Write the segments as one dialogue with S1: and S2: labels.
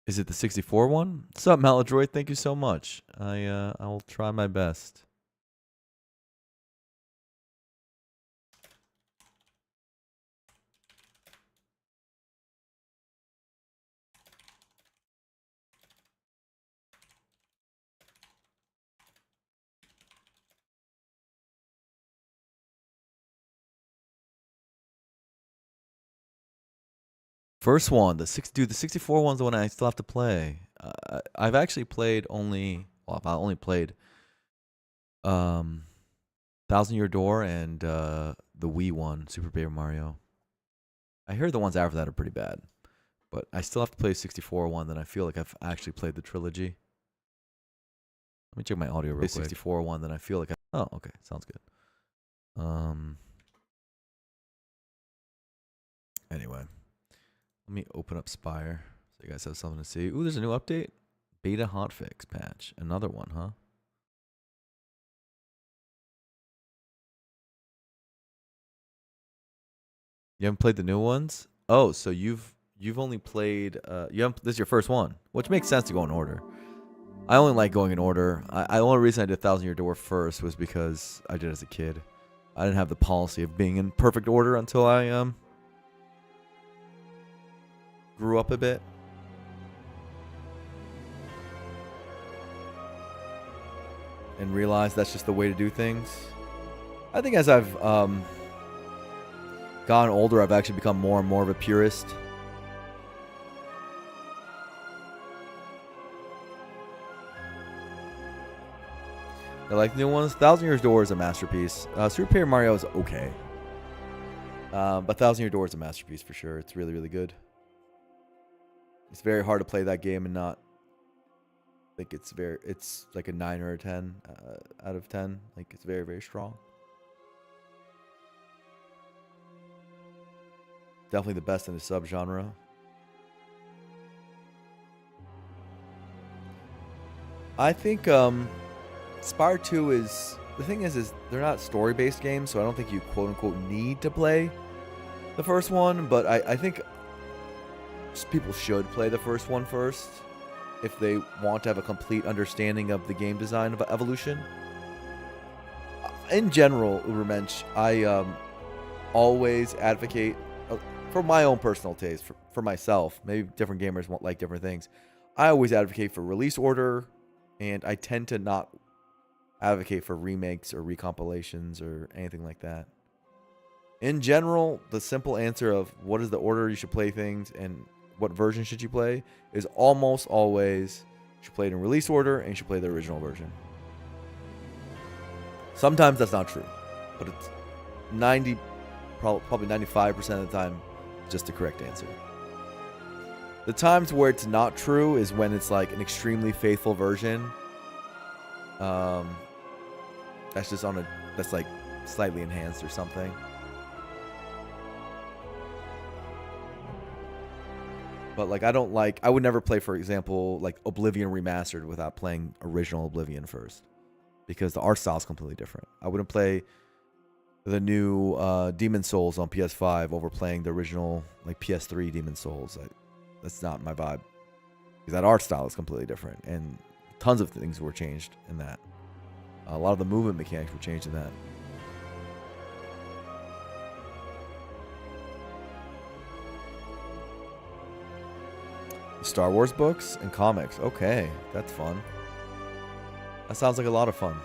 S1: Is it the 64 one? What's up, Maladroid? Thank you so much. I will try my best. First one, the 64 one's the one I still have to play. I've actually played I only played Thousand Year Door and the Wii one, Super Paper Mario. I heard the ones after that are pretty bad, but I still have to play 64 one. Then I feel like I've actually played the trilogy. Let me check my audio real quick. 64 one. Then I feel like oh, okay, sounds good. Anyway, let me open up Spire so you guys have something to see. Ooh, there's a new update. Beta hotfix patch. Another one, huh? You haven't played the new ones? Oh, so you've only played this is your first one, which makes sense to go in order. I only like going in order. The only reason I did Thousand Year Door first was because I did it as a kid. I didn't have the policy of being in perfect order until I grew up a bit. And realized that's just the way to do things. I think as I've gotten older, I've actually become more and more of a purist. I like the new ones. Thousand Years Door is a masterpiece. Super Paper Mario is okay. But Thousand Year Door is a masterpiece for sure. It's really, really good. It's very hard to play that game and not think it's like a 9 or a 10 out of 10. Like, it's very, very strong. Definitely the best in the subgenre. I think Spire 2 is... The thing is they're not story-based games, so I don't think you quote-unquote need to play the first one, but I think people should play the first one first if they want to have a complete understanding of the game design of Evolution. In general, Ubermensch, I always advocate, for my own personal taste, for myself, maybe different gamers won't like different things, I always advocate for release order, and I tend to not advocate for remakes or recompilations or anything like that. In general, the simple answer of what is the order you should play things and what version should you play is almost always you should play it in release order and you should play the original version. Sometimes that's not true, but it's probably 95% of the time just the correct answer. The times where it's not true is when it's like an extremely faithful version. That's just that's like slightly enhanced or something. But like I would never play, for example, like Oblivion Remastered without playing original Oblivion first, because the art style is completely different. I wouldn't play the new Demon Souls on PS5 over playing the original like PS3 Demon Souls. That's not my vibe, because that art style is completely different, and tons of things were changed in that. A lot of the movement mechanics were changed in that. Star Wars books and comics. Okay, that's fun. That sounds like a lot of fun.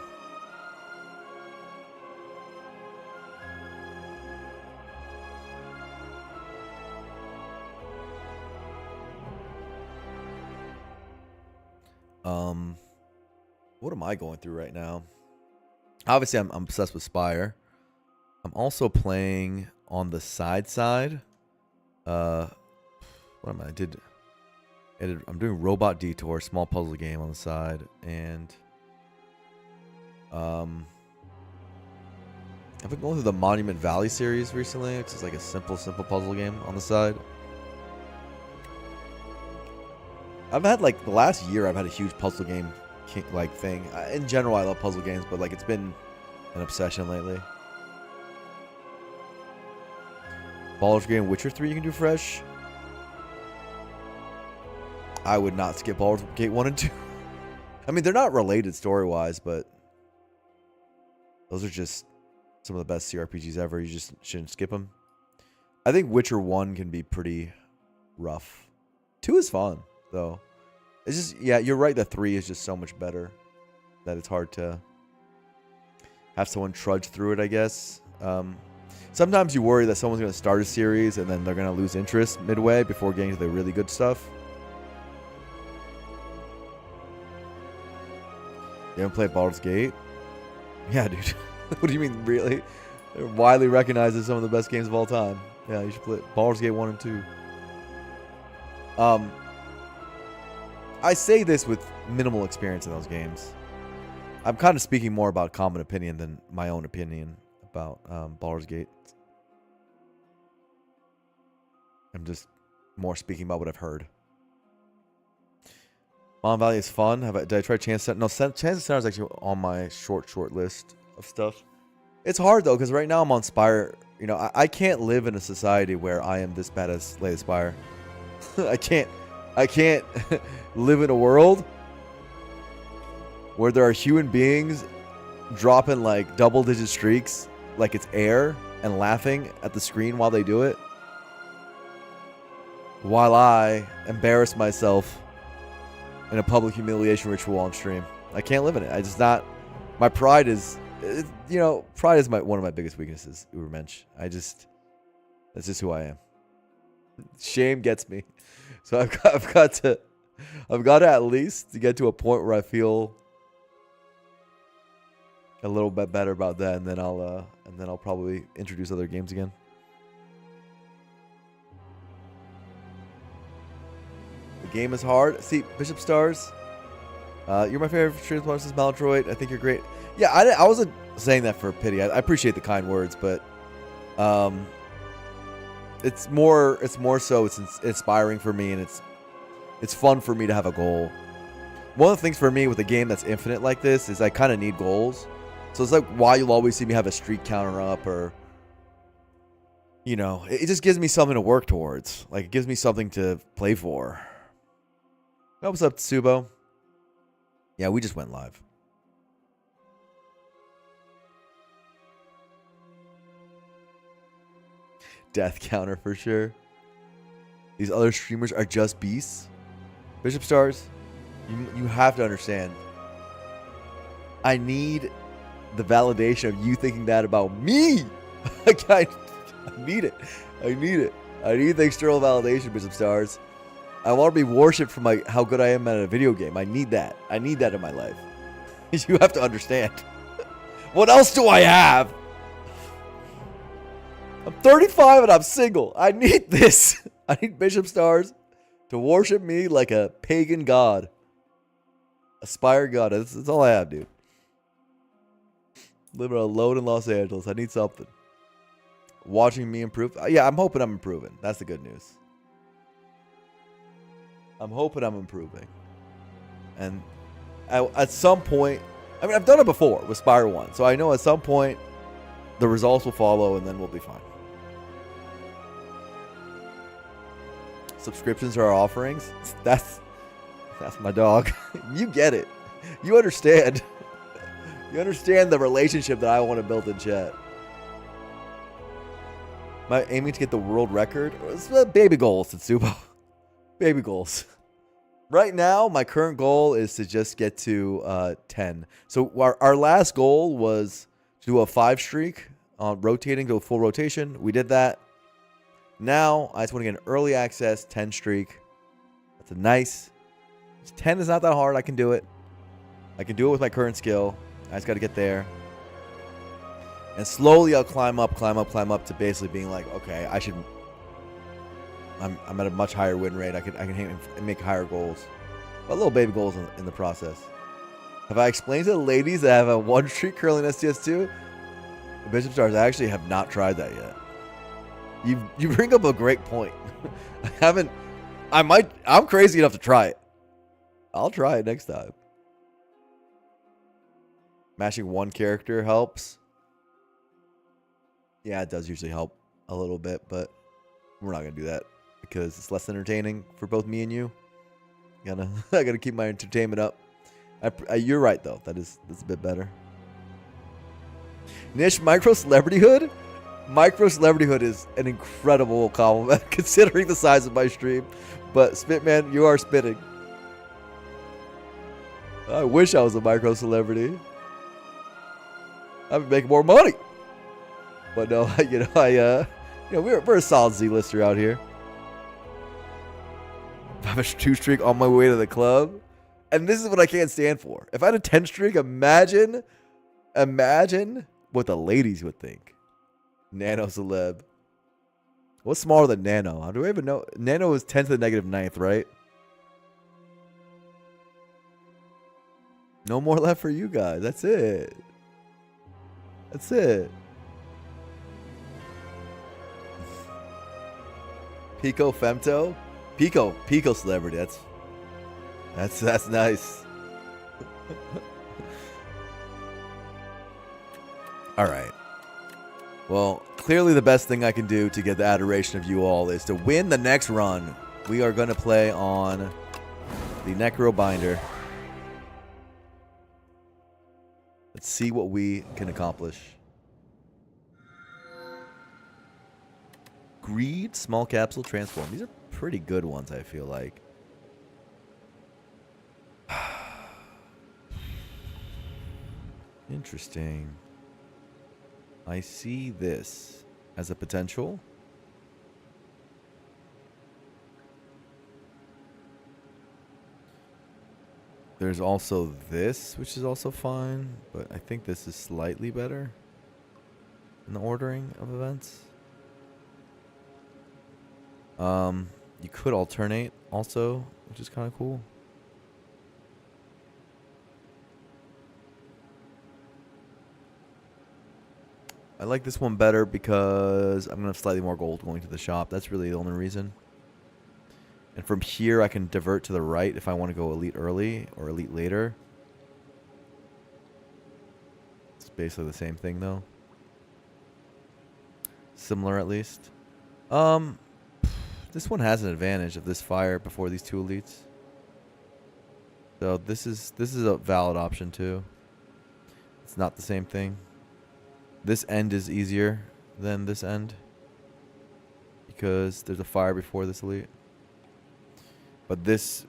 S1: What am I going through right now? Obviously, I'm obsessed with Spire. I'm also playing on the side. What am I? I'm doing Robot Detour, small puzzle game on the side, and I've been going through the Monument Valley series recently, which is like a simple puzzle game on the side. I've had like the last year, I've had a huge puzzle game like thing. In general, I love puzzle games, but like it's been an obsession lately. Baldur's Gate and Witcher 3 you can do fresh. I would not skip Baldur's Gate 1 and 2. I mean, they're not related story-wise, but those are just some of the best CRPGs ever. You just shouldn't skip them. I think Witcher 1 can be pretty rough. 2 is fun, though. It's just, yeah, you're right that 3 is just so much better that it's hard to have someone trudge through it, I guess. Sometimes you worry that someone's going to start a series and then they're going to lose interest midway before getting to the really good stuff. You haven't played Baldur's Gate? Yeah, dude. What do you mean, really? They're widely recognized as some of the best games of all time. Yeah, you should play Baldur's Gate 1 and 2. I say this with minimal experience in those games. I'm kind of speaking more about common opinion than my own opinion about Baldur's Gate. I'm just more speaking about what I've heard. Mon Valley is fun. Did I try Chance Center? No, Chance Center is actually on my short list of stuff. It's hard though, because right now I'm on Spire. You know, I can't live in a society where I am this bad as Slay the Spire. I can't live in a world where there are human beings dropping like double-digit streaks like it's air and laughing at the screen while they do it, while I embarrass myself in a public humiliation ritual on stream. I can't live in it. I just not. My pride is, you know, pride is one of my biggest weaknesses. Ubermensch. That's just who I am. Shame gets me, so I've got to at least to get to a point where I feel a little bit better about that, and then I'll probably introduce other games again. The game is hard. See, Bishop Stars, you're my favorite streamer since Maladroit. I think you're great. Yeah, I wasn't saying that for pity. I appreciate the kind words, but it's more so it's inspiring for me, and it's fun for me to have a goal. One of the things for me with a game that's infinite like this is I kind of need goals. So it's like why you'll always see me have a streak counter up, or you know, it just gives me something to work towards. Like it gives me something to play for. Oh, what's up, Tsubo? Yeah, we just went live. Death counter for sure. These other streamers are just beasts. Bishop Stars, you have to understand. I need the validation of you thinking that about me. I need it. I need the external validation, Bishop Stars. I want to be worshipped for how good I am at a video game. I need that. I need that in my life. You have to understand. What else do I have? I'm 35 and I'm single. I need this. I need Bishop Stars to worship me like a pagan god. Aspire god. That's all I have, dude. Living alone in Los Angeles. I need something. Watching me improve. Yeah, I'm hoping I'm improving. That's the good news. I'm hoping I'm improving. And at some point, I mean, I've done it before with Spire 1. So I know at some point the results will follow and then we'll be fine. Subscriptions are our offerings. That's my dog. You get it. You understand. You understand the relationship that I want to build in chat. Am I aiming to get the world record? It's baby goals, Tetsubo. Baby goals. Right now, my current goal is to just get to 10. So our last goal was to do a 5 streak on rotating, go full rotation. We did that. Now, I just want to get an early access 10 streak. That's a nice. 10 is not that hard. I can do it. I can do it with my current skill. I just got to get there. And slowly I'll climb up to basically being like, okay, I'm at a much higher win rate. I can make higher goals. But little baby goals in the process. Have I explained to the ladies that I have a 1 streak curling STS2? Bishop Stars, I actually have not tried that yet. You bring up a great point. I'm crazy enough to try it. I'll try it next time. Mashing 1 character helps. Yeah, it does usually help a little bit, but we're not going to do that because it's less entertaining for both me and you. I gotta keep my entertainment up. You're right though. That's a bit better. Niche micro celebrityhood. Micro celebrityhood is an incredible compliment considering the size of my stream. But Spitman, you are spitting. I wish I was a micro celebrity. I'd be making more money. But no, we're a solid Z-lister out here. I have a 2 streak on my way to the club. And this is what I can't stand for. If I had a 10 streak, imagine what the ladies would think. Nano celeb. What's smaller than Nano? How do I even know? Nano is 10 to the -9th, right? No more left for you guys. That's it. That's it. Pico Femto? Pico celebrity. That's nice. All right. Well, clearly the best thing I can do to get the adoration of you all is to win the next run. We are going to play on the Necro Binder. Let's see what we can accomplish. Greed, small capsule, transform. These are pretty good ones, I feel like. Interesting. I see this as a potential. There's also this, which is also fine, but I think this is slightly better in the ordering of events. You could alternate also, which is kind of cool. I like this one better because I'm going to have slightly more gold going to the shop. That's really the only reason. And from here, I can divert to the right if I want to go elite early or elite later. It's basically the same thing, though. Similar, at least. This one has an advantage of this fire before these 2 elites. So this is a valid option, too. It's not the same thing. This end is easier than this end because there's a fire before this elite. But this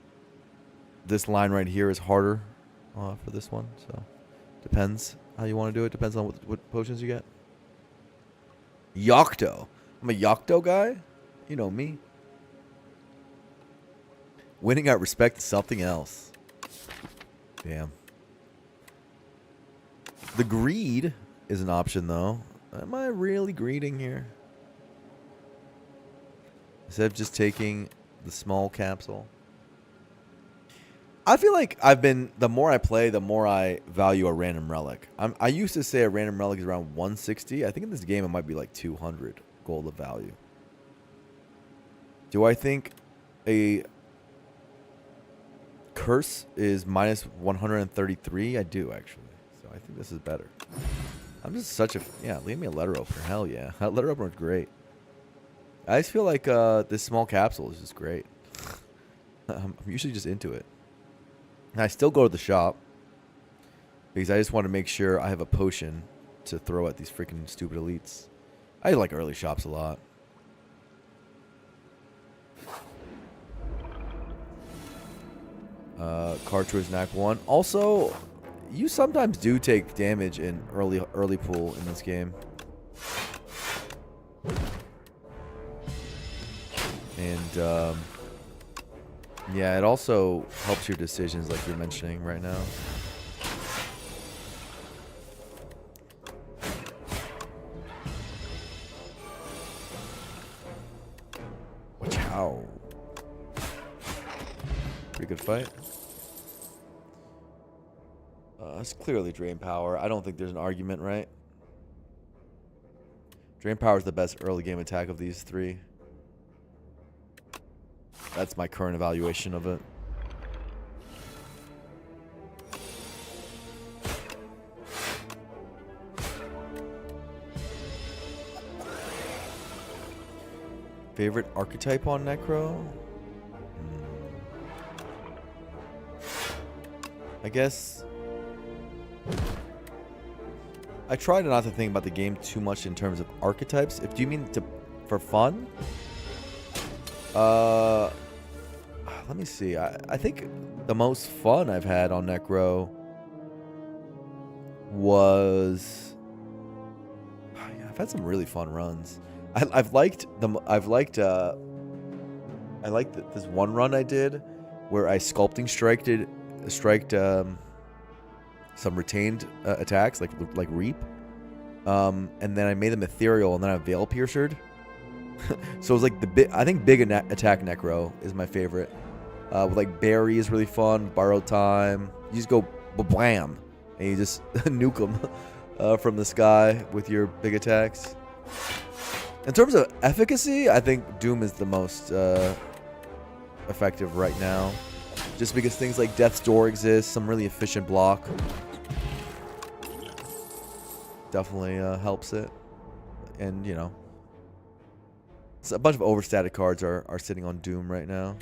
S1: line right here is harder for this one. So depends how you want to do it. Depends on what potions you get. Yocto. I'm a Yocto guy. You know me. Winning out respect is something else. Damn. The greed is an option, though. Am I really greeding here? Instead of just taking the small capsule. I feel like the more I play, the more I value a random relic. I used to say a random relic is around 160. I think in this game it might be like 200 gold of value. Do I think a curse is minus 133? I do, actually. So I think this is better. I'm just such a... Yeah, leave me a letter opener. Hell yeah. That letter opener is great. I just feel like this small capsule is just great. I'm usually just into it. And I still go to the shop because I just want to make sure I have a potion to throw at these freaking stupid elites. I like early shops a lot. Cartridge Knack 1. Also, you sometimes do take damage in early pool in this game. And yeah, it also helps your decisions like you're mentioning right now. Wow. Pretty good fight. It's clearly Drain Power. I don't think there's an argument, right? Drain Power is the best early game attack of these 3. That's my current evaluation of it. Favorite archetype on Necro? I guess I try not to think about the game too much in terms of archetypes. If do you mean for fun? Let me see. I think the most fun I've had on Necro was yeah, I've had some really fun runs. I liked this one run I did where I sculpting striked some retained attacks like Reap, and then I made them ethereal, and then I Veil Piercered. So it was like I think big attack Necro is my favorite. With like Berry is really fun. Borrowed Time. You just go blam, and you just nuke them from the sky with your big attacks. In terms of efficacy, I think Doom is the most effective right now. Just because things like Death's Door exist, some really efficient block definitely helps it. And, you know, a bunch of overstated cards are sitting on Doom right now.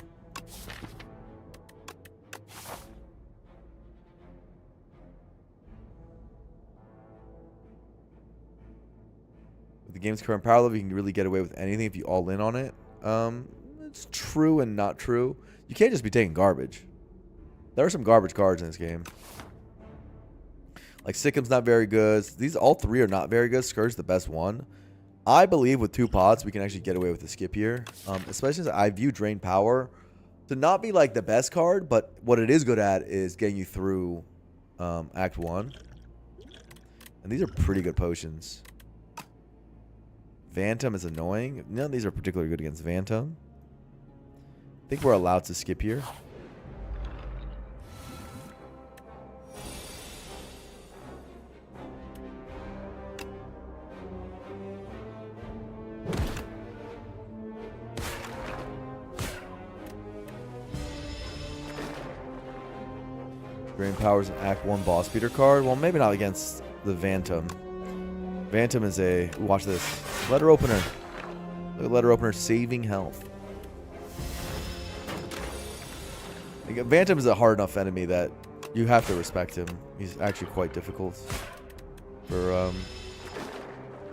S1: With the game's current power level, you can really get away with anything if you all in on it. It's true and not true. You can't just be taking garbage. There are some garbage cards in this game. Like Sickham's not very good. All three are not very good. Scourge's the best one. I believe with 2 pots, we can actually get away with the skip here. Especially since I view Drain Power to not be like the best card, but what it is good at is getting you through Act 1. And these are pretty good potions. Phantom is annoying. None of these are particularly good against Phantom. I think we're allowed to skip here. Drain Power's an Act 1 boss beater card. Well, maybe not against the Phantom. Phantom is a... Watch this. Letter Opener. Look at Letter Opener saving health. Like, Phantom is a hard enough enemy that you have to respect him. He's actually quite difficult for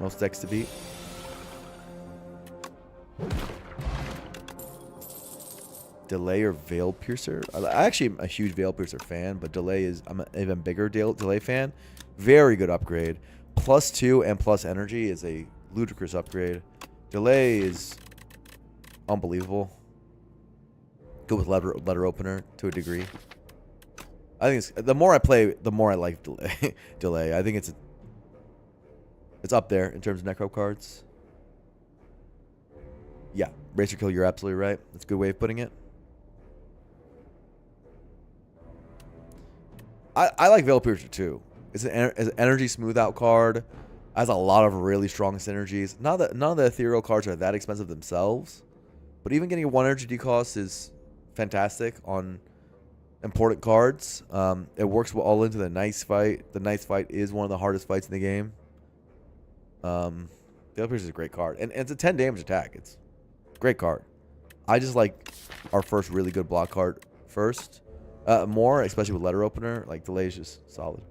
S1: most decks to beat. Delay or Veil Piercer. I actually am a huge Veil Piercer fan, but Delay is... I'm an even bigger Delay fan. Very good upgrade. +2 and plus energy is a ludicrous upgrade. Delay is unbelievable. Go with letter opener to a degree. I think it's, the more I play, the more I like Delay. Delay. I think it's up there in terms of Necro cards. Yeah, Racer Kill, you're absolutely right. That's a good way of putting it. I like Veil Piercer too. It's an energy smooth out card. Has a lot of really strong synergies. None of the ethereal cards are that expensive themselves, but even getting a 1 energy decost is fantastic on important cards. It works all into the Nice Fight. The Nice Fight is one of the hardest fights in the game. Veil Piercer is a great card, and it's a 10 damage attack. It's a great card. I just like our first really good block card first. More, especially with Letter Opener. Like, Delay is just solid.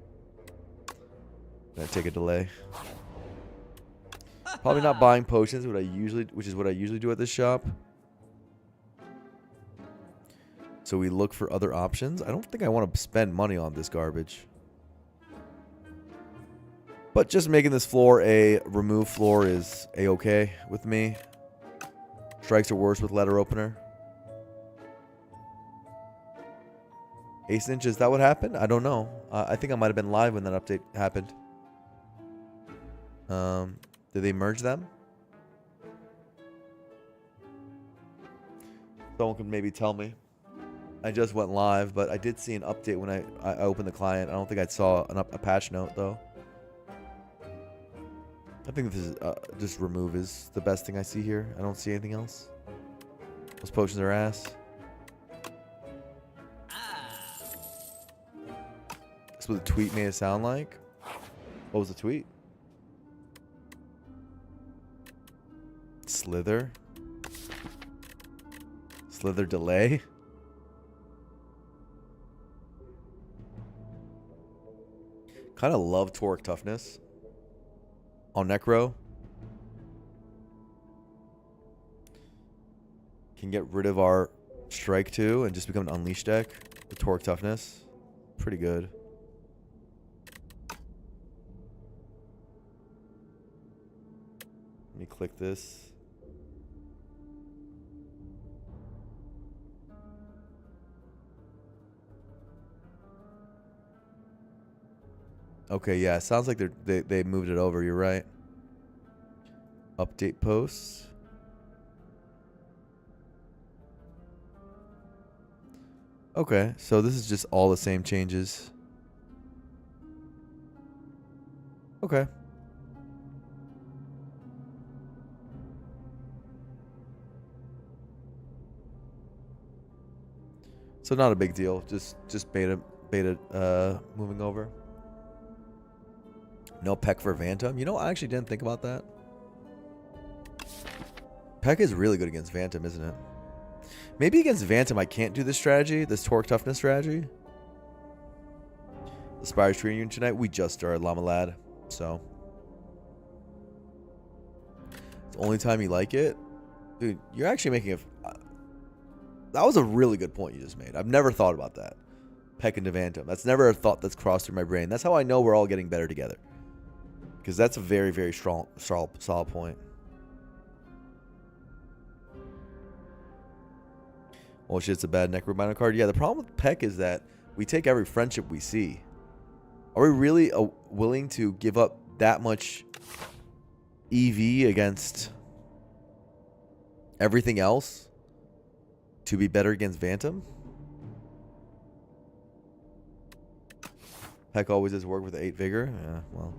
S1: Gonna take a Delay. Probably not buying potions, which is what I usually do at this shop. So we look for other options. I don't think I want to spend money on this garbage. But just making this floor a remove floor is a-okay with me. Strikes are worse with Letter Opener. Ace Ninja, is that what happened? I don't know. I think I might have been live when that update happened. Did they merge them? Someone can maybe tell me. I just went live, but I did see an update when I opened the client. I don't think I saw a patch note, though. I think this is just remove is the best thing I see here. I don't see anything else. Those potions are ass. That's what the tweet made it sound like. What was the tweet? Slither. Slither Delay. Kind of love Toric Toughness on Necro. Can get rid of our Strike 2 and just become an Unleash deck with Toric Toughness. Pretty good. Let me click this. Okay, yeah, it sounds like they moved it over. You're right. Update posts. Okay, so this is just all the same changes. Okay. So not a big deal. Just beta moving over. No Peck for Phantom. You know, I actually didn't think about that. Peck is really good against Phantom, isn't it? Maybe against Phantom I can't do this strategy, this Toric Toughness strategy. The Spires training unit tonight. We just started Llama Lad, so it's the only time you like it. Dude, you're actually making a... that was a really good point you just made. I've never thought about that. Peck into Phantom. That's never a thought that's crossed through my brain. That's how I know we're all getting better together. Because that's a very, very strong, solid point. Oh shit, it's a bad Necrobinder card. Yeah, the problem with Peck is that we take every friendship we see. Are we really willing to give up that much EV against everything else to be better against Phantom? Peck always does work with 8 Vigor. Yeah, well.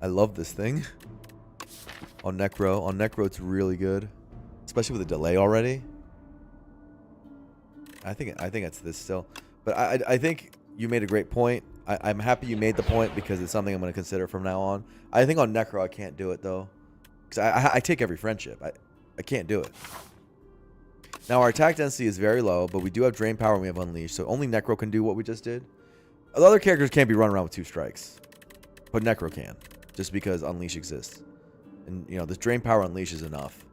S1: I love this thing. On Necro, it's really good. Especially with a delay already. I think it's this still. But I think you made a great point. I'm happy you made the point because it's something I'm going to consider from now on. I think on Necro I can't do it though. Because I take every friendship. I can't do it. Now our attack density is very low, but we do have Drain Power and we have Unleash. So only Necro can do what we just did. The other characters can't be running around with 2 strikes. But Necro can. Just because Unleash exists. And, you know, this Drain Power Unleash is enough.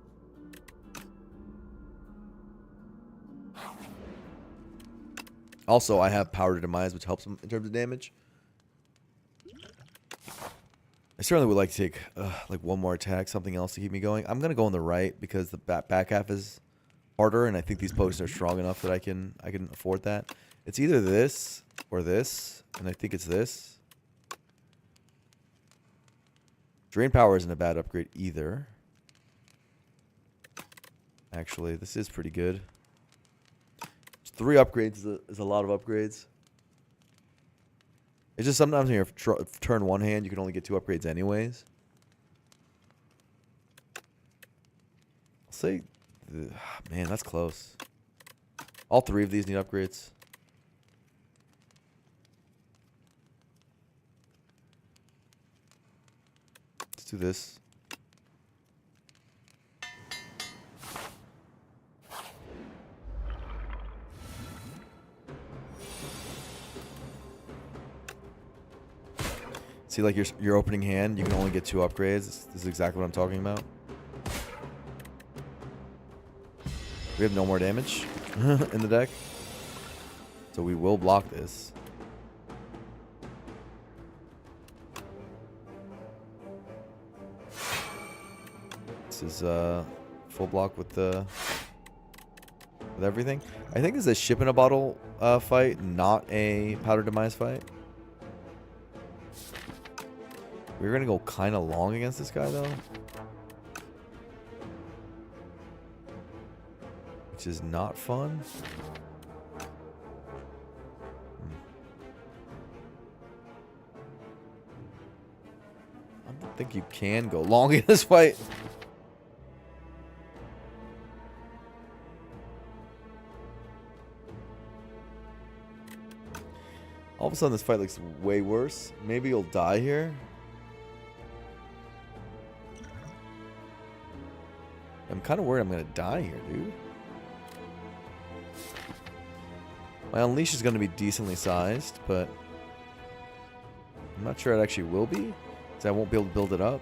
S1: Also, I have Power to Demise, which helps him in terms of damage. I certainly would like to take, like, one more attack, something else to keep me going. I'm going to go on the right because the back half is harder, and I think these posts are strong enough that I can afford that. It's either this or this, and I think it's this. Drain Power isn't a bad upgrade either. Actually, this is pretty good. 3 upgrades is a lot of upgrades. It's just sometimes when you're turn one hand, you can only get 2 upgrades anyways. I'll say, man, that's close. All 3 of these need upgrades. Let's do this. See, like your opening hand, you can only get 2 upgrades. This is exactly what I'm talking about. We have no more damage in the deck. So we will block this. This is full block with everything. I think this is a ship in a bottle fight, not a Powder Demise fight. We're going to go kind of long against this guy, though. Which is not fun. I don't think you can go long in this fight. All of a sudden, this fight looks way worse. Maybe you'll die here. I'm kind of worried I'm going to die here, dude. My Unleash is going to be decently sized, but I'm not sure it actually will be, because I won't be able to build it up.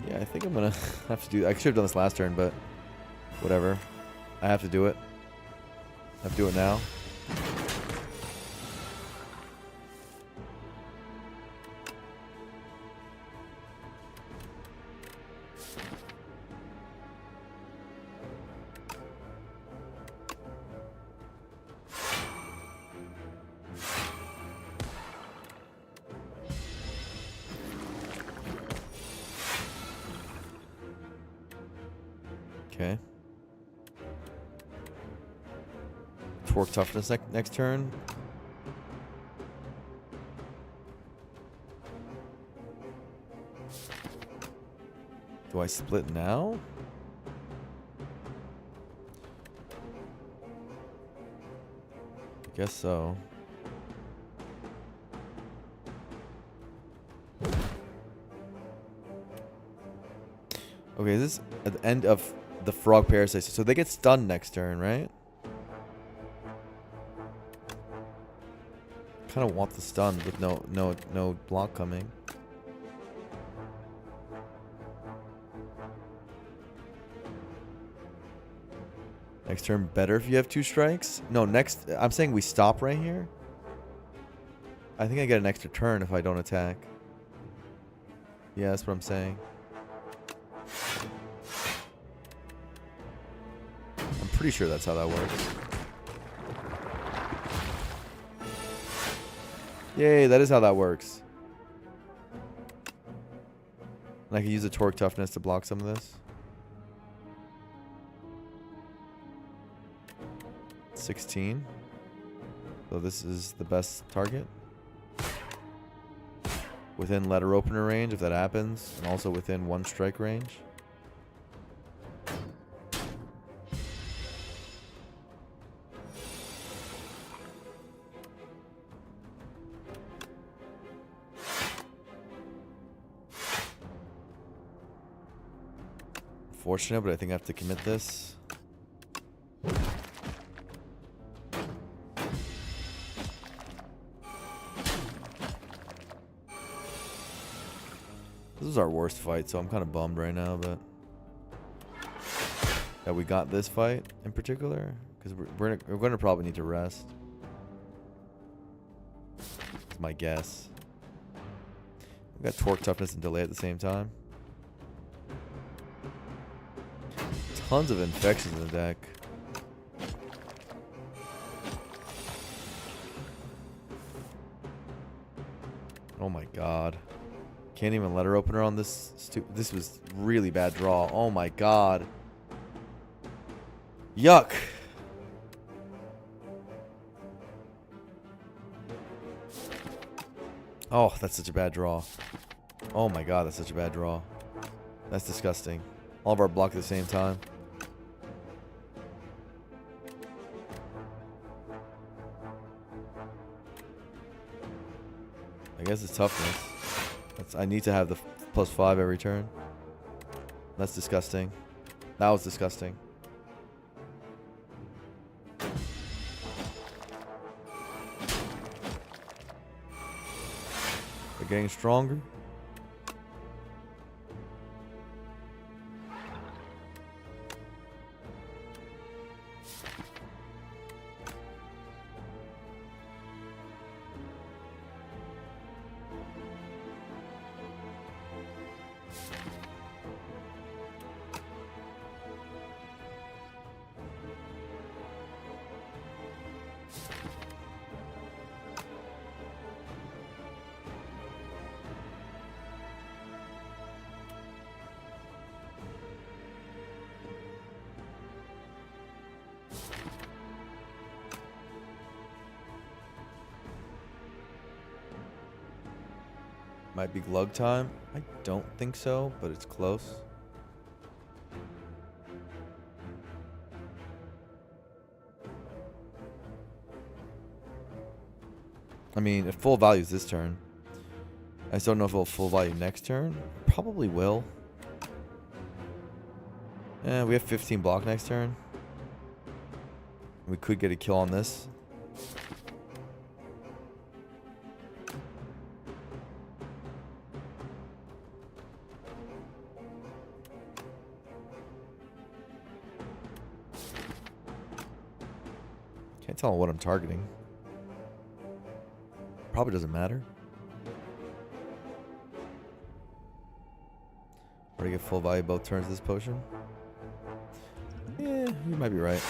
S1: Yeah, I think I'm going to have to do... I should have done this last turn, but whatever. I have to do it. I have to do it now. Okay. Torque toughness next turn. Do I split now? I guess so. Okay, this is at the end of the frog parasite, so they get stunned next turn, right? Kind of want the stun with no block coming. Next turn better if you have 2 strikes? No, next... I'm saying we stop right here. I think I get an extra turn if I don't attack. Yeah, that's what I'm saying. I'm pretty sure that's how that works. Yay, that is how that works. And I can use the torque toughness to block some of this. 16. So this is the best target. Within letter opener range if that happens, and also within 1 strike range. Unfortunate, but I think I have to commit this. This is our worst fight, so I'm kind of bummed right now, but that we got this fight in particular, because we're going to probably need to rest. That's my guess. We got torque toughness and delay at the same time. Tons of infections in the deck. Oh my god. Can't even letter opener on this. This was really bad draw. Oh my god. Yuck. Oh, that's such a bad draw. Oh my god, that's such a bad draw. That's disgusting. All of our block at the same time. I guess it's toughness. I need to have the +5 every turn. That's disgusting. That was disgusting. They're getting stronger. Might be glug time. I don't think so, but it's close. I mean, if full value is this turn. I just don't know if it'll full value next turn. Probably will. We have 15 block next turn. We could get a kill on this. Can't tell what I'm targeting. Probably doesn't matter. Already get full value both turns of this potion. Yeah, you might be right.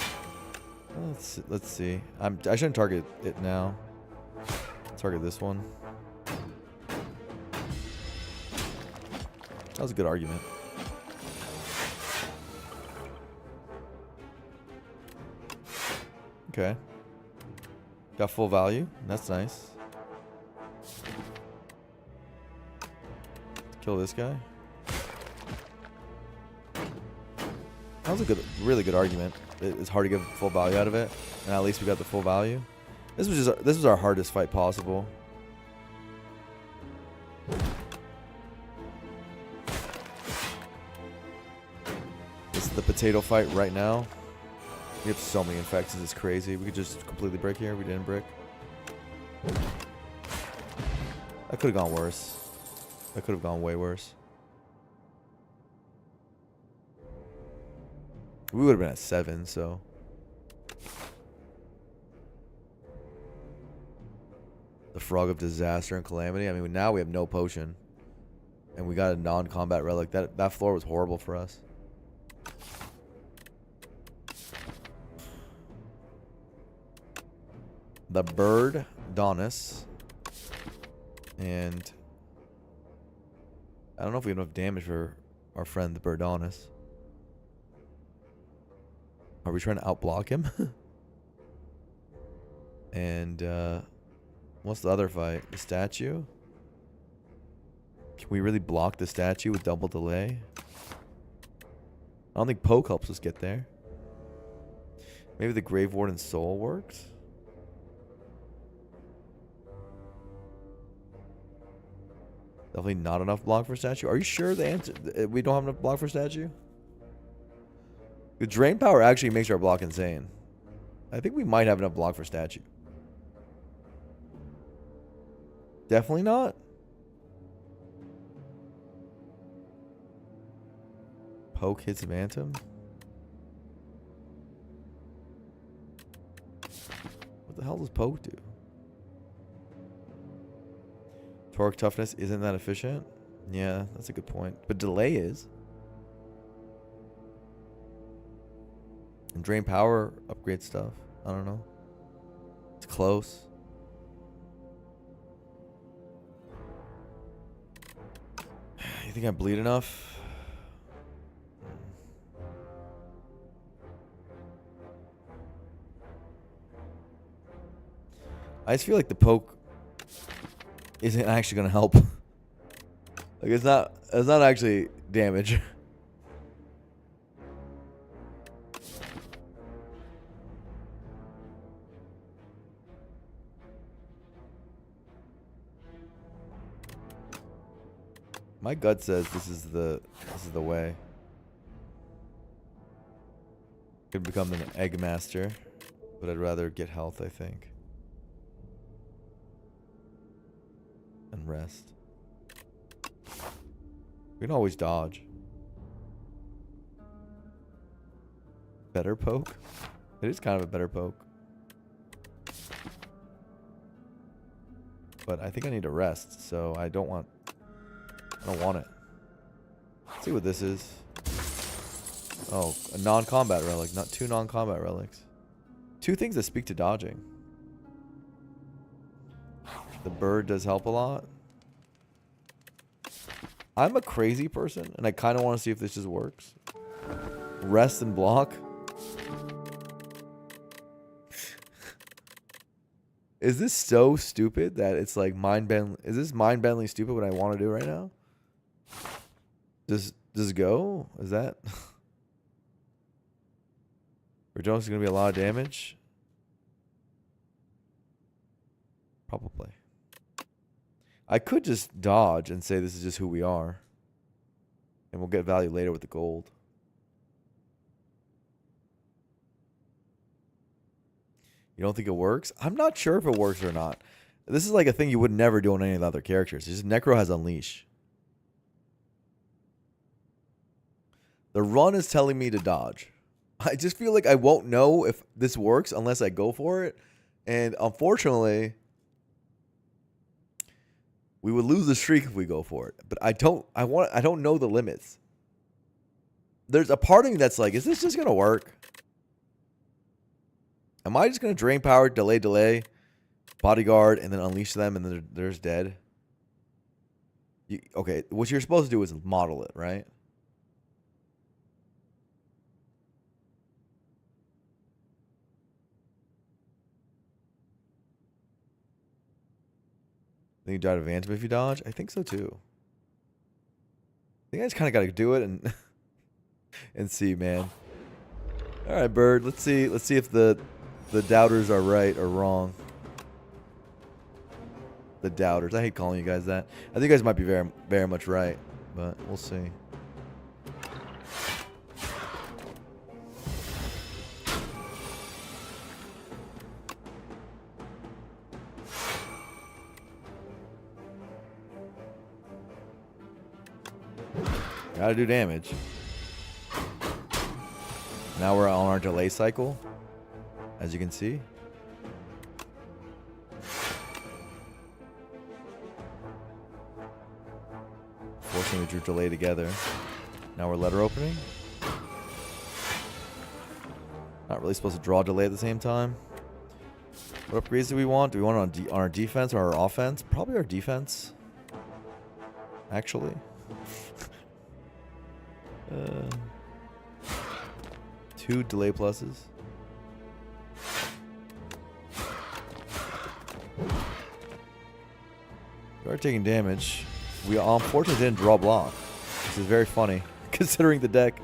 S1: Let's see. I shouldn't target it now. Target this one. That was a good argument. Okay. Got full value. That's nice. Kill this guy. That was a good, really good argument. It's hard to get full value out of it, and at least we got the full value. This was our hardest fight possible. This is the potato fight right now. We have so many infections, it's crazy. We could just completely break here. We didn't break. That could have gone worse. That could have gone way worse. We would have been at 7, so. The Frog of Disaster and Calamity. I mean, now we have no potion. And we got a non-combat relic. That floor was horrible for us. The Bird Donis. And I don't know if we have enough damage for our friend the Bird Donis. Are we trying to outblock him? And what's the other fight? The statue? Can we really block the statue with double delay? I don't think poke helps us get there. Maybe the Grave Warden Soul works? Definitely not enough block for statue. Are you sure the answer we don't have enough block for statue? The drain power actually makes our block insane. I think we might have enough block for statue. Definitely not. Poke hits Phantom. What the hell does poke do? Torque toughness isn't that efficient? Yeah, that's a good point. But delay is. And drain power upgrade stuff. I don't know. It's close. You think I bleed enough? I just feel like the poke isn't actually gonna help. Like it's not actually damage. My gut says this is the way. Could become an egg master, but I'd rather get health, I think. And rest. We can always dodge. Better poke? It is kind of a better poke. But I think I need to rest, so I don't want it. Let's see what this is. Oh, a non-combat relic, not 2 non-combat relics. 2 things that speak to dodging. The bird does help a lot. I'm a crazy person, and I kind of want to see if this just works. Rest and block. Is this so stupid that it's like mind-bending? Is this mind-bendingly stupid what I want to do right now? Does go? Is that? Redone's going to be a lot of damage? Probably. I could just dodge and say this is just who we are. And we'll get value later with the gold. You don't think it works? I'm not sure if it works or not. This is like a thing you would never do on any of the other characters. It's just Necro has Unleash. The run is telling me to dodge. I just feel like I won't know if this works unless I go for it. And unfortunately, we would lose the streak if we go for it. But I don't know the limits. There's a part of me that's like, is this just gonna work? Am I just gonna drain power, delay, bodyguard, and then unleash them, and then they're just dead? Okay, what you're supposed to do is model it, right? Then you dodge advantage if you dodge? I think so too. I think I just kind of got to do it and and see, man. All right, Bird. Let's see if the doubters are right or wrong. The doubters. I hate calling you guys that. I think you guys might be very, very much right, but we'll see. Gotta do damage. Now we're on our delay cycle, as you can see. Fortunately, we drew delay together. Now we're letter opening. Not really supposed to draw delay at the same time. What upgrades do we want? Do we want it on our defense or our offense? Probably our defense. Actually. 2 delay pluses. We are taking damage. We unfortunately didn't draw block. This is very funny, considering the deck.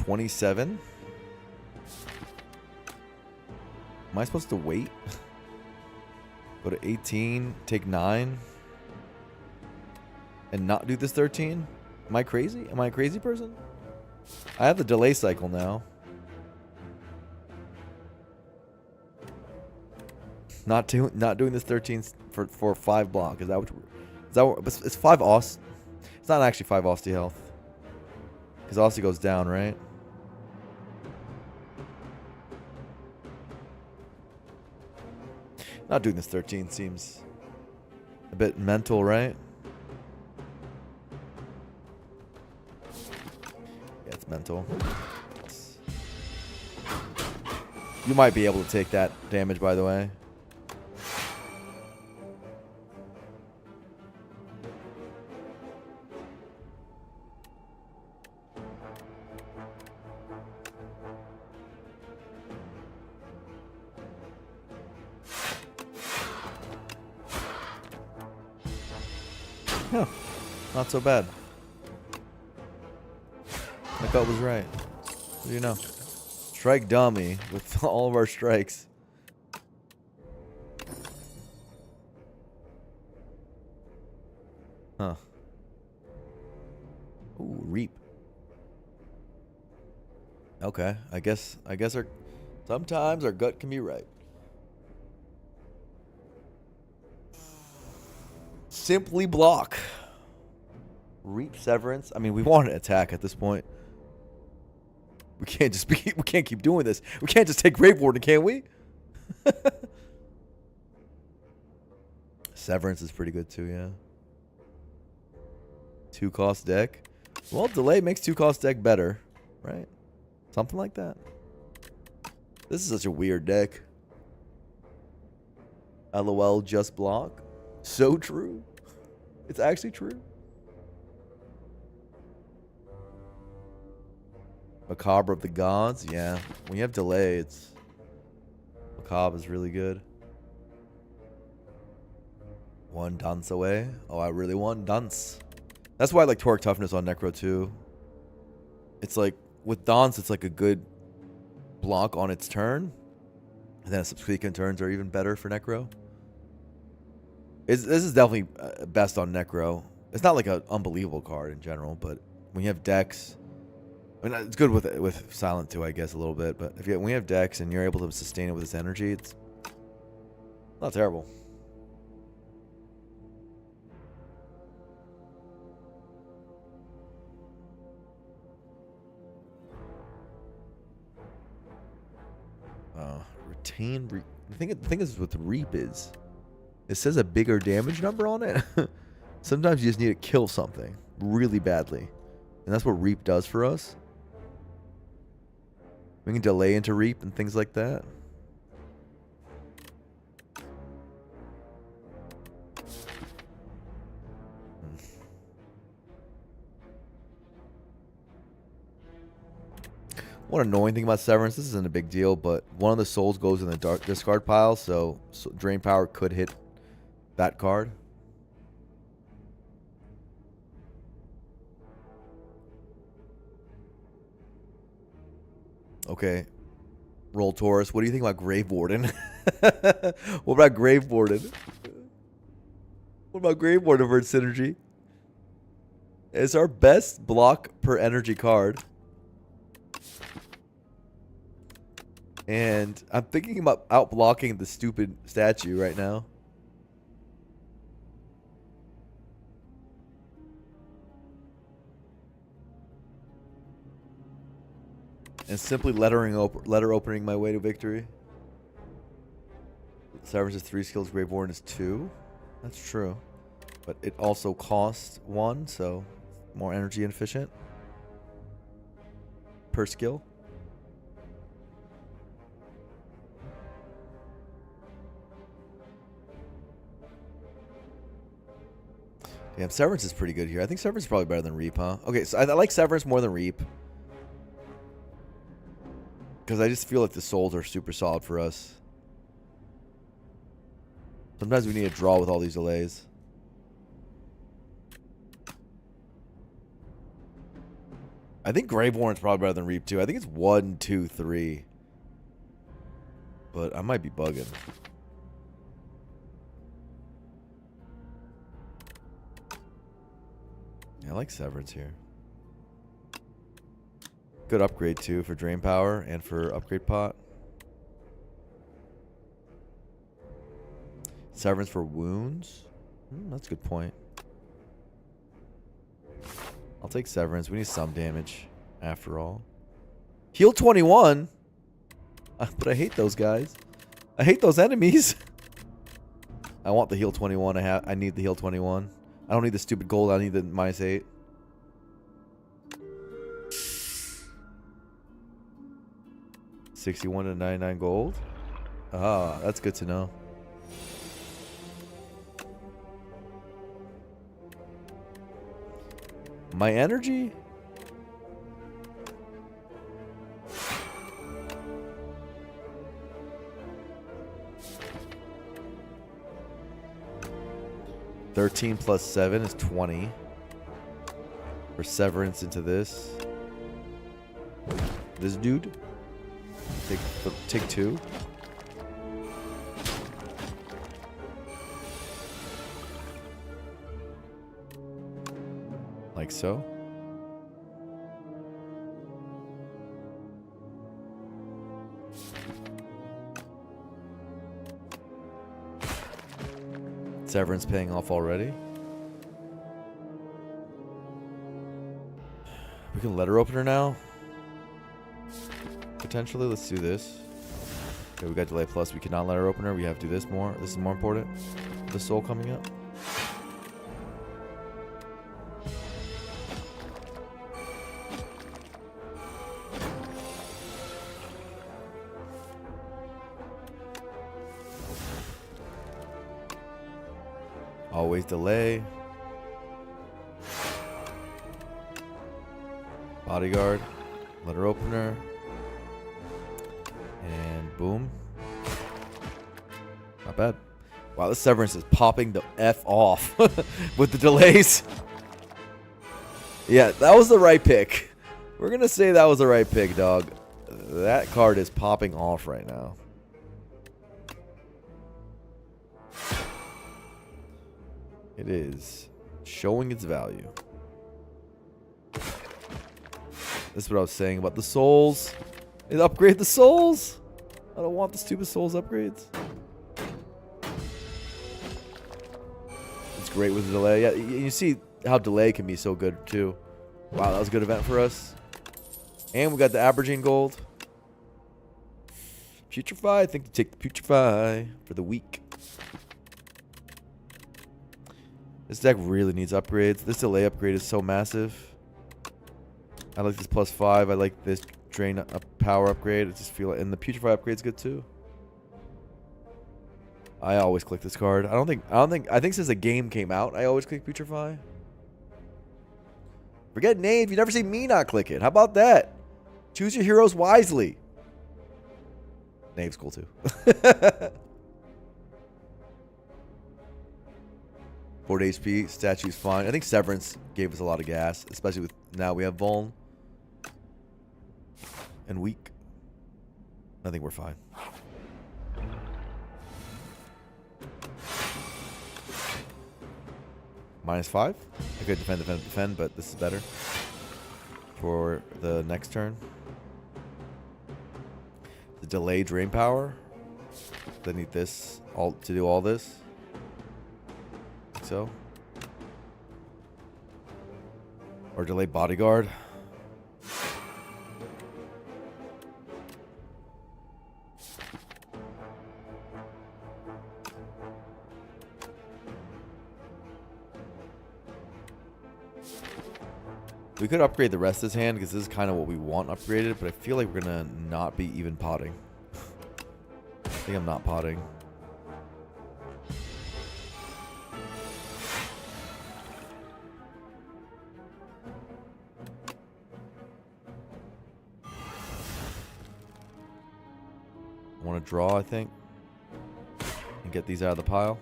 S1: $27. Am I supposed to wait? Go to 18, take 9, and not do this 13? Am I crazy? Am I a crazy person? I have the delay cycle now. Not doing this 13 for 5 block. Is that it's 5 os? It's not actually 5 Aussie health. Because Aussie goes down, right? Not doing this 13 seems a bit mental, right? Yeah, it's mental. You might be able to take that damage, by the way. Huh. Not so bad. My gut was right. What do you know? Strike dummy with all of our strikes. Huh. Ooh, reap. Okay, I guess sometimes our gut can be right. Simply block. Reap Severance. I mean, we want an attack at this point. We can't keep doing this. We can't just take Grave Warden, can we? Severance is pretty good too, yeah. 2-cost deck. Well, delay makes 2-cost deck better, right? Something like that. This is such a weird deck. LOL, just block. So true. It's actually true. Macabre of the Gods. Yeah. When you have delay, it's... Macabre is really good. 1 dunce away. Oh, I really want dunce. That's why I like Torque Toughness on Necro too. It's like with Dons, it's like a good block on its turn. And then subsequent turns are even better for Necro. This is definitely best on Necro. It's not like an unbelievable card in general, but when you have decks, I mean, it's good with Silent too, I guess, a little bit. But when you have decks and you're able to sustain it with its energy, it's not terrible. Retain. The thing is with Reap is, it says a bigger damage number on it. Sometimes you just need to kill something really badly, and that's what Reap does for us. We can delay into Reap and things like that. One annoying thing about Severance, this isn't a big deal, but one of the souls goes in the dark discard pile, so Drain Power could hit that card. Okay. Roll Taurus. What do you think about Grave Warden? What about Grave Warden? What about Grave Warden for its synergy? It's our best block per energy card. And I'm thinking about out-blocking the stupid statue right now. And simply letter opening my way to victory. Severance is 3 skills, Grave Warden is 2. That's true. But it also costs 1, so more energy efficient per skill. Damn, Severance is pretty good here. I think Severance is probably better than Reap, huh? Okay, so I like Severance more than Reap. Because I just feel like the souls are super solid for us. Sometimes we need to draw with all these delays. I think Grave Warden's probably better than Reap too. I think it's 1, 2, 3. But I might be bugging. Yeah, I like Severance here. Good upgrade too for Drain Power and for Upgrade Pot. Severance for wounds. That's a good point. I'll take Severance. We need some damage after all. Heal 21? But I hate those guys. I hate those enemies. I want the heal 21. I need the heal 21. I don't need the stupid gold. I need the -8. $61 to 99 gold. Ah, that's good to know. My energy? $13 plus 7 is 20. For Severance into this. This dude. Take 2. Like so. Severance paying off already. We can letter opener now. Potentially, let's do this. Okay, we got delay plus. We cannot letter opener. We have to do this more. This is more important. The soul coming up. Always delay. Bodyguard. Letter opener. And boom. Not bad. Wow, this Severance is popping the F off with the delays. Yeah, that was the right pick. We're going to say that was the right pick, dog. That card is popping off right now. It is showing its value. This is what I was saying about the souls. It upgrade the souls. I don't want the stupid souls upgrades. It's great with the delay. Yeah, you see how delay can be so good too. Wow, that was a good event for us. And we got the Aberdeen gold. Putrefy. I think you take the Putrefy for the week. This deck really needs upgrades. This delay upgrade is so massive. I like this +5. I like this drain power upgrade. I just feel it. And the Putrefy upgrade's good too. I always click this card. I think since the game came out, I always click Putrefy. Forget Nave. You never see me not click it. How about that? Choose your heroes wisely. Nave's cool too. 4 HP. Statue's fine. I think Severance gave us a lot of gas, especially with now we have Vuln. And Weak. I think we're fine. -5. I could defend, but this is better for the next turn. The delay drain power. They need this all to do all this. So. Or delay bodyguard. We could upgrade the rest of his hand because this is kind of what we want upgraded, but I feel like we're going to not be even potting. I think I'm not potting. I want to draw, I think, and get these out of the pile.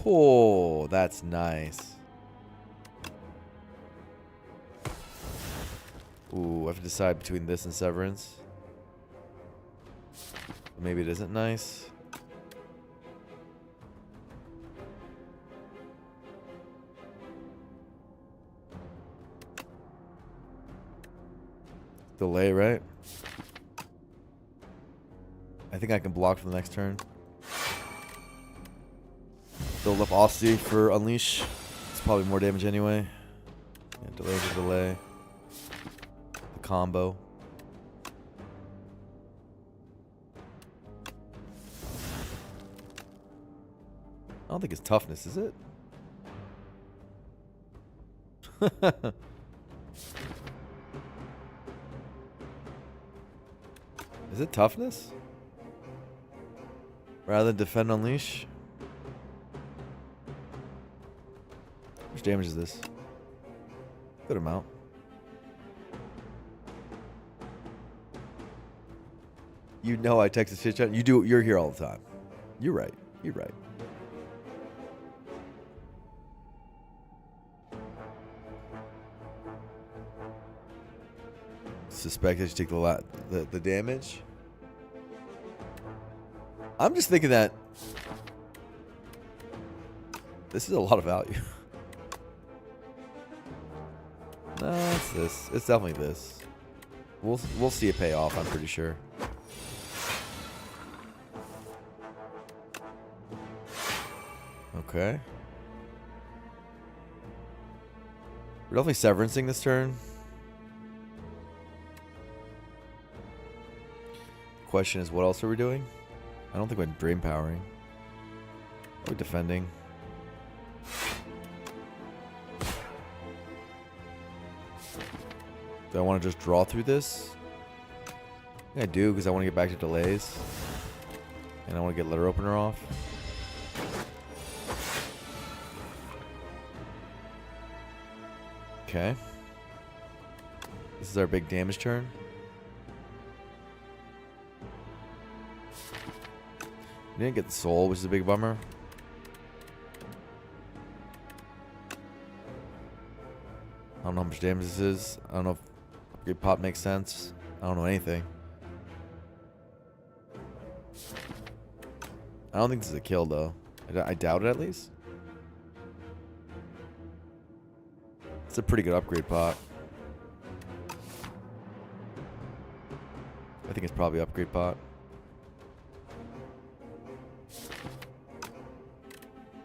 S1: Oh, that's nice. Ooh, I have to decide between this and Severance. Maybe it isn't nice. Delay, right? I think I can block for the next turn. Build up Aussie for Unleash. It's probably more damage anyway. Yeah, delay to delay. Combo. I don't think it's toughness, is it? Is it toughness? Rather than defend unleash? How much damage is this? Good amount. You know I text a shit chat. You're here all the time. You're right. You're right. Suspect I should take the damage. I'm just thinking that this is a lot of value. No, it's this. It's definitely this. We'll see it pay off, I'm pretty sure. Okay. We're definitely severancing this turn. Question is, what else are we doing? I don't think we're drain powering. Are we defending? Do I want to just draw through this? I think I do, because I want to get back to delays. And I want to get letter opener off. Okay. This is our big damage turn. We didn't get the soul, which is a big bummer. I don't know how much damage this is. I don't know if upgrade pot makes sense. I don't know anything. I don't think this is a kill, though. I doubt it, at least. It's a pretty good upgrade pot. I think it's probably upgrade pot.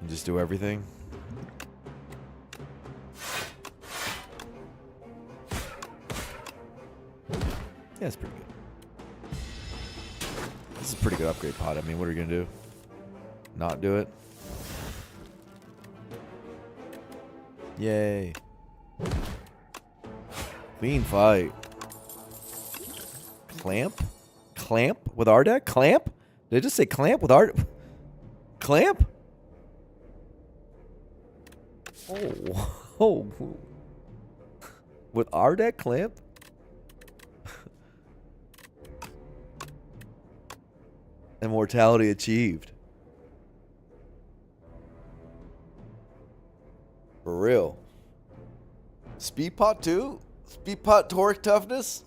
S1: And just do everything. Yeah, it's pretty good. This is a pretty good upgrade pot. I mean, what are you going to do? Not do it? Yay. Clean fight. Clamp? Clamp with our deck? Clamp? Did I just say clamp with our... Clamp? Oh. Oh. With our deck? Clamp? Immortality achieved. For real. Speed pot too? Speed pot toric toughness?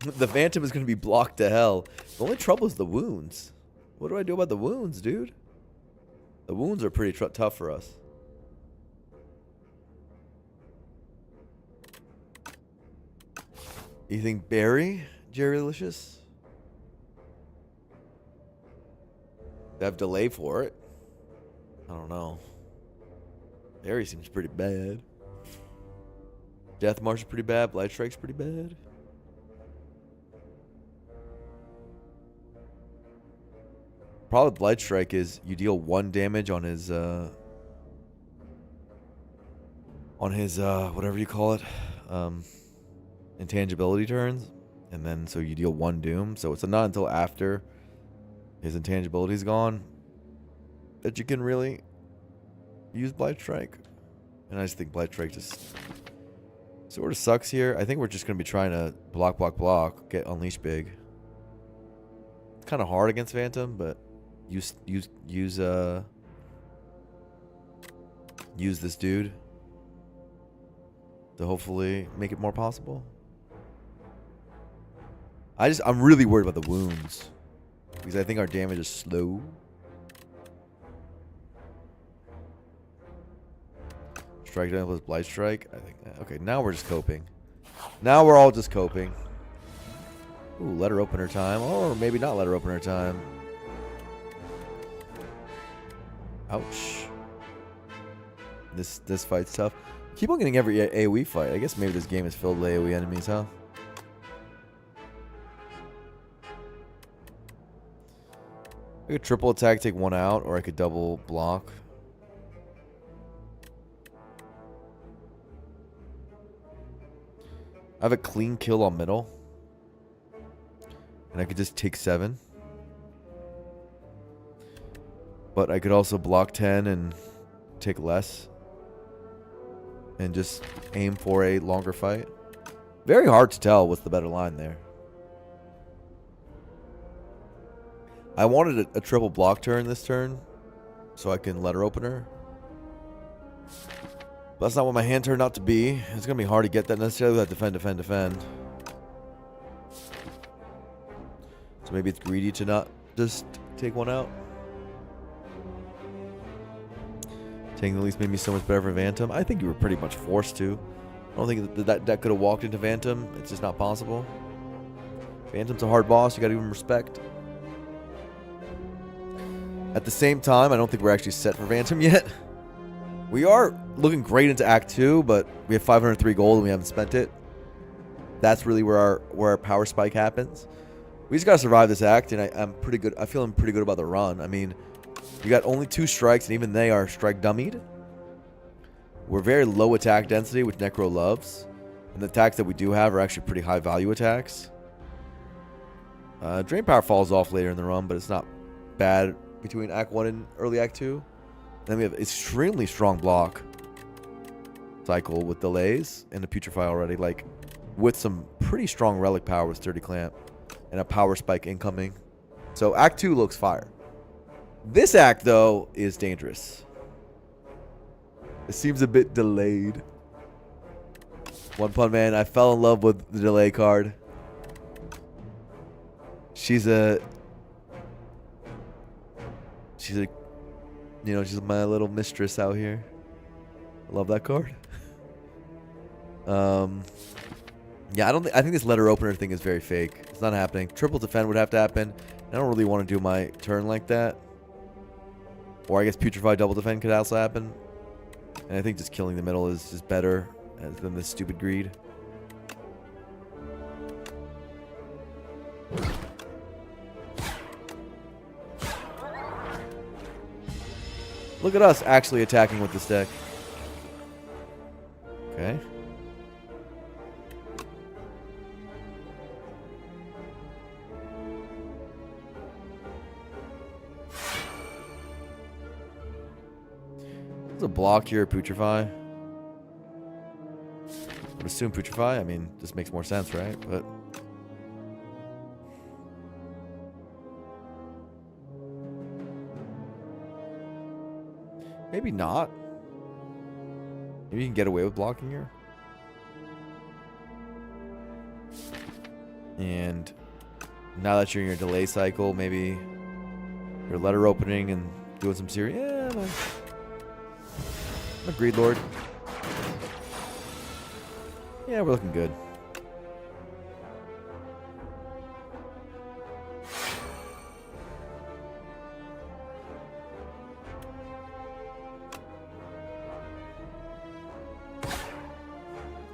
S1: The Phantom is going to be blocked to hell. The only trouble is the wounds. What do I do about the wounds, dude? The wounds are pretty tough for us. You think Barry? Jerry Delicious? They have delay for it. I don't know. Barry seems pretty bad. Death March is pretty bad. Blight Strike's pretty bad. Problem with Blight Strike is you deal 1 damage on his whatever you call it, intangibility turns, and then so you deal 1 doom. So it's not until after his intangibility is gone that you can really use Blight Strike. And I just think Blight Strike just sort of sucks here. I think we're just going to be trying to block, get Unleash big. It's kind of hard against Phantom, but use this dude to hopefully make it more possible. I'm really worried about the wounds because I think our damage is slow. Strike down plus Blight Strike. I think. Okay, now we're just coping. Now we're all just coping. Ooh, letter opener time, or maybe not letter opener time. Ouch. This fight's tough. Keep on getting every AoE fight. I guess maybe this game is filled with AoE enemies, huh? I could triple attack, take 1 out, or I could double block. I have a clean kill on middle. And I could just take 7. But I could also block 10 and take less. And just aim for a longer fight. Very hard to tell what's the better line there. I wanted a triple block turn this turn. So I can letter opener. But that's not what my hand turned out to be. It's going to be hard to get that necessarily without defend. So maybe it's greedy to not just take 1 out. Taking the least made me so much better for Phantom. I think you were pretty much forced to. I don't think that could have walked into Phantom. It's just not possible. Phantom's a hard boss. You got to give him respect. At the same time, I don't think we're actually set for Phantom yet. We are looking great into Act 2, but we have 503 gold and we haven't spent it. That's really where our power spike happens. We just gotta survive this act, and I'm pretty good. I feel I'm pretty good about the run. I mean, we got only 2 strikes, and even they are strike dummied. We're very low attack density, which Necro loves, and the attacks that we do have are actually pretty high value attacks. Drain power falls off later in the run, but it's not bad between Act 1 and early Act 2. Then we have extremely strong block cycle with delays and a putrefy already, like with some pretty strong relic power with sturdy clamp. And a power spike incoming. So Act 2 looks fire. This act, though, is dangerous. It seems a bit delayed. One Pun Man, I fell in love with the delay card. She's she's my little mistress out here. I love that card. Yeah, I think this letter opener thing is very fake. It's not happening. Triple defend would have to happen. I don't really want to do my turn like that. Or I guess putrefy double defend could also happen. And I think just killing the middle is just better than this stupid greed. Look at us actually attacking with this deck. Okay. There's a block here, putrefy. I would assume putrefy. I mean, this makes more sense, right? But maybe not. Maybe you can get away with blocking here. And now that you're in your delay cycle, maybe your letter opening and doing some serious. Yeah, man. I'm a greed lord. Yeah, we're looking good.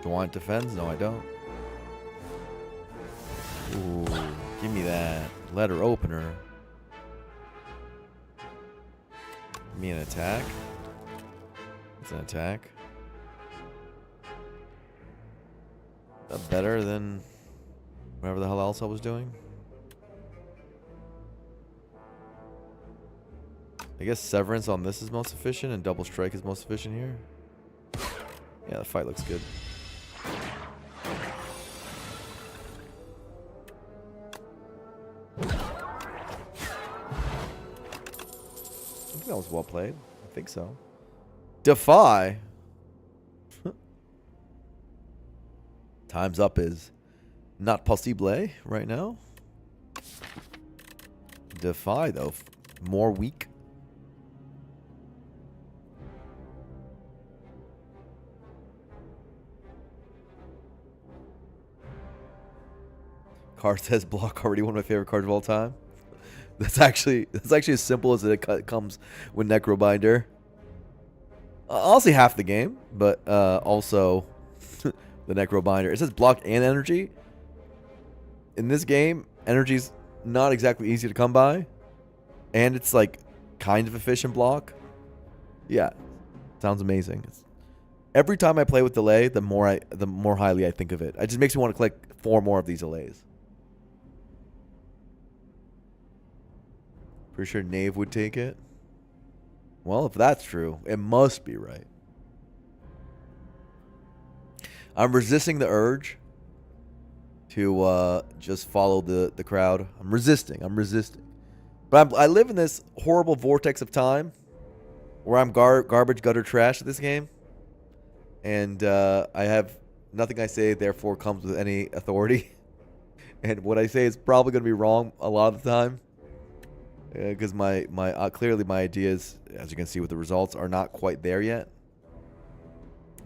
S1: Do I want defense? No, I don't. Ooh, give me that letter opener. Give me an attack. It's an attack. Is that better than whatever the hell else I was doing? I guess Severance on this is most efficient and Double Strike is most efficient here. Yeah, the fight looks good. I think that was well played. I think so. Defy. Time's up is not possible right now. Defy, though. More weak. Card says block already one of my favorite cards of all time. That's actually as simple as it comes with Necrobinder. Honestly, half the game, but also the Necrobinder. It says block and energy. In this game, energy's not exactly easy to come by, and it's like kind of efficient block. Yeah, sounds amazing. Every time I play with delay, the more highly I think of it. It just makes me want to click 4 more of these delays. Pretty sure Knave would take it. Well, if that's true, it must be right. I'm resisting the urge to just follow the crowd. I'm resisting. But I live in this horrible vortex of time where I'm garbage, gutter, trash at this game. And I have nothing I say, therefore, comes with any authority. And what I say is probably going to be wrong a lot of the time. Because clearly my ideas, as you can see with the results, are not quite there yet.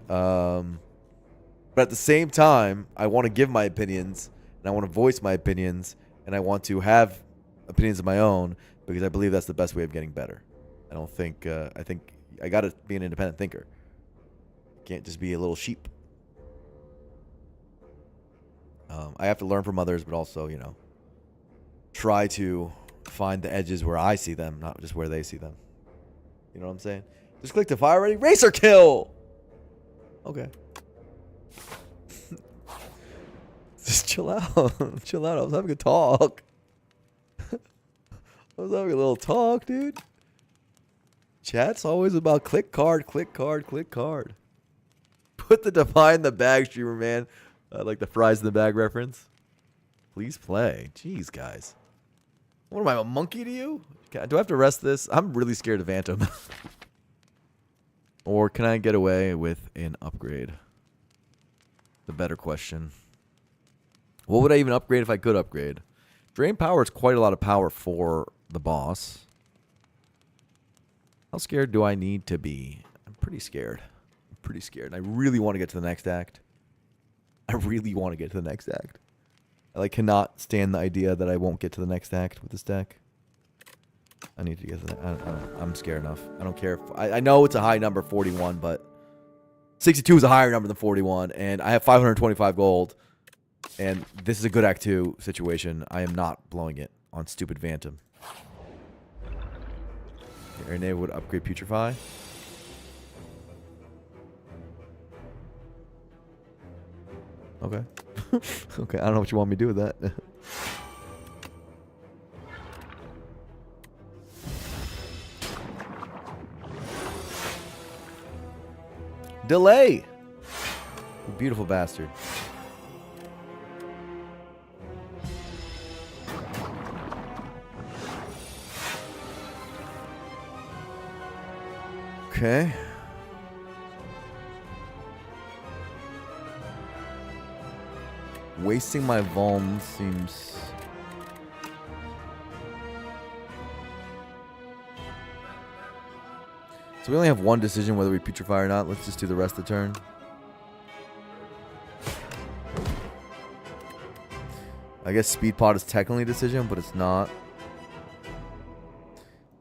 S1: But at the same time, I want to give my opinions, and I want to voice my opinions, and I want to have opinions of my own, because I believe that's the best way of getting better. I think I got to be an independent thinker. Can't just be a little sheep. I have to learn from others, but also, try to find the edges where I see them, not just where they see them. You know what I'm saying? Just click to fire ready. Racer kill! Okay. Just chill out. Chill out. I was having a talk. I was having a little talk, dude. Chat's always about click card, click card, click card. Put the Defy in the bag, streamer, man. Like the fries in the bag reference. Please play. Jeez, guys. What am I, a monkey to you? Do I have to rest this? I'm really scared of Phantom. Or can I get away with an upgrade? The better question. What would I even upgrade if I could upgrade? Drain power is quite a lot of power for the boss. How scared do I need to be? I'm pretty scared. I'm pretty scared. I really want to get to the next act. I really want to get to the next act. I like cannot stand the idea that I won't get to the next act with this deck. I need to get to that. I'm scared enough. I don't care if I know it's a high number, 41, but 62 is a higher number than 41, and I have 525 gold, and this is a good Act 2 situation. I am not blowing it on stupid Phantom. Airnave would upgrade Putrefy. Okay. Okay, I don't know what you want me to do with that. Delay! You beautiful bastard. Okay. Wasting my Vuln seems... So we only have one decision whether we Putrefy or not. Let's just do the rest of the turn. I guess Speed Pod is technically a decision, but it's not.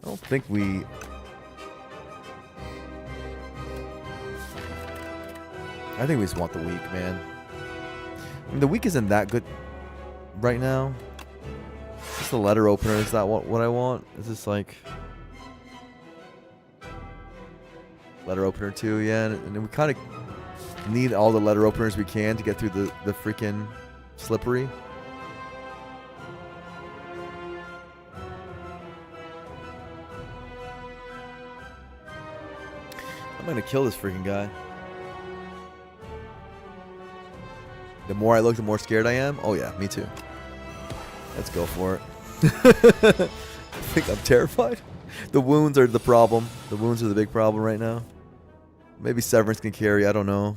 S1: I don't think we... I think we just want the weak, man. I mean, the weak isn't that good right now. Just the letter opener, is that what I want? Is this like... Letter opener too, yeah. And we kind of need all the letter openers we can to get through the freaking slippery. I'm gonna kill this freaking guy. The more I look, the more scared I am. Oh yeah, me too. Let's go for it. I think I'm terrified. The wounds are the problem. The wounds are the big problem right now. Maybe Severance can carry. I don't know.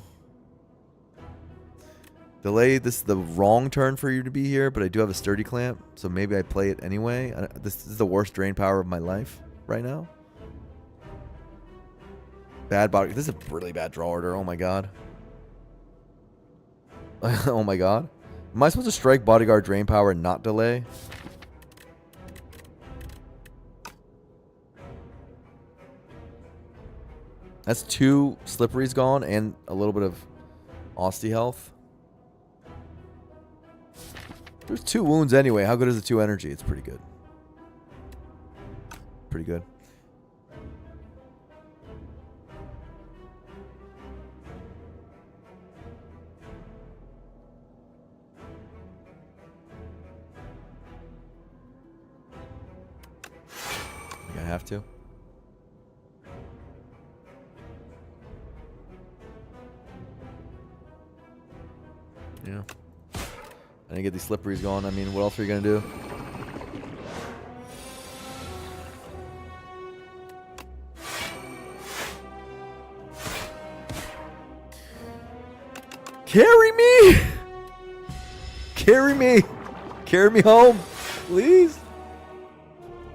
S1: Delay. This is the wrong turn for you to be here, but I do have a sturdy clamp, so maybe I play it anyway. This is the worst drain power of my life right now. Bad body. This is a really bad draw order. Oh my god. Oh my god. Am I supposed to strike bodyguard drain power and not delay? That's 2 slipperies gone and a little bit of Austie health. There's 2 wounds anyway. How good is the 2 energy? It's pretty good. Pretty good. I think I have to. Yeah. I didn't get these slipperies going. I mean, what else are you going to do? Carry me! Carry me! Carry me home! Please!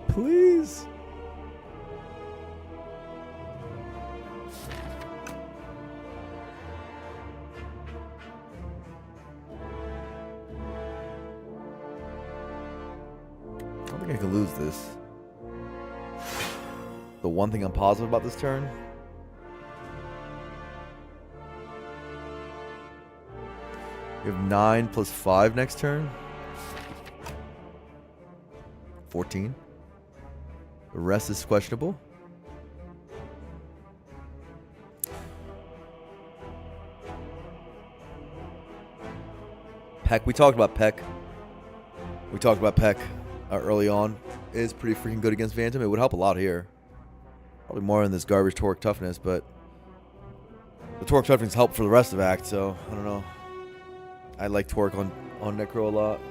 S1: Please! I think I can lose this. The one thing I'm positive about this turn. We have 9 plus 5 next turn. 14. The rest is questionable. Peck. We talked about Peck. Early on. It is pretty freaking good against Phantom. It would help a lot here. Probably more in this garbage Torque Toughness, but the Torque Toughness help for the rest of Act, so I don't know. I like Torque on Necro a lot.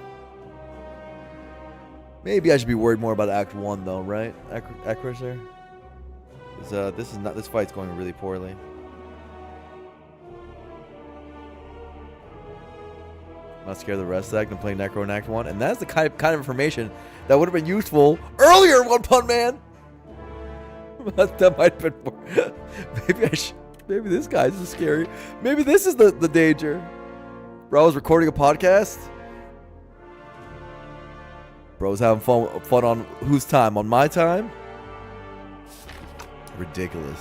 S1: Maybe I should be worried more about Act 1 though, right? Accuracy? This fight's going really poorly. Not scared of the rest of that. Can play Necro in Act 1. And that's the kind of information that would have been useful earlier, One Pun Man. That might have been more. Maybe this guy's is scary. Maybe this is the danger. Bro, I was recording a podcast. Bro's having fun on whose time? On my time? Ridiculous.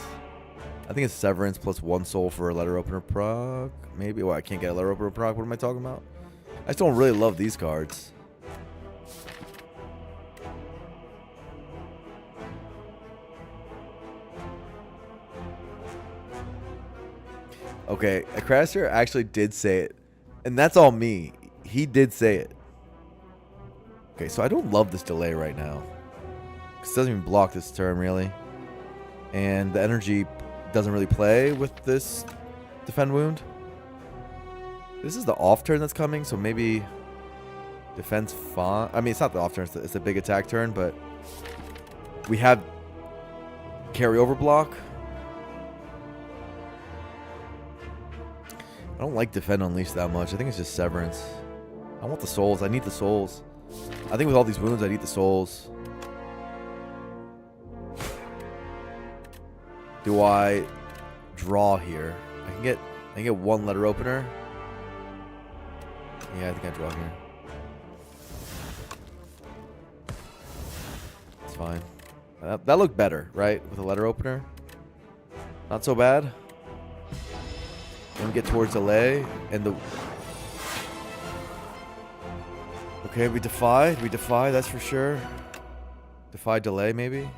S1: I think it's Severance plus 1 soul for a letter opener proc. Maybe. Well, I can't get a letter opener proc. What am I talking about? I just don't really love these cards. Okay, a Crasher actually did say it. And that's all me. He did say it. Okay, so I don't love this delay right now. Because it doesn't even block this turn, really. And the energy doesn't really play with this defend wound. This is the off turn that's coming, so maybe defense fine. I mean, it's not the off turn, it's a big attack turn, but we have carryover block. I don't like defend unleash that much. I think it's just severance. I want the souls. I need the souls. I think with all these wounds, I need the souls. Do I draw here? I can get 1 letter opener. Yeah, I think I draw here. It's fine. That looked better, right? With a letter opener. Not so bad. Then we get towards delay and the. Okay, we defy. We defy. That's for sure. Defy delay, maybe.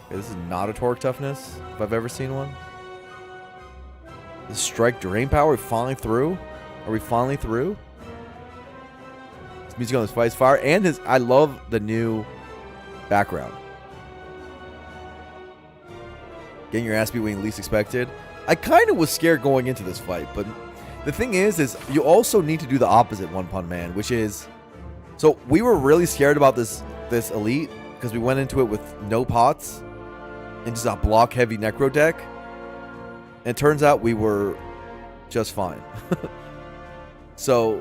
S1: Okay, this is not a torque toughness if I've ever seen one. This strike drain power. Are we finally through? Are we finally through? This music on this fight is fire, and his. I love the new background. Getting your ass beat when you least expected. I kind of was scared going into this fight, but the thing is you also need to do the opposite, One Pun Man, which is, so we were really scared about this elite because we went into it with no pots and just a block heavy necro deck, and it turns out we were just fine. So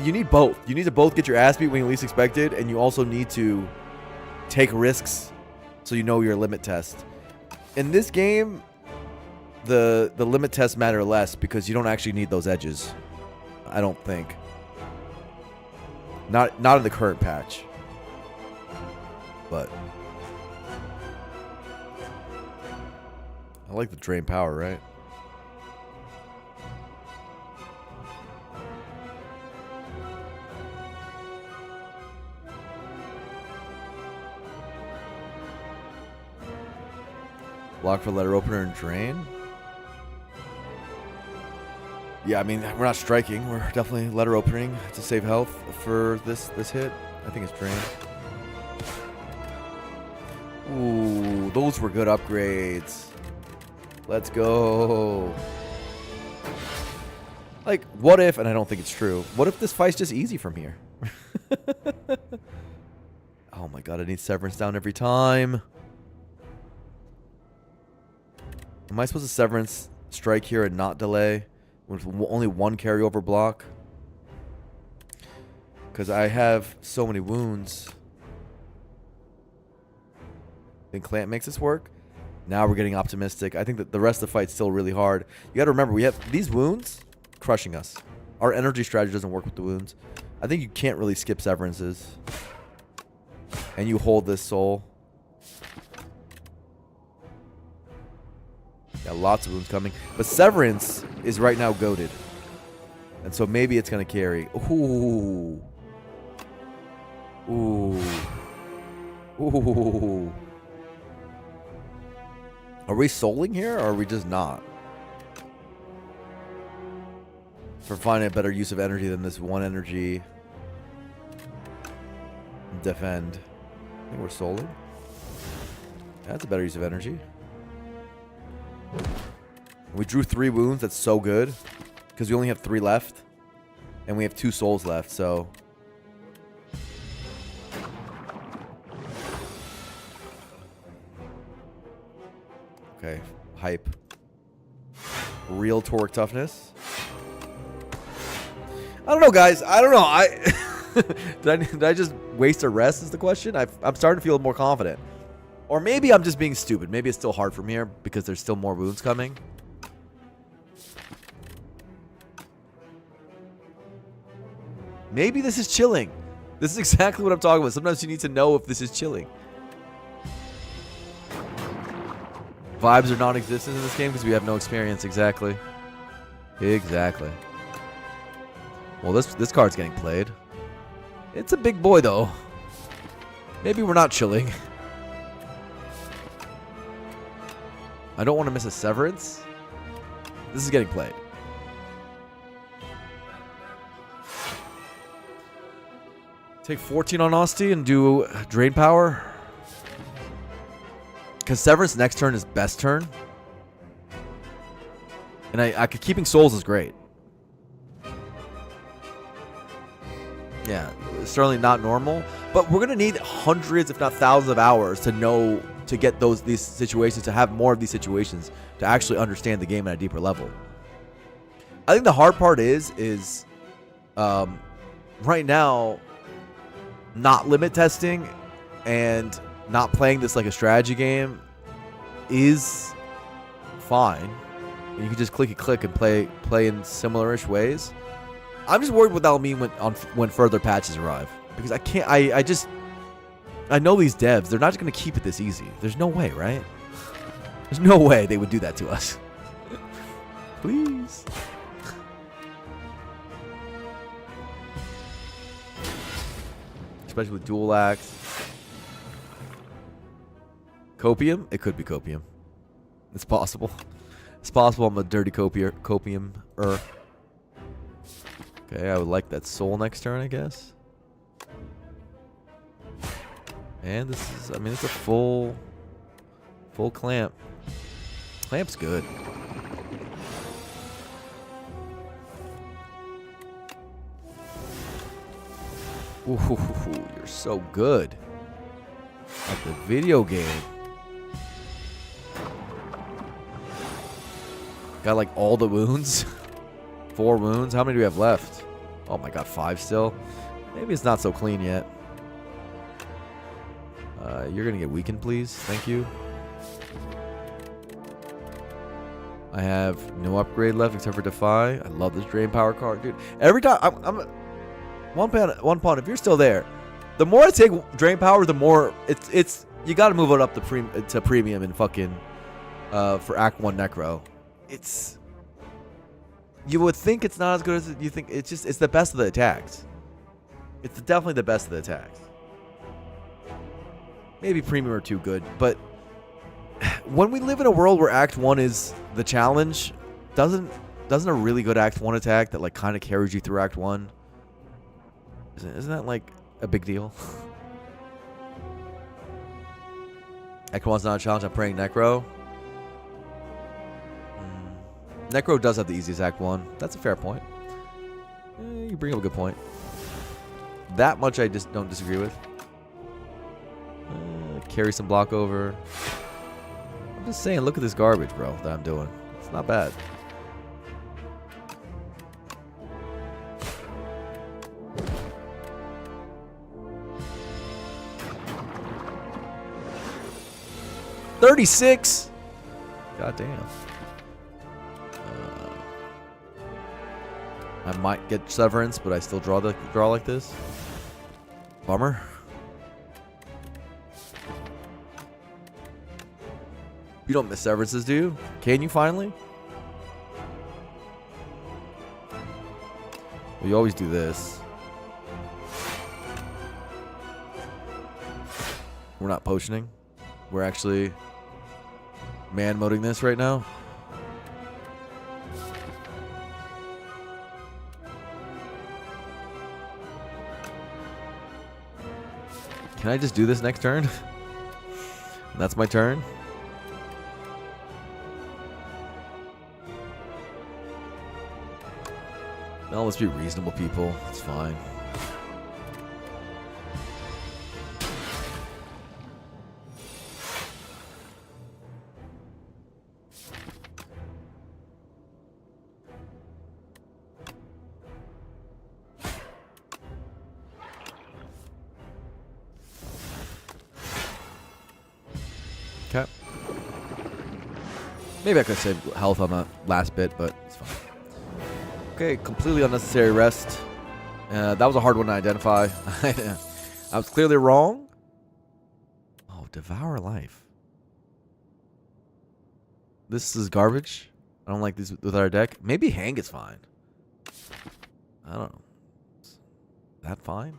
S1: you need both. You need to both get your ass beat when you least expected, and you also need to take risks so you know your limit test. In this game, the limit tests matter less because you don't actually need those edges. I don't think. Not in the current patch. But I like the drain power, right? Block for letter opener and drain. Yeah, I mean, we're not striking. We're definitely letter opening to save health for this hit. I think it's drain. Ooh, those were good upgrades. Let's go. Like, what if, and I don't think it's true, what if this fight's just easy from here? Oh my god, I need severance down every time. Am I supposed to severance strike here and not delay with only 1 carryover block? Because I have so many wounds. Think Clamp makes this work? Now we're getting optimistic. I think that the rest of the fight's still really hard. You got to remember, we have these wounds crushing us. Our energy strategy doesn't work with the wounds. I think you can't really skip severances. And you hold this soul. Got lots of wounds coming. But Severance is right now goated. And so maybe it's going to carry. Ooh. Ooh. Ooh. Are we souling here or are we just not? For finding a better use of energy than this 1 energy. Defend. I think we're souling. That's a better use of energy. We drew 3 wounds. That's so good. Because we only have 3 left. And we have 2 souls left, so. Okay, hype. Real torque toughness. I don't know, guys. I don't know. Did I just waste a rest is the question? I'm starting to feel more confident. Or maybe I'm just being stupid. Maybe it's still hard from here because there's still more wounds coming. Maybe this is chilling. This is exactly what I'm talking about. Sometimes you need to know if this is chilling. Vibes are non-existent in this game because we have no experience. Exactly. Exactly. Well, this card's getting played. It's a big boy, though. Maybe we're not chilling. I don't want to miss a Severance. This is getting played. Take 14 on Osti and do Drain Power. Because Severance next turn is best turn. And I could keeping Souls is great. Yeah, it's certainly not normal. But we're going to need hundreds, if not thousands of hours to know, to get these situations, to have more of these situations, to actually understand the game at a deeper level. I think the hard part is right now, not limit testing and not playing this like a strategy game is fine. You can just click and play in similar-ish ways. I'm just worried what that'll mean when further patches arrive, because I can't. I know these devs. They're not just gonna keep it this easy. There's no way, right? There's no way they would do that to us. Please. Especially with dual axe. Copium? It could be copium. It's possible. It's possible I'm a dirty copium. Okay, I would like that soul next turn, I guess. And this is, I mean, it's a full clamp. Clamp's good. Ooh, you're so good at the video game. Got like all the wounds. 4 wounds. How many do we have left? Oh my god, 5 still. Maybe it's not so clean yet. You're gonna get weakened, please. Thank you. I have no upgrade left except for Defy. I love this Drain Power card, dude. Every time I'm one pawn. If you're still there, the more I take Drain Power, the more it's you got to move it up to premium and fucking for Act 1 Necro. You would think it's not as good as you think. It's the best of the attacks. It's definitely the best of the attacks. Maybe premium or too good, but when we live in a world where Act 1 is the challenge, doesn't a really good Act 1 attack that like kind of carries you through Act 1, isn't that like a big deal? Act 1's not a challenge. I'm praying Necro. Necro does have the easiest Act 1. That's a fair point. You bring up a good point. That much I just don't disagree with. Carry some block over. I'm just saying, look at this garbage, bro, that I'm doing. It's not bad. $36. God damn. I might get Severance, but I still draw like this. Bummer. You don't miss Severances, do you? Can you finally? We always do this. We're not potioning. We're actually man-moding this right now. Can I just do this next turn? That's my turn. No, let's be reasonable, people. It's fine. Okay. Maybe I could save health on that last bit, but it's fine. Okay, completely unnecessary rest. That was a hard one to identify. I was clearly wrong. Oh, Devour Life. This is garbage. I don't like these with our deck. Maybe Hang is fine. I don't know. Is that fine?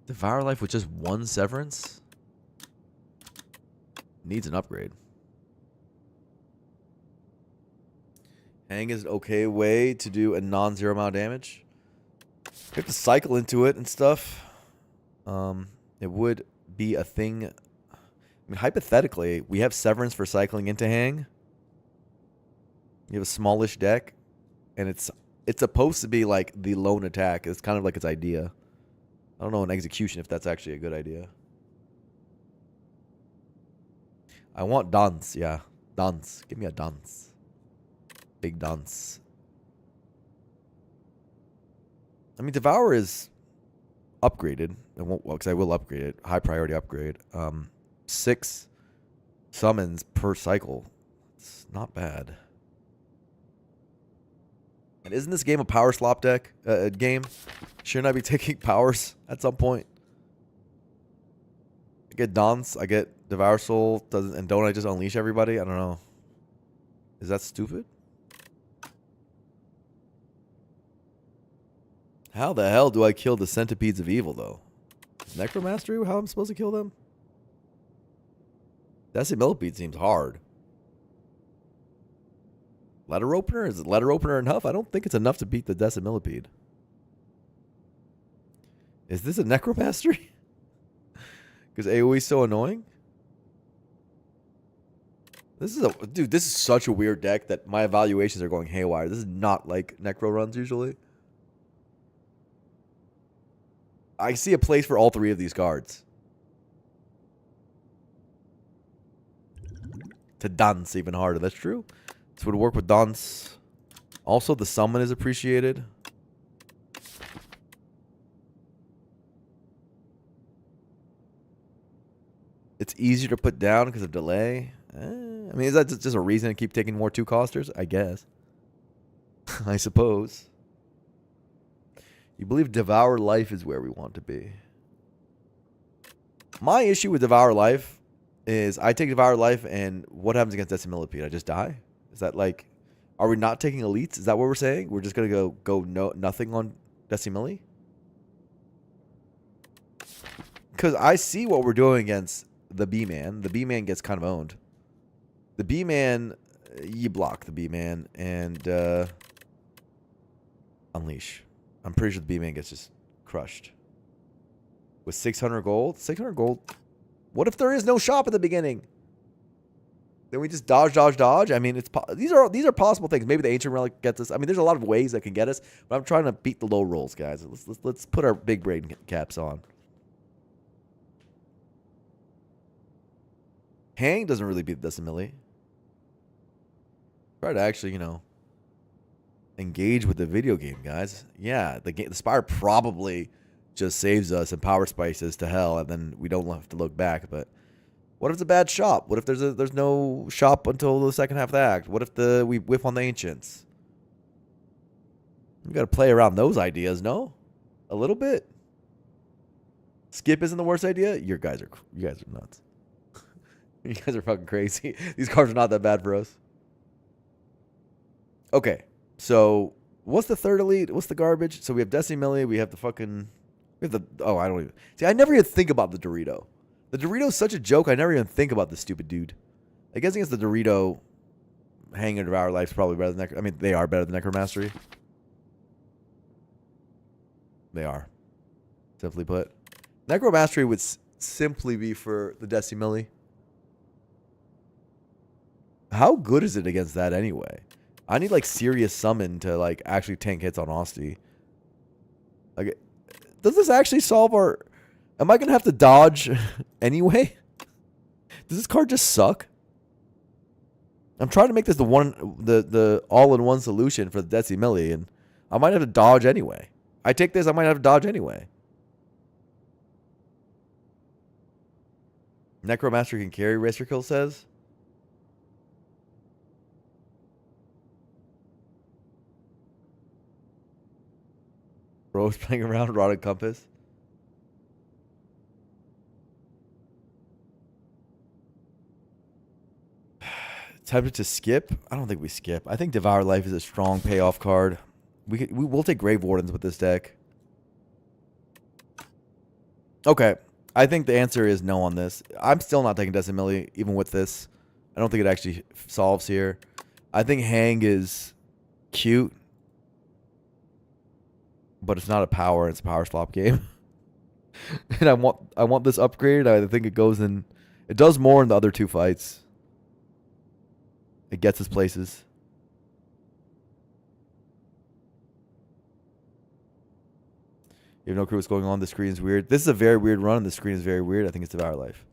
S1: Devour Life with just one Severance? Needs an upgrade. Hang is an okay way to do a non-zero amount of damage. You have to cycle into it and stuff. It would be a thing. I mean, hypothetically, we have Severance for cycling into Hang. You have a smallish deck, and it's supposed to be like the lone attack. It's kind of like its idea. I don't know in execution if that's actually a good idea. I want Dance, yeah. Dance. Give me a Dance. Big Dance. I mean, Devour is upgraded. Because I will upgrade it. High priority upgrade. 6 summons per cycle. It's not bad. And isn't this game a power slop deck game? Shouldn't I be taking powers at some point? I get Dance, I get Devour Soul, and don't I just unleash everybody? I don't know. Is that stupid? How the hell do I kill the Centipedes of Evil, though? Necromastery? How am I supposed to kill them? Decimillipede seems hard. Letter Opener? Is it Letter Opener enough? I don't think it's enough to beat the Decimillipede. Is this a Necromastery? Because AoE's so annoying? This is such a weird deck that my evaluations are going haywire. This is not like Necro runs usually. I see a place for all 3 of these cards. To Dance even harder. That's true. This would work with Dance. Also, the summon is appreciated. It's easier to put down because of delay. I mean, is that just a reason to keep taking more 2-costers? I guess. I suppose. You believe Devour Life is where we want to be. My issue with Devour Life is I take Devour Life, and what happens against Decimillipede? I just die? Is that like... Are we not taking elites? Is that what we're saying? We're just going to go nothing on Decimilli? Because I see what we're doing against the B-Man. The B-Man gets kind of owned. The B-Man... You block the B-Man and... Unleash. I'm pretty sure the B-Man gets just crushed. With 600 gold? 600 gold? What if there is no shop at the beginning? Then we just dodge. I mean, these are possible things. Maybe the Ancient Relic gets us. I mean, there's a lot of ways that can get us. But I'm trying to beat the low rolls, guys. Let's put our big brain caps on. Hang doesn't really beat Decimilli. Try to actually, engage with the video game, guys. Yeah, the Spire probably just saves us and power spices to hell, and then we don't have to look back. But what if it's a bad shop? What if there's no shop until the second half of the act? What if we whiff on the Ancients? We got to play around those ideas, no? A little bit. Skip isn't the worst idea. You guys are nuts. You guys are fucking crazy. These cards are not that bad for us. Okay. So, what's the third elite? What's the garbage? So, we have Decimilli. We have the... Oh, I don't even... See, I never even think about the Dorito. The Dorito is such a joke, I never even think about this stupid dude. I guess against the Dorito, Hang and Devour Life's probably better than... I mean, they are better than Necromastery. They are. Simply put. Necromastery would simply be for the Decimilli. How good is it against that anyway? I need like serious summon to like actually tank hits on Austie. Like, does this actually solve our... Am I going to have to dodge anyway? Does this card just suck? I'm trying to make this the all-in-one solution for the Decimilli, and I might have to dodge anyway. I take this, I might have to dodge anyway. Necromancer can carry, Racer Kill says. Rose playing around, Rotted Compass. Tempted to skip? I don't think we skip. I think Devour Life is a strong payoff card. We'll take Grave Wardens with this deck. Okay. I think the answer is no on this. I'm still not taking Decimilli, even with this. I don't think it actually solves here. I think Hang is cute, but it's not a power. It's a power swap game. And I want this upgrade. I think it goes in. It does more in the other two fights. It gets us places. You have no clue what's going on. The screen is weird. This is a very weird run. The screen is very weird. I think it's Devour Life.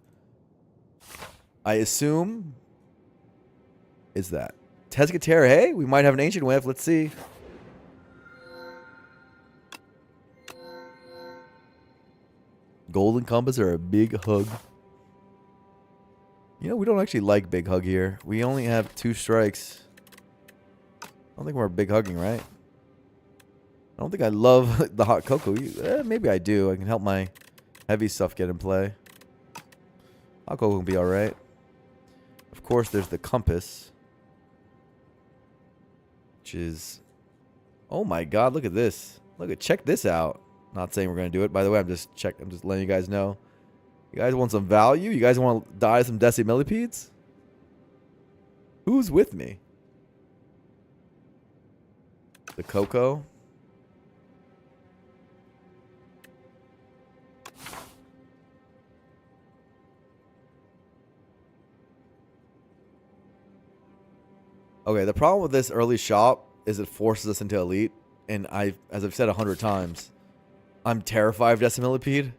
S1: I assume is that. Tezcatera, hey, we might have an Ancient Whiff. Let's see. Golden Compass are a big hug. You know, we don't actually like big hug here. We only have 2 strikes. I don't think we're big hugging, right? I don't think I love the hot cocoa. Maybe I do. I can help my heavy stuff get in play. Hot cocoa can be alright. Of course, there's the compass. Which is... Oh my god, look at this. Check this out. Not saying we're going to do it. By the way, I'm just letting you guys know. You guys want some value? You guys want to die some Decimillipedes? Who's with me? The Coco. Okay, the problem with this early shop is it forces us into Elite. And as I've said 100 times, I'm terrified of Decimillipede.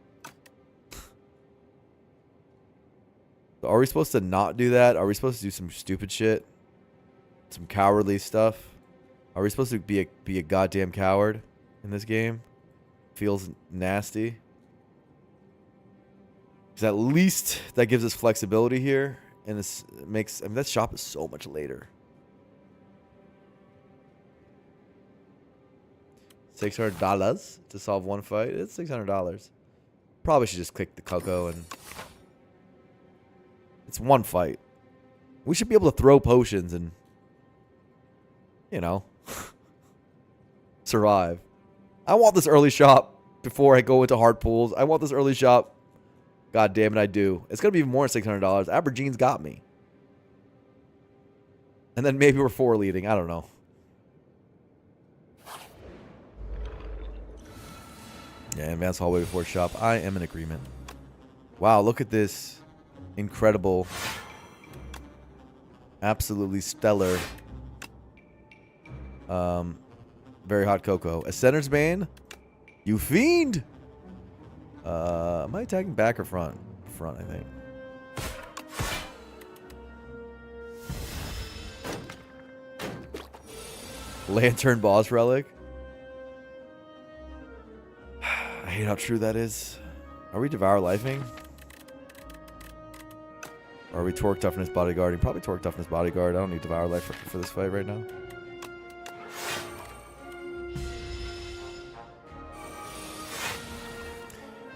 S1: Are we supposed to not do that? Are we supposed to do some stupid shit? Some cowardly stuff? Are we supposed to be a goddamn coward in this game? Feels nasty. Because at least that gives us flexibility here. And this makes... I mean, that shop is so much later. $600 to solve one fight. It's $600. Probably should just click the Coco and... It's one fight. We should be able to throw potions and... You know... survive. I want this early shop before I go into hard pools. I want this early shop. God damn it, I do. It's going to be even more than $600. Abergene's got me. And then maybe we're 4 leading. I don't know. Yeah, advanced hallway before shop. I am in agreement. Wow, look at this incredible, absolutely stellar, very hot cocoa. Ascender's Bane, you fiend. Am I attacking back or front? Front, I think. Lantern Boss Relic. I hate how true that is. Are we Devour Lifing? Or are we Torque Toughness Bodyguarding? Probably Torque Toughness Bodyguard. I don't need Devour Life for this fight right now.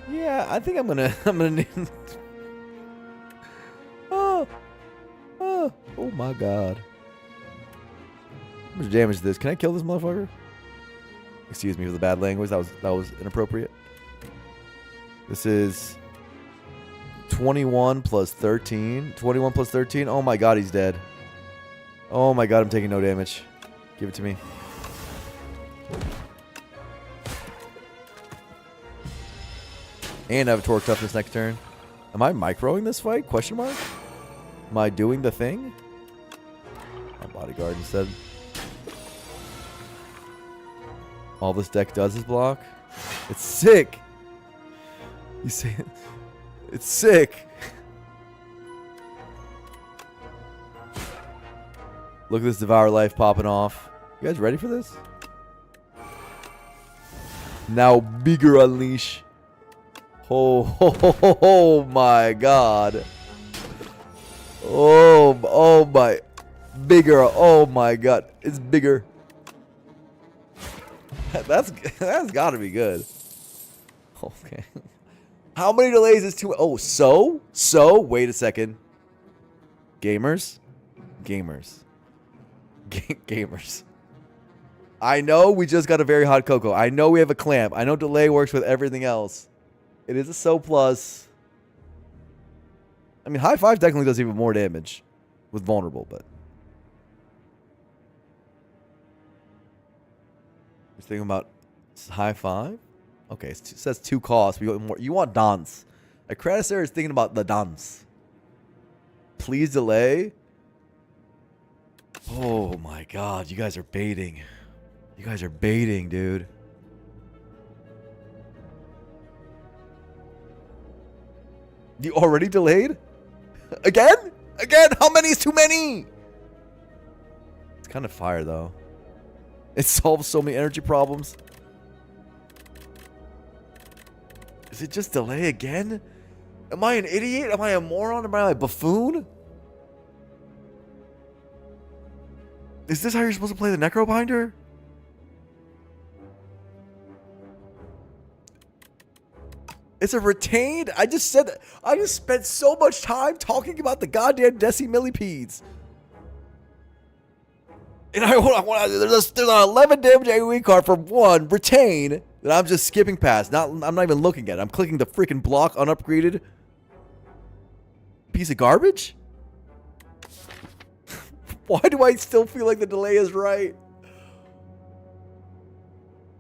S1: Yeah, I think I'm gonna need... Oh my god. How much damage is this? Can I kill this motherfucker? Excuse me for the bad language. That was inappropriate. This is 21 plus 13. 21 plus 13. Oh my god, he's dead. Oh my god, I'm taking no damage. Give it to me. And I have a Torque Toughness next turn. Am I microing this fight? Question mark? Am I doing the thing? My Bodyguard instead. All this deck does is block. It's sick. You see it? It's sick. Look at this Devour Life popping off. You guys ready for this? Now bigger unleash. Oh my god. Oh my. Bigger. Oh my god. It's bigger. That's got to be good. Okay. How many delays is too? Oh, so wait a second. Gamers. Gamers. I know we just got a very hot cocoa. I know we have a clamp. I know delay works with everything else. It is a so plus. I mean, high five technically does even more damage with vulnerable, but you're thinking about high five. Okay, it says 2 costs. We want more. You want dance. A Credicer is thinking about the dance. Please delay. Oh my god, you guys are baiting. You guys are baiting, dude. You already delayed? Again? Again? How many is too many? It's kind of fire, though. It solves so many energy problems. Is it just delay again? Am I an idiot? Am I a moron? Am I a buffoon? Is this how you're supposed to play the Necrobinder? It's a retained? I just spent so much time talking about the goddamn Deci Millipedes. And there's an 11 damage AoE card for 1 retain that I'm just skipping past. I'm not even looking at it. I'm clicking the freaking block unupgraded piece of garbage. Why do I still feel like the delay is right?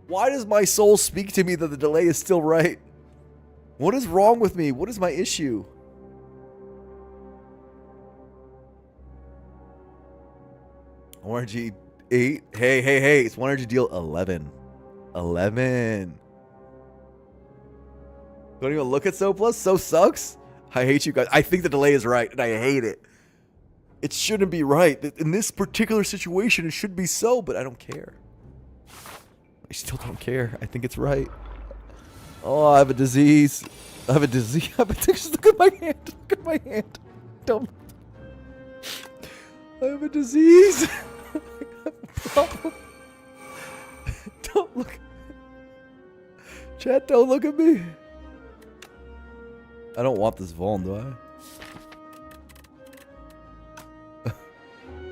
S1: Why does my soul speak to me that the delay is still right? What is wrong with me? What is my issue? ORG 8. Hey. It's 1 energy deal 11. 11. Don't even look at So Plus. So sucks. I hate you guys. I think the delay is right, and I hate it. It shouldn't be right. In this particular situation, it should be so, but I don't care. I still don't care. I think it's right. Oh, I have a disease. Just look at my hand. Look at my hand. Don't. I have a disease. I have a problem. Don't look. Chat, don't look at me. I don't want this Vuln, do I?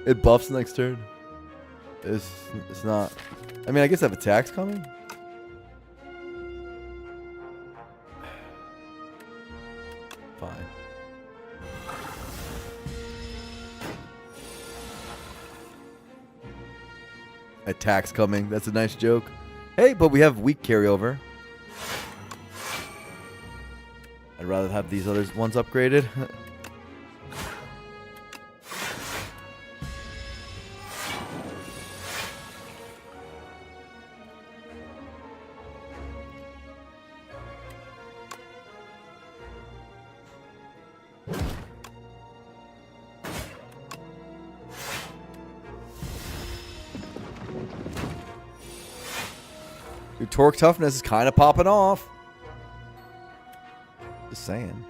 S1: It buffs next turn. It's not. I mean, I guess I have attacks coming. Fine. Attacks coming. That's a nice joke. Hey, but we have weak carryover. I'd rather have these other ones upgraded. Your torque toughness is kind of popping off. Just saying.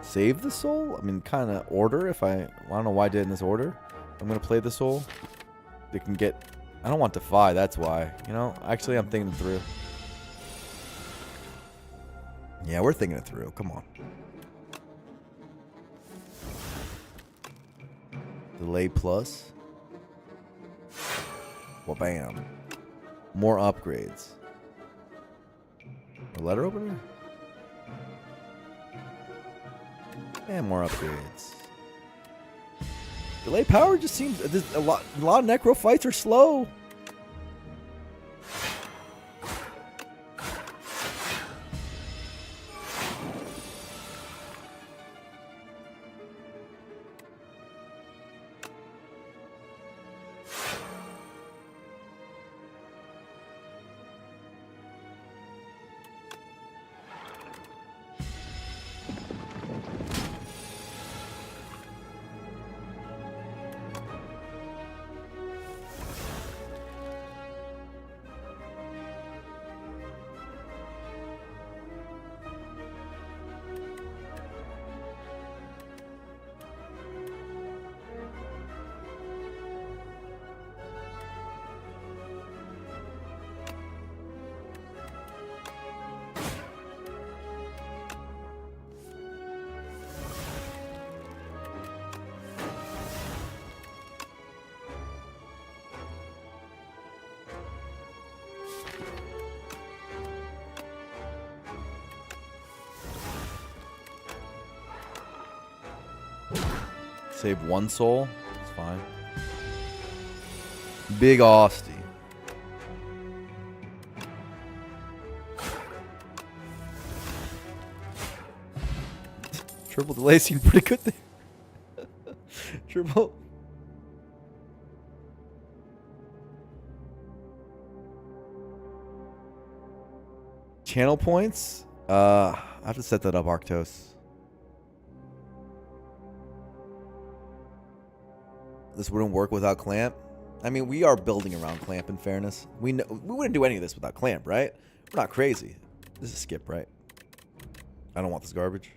S1: Save the soul? I mean, kind of order if I don't know why I did it in this order. I'm going to play the soul. They can get... I don't want Defy, that's why. You know, actually, I'm thinking it through. Yeah, we're thinking it through. Come on. Delay plus. Well, bam. More upgrades. A letter opener? And more upgrades. Delay power just seems... A lot of necro fights are slow. Save 1 soul. It's fine. Big Austin. Triple delay seemed pretty good there. Triple. Channel points? I have to set that up, Arctos. This wouldn't work without Clamp. I mean, we are building around Clamp, in fairness. We wouldn't do any of this without Clamp, right? We're not crazy. This is skip, right? I don't want this garbage.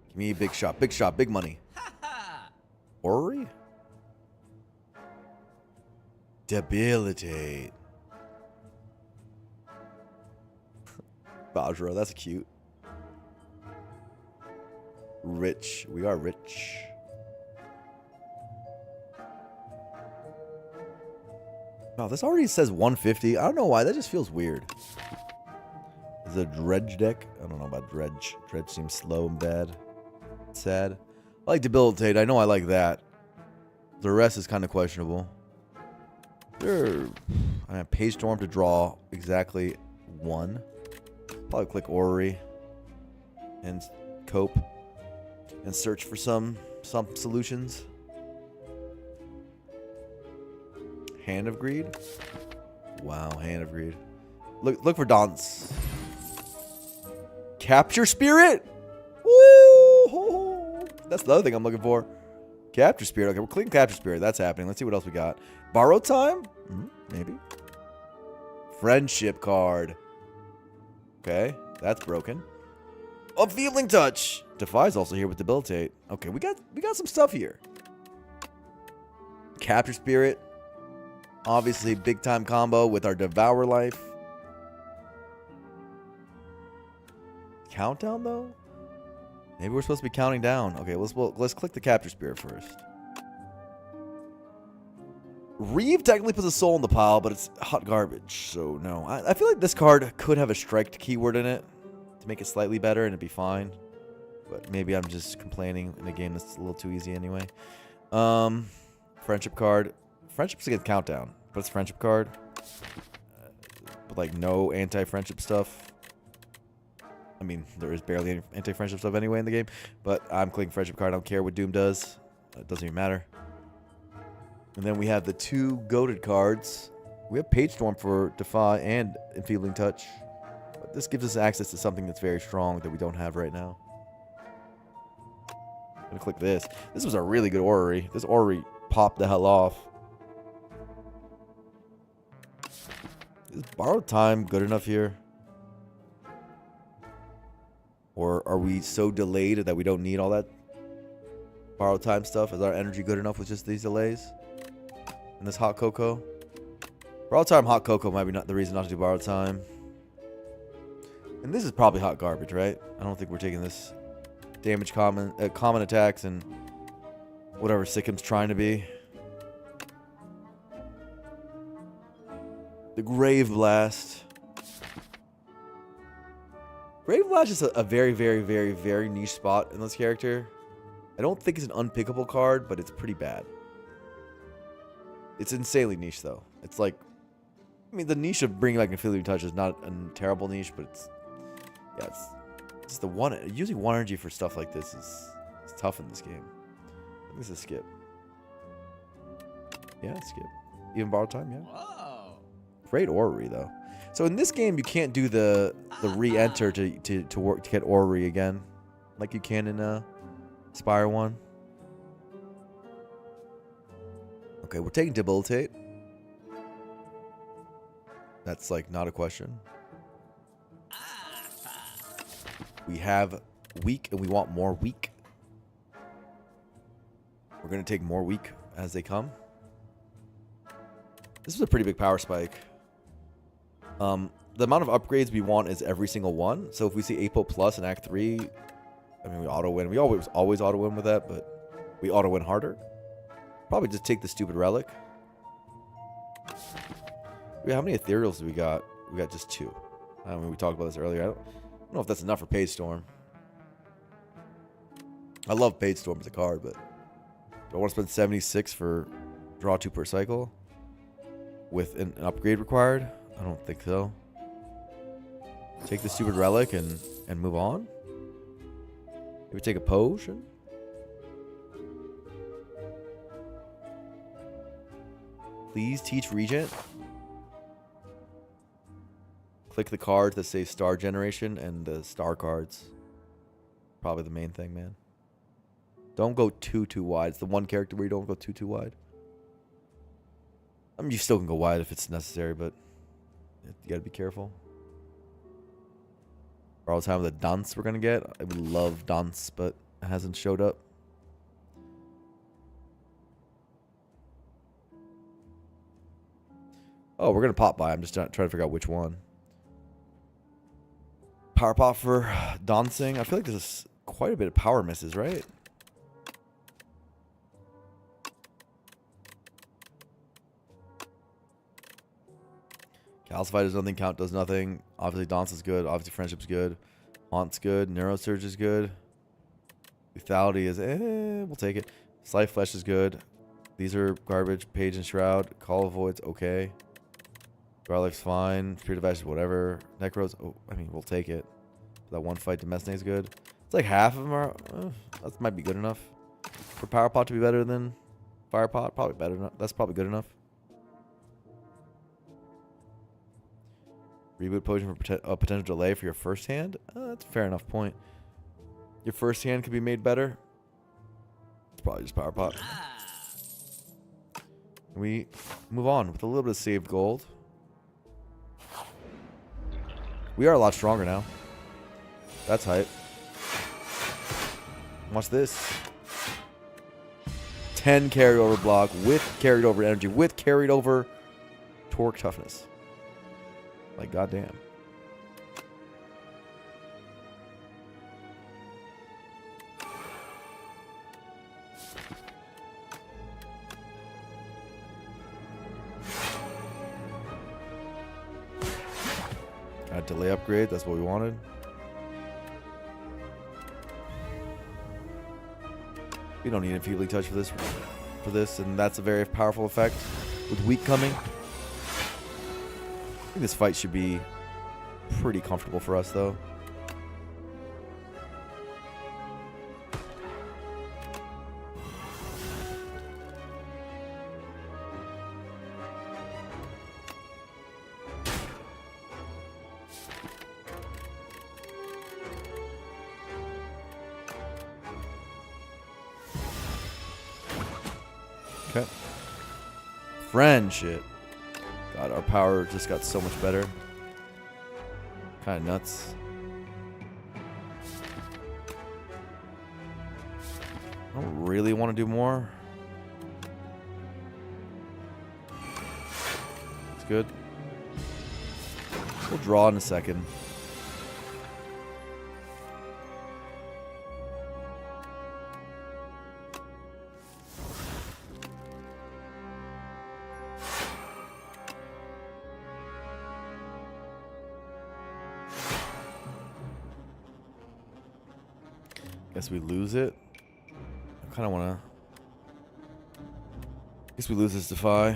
S1: Give me a big shot, big money. Ori? Debilitate. Bajra, that's cute. Rich. We are rich. Oh, this already says 150. I don't know why. That just feels weird. Is it a dredge deck? I don't know about dredge. Dredge seems slow and bad. Sad. I like debilitate. I know I like that. The rest is kind of questionable. Sure. I have Page Storm to draw exactly 1. Probably click Orrery and cope and search for some solutions. Hand of Greed? Wow, Hand of Greed. Look for Dance. Capture Spirit? Woo! That's the other thing I'm looking for. Capture Spirit. Okay, we're clicking Capture Spirit. That's happening. Let's see what else we got. Borrow Time? Maybe. Friendship card. Okay, that's broken. A Feeling Touch. Defy's also here with Debilitate. Okay, we got some stuff here. Capture Spirit. Obviously, big time combo with our Devour Life. Countdown though? Maybe we're supposed to be counting down. Okay, let's click the Capture Spirit first. Reeve technically puts a soul in the pile, but it's hot garbage, so no. I feel like this card could have a strike keyword in it to make it slightly better, and it'd be fine. But maybe I'm just complaining in a game that's a little too easy anyway. Friendship card. Friendship's against Countdown, but it's Friendship card. But like no anti-friendship stuff. I mean, there is barely any anti-friendship stuff anyway in the game. But I'm clicking Friendship card. I don't care what Doom does. It doesn't even matter. And then we have the 2 goated cards. We have Page Storm for Defy and Enfeebling Touch. But this gives us access to something that's very strong that we don't have right now. I'm going to click this. This was a really good Orrery. This Orrery popped the hell off. Is Borrowed Time good enough here? Or are we so delayed that we don't need all that Borrowed Time stuff? Is our energy good enough with just these delays? And this Hot Cocoa? Borrowed Time, Hot Cocoa might be not the reason not to do Borrowed Time. And this is probably hot garbage, right? I don't think we're taking this damage common attacks and whatever Sickim's trying to be. The Grave Blast. Grave Blast is a very, very, very, very niche spot in this character. I don't think it's an unpickable card, but it's pretty bad. It's insanely niche, though. It's like, I mean, the niche of bringing back Enfeebling Touch is not a terrible niche, but it's, yeah, it's the one. Using 1 energy for stuff like this is tough in this game. I think this is a skip. Yeah, skip. Even Borrowed Time, yeah. Whoa. Great Orrery, though. So in this game, you can't do the re-enter to work to get Orrery again, like you can in Spire 1. Okay, we're taking Debilitate. That's like not a question. We have Weak, and we want more Weak. We're going to take more Weak as they come. This is a pretty big power spike. The amount of upgrades we want is every single one. So if we see Apo Plus in Act 3, I mean, we auto-win. We always auto-win with that, but we auto-win harder. Probably just take the stupid relic. How many ethereals do we got? We got just 2. I mean, we talked about this earlier. I don't know if that's enough for Page Storm. I love Paid Storm as a card, but do I want to spend 76 for draw 2 per cycle with an upgrade required? I don't think so. Take the stupid relic and move on. Maybe take a potion. Please teach Regent. Click the cards that say star generation and the star cards. Probably the main thing, man. Don't go too wide. It's the one character where you don't go too wide. I mean, you still can go wide if it's necessary, but you gotta be careful. For all the time the Dunce we're gonna get. I would love Dunce, but it hasn't showed up. Oh, we're gonna pop by. I'm just trying to figure out which one. Power pop for dancing. I feel like there's quite a bit of power misses, right? Calcify does nothing. Count does nothing. Obviously, Dance is good. Obviously, Friendship's good. Haunt's good. Neurosurge is good. Lethality is we'll take it. Slight Flesh is good. These are garbage. Page and Shroud. Call of Void's okay. Garlic's fine. Spirit Device, whatever. Necros, I mean, we'll take it. That one fight to Messna's good. It's like half of them are. That might be good enough. For Power Pot to be better than Fire Pot, probably better enough. That's probably good enough. Reboot potion for potential delay for your first hand? That's a fair enough point. Your first hand could be made better. It's probably just Power Pot. We move on with a little bit of saved gold. We are a lot stronger now. That's hype. Watch this. 10 carryover block with carried over energy with carried over torque toughness. Like, goddamn. Delay upgrade, that's what we wanted. We don't need Enfeebling Touch for this, and that's a very powerful effect with weak coming. I think this fight should be pretty comfortable for us, though. Okay. Friendship. God, our power just got so much better. Kind of nuts. I don't really want to do more. It's good. We'll draw in a second. Guess we lose it. I kind of want to. Guess we lose this Defy.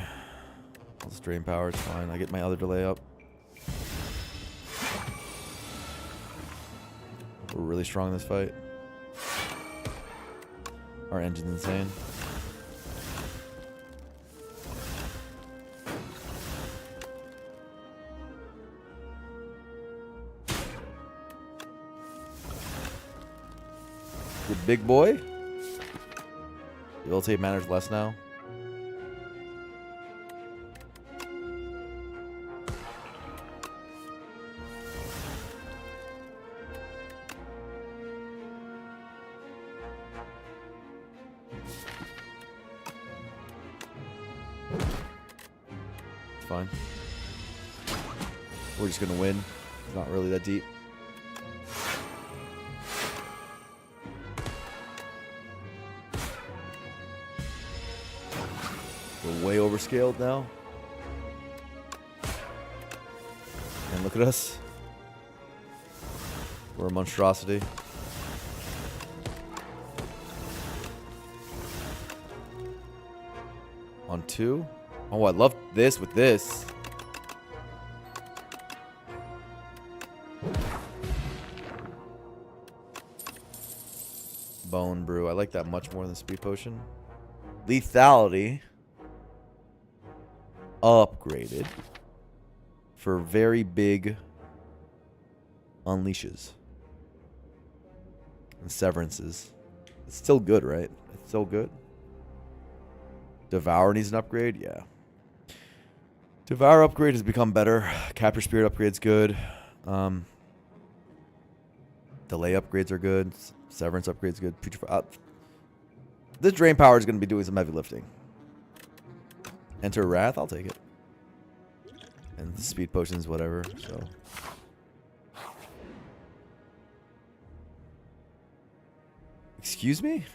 S1: I'll just drain power. It's fine. I get my other delay up. We're really strong in this fight. Our engine's insane. Big boy. The ultimate matters less now. It's fine. We're just gonna win. It's not really that deep. We're way overscaled now. And look at us. We're a monstrosity. on 2. Oh, I love this with this. Bone Brew. I like that much more than Speed Potion. Lethality. Upgraded. For very big unleashes. And severances. It's still good, right? It's still good. Devour needs an upgrade? Yeah. Devour upgrade has become better. Capture Spirit upgrade's good. Delay upgrades are good. Severance upgrades good. This Drain Power is going to be doing some heavy lifting. Enter Wrath? I'll take it. And Speed Potions, whatever. So. Excuse me?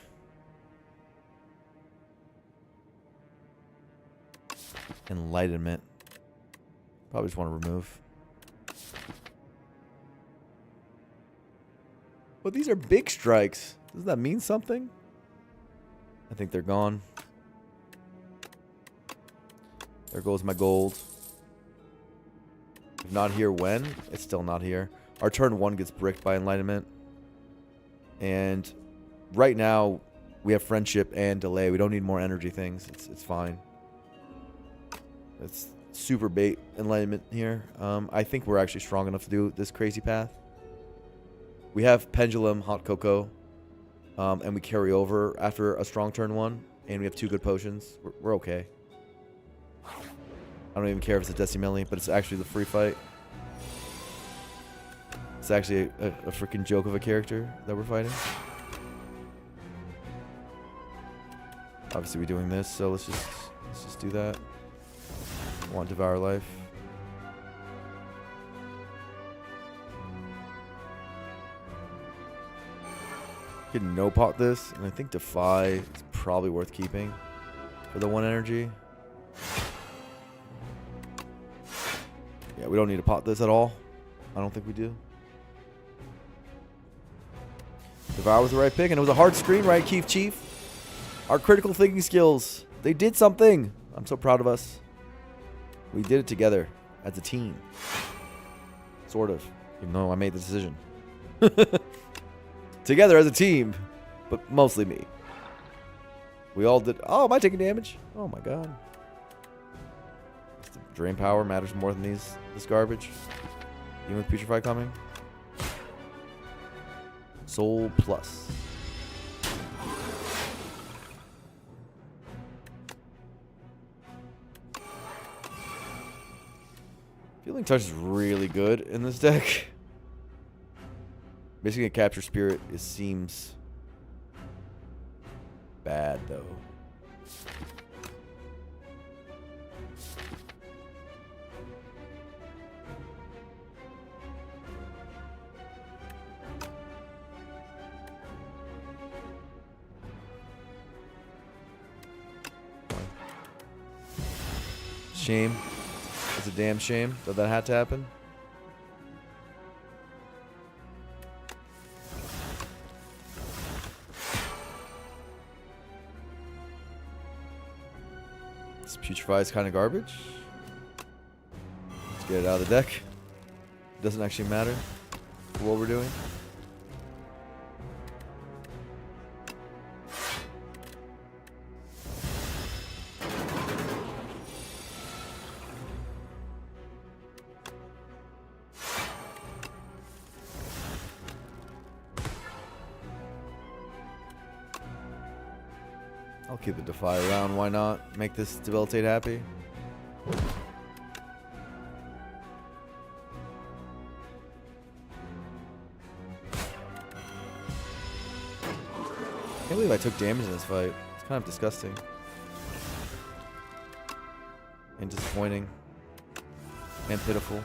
S1: Enlightenment. Probably just want to remove. But these are big strikes. Does that mean something? I think they're gone. There goes my gold. If not here, when? It's still not here. Our turn 1 gets bricked by Enlightenment. And right now, we have Friendship and Delay. We don't need more energy things. It's fine. It's super bait Enlightenment here. I think we're actually strong enough to do this crazy path. We have Pendulum, Hot Cocoa, and we carry over after a strong turn 1. And we have 2 good potions. We're okay. I don't even care if it's a Decimilli, but it's actually the free fight. It's actually a freaking joke of a character that we're fighting. Obviously, we're doing this, so let's just do that. Want Devour Life. Can no pot this, and I think Defy is probably worth keeping for the 1 energy. Yeah, we don't need to pot this at all. I don't think we do. Devour was the right pick, and it was a hard screen, right, Keith Chief? Our critical thinking skills, they did something. I'm so proud of us. We did it together as a team. Sort of, even though I made the decision. Together as a team, but mostly me. We all did. Oh, am I taking damage? Oh my god. Drain Power matters more than this garbage. Even with Putrefy coming. Soul Plus. Feeling Touch is really good in this deck. Basically, a Capture Spirit seems bad, though. Shame. It's a damn shame that that had to happen. This Putrefy is kind of garbage. Let's get it out of the deck. It doesn't actually matter for what we're doing. I'll keep the Defy around. Why not? Make this Debilitate happy. I can't believe I took damage in this fight. It's kind of disgusting. And disappointing. And pitiful.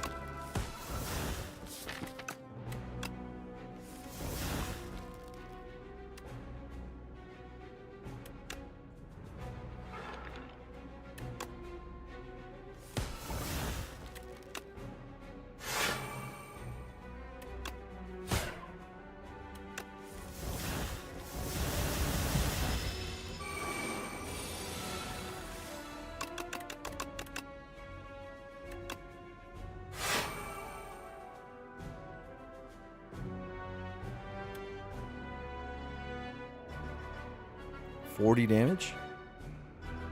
S1: 40 damage.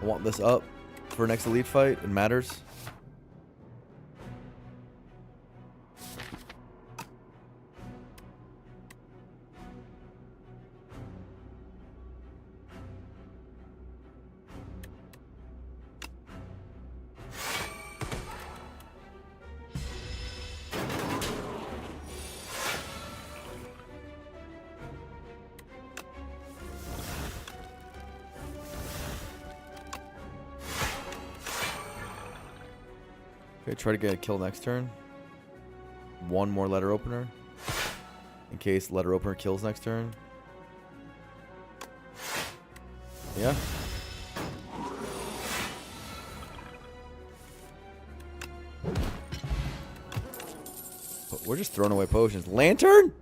S1: I want this up for next elite fight. It matters. Okay, try to get a kill next turn. One more letter opener. In case letter opener kills next turn. Yeah. But we're just throwing away potions. Lantern?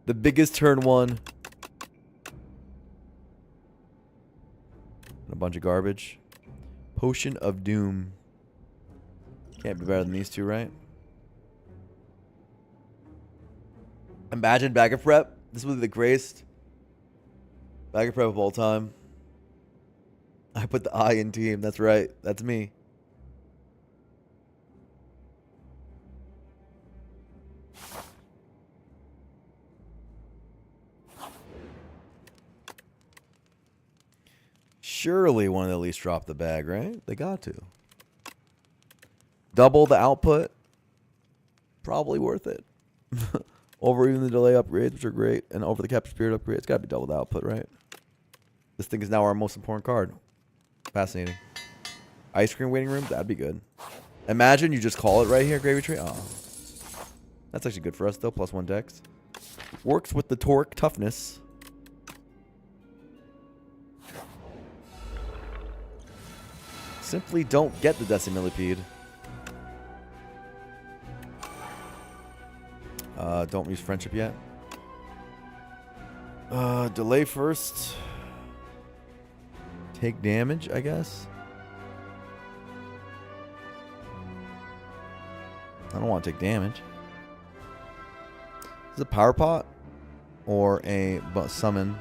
S1: The biggest turn one. And a bunch of garbage. Potion of Doom. Can't be better than these two, right? Imagine bag of prep. This would be the greatest bag of prep of all time. I put the I in team. That's right. That's me. Surely one of the least dropped the bag, right? They got to. Double the output. Probably worth it. Over even the delay upgrades, which are great. And over the capture spirit upgrade. It's got to be double the output, right? This thing is now our most important card. Fascinating. Ice cream waiting room. That'd be good. Imagine you just call it right here, Gravy Tree. Oh. That's actually good for us, though. +1 dex. Works with the torque toughness. Simply don't get the Decimillipede. Don't use friendship yet. Delay first. Take damage, I guess. I don't want to take damage. Is it a power pot or a summon?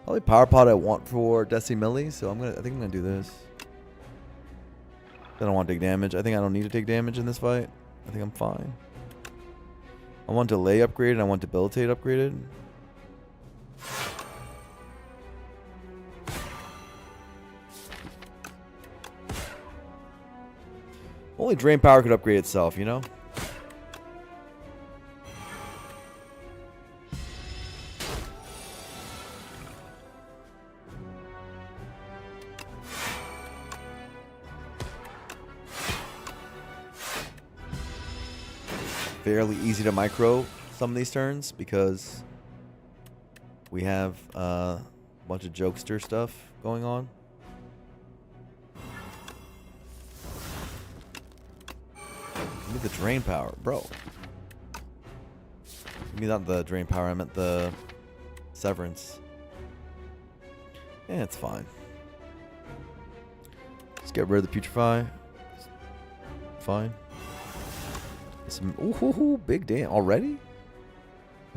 S1: Probably power pot I want for Decimilli, so I think I'm gonna do this. I don't want to take damage. I think I don't need to take damage in this fight. I think I'm fine. I want delay upgraded. I want debilitate upgraded. Only drain power could upgrade itself, you know? Fairly easy to micro some of these turns because we have a bunch of jokester stuff going on. Give me the drain power, bro. Give me not the drain power, I meant the severance. Yeah, it's fine. Let's get rid of the putrefy. Fine. Ooh, big damn already.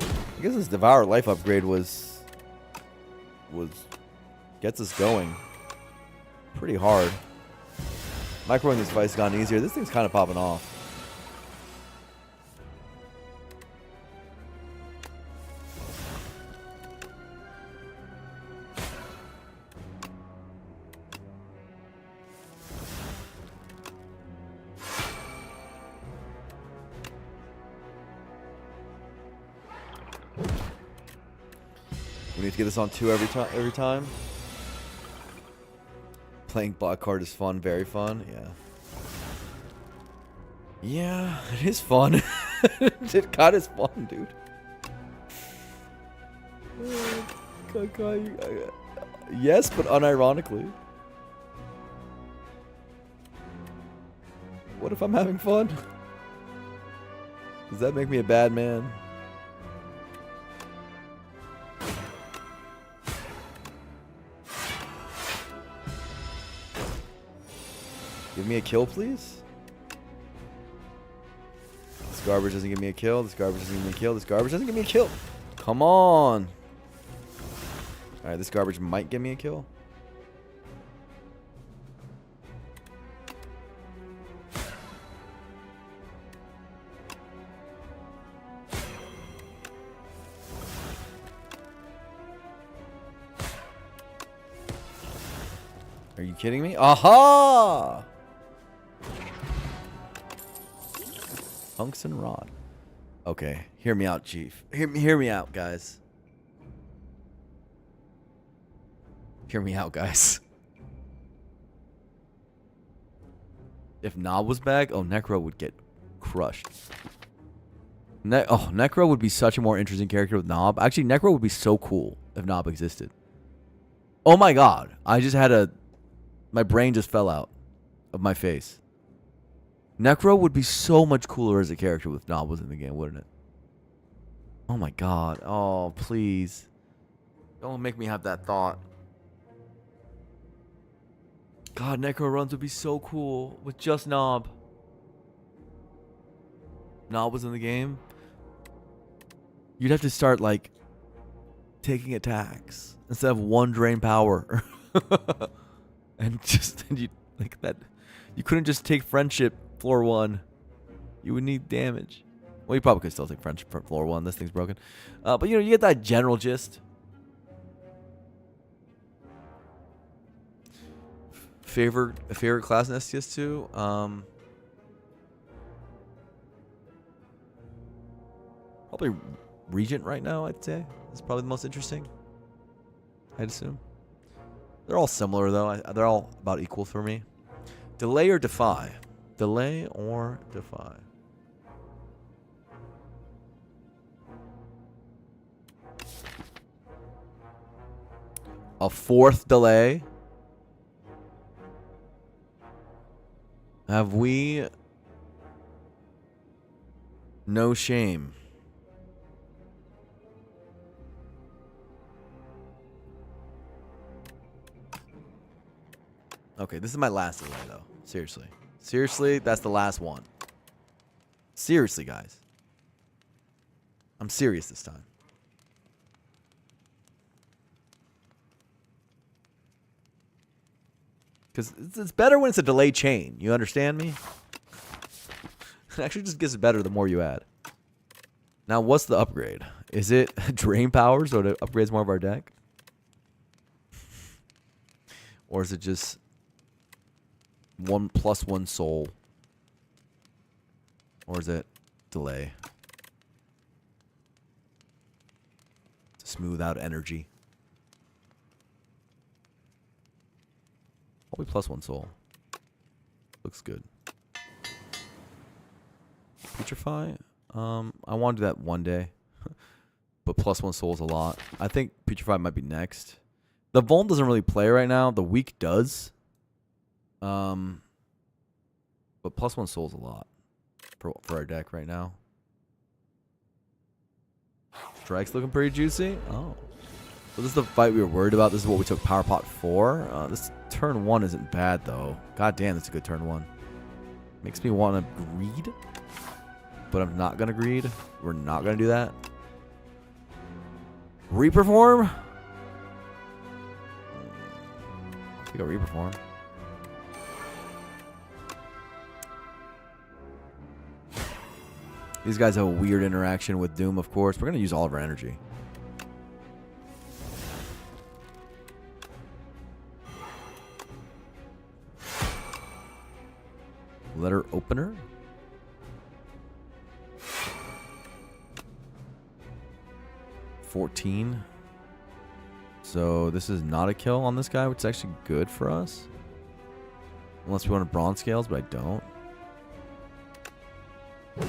S1: I guess this Devour Life upgrade was gets us going pretty hard. Microing this fight's gotten easier. This thing's kind of popping off. We need to get this on 2 every time. Playing bot card is fun, very fun. Yeah. Yeah, it is fun. It kind of is fun, dude. Yes, but unironically. What if I'm having fun? Does that make me a bad man? Give me a kill, please. This garbage doesn't give me a kill. This garbage doesn't give me a kill. This garbage doesn't give me a kill. Come on. Alright, this garbage might give me a kill. Are you kidding me? Aha! Tungsten rod. Okay, hear me out, Chief. Hear me out, guys. Hear me out, guys. If Nob was back, oh, Necro would get crushed. Necro would be such a more interesting character with Nob. Actually, Necro would be so cool if Nob existed. Oh my god. I just had a... My brain just fell out of my face. Necro would be so much cooler as a character with Nob was in the game, wouldn't it? Oh my god. Oh, please. Don't make me have that thought. God, Necro runs would be so cool with just Nob. Nob was in the game. You'd have to start, like, taking attacks instead of one drain power. And just, you like that. You couldn't just take friendship floor 1. You would need damage. Well, you probably could still take friendship for floor 1. This thing's broken. But, you know, you get that general gist. Favorite class in STS2? Probably Regent right now, I'd say. It's probably the most interesting. I'd assume. They're all similar, though. They're all about equal for me. Delay or defy? Delay or defy? A 4th delay? Have we... No shame. Okay, this is my last delay, though. Seriously. Seriously, that's the last one. Seriously, guys. I'm serious this time. Because it's better when it's a delay chain. You understand me? It actually just gets better the more you add. Now, what's the upgrade? Is it drain power, so it upgrades more of our deck? Or is it just 1+1 soul? Or is it delay? To smooth out energy. Probably +1 soul. Looks good. Putrefy? I want to do that one day. But +1 soul is a lot. I think Putrefy might be next. The Vuln doesn't really play right now. The Weak does. But +1 soul is a lot for our deck right now. Strike's looking pretty juicy. Oh. So this is the fight we were worried about. This is what we took Power Pot for. This turn 1 isn't bad, though. God damn, that's a good turn 1. Makes me want to greed. But I'm not going to greed. We're not going to do that. Reperform? I think I'll reperform. These guys have a weird interaction with Doom, of course. We're going to use all of our energy. Letter opener. $14. So this is not a kill on this guy, which is actually good for us. Unless we want a bronze scales, but I don't. Yeah,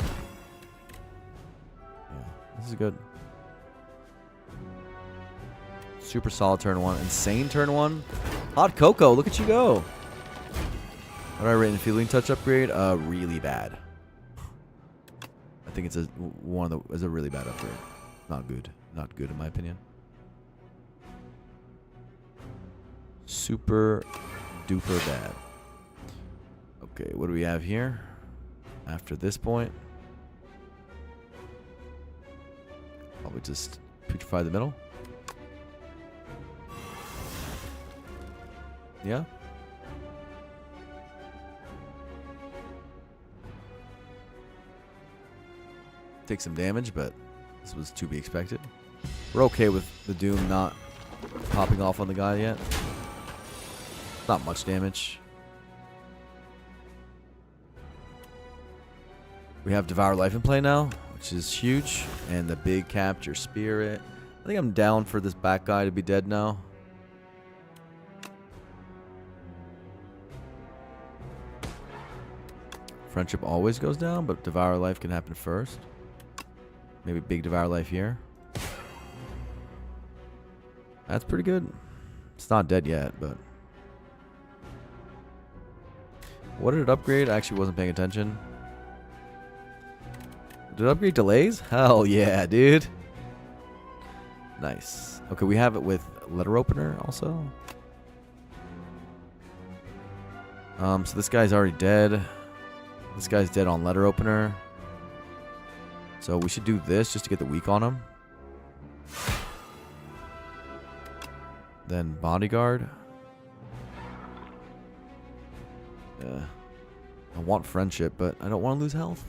S1: this is good. Super solid turn 1. Insane turn 1. Hot Cocoa, look at you go. What did I rate in Fielding Touch upgrade? Really bad. I think it's a really bad upgrade. Not good. Not good in my opinion. Super duper bad. Okay, what do we have here? After this point, probably just putrefy the middle. Yeah. Take some damage, but this was to be expected. We're okay with the Doom not popping off on the guy yet. Not much damage. We have Devour Life in play now, which is huge. And the big Capture Spirit. I think I'm down for this back guy to be dead now. Friendship always goes down, but Devour Life can happen first. Maybe big Devour Life here. That's pretty good. It's not dead yet, but... What did it upgrade? I actually wasn't paying attention. Did it upgrade delays? Hell yeah, dude. Nice. Okay, we have it with Letter Opener also. So this guy's already dead. This guy's dead on Letter Opener. So we should do this just to get the weak on him. Then Bodyguard. Yeah. I want Friendship, but I don't want to lose health.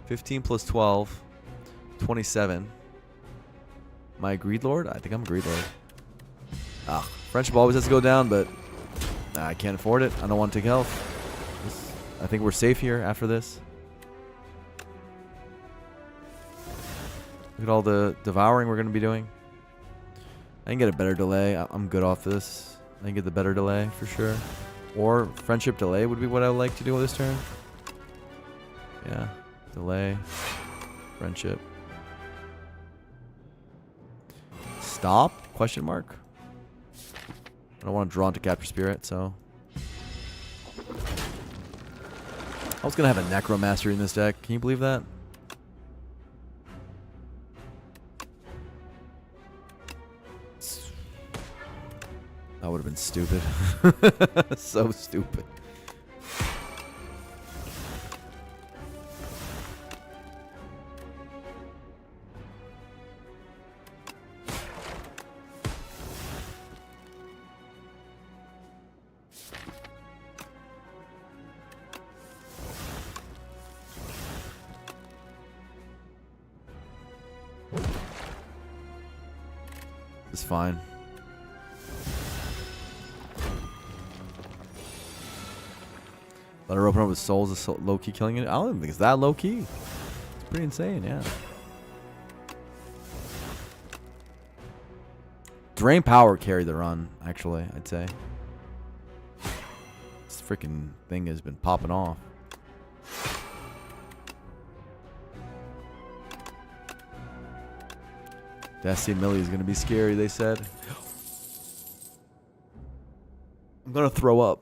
S1: 15 plus 12. 27. Am I a Greed Lord? I think I'm a Greed Lord. Ah, Friendship always has to go down, but I can't afford it. I don't want to take health. I think we're safe here after this. Look at all the devouring we're going to be doing. I can get a better delay. I'm good off this. I can get the better delay for sure. Or Friendship delay would be what I would like to do this turn. Yeah. Delay. Friendship. Stop? Question mark. I don't want to draw into Capture Spirit, so... I was going to have a Necromancer in this deck. Can you believe that? That would have been stupid. So stupid. It's fine. Let her open up with souls is low-key killing it. I don't even think it's that low-key. It's pretty insane, yeah. Drain Power carried the run, actually, I'd say. This freaking thing has been popping off. Destiny Millie is going to be scary, they said. I'm going to throw up.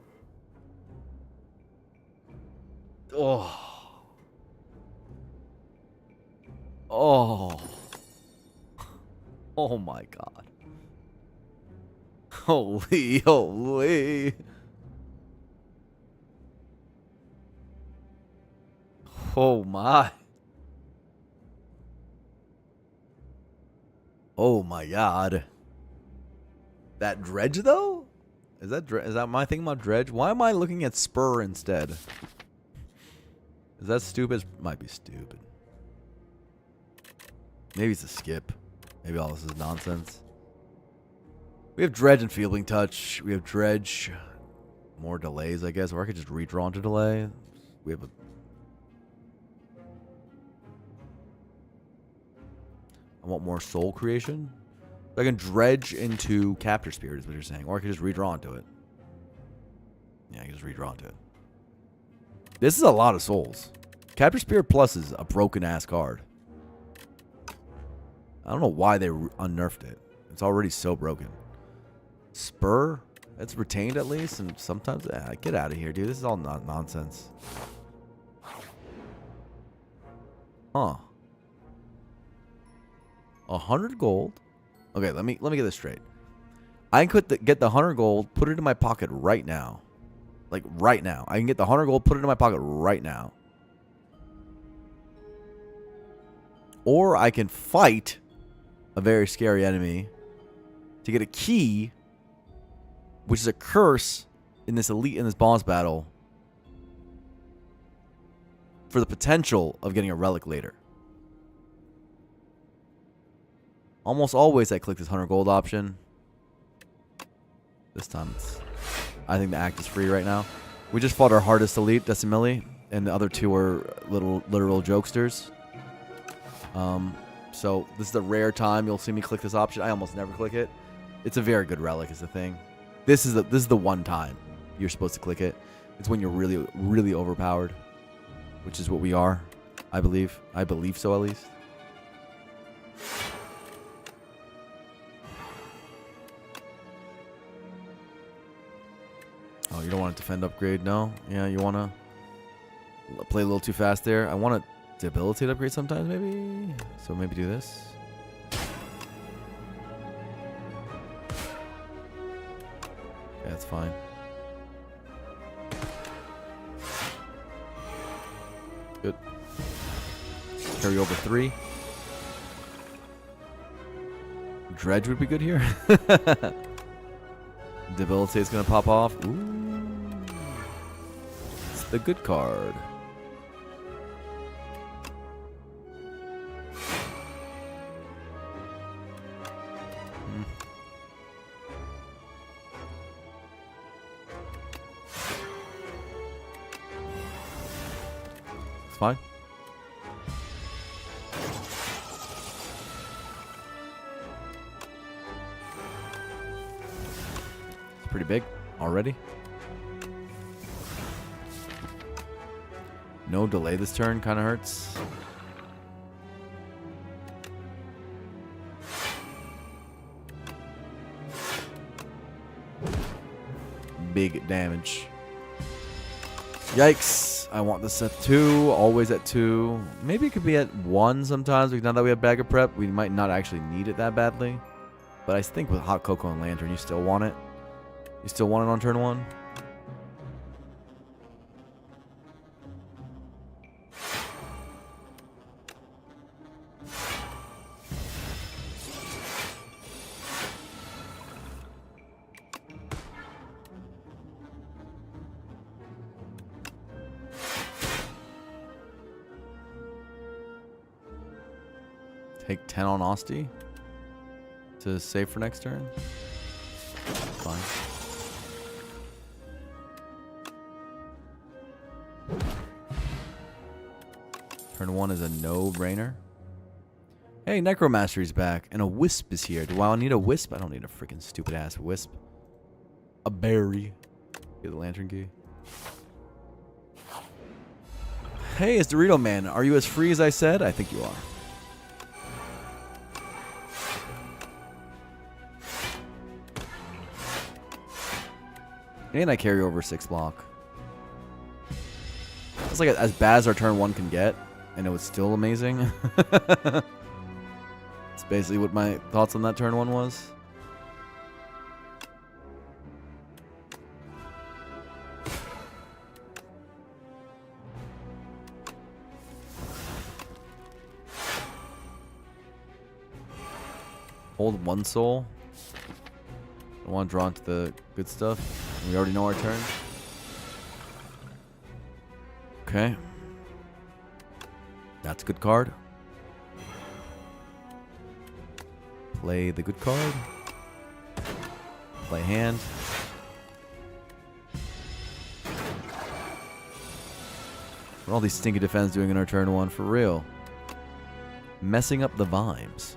S1: Oh. Oh. Oh my God. Holy, holy. Oh my. Oh my God. That dredge though? Is that my thing about dredge? Why am I looking at spur instead? Is that stupid? Might be stupid. Maybe it's a skip. Maybe all this is nonsense. We have dredge and fielding touch. We have dredge. More delays, I guess. Or I could just redraw into delay. We have a... I want more soul creation. So I can dredge into Capture Spirit is what you're saying. Or I could just redraw into it. Yeah, I can just redraw into it. This is a lot of souls. Capture Spirit Plus is a broken-ass card. I don't know why they unnerfed it. It's already so broken. Spur? It's retained at least, and sometimes... get out of here, dude. This is all nonsense. Huh. 100 gold? Okay, let me get this straight. I can get the 100 gold, put it in my pocket right now. Like, right now. I can get the 100 gold, put it in my pocket right now. Or I can fight a very scary enemy to get a key which is a curse in this boss battle for the potential of getting a relic later. Almost always I click this 100 gold option. This time I think the act is free right now. We just fought our hardest elite, Decimilli, and the other two are literal jokesters. So this is a rare time you'll see me click this option. I almost never click it. It's a very good relic is the thing. This is the one time you're supposed to click it. It's when you're really overpowered, which is what we are, I believe. I believe so, at least. Oh, you don't want a defend upgrade? No? Yeah, you want to play a little too fast there. I want a debilitate upgrade sometimes, maybe? So maybe do this. Yeah, that's fine. Good. Carry over 3. Dredge would be good here. Debilitate's gonna pop off. Ooh. It's the good card. It's fine. Pretty big already. No delay this turn kind of hurts. Big damage. Yikes. I want this at 2. Always at 2. Maybe it could be at 1 sometimes. Now that we have Bag of Prep, we might not actually need it that badly. But I think with Hot Cocoa and Lantern, you still want it. You still want it on turn 1? Take 10 on Osti to save for next turn. Fine. Turn 1 is a no-brainer. Hey, Necromastery's back, and a Wisp is here. Do I need a Wisp? I don't need a freaking stupid-ass Wisp. A berry. Get the Lantern Key. Hey, it's Dorito Man. Are you as free as I said? I think you are. And I carry over 6 block. It's like as bad as our turn 1 can get, and it was still amazing. It's basically what my thoughts on that turn 1 was. Hold 1 soul. I want to draw into the good stuff. We already know our turn. Okay. That's a good card. Play the good card. Play hand. What are all these stinky defense doing in our turn 1 for real? Messing up the vibes.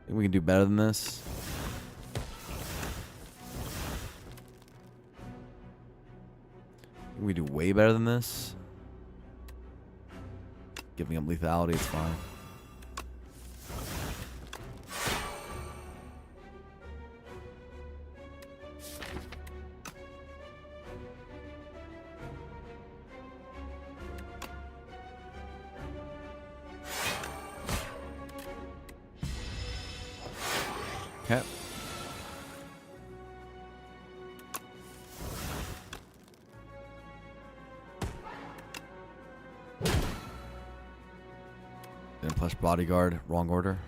S1: Think we can do better than this? Think we do way better than this? Giving up lethality is fine. Okay. Then plush bodyguard, wrong order.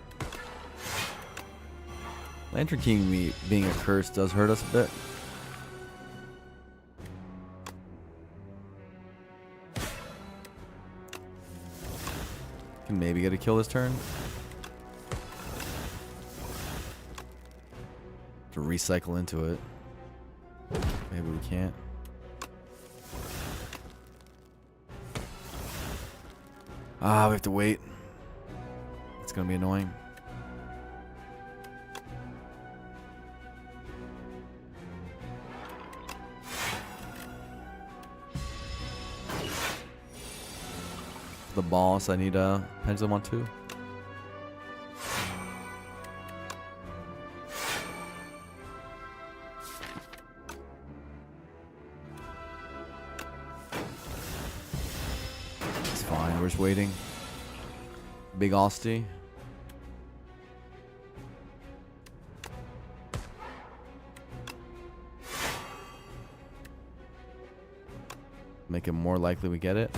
S1: Lantern King being a curse does hurt us a bit. Can maybe get a kill this turn. To recycle into it. Maybe we can't. Ah, we have to wait. It's gonna be annoying. The boss, I need a pendulum on 2. It's fine, we're just waiting. Big Osty. Make it more likely we get it.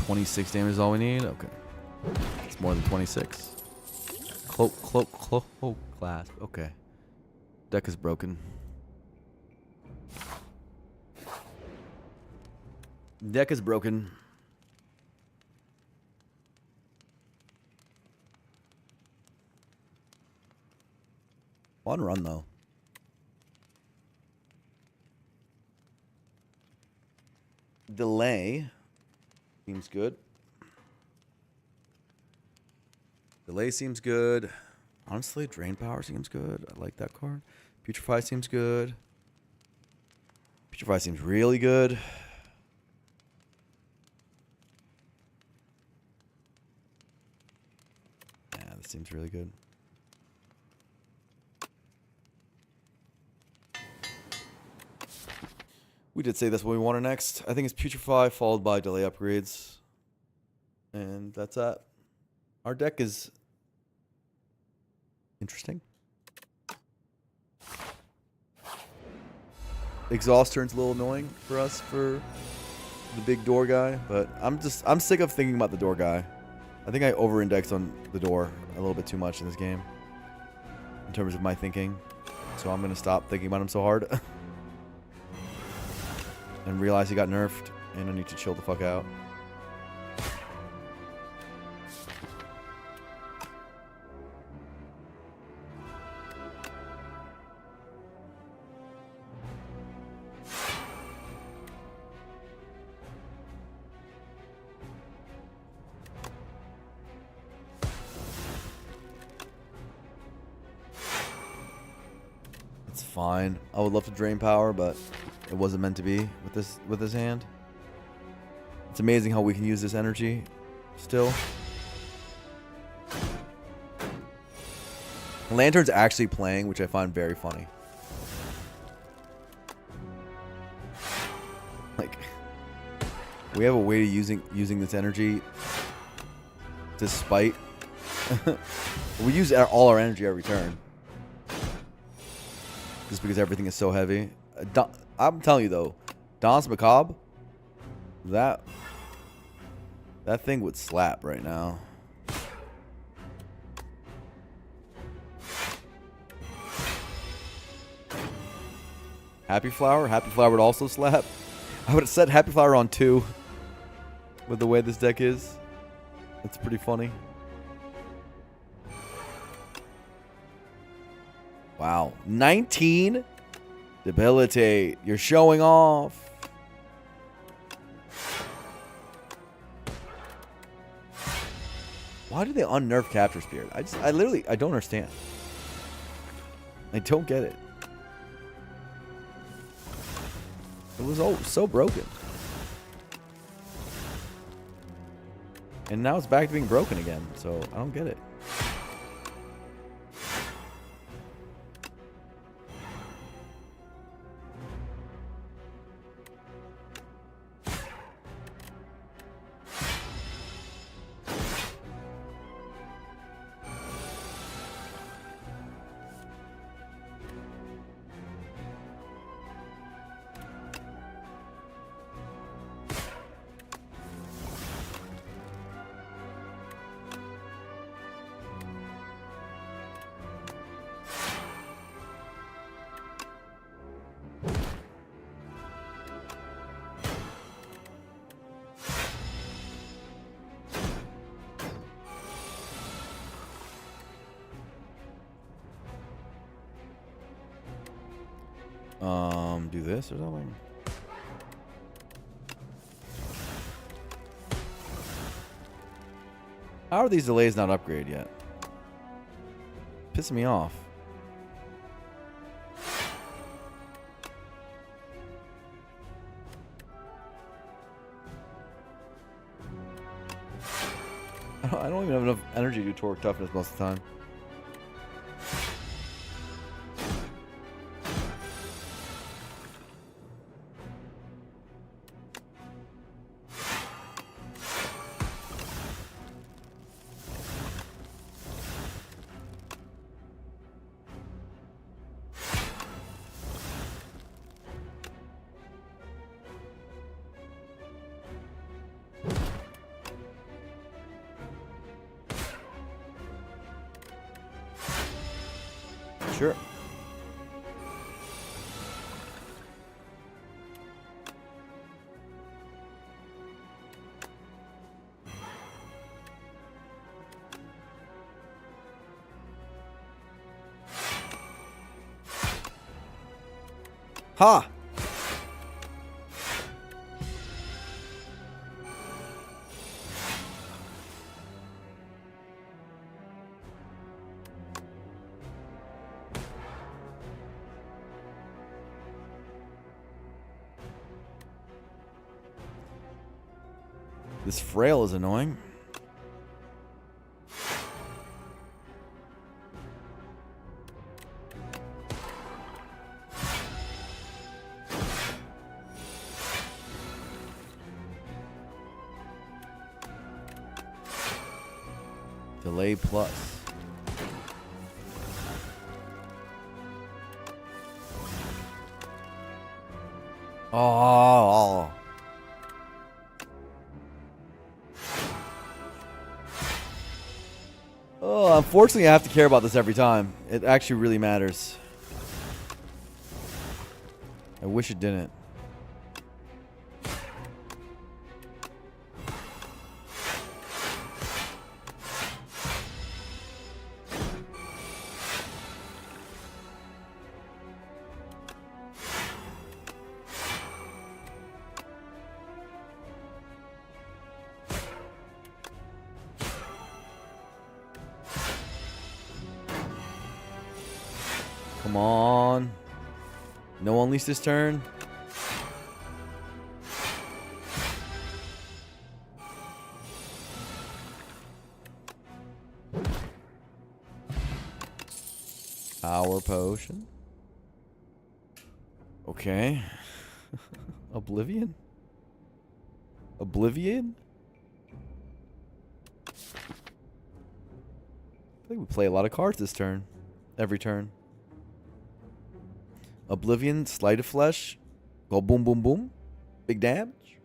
S1: 26 damage is all we need? Okay. It's more than 26. Cloak, clasp. Okay. Deck is broken. Deck is broken. Fun run, though. Delay. Seems good. Delay seems good. Honestly, Drain Power seems good. I like that card. Putrefy seems good. Putrefy seems really good. Yeah, this seems really good. We did say that's what we wanted next. I think it's Putrefy followed by Delay upgrades. And that's that. Our deck is interesting. Exhaust turns a little annoying for us for the big door guy, but I'm sick of thinking about the door guy. I think I over-indexed on the door a little bit too much in this game in terms of my thinking. So I'm going to stop thinking about him so hard. And realize he got nerfed, and I need to chill the fuck out. It's fine. I would love to drain power, but it wasn't meant to be with this hand. It's amazing how we can use this energy still. Lantern's actually playing, which I find very funny. Like, we have a way of using this energy despite we use all our energy every turn. Just because everything is so heavy. I'm telling you though, Danse Macabre, that thing would slap right now. Happy Flower would also slap. I would have set Happy Flower on 2 with the way this deck is. That's pretty funny. Wow, 19? Debilitate. You're showing off. Why do they unnerf Capture Spirit? I don't understand. I don't get it. It was so broken. And now it's back to being broken again, so I don't get it. Do this or something. How are these delays not upgraded yet? Pissing me off. I don't even have enough energy to do torque toughness most of the time. Sure. Ha! This frail is annoying. Delay plus. Oh. Oh, unfortunately, I have to care about this every time. It actually really matters. I wish it didn't. Come on. No unleash this turn. Power potion. Okay. Oblivion? Oblivion? I think we play a lot of cards this turn. Every turn. Oblivion, Sleight of Flesh. Go boom, boom, boom. Big damage.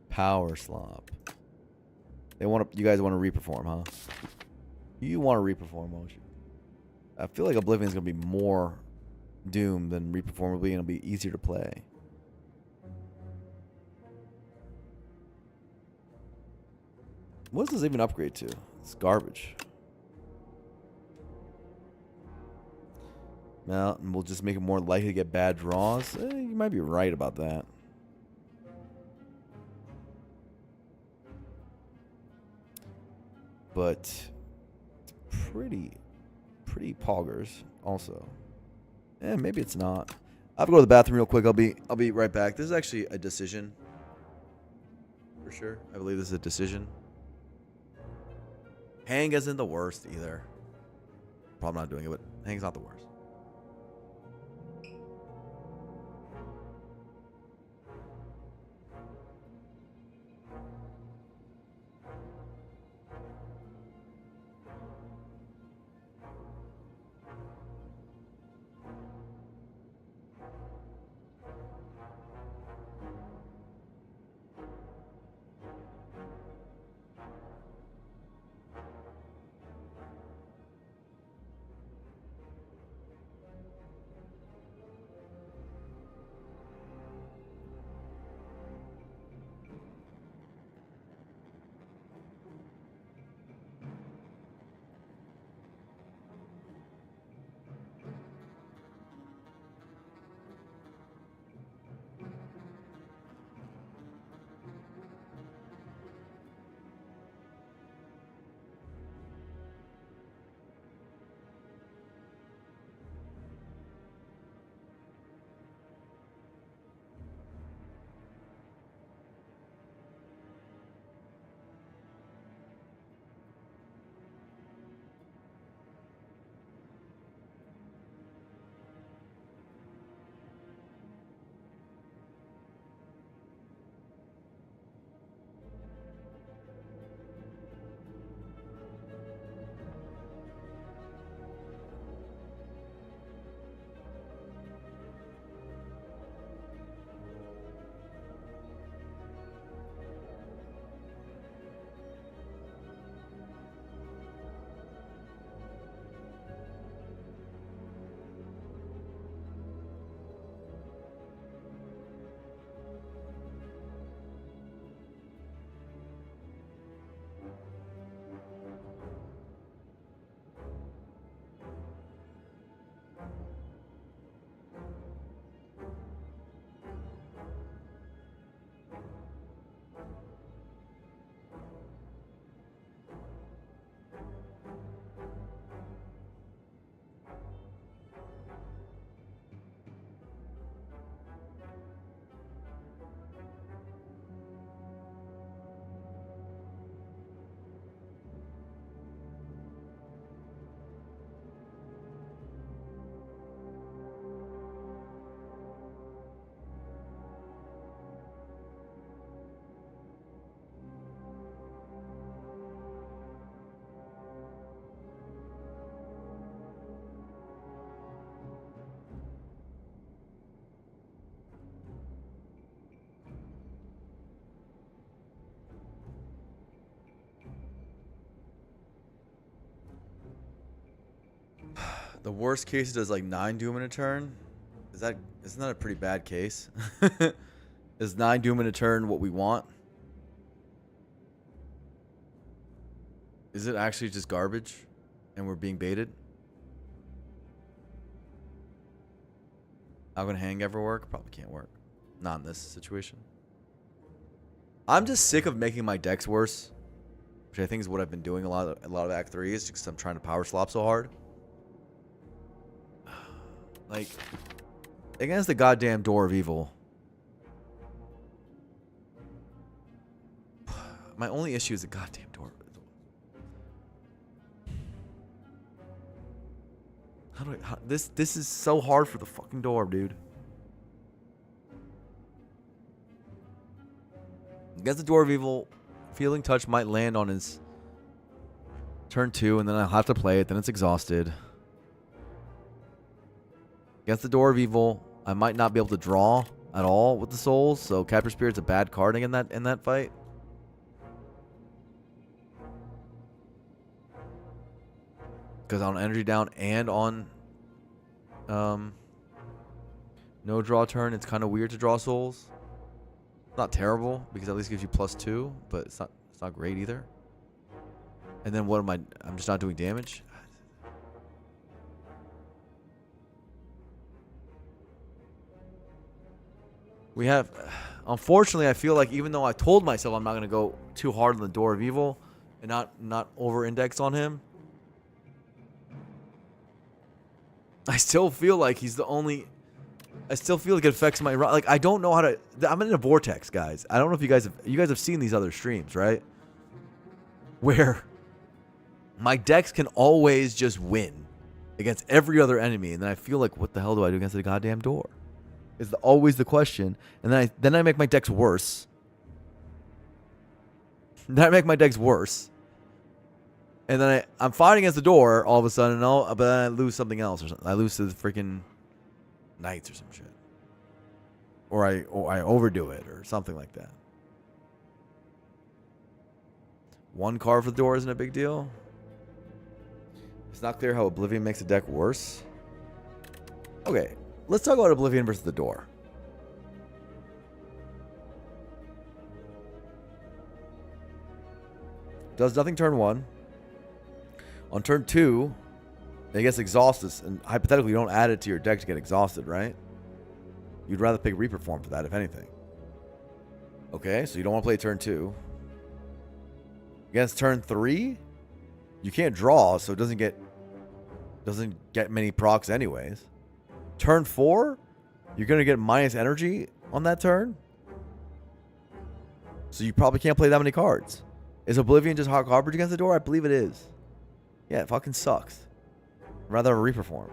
S1: Power Slop. They want to. You guys want to reperform, huh? You want to reperform, don't you? I feel like Oblivion is gonna be more doom than reperformably, and it'll be easier to play. What does this even upgrade to? It's garbage. Mountain will just make it more likely to get bad draws. You might be right about that. But pretty poggers also. Maybe it's not. I have to go to the bathroom real quick. I'll be right back. This is actually a decision. For sure. I believe this is a decision. Hang isn't the worst either. Probably not doing it, but Hang's not the worst. The worst case does like 9 doom in a turn. Isn't that a pretty bad case? Is 9 doom in a turn what we want? Is it actually just garbage and we're being baited? How can hang ever work? Probably can't work. Not in this situation. I'm just sick of making my decks worse, which I think is what I've been doing a lot of Act 3 is because I'm trying to power slop so hard. Like, against the goddamn Door of Evil. My only issue is the goddamn Door of Evil. This is so hard for the fucking door, dude. Against the Door of Evil, Feeling Touch might land on his turn 2, and then I'll have to play it. Then it's exhausted. Against the Door of Evil, I might not be able to draw at all with the souls, so Capture Spirit's a bad card in that fight. Because on energy down and on no draw turn, it's kind of weird to draw souls. Not terrible because at least gives you +2, but it's not great either. And then what am I? I'm just not doing damage. We have, unfortunately, I feel like even though I told myself I'm not going to go too hard on the Door of Evil and not over-index on him, I still feel like he's the only. I still feel like it affects my like. I don't know how to. I'm in a vortex, guys. I don't know if you guys have seen these other streams, right? Where my decks can always just win against every other enemy, and then I feel like, what the hell do I do against the goddamn door? Is always the question, and then I make my decks worse. Then I make my decks worse. And then I'm fighting against the door all of a sudden, but then I lose something else or something. I lose to the freaking Knights or some shit. Or I overdo it or something like that. One card for the door isn't a big deal. It's not clear how Oblivion makes a deck worse. Okay, let's talk about Oblivion versus the door. Does nothing turn 1. On turn 2, it gets exhausted, and hypothetically, you don't add it to your deck to get exhausted, right? You'd rather pick Reaper Form for that, if anything. Okay, so you don't want to play turn 2. Against turn 3, you can't draw, so it doesn't get many procs anyways. Turn 4, you're going to get minus energy on that turn. So you probably can't play that many cards. Is Oblivion just hot garbage against the door? I believe it is. Yeah, it fucking sucks. I'd rather have a Reaper Form.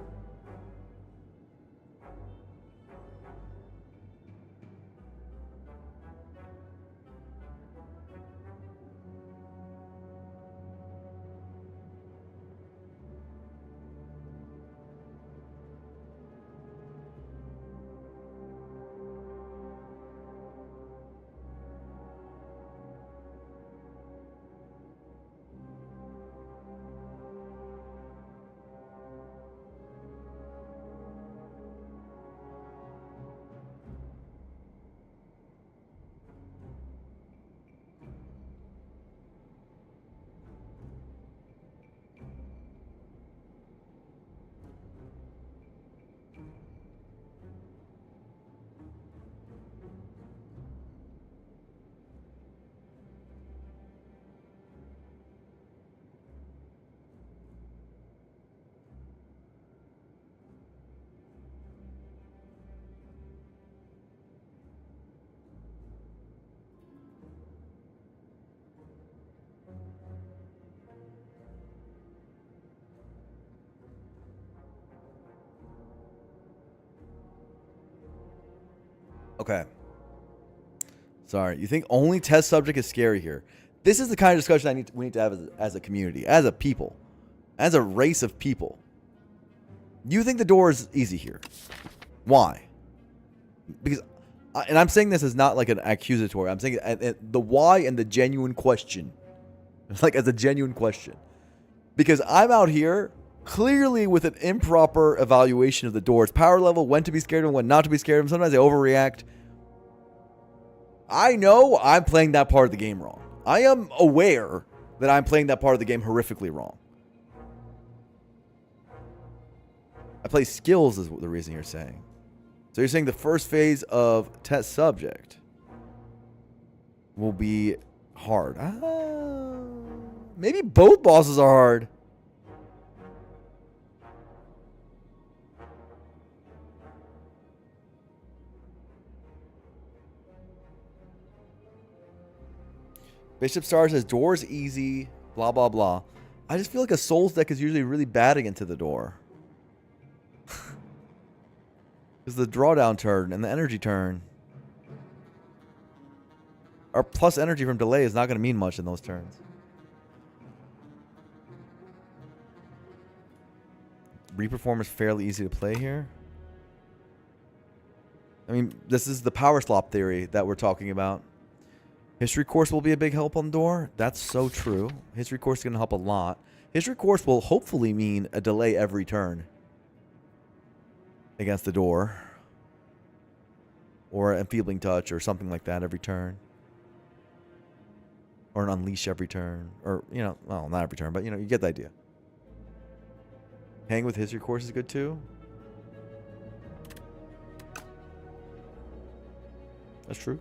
S1: Okay. Sorry. You think only test subject is scary here? This is the kind of discussion we need to have as a community, as a people, as a race of people. You think the door is easy here? Why? Because, and I'm saying this as not like an accusatory. I'm saying the why and the genuine question. It's like as a genuine question. Because I'm out here clearly with an improper evaluation of the door's power level, when to be scared of them, when not to be scared of them. Sometimes they overreact. I know I'm playing that part of the game wrong. I am aware that I'm playing that part of the game horrifically wrong. I play skills is the reason you're saying. So you're saying the first phase of test subject will be hard. Maybe both bosses are hard. Bishop Star says door's easy, blah, blah, blah. I just feel like a Souls deck is usually really bad against the door. Because the drawdown turn and the energy turn. Our plus energy from delay is not going to mean much in those turns. Reperform is fairly easy to play here. I mean, this is the power slop theory that we're talking about. History course will be a big help on the door. That's so true. History course is going to help a lot. History course will hopefully mean a delay every turn against the door. Or an enfeebling touch or something like that every turn. Or an unleash every turn. Or, you know, well, not every turn, but, you know, you get the idea. Hang with history course is good too. That's true.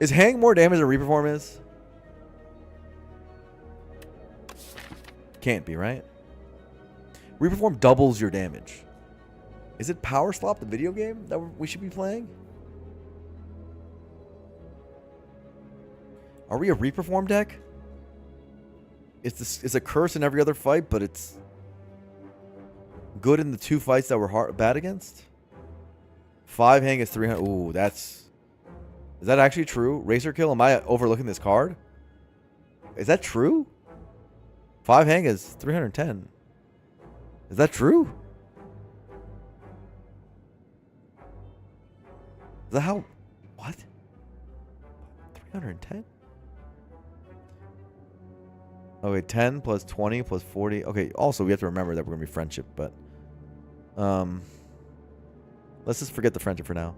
S1: Is hang more damage than reperform is? Can't be, right? Reperform doubles your damage. Is it Power Slop, the video game that we should be playing? Are we a reperform deck? It's a curse in every other fight, but it's good in the 2 fights that we're bad against? 5 hang is 300. Ooh, that's... Is that actually true? Racer Kill, am I overlooking this card? Is that true? 5 hang is 310. Is that true? Is that how... What? 310? Okay, 10 plus 20 plus 40. Okay, also we have to remember that we're going to be friendship, but... let's just forget the friendship for now.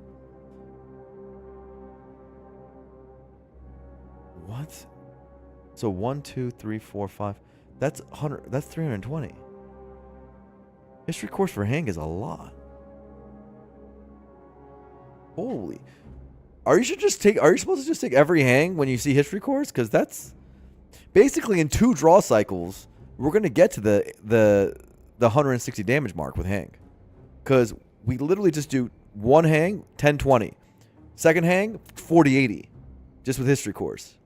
S1: What? So 1, 2, 3, 4, 5. That's 100. That's 320. History course for hang is a lot. Holy. Are you supposed to just take every hang when you see history course? Because that's basically in 2 draw cycles, we're gonna get to the 160 damage mark with hang. Because we literally just do 1 hang, 10-20. Second hang, 40-80. Just with history course.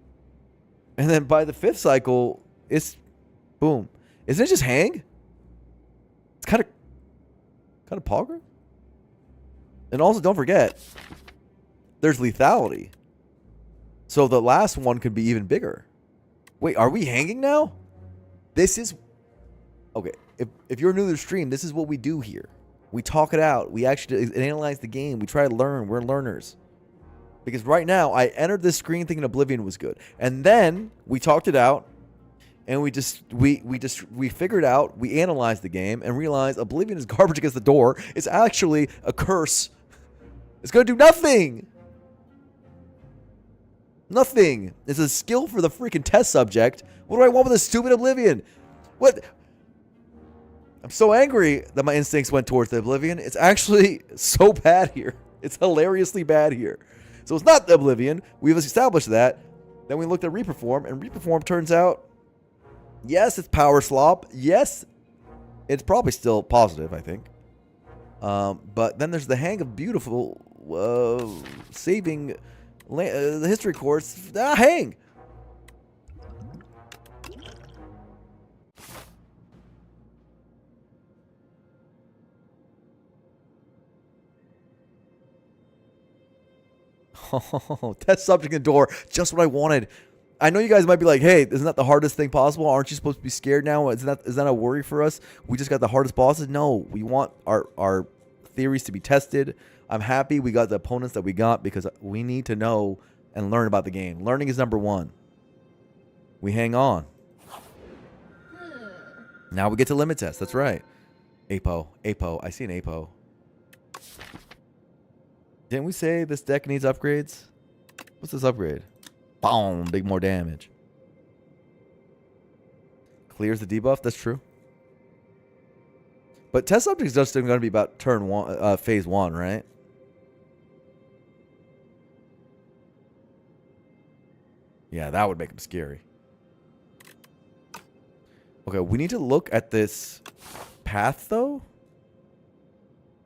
S1: And then by the 5th cycle, it's boom. Isn't it just hang? It's kind of pogger. And also, don't forget, there's lethality. So the last one could be even bigger. Wait, are we hanging now? This is... Okay, if you're new to the stream, this is what we do here. We talk it out. We actually analyze the game. We try to learn. We're learners. Because right now, I entered this screen thinking Oblivion was good. And then we talked it out. And we figured out, we analyzed the game and realized Oblivion is garbage against the door. It's actually a curse. It's going to do nothing. Nothing. It's a skill for the freaking test subject. What do I want with a stupid Oblivion? What? I'm so angry that my instincts went towards the Oblivion. It's actually so bad here. It's hilariously bad here. So it's not the Oblivion. We've established that. Then we looked at Reperform, and Reperform turns out, yes, it's Power Slop. Yes, it's probably still positive, I think. But then there's the hang of beautiful saving the history course. Hang! Oh, test subject and door. Just what I wanted. I know you guys might be like, hey, isn't that the hardest thing possible? Aren't you supposed to be scared now? Is that a worry for us? We just got the hardest bosses? No, we want our theories to be tested. I'm happy we got the opponents that we got because we need to know and learn about the game. Learning is number 1. We hang on. Now we get to limit test. That's right. Apo. Apo. I see an Apo. Didn't we say this deck needs upgrades? What's this upgrade? Boom. Big more damage. Clears the debuff. That's true. But test subject is just going to be about turn one, phase 1, right? Yeah, that would make him scary. Okay, we need to look at this path, though.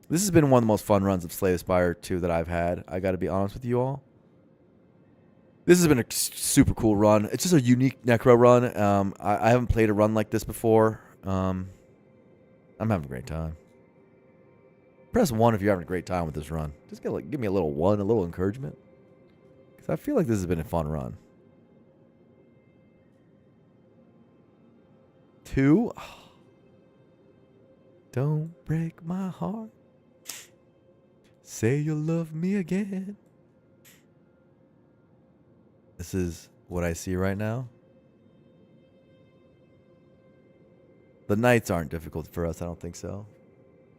S1: This has been one of the most fun runs of Slay the Spire 2 that I've had. I got to be honest with you all. This has been a super cool run. It's just a unique Necro run. I haven't played a run like this before. I'm having a great time. Press 1 if you're having a great time with this run. Just give me a little 1, a little encouragement. Because I feel like this has been a fun run. 2. Don't break my heart. Say you'll love me again. This is what I see right now. The nights aren't difficult for us. I don't think so.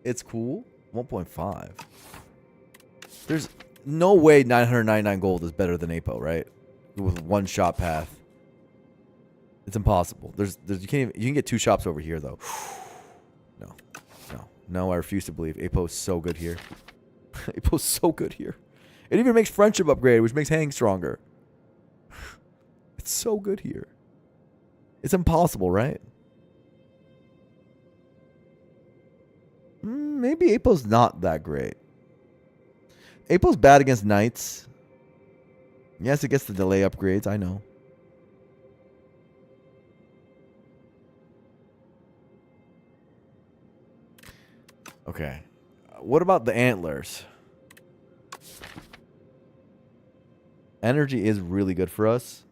S1: It's cool. 1.5. There's no way 999 gold is better than Apo, right? With one shop path. It's impossible. You can get 2 shops over here though. No, I refuse to believe. Apo's so good here. Apo's so good here. It even makes friendship upgrade, which makes hang stronger. It's so good here. It's impossible, right? Maybe Apo's not that great. Apo's bad against knights. Yes, it gets the delay upgrades, I know. Okay. What about the antlers? Energy is really good for us.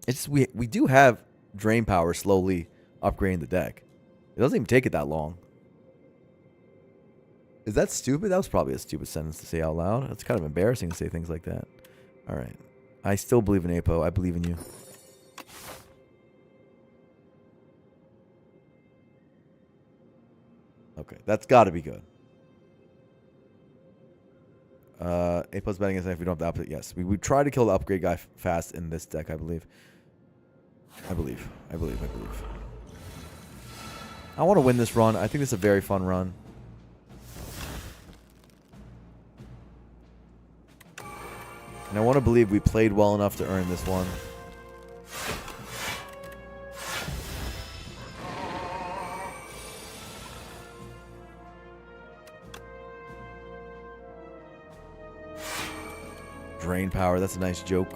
S1: It's just we do have drain power slowly upgrading the deck. It doesn't even take it that long. Is that stupid? That was probably a stupid sentence to say out loud. It's kind of embarrassing to say things like that. All right. I still believe in Apo. I believe in you. Okay, that's got to be good. Apo's betting against if we don't have the upgrade. Yes, we try to kill the upgrade guy fast in this deck, I believe. I believe. I want to win this run. I think this is a very fun run. And I want to believe we played well enough to earn this one. Drain power, that's a nice joke.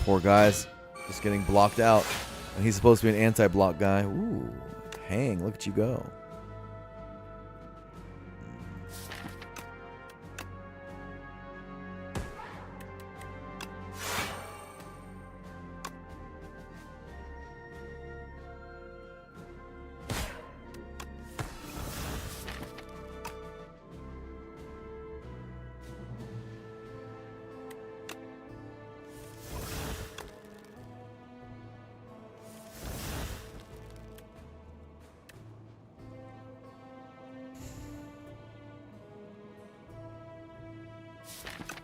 S1: Poor guy's just getting blocked out. And he's supposed to be an anti-block guy. Ooh, hang, look at you go.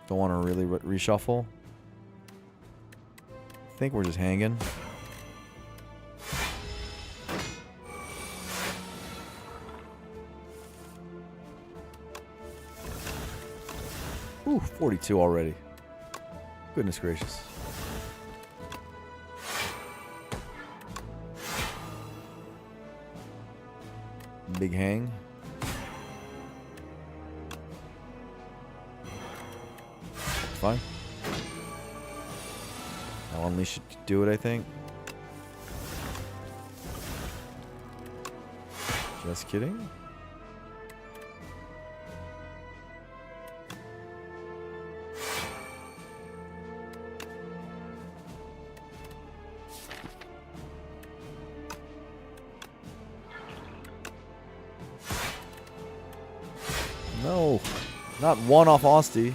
S1: Don't want to really reshuffle. I think we're just hanging. Ooh, 42 already. Goodness gracious. Big hang. Fine. I'll unleash should do it, I think. Just kidding. No. Not one off Austie.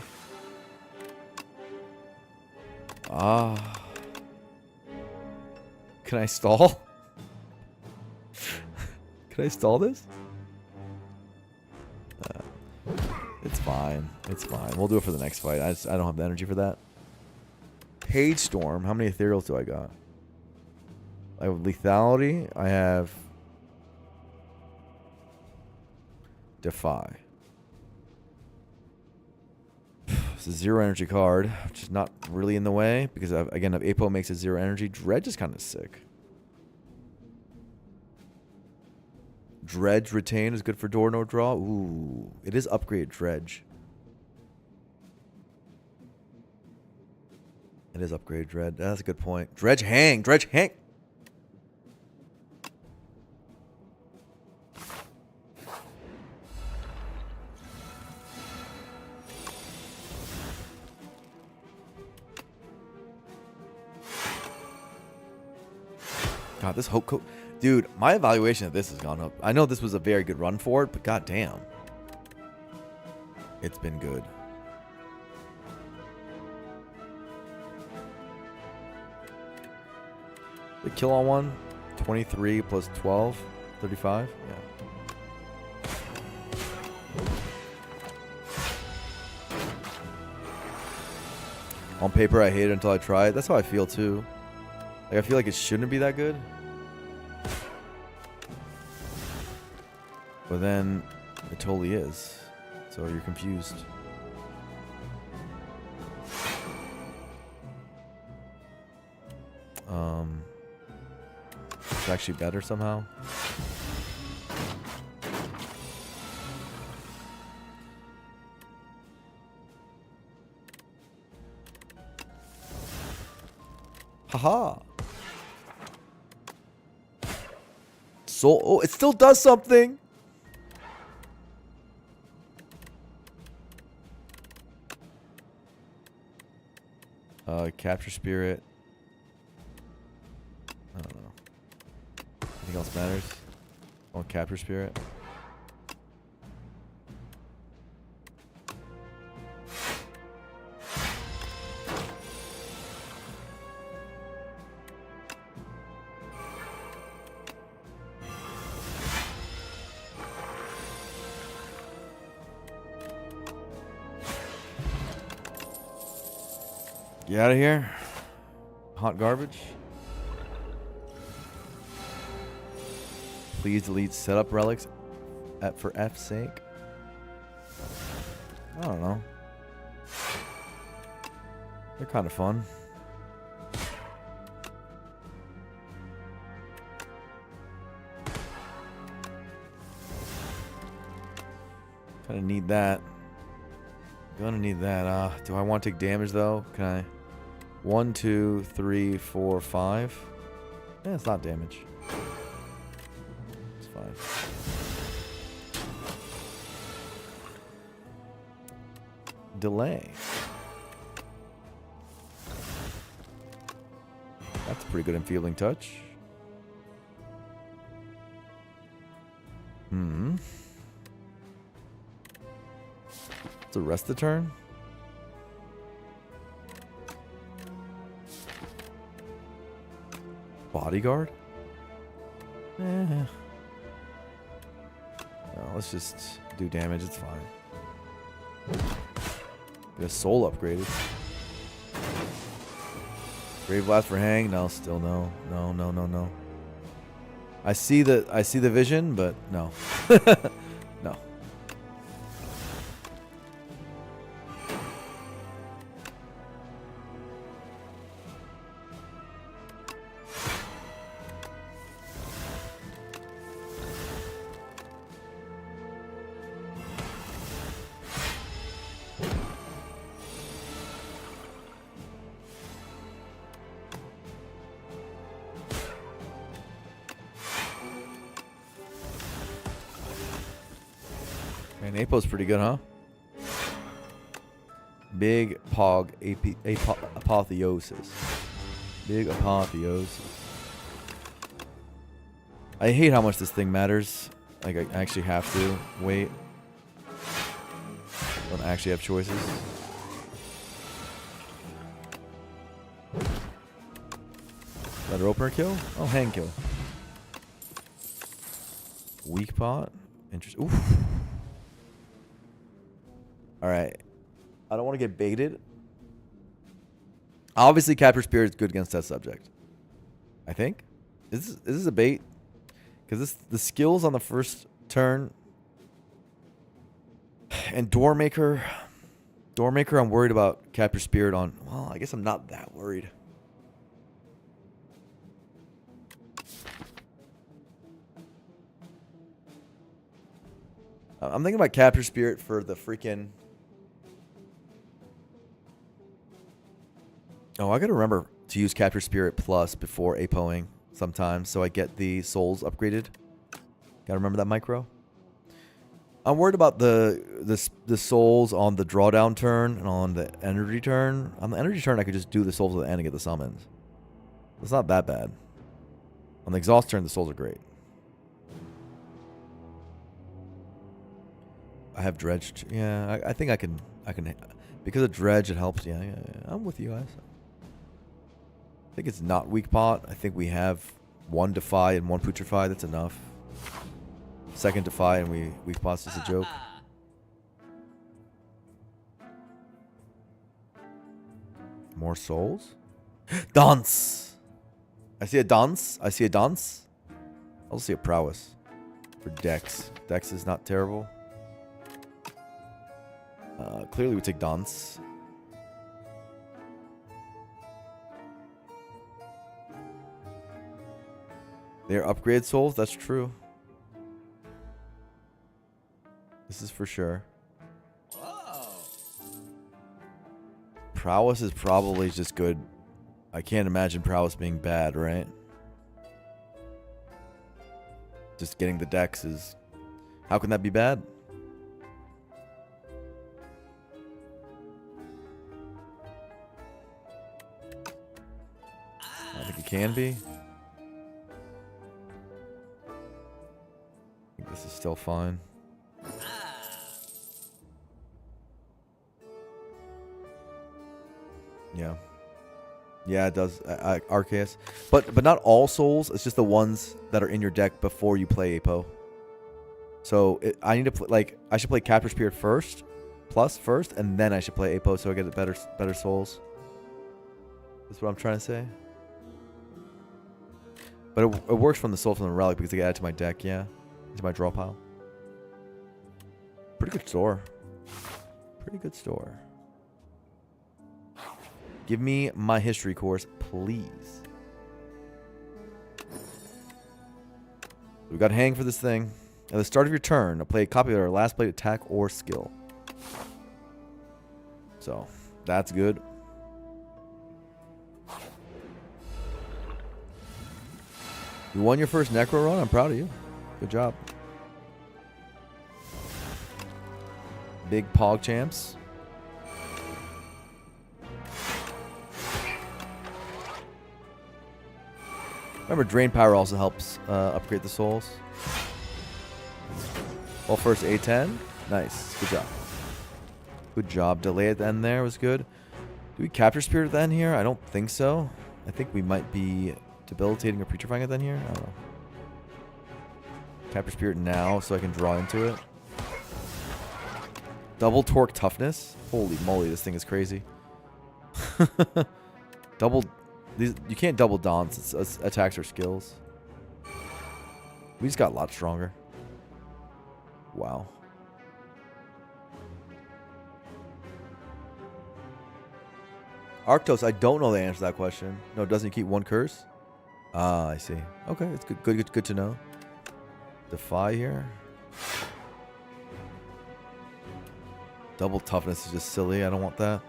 S1: Ah. Can I stall? Can I stall this? It's fine. It's fine. We'll do it for the next fight. I don't have the energy for that. Page Storm. How many ethereals do I got? I have lethality. I have Defy. It's a 0 energy card, which is not really in the way because again, if Apo makes it 0 energy, Dredge is kind of sick. Dredge Retain is good for door no draw. Ooh, it is upgrade Dredge. It is upgrade Dredge. That's a good point. Dredge Hang. Dredge Hang. God, this Hope Coat. Dude, my evaluation of this has gone up. I know this was a very good run for it, but goddamn. It's been good. The kill on one, 23 plus 12, 35. Yeah. On paper, I hate it until I try it. That's how I feel too. Like, I feel like it shouldn't be that good. But then it totally is. So you're confused. It's actually better somehow. Haha. So, oh, it still does something. Capture Spirit. I don't know. Anything else matters? Oh, Capture Spirit. Get out of here. Hot garbage. Please delete setup relics for F's sake. I don't know. They're kind of fun. Kind of need that. Gonna need that. Do I want to take damage though? Can I? 1, 2, 3, 4, 5. Yeah, it's not damage. It's fine. Delay. That's a pretty good enfeeling touch. It's the rest of the turn. Bodyguard? No, let's just do damage. It's fine. Get a soul upgraded. Grave Blast for Hang? No, still no. No. I see the vision, but no. No. And Apo's pretty good, huh? Big Pog Apotheosis. Big Apotheosis. I hate how much this thing matters. Like, I actually have to wait. Don't actually have choices. Letter opener kill? Oh, hand kill. Weak pot? Interesting. Oof. Alright. I don't want to get baited. Obviously, Capture Spirit is good against that subject. I think. Is this a bait? Because the skills on the first turn. And Doormaker. Doormaker, I'm worried about Capture Spirit on. Well, I guess I'm not that worried. I'm thinking about Capture Spirit for the freaking... Oh, I gotta remember to use Capture Spirit Plus before APOing sometimes, so I get the souls upgraded. Gotta remember that micro. I'm worried about the souls on the drawdown turn and on the energy turn. On the energy turn, I could just do the souls at the end and get the summons. It's not that bad. On the exhaust turn, the souls are great. I have dredged. Yeah, I think I can. Because of dredge, it helps. Yeah. I'm with you guys. I think it's not weak pot. I think we have one defy and one putrefy. That's enough. Second defy and we weak pot's just a joke. More souls? Dance! I see a dance. I see a dance. I also see a prowess. For Dex. Dex is not terrible. Clearly we take dance. They're upgrade souls? That's true. This is for sure. Whoa. Prowess is probably just good. I can't imagine prowess being bad, right? Just getting the dex is... How can that be bad? I think it can be. I think this is still fine. Yeah. Yeah, it does. Arceus. But not all souls. It's just the ones that are in your deck before you play Apo. So I need to play, like, I should play Capture Spirit first, plus first, and then I should play Apo so I get better souls. That's what I'm trying to say. But it works from the soul from the relic because I get added to my deck, yeah. Into my draw pile. Pretty good store. Pretty good store. Give me my history course, please. We got hang for this thing. At the start of your turn, play a copy of our last played attack or skill. So, that's good. You won your first Necro run? I'm proud of you. Good job. Big Pog champs. Remember, Drain Power also helps upgrade the souls. Well, first A10. Nice. Good job. Good job. Delay at the end there was good. Do we Capture Spirit at the end here? I don't think so. I think we might be debilitating or putrefying at the end here. I don't know. Capture Spirit now so I can draw into it. Double Torque Toughness. Holy moly, this thing is crazy. Double... You can't double dance. It's attacks or skills. We just got a lot stronger. Wow. Arctos, I don't know the answer to that question. No, doesn't he keep one curse? Ah, I see. Okay, it's good to know. Defy here. Double toughness is just silly. I don't want that.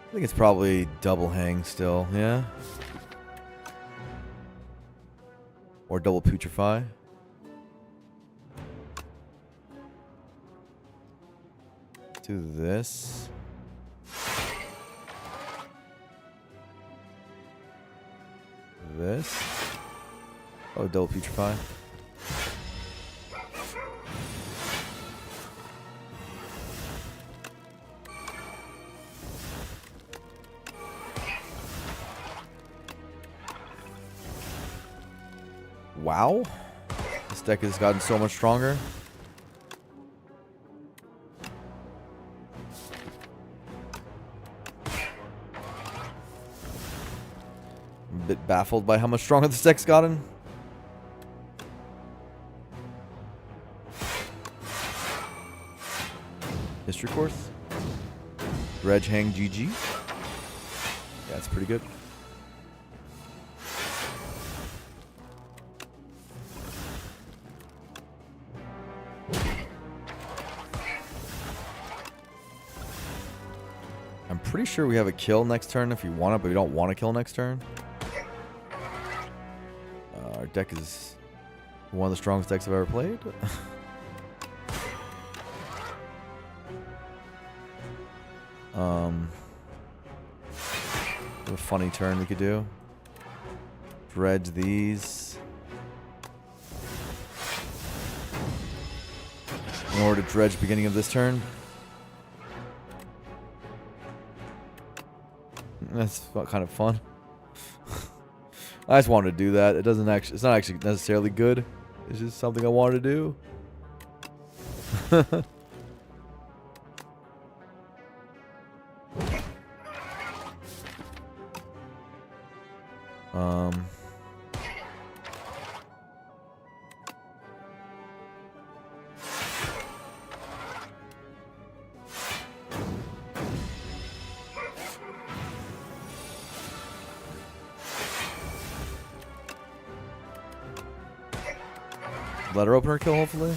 S1: I think it's probably double hang still, yeah? Or double putrefy. Do this. This. Oh, double putrefy. Wow. This deck has gotten so much stronger. I'm a bit baffled by how much stronger this deck's gotten. History course. Reg Hang GG. Yeah, that's pretty good. I'm pretty sure we have a kill next turn if you want it, but we don't want to kill next turn. Our deck is one of the strongest decks I've ever played. A funny turn we could do. Dredge these. In order to dredge beginning of this turn. That's kind of fun. I just wanted to do that. It doesn't actually. It's not actually necessarily good. It's just something I wanted to do. Letter opener kill, hopefully.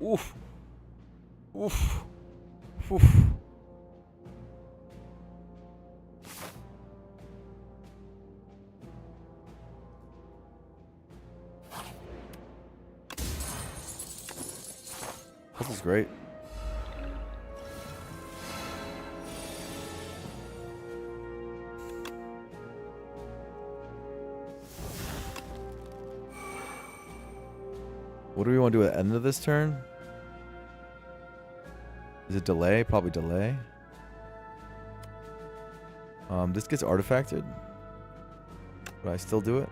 S1: Oof. Oof. Oof. This is great. What do we want to do at the end of this turn? Is it delay? Probably delay. This gets artifacted. But I still do it.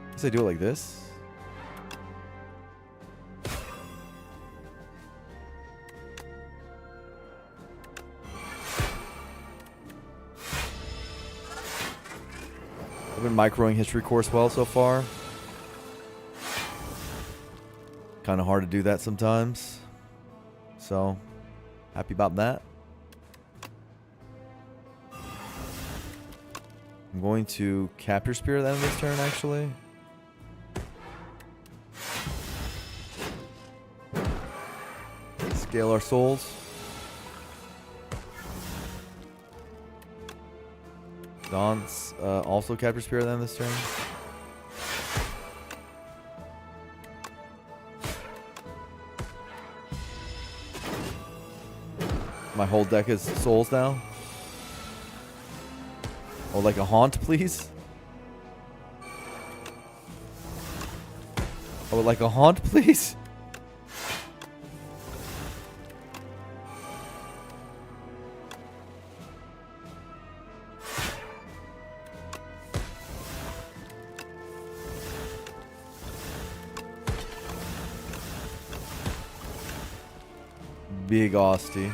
S1: I guess I do it like this. I've been microing history course well so far. Kind of hard to do that sometimes. So, happy about that. I'm going to Capture Spear at the end of this turn, actually. Scale our souls. Dawn's also Capture Spear at the end of this turn. My whole deck is souls now. Oh, like a haunt, please. Oh, like a haunt, please. Big Austie.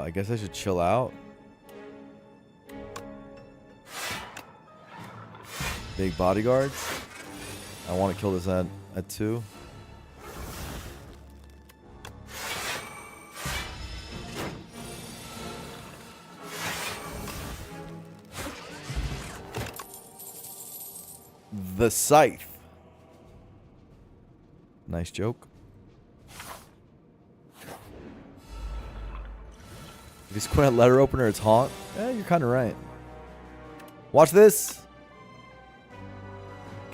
S1: I guess I should chill out. Big bodyguards. I want to kill this at 2. The Scythe. Nice joke. If he's quit at letter opener, it's haunt. Yeah, you're kind of right. Watch this.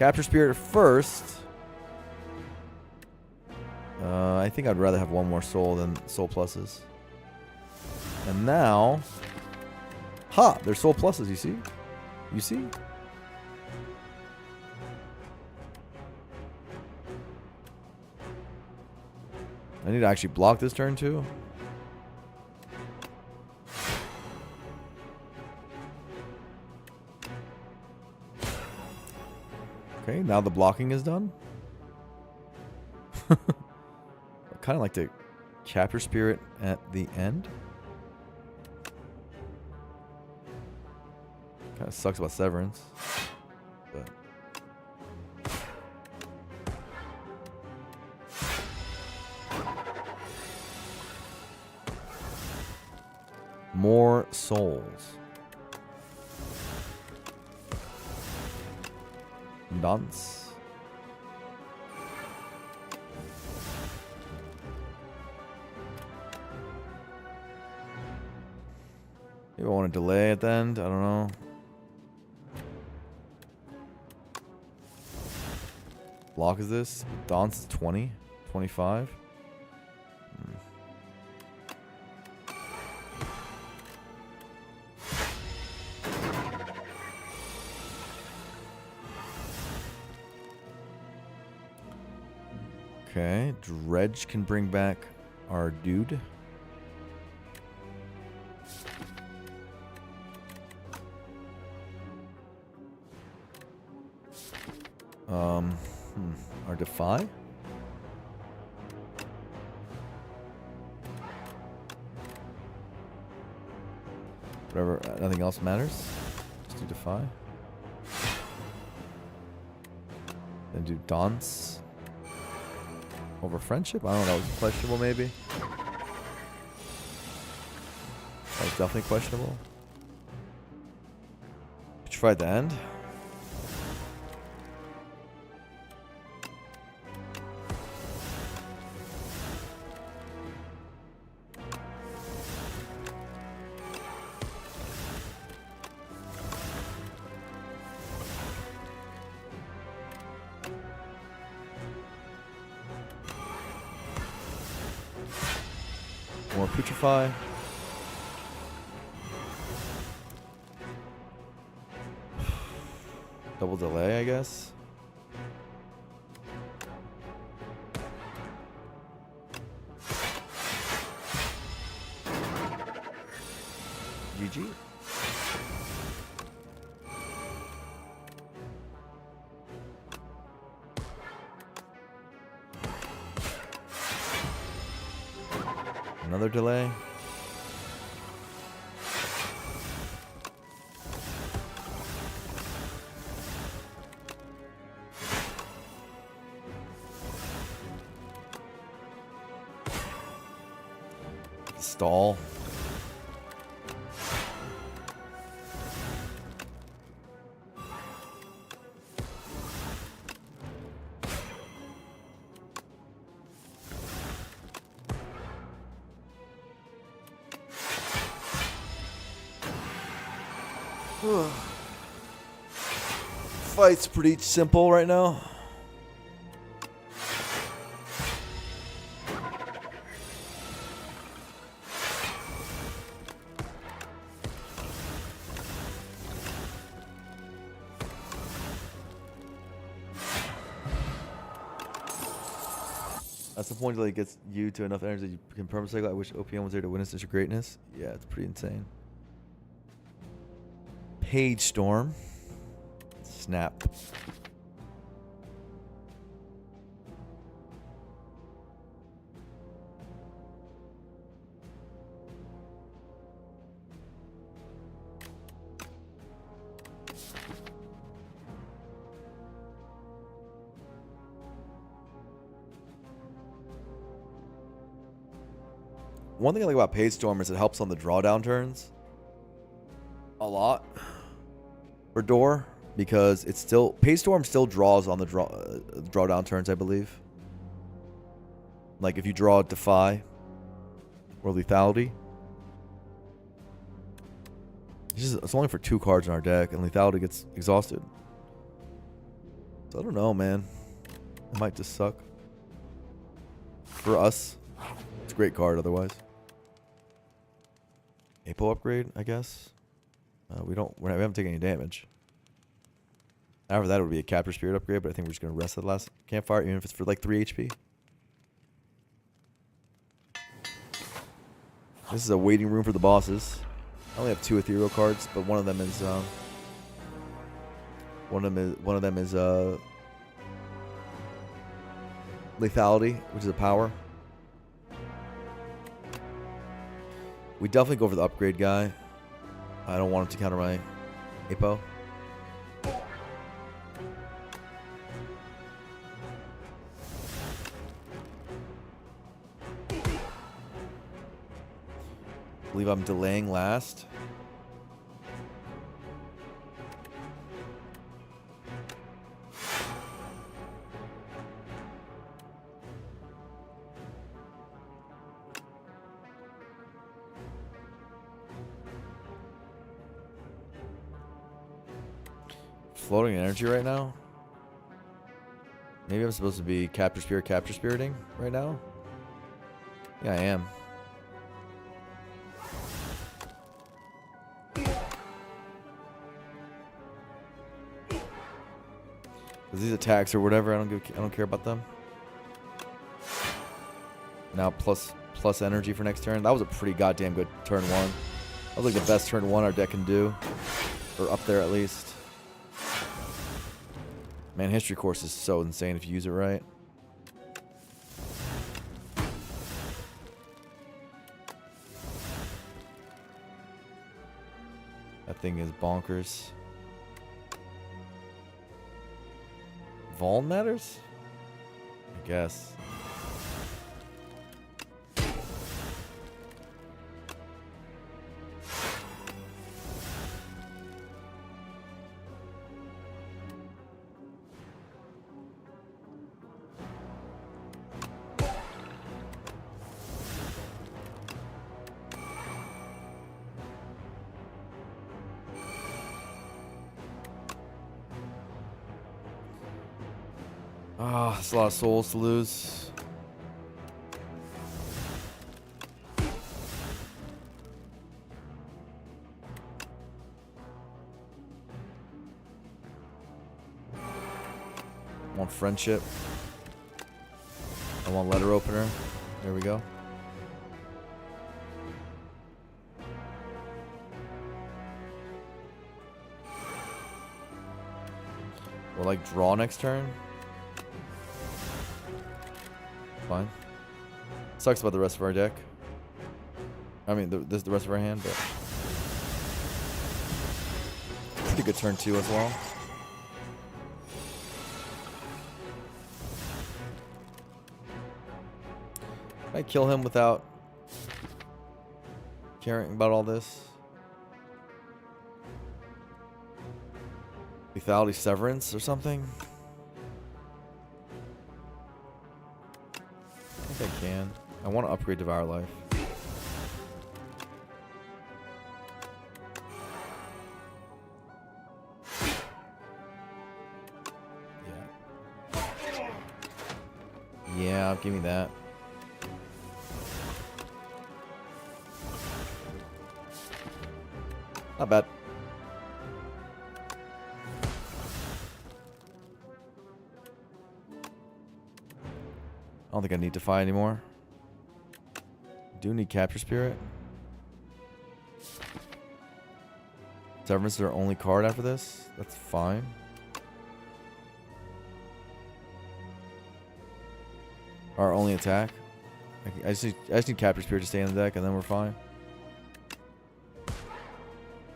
S1: Capture Spirit first. I think I'd rather have one more soul than soul pluses. And now... Ha! They're soul pluses, you see? You see? I need to actually block this turn too. Okay, now the blocking is done. I kind of like to capture Spirit at the end. Kind of sucks about Severance. But more souls. Dance. Maybe I want to delay at the end. I don't know. Block is this? Dance is 20, 25. Okay, Dredge can bring back our dude. Our Defy? Whatever, nothing else matters. Just do Defy. Then do Dance. Over Friendship? I don't know, that was questionable maybe. That was definitely questionable. Try at the end. More Putrefy. Double delay, I guess. GG. Another delay. Stall. Fight's pretty simple right now. That's the point that it gets you to enough energy that you can permacycle. I wish OPM was there to witness such greatness. Yeah, it's pretty insane. Page Storm. Snap. One thing I like about Page Storm is it helps on the drawdown turns a lot for Door, because it's still Page Storm still draws on the drawdown turns, I believe. Like if you draw Defy or Lethality, it's only for 2 cards in our deck, and Lethality gets exhausted. So I don't know, man. It might just suck. For us, it's a great card otherwise. Apo upgrade, I guess. We haven't taken any damage. After that, it would be a Capture Spirit upgrade, but I think we're just going to rest at the last campfire, even if it's for like 3 HP. This is a waiting room for the bosses. I only have 2 ethereal cards, but one of them is lethality, which is a power. We definitely go for the upgrade guy. I don't want him to counter my Apo. I believe I'm delaying last. Floating energy right now. Maybe I'm supposed to be capture spiriting right now. Yeah, I am. These attacks or whatever, I don't care about them. Now plus energy for next turn. That was a pretty goddamn good turn 1. That was like the best turn 1 our deck can do, or up there at least. Man, History Course is so insane if you use it right. That thing is bonkers. Vuln matters? I guess. Ah, it's a lot of souls to lose. I want friendship. I want letter opener. There we go. We'll like draw next turn. Fine. Sucks about the rest of our deck. I mean, the rest of our hand, but pretty good turn 2 as well. Can I kill him without caring about all this? Lethality Severance or something? I can. I want to upgrade Devour Life. Yeah. Yeah, give me that. Not bad. I don't think I need Defy anymore. Do need Capture Spirit. Severance is our only card after this. That's fine. Our only attack. I just need Capture Spirit to stay in the deck, and then we're fine.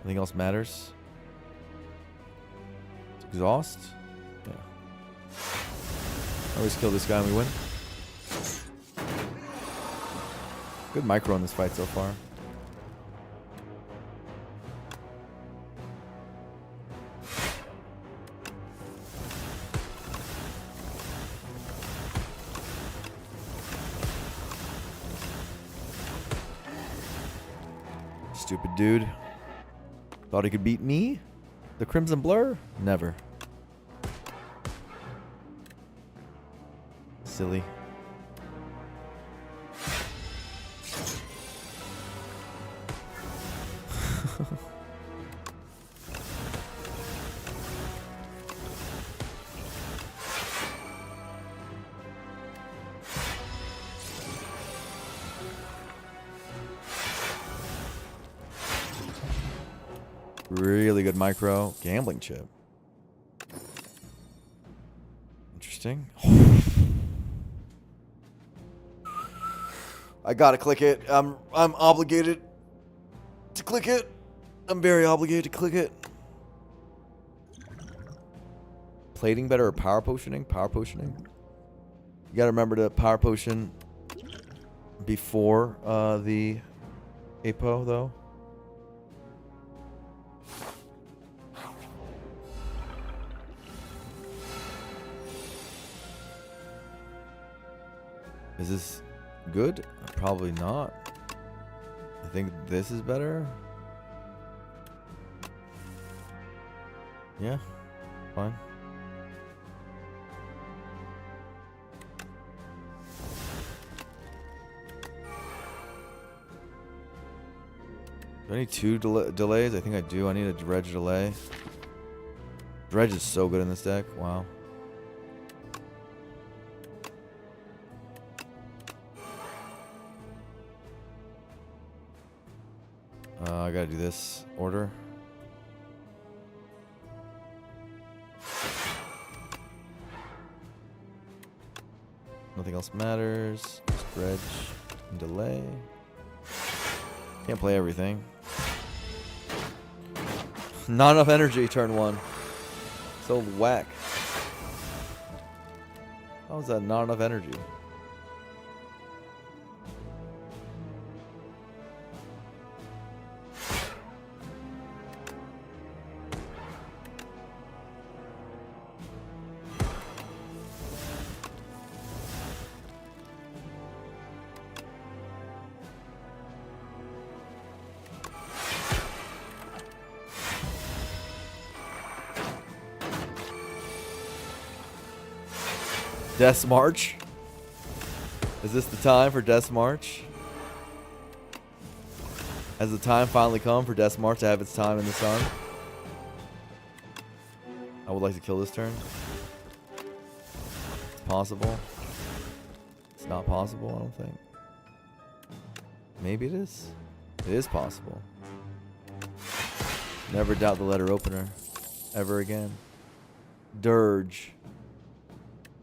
S1: Anything else matters? Exhaust? Yeah. Always kill this guy and we win. Good micro in this fight so far. Stupid dude. Thought he could beat me? The Crimson Blur? Never. Silly. Really good micro gambling chip. Interesting. I gotta click it. I'm obligated to click it. I'm very obligated to click it. Plating better or power potioning? Power potioning. You gotta remember to power potion before the APO though. Is this good? Probably not. I think this is better. Yeah, fine. Do I need two delays? I think I do. I need a dredge delay. Dredge is so good in this deck. Wow. I gotta do this order. Nothing else matters. Just dredge and delay. Can't play everything. Not enough energy turn one. So whack. How is that not enough energy? Death's March? Is this the time for Death's March? Has the time finally come for Death's March to have its time in the sun? I would like to kill this turn. It's possible. It's not possible, I don't think. Maybe it is. It is possible. Never doubt the letter opener. Ever again. Dirge.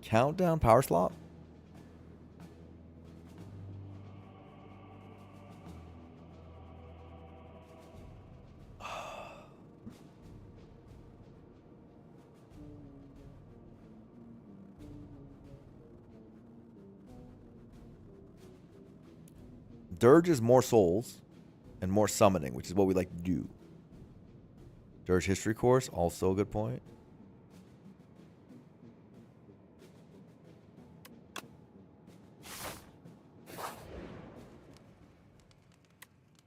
S1: Countdown power slot? Dirge is more souls and more summoning, which is what we like to do. Dirge history course, also a good point.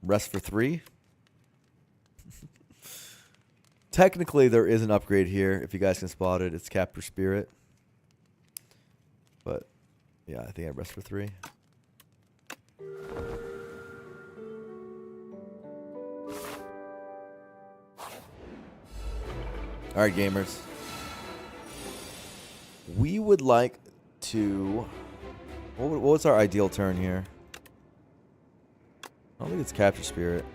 S1: Rest for 3. Technically, there is an upgrade here. If you guys can spot it, it's Capture Spirit. But, yeah, I think I rest for 3. All right, gamers. We would like to... What's our ideal turn here? I don't think it's Capture Spirit.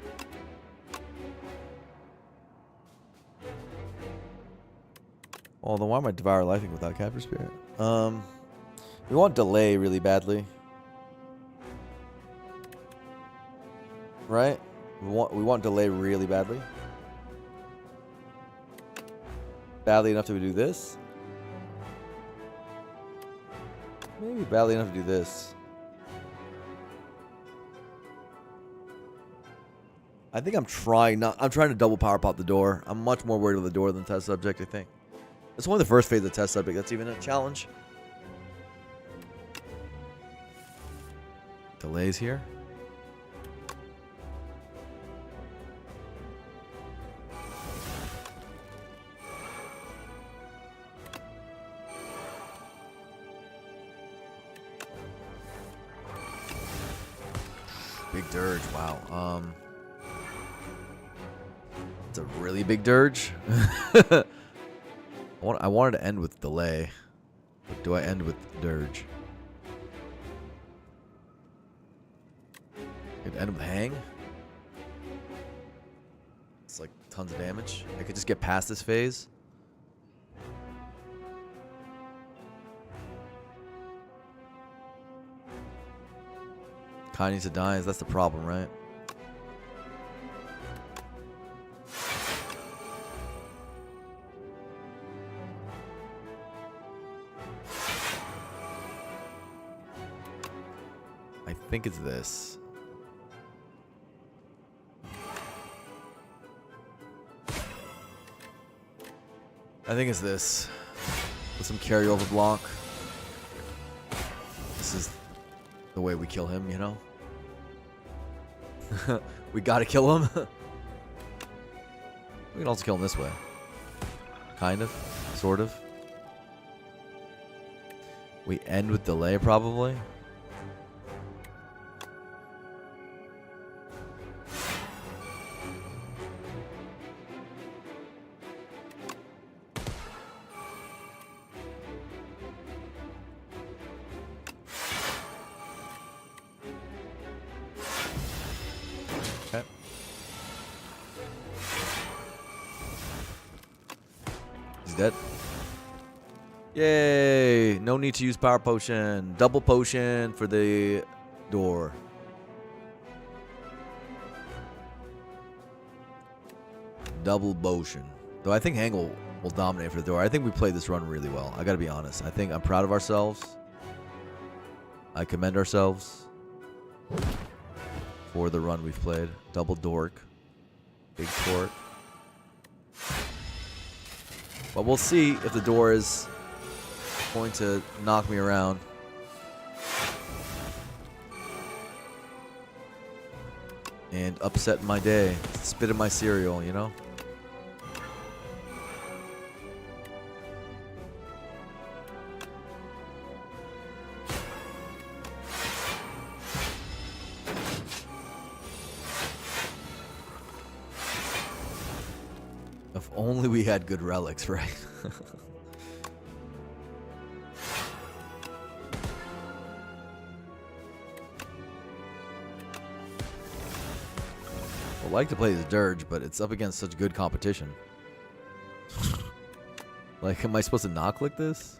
S1: Well, then why am I Devour Lifing without Capture Spirit? We want Delay really badly. Right? We want Delay really badly. Badly enough to do this. Maybe badly enough to do this. I think I'm trying to double power pop the door. I'm much more worried about the door than test subject, I think. It's only the first phase of test subject that's even a challenge. Delays here. Big dirge. Wow. It's a really big dirge. I wanted to end with delay. But do I end with dirge? Could end with hang. It's like tons of damage. I could just get past this phase. Kai needs to die. That's the problem, right? I think it's this. I think it's this. With some carryover block. This is the way we kill him, you know? We gotta kill him. We can also kill him this way. Kind of. Sort of. We end with delay, probably. Okay. He's dead. Yay! No need to use power potion. Double potion for the door. Double potion. Though I think Hangle will dominate for the door. I think we played this run really well. I gotta be honest. I think I'm proud of ourselves. I commend ourselves for the run we've played. Double dork. Big torque. But we'll see if the door is going to knock me around. And upset my day. Spit in my cereal, you know? If only we had good relics, right? I'd like to play this dirge, but it's up against such good competition. Like, am I supposed to knock like this?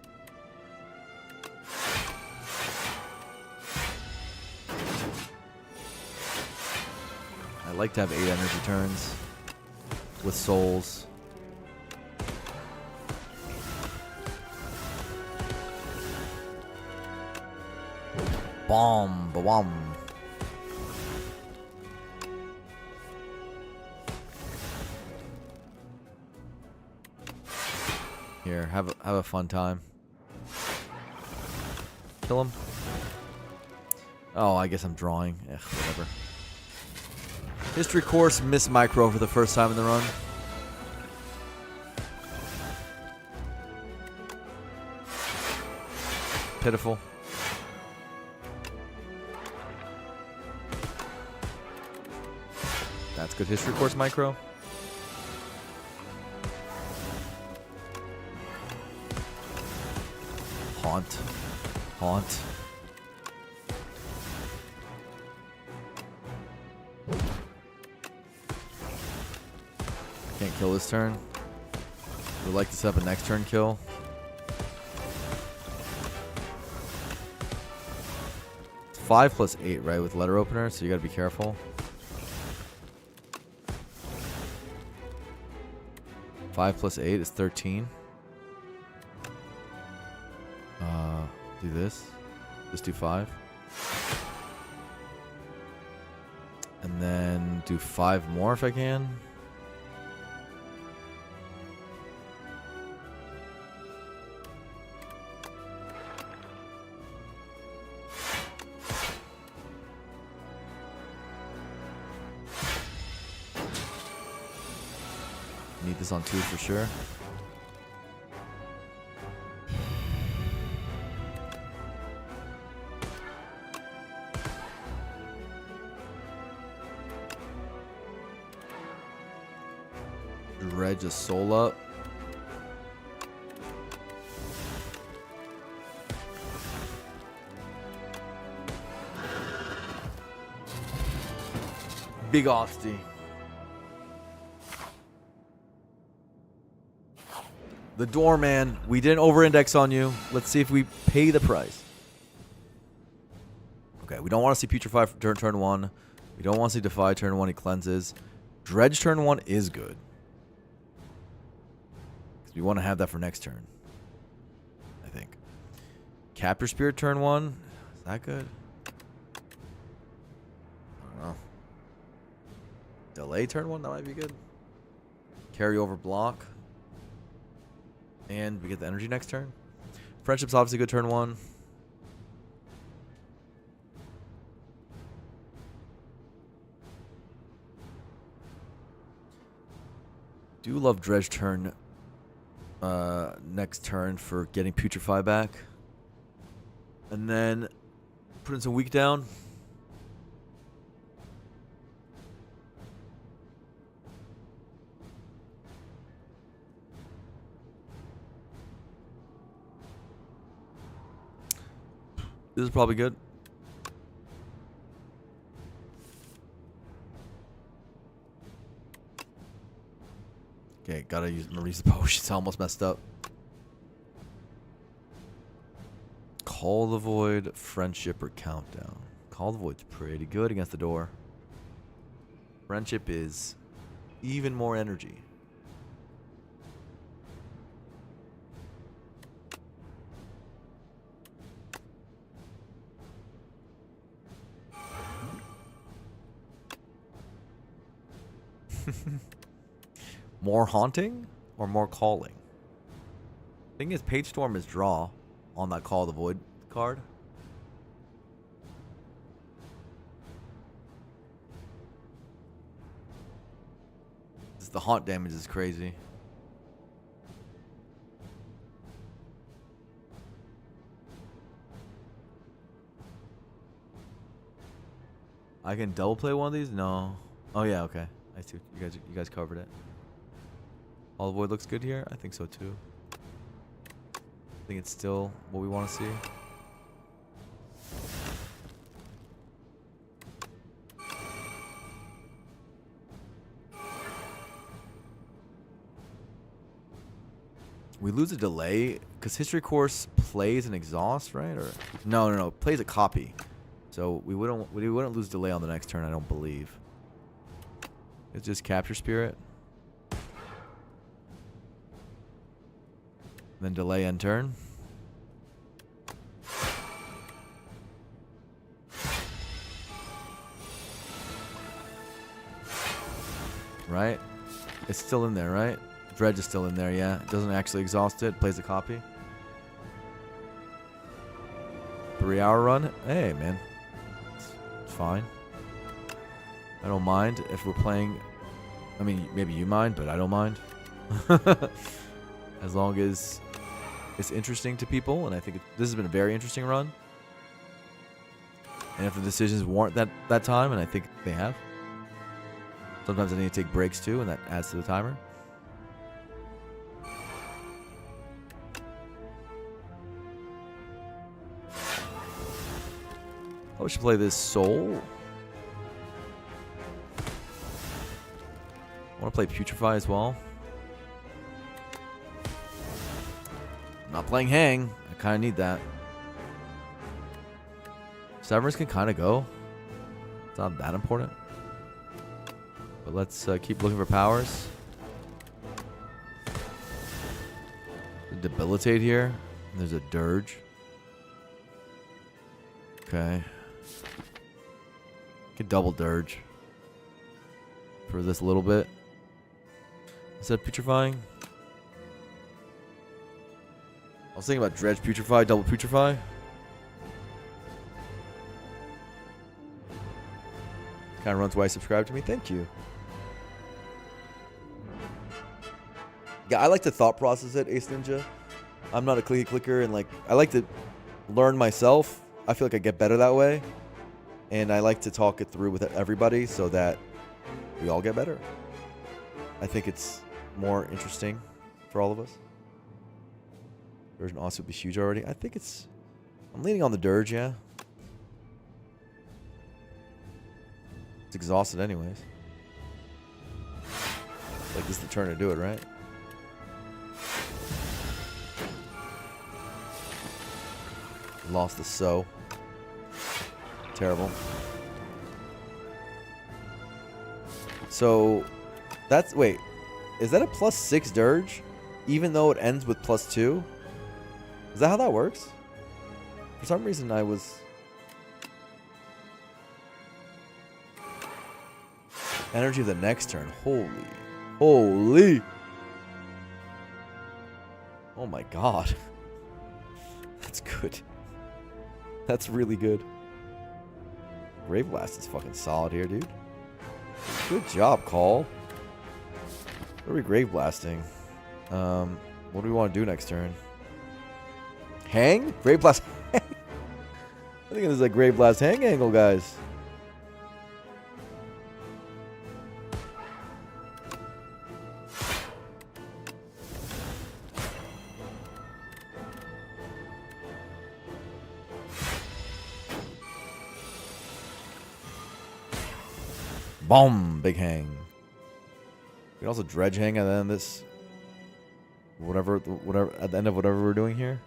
S1: I like to have 8 energy turns with souls. Bomb, ba-wom. Here, have a fun time. Kill him. Oh, I guess I'm drawing. Ugh, whatever. History course, miss micro for the first time in the run. Pitiful. That's good history course micro. Haunt. Haunt. Can't kill this turn. Would like to set up a next turn kill. It's 5 plus 8, right, with letter opener, so you gotta be careful. 5 plus 8 is 13. Do this. Just do 5. And then do 5 more if I can. Need this on 2 for sure. Dredge a soul up. Big Osty. The doorman. We didn't over-index on you. Let's see if we pay the price. Okay, we don't want to see Putrefy for turn 1. We don't want to see Defy turn 1. He cleanses. Dredge turn 1 is good. Because we want to have that for next turn. I think. Capture Spirit turn 1. Is that good? I don't know. Delay turn 1. That might be good. Carry over block. And we get the energy next turn. Friendship's obviously good turn 1. Do love Dredge turn next turn for getting Putrefy back. And then put in some weak down. This is probably good. Okay, gotta use Marie's potion. It's almost messed up. Call the Void, Friendship, or Countdown. Call the Void's pretty good against the door. Friendship is even more energy. More haunting or more calling? Thing is, Page Storm is draw on that Call of the Void card. Just the haunt damage is crazy. I can double play one of these? No. Oh yeah, okay. I see. You guys covered it. All the Void looks good here. I think so too. I think it's still what we want to see. We lose a delay because History Course plays an exhaust, right? Or no, plays a copy. So we wouldn't lose delay on the next turn, I don't believe. It's just Capture Spirit. Then delay end turn. Right? It's still in there, right? Dredge is still in there, yeah. It doesn't actually exhaust it. Plays a copy. 3-hour run. Hey, man. It's fine. I don't mind if we're playing. I mean, maybe you mind, but I don't mind. As long as it's interesting to people, and I think this has been a very interesting run. And if the decisions warrant that time, and I think they have. Sometimes I need to take breaks too, and that adds to the timer. I should play this Soul. I want to play Putrefy as well. I'm not playing Hang. I kind of need that. Severance can kind of go. It's not that important. But let's keep looking for powers. Debilitate here. There's a Dirge. Okay. Can double Dirge. For this little bit. Is that Putrefying? I was thinking about Dredge Putrefy, double Putrefy. Kind of runs why you subscribe to me. Thank you. Yeah, I like to thought process it, Ace Ninja. I'm not a clicky clicker, and I like to learn myself. I feel like I get better that way. And I like to talk it through with everybody so that we all get better. I think it's more interesting for all of us. Dirge and Aussie would be huge already. I think it's... I'm leaning on the Dirge, yeah. It's exhausted anyways. Like, this is the turn to do it, right? Lost the so. Terrible. So, that's... Wait. Is that a +6 Dirge? Even though it ends with +2? Is that how that works? For some reason, I was... Energy of the next turn. Holy. Holy. Oh my god. That's good. That's really good. Grave Blast is fucking solid here, dude. Good job, Call. What are we Grave Blasting? What do we want to do next turn? Hang? Grave Blast Hang? I think this is a Grave Blast Hang angle, guys. Boom! Big hang. We can also dredge hang at the end of this. Whatever, at the end of whatever we're doing here.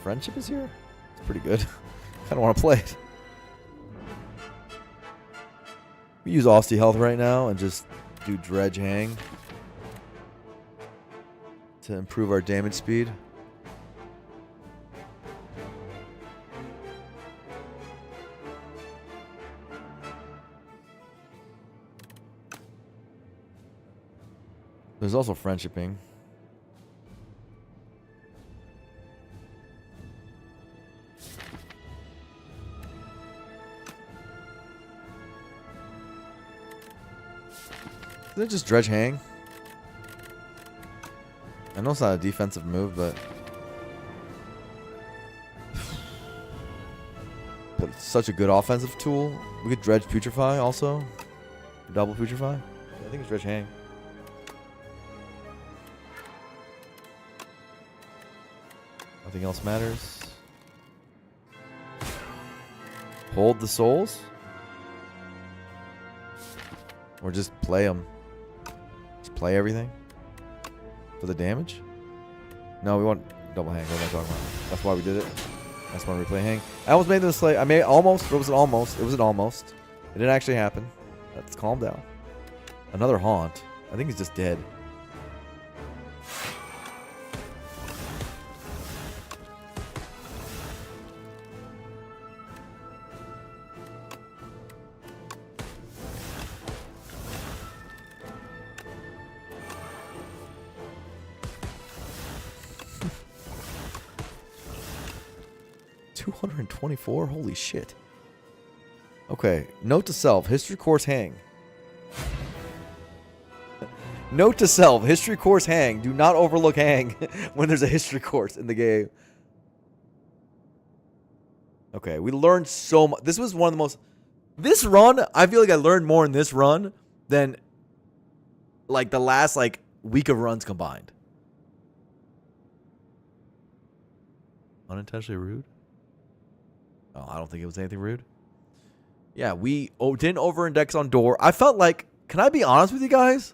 S1: Friendship is here? It's pretty good. Kind of want to play it. We use Aussie health right now and just do dredge hang to improve our damage speed. There's also friendshiping. Isn't it just dredge hang? I know it's not a defensive move, but it's such a good offensive tool. We could dredge putrefy also. Double putrefy. I think it's dredge hang. Nothing else matters. Hold the souls? Or just play them? Just play everything? For the damage? No, we want double hang. What am I talking about? That's why we did it. That's why we play hang. I almost made this play. I made almost. It was an almost. It was an almost. It didn't actually happen. Let's calm down. Another haunt. I think he's just dead. $224? Holy shit. Okay. Note to self. History course hang. Note to self. History course hang. Do not overlook hang when there's a history course in the game. Okay. We learned so much. This was one of the most... This run, I feel like I learned more in this run than like the last like week of runs combined. Unintentionally rude? Oh, I don't think it was anything rude. Yeah, we didn't over-index on door. I felt like, can I be honest with you guys?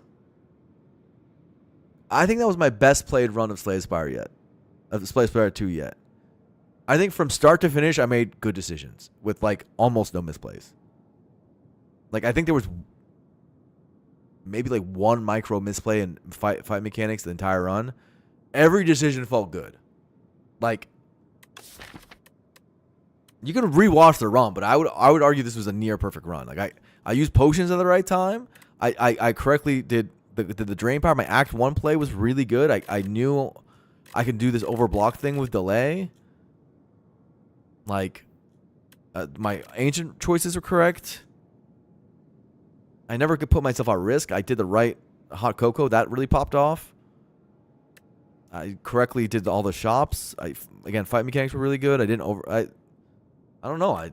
S1: I think that was my best played run of Slay the Spire yet. Of Slay the Spire 2 yet. I think from start to finish, I made good decisions with like almost no misplays. Like, I think there was maybe like one micro misplay in fight mechanics the entire run. Every decision felt good. Like... You can rewatch the run, but I would argue this was a near perfect run. Like I used potions at the right time. I correctly did the drain power. My Act 1 play was really good. I knew I could do this overblock thing with delay. Like my ancient choices were correct. I never could put myself at risk. I did the right hot cocoa. That really popped off. I correctly did all the shops. Again, fight mechanics were really good. I didn't I don't know.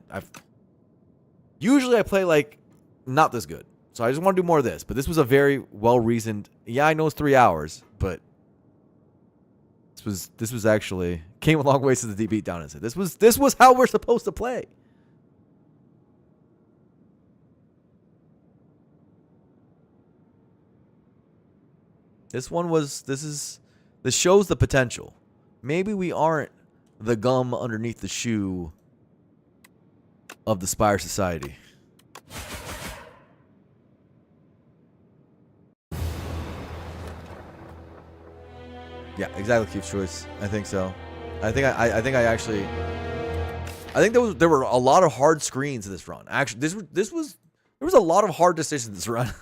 S1: Usually I play like not this good. So I just want to do more of this. But this was a very well-reasoned. Yeah, I know it's 3 hours, but this was actually came a long way since the beatdown incident. This was how we're supposed to play. This shows the potential. Maybe we aren't the gum underneath the shoe of the Spire Society. Yeah, exactly. Keith's choice. I think so. I think there were a lot of hard screens in this run. Actually, there was a lot of hard decisions in this run.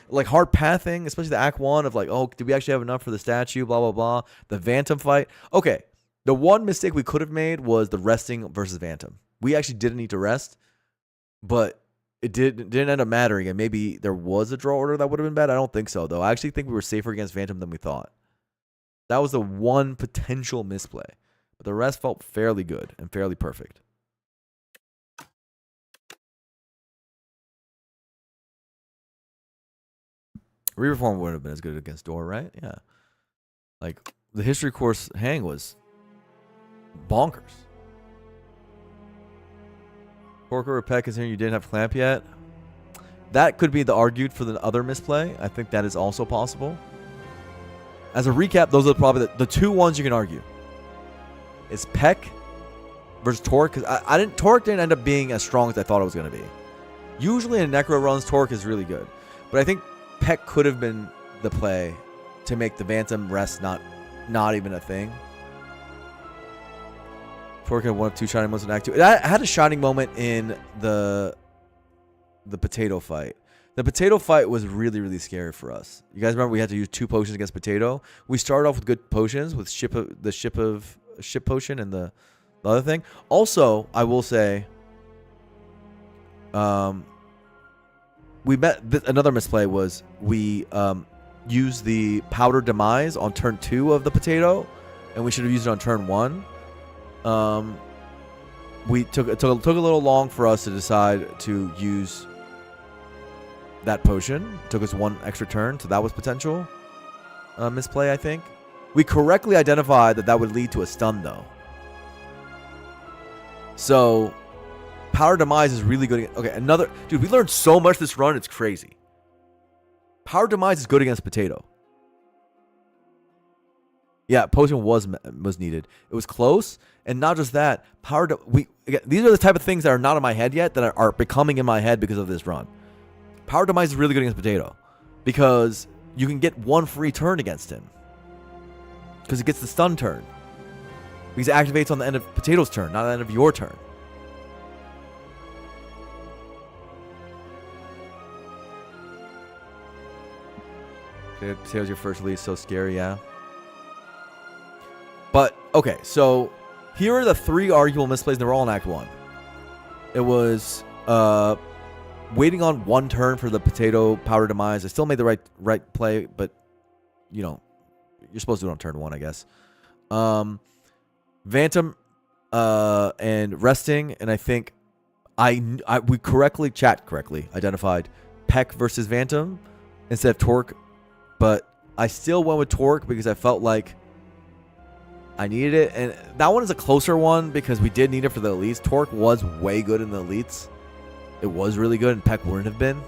S1: Like hard pathing, especially the Act 1 of like, oh, did we actually have enough for the statue? Blah, blah, blah. The Vantum fight. Okay. The one mistake we could have made was the resting versus Vantum. We actually didn't need to rest, but it didn't end up mattering. And maybe there was a draw order that would have been bad. I don't think so, though. I actually think we were safer against Vantum than we thought. That was the one potential misplay. But the rest felt fairly good and fairly perfect. Reform would have been as good against Door, right? Yeah. Like, the history course hang was bonkers. Porker or Peck considering you didn't have Clamp yet. That could be the argued for the other misplay. I think that is also possible. As a recap, those are probably the two ones you can argue. It's Peck versus Torque. Because Torque didn't end up being as strong as I thought it was going to be. Usually in Necro runs, Torque is really good. But I think Peck could have been the play to make the Vantum rest not even a thing. Torque had one of two shining moments in Act 2. I had a shining moment in the potato fight. The potato fight was really, really scary for us. You guys remember we had to use 2 potions against potato? We started off with good potions with the ship potion and the other thing. Also, I will say, another misplay was we used the powder demise on turn 2 of the potato, and we should have used it on turn 1. It took a little long for us to decide to use that potion. It took us 1 extra turn, so that was potential misplay, I think. We correctly identified that would lead to a stun, though. So Power Demise is really good. Okay, dude, we learned so much this run, it's crazy. Power Demise is good against Potato. Yeah, potion was needed. It was close, and not just that. These are the type of things that are not in my head yet that are becoming in my head because of this run. Power Demise is really good against Potato because you can get 1 free turn against him because it gets the stun turn. Because it activates on the end of Potato's turn, not the end of your turn. Potato's your first lead, so scary, yeah. But, okay, so here are the 3 arguable misplays, and they're all in Act 1. It was waiting on 1 turn for the Potato Powder Demise. I still made the right play, but, you're supposed to do it on turn 1, I guess. Vantum and resting, and I think we correctly identified Peck versus Vantum instead of Torque, but I still went with Torque because I felt like I needed it, and that one is a closer one because we did need it for the elites. Torque was way good in the elites. It was really good, and Peck wouldn't have been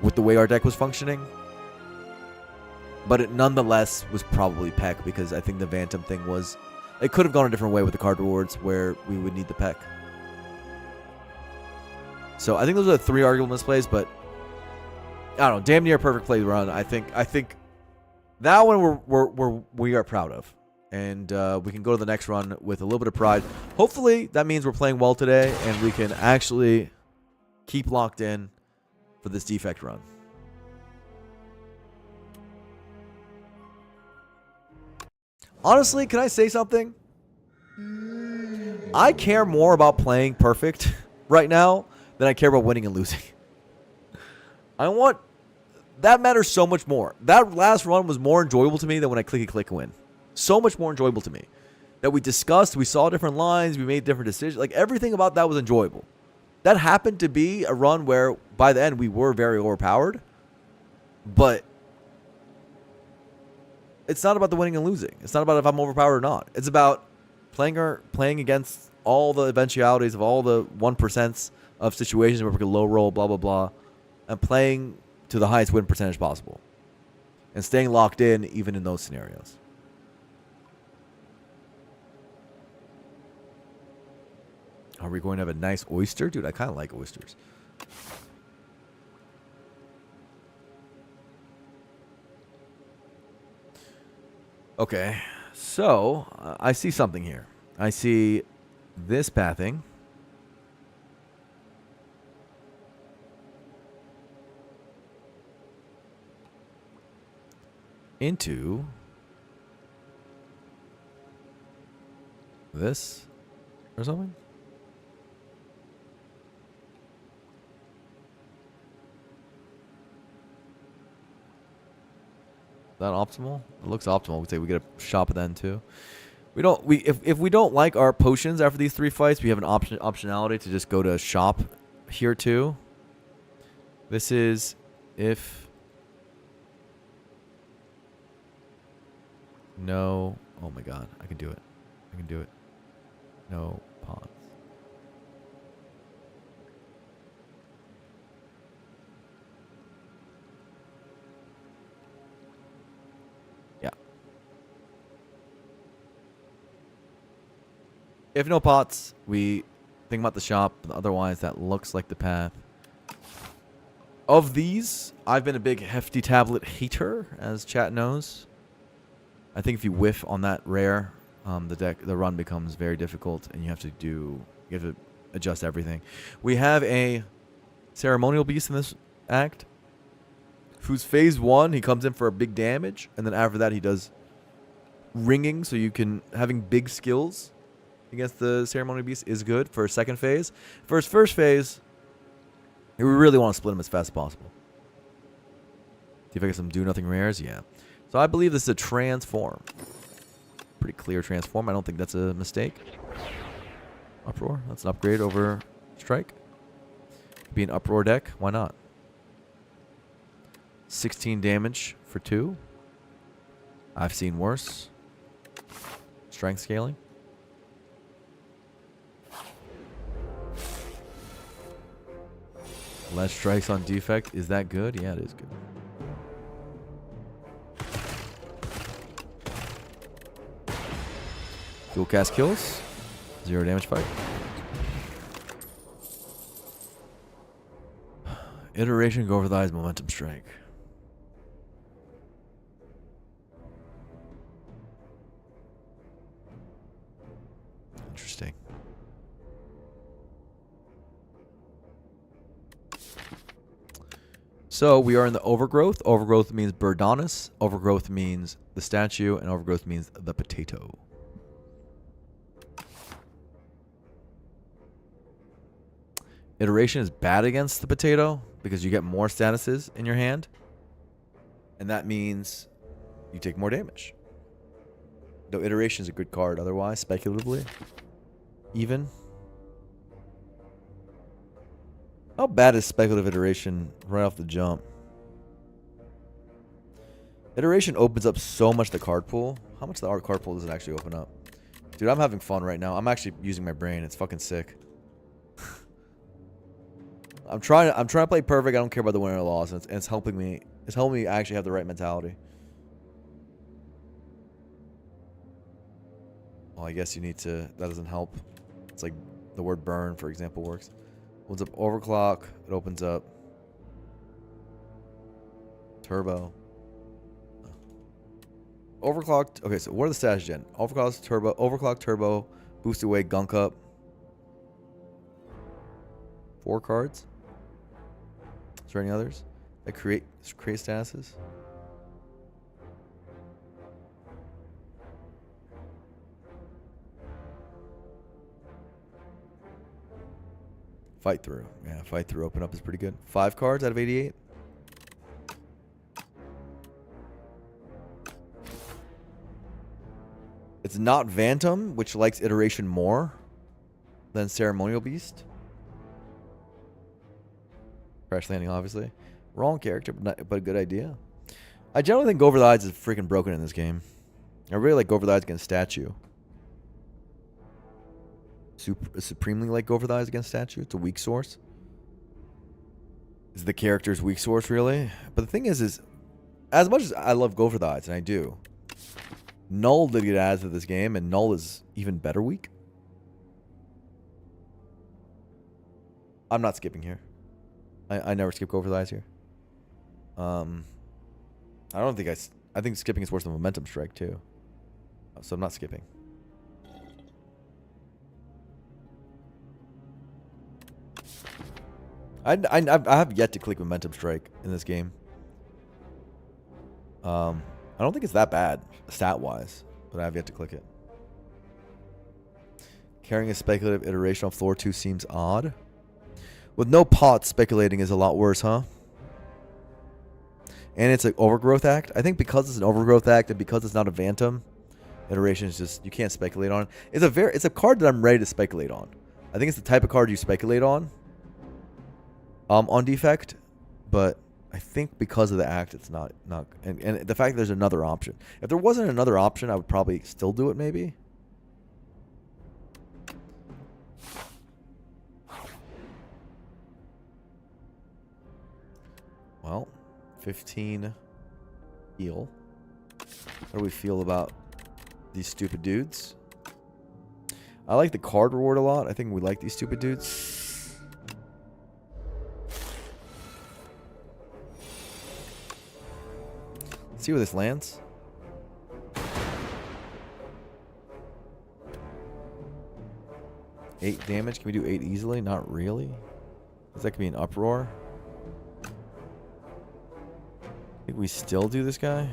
S1: with the way our deck was functioning. But it nonetheless was probably Peck because I think the Vantum thing was... It could have gone a different way with the card rewards where we would need the Peck. So I think those are the 3 arguable misplays, but I don't know, damn near perfect play run. I think that one we are proud of. And we can go to the next run with a little bit of pride. Hopefully that means we're playing well today and we can actually keep locked in for this defect run. Honestly, can I say something? I care more about playing perfect right now than I care about winning and losing. That matters so much more. That last run was more enjoyable to me than when I click win. So much more enjoyable to me. that we discussed. We saw different lines. We made different decisions. Like, everything about that was enjoyable. That happened to be a run where, by the end, we were very overpowered. But it's not about the winning and losing. It's not about if I'm overpowered or not. It's about playing against all the eventualities of all the 1% of situations where we can low roll, blah, blah, blah, and playing to the highest win percentage possible. And staying locked in even in those scenarios. Are we going to have a nice oyster? Dude, I kind of like oysters. Okay, so I see something here. I see this pathing. Into this or something. Is that optimal? It looks optimal. We say we get a shop at the end too. If we don't like our potions after these 3 fights, we have an optionality to just go to a shop here too. This is if no. Oh my god, I can do it. I can do it. No pots. Yeah. If no pots, we think about the shop. Otherwise, that looks like the path. Of these, I've been a big hefty tablet hater, as chat knows. I think if you whiff on that rare, the run becomes very difficult, and you have to adjust everything. We have a ceremonial beast in this act, whose phase 1 he comes in for a big damage, and then after that he does ringing, so you can having big skills against the ceremonial beast is good for a second phase. For his first phase, we really want to split him as fast as possible. See if I get some do nothing rares. Yeah. So I believe this is a transform. Pretty clear transform. I don't think that's a mistake. Uproar. That's an upgrade over strike. Could be an uproar deck. Why not? 16 damage for 2. I've seen worse. Strength scaling. Less strikes on defect. Is that good? Yeah, it is good. Dual cast kills. 0 damage fight. Iteration, go over the eyes, momentum strike. Interesting. So we are in the overgrowth. Overgrowth means Burdonis. Overgrowth means the statue. And overgrowth means the potato. Iteration is bad against the potato because you get more statuses in your hand. And that means you take more damage. Though Iteration is a good card otherwise, speculatively. Even. How bad is speculative iteration right off the jump? Iteration opens up so much the card pool. How much the art card pool does it actually open up? Dude, I'm having fun right now. I'm actually using my brain. It's fucking sick. I'm trying to play perfect. I don't care about the win or loss. And it's helping me. It's helping me actually have the right mentality. Well, I guess you need to. That doesn't help. It's like the word burn, for example, works. Opens up overclock. It opens up turbo. Overclocked. Okay, so what are the stats gen? Overclock turbo, boost away, gunk up. 4 cards. Is there any others that create statuses? Fight through. Yeah, fight through. Open up is pretty good. 5 cards out of 88. It's not Phantom, which likes iteration more than Ceremonial Beast. Crash landing, obviously. Wrong character, but a good idea. I generally think Go Over the Eyes is freaking broken in this game. I really like Go Over the Eyes against Statue. Supremely like Go Over the Eyes against Statue. It's a weak source. Is the character's weak source, really? But the thing is as much as I love Go Over the Eyes, and I do, Null did get added to this game, and Null is even better weak. I'm not skipping here. I never skip Go Over the Eyes here. I don't think I think skipping is worse than Momentum Strike, too. So I'm not skipping. I have yet to click Momentum Strike in this game. I don't think it's that bad, stat-wise, but I have yet to click it. Carrying a speculative iteration on floor 2 seems odd. With no pots, speculating is a lot worse, huh? And it's an Overgrowth Act. I think because it's an Overgrowth Act and because it's not a Phantom, iteration is just, you can't speculate on. It's a card that I'm ready to speculate on. I think it's the type of card you speculate on defect, but I think because of the act, it's not and the fact that there's another option. If there wasn't another option, I would probably still do it, maybe. Well, 15 heal. How do we feel about these stupid dudes? I like the card reward a lot. I think we like these stupid dudes. Let's see where this lands. Eight damage. Can we do 8 easily? Not really. That could be an uproar. I think we still do this guy.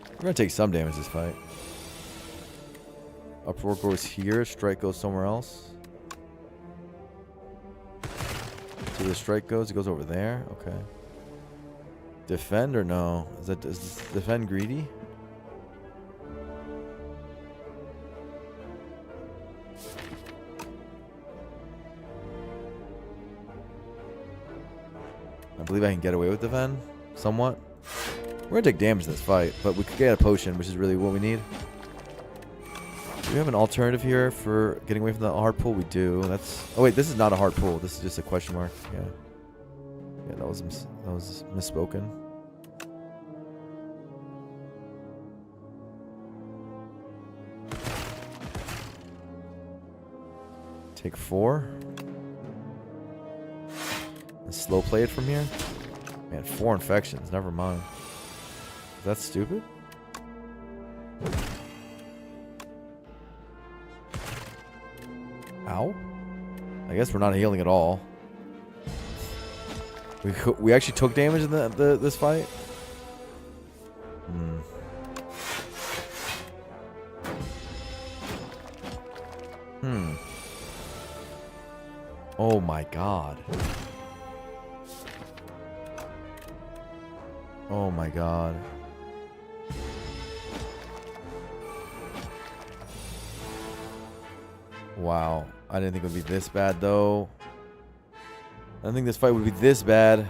S1: We're going to take some damage this fight. Uproar goes here. Strike goes somewhere else. So the strike goes. It goes over there. Okay. Defend or no? Is this defend greedy? I believe I can get away with defend somewhat. We're going to take damage in this fight, but we could get a potion, which is really what we need. Do we have an alternative here for getting away from the hard pull? We do. That's. Oh wait, this is not a hard pull. This is just a question mark. Yeah. Yeah, that was misspoken. Take 4. And slow play it from here. Man, 4 infections. Never mind. Is that stupid? Ow. I guess we're not healing at all. We actually took damage in this fight. Oh my god. Oh my god. Wow. I didn't think it would be this bad, though. I didn't think this fight would be this bad.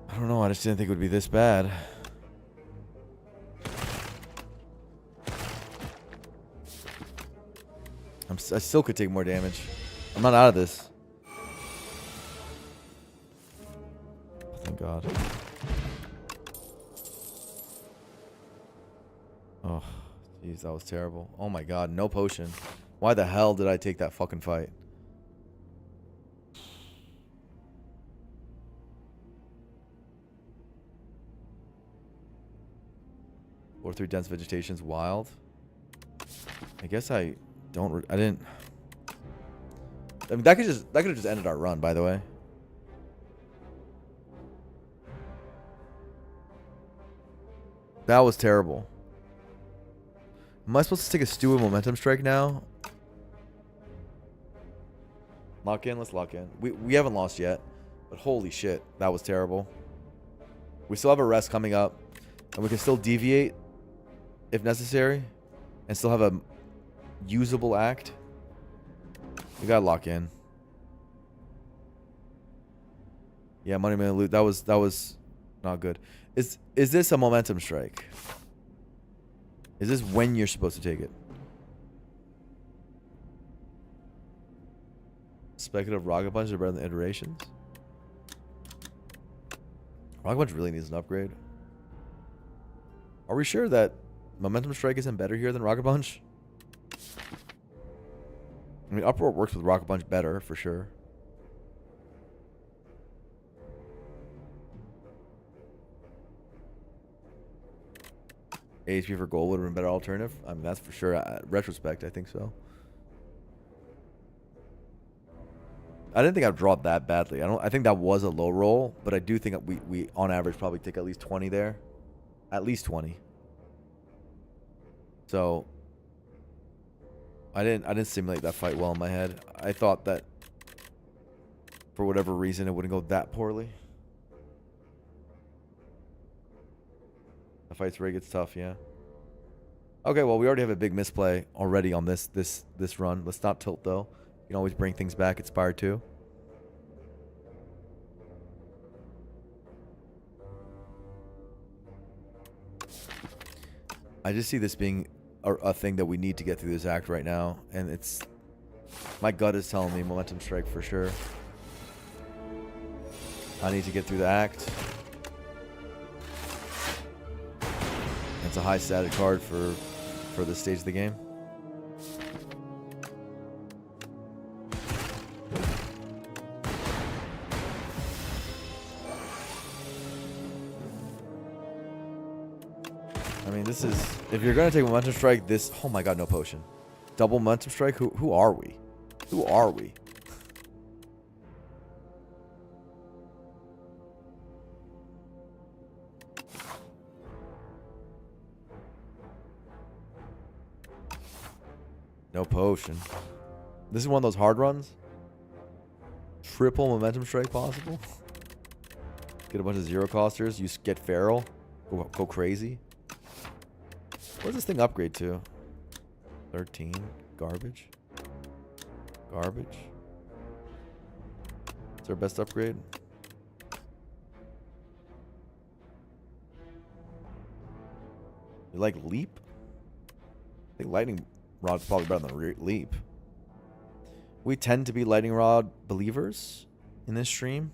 S1: I don't know. I just didn't think it would be this bad. I still could take more damage. I'm not out of this. Thank God. Oh, jeez, that was terrible. Oh my god, no potion. Why the hell did I take that fucking fight? Or 3 dense vegetation's wild. I guess I didn't. I mean, that could have just ended our run, by the way. That was terrible. Am I supposed to take a stew of momentum strike now? Lock in. Let's lock in. We haven't lost yet, but holy shit, that was terrible. We still have a rest coming up, and we can still deviate if necessary, and still have a usable act. We gotta lock in. Yeah, money man loot. That was not good. Is this a momentum strike? Is this when you're supposed to take it? Speculative rocket punch are better than iterations. Rocket punch really needs an upgrade. Are we sure that momentum strike isn't better here than rocket punch? I mean, uproar works with rocket punch better for sure. HP for gold would have been a better alternative. I mean, that's for sure. Retrospect, I think so. I didn't think I'd draw that badly. I think that was a low roll, but I do think we on average probably take at least 20 there. At least 20. So I didn't simulate that fight well in my head. I thought that for whatever reason it wouldn't go that poorly. The fight's where it gets tough, yeah. Okay, well we already have a big misplay already on this run. Let's not tilt though. You can always bring things back at Spire 2. I just see this being a thing that we need to get through this act right now, and it's my gut is telling me momentum strike for sure. I need to get through the act. It's a high static card for this stage of the game. I mean, this is, if you're gonna take momentum strike, this, oh my god, no potion. Double momentum strike? Who are we? Who are we? No potion. This is one of those hard runs. Triple momentum strike possible. Get a bunch of zero costers. You get feral. Go crazy. What does this thing upgrade to? 13. Garbage. Garbage. It's our best upgrade. You like leap? I think lightning rod's probably better than leap. We tend to be lightning rod believers in this stream.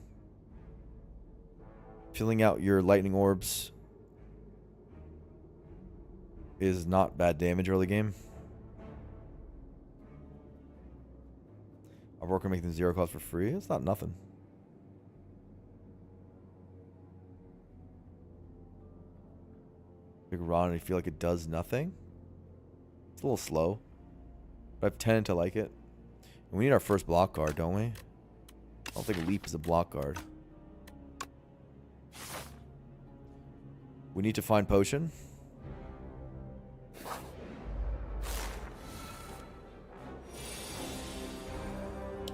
S1: Filling out your lightning orbs is not bad damage early game. Our worker making them zero cost for free. It's not nothing. Big rod and you feel like it does nothing. It's a little slow, but I've tended to like it. And we need our first block card, don't we? I don't think leap is a block card. We need to find potion.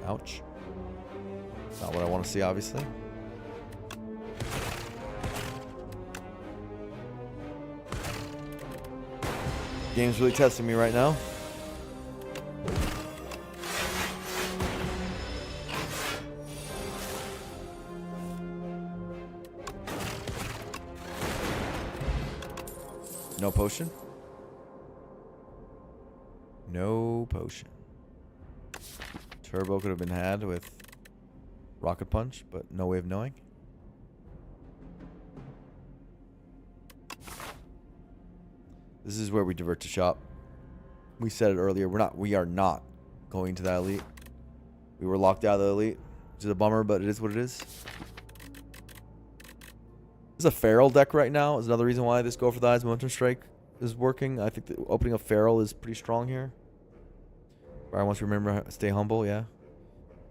S1: Ouch. Not what I want to see, obviously. Game's really testing me right now. No potion? No potion. Turbo could have been had with Rocket Punch, but no way of knowing. This is where we divert to shop. We said it earlier. We are not going to that elite. We were locked out of the elite, which is a bummer, but it is what it is. This is a feral deck right now. Is another reason why this Go for the Eyes Momentum Strike is working. I think the opening of feral is pretty strong here. I want to remember stay humble, yeah.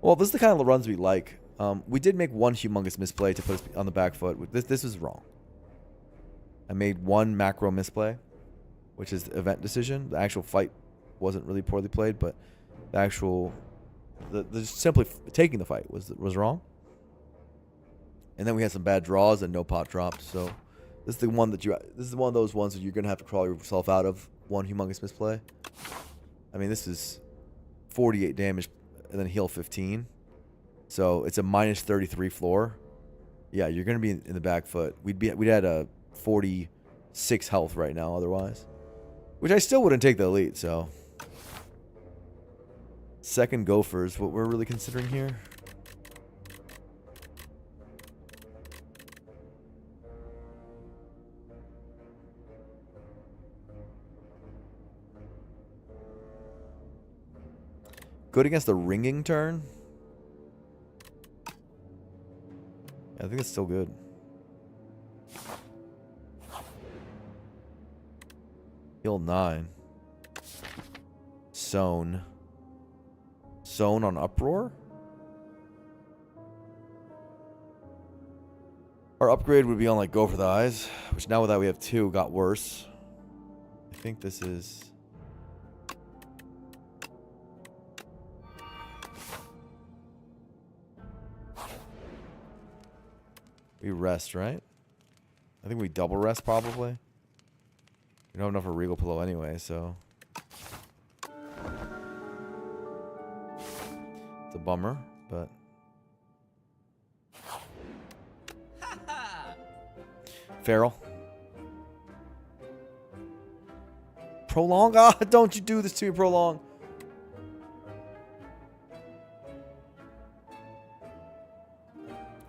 S1: Well, this is the kind of runs we like. We did make one humongous misplay to put us on the back foot. This is wrong. I made one macro misplay, which is the event decision. The actual fight wasn't really poorly played, but the actual the simply taking the fight was wrong. And then we had some bad draws and no pot dropped. So this is the one that this is one of those ones that you're gonna have to crawl yourself out of. One humongous misplay. I mean, this is 48 damage and then heal 15. So it's a minus 33 floor. Yeah, you're gonna be in the back foot. We'd had a 46 health right now otherwise, which I still wouldn't take the elite. So second gopher is what we're really considering here. Good against the ringing turn. I think it's still good. Heal 9. Sown. Sown on uproar? Our upgrade would be on like go for the eyes, which now with that we have 2 got worse. I think this is... We rest, right? I think we double rest probably. We don't have enough for Regal Pillow anyway, so. It's a bummer, but. Feral. Prolong? Ah, don't you do this to me, Prolong.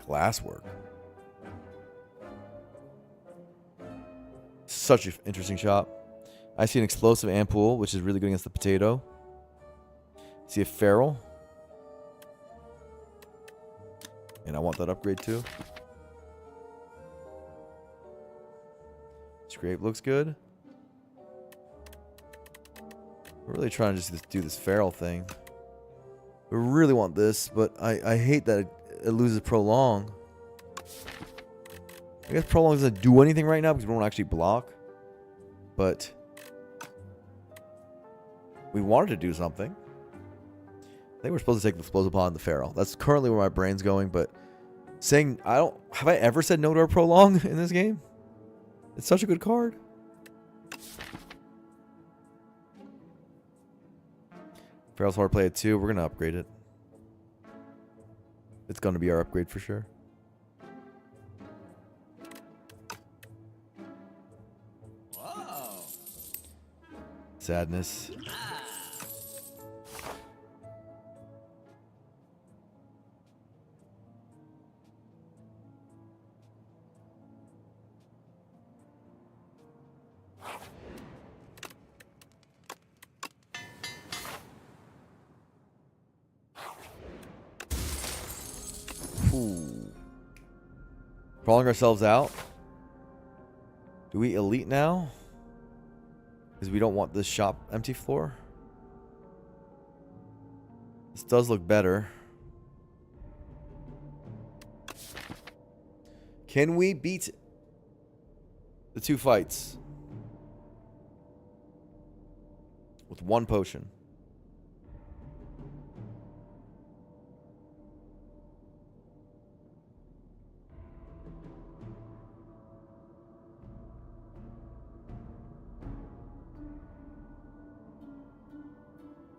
S1: Glasswork. Such an interesting shop. I see an explosive Ampoule, which is really good against the potato. See a feral. And I want that upgrade too. Scrape looks good. We're really trying to just do this feral thing. We really want this, but I hate that it loses Prolong. I guess Prolong doesn't do anything right now because we don't actually block. But we wanted to do something. I think we're supposed to take the Explosive Pod and the Feral. That's currently where my brain's going, but saying have I ever said no to a Prolong in this game? It's such a good card. Feral's hard to play at 2. We're gonna upgrade it. It's gonna be our upgrade for sure. Sadness. Ooh. Crawling ourselves out. Do we elite now? Because we don't want this shop empty floor. This does look better. Can we beat the 2 fights with 1 potion?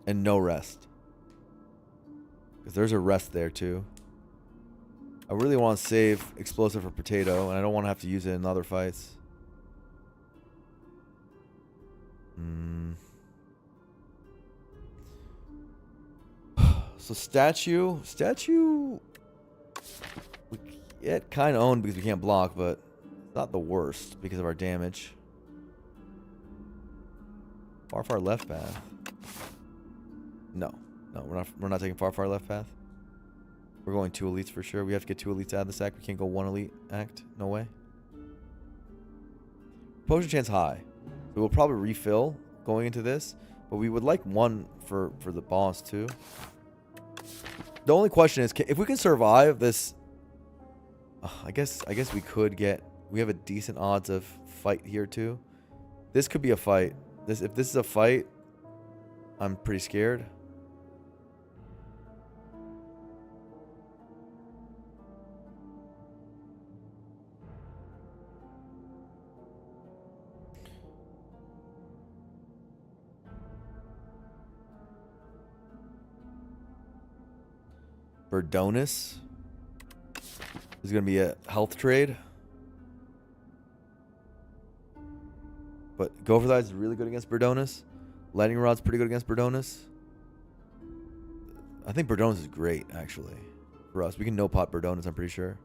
S1: And no rest. Because there's a rest there too. I really want to save Explosive for Potato, and I don't want to have to use it in other fights. So Statue, we get kind of owned because we can't block, but it's not the worst because of our damage. Far left path. No, we're not taking far left path. We're going 2 elites for sure. We have to get 2 elites out of this act. We can't go 1 elite act. No way. Potion chance high. We will probably refill going into this, but we would like 1 for the boss too. The only question is, if we can survive this, I guess we could get. We have a decent odds of fight here too. This could be a fight. If this is a fight, I'm pretty scared. Birdonis. This is going to be a health trade. But Go for Thighs is really good against Birdonis. Lightning Rod's pretty good against Birdonis. I think Birdonis is great, actually, for us. We can no-pot Birdonis, I'm pretty sure.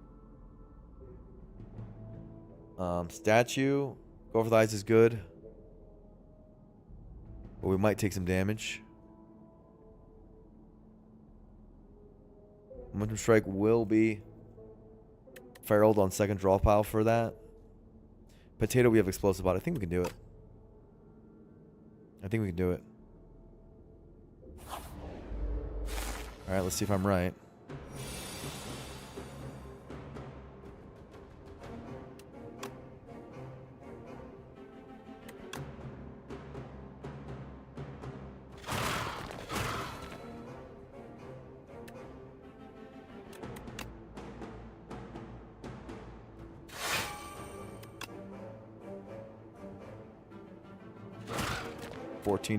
S1: Statue. Go for Thighs is good. But we might take some damage. Momentum Strike will be feraled on second draw pile for that. Potato, we have Explosive Bot. I think we can do it. I think we can do it. Alright, let's see if I'm right.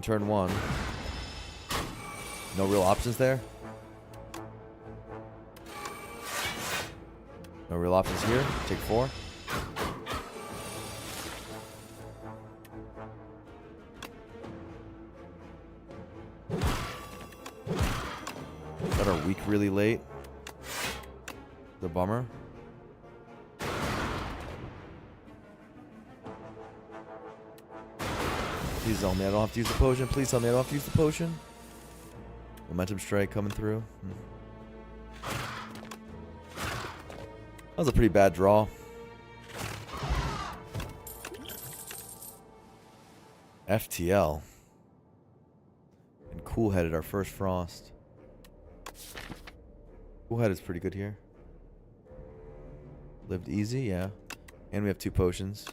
S1: Turn 1. No real options there. No real options here. Take 4. Got our weak really late. The bummer. Please tell me I don't have to use the potion. Please tell me I don't have to use the potion. Momentum Strike coming through. That was a pretty bad draw. FTL. And Cool Headed our first Frost. Cool Head is pretty good here. Lived easy, yeah. And we have 2 potions.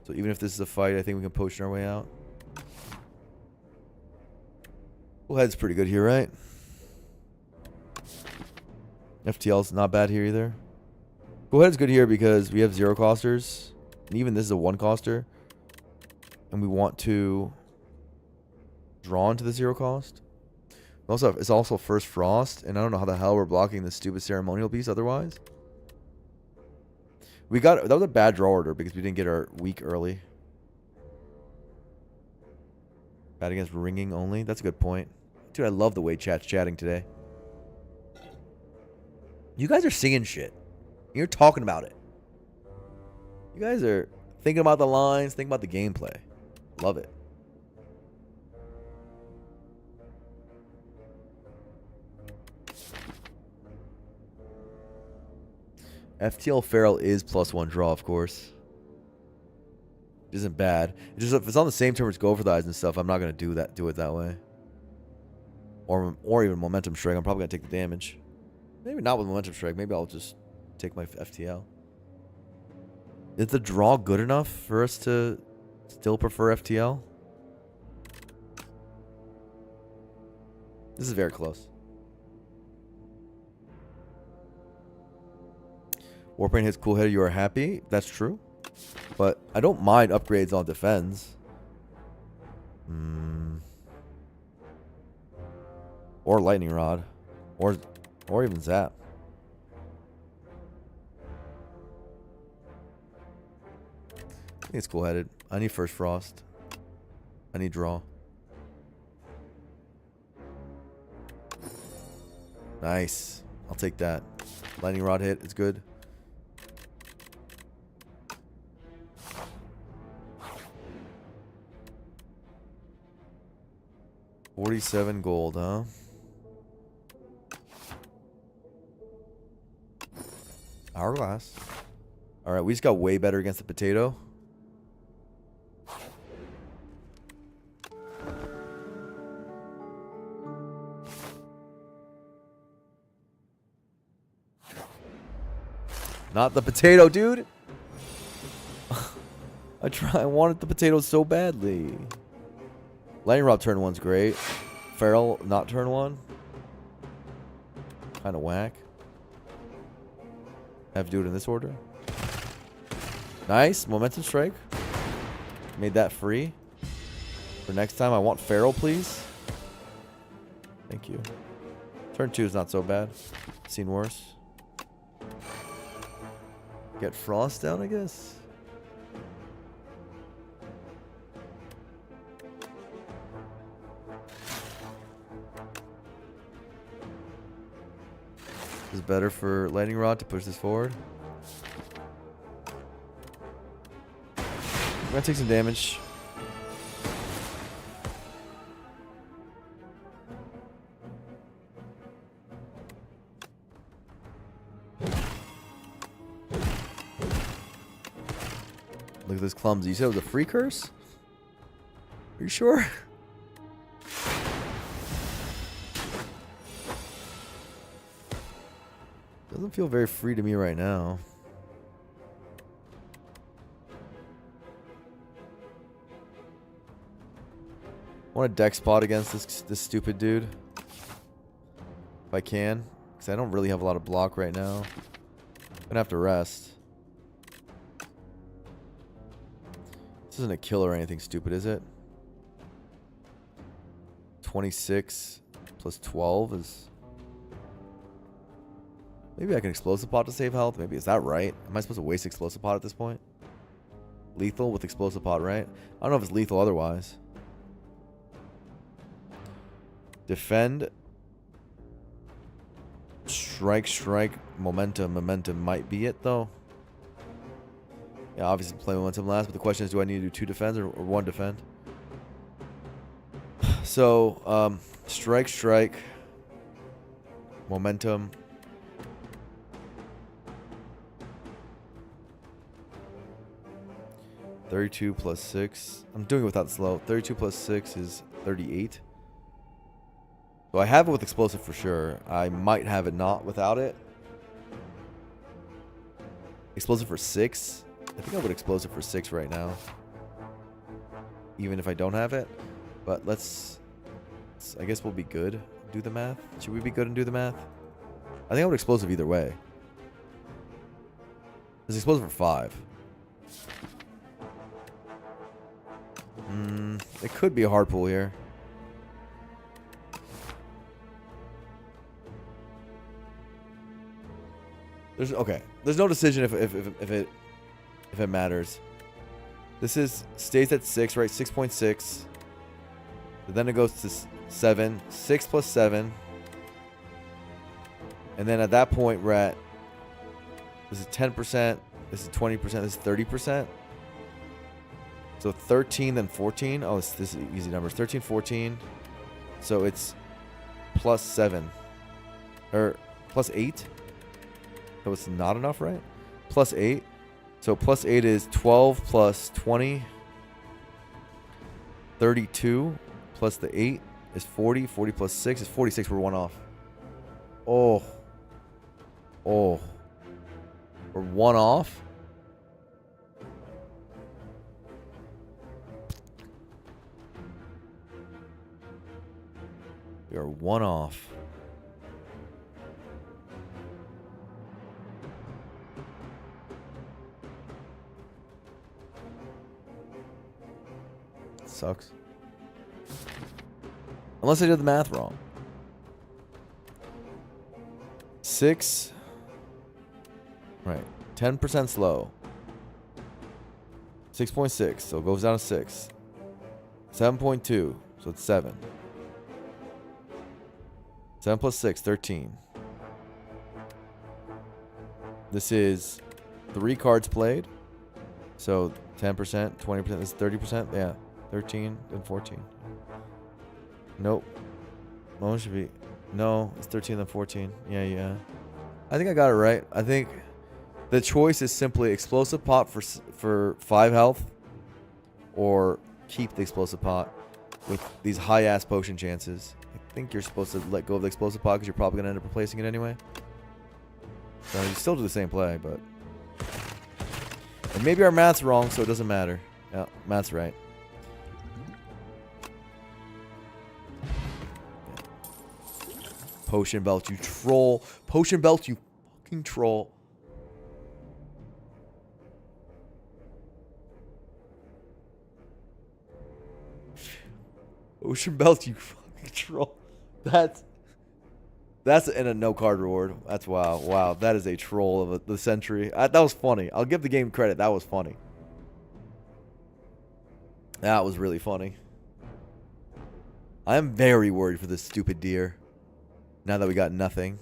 S1: So even if this is a fight, I think we can potion our way out. Cool Head's pretty good here, right? FTL's not bad here either. Cool Head's good here because we have 0 costers. And even this is a 1 coster. And we want to draw into the 0 cost. Also, it's also first Frost. And I don't know how the hell we're blocking this stupid ceremonial piece otherwise. That was a bad draw order because we didn't get our weak early. Bad against ringing only. That's a good point. Dude, I love the way chat's chatting today. You guys are singing shit. You're talking about it. You guys are thinking about the lines, thinking about the gameplay. Love it. FTL Feral is +1 draw, of course. It isn't bad. It's just if it's on the same turn as Go for Thighs and stuff, I'm not gonna do it that way. Or even Momentum Strike. I'm probably gonna take the damage. Maybe not with Momentum Strike. Maybe I'll just take my FTL. Is the draw good enough for us to still prefer FTL? This is very close. Warpaint hits Cool Head, you are happy. That's true. But I don't mind upgrades on defense. Or Lightning Rod. Or even Zap. I think it's Cool Headed. I need first Frost. I need draw. Nice. I'll take that. Lightning Rod hit. It's good. $47 gold, huh? Hourglass. Alright, we just got way better against the potato. Not the potato, dude. I wanted the potato so badly. Lightning Rod turn 1's great. Feral not turn 1. Kind of whack. Have to do it in this order. Nice. Momentum Strike. Made that free. For next time, I want Feral, please. Thank you. Turn 2 is not so bad. Seen worse. Get Frost down, I guess. Is better for Lightning Rod to push this forward. I'm gonna take some damage. Look at this clumsy. You said it was a free curse? Are you sure? Doesn't feel very free to me right now. I want a deck spot against this stupid dude. If I can. Because I don't really have a lot of block right now. I'm gonna have to rest. This isn't a kill or anything stupid, is it? 26 plus 12 is... Maybe I can explosive pot to save health. Maybe, is that right? Am I supposed to waste explosive pot at this point? Lethal with explosive pot, right? I don't know if it's lethal otherwise. Defend. Strike. Momentum might be it, though. Yeah, obviously play momentum last, but the question is, do I need to do 2 defends or 1 defend? So, strike. Momentum. $32 plus 6. I'm doing it without slow. 32 plus 6 is 38. So I have it with explosive for sure. I might have it not without it. Explosive for 6. I think I would explosive for 6 right now. Even if I don't have it. But let's I guess we'll be good. Do the math. Should we be good and do the math? I think I would explosive either way. It's explosive for 5. It could be a hard pull here. There's no decision if it matters. This stays at 6, right? 6.6. But then it goes to 7. 6 plus 7. And then at that point we're at, this is 10%, this is 20%, this is 30%. So 13 then 14. Oh, this is easy numbers. 13, 14. So it's plus 7. Or plus 8. So it's not enough, right? Plus 8. So plus 8 is 12 plus 20. 32 plus the 8 is 40. 40 plus 6 is 46. We're 1 off. Oh. We're 1 off. We are 1 off. Sucks. Unless I did the math wrong. 6. Right. 10% slow. 6.6. So it goes down to 6. 7.2. So it's 7. 7 plus 6, 13. This is 3 cards played. So 10%, 20%, this is 30%. Yeah. 13 and 14. Nope. One should be. No, it's 13 and 14. Yeah. I think I got it right. I think the choice is simply explosive pot for 5 health, or keep the explosive pot with these high ass potion chances. I think you're supposed to let go of the explosive pot because you're probably gonna end up replacing it anyway. So you still do the same play, but and maybe our math's wrong, so it doesn't matter. Yeah, math's right. Potion belt, you troll. Potion belt, you fucking troll. Potion belt, you fucking troll. That's That's in a no card reward. That's wow. Wow, that is a troll of the century. That was funny. I'll give the game credit. That was funny. That was really funny. I am very worried for this stupid deer. Now that we got nothing.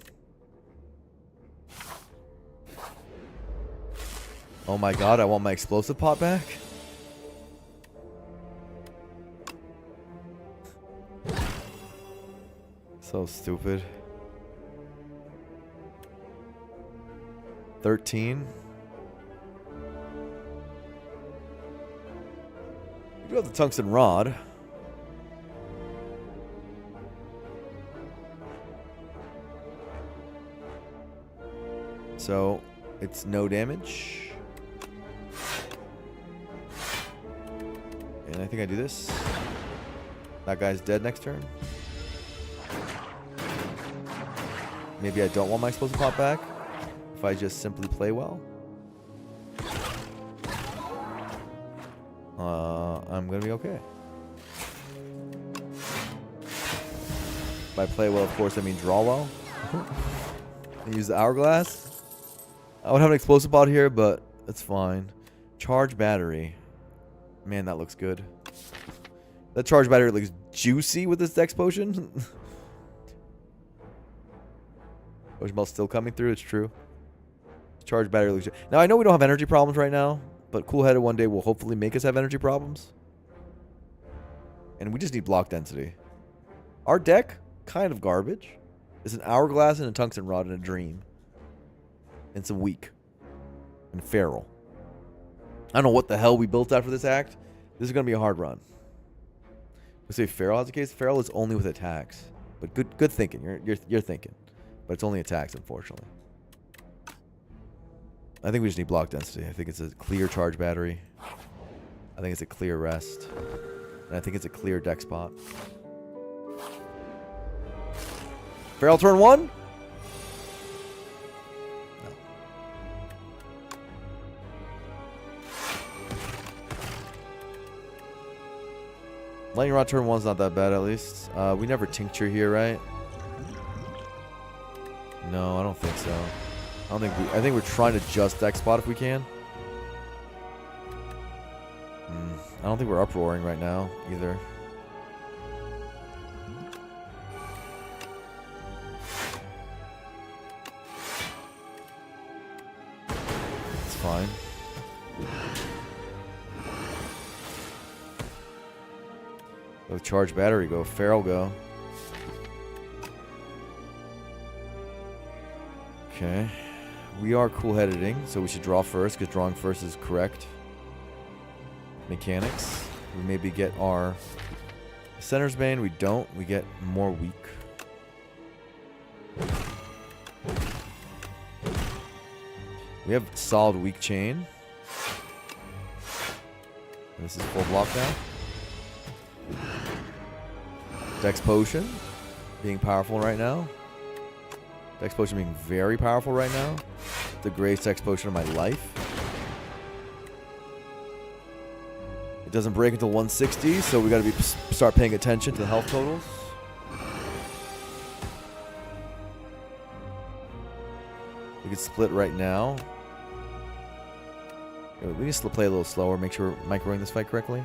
S1: Oh my god, I want my explosive pot back. So stupid. 13. We do have the tungsten rod. So it's no damage. And I think I do this. That guy's dead next turn. Maybe I don't want my explosive pot back if I just simply play well. I'm gonna be okay. If I play well, of course, I mean draw well. And use the hourglass. I would have an explosive pot here, but it's fine. Charge battery. Man, that looks good. That charge battery looks juicy with this Dex potion. Potion ball's still coming through, it's true. Charge battery looks... Now, I know we don't have energy problems right now, but cool-headed one day will hopefully make us have energy problems. And we just need block density. Our deck, kind of garbage. It's an hourglass and a tungsten rod and a dream. And some weak. And feral. I don't know what the hell we built after this act. This is going to be a hard run. Let's say feral has a case. Feral is only with attacks. But good thinking. You're thinking. But it's only attacks, unfortunately. I think we just need block density. I think it's a clear charge battery. I think it's a clear rest. And I think it's a clear deck spot. Feral turn 1? No. Lightning Rod turn 1's not that bad, at least. We never tincture here, right? No, I don't think so. I think we're trying to just deck spot if we can. I don't think we're uproaring right now either. It's fine. Go charge battery, go feral, go. Okay. We are cool-headeding, so we should draw first, because drawing first is correct. Mechanics. We maybe get our Center's Bane. We don't. We get more weak. We have solid weak chain. And this is full block now. Dex Potion. Being powerful right now. Dex Potion being very powerful right now. The greatest Dex Potion of my life. It doesn't break until 160, so we got to start paying attention to the health totals. We can split right now. We need to play a little slower, make sure we're microing this fight correctly.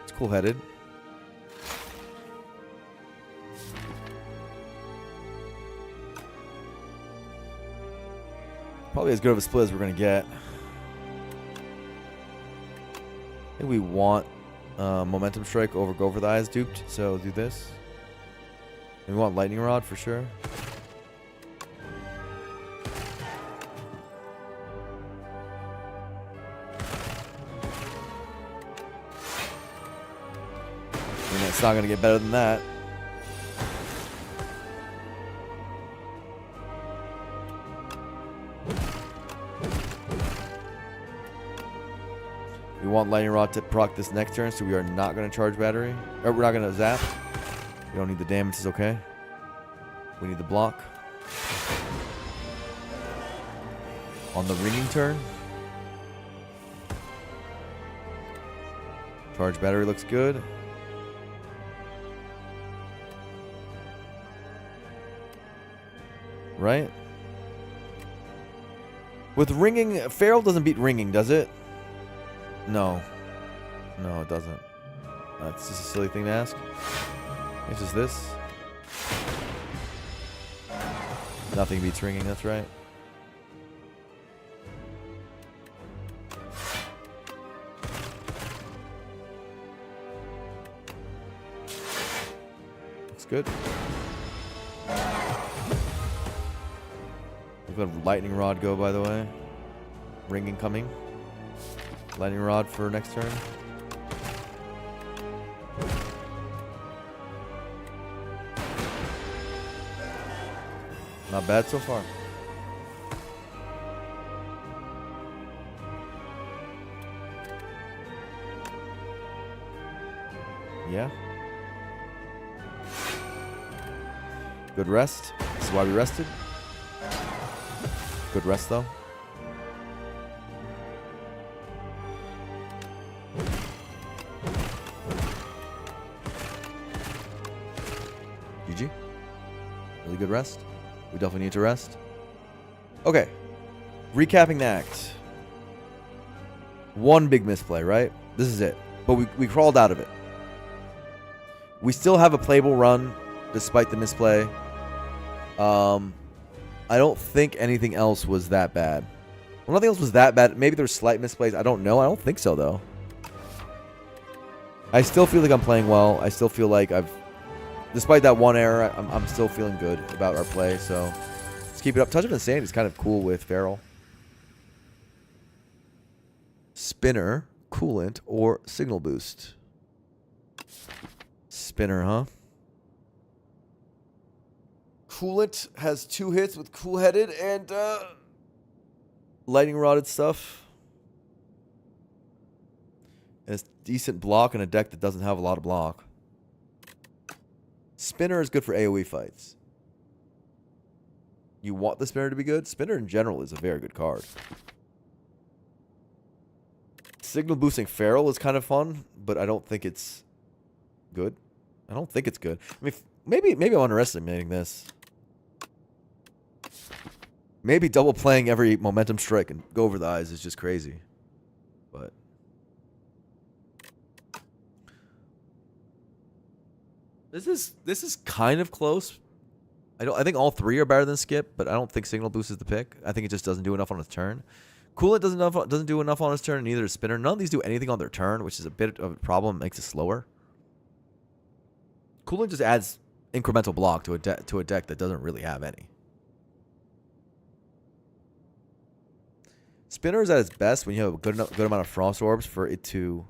S1: It's cool-headed. Probably as good of a split as we're going to get. I think we want Momentum Strike over Go for the Eyes duped, so do this. And we want Lightning Rod for sure. And it's not going to get better than that. We want Lightning Rod to proc this next turn, so we are not going to charge battery. Or we're not going to zap. We don't need the damage, it's okay. We need the block. on the ringing turn. Charge battery looks good. Right? With ringing, Feral doesn't beat ringing, does it? No. No, it doesn't. That's just a silly thing to ask. It's just this. Nothing beats ringing, that's right. Looks good. We've got lightning rod go, by the way. Ringing coming. Lightning rod for next turn. Not bad so far. Yeah. Good rest. This is why we rested. Good rest, though. GG. Really good rest. We definitely need to rest. Okay. Recapping the act. One big misplay, right? This is it. But we crawled out of it. We still have a playable run despite the misplay. I don't think anything else was that bad. Well, nothing else was that bad. Maybe there's slight misplays. I don't know. I don't think so, though. I still feel like I'm playing well. I still feel like despite that one error, I'm still feeling good about our play. So let's keep it up. Touch of Insanity is kind of cool with Feral. Spinner, Coolant, or Signal Boost. Spinner, huh? Coolant has 2 hits with Cool-Headed and Lightning Rodded stuff. And it's decent block in a deck that doesn't have a lot of block. Spinner is good for AoE fights. You want the Spinner to be good? Spinner in general is a very good card. Signal boosting Feral is kind of fun, but I don't think it's good. I don't think it's good. I mean, maybe I'm underestimating this. Maybe double playing every momentum strike and go over the eyes is just crazy. But this is kind of close. I think all 3 are better than Skip, but I don't think Signal Boost is the pick. I think it just doesn't do enough on its turn. Coolant doesn't do enough on its turn, and neither does Spinner. None of these do anything on their turn, which is a bit of a problem. Makes it slower. Coolant just adds incremental block to a deck that doesn't really have any. Spinner is at its best when you have a good amount of Frost Orbs for it to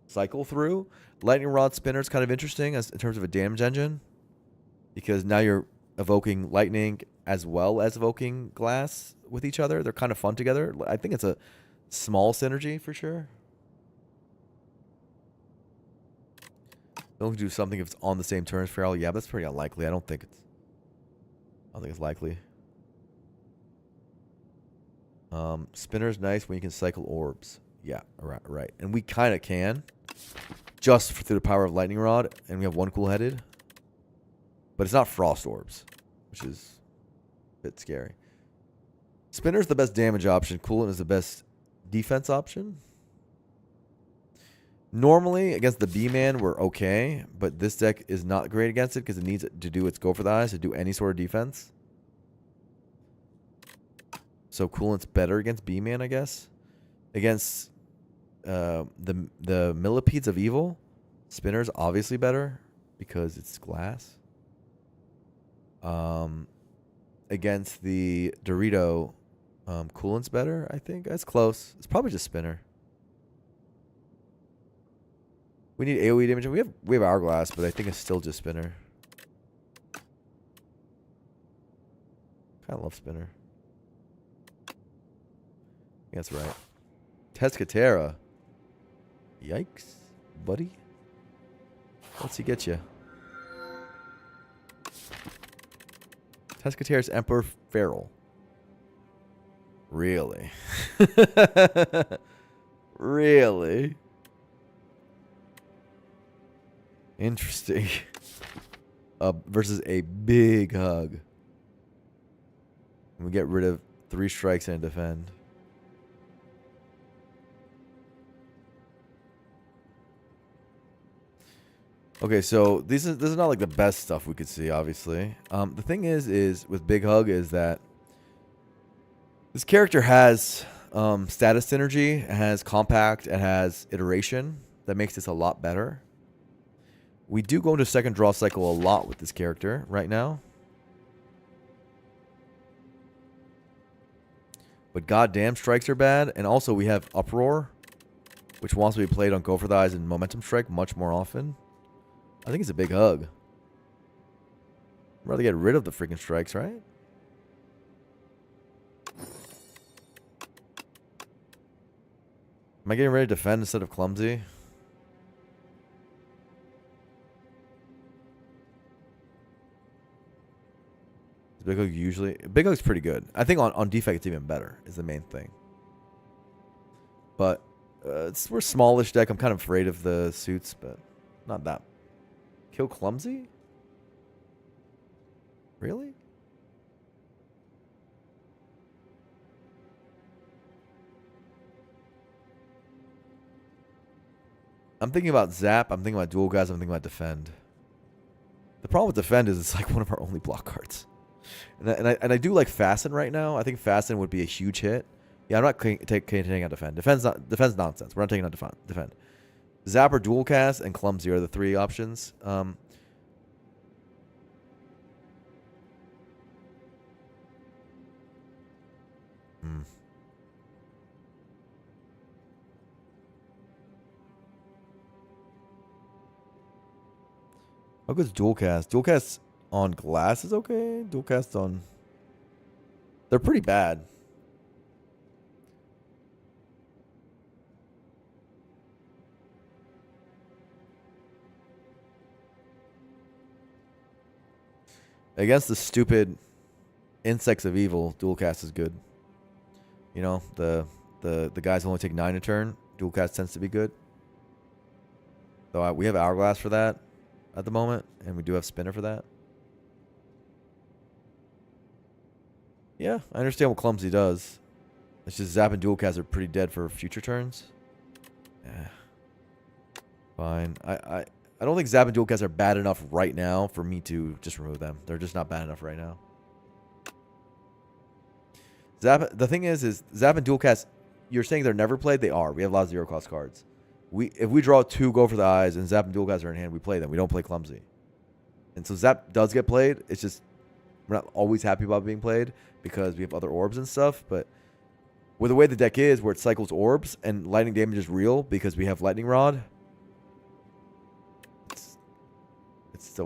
S1: cycle through. Lightning Rod Spinner is kind of interesting in terms of a damage engine, because now you're evoking lightning as well as evoking glass with each other. They're kind of fun together. I think it's a small synergy for sure. They'll do something if it's on the same turn as Feral. Yeah, but that's pretty unlikely. I don't think it's likely. Spinner's nice when you can cycle orbs. Yeah, right. And we kind of can, just through the power of Lightning Rod, and we have 1 Cool-Headed. But it's not Frost Orbs, which is a bit scary. Spinner's the best damage option. Coolant is the best defense option. Normally, against the B-Man, we're okay, but this deck is not great against it because it needs to do its go for the eyes to do any sort of defense. So Coolant's better against B-Man, I guess. Against the Millipedes of Evil, Spinner's obviously better because it's glass. Against the Dorito, Coolant's better, I think. That's close. It's probably just Spinner. We need AoE damage. We have Hourglass, but I think it's still just Spinner. Kind of love Spinner. Yeah, that's right. Tescatera. Yikes, buddy. What's he get you? Tescatera's Emperor Feral. Really? Really? Interesting. Versus a big hug. We get rid of 3 strikes and a defend. Okay, so this is not like the best stuff we could see, obviously. The thing is with Big Hug is that this character has status synergy, it has compact, it has iteration that makes this a lot better. We do go into second draw cycle a lot with this character right now. But goddamn, strikes are bad. And also we have Uproar, which wants to be played on Go for the Eyes and Momentum Strike much more often. I think it's a big hug. I'd rather get rid of the freaking strikes, right? Am I getting ready to defend instead of clumsy? Big Hug usually... Big Hug's pretty good. I think on defect it's even better, is the main thing. But we're a smallish deck. I'm kind of afraid of the suits, but not that. Kill clumsy? Really? I'm thinking about Zap. I'm thinking about Dual Guys. I'm thinking about Defend. The problem with Defend is it's like one of our only block cards. And I do like Fasten right now. I think Fasten would be a huge hit. Yeah, I'm not taking out Defend. Defend's nonsense. We're not taking out Defend. Zap or Dual Cast and Clumsy are the 3 options. How good's Dual Cast? Dual Cast on glass is okay. Dual Cast on... They're pretty bad. Against the stupid Insects of Evil, Dual Cast is good. You know, the guys only take 9 a turn. Dual Cast tends to be good. So we have Hourglass for that at the moment, and we do have Spinner for that. Yeah, I understand what Clumsy does. It's just Zap and Dual Cast are pretty dead for future turns. Yeah. Fine. I don't think Zap and Dual Cast are bad enough right now for me to just remove them. They're just not bad enough right now. The thing is Zap and Dual Cast, you're saying they're never played? They are. We have a lot of 0-cost cards. If we draw 2 Go for the Eyes and Zap and Dual Cast are in hand, we play them. We don't play Clumsy. And so Zap does get played. It's just we're not always happy about being played because we have other orbs and stuff. But with the way the deck is, where it cycles orbs and lightning damage is real because we have Lightning Rod,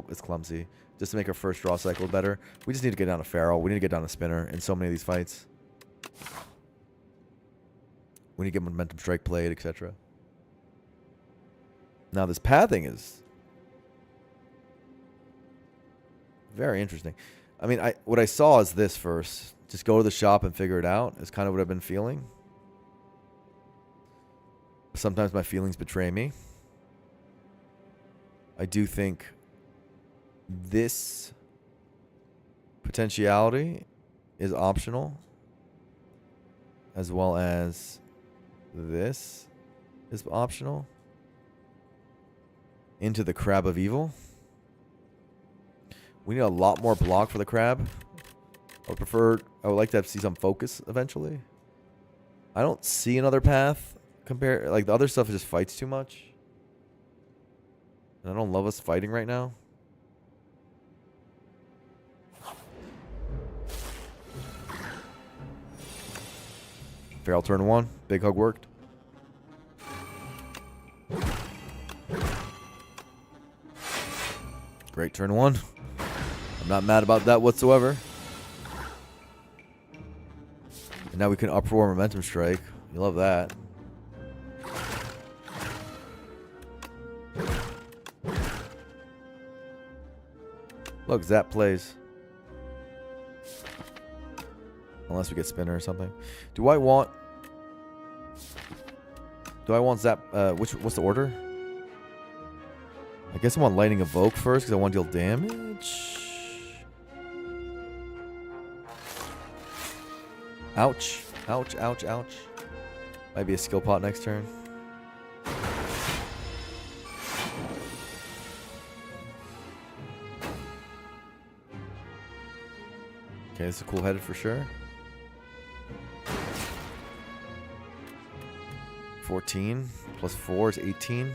S1: it's Clumsy. Just to make our first draw cycle better. We just need to get down to Feral. We need to get down to Spinner in so many of these fights. We need to get Momentum Strike played, etc. Now this pathing is very interesting. I mean, what I saw is this first. Just go to the shop and figure it out is kind of what I've been feeling. Sometimes my feelings betray me. I do think this potentiality is optional, as well as this is optional. Into the Crab of Evil. We need a lot more block for the Crab. I would like to see some focus eventually. I don't see another path like the other stuff just fights too much. And I don't love us fighting right now. Feral turn 1. Big Hug worked. Great turn 1. I'm not mad about that whatsoever. And now we can Uproar Momentum Strike. You love that. Look, Zap plays. Unless we get spinner or something. Do I want Zap? What's the order? I guess I want Lightning Evoke first because I want to deal damage. Ouch. Ouch, ouch, ouch. Might be a skill pot next turn. Okay, this is cool headed for sure. 14 plus 4 is 18.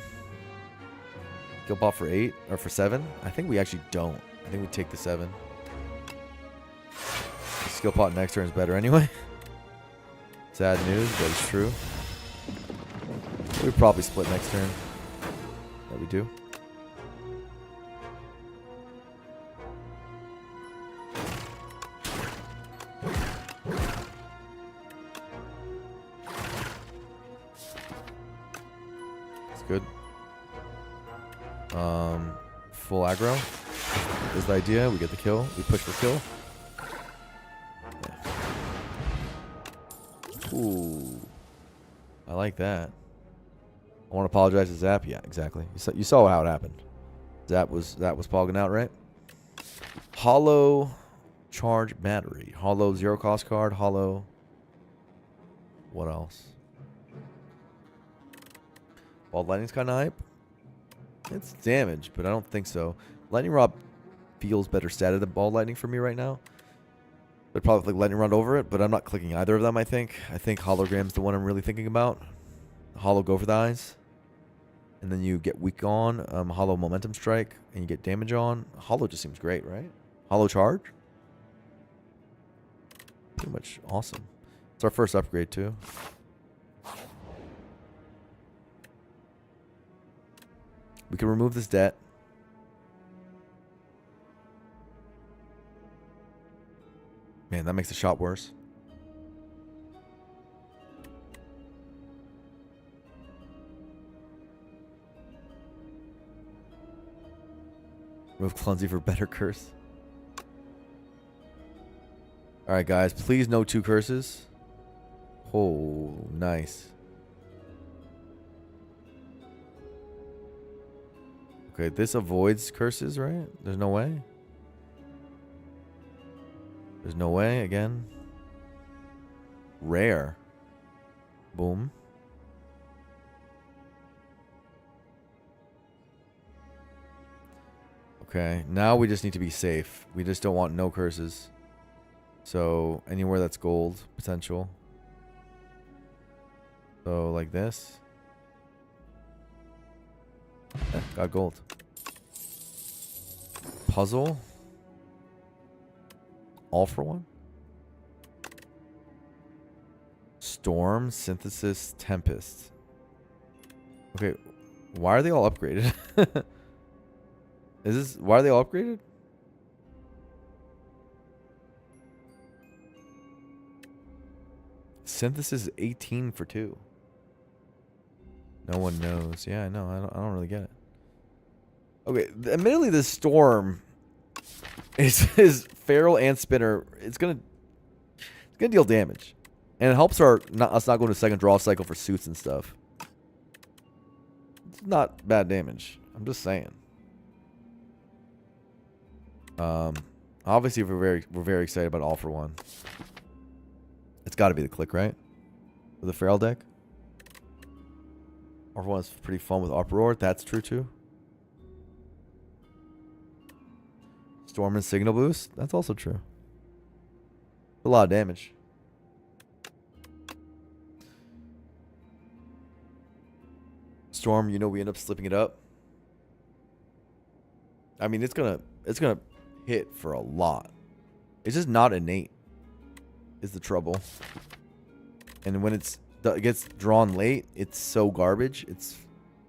S1: Skill pot for 8 or for 7. I think we actually don't. I think we take the 7. The skill pot next turn is better anyway. Sad news, but it's true. We probably split next turn. Yeah, we do. It's good. Full aggro is the idea. We get the kill. We push for kill. Yeah. Ooh. I like that. I want to apologize to Zap. Yeah, exactly. You saw how it happened. That was pogging out, right? Hollow charge battery. Hollow 0 cost card. Hollow. What else? Ball lightning's kind of hype. It's damage, but I don't think so. Lightning Rod feels better statted than Ball Lightning for me right now. But probably click Lightning Rod over it, but I'm not clicking either of them, I think. I think Hologram's the one I'm really thinking about. Hollow go for the eyes. And then you get weak on. Hollow Momentum Strike, and you get damage on. Hollow just seems great, right? Hollow Charge? Pretty much awesome. It's our first upgrade, too. We can remove this debt. Man, that makes the shot worse. Remove Clumsy for better curse. Alright, guys. Please no 2 curses. Oh, nice. Okay, this avoids curses, right? There's no way. There's no way, again. Rare. Boom. Okay, now we just need to be safe. We just don't want no curses. So, anywhere that's gold potential. So, like this. Yeah, got gold. Puzzle. All for one. Storm, Synthesis, Tempest. Okay, why are they all upgraded? Why are they all upgraded? Synthesis is 18 for 2. No one knows. Yeah, I know. I don't really get it. Okay, admittedly, this Storm is Feral and Spinner. It's gonna deal damage, and it helps us not go to second draw cycle for suits and stuff. It's not bad damage. I'm just saying. Obviously, we're very excited about All for One. It's got to be the click, right? With the Feral deck. All for One is pretty fun with Uproar. That's true too. Storm and Signal Boost. That's also true. A lot of damage. Storm, you know we end up slipping it up. I mean, it's gonna hit for a lot. It's just not innate. Is the trouble. And when it gets drawn late, it's so garbage. It's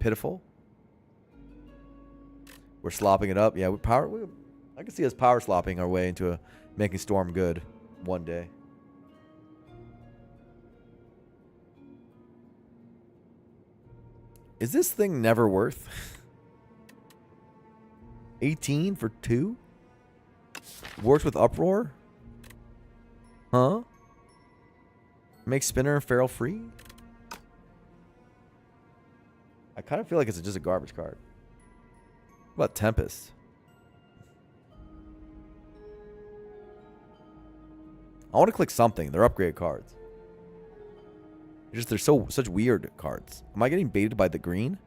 S1: pitiful. We're slopping it up. Yeah, I can see us power slopping our way into making Storm good one day. Is this thing never worth 18 for 2? Works with Uproar? Huh? Make Spinner Feral free? I kind of feel like it's just a garbage card. What about Tempest? I want to click something. They're upgrade cards. They're such weird cards. Am I getting baited by the green?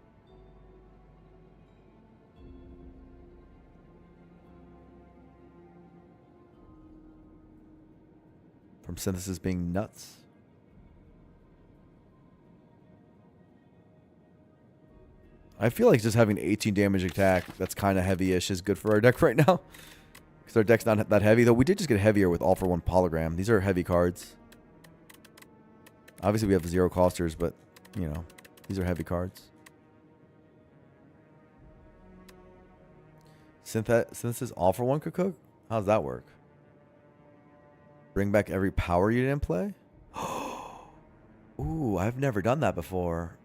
S1: From Synthesis being nuts. I feel like just having 18 damage attack that's kind of heavy-ish is good for our deck right now. Because our deck's not that heavy. Though we did just get heavier with All for One Polygram. These are heavy cards. Obviously we have 0 costers, but, you know, these are heavy cards. Synthesis All for One could cook? How does that work? Bring back every power you didn't play? Ooh, I've never done that before.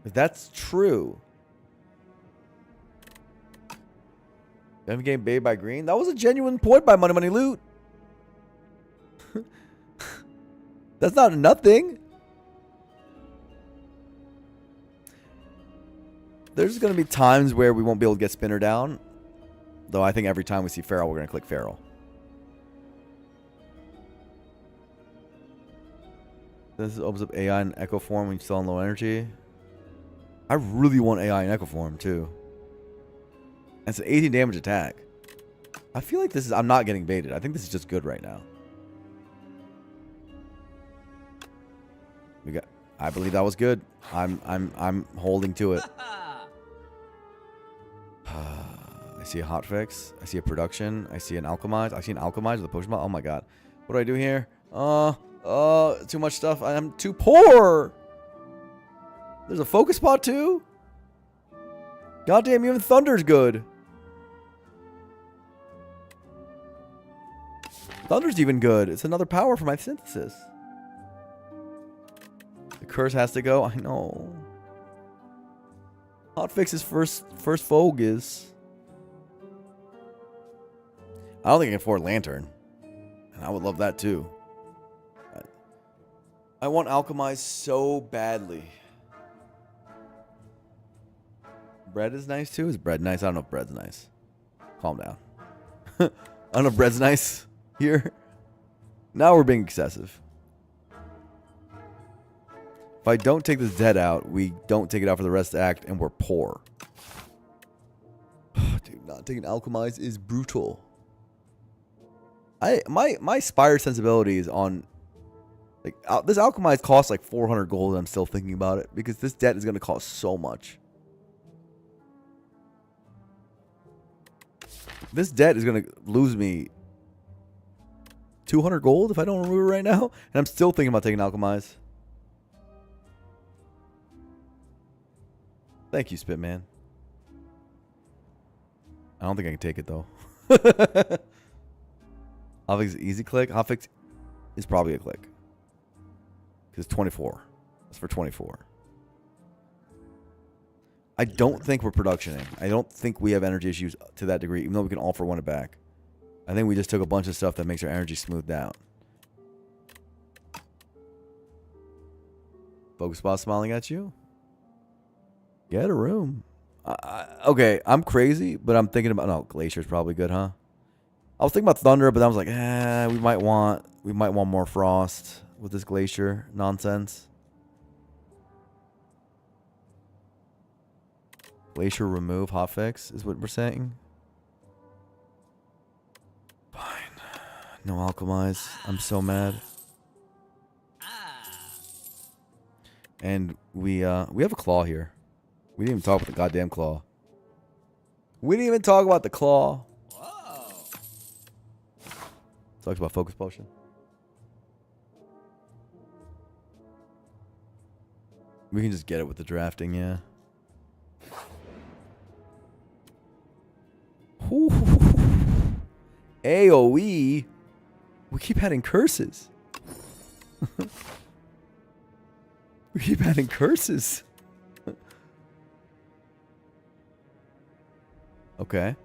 S1: If that's true. Then game baited by green? That was a genuine point by Money Money Loot. That's not nothing. There's going to be times where we won't be able to get Spinner down. Though I think every time we see Feral, we're going to click Feral. This opens up AI in Echo form when you're still on low energy. I really want AI in Echo form too. And it's an 18 damage attack. I feel like this is... I'm not getting baited. I think this is just good right now. We got... I believe that was good. I'm holding to it. I see a hotfix. I see a production. I see an alchemize. I see an alchemize with a potion bottle. Oh my god. What do I do here? Too much stuff. I'm too poor. There's a focus spot too? Goddamn, even Thunder's good. Thunder's even good. It's another power for my Synthesis. The curse has to go. I know. Hotfix's first Vogue is... I don't think I can afford Lantern. And I would love that too. I want Alchemize so badly. Bread is nice too? Is bread nice? I don't know if bread's nice. Calm down. I don't know if bread's nice here. Now we're being excessive. If I don't take this dead out, we don't take it out for the rest of the act, and we're poor. Dude, not taking Alchemize is brutal. My Spire sensibility is on... Like, this Alchemize costs like 400 gold, and I'm still thinking about it, because this debt is going to cost so much. This debt is going to lose me 200 gold if I don't remove it right now. And I'm still thinking about taking Alchemize. Thank you, Spitman. I don't think I can take it, though. Hotfix is easy click. Hotfix is probably a click. Because 24. That's for 24. I don't think we're productioning. I don't think we have energy issues to that degree, even though we can all for one it back. I think we just took a bunch of stuff that makes our energy smoothed out. Focus spot smiling at you? Get a room. Okay, I'm crazy, but I'm thinking about... No, Glacier's probably good, huh? I was thinking about Thunder, but I was like, we might want more Frost with this Glacier nonsense. Glacier remove hotfix is what we're saying. Fine. No Alchemize. I'm so mad. And we have a claw here. We didn't even talk about the goddamn claw. We didn't even talk about the claw. Whoa. Talks about focus potion. We can just get it with the drafting, yeah. Ooh. AoE. We keep adding curses. We keep adding curses. Okay.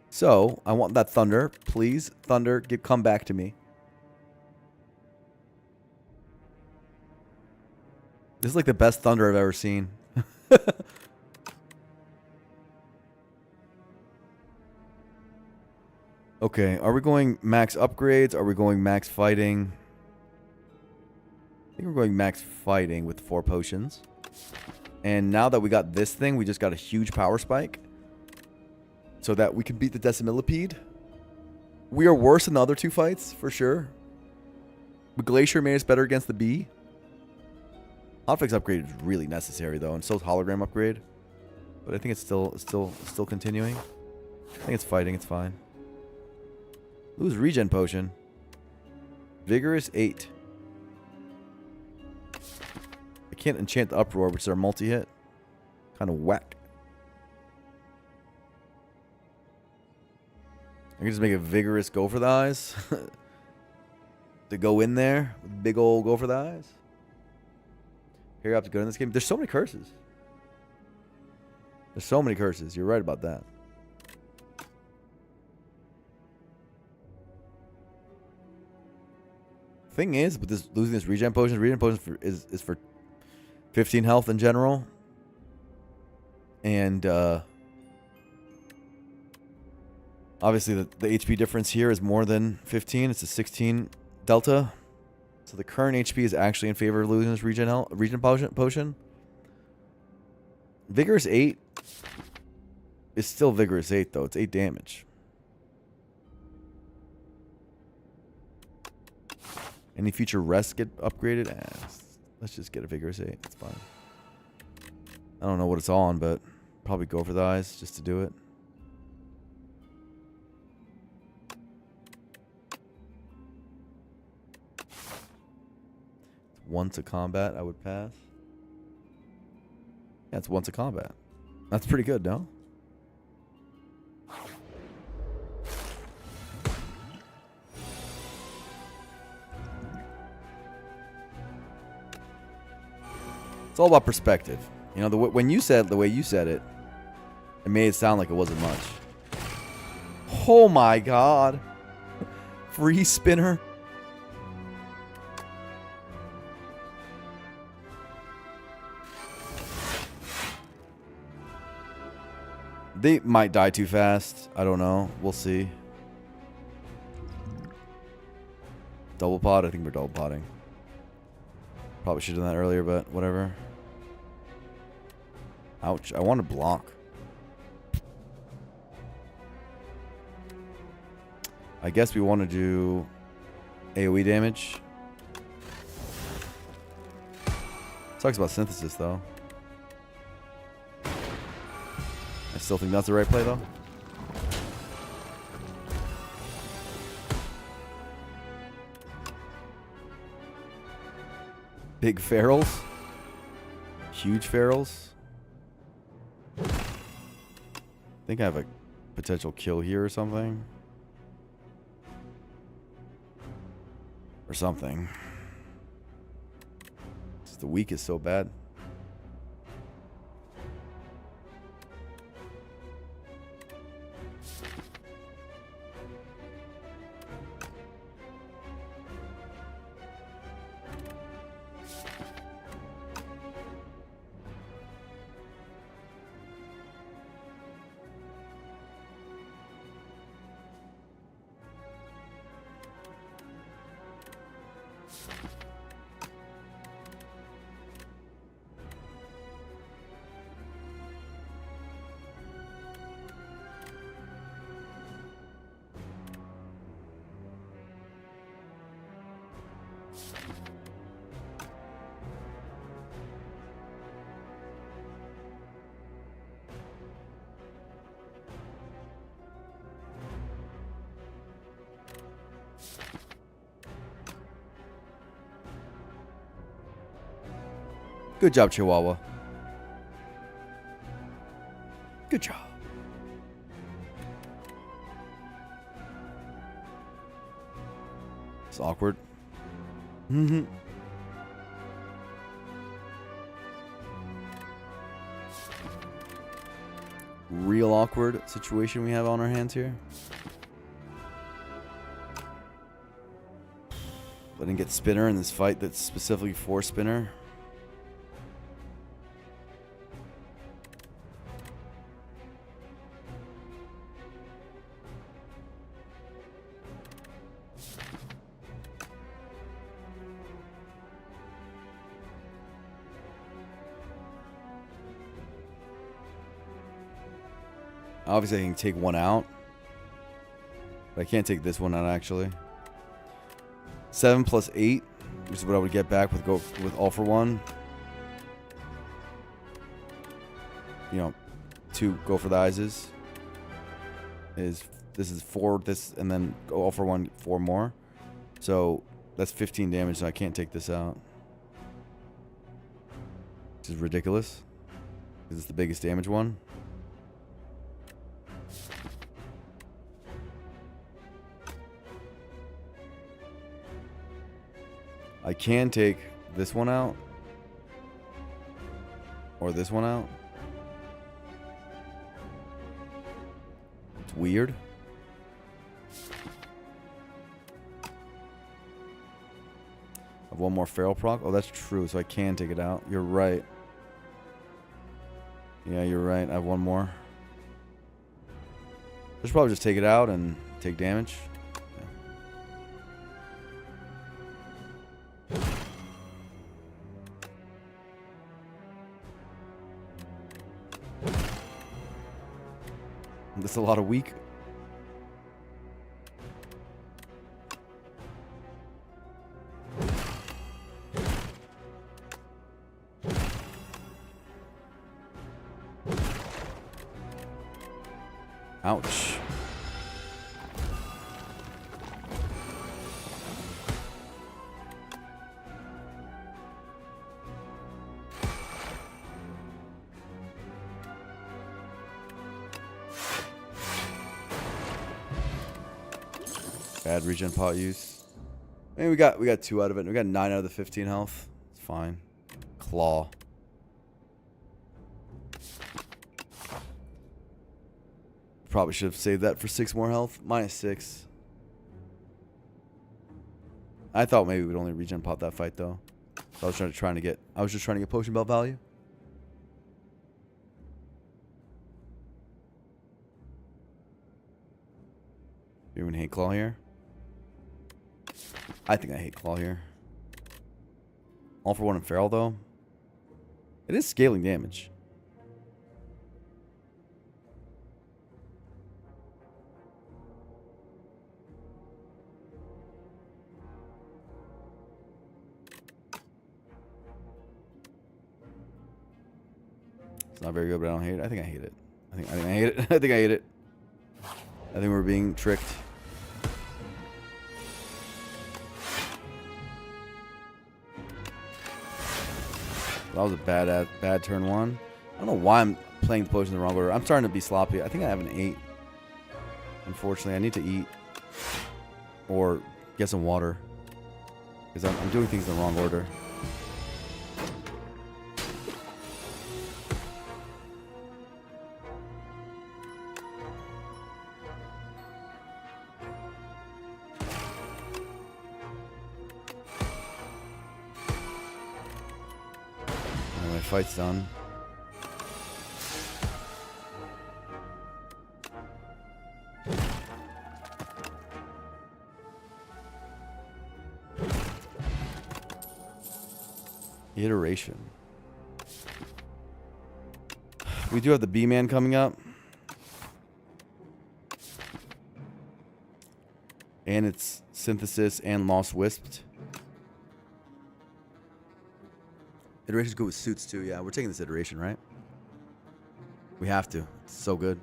S1: So, I want that Thunder. Please, Thunder, come back to me. This is like the best thunder I've ever seen. Okay, are we going max upgrades? Are we going max fighting? I think we're going max fighting with 4 potions. And now that we got this thing, we just got a huge power spike. So that we can beat the Decimillipede. We are worse than the other 2 fights, for sure. But Glacier made us better against the bee. Hotfix upgrade is really necessary, though. And so is Hologram upgrade. But I think it's still continuing. I think it's fighting, it's fine. Lose regen potion. Vigorous 8. I can't enchant the uproar, which is our multi-hit. Kind of whack. I can just make a vigorous go for the eyes. To go in there with big old go for the eyes. Here you have to go in this game. There's so many curses. There's so many curses. You're right about that. Thing is, with this losing this regen potion is for 15 health in general. And obviously the HP difference here is more than 15. It's a 16 delta. So the current HP is actually in favor of losing this regen potion. Vigorous 8 is still Vigorous 8 though. It's 8 damage. Any future rests get upgraded? Let's just get a Vigorous 8. It's fine. I don't know what it's on, but probably go for the eyes just to do it. Once a combat, I would pass. Yeah, it's once a combat. That's pretty good, no? It's all about perspective. You know, when you said the way you said it, it made it sound like it wasn't much. Oh my god. Free spinner. They might die too fast. I don't know. We'll see. Double pot? I think we're double potting. Probably should have done that earlier, but whatever. Ouch. I want to block. I guess we want to do AoE damage. Sucks about synthesis, though. I still think that's the right play, though. Big ferals. Huge ferals. I think I have a potential kill here or something. Or something. Just the weak is so bad. Good job, Chihuahua. Good job. It's awkward. Mm-hmm. Real awkward situation we have on our hands here. I didn't get Spinner in this fight that's specifically for Spinner. Obviously, I can take one out. But I can't take this one out, actually. 7 plus 8, which is what I would get back with all for one. You know, 2 go for the eyes. This is 4, this, and then go all for one, 4 more. So that's 15 damage, so I can't take this out. Which is ridiculous. Because it's the biggest damage one. I can take this one out. Or this one out. It's weird. I have one more feral proc. Oh, that's true. So I can take it out. You're right. Yeah, you're right. I have one more. I should probably just take it out and take damage. That's a lot of weak. Ouch. Bad regen pot use. I mean, we got 2 out of it. We got 9 out of the 15 health. It's fine. Claw. Probably should have saved that for 6 more health. -6. I thought maybe we'd only regen pot that fight though. So I was just trying to get potion belt value. You even hate claw here? I think I hate claw here. All for one and feral though. It is scaling damage. It's not very good, but I don't hate it. I think I hate it. I think I hate it. I think I hate it. I think we're being tricked. That was a bad turn 1. I don't know why I'm playing the potion in the wrong order. I'm starting to be sloppy. I think I have an 8. Unfortunately, I need to eat or get some water because I'm doing things in the wrong order. My fight's done. Iteration. We do have the B-Man coming up. And it's Synthesis and Lost Wisped. Iterations go with suits too. Yeah, we're taking this iteration, right? We have to. It's so good.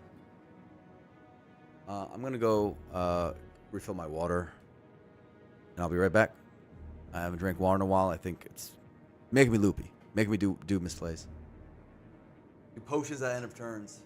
S1: I'm going to go refill my water. And I'll be right back. I haven't drank water in a while. I think it's making me loopy. Making me do misplays. Do potions at end of turns.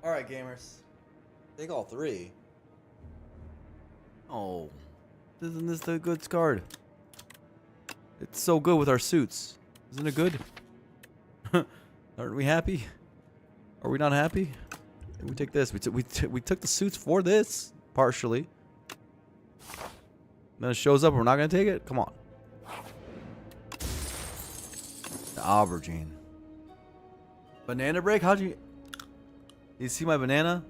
S1: All right, gamers. Take all 3. Oh, isn't this the good card? It's so good with our suits. Isn't it good? Aren't we happy? Are we not happy? We take this. We took the suits for this partially. Then it shows up. We're not gonna take it. Come on. The aubergine. Banana break? How'd you? You see my banana?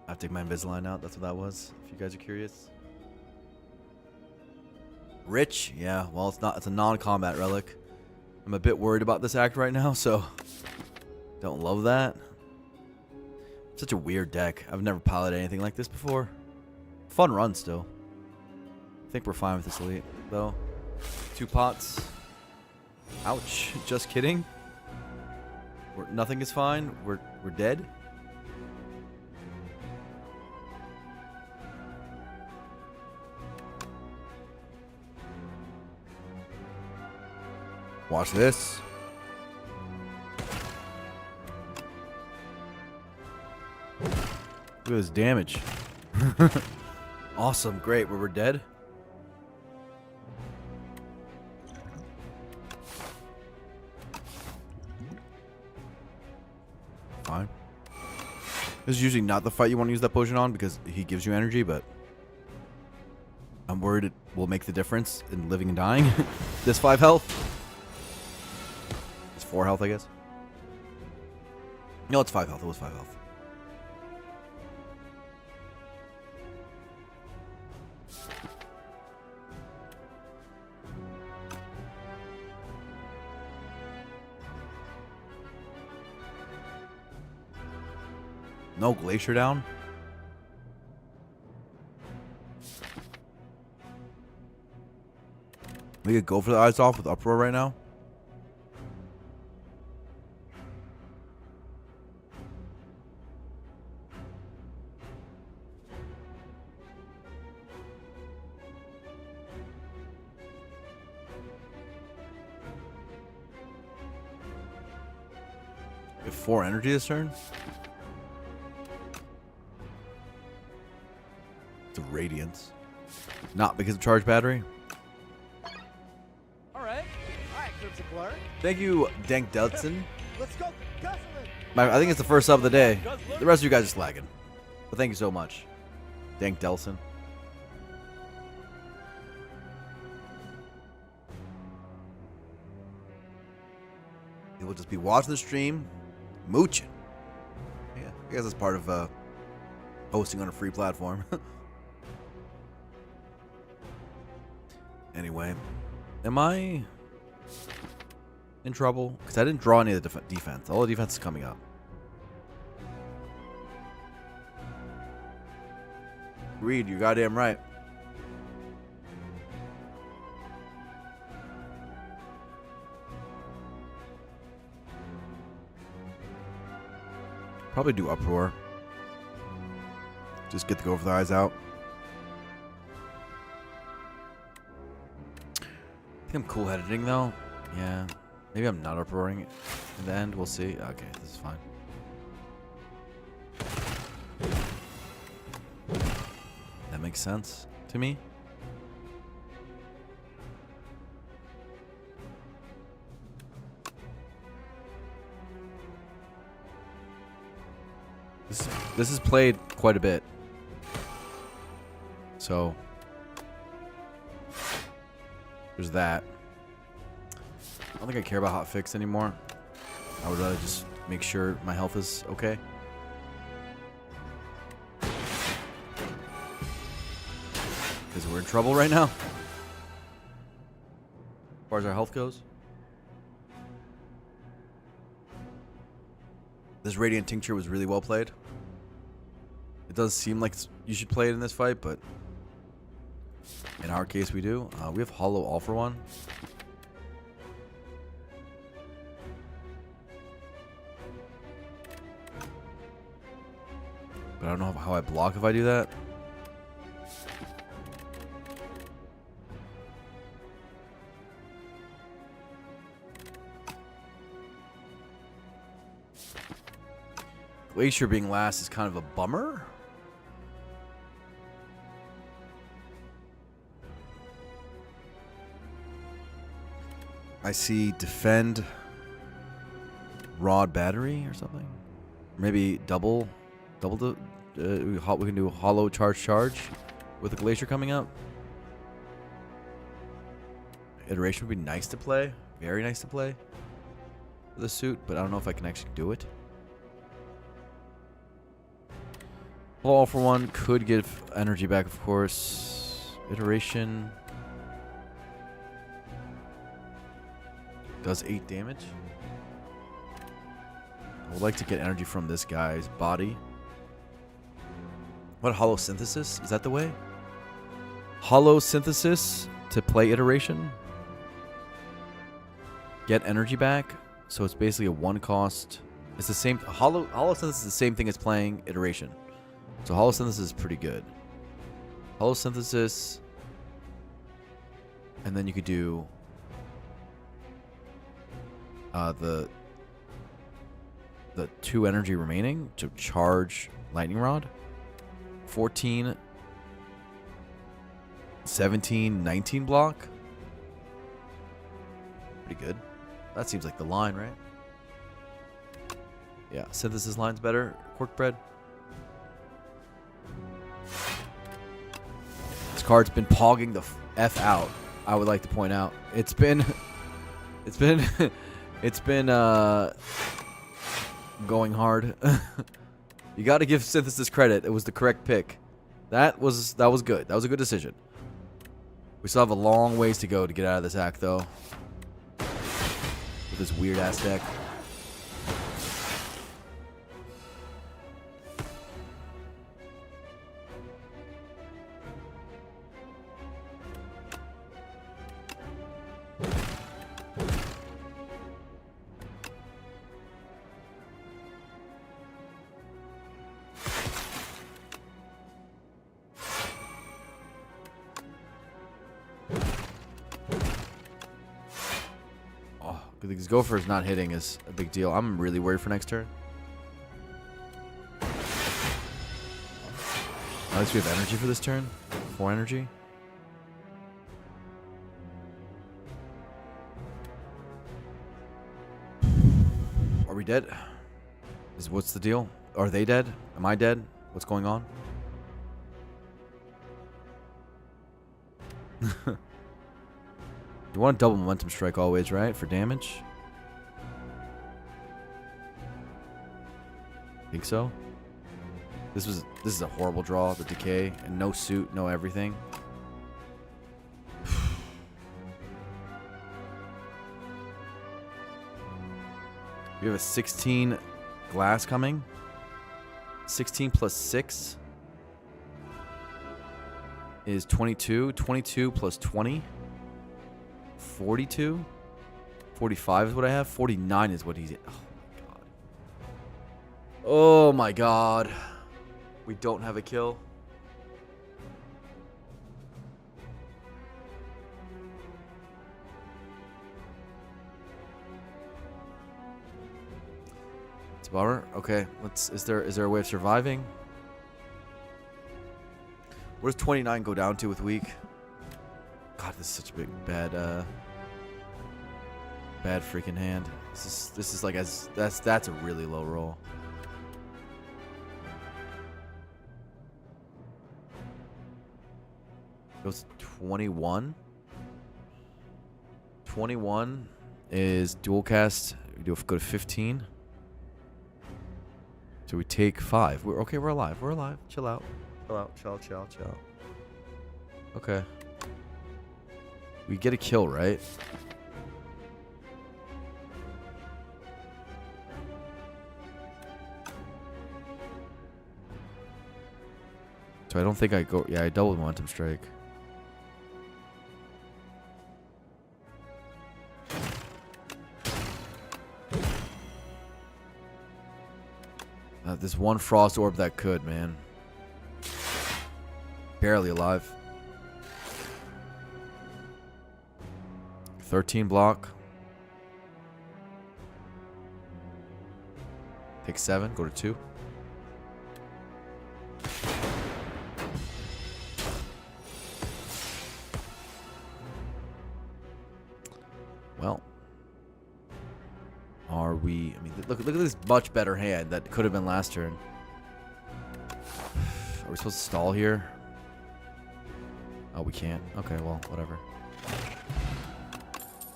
S1: I have to take my Invisalign out. That's what that was. If you guys are curious. Rich? Yeah. Well, it's not. It's a non-combat relic. I'm a bit worried about this act right now, so don't love that. Such a weird deck. I've never piloted anything like this before. Fun run still. I think we're fine with this elite, though. 2 pots. Ouch. Just kidding. Nothing is fine. We're dead. Watch this. Look at this damage. Awesome. Great. We're dead. Fine. This is usually not the fight you want to use that potion on because he gives you energy, but I'm worried it will make the difference in living and dying. This 5 health. 4 health, I guess. No, it's 5 health. It was 5 health. No glacier down. We could go for the eyes off with uproar right now. We have 4 energy this turn. It's a radiance. Not because of charged battery.
S2: Alright, Crimson Blur.
S1: Thank you, Dank Dudson.
S2: Let's go, Guzzlin'!
S1: I think it's the first sub of the day. The rest of you guys are slacking. But thank you so much. Dank Delson. You will just be watching the stream, mooching. Yeah, I guess that's part of hosting on a free platform. Anyway, am I in trouble? Because I didn't draw any of the defense. All the defense is coming up. Reed, you're goddamn right. Probably do uproar. Just get the go for the eyes out. I think I'm cool heading though. Yeah. Maybe I'm not uproaring it in the end. We'll see. Okay, this is fine. That makes sense to me. This is played quite a bit. So there's that. I don't think I care about hotfix anymore. I would rather just make sure my health is okay. Because we're in trouble right now. As far as our health goes. This Radiant Tincture was really well played. It does seem like you should play it in this fight, but in our case we do. We have Hollow All for One. But I don't know how I block if I do that.
S3: Glacier being last is kind of a bummer. I see defend rod battery or something. Maybe double the we can do hollow charge with the glacier coming up. Iteration would be nice to play, very nice to play with the suit, but I don't know if I can actually do it. All for one could give energy back, of course. Iteration does 8 damage. I would like to get energy from this guy's body. What, hollow synthesis? Is that the way? Hollow synthesis to play iteration. Get energy back. So it's basically a 1 cost. It's the same. Hollow synthesis is the same thing as playing iteration. So hollow synthesis is pretty good. Hollow synthesis. And then you could do the 2 energy remaining to charge lightning rod. 14, 17, 19 block. Pretty good. That seems like the line, right? Yeah, synthesis line's better. Cork bread. This card's been pogging the F out. I would like to point out. It's been going hard. You got to give synthesis credit. It was the correct pick. That was good. That was a good decision. We still have a long ways to go to get out of this act, though. With this weird ass deck. These Gophers not hitting is a big deal. I'm really worried for next turn. At least we have energy for this turn. 4 energy. Are we dead? What's the deal? Are they dead? Am I dead? What's going on? You want a double momentum strike always, right? For damage? Think so? This is a horrible draw, the decay, and no suit, no everything. We have a 16 glass coming. 16 plus 6 is 22. 22 plus 20. 42? 45 is what I have. 49 is what he's in. Oh my god. We don't have a kill. It's a bummer. Okay, is there a way of surviving? What does 29 go down to with weak? God, this is such a bad freaking hand. This is like that's a really low roll. Goes 21. 21 is dual cast. We go to 15. So we take 5. We're okay. We're alive. We're alive. Chill out. Chill out. Chill. Okay. We get a kill, right? So I don't think I go... Yeah, I doubled momentum strike. This one frost orb that could, man. Barely alive. 13 block. Take 7, go to 2. Well, are we? I mean, look at this much better hand that could have been last turn. Are we supposed to stall here? Oh, we can't. Okay, well, whatever.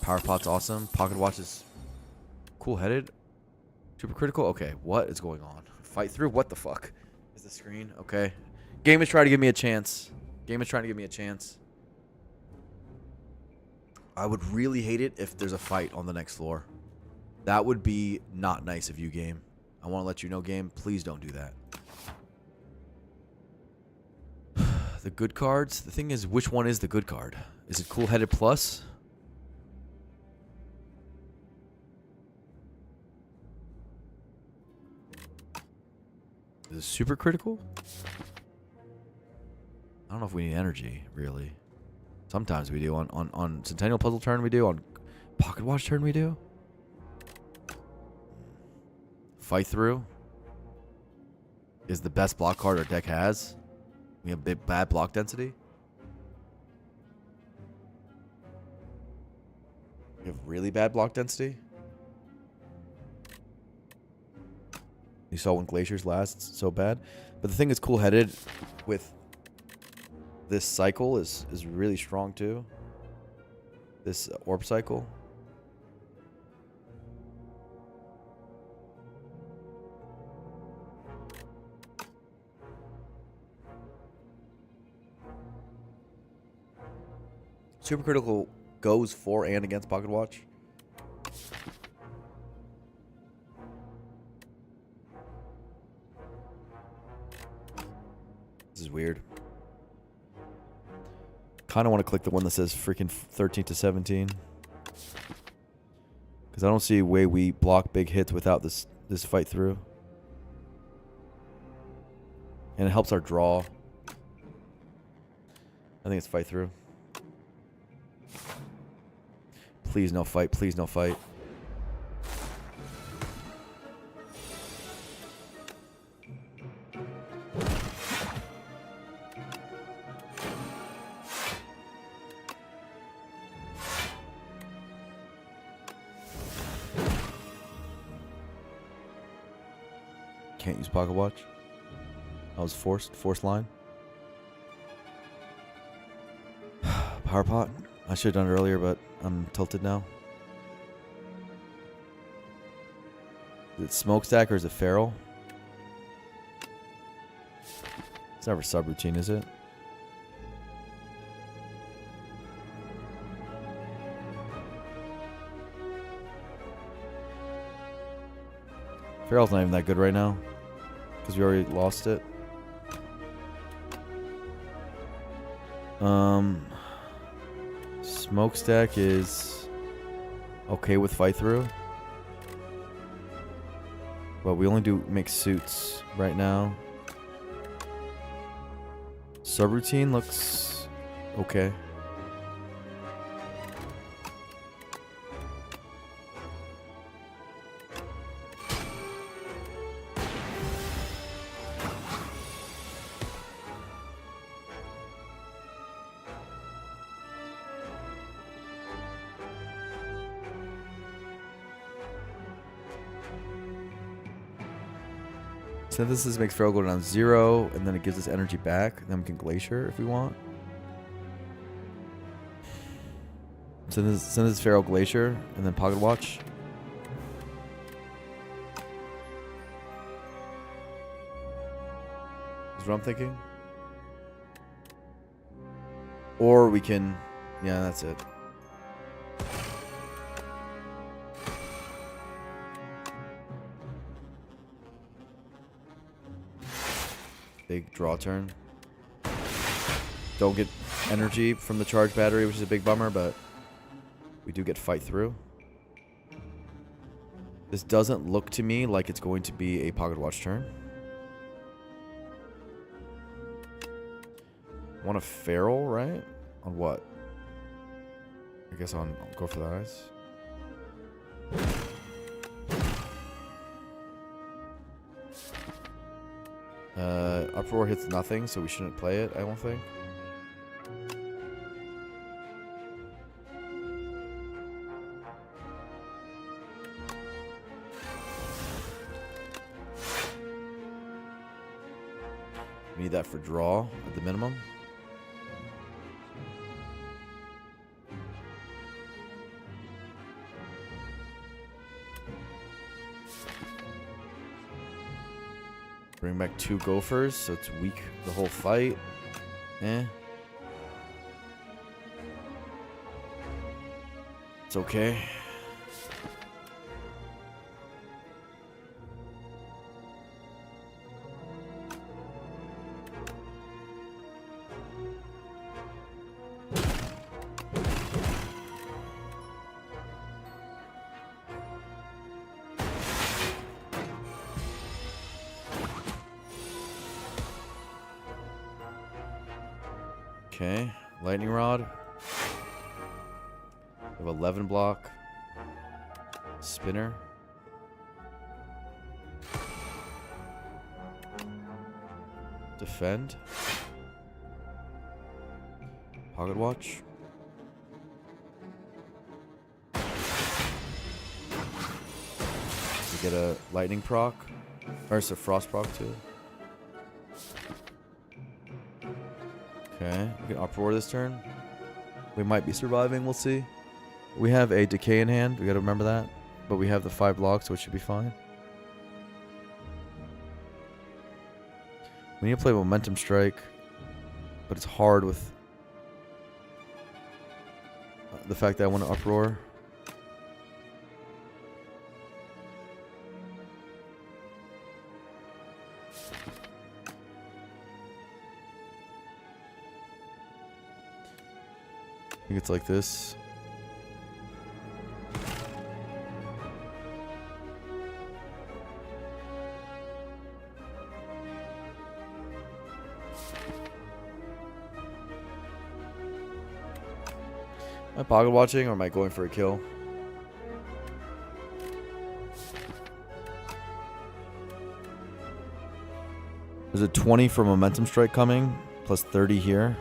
S3: Power pot's awesome. Pocket watch is cool-headed. Super critical. Okay, what is going on? Fight through. What the fuck is the screen? Okay, game is trying to give me a chance. Game is trying to give me a chance. I would really hate it if there's a fight on the next floor. That would be not nice of you, game. I want to let you know, game. Please don't do that. The good cards. The thing is, which one is the good card? Is it Cool-Headed Plus? Is it super critical? I don't know if we need energy, really. Sometimes we do. On Centennial Puzzle turn we do. On Pocket Watch turn we do. Fight Through is the best block card our deck has. We have bad block density. We have really bad block density. You saw when Glaciers last so bad. But the thing is cool-headed with this cycle is really strong too. This orb cycle. Super critical goes for and against Pocket Watch. This is weird. Kind of want to click the one that says freaking 13 to 17. Because I don't see a way we block big hits without this fight through. And it helps our draw. I think it's fight through. Please no fight. Please no fight. Can't use Pocket Watch. I was forced line. Power pot. I should have done it earlier, but I'm tilted now. Is it Smokestack or is it Feral? It's never subroutine, is it? Feral's not even that good right now because we already lost it. Smokestack is okay with fight through, but we only do make suits right now. Subroutine looks okay. Synthesis makes Feral go down 0, and then it gives us energy back. Then we can Glacier if we want. Synthesis Feral Glacier, and then Pocket Watch. Is what I'm thinking. Or we can... Yeah, that's it. Big draw turn. Don't get energy from the charge battery, which is a big bummer, but we do get fight through. This doesn't look to me like it's going to be a Pocket Watch turn. Want a Feral, right? On what? I guess I'll go for the eyes. Uproar hits nothing, so we shouldn't play it, I don't think. We need that for draw at the minimum. Bring back 2 gophers, so it's weak the whole fight. Eh. It's okay. Okay, lightning rod. We have 11 block. Spinner. Defend. Pocket watch. We get a lightning proc. Or it's a frost proc too. Okay, we can uproar this turn. We might be surviving, we'll see. We have a decay in hand, we gotta remember that. But we have the 5 blocks, so it should be fine. We need to play momentum strike, but it's hard with the fact that I want to uproar. I think it's like this. Am I pocket watching or am I going for a kill? There's a 20 for momentum strike coming, plus 30 here.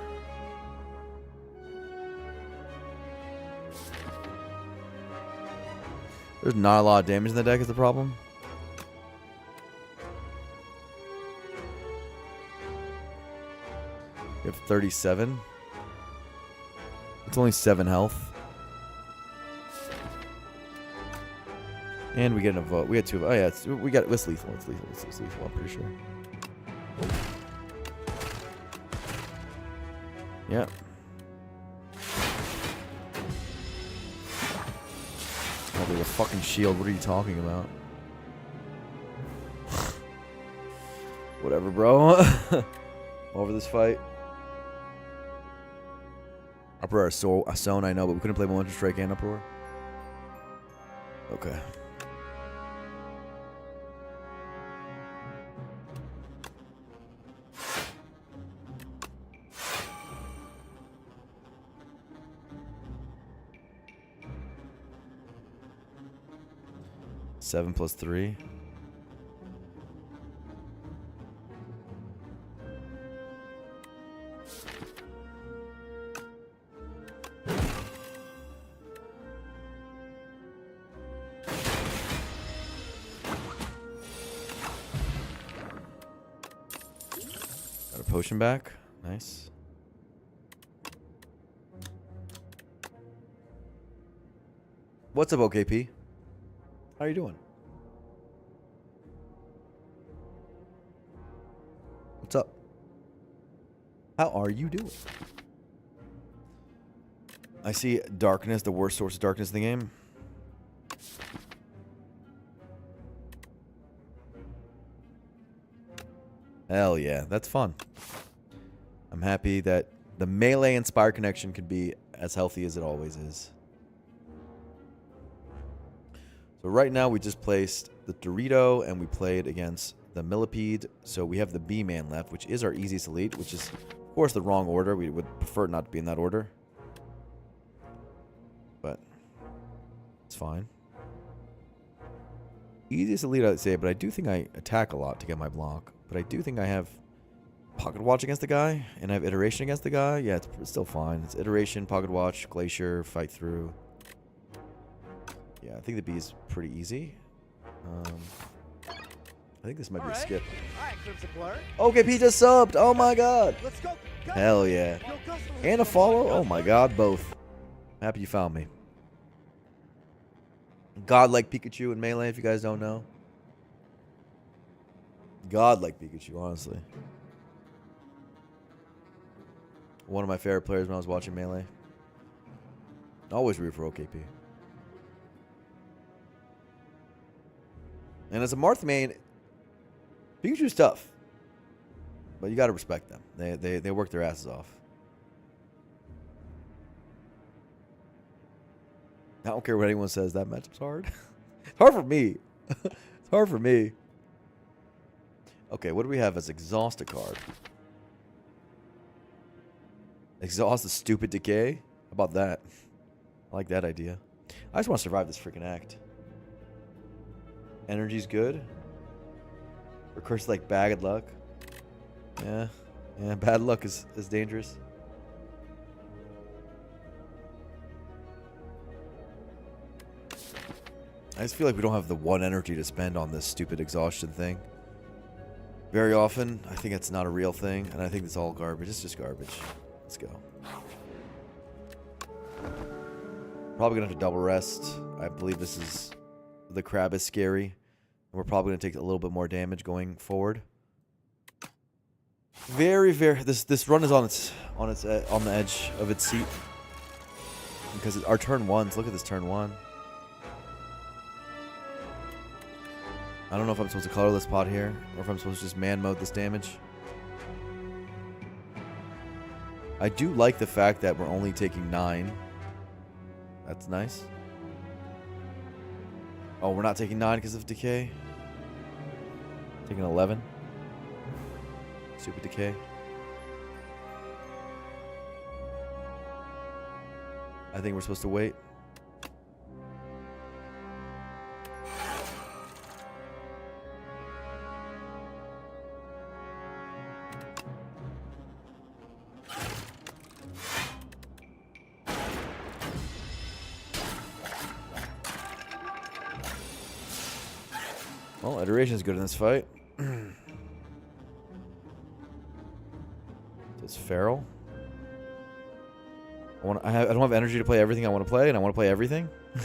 S3: There's not a lot of damage in the deck is the problem. You have 37. It's only 7 health. And we get a vote. We had 2. Oh yeah, we got it's lethal. It's lethal. It's lethal, I'm pretty sure. Yep. Oh, there's a fucking shield. What are you talking about? Whatever, bro. Over this fight. Uproar a zone, I know, but we couldn't play Momentum Strike and Uproar. Okay. Seven plus 3. Got a potion back. Nice. What's up, OKP? How are you doing? What's up? How are you doing? I see darkness, the worst source of darkness in the game. Hell yeah, that's fun. I'm happy that the melee and spire connection can be as healthy as it always is. So right now we just placed the Dorito and we played against the Millipede. So we have the B-Man left, which is our easiest elite, which is, of course, the wrong order. We would prefer it not to be in that order. But it's fine. Easiest elite, I'd say, but I do think I attack a lot to get my block. But I do think I have Pocket Watch against the guy, and I have Iteration against the guy. Yeah, it's still fine. It's Iteration, Pocket Watch, Glacier, Fight Through. Yeah, I think the B is pretty easy. I
S1: think this might
S2: All
S1: be a
S2: right.
S1: skip.
S2: All right, Crimson Blur.
S1: OKP just subbed. Oh my god.
S2: Let's go. Gus.
S1: Hell yeah.
S2: Yo, Gus,
S1: And a
S2: come on,
S1: follow. Oh
S2: Gus.
S1: my god, both. Happy you found me. God like Pikachu in Melee, if you guys don't know. God like Pikachu, honestly. One of my favorite players when I was watching Melee. Always root for OKP. And as a Marth main, Pikachu's tough. But you gotta respect them. They work their asses off. I don't care what anyone says, that matchup's hard. It's hard for me. It's hard for me. Okay, what do we have as exhaust a card? Exhaust the stupid decay? How about that? I like that idea. I just want to survive this freaking act. Energy's good. Recurse like bad luck. Yeah. Yeah, bad luck is dangerous. I just feel like we don't have the one energy to spend on this stupid exhaustion thing. Very often, I think it's not a real thing, and I think it's all garbage. It's just garbage. Let's go. Probably gonna have to double rest. I believe this is... The crab is scary. And we're probably gonna take a little bit more damage going forward. Very, very... This run is on the edge of its seat. Because our turn ones... Look at this turn one. I don't know if I'm supposed to colorless pot here, or if I'm supposed to just man mode this damage. I do like the fact that we're only taking 9. That's nice. Oh, we're not taking 9 because of decay. Taking 11. Stupid decay. I think we're supposed to wait. Well, iteration is good in this fight. So it's feral. I don't have energy to play everything I want to play, and I want to play everything. I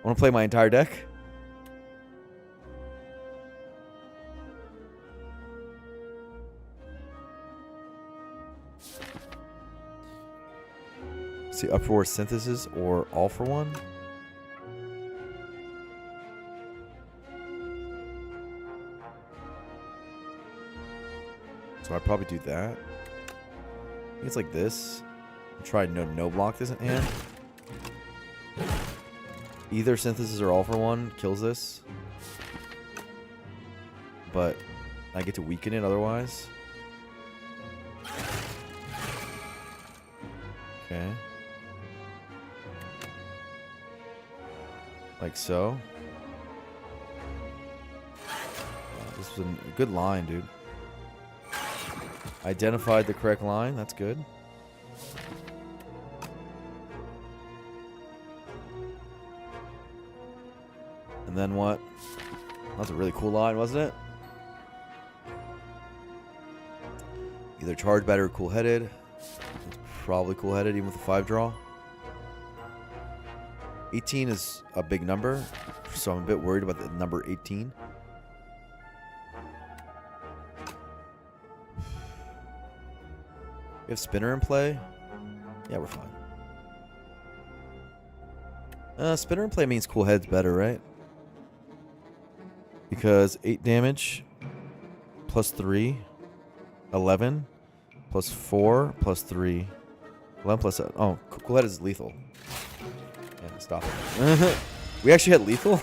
S1: want to play my entire deck. See, uproar synthesis or all for one. So I'd probably do that. I think it's like this. Try no block this in hand. Either synthesis or all for one kills this. But I get to weaken it otherwise. Okay. Like so. This was a good line, dude. Identified the correct line. That's good. And then what? That was a really cool line, wasn't it? Either charge battery or cool headed. It's probably cool headed, even with a 5 draw. 18 is a big number, so I'm a bit worried about the number 18. We have spinner in play. Yeah, we're fine. Spinner in play means cool head's better, right? Because 8 damage plus 3, 11 plus 4 plus 3, 11 plus 7. Oh, cool head is lethal. Yeah, stop it. We actually had lethal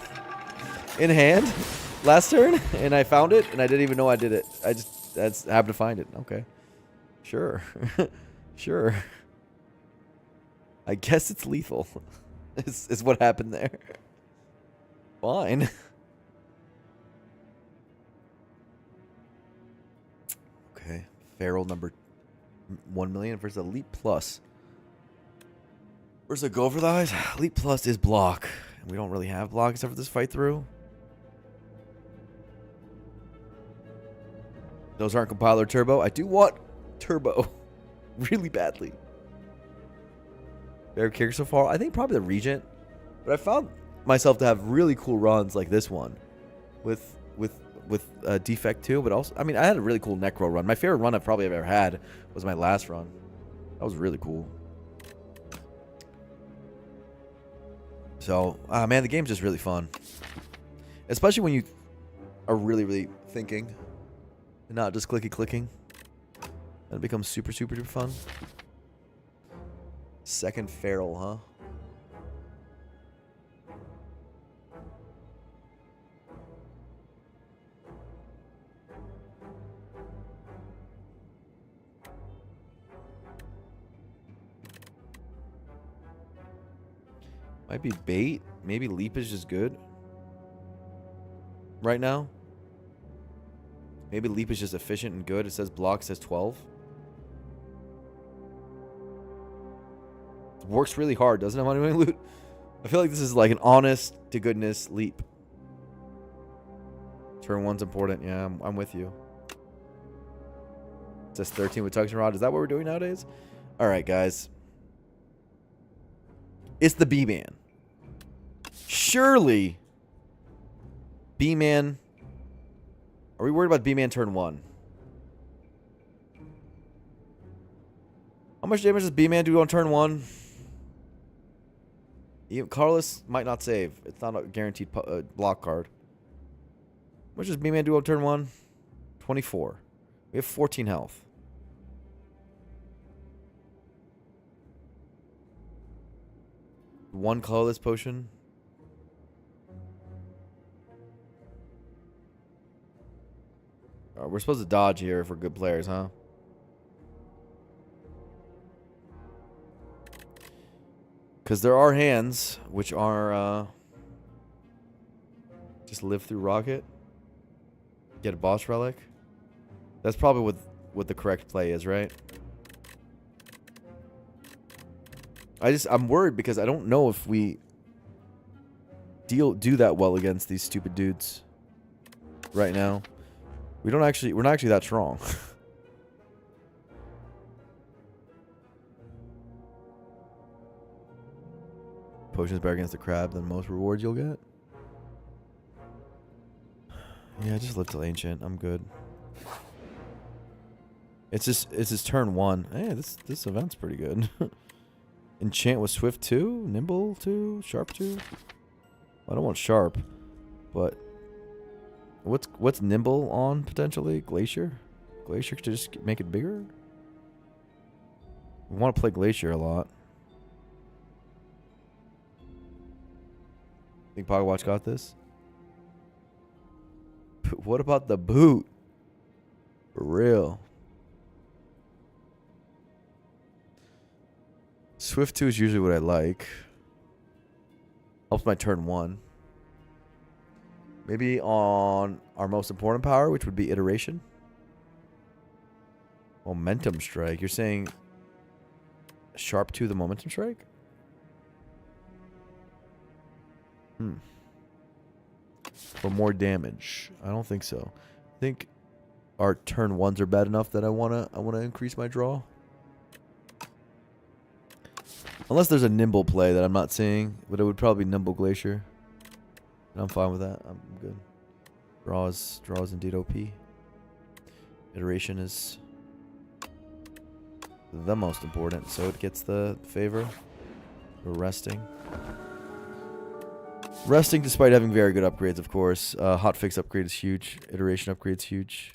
S1: in hand last turn, and I found it, and I didn't even know I did it. I just happened to find it. Okay. Sure. Sure. I guess it's lethal. is what happened there. Fine. Okay. Feral number 1 million versus Elite Plus. Where's the go for the eyes? Elite Plus is block. And we don't really have block except for this fight through. Those aren't compiler turbo. I do want turbo really badly. Favorite character so far? I think probably the Regent. But I found myself to have really cool runs like this one with Defect 2. But also, I mean, I had a really cool Necro run. My favorite run I've probably ever had was my last run. That was really cool. So, man, the game's just really fun. Especially when you are really, really thinking and not just clicking. Then it becomes super, super duper fun. Second Feral, huh? Might be bait. Maybe leap is just good right now. Maybe leap is just efficient and good. It says block, says 12. It works really hard, doesn't it, Money Money Loot? I feel like this is like an honest to goodness leap. Turn 1's important. Yeah, I'm with you. It says 13 with Tungsten Rod. Is that what we're doing nowadays? All right, guys. It's the B-Man. Surely, B-Man. Are we worried about B-Man turn 1? How much damage does B-Man do on turn 1? Even Carlos might not save. It's not a guaranteed block card. How much does B-Man do on turn 1? 24. We have 14 health. One colorless potion. We're supposed to dodge here if we're good players, huh? Because there are hands which are just live through Rocket. Get a boss relic. That's probably what the correct play is, right? I'm worried because I don't know if we do that well against these stupid dudes right now. We're not actually that strong. Potions better against the crab than most rewards you'll get. Yeah, just live till ancient. I'm good. It's just turn 1. Hey, this event's pretty good. Enchant with Swift 2, Nimble 2, Sharp 2. I don't want Sharp, but what's Nimble on potentially? Glacier? Glacier to just make it bigger? We want to play Glacier a lot. Think Pocket Watch got this? What about the boot? For real. Swift 2 is usually what I like. Helps my turn 1. Maybe on our most important power, which would be Iteration. Momentum Strike. You're saying Sharp 2 the Momentum Strike? For more damage. I don't think so. I think our turn 1s are bad enough that I wanna increase my draw. Unless there's a Nimble play that I'm not seeing, but it would probably be Nimble Glacier. And I'm fine with that. I'm good. Draw is indeed OP. Iteration is the most important, so it gets the favor. We're resting. Resting despite having very good upgrades, of course. Hotfix upgrade is huge. Iteration upgrade's huge.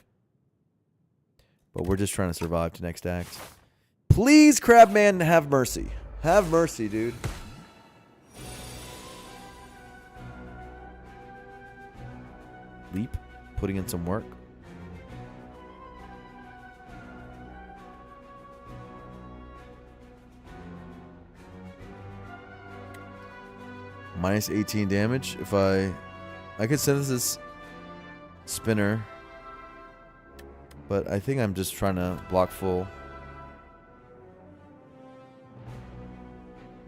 S1: But we're just trying to survive to next act. Please, Crabman, have mercy. Have mercy, dude. Leap. Putting in some work. Minus 18 damage. If I could synthesis spinner, but I think I'm just trying to block full.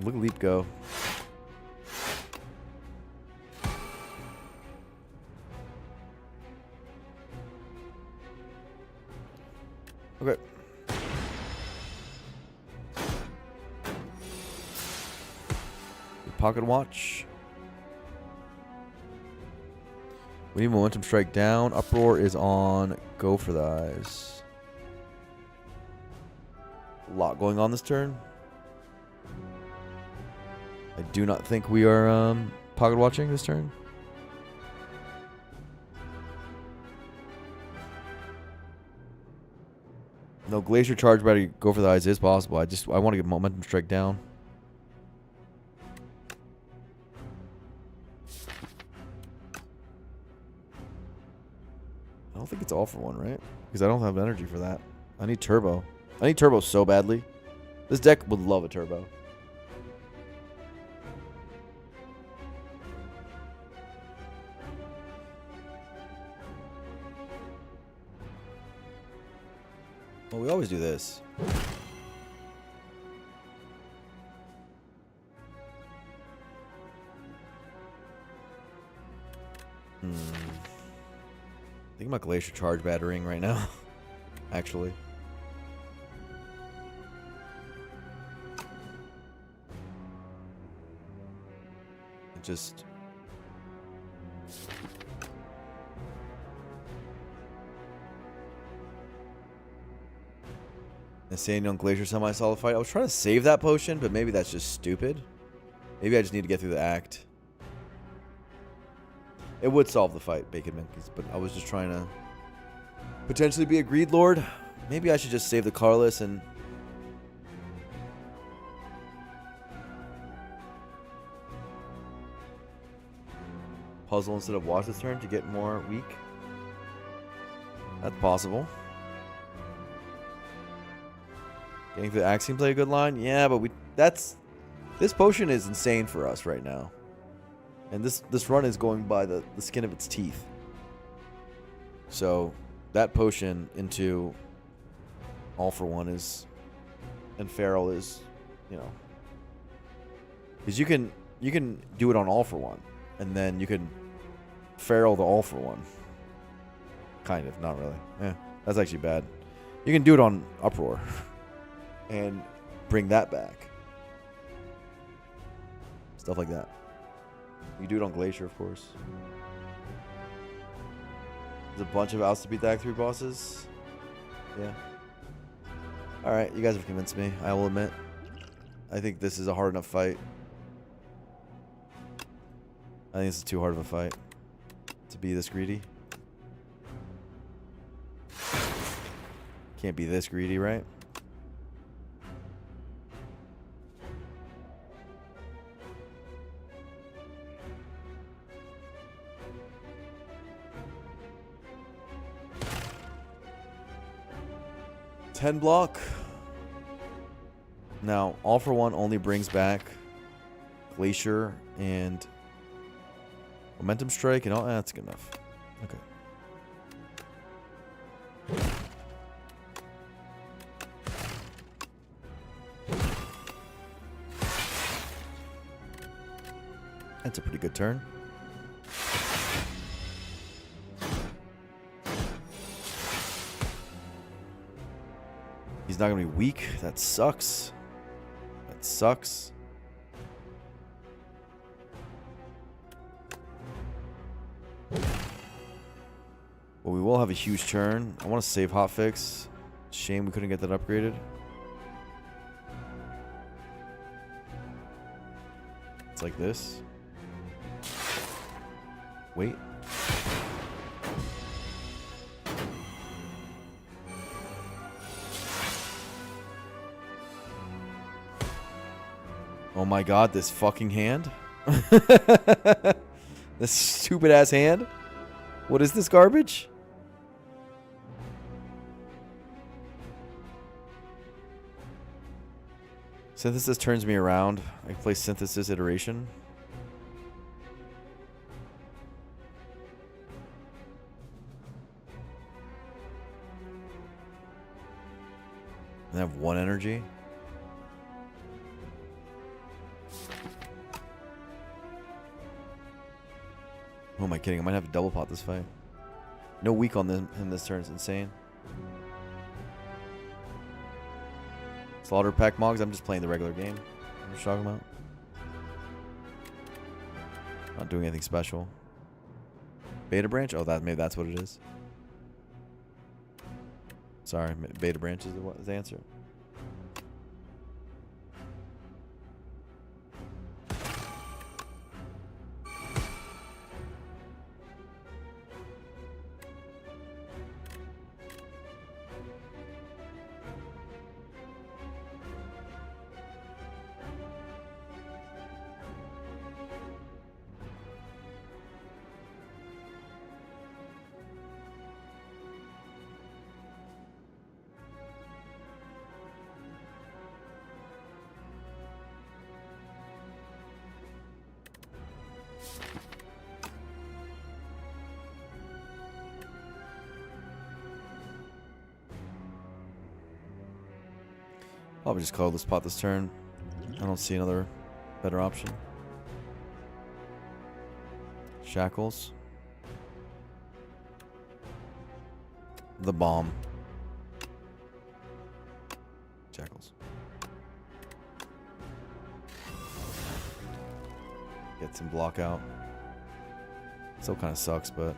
S1: Look at Leap go. Okay. Pocket watch. We need momentum strike down. Uproar is on. Go for the eyes. A lot going on this turn. I do not think we are pocket watching this turn. No, Glacier Charge Battery, Go for the eyes is possible. I want to get momentum strike down. I don't think it's all for one, right? Because I don't have energy for that. I need turbo. I need turbo so badly. This deck would love a turbo. Well, we always do this. I think about Glacier Charge Battering right now, actually. It just... Insane on Glacier Semi-Solid Fight. I was trying to save that potion, but maybe that's just stupid. Maybe I just need to get through the act. It would solve the fight, Bacon Monkeys, but I was just trying to potentially be a Greed Lord. Maybe I should just save the Carless and... puzzle instead of watch this turn to get more weak. That's possible. Getting through the axe can play a good line. Yeah, but this potion is insane for us right now. And this run is going by the skin of its teeth. So that potion into All for One is, and Feral is, you know, because you can do it on All for One, and then you can Feral the All for One. Kind of, not really. Yeah, that's actually bad. You can do it on Uproar, and bring that back. Stuff like that. You do it on Glacier, of course. There's a bunch of outs to beat the Act 3 bosses. Yeah. Alright, you guys have convinced me, I will admit. I think this is a hard enough fight. I think this is too hard of a fight to be this greedy. Can't be this greedy, right? Block. Now, All for One only brings back Glacier and Momentum Strike and all. That's good enough. Okay. That's a pretty good turn. He's not going to be weak. That sucks. That sucks. Well, we will have a huge turn. I want to save Hotfix. Shame we couldn't get that upgraded. It's like this. Wait. Oh my god, this fucking hand? This stupid ass hand? What is this garbage? Synthesis turns me around. I can play Synthesis Iteration. And I have 1 energy. Who am I kidding? I might have to double pot this fight. No weak on him this turn is insane. Slaughter Pack Mogs. I'm just playing the regular game. I'm just talking about. Not doing anything special. Beta branch? Oh, maybe that's what it is. Sorry, beta branch is the answer. Probably just call this pot this turn. I don't see another better option. Shackles. The bomb. Shackles. Get some block out. Still kind of sucks, but...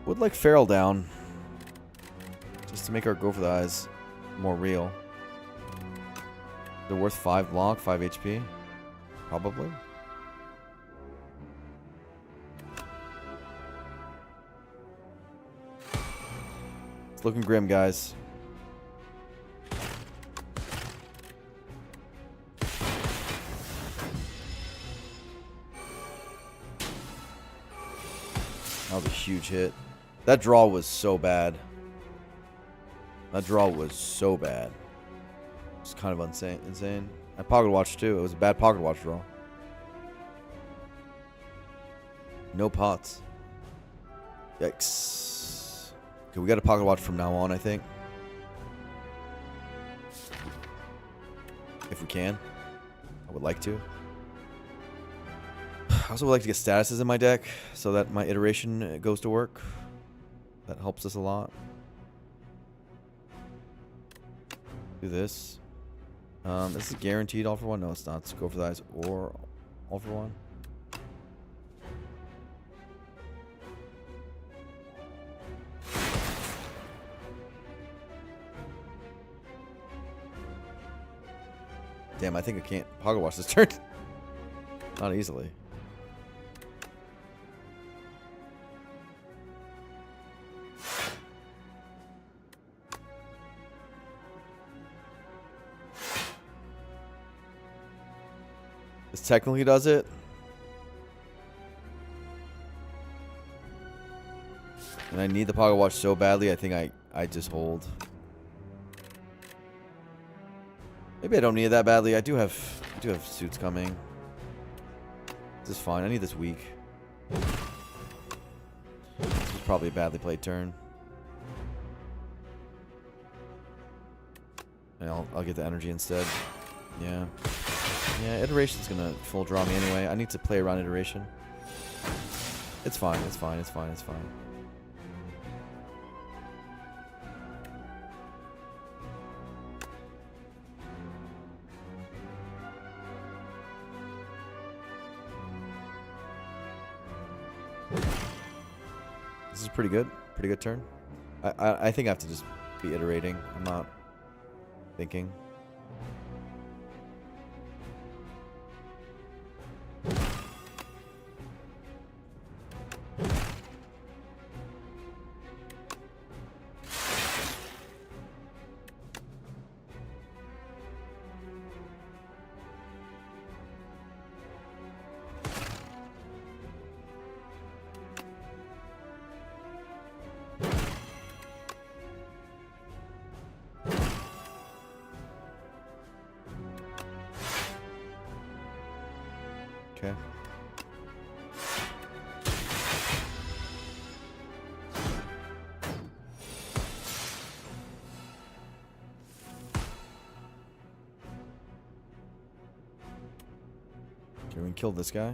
S1: Would like Feral down. Just to make our Go for the Eyes more real. They're worth 5 block, 5 HP. Probably. It's looking grim, guys. That was a huge hit. That draw was so bad. That draw was so bad. It's kind of insane. I pocket watched too. It was a bad pocket watch draw. No pots. Yikes. Okay, we got a pocket watch from now on, I think. If we can. I would like to. I also would like to get statuses in my deck so that my iteration goes to work. That helps us a lot. Do this. This is guaranteed all for one. No, it's not. Let's go for the eyes or all for one. Damn, I think I can't pocket watch this turn. Not easily. This technically does it. And I need the pocket watch so badly, I think I just hold. Maybe I don't need it that badly. I do have suits coming. This is fine. I need this weak. This is probably a badly played turn. And I'll get the energy instead. Yeah. Yeah, iteration's gonna full draw me anyway. I need to play around iteration. It's fine, it's fine, it's fine, it's fine. This is pretty good. Pretty good turn. I think I have to just be iterating. I'm not thinking. Okay. Can we kill this guy?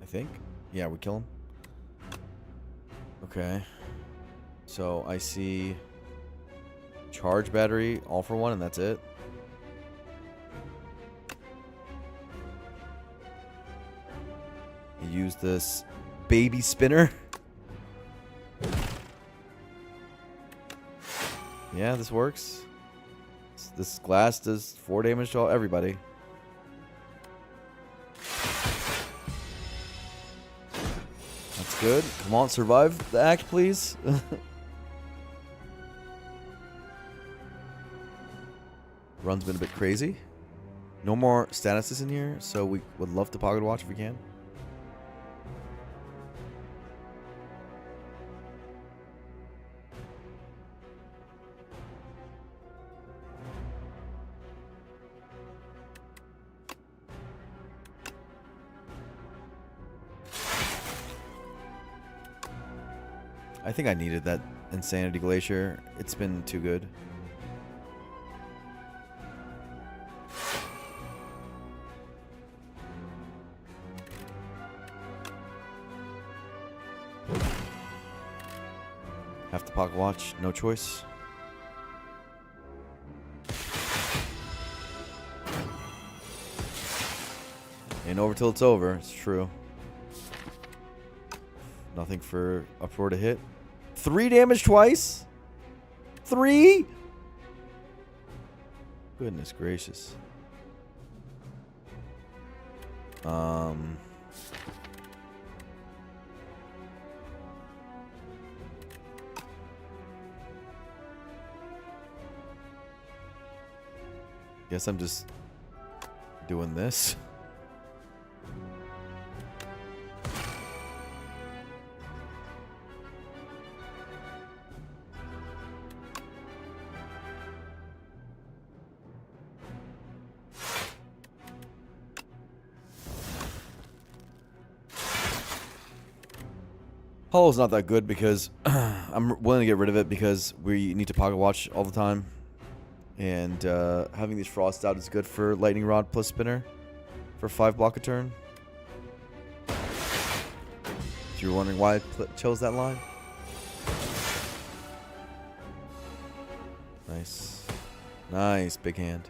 S1: I think. Yeah, we kill him. Okay. So I see charge battery, all for one, and that's it. You use this baby spinner. Yeah, this works. This glass does 4 damage to everybody. That's good. Come on, survive the act, please. Run's been a bit crazy. No more statuses in here, so we would love to pocket watch if we can. I think I needed that Insanity Glacier. It's been too good. Have to pocket watch, no choice. Ain't over till it's over, it's true. Nothing for uproar to hit. 3 damage twice? 3? Goodness gracious. Guess I'm just doing this. Hollow's not that good because I'm willing to get rid of it because we need to pocket watch all the time. And having these frost out is good for lightning rod plus spinner for 5 block a turn. If you're wondering why I chose that line. Nice. Nice, big hand.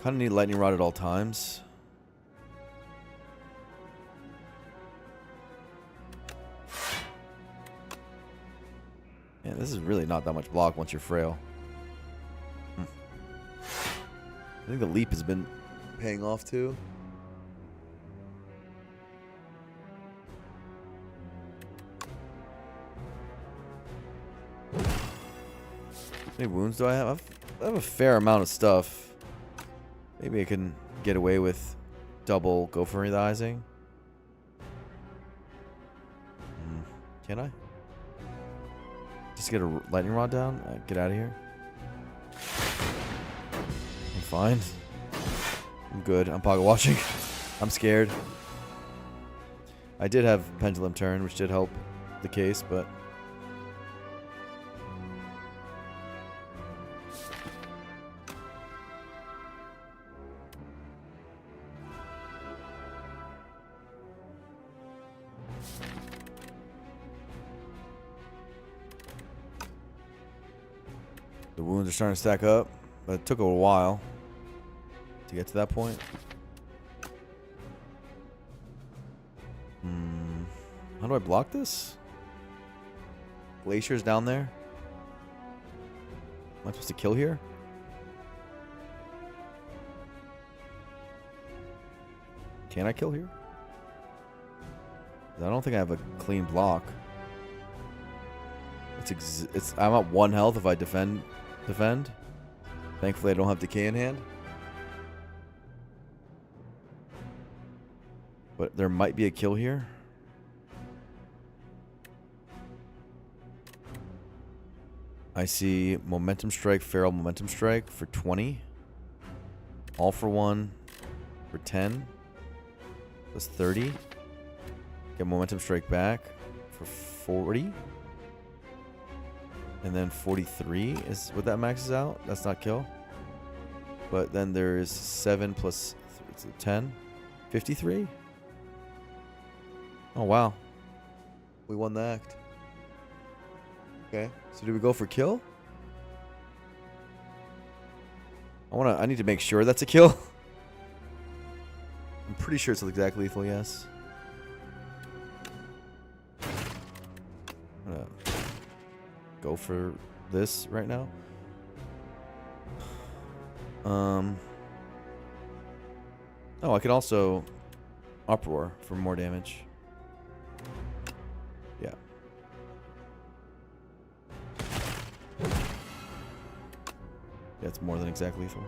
S1: Kind of need lightning rod at all times. Yeah, this is really not that much block once you're frail. I think the leap has been paying off too. How many wounds do I have? I have a fair amount of stuff. Maybe I can get away with double gopherizing. Can I? Just get a lightning rod down? Get out of here. I'm fine. I'm good. I'm pocket watching. I'm scared. I did have pendulum turn, which did help the case, but... the wounds are starting to stack up, but it took a while to get to that point. How do I block this? Glacier's down there. Am I supposed to kill here? Can I kill here? I don't think I have a clean block. I'm at 1 health if I defend. Thankfully, I don't have decay in hand. But there might be a kill here. I see Momentum Strike, Feral Momentum Strike for 20. All for 1 for 10. That's 30. Get Momentum Strike back for 40. And then 43 is what that maxes out. That's not kill. But then there's 7 plus 10. 53? Oh, wow. We won the act. Okay. So do we go for kill? I need to make sure that's a kill. I'm pretty sure it's exact lethal, yes. I'm gonna go for this right now. Oh, I can also uproar for more damage. Yeah. Yeah, it's more than exact lethal.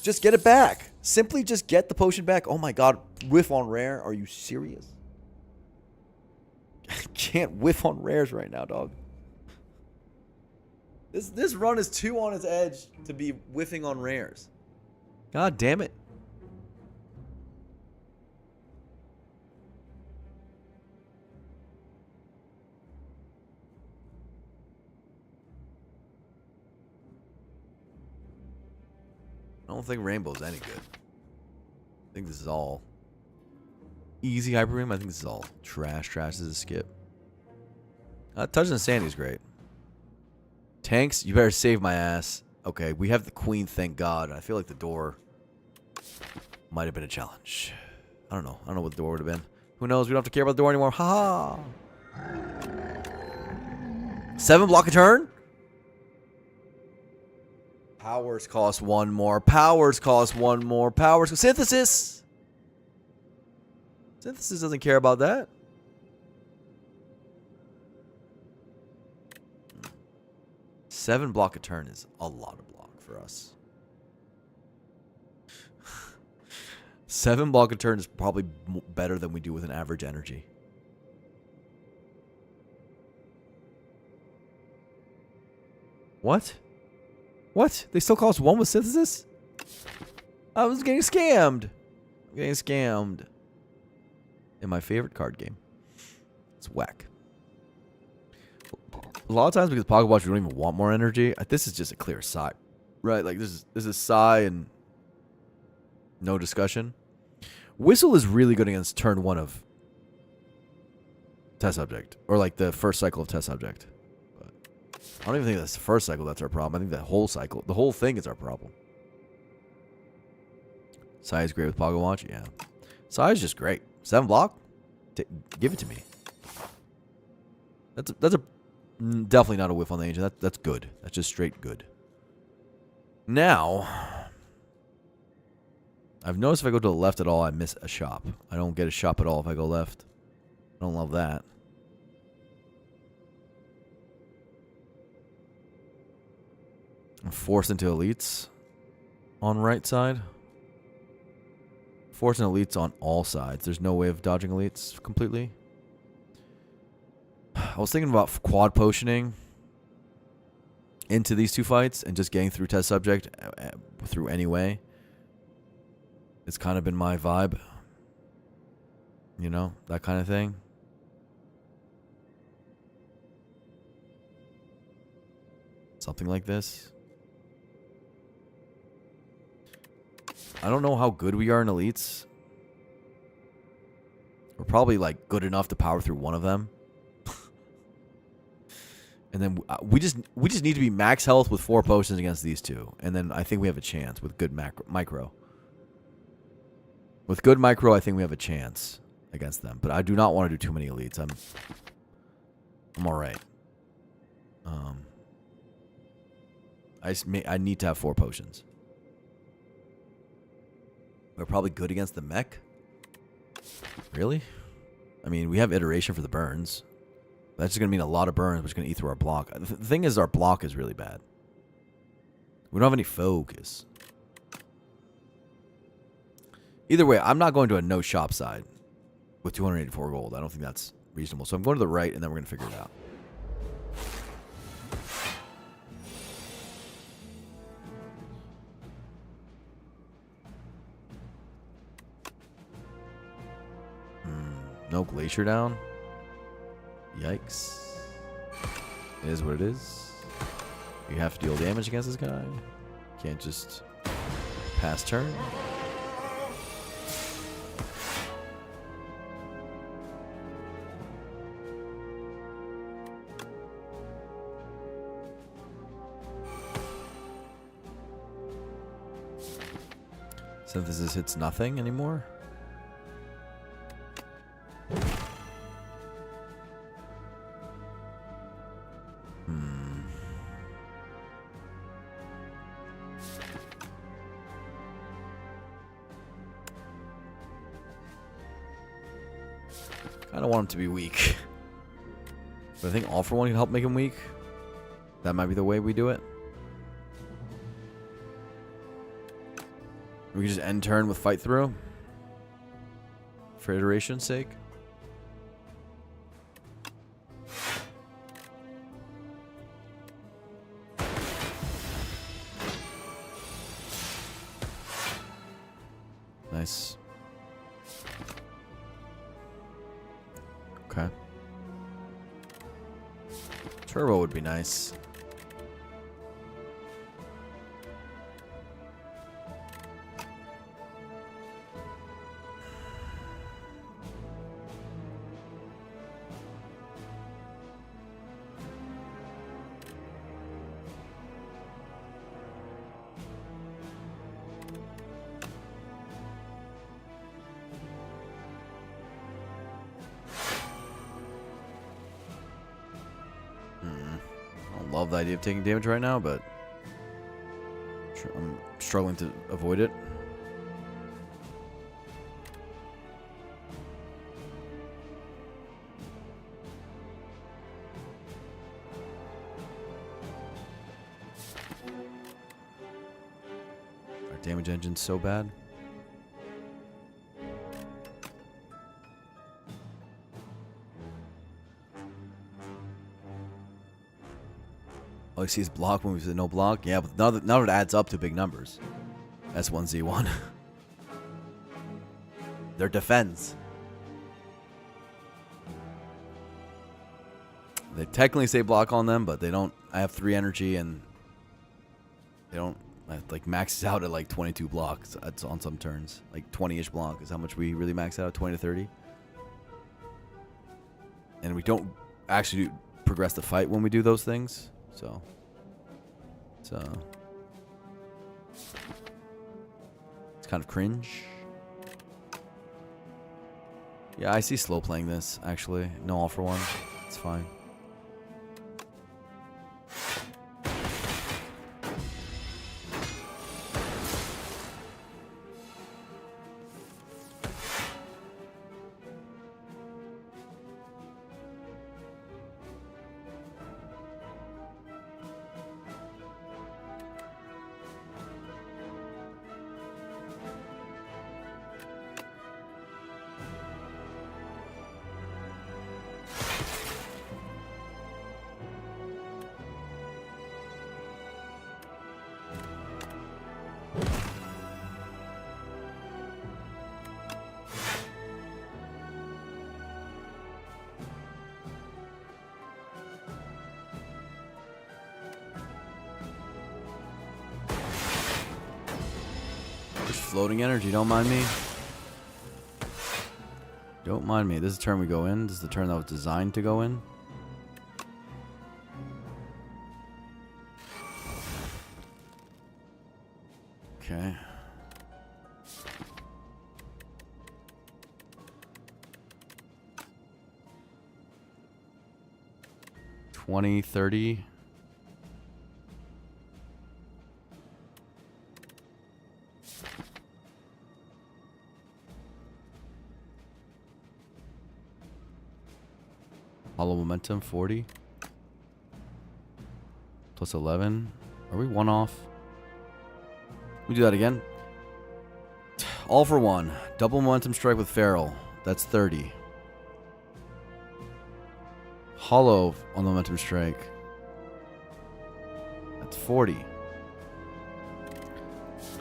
S1: Just get it back. Simply just get the potion back. Oh my god, whiff on rare. Are you serious? I can't whiff on rares right now, dog. This run is too on its edge to be whiffing on rares. God damn it. I don't think Rainbow's any good. I think this is all easy Hyper Beam. I think this is all trash. Trash is a skip. Touch and Sandy's great. Tanks, you better save my ass. Okay, we have the queen, thank God. I feel like the door might have been a challenge. I don't know. I don't know what the door would have been. Who knows? We don't have to care about the door anymore. Ha ha. 7 block a turn? Powers cost 1 more. Powers cost 1 more. Powers. Synthesis! Synthesis doesn't care about that. Seven block a turn is a lot of block for us. 7 block a turn is probably better than we do with an average energy. What? What? They still cost 1 with synthesis? I was getting scammed. I'm getting scammed. In my favorite card game. It's whack. A lot of times because Pocket Watch, we don't even want more energy. This is just a clear Psy. Right? Like, this is Psy and no discussion. Whistle is really good against turn 1 of Test Subject. Or, like, the first cycle of Test Subject. But I don't even think that's the first cycle that's our problem. I think the whole cycle, the whole thing is our problem. Psy is great with Pocket Watch? Yeah. Psy is just great. 7 block? Give it to me. That's a definitely not a whiff on the ancient. That's good. That's just straight good. Now, I've noticed if I go to the left at all, I miss a shop. I don't get a shop at all if I go left. I don't love that. I'm forced into elites on right side. Forcing elites on all sides. There's no way of dodging elites completely. I was thinking about quad potioning into these 2 fights and just getting through Test Subject through any way. It's kind of been my vibe. You know, that kind of thing. Something like this. I don't know how good we are in elites. We're probably like good enough to power through one of them. And then we just need to be max health with 4 potions against these 2. And then I think we have a chance with good micro. With good micro, I think we have a chance against them. But I do not want to do too many elites. I'm all right. I need to have 4 potions. We're probably good against the mech. Really? I mean, we have iteration for the burns. That's just going to mean a lot of burns, which is going to eat through our block. The thing is, our block is really bad. We don't have any focus. Either way, I'm not going to a no shop side with 284 gold. I don't think that's reasonable. So I'm going to the right, and then we're going to figure it out. No glacier down. Yikes. It is what it is. You have to deal damage against this guy. Can't just
S3: Pass turn. Synthesis hits nothing anymore. I don't want him to be weak. But I think All for One can help make him weak. That might be the way we do it. We can just end turn with Fight Through. For iteration's sake. Nice. Okay. Turbo would be nice. I don't love the idea of taking damage right now, but I'm struggling to avoid it. Our damage engine's so bad. All you see is block when we say no block. Yeah, but now it adds up to big numbers. S1, Z1. They're defends. They technically say block on them, but they don't. I have 3 energy and they don't. Like maxes out at like 22 blocks. That's on some turns. Like 20-ish block is how much we really max out. 20 to 30. And we don't actually progress the fight when we do those things. So it's kind of cringe. Yeah, I see slow playing this, actually. No All for One. It's fine. Floating energy, don't mind me. Don't mind me. This is the turn we go in. This is the turn that was designed to go in. Okay. $20, $30. Hollow momentum, 40. Plus 11. Are we one off? We do that again. All for One. Double momentum strike with Feral. That's 30. Hollow on the momentum strike. That's 40.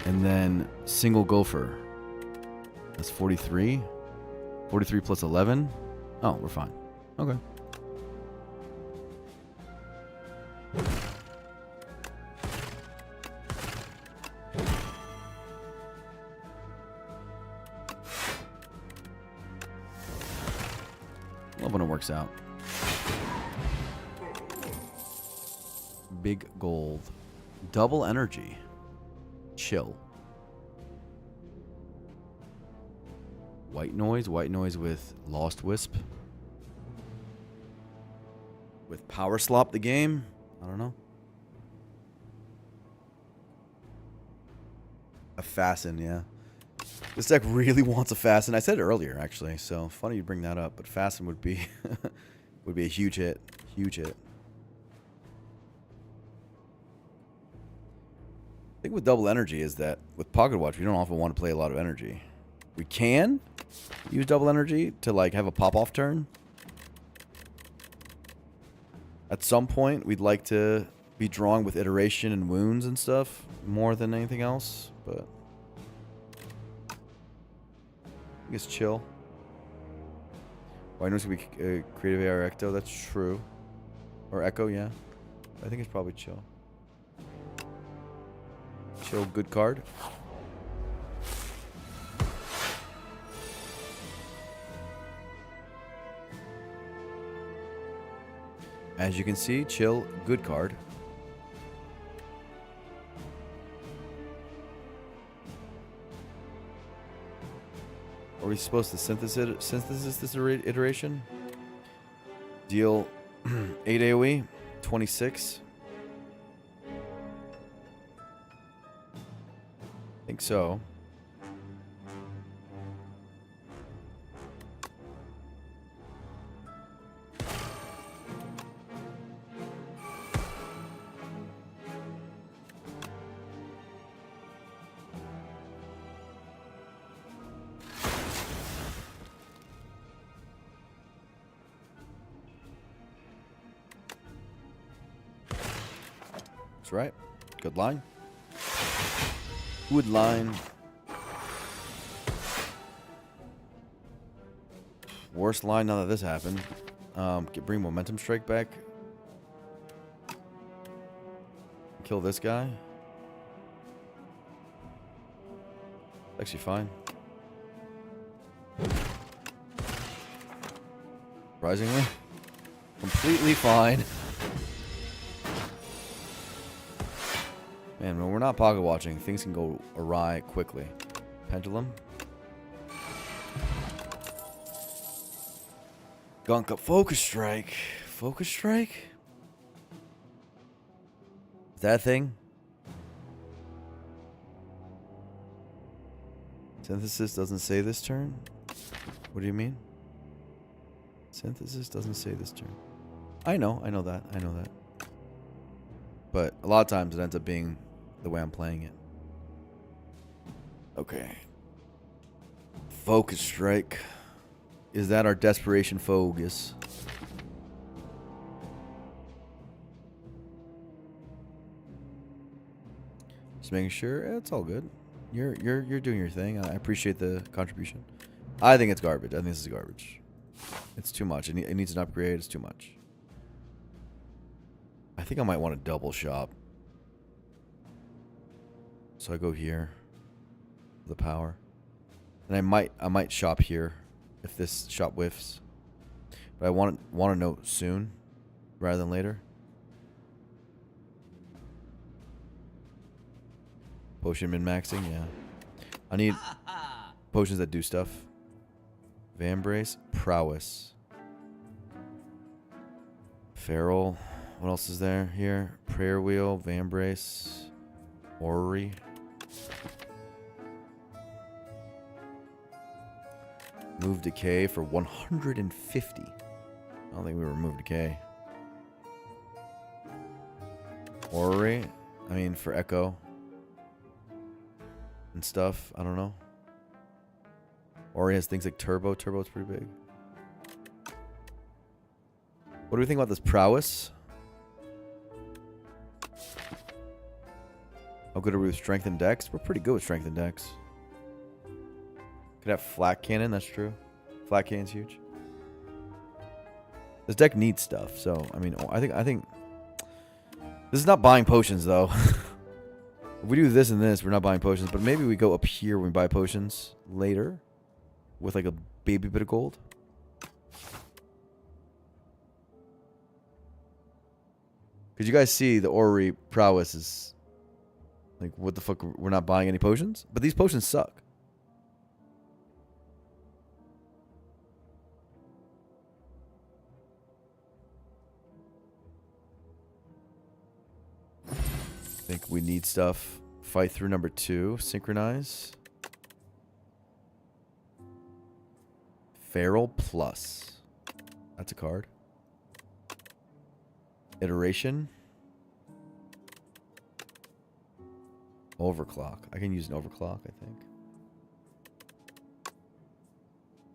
S3: And then single gopher. That's 43. 43 plus 11. Oh, we're fine. Okay. Love when it works out. Big gold. Double energy. Chill. White noise with Lost Wisp. With Power Slop the game? I don't know. A Fasten, yeah. This deck really wants a Fasten. I said it earlier, actually, so funny you bring that up. But Fasten would be would be a huge hit. Huge hit. The thing with double energy is that with Pocket Watch, we don't often want to play a lot of energy. We can use double energy to like have a pop-off turn. At some point, we'd like to be drawing with iteration and wounds and stuff more than anything else, but I guess chill. Why knows gonna be creative AR Ecto? That's true. Or Echo, yeah. I think it's probably chill. Chill, good card. As you can see, chill, good card. Are we supposed to synthesis this iteration? Deal 8 AoE, 26. I think so. That's right. Good line. Good line. Worst line now that this happened. Bring Momentum Strike back. Kill this guy. Actually fine. Surprisingly. Completely fine. Man, when we're not pocket watching, things can go awry quickly. Pendulum. Gunk up. Focus Strike. Focus Strike? Is that a thing? Synthesis doesn't say this turn? What do you mean? Synthesis doesn't say this turn. I know that. But a lot of times it ends up being the way I'm playing it. Okay. Focus Strike. Is that our Desperation Focus? Just making sure. It's all good. You're doing your thing. I appreciate the contribution. I think it's garbage. I think this is garbage. It's too much. It needs an upgrade. It's too much. I think I might want to double shop. So I go here. The power. And I might shop here if this shop whiffs. But I want to know soon rather than later. Potion min-maxing, yeah. I need potions that do stuff. Vambrace, Prowess. Feral. What else is there here? Prayer Wheel, Vambrace, Orrery. Move Decay for 150. I don't think we remove Decay. Orrery. I mean, for Echo. And stuff. I don't know. Orrery has things like Turbo. Turbo's pretty big. What do we think about this Prowess? How good are we with Strength and Dex? We're pretty good with Strength and Dex. Could have Flat Cannon, that's true. Flat Cannon's huge. This deck needs stuff, so I mean, I think this is not buying potions though. If we do this and this, we're not buying potions, but maybe we go up here when we buy potions later with like a baby bit of gold.
S1: Because you guys see the orrery prowess is like, what the fuck? We're not buying any potions? But these potions suck. I think we need stuff. Fight through number 2. Synchronize. Feral Plus. That's a card. Iteration. Overclock. I can use an overclock, I think.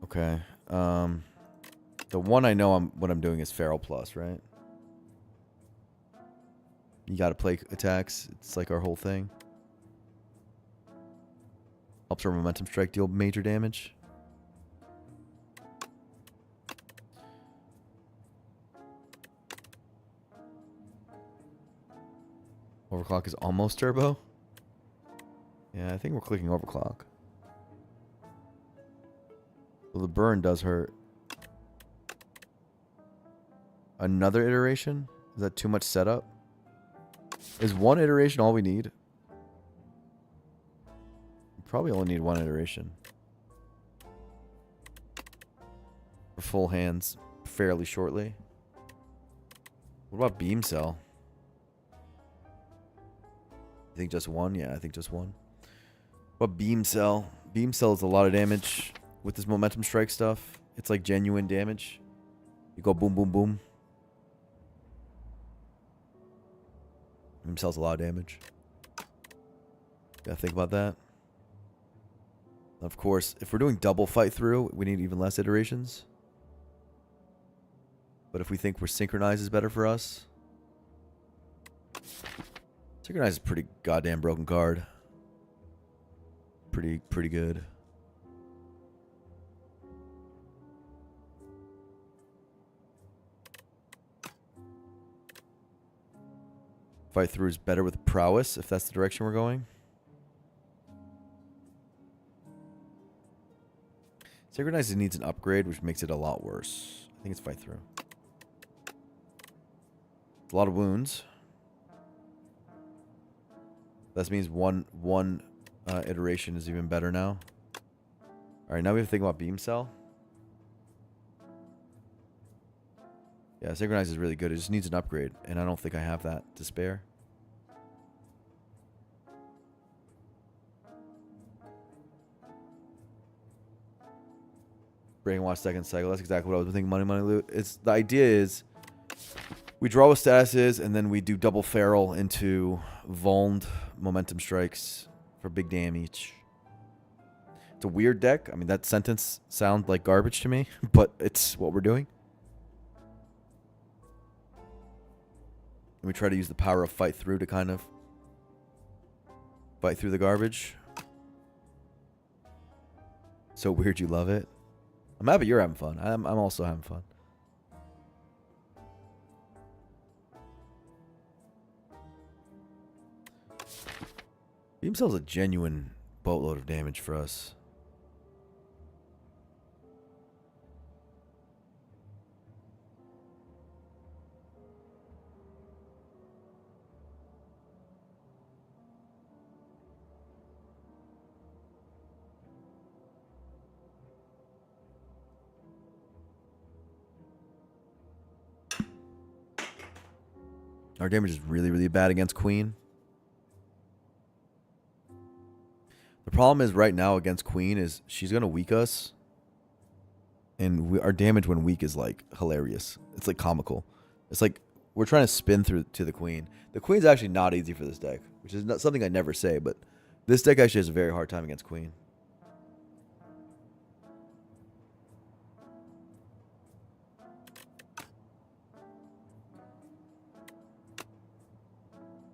S1: Okay. The one I know what I'm doing is Feral Plus, right? You gotta play attacks. It's like our whole thing. Helps our momentum strike deal major damage. Overclock is almost turbo. Yeah, I think we're clicking overclock. Well, the burn does hurt. Another iteration? Is that too much setup? Is one iteration all we need? We probably only need one iteration. For full hands fairly shortly. What about beam cell? You think just one? Yeah, I think just one. What beam cell? Beam cell is a lot of damage with this momentum strike stuff. It's like genuine damage. You go boom, boom, boom. Beam cell's a lot of damage. Gotta think about that. Of course, if we're doing double fight through, we need even less iterations. But if we think we're synchronized is better for us. Synchronize is a pretty goddamn broken card. Pretty good. Fight through is better with prowess, if that's the direction we're going. Synchronize needs an upgrade, which makes it a lot worse. I think it's fight through. A lot of wounds. That means one iteration is even better now. Alright, now we have to think about beam cell. Yeah, Synchronize is really good. It just needs an upgrade, and I don't think I have that to spare. Brainwash second cycle. That's exactly what I was thinking. Money, money, loot. The idea is we draw with statuses, and then we do double feral into vulned momentum strikes for big damage. It's a weird deck. I mean, that sentence sounds like garbage to me, but it's what we're doing. And we try to use the power of fight through to kind of fight through the garbage. So weird you love it. I'm happy you're having fun. I'm also having fun. Beam Cell's a genuine boatload of damage for us. Our damage is really, really bad against Queen. The problem is right now against Queen is she's going to weak us. And our damage when weak is like hilarious. It's like comical. It's like we're trying to spin through to the Queen. The Queen's actually not easy for this deck, which is not something I never say, but this deck actually has a very hard time against Queen.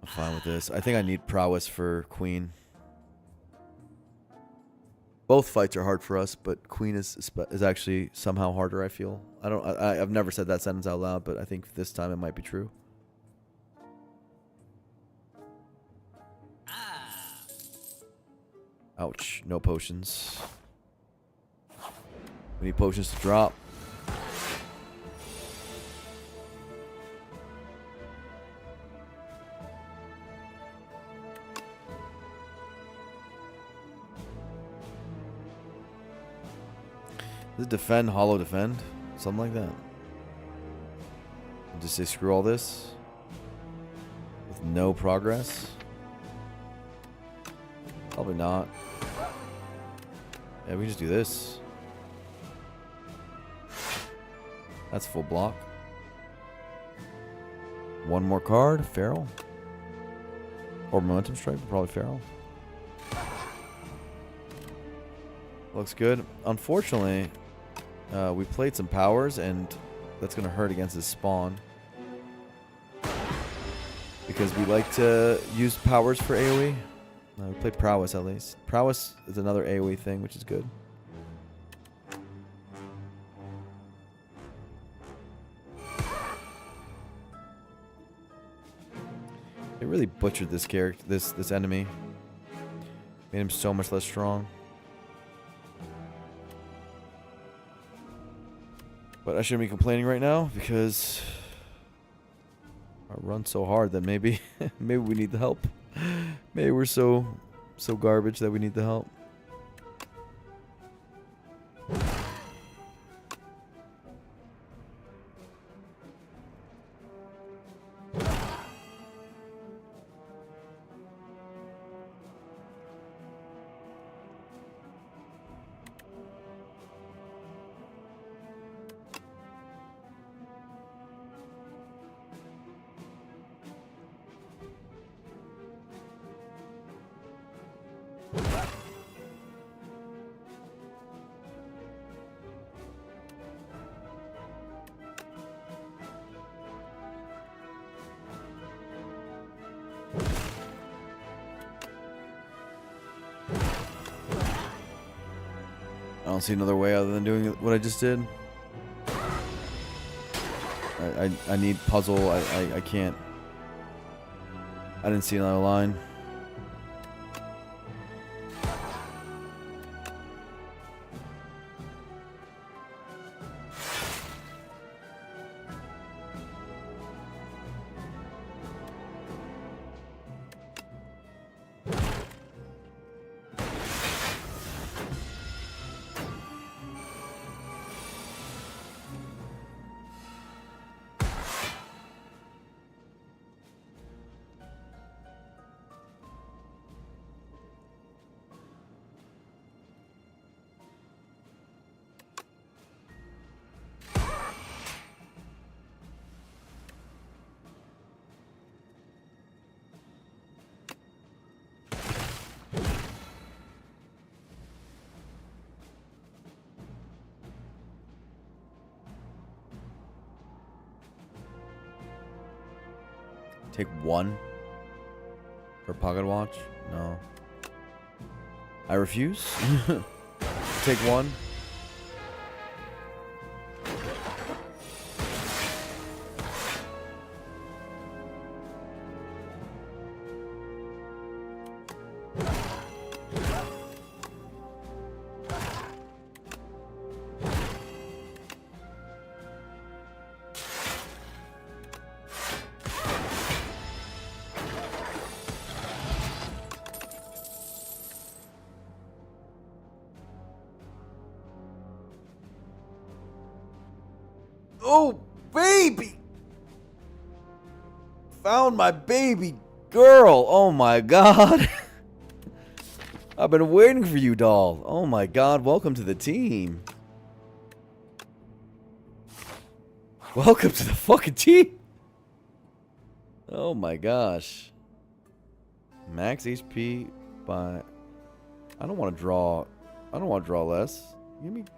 S1: I'm fine with this. I think I need prowess for Queen. Both fights are hard for us, but Queen is actually somehow harder, I feel. I've never said that sentence out loud, but I think this time it might be true. Ouch. No potions. We need potions to drop. Does it defend, hollow defend? Something like that. Just say screw all this. With no progress. Probably not. Yeah, we can just do this. That's full block. One more card, Feral. Or Momentum Strike, but probably Feral. Looks good. Unfortunately, we played some powers, and that's going to hurt against his spawn. Because we like to use powers for AoE. We play Prowess at least. Prowess is another AoE thing, which is good. They really butchered this character, this enemy. Made him so much less strong. But I shouldn't be complaining right now because I run so hard that maybe maybe we need the help. Maybe we're so garbage that we need the help. I don't see another way other than doing what I just did. I need puzzle. I can't. I didn't see another line. Take one for pocket watch? No. I refuse. Take one. Oh, baby! Found my baby girl. Oh my god. I've been waiting for you, doll. Oh my god, welcome to the team. Welcome to the fucking team. Oh my gosh. Max HP by... I don't want to draw less.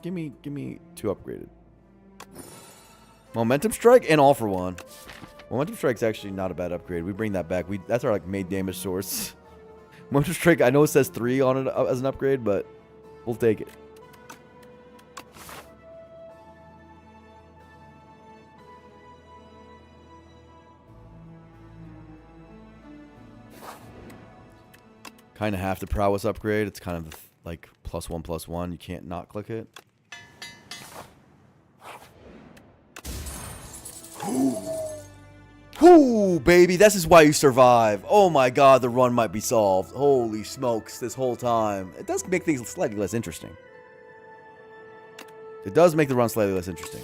S1: Give me 2 upgraded. Momentum Strike and All for One. Momentum Strike's actually not a bad upgrade. We bring that back. That's our like main damage source. Momentum Strike, I know it says 3 on it as an upgrade, but we'll take it. Kind of have to prowess upgrade. It's kind of like +1/+1. You can't not click it. Ooh, baby, this is why you survive. Oh my god, the run might be solved. Holy smokes, this whole time. It does make things slightly less interesting. It does make the run slightly less interesting.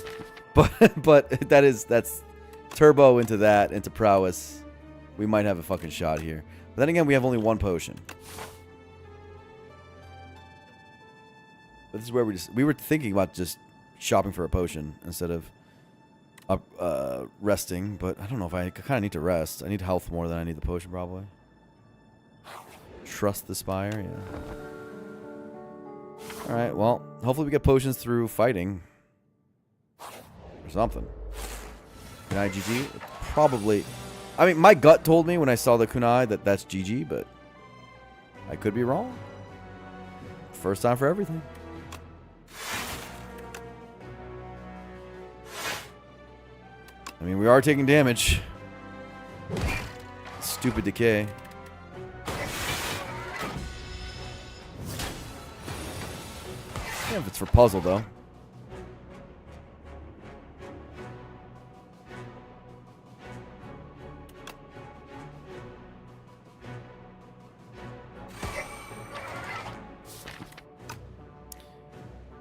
S1: But that's turbo into that, into prowess. We might have a fucking shot here. But then again, we have only one potion. But this is where we were thinking about just shopping for a potion instead of resting. But I don't know if I kind of need to rest. I need health more than I need the potion, probably. Trust the spire, yeah. Alright, well, hopefully we get potions through fighting. Or something. Kunai GG? Probably. I mean, my gut told me when I saw the kunai that that's GG, but I could be wrong. First time for everything. I mean, we are taking damage. Stupid decay. Yeah, if it's for puzzle, though.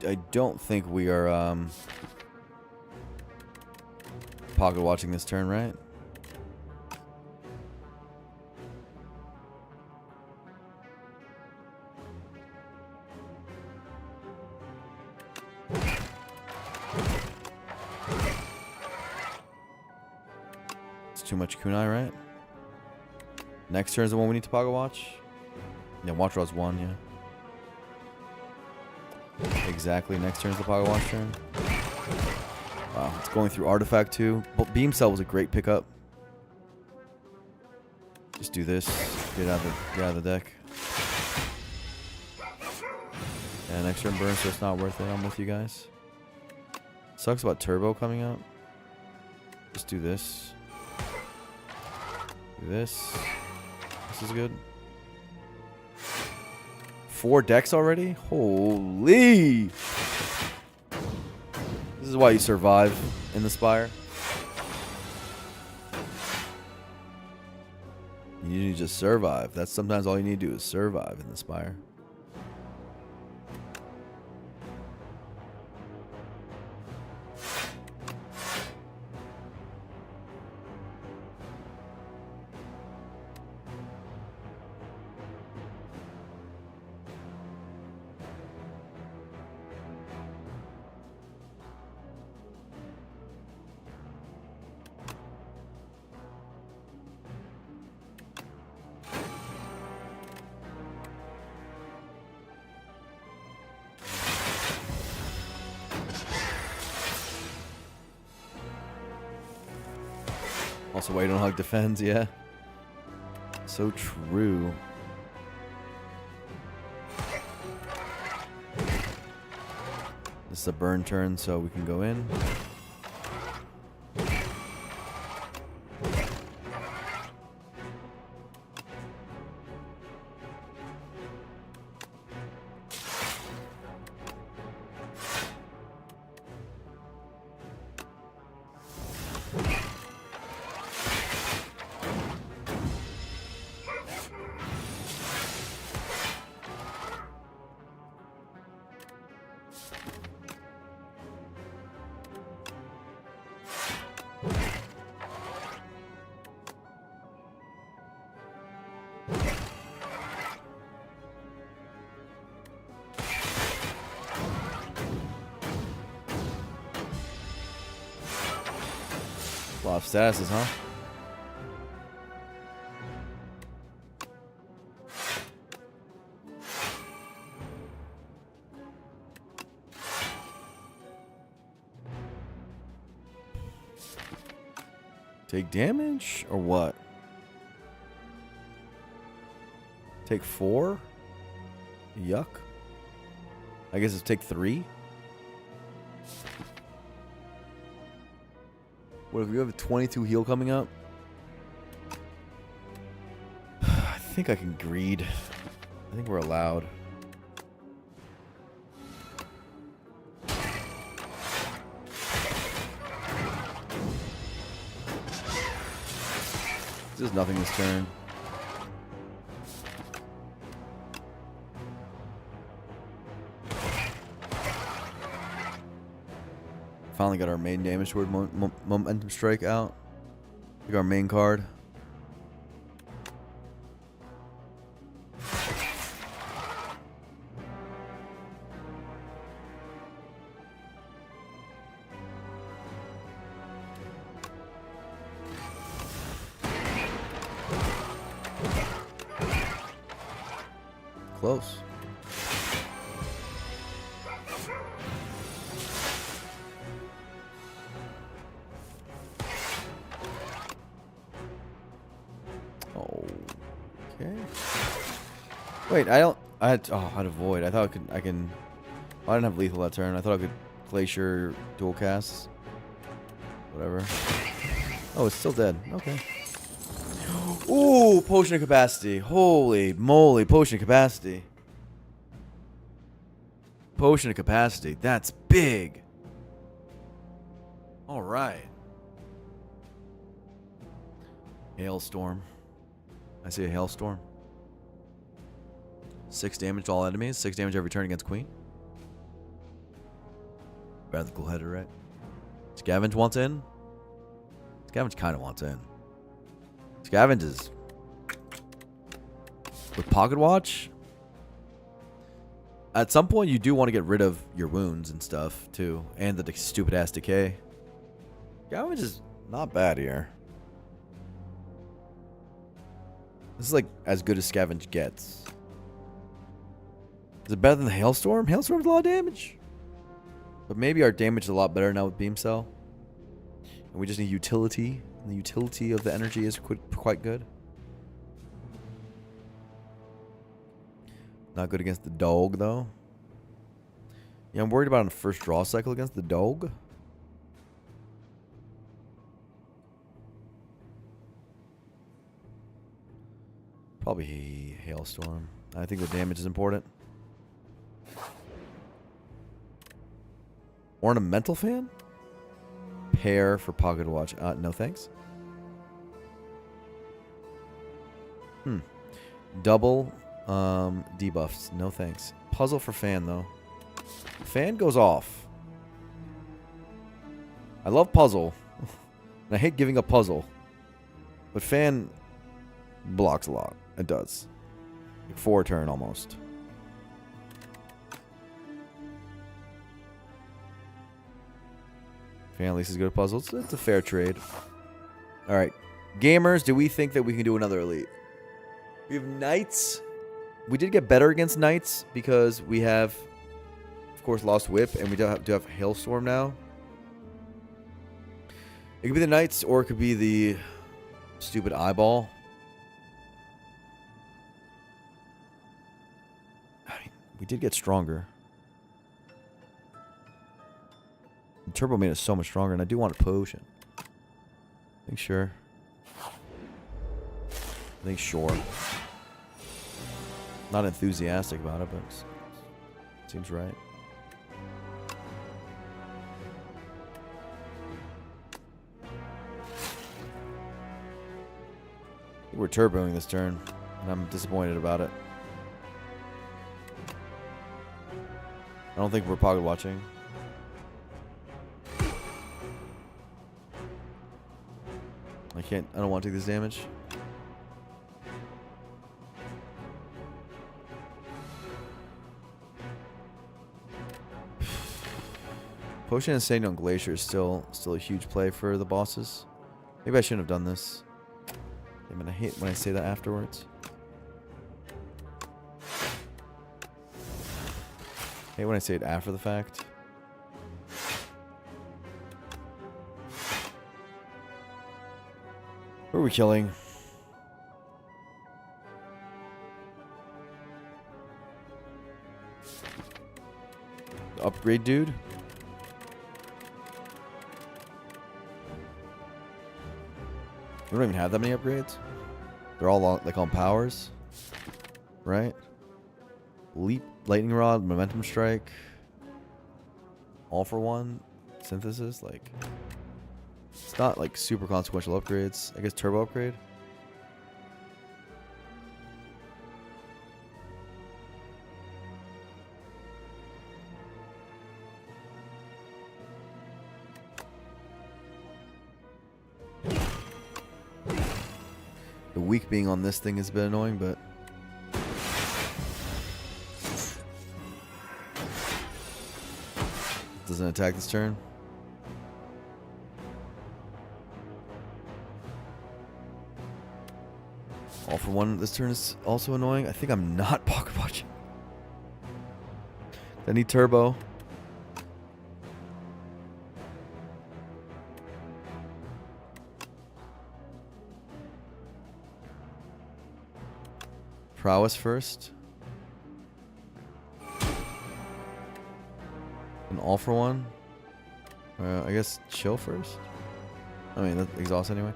S1: I don't think we are pocket watching this turn, right? It's too much kunai, right? Next turn is the one we need to pocket watch. Yeah, watch raw's 1, yeah. Exactly, next turn is the pocket watch turn. Wow, it's going through artifact too. But beam cell was a great pickup. Just do this. Get out of the deck. Yeah, next turn burn, so it's not worth it. I'm with you guys. Sucks about turbo coming up. Just do this. Do this. This is good. 4 decks already? Holy! This is why you survive in the Spire. You need to just survive. That's sometimes all you need to do is survive in the Spire. Also, why you don't hug defends, yeah. So true. This is a burn turn, so we can go in. A lot of statuses, huh? Take damage or what? Take 4? Yuck. I guess it's take 3. What if you have a 22 heal coming up? I think I can greed. I think we're allowed. There's nothing this turn.
S3: finally got our main damage toward momentum strike out. Like our main card. Close. Okay. Wait, I don't. I had. Oh, I had a void. I thought I can. I didn't have lethal that turn. I thought I could glacier dual casts. Whatever. Oh, it's still dead. Okay. Ooh, potion of capacity. Holy moly, potion of capacity. Potion of capacity. That's big. All right. Hailstorm. I see a hailstorm. 6 damage to all enemies. 6 damage every turn against Queen. Better than cool header, right? Scavenge wants in. Scavenge kind of wants in. Scavenge is with Pocket Watch. At some point, you do want to get rid of your wounds and stuff too, and the stupid ass decay. Scavenge is not bad here. This is like as good as Scavenge gets. Is it better than the Hailstorm? Hailstorm's a lot of damage. But maybe our damage is a lot better now with Beam Cell. And we just need utility. And the utility of the energy is quite good. Not good against the dog, though. Yeah, I'm worried about on the first draw cycle against the dog. Probably Hailstorm. I think the damage is important. Ornamental Fan? Pair for Pocket Watch. No thanks. Double debuffs. No thanks. Puzzle for Fan, though. Fan goes off. I love Puzzle. And I hate giving up Puzzle. But Fan blocks a lot. It does. Like 4 turn almost. Fan at least is good at puzzles. It's a fair trade. Alright. Gamers, do we think that we can do another elite? We have Knights. We did get better against Knights because we have, of course, Lost Whip, and we do have Hailstorm now. It could be the Knights, or it could be the stupid Eyeball. I mean, we did get stronger. The Turbo made us so much stronger, and I do want a potion. I think sure. I think sure. Not enthusiastic about it, but it seems right. We're turboing this turn, and I'm disappointed about it. I don't think we're pocket watching. I don't want to take this damage. Potion and Staying on Glacier is still a huge play for the bosses. Maybe I shouldn't have done this. I mean, I hate when I say that afterwards. I hate when I say it after the fact. Who are we killing? The upgrade dude? We don't even have that many upgrades. They're all like on powers. Right? Leap, Lightning Rod, Momentum Strike. All for one. Synthesis, like... It's not like super consequential upgrades. I guess turbo upgrade.
S1: The weak being on this thing is a bit annoying, but... Doesn't attack this turn. All for one this turn is also annoying. I think I'm not pocket watching. I need turbo. Prowess first. An all for one. I guess chill first. I mean, that exhaust anyway.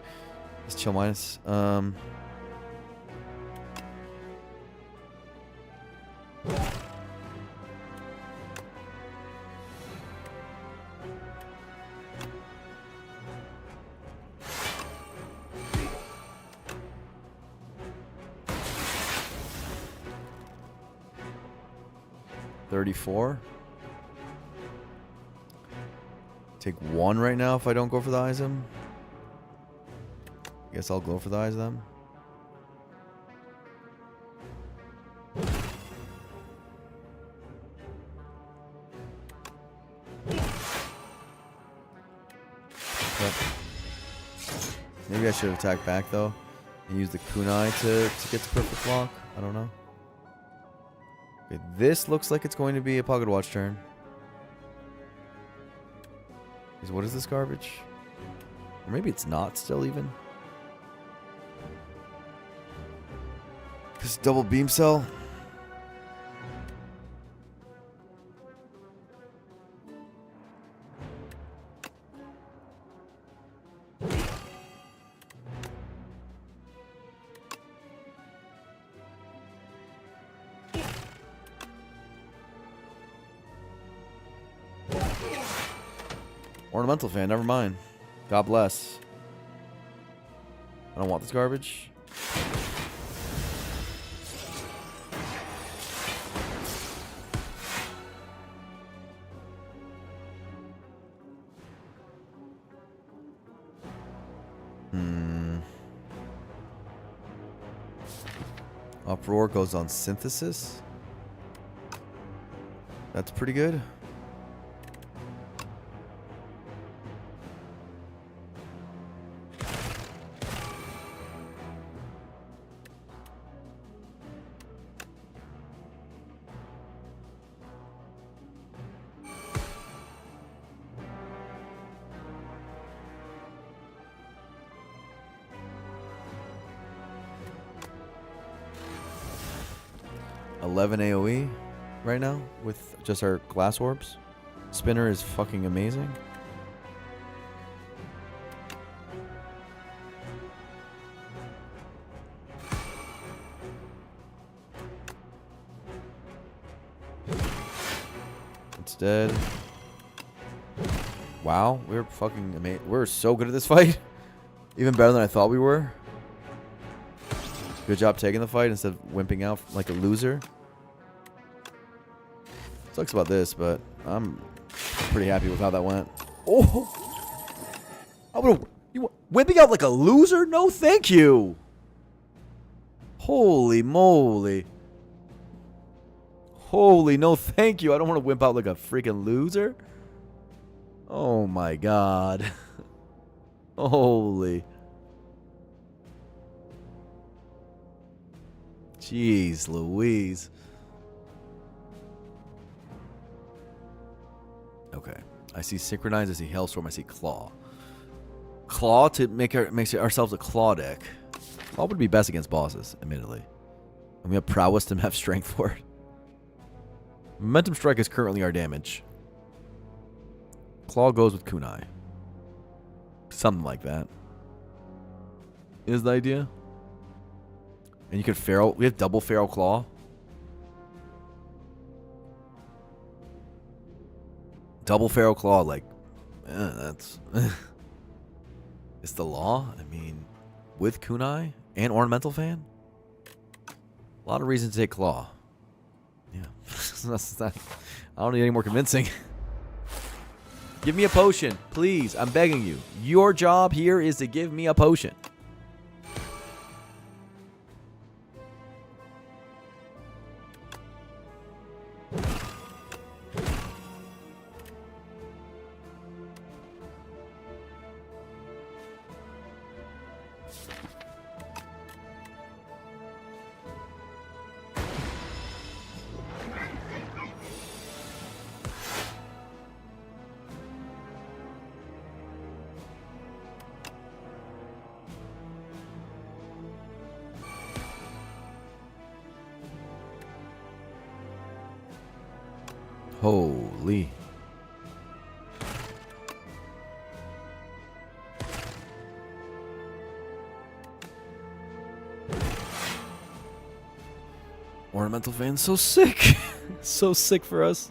S1: It's chill minus. 34. Take 1 right now if I don't go for the ISM. Guess I'll go for the ISM. Yep. Maybe I should have attacked back though and use the kunai to get the perfect block. I don't know. Okay, this looks like it's going to be a pocket watch turn. What is this garbage? Or maybe it's not still even. This double beam cell. Ornamental fan, never mind. God bless. I don't want this garbage. Uproar goes on synthesis. That's pretty good. AOE right now with just our glass orbs. Spinner is fucking amazing. It's dead. Wow, we're fucking amazing. We're so good at this fight. Even better than I thought we were. Good job taking the fight instead of wimping out like a loser. Sucks about this, but I'm pretty happy with how that went. Oh, you wimping out like a loser? No, thank you. Holy moly! Holy no, thank you. I don't want to wimp out like a freaking loser. Oh my god! Holy! Jeez, Louise. Okay, I see Synchronize, I see Hailstorm, I see Claw. Claw to make ourselves a Claw deck. Claw would be best against bosses, admittedly. And we have Prowess to have Strength for it. Momentum Strike is currently our damage. Claw goes with Kunai. Something like that. Is the idea. And you can Feral. We have double Feral Claw. Double Feral Claw, like, that's... It's the law. I mean, with Kunai and Ornamental Fan, a lot of reasons to take Claw. Yeah. That's not, I don't need any more convincing. Give me a potion, please. I'm begging you. Your job here is to give me a potion.
S3: Holy. Ornamental fan's so sick. So sick for us.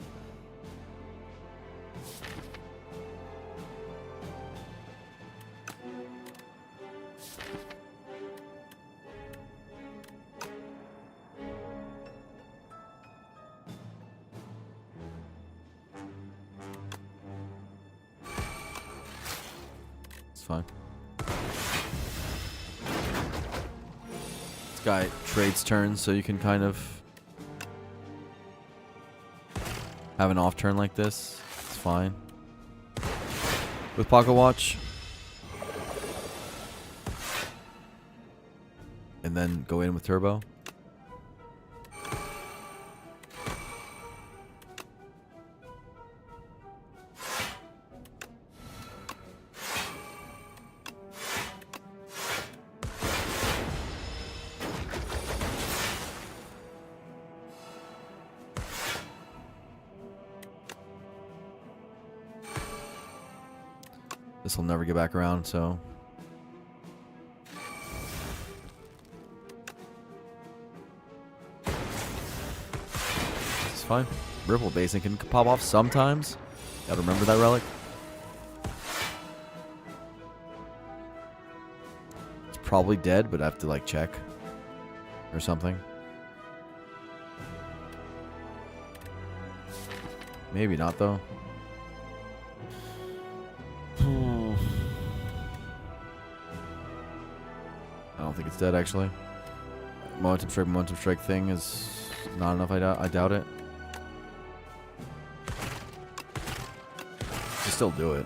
S3: It's fine. This guy trades turns so you can kind of have an off turn like this. It's fine. With Pocket Watch. And then go in with Turbo. This will never get back around, so. It's fine. Ripple basing can pop off sometimes. Gotta remember that relic. It's probably dead, but I have to like check. Or something. Maybe not though. I don't think it's dead, actually. Momentum strike thing is not enough. I doubt it. You still do it.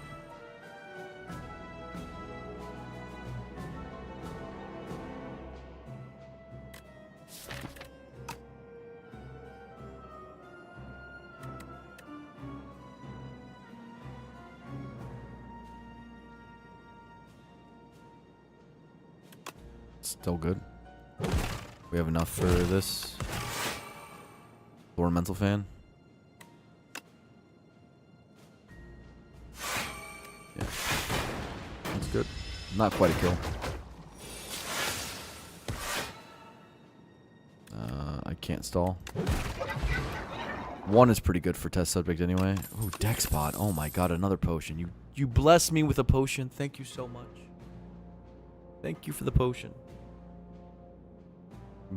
S3: Still good. We have enough for this. Ornamental fan. Yeah. That's good. Not quite a kill. I can't stall. One is pretty good for test subject anyway. Oh, deck spot. Oh my god, another potion. You blessed me with a potion. Thank you so much. Thank you for the potion.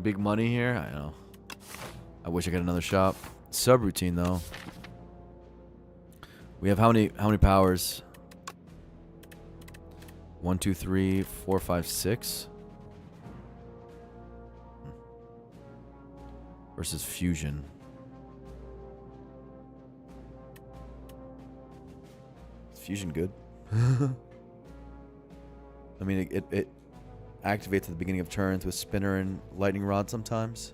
S3: Big money here. I know. I wish I got another shop. Subroutine though. We have how many powers? 1, 2, 3, 4, 5, 6. Versus fusion. Is fusion good? I mean, it activates at the beginning of turns with spinner and lightning rod sometimes.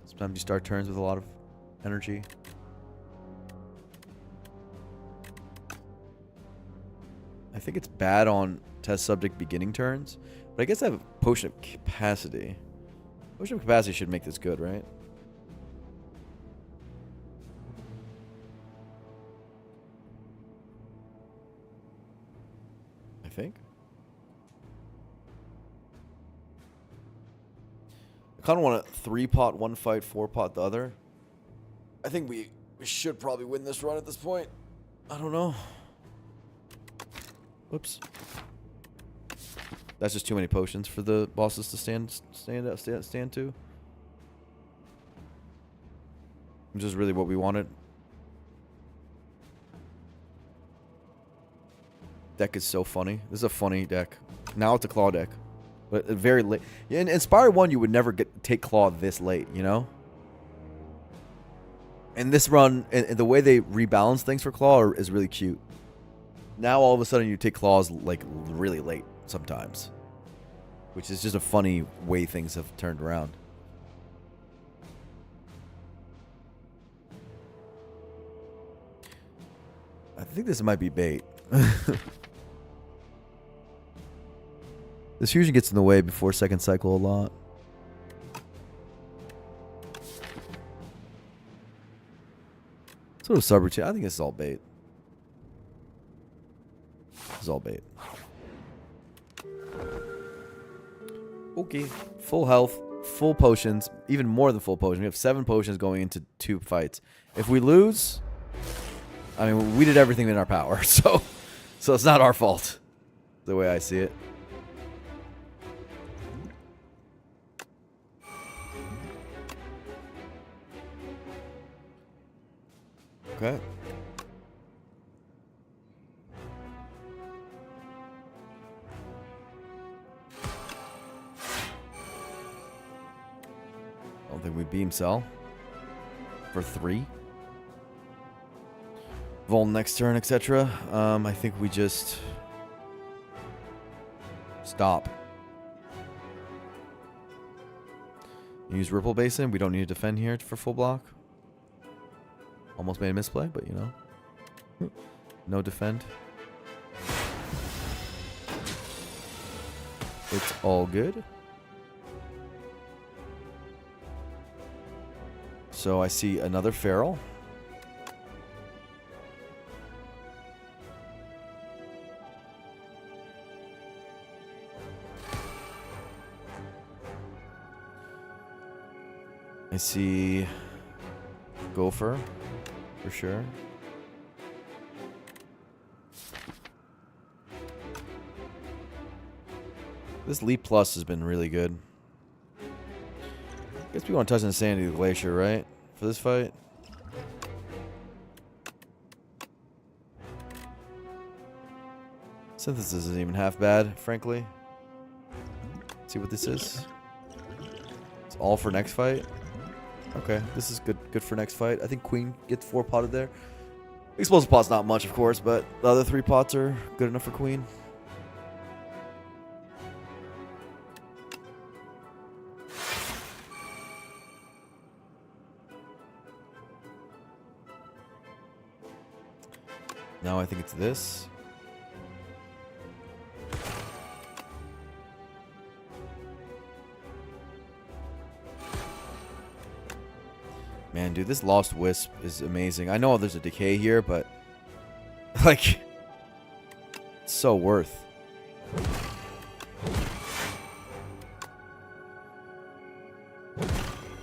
S3: Sometimes you start turns with a lot of energy. I think it's bad on test subject beginning turns, but I guess I have a potion of capacity. Potion of capacity should make this good, right? I think. I kind of want a 3-pot, 1 fight, 4-pot the other. I think we should probably win this run at this point. I don't know. Whoops. That's just too many potions for the bosses to stand to. Which is really what we wanted. Deck is so funny. This is a funny deck. Now it's a claw deck. But very late. In Inspire 1, you would never take claw this late, you know? And this run, and the way they rebalance things for claw is really cute. Now all of a sudden you take claws like really late sometimes. Which is just a funny way things have turned around. I think this might be bait. This fusion gets in the way before second cycle a lot.
S1: Sort of sub-routine. I think this is all bait. This is all bait. Okay. Full health, full potions, even more than full potions. We have 7 potions going into 2 fights. If we lose, I mean, we did everything in our power, so it's not our fault, the way I see it. Okay. I don't think we beam cell for 3. Vol next turn, etc. I think we just stop. Use Ripple Basin. We don't need to defend here for full block. Almost made a misplay, but you know. No defend. It's all good. So I see another feral. I see Gopher, for sure. This Leap Plus has been really good. I guess we want to touch Insanity Glacier, right? For this fight. Synthesis isn't even half bad, frankly. Let's see what this is. It's all for next fight. Okay, this is good for next fight. I think Queen gets 4 potted there. Explosive pot's not much, of course, but the other 3 pots are good enough for Queen. Now I think it's this. Man, dude, this Lost Wisp is amazing. I know there's a decay here, but like, it's so worth.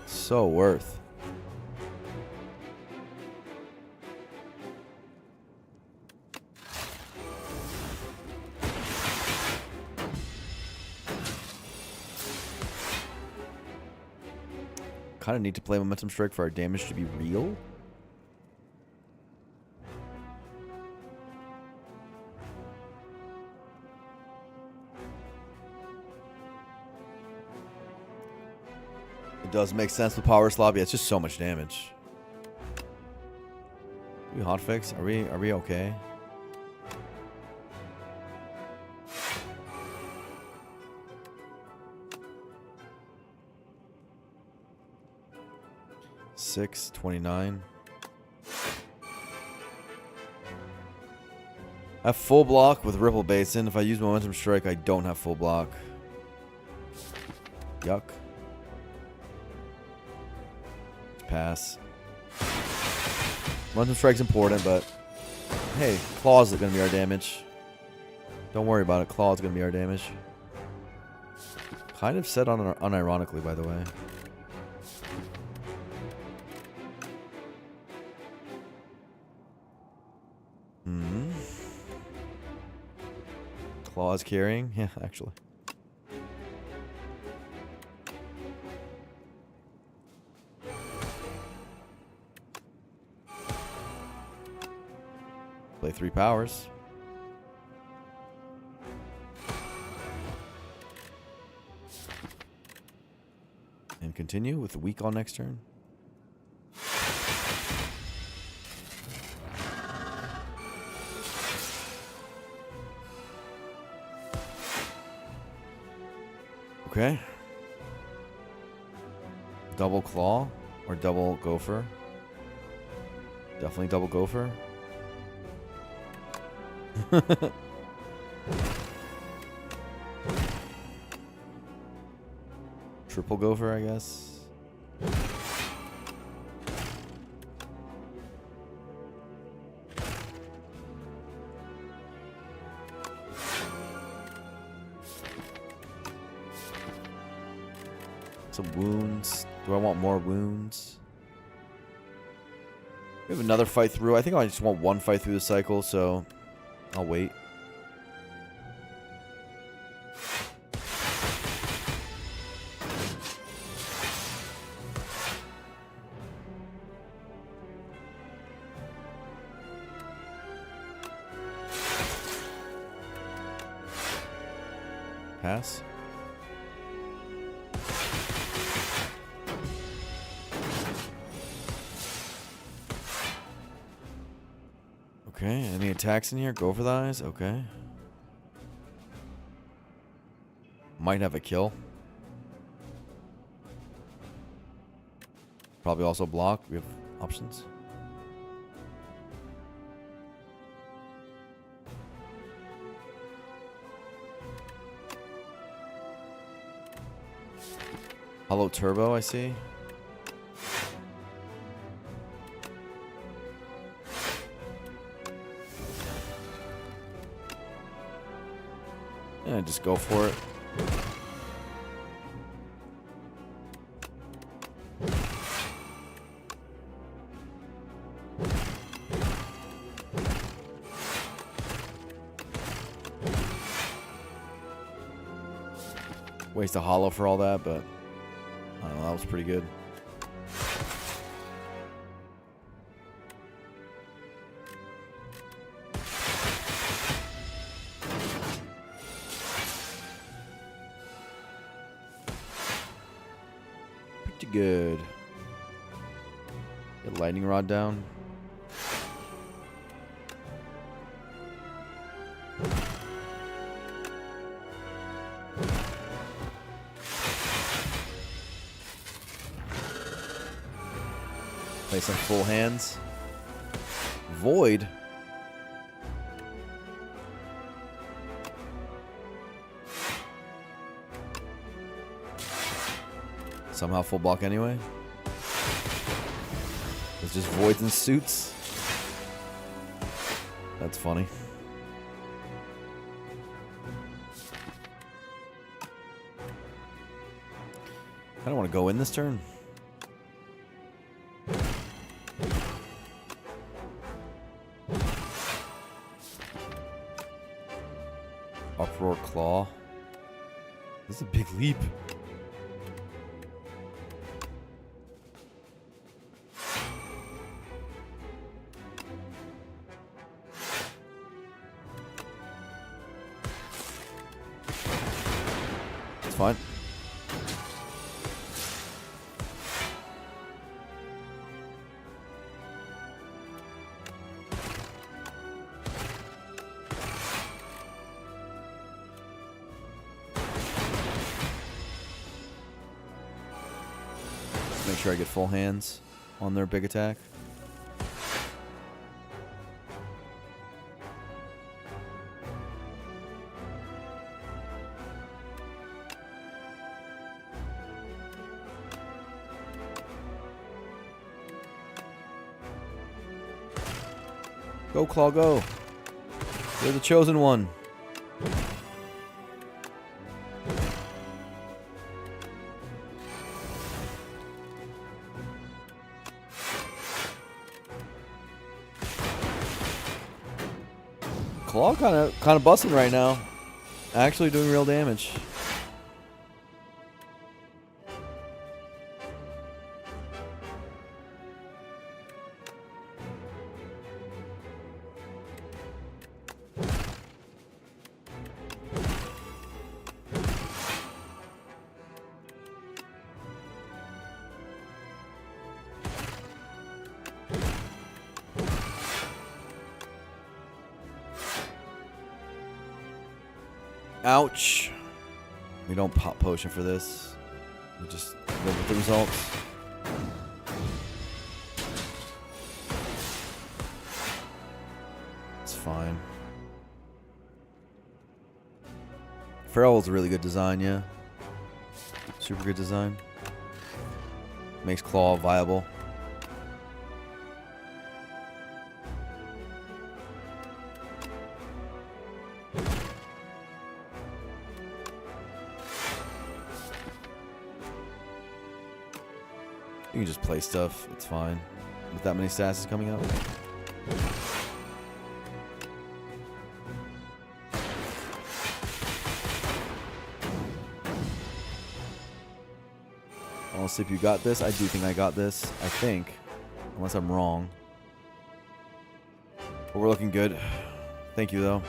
S1: So worth. Kind of need to play Momentum Strike for our damage to be real. It does make sense with Power Slob. Yeah, it's just so much damage. Do we hotfix? Are we okay? $6.29. I have full block with Ripple Basin. If I use Momentum Strike, I don't have full block. Yuck. Pass. Momentum Strike's important, but hey, Claws is going to be our damage. Don't worry about it. Claws is going to be our damage. Kind of said unironically, by the way. Claws carrying? Yeah, actually. Play 3 powers. And continue with the weak on next turn. Okay. Double Claw or double Gopher? Definitely double Gopher. Triple Gopher, I guess.
S3: Some wounds. Do I want more wounds? We have another fight through. I think I just want one fight through the cycle, so I'll wait. Pass. Okay, any attacks in here? Go for the eyes. Okay. Might have a kill. Probably also block. We have options. Hollow turbo, I see. Yeah, just go for it. Waste a hollow for all that, but I don't know, that was pretty good. Pretty good. Get lightning rod down. Play some full hands. Void. Somehow full block anyway. It's just voids and suits. That's funny. I don't want to go in this turn. Uproar claw. This is a big leap. It's fine. Make sure I get full hands on their big attack. Go, Claw, go. You're the chosen one. Claw kind of busting right now. Actually doing real damage. Ouch. We don't pop potion for this. We just live with the results. It's fine. Feral is a really good design, yeah. Super good design. Makes Claw viable.
S1: You can just play stuff. It's fine. With that many stats coming out. I'll see if you got this. I do think I got this. I think. Unless I'm wrong. But we're looking good. Thank you, though.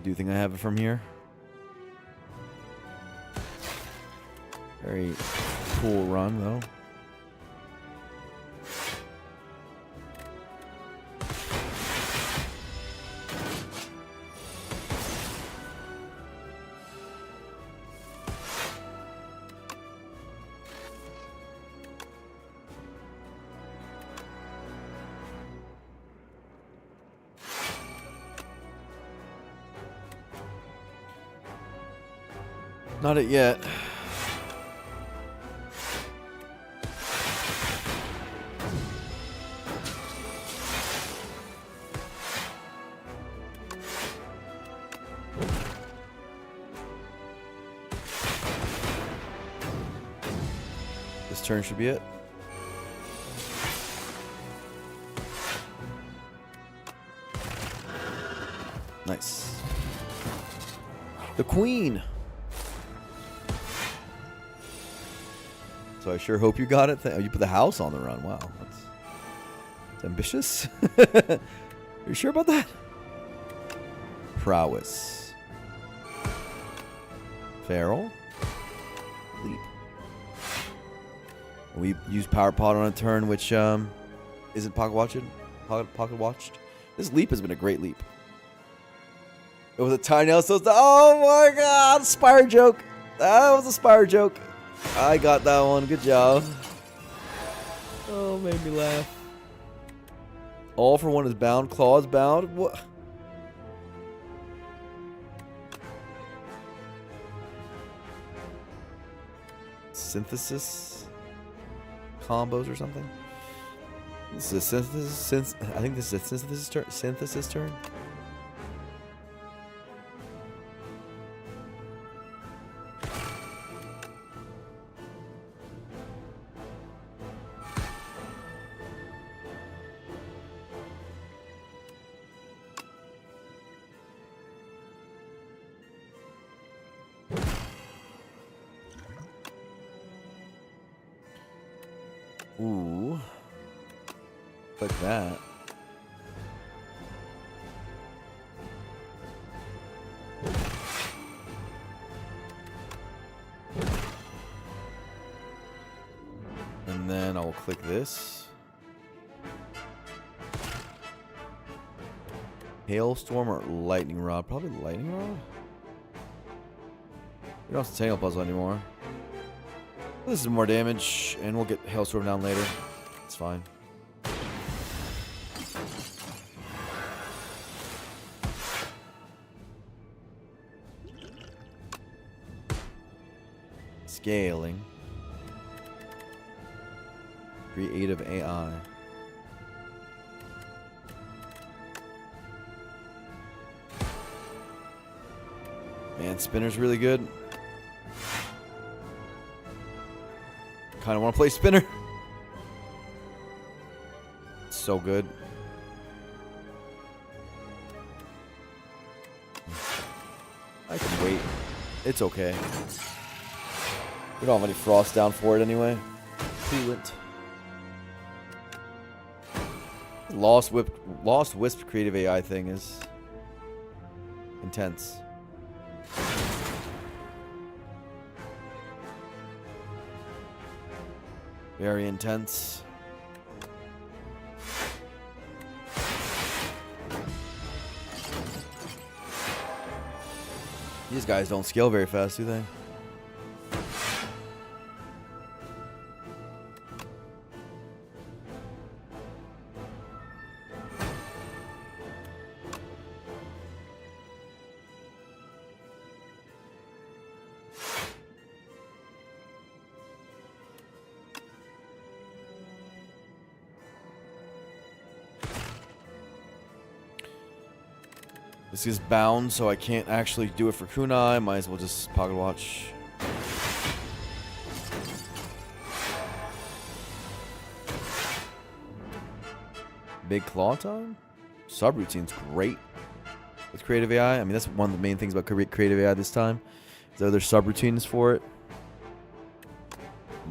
S1: Do you think I have it from here? Very cool run, though. Not it yet. This turn should be it. Nice. The queen. So I sure hope you got it. Oh, you put the house on the run. Wow, that's ambitious. Are you sure about that? Prowess. Feral. Leap. We use Power Pod on a turn, which isn't pocket watched. Pocket watched. This leap has been a great leap. It was a tiny house. Oh my God! Spire joke. That was a spire joke. I got that one. Good job. Oh, made me laugh. All for one is bound. Claws bound. What? Synthesis combos or something. This is a synthesis. I think this is a synthesis turn. Synthesis turn. Ooh. Click that. And then I'll click this. Hailstorm or lightning rod? Probably lightning rod. We don't have Centennial Puzzle anymore. This is more damage, and we'll get Hailstorm down later. It's fine. Scaling. Creative AI. Man, Spinner's really good. Kind of want to play Spinner. It's so good. I can wait. It's okay. We don't have any frost down for it anyway. Coolant. Lost Wisp creative AI thing is intense. Very intense. These guys don't scale very fast, do they? This is bound, so I can't actually do it for kunai. Might as well just pocket watch. Big claw time? Subroutine's great with creative AI. I mean, that's one of the main things about creative AI this time. Is there are subroutines for it.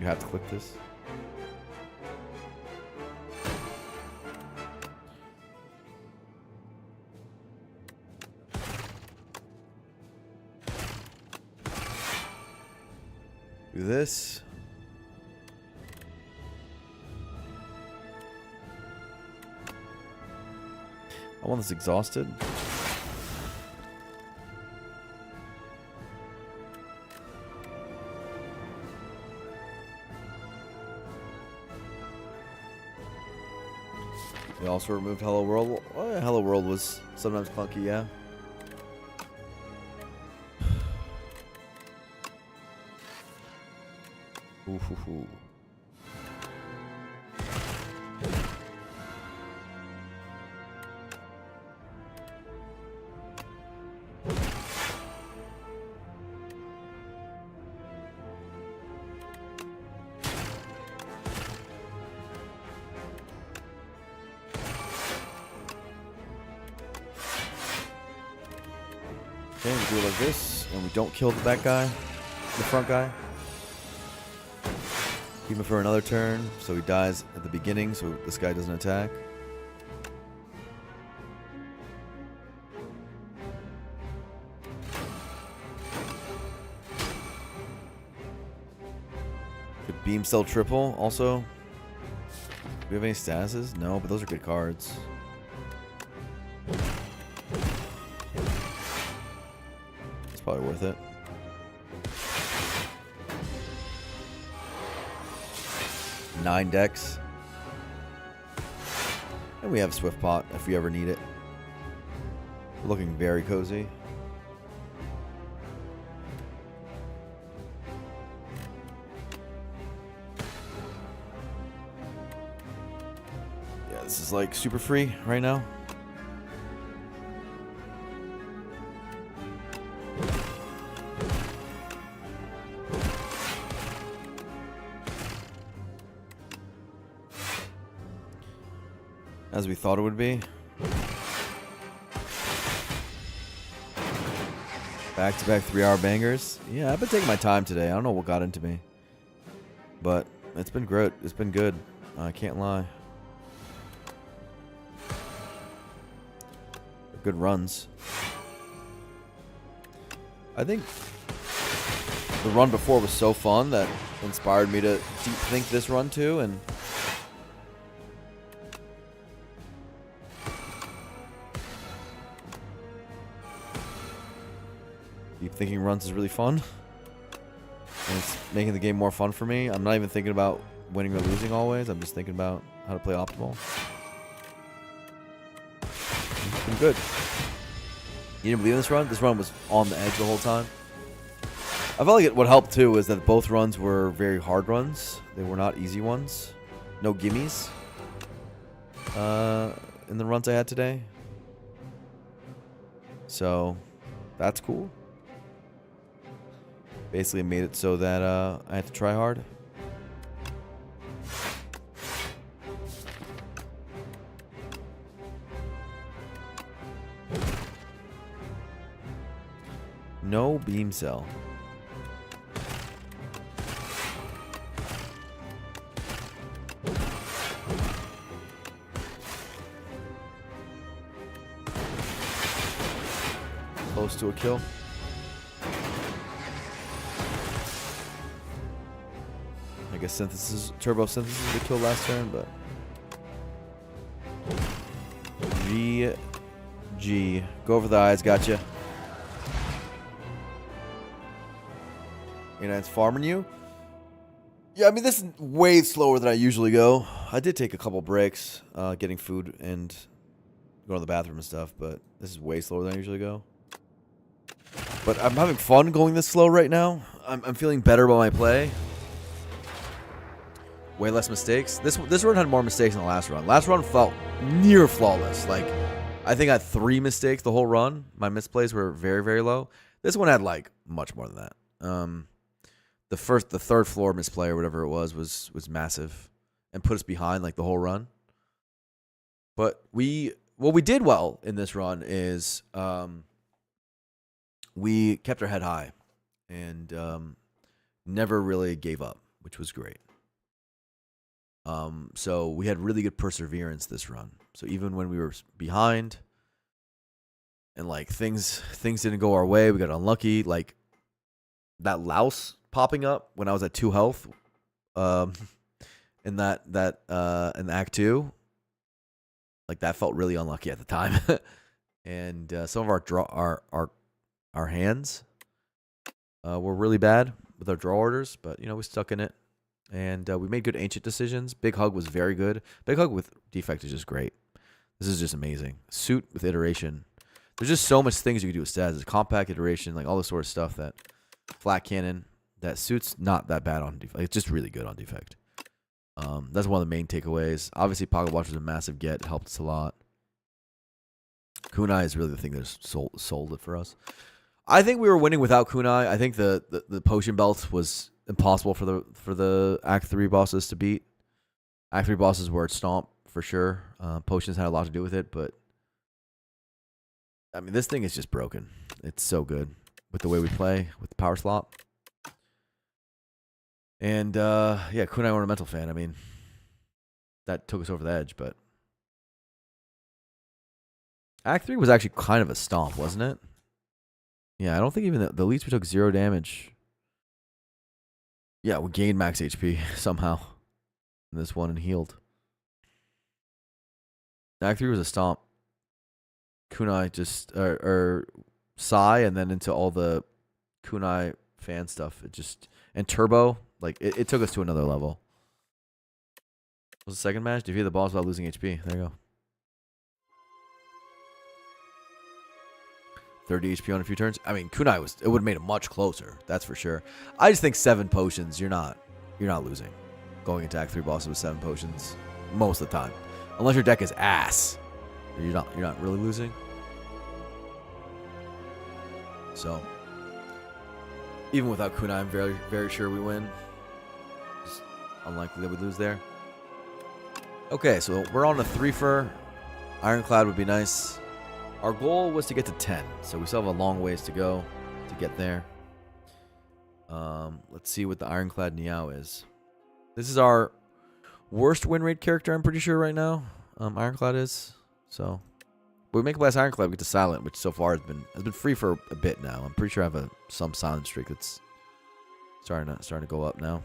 S1: You have to click this. Do this. I want this exhausted. We also removed Hello World. Well, yeah, Hello World was sometimes clunky, yeah. Ooh, hoo, hoo. Okay, we do it like this, and we don't kill that guy, the front guy. Keep him for another turn, so he dies at the beginning, so this guy doesn't attack. Could beam cell triple also. Do we have any statuses? No, but those are good cards. It's probably worth it. Nine decks. And we have Swift Pot if we ever need it. We're looking very cozy. Yeah, this is like super free right now. As we thought it would be. Back-to-back 3-hour bangers. Yeah, I've been taking my time today. I don't know what got into me. But it's been great. It's been good. I can't lie. Good runs. I think the run before was so fun that inspired me to deep think this run too, and deep thinking runs is really fun. And it's making the game more fun for me. I'm not even thinking about winning or losing always. I'm just thinking about how to play optimal. It's been good. You didn't believe in this run? This run was on the edge the whole time. I felt like what helped too is that both runs were very hard runs. They were not easy ones. No gimmies in the runs I had today. So that's cool. Basically made it so that I had to try hard. No beam cell. Close to a kill. I guess turbo synthesis would kill last turn, but GG. Go over the eyes, gotcha. You know, it's farming you. Yeah, I mean, this is way slower than I usually go. I did take a couple breaks, getting food and going to the bathroom and stuff, but this is way slower than I usually go. But I'm having fun going this slow right now. I'm feeling better about my play. Way less mistakes. This run had more mistakes than the last run. Last run felt near flawless. Like, I think I had 3 mistakes the whole run. My misplays were very, very low. This one had like much more than that. The third floor misplay or whatever it was massive and put us behind like the whole run. But what we did well in this run is we kept our head high and never really gave up, which was great. So we had really good perseverance this run. So even when we were behind and like things didn't go our way, we got unlucky. Like that louse popping up when I was at 2 health, in in Act 2, like that felt really unlucky at the time. And some of our hands were really bad with our draw orders, but we stuck in it. And we made good ancient decisions. Big Hug was very good. Big Hug with defect is just great. This is just amazing. Suit with iteration. There's just so much things you can do with stats. There's compact iteration, like all this sort of stuff that flat cannon. That Suit's not that bad on defect. It's just really good on defect. That's one of the main takeaways. Obviously, Pocket Watch was a massive get. It helped us a lot. Kunai is really the thing that sold it for us. I think we were winning without Kunai. I think the potion belt was impossible for the Act 3 bosses to beat. Act 3 bosses were stomp for sure. Potions had a lot to do with it, but I mean this thing is just broken. It's so good with the way we play with the power slot. And yeah, Kunai Ornamental fan. I mean, that took us over the edge, but Act 3 was actually kind of a stomp, wasn't it? Yeah, I don't think even the elites we took 0 damage. Yeah, we gained max HP somehow in this one and healed. Act 3 was a stomp. Kunai just or Sai and then into all the Kunai fan stuff. It just and Turbo, like it took us to another level. What was the second match? Defeat the boss without losing HP. There you go. 30 HP on a few turns. I mean, Kunai it would have made it much closer. That's for sure. I just think 7 potions. You're not losing. Going into Act 3 bosses with 7 potions most of the time, unless your deck is ass. You're not really losing. So even without Kunai, I'm very very sure we win. Just unlikely that we lose there. Okay, so we're on a 3-fer. Ironclad would be nice. Our goal was to get to 10, so we still have a long ways to go to get there. Let's see what the Ironclad Niao is. This is our worst win rate character, I'm pretty sure, right now. Ironclad is. So, but we make a last Ironclad, we get to Silent, which so far has been free for a bit now. I'm pretty sure I have some Silent streak that's starting to go up now.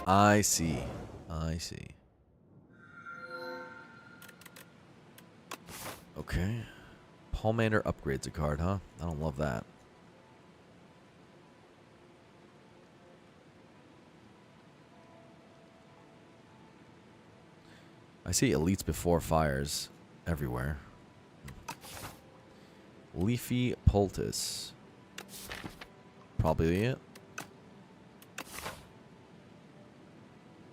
S1: I see. Okay. Palmander upgrades a card, huh? I don't love that. I see elites before fires everywhere. Leafy Poultice. Probably it.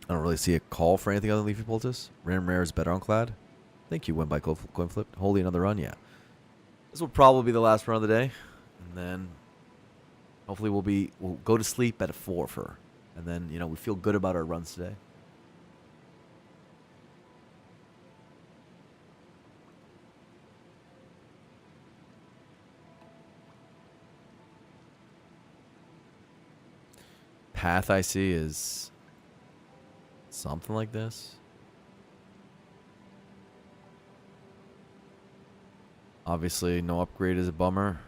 S1: I don't really see a call for anything other than Leafy Poultice. Random Rare is better on Clad. Thank you, win by coin flip. Holy, another run, yeah. This will probably be the last run of the day. And then hopefully we'll go to sleep at a 4-fer. And then, we feel good about our runs today. Path I see is something like this. Obviously, no upgrade is a bummer.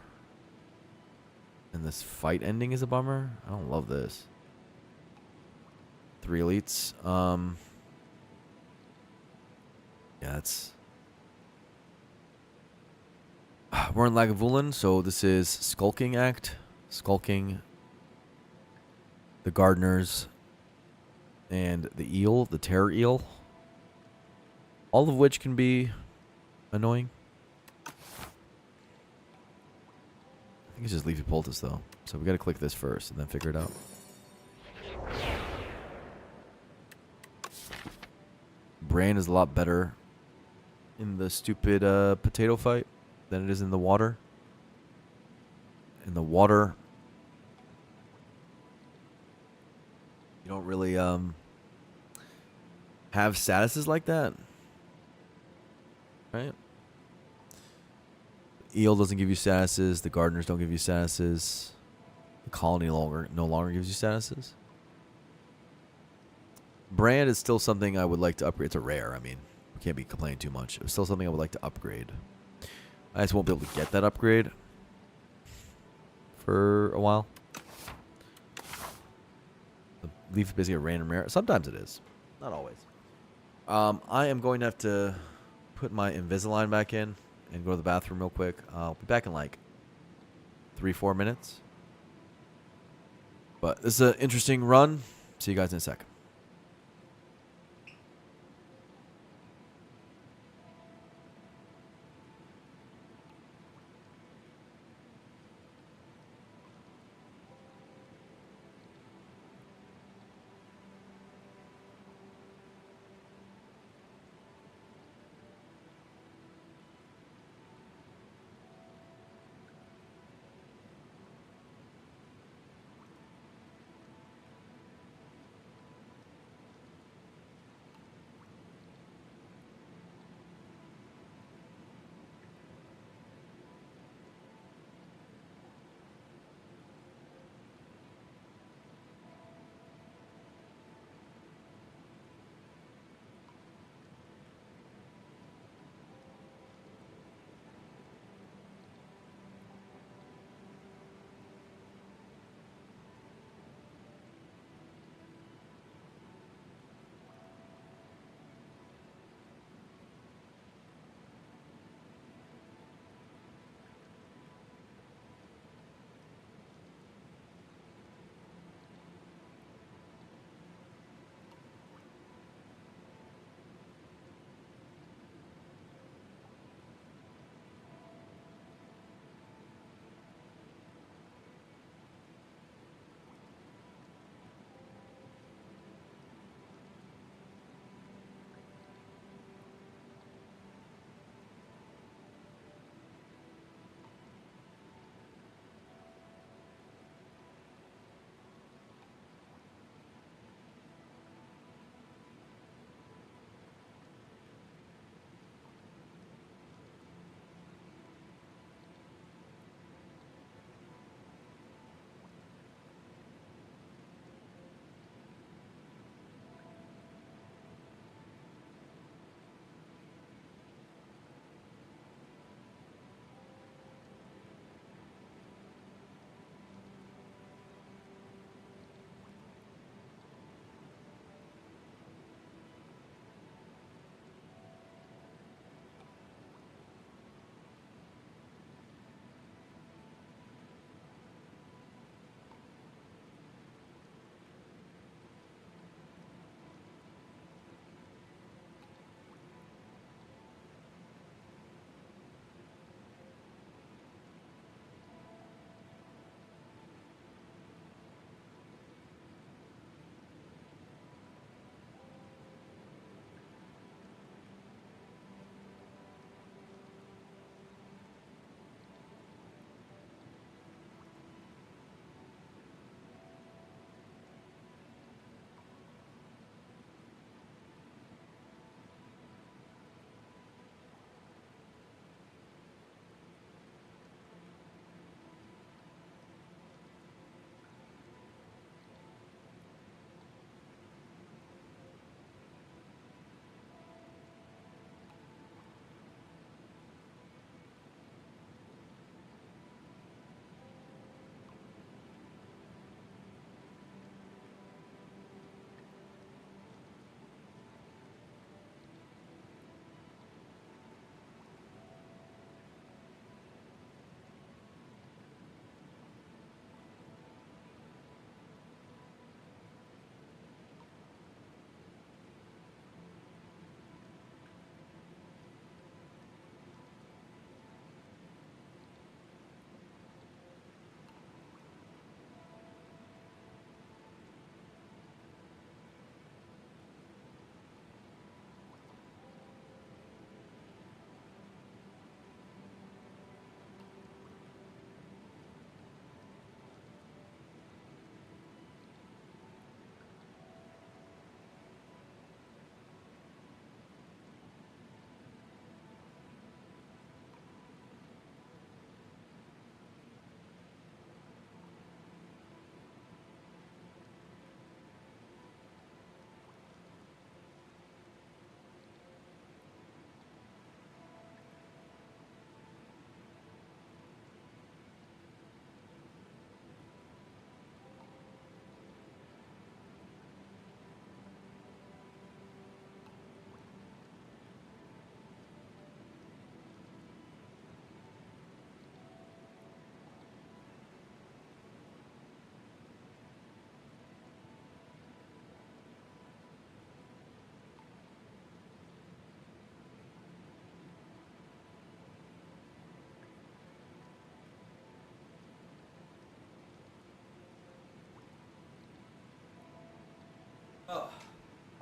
S1: And this fight ending is a bummer. I don't love this. 3 elites. Yeah, it's... We're in Lagavulin, so this is Skulking Act. Skulking the Gardeners and the eel, the terror eel. All of which can be annoying. I think it's just Leafy Poultice though. So we gotta click this first and then figure it out.
S3: Bran is a lot better in the stupid potato fight than it is in the water. In the water, you don't really have statuses like that, right? Eel doesn't give you statuses. The gardeners don't give you statuses. The colony no longer gives you statuses. Brand is still something I would like to upgrade. It's a rare. I mean, we can't be complaining too much. It's still something I would like to upgrade. I just won't be able to get that upgrade for a while. The leaf is basically a random rare. Sometimes it is. Not always. I am going to have to put my Invisalign back in and go to the bathroom real quick. I'll be back in like 3-4 minutes. But this is an interesting run. See you guys in a sec.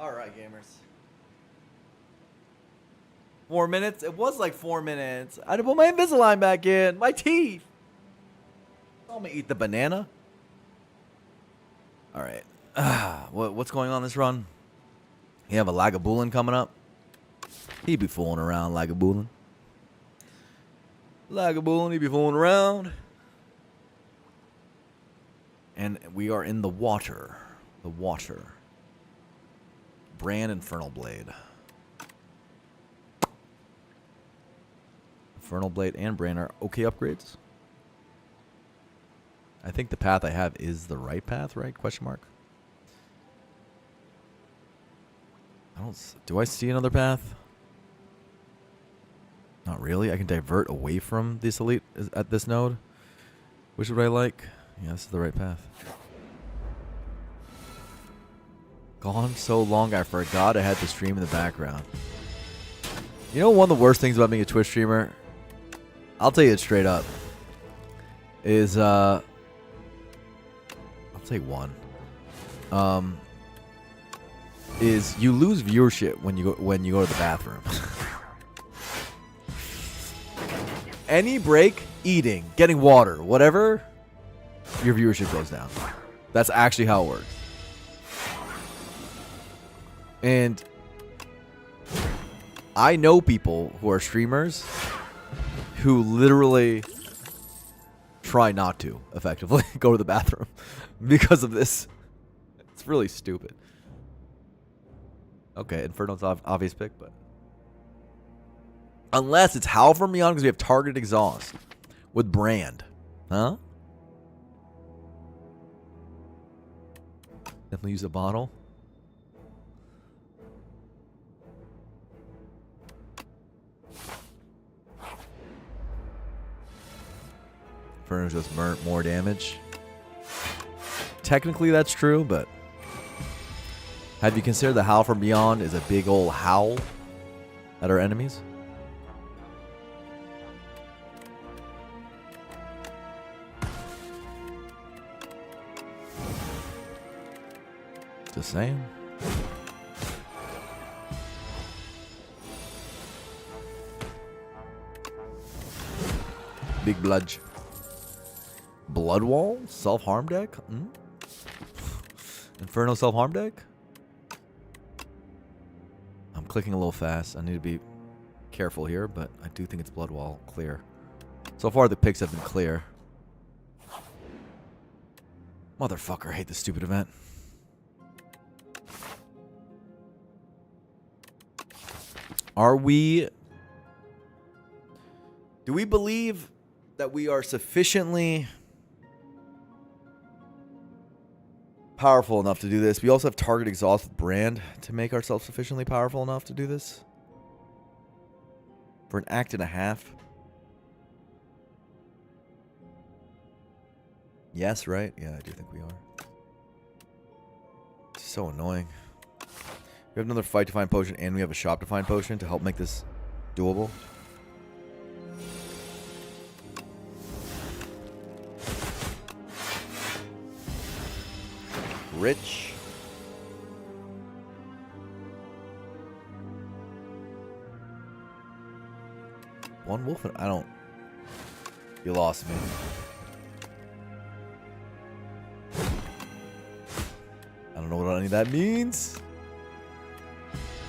S1: All right, gamers. 4 minutes? It was like 4 minutes. I had to put my Invisalign back in. My teeth. I'm gonna eat the banana. All right. What's going on this run? You have a Lagavulin coming up. He be fooling around, Lagavulin. Lagavulin, he be fooling around. And we are in the water. The water. Brand Infernal Blade. Infernal Blade and Brand are okay upgrades. I think the path I have is the right path, right? Question mark. Do I see another path? Not really. I can divert away from this elite at this node. Which would I like? Yeah, this is the right path. Gone so long I forgot I had to stream in the background. You know one of the worst things about being a Twitch streamer? I'll tell you it straight up. Is I'll say one. Is you lose viewership when you go to the bathroom. Any break, eating, getting water, whatever, your viewership goes down. That's actually how it works. And I know people who are streamers who literally try not to effectively go to the bathroom because of this. It's really stupid. Okay, Inferno's obvious pick, but unless it's Howl from Beyond because we have targeted exhaust with Brand, huh? Definitely use a bottle. Inferno's just more damage. Technically, that's true, but have you considered the Howl from Beyond is a big old howl at our enemies? Just saying. Big bludge. Blood Wall? Self-harm deck? Inferno self-harm deck? I'm clicking a little fast. I need to be careful here, but I do think it's Blood Wall clear. So far, the picks have been clear. Motherfucker, I hate this stupid event. Do we believe that we are sufficiently powerful enough to do this? We also have target exhaust with Brand to make ourselves sufficiently powerful enough to do this. For an act and a half. Yes, right? Yeah, I do think we are. It's so annoying. We have another fight to find potion and we have a shop to find potion to help make this doable. Rich. One wolf and I don't. You lost me. I don't know what any of that means.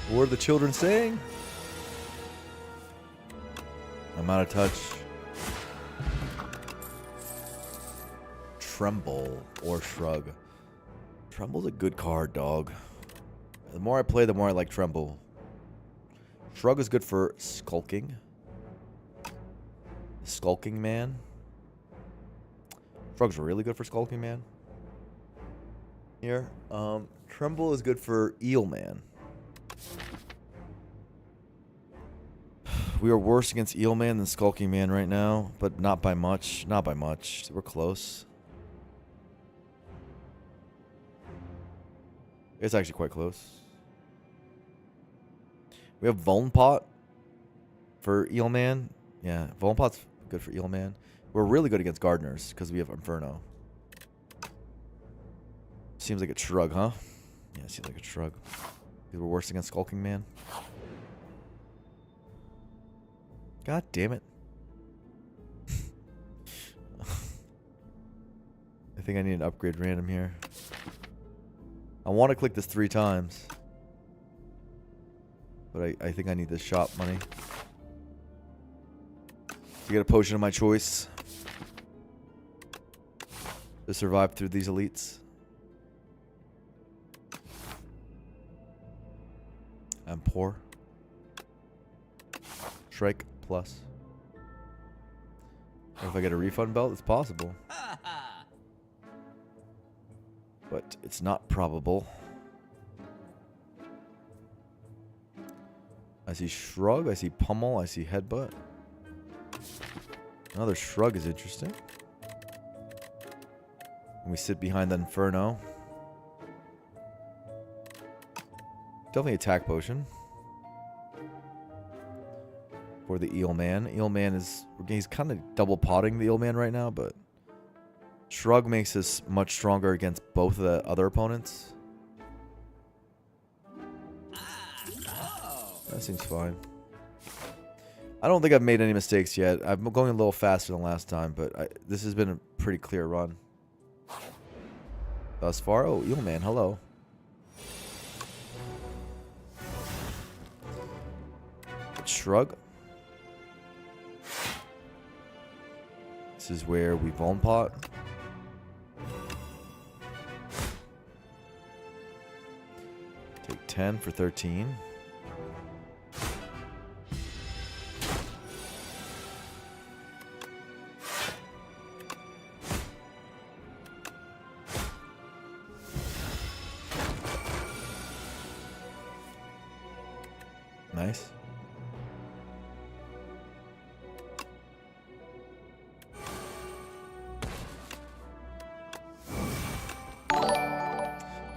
S1: What are the children saying? I'm out of touch. Tremble or Shrug. Tremble's a good card, dog. The more I play, the more I like Tremble. Shrug is good for skulking. Skulking Man. Shrug's really good for Skulking Man. Here. Tremble is good for Eel Man. We are worse against Eel Man than Skulking Man right now, but not by much. Not by much. We're close. It's actually quite close. We have Vulnpot for Eel Man. Yeah, Vulnpot's good for Eel Man. We're really good against Gardeners because we have Inferno. Seems like a shrug, huh? Yeah, seems like a shrug. Because we're worse against Skulking Man. God damn it. I think I need an upgrade random here. I want to click this 3 times. But I think I need this shop money. To get a potion of my choice. To survive through these elites. I'm poor. Shrike plus. Or if I get a refund belt, it's possible. But it's not probable. I see shrug, I see pummel, I see headbutt. Another shrug is interesting. And we sit behind the inferno. Definitely attack potion. For the eel man. Eel man is, he's kind of double potting the eel man right now, but shrug makes us much stronger against both of the other opponents. That seems fine. I don't think I've made any mistakes yet. I'm going a little faster than last time, but this has been a pretty clear run. Thus far. Oh, eel man, hello. Shrug. This is where we bone pot. Take 10 for 13. Nice.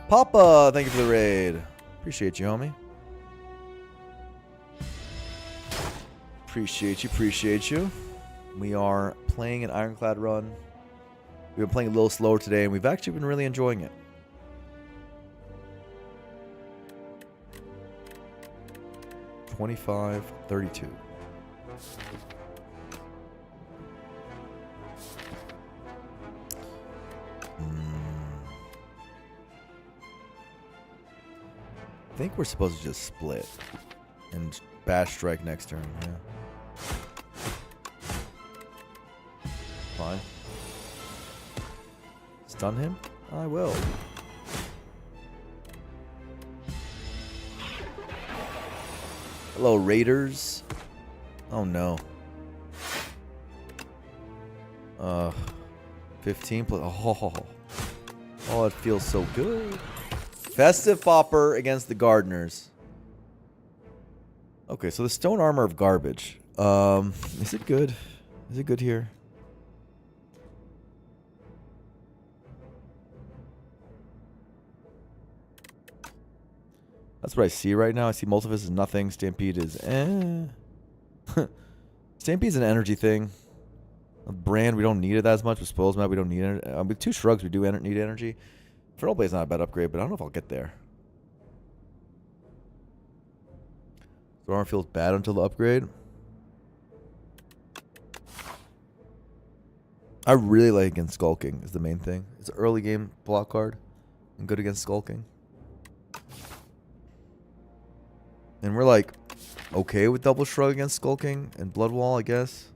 S1: Papa, thank you for the raid. Appreciate you, homie. Appreciate you. We are playing an Ironclad run. We've been playing a little slower today, and we've actually been really enjoying it. $25.32. I think we're supposed to just split and bash strike next turn. Yeah. Fine. Stun him? I will. Hello, Raiders. Oh no. 15 plus. Oh, it feels so good. Festive Popper against the Gardeners. Okay, so the stone armor of garbage. Is it good? Is it good here? That's what I see right now. I see Multifist is nothing. Stampede is Stampede's an energy thing. With Brand, we don't need it as much. With Spoils Map, we don't need it. With 2 Shrugs, we do need energy. Infernal Blade's not a bad upgrade, but I don't know if I'll get there. The armor feels bad until the upgrade. I really like against Skulking is the main thing. It's an early game block card. And good against Skulking. And we're like okay with double shrug against Skulking and Bloodwall, I guess.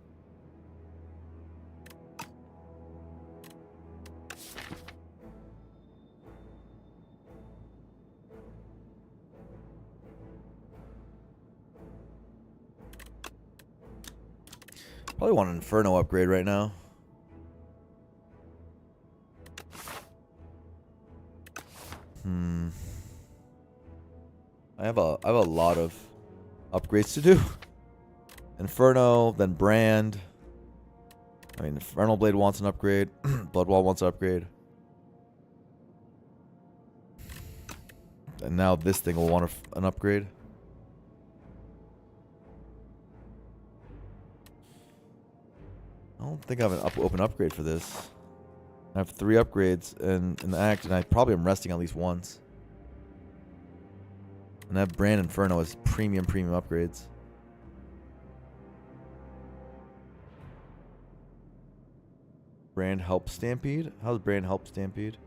S1: Probably want an Inferno upgrade right now. I have a lot of upgrades to do. Inferno, then Brand. I mean, Infernal Blade wants an upgrade. Bloodwall wants an upgrade. And now this thing will want an upgrade. I don't think I have an open upgrade for this. I have 3 upgrades in the act, and I probably am resting at least once. And that Brand Inferno is premium upgrades. Brand help Stampede? How does Brand help Stampede?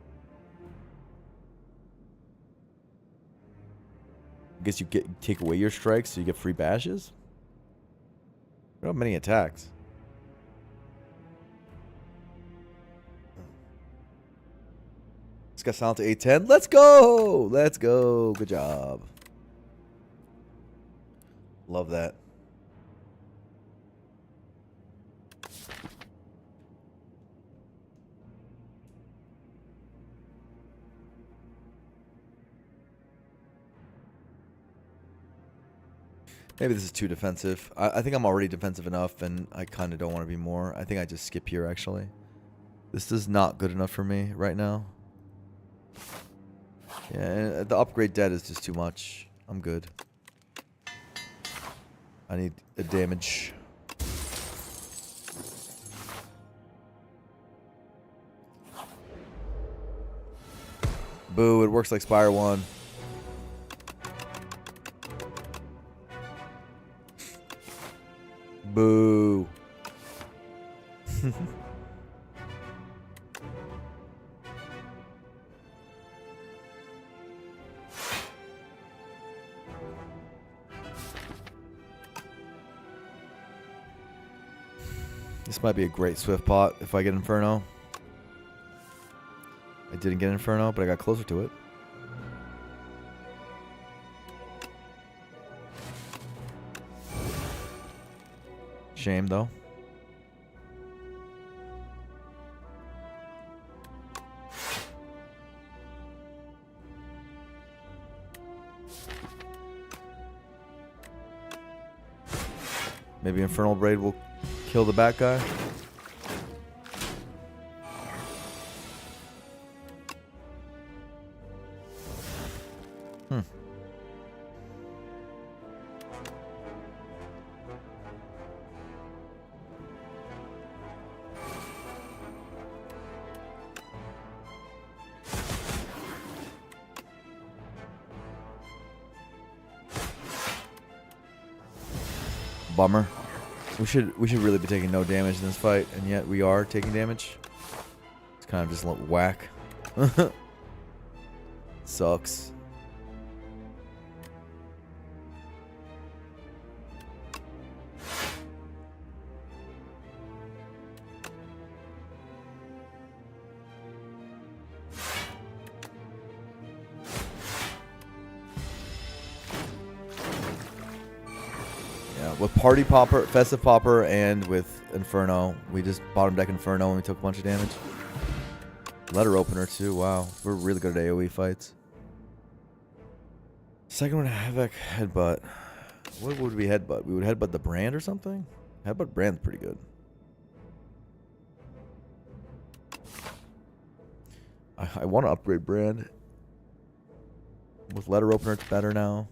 S1: I guess you take away your strikes so you get free bashes? We don't have many attacks. It's got silent to A10. Let's go! Let's go. Good job. Love that. Maybe this is too defensive. I think I'm already defensive enough, and I kind of don't want to be more. I think I just skip here, actually. This is not good enough for me right now. Yeah, the upgrade debt is just too much. I'm good. I need a damage. Boo, it works like Spire 1. Boo. This might be a great Swift pot if I get Inferno. I didn't get Inferno, but I got closer to it. Shame, though. Maybe Infernal Braid will kill the bat guy. Bummer. We should really be taking no damage in this fight, and yet we are taking damage. It's kind of just a whack. Sucks. With Party Popper, Festive Popper, and with Inferno, we just bottom deck Inferno and we took a bunch of damage. Letter Opener too, wow. We're really good at AoE fights. Second one, Havoc, Headbutt. What would we headbutt? We would headbutt the Brand or something? Headbutt Brand's pretty good. I want to upgrade Brand. With Letter Opener, it's better now.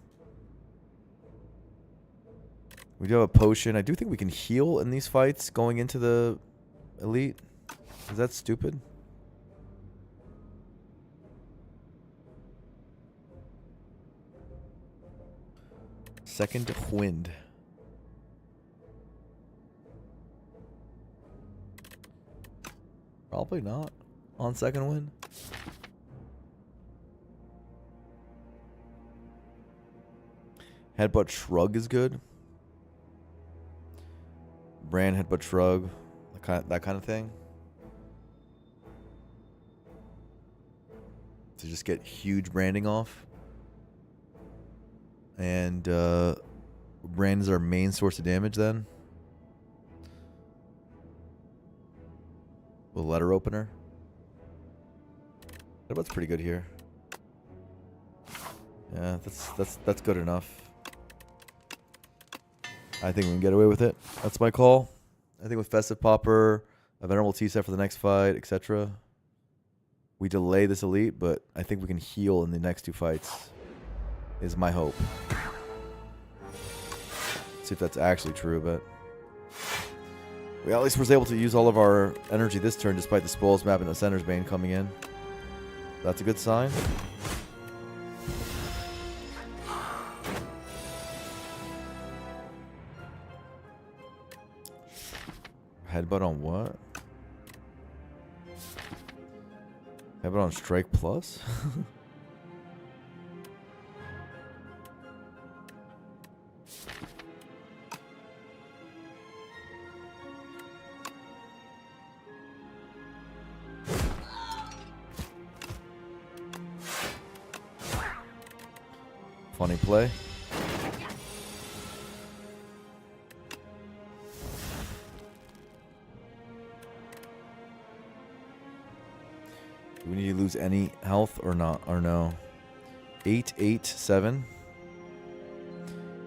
S1: We do have a potion. I do think we can heal in these fights going into the elite. Is that stupid? Second Wind. Probably not on Second Wind. Headbutt Shrug is good. Brand Headbutt Shrug, that kind of thing. To just get huge branding off. And Brand is our main source of damage then. With Letter Opener. Headbutt's pretty good here. Yeah, that's good enough. I think we can get away with it. That's my call. I think with Festive Popper, a Venerable T-set for the next fight, etc. We delay this elite, but I think we can heal in the next two fights. Is my hope. See if that's actually true, but we at least was able to use all of our energy this turn despite the spoils map and the Center's Bane coming in. That's a good sign. Headbutt on what? Headbutt on strike plus? Funny play. Do we need to lose any health or not? Or no? 8, 8, 7.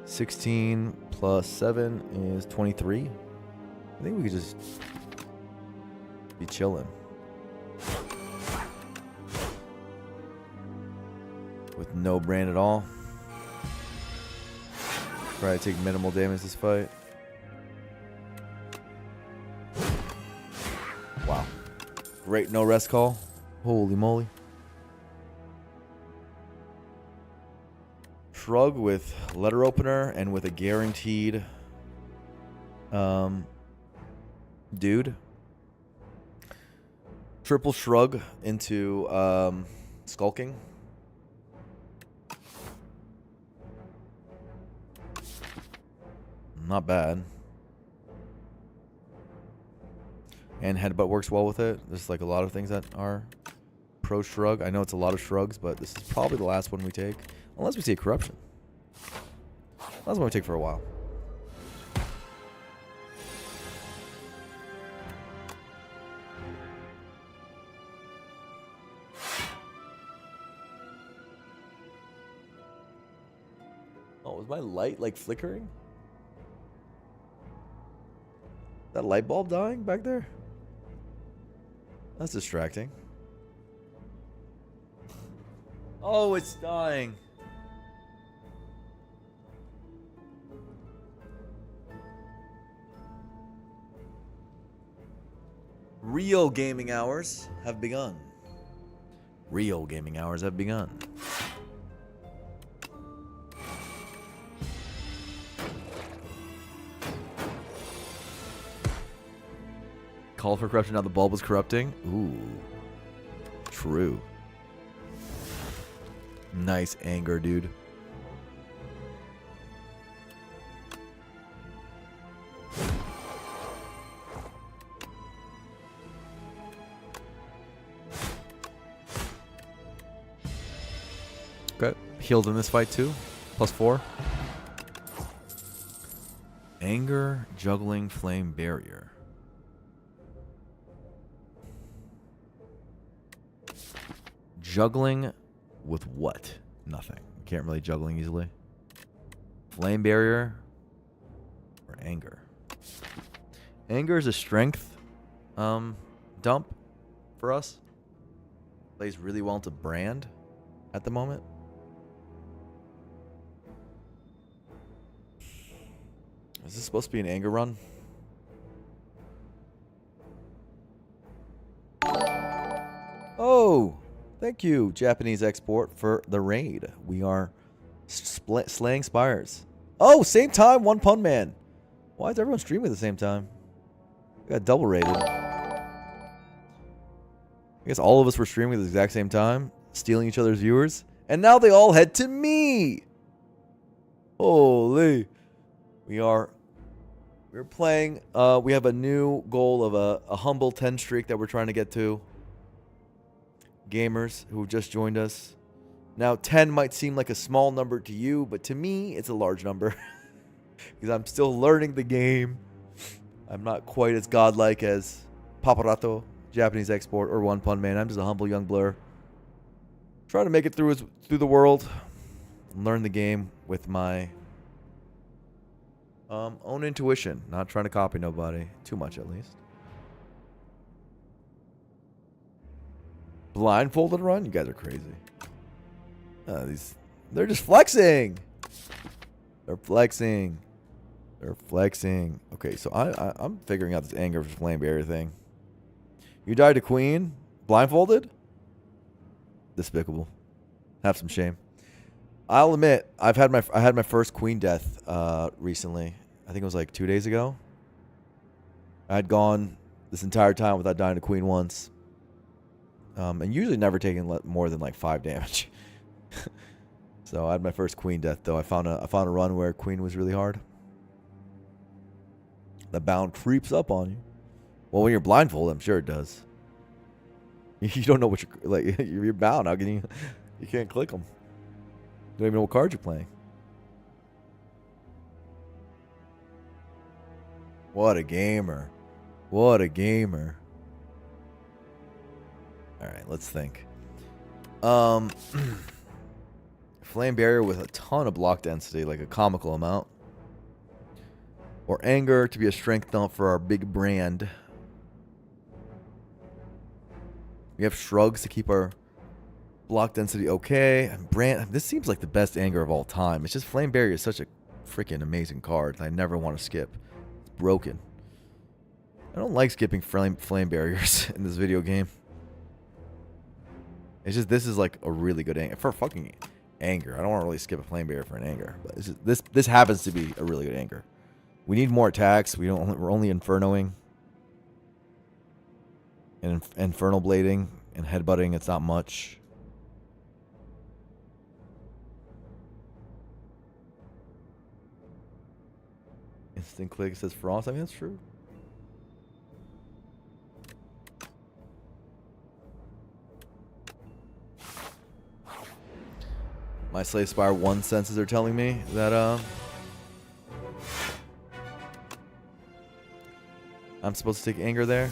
S1: 16 plus 7 is 23. I think we could just be chilling. With no brand at all. Try to take minimal damage this fight. Wow. Great no rest call. Holy moly. Shrug with letter opener and with a guaranteed dude. Triple shrug into skulking. Not bad. And headbutt works well with it. There's like a lot of things that are pro shrug. I know it's a lot of shrugs, but this is probably the last one we take. Unless we take corruption. Last one we take for a while. Oh, was my light like flickering? That light bulb dying back there? That's distracting. Oh, it's dying. Real gaming hours have begun. Real gaming hours have begun. Call for corruption. Now the bulb was corrupting. Ooh. True. Nice anger, dude. Okay. Healed in this fight too. +4. Anger, juggling, flame barrier. Juggling with what? Nothing. Can't really juggling easily. Flame barrier or anger. Anger is a strength dump for us. Plays really well into brand at the moment. Is this supposed to be an anger run? Oh! Thank you, Japanese export, for the raid. We are slaying spires. Oh, same time, one pun man. Why is everyone streaming at the same time? We got double rated. I guess all of us were streaming at the exact same time, stealing each other's viewers, and now they all head to me. Holy. We're playing, we have a new goal of a humble 10 streak that we're trying to get to. Gamers who just joined us. Now 10 might seem like a small number to you, but to me it's a large number because I'm still learning the game. I'm not quite as godlike as Paparato, Japanese export, or One Pun Man. I'm just a humble young blur trying to make it through the world and learn the game with my own intuition, not trying to copy nobody too much at least. Blindfolded run? You guys are crazy. They're just flexing. They're flexing. They're flexing. Okay, so I'm figuring out this anger for flame barrier thing. You died to queen, blindfolded? Despicable. Have some shame. I'll admit, I had my first queen death recently. I think it was like 2 days ago. I had gone this entire time without dying to queen once. And usually never taking more than like 5 damage. So I had my first queen death though. I found a run where queen was really hard. The bound creeps up on you. Well, when you're blindfolded, I'm sure it does. You don't know what you're like. You're bound. How can you? You can't click them. You don't even know what cards you're playing. What a gamer! What a gamer! All right, let's think. Flame barrier with a ton of block density, like a comical amount. Or anger to be a strength dump for our big brand. We have shrugs to keep our block density okay. And brand. This seems like the best anger of all time. It's just flame barrier is such a freaking amazing card. I never want to skip. It's broken. I don't like skipping flame barriers in this video game. It's just this is like a really good anger for fucking anger. I don't want to really skip a flame barrier for an anger, but it's just, this happens to be a really good anger. We need more attacks. We're only infernoing and infernal blading and headbutting. It's not much. Instant click says frost. I mean that's true. My Slave Spire 1 senses are telling me that I'm supposed to take anger there.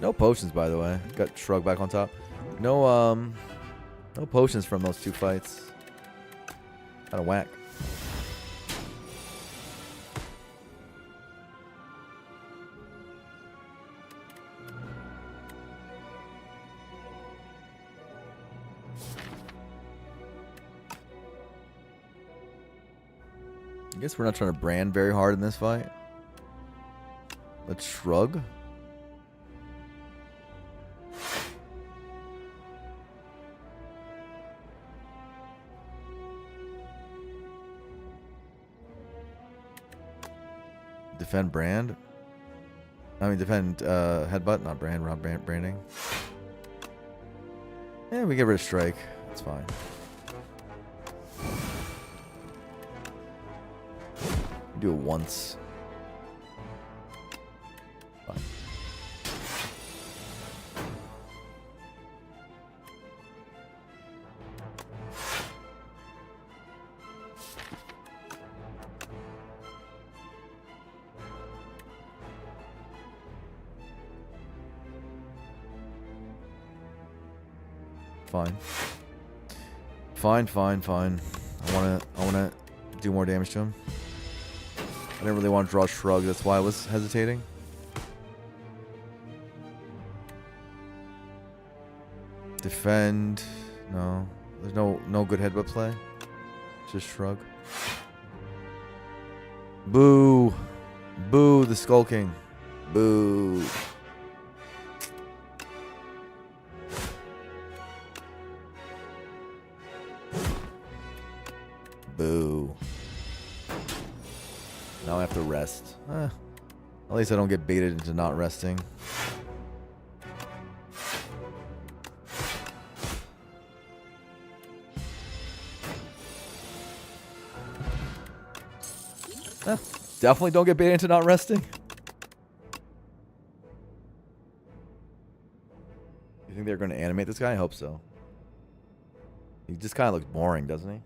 S1: No potions, by the way. Got Shrug back on top. No potions from those 2 fights. Kinda whack. I guess we're not trying to brand very hard in this fight. Let's shrug. Defend brand. I mean defend headbutt, not brand, branding. Yeah, we get rid of strike. That's fine. Do it once. Fine. Fine. I wanna do more damage to him. I didn't really want to draw shrug, that's why I was hesitating. Defend. No. There's no good headbutt play. Just shrug. Boo. Boo the skulking. Boo. Boo. Now I have to rest. At least I don't get baited into not resting. Definitely don't get baited into not resting. You think they're going to animate this guy? I hope so. He just kind of looks boring, doesn't he?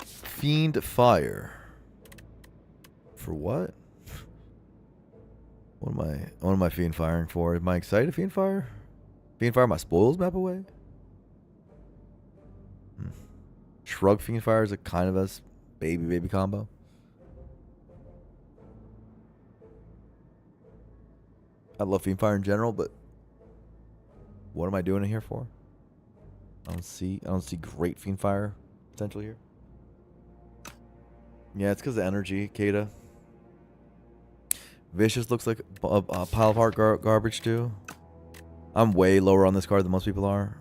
S1: Fiend Fire. For what? What am I Fiend Firing for? Am I excited to Fiend Fire? Fiend Fire my spoils map away? Shrug Fiend Fire is a kind of a baby combo. I love Fiend Fire in general, but what am I doing it here for? I don't see great Fiend Fire potential here. Yeah, it's because of energy, Kata. Vicious looks like a pile of heart garbage too. I'm way lower on this card than most people are.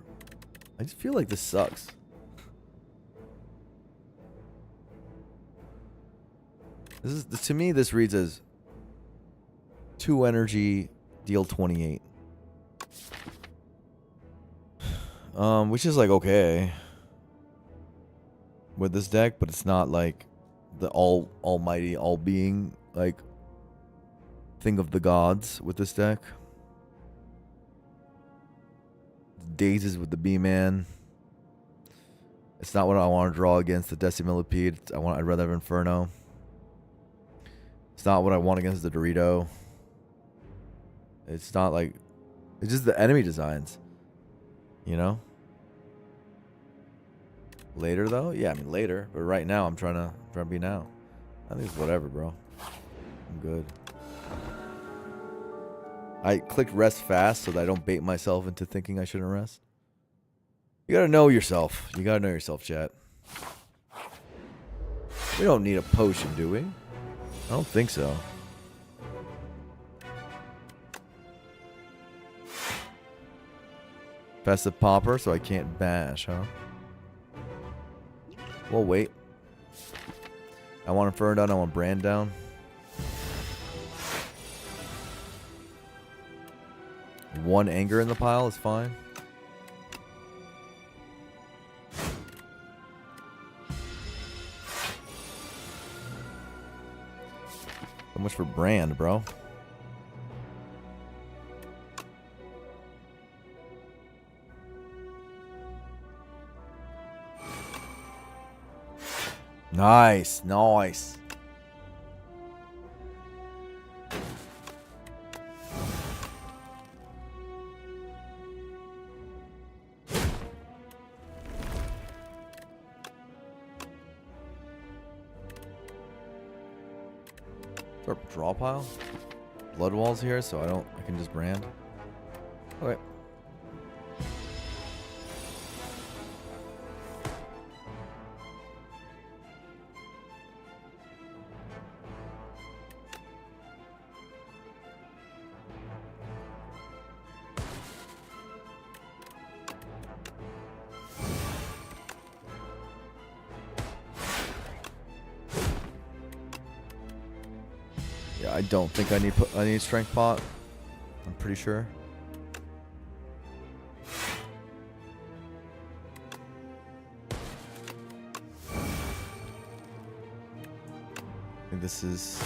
S1: I just feel like this sucks. To me, this reads as 2 energy, deal 28. Which is like okay with this deck, but it's not like the almighty, all-being like thing of the gods with this deck. Dazes with the B-Man. It's not what I want to draw against the Decimillipede. I'd rather have Inferno. It's not what I want against the Dorito. It's not like... It's just the enemy designs. You know? Later, though? Yeah, I mean, later. But right now, I'm trying to be now. I think it's whatever, bro. I'm good. I clicked rest fast so that I don't bait myself into thinking I shouldn't rest. You gotta know yourself. You gotta know yourself, chat. We don't need a potion, do we? I don't think so. Festive Popper, so I can't bash, huh? Well, wait. I want Inferno down, I want Brand down. One Anger in the pile is fine. So much for Brand, bro. Nice, nice. Start draw pile. Blood walls here, so I can just Brand. Okay. Yeah, I don't think I need strength pot. I'm pretty sure. I think this is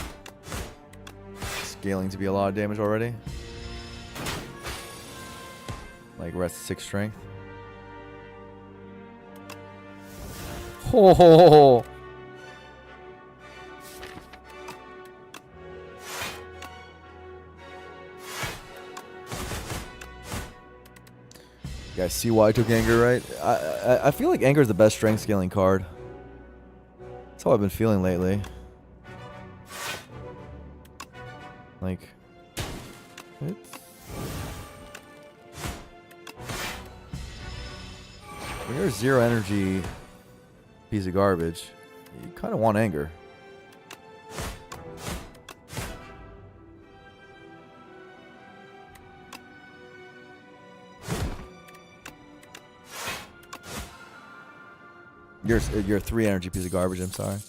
S1: scaling to be a lot of damage already. Like rest 6 strength. Oh. You guys see why I took Anger, right? I feel like Anger is the best strength scaling card. That's how I've been feeling lately. Like, it's... When you're a 0 energy piece of garbage, you kind of want Anger. You're a 3 energy piece of garbage, I'm sorry.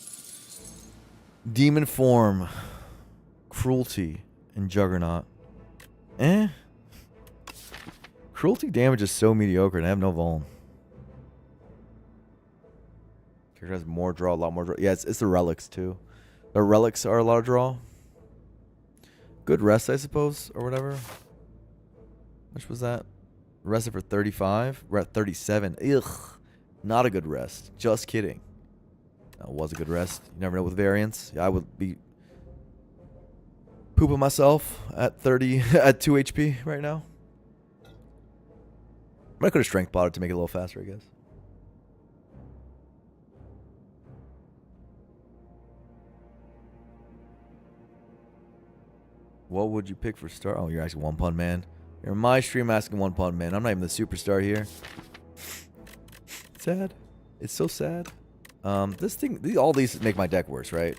S1: Demon Form, Cruelty, and Juggernaut. Cruelty damage is so mediocre and I have no vuln. Character has more draw, a lot more draw. Yeah, it's the relics too. The relics are a lot of draw. Good rest, I suppose, or whatever. Which was that? Rested for 35. We're at 37. Ugh. Not a good rest. Just kidding. That was a good rest. You never know with variants. Yeah, I would be pooping myself at 30 at 2 HP right now. I could have strength botted to make it a little faster, I guess. What would you pick for star? Oh, you're asking One Pun Man. You're in my stream asking One Pun Man. I'm not even the superstar here. Sad. It's so sad. This thing, all these make my deck worse, right?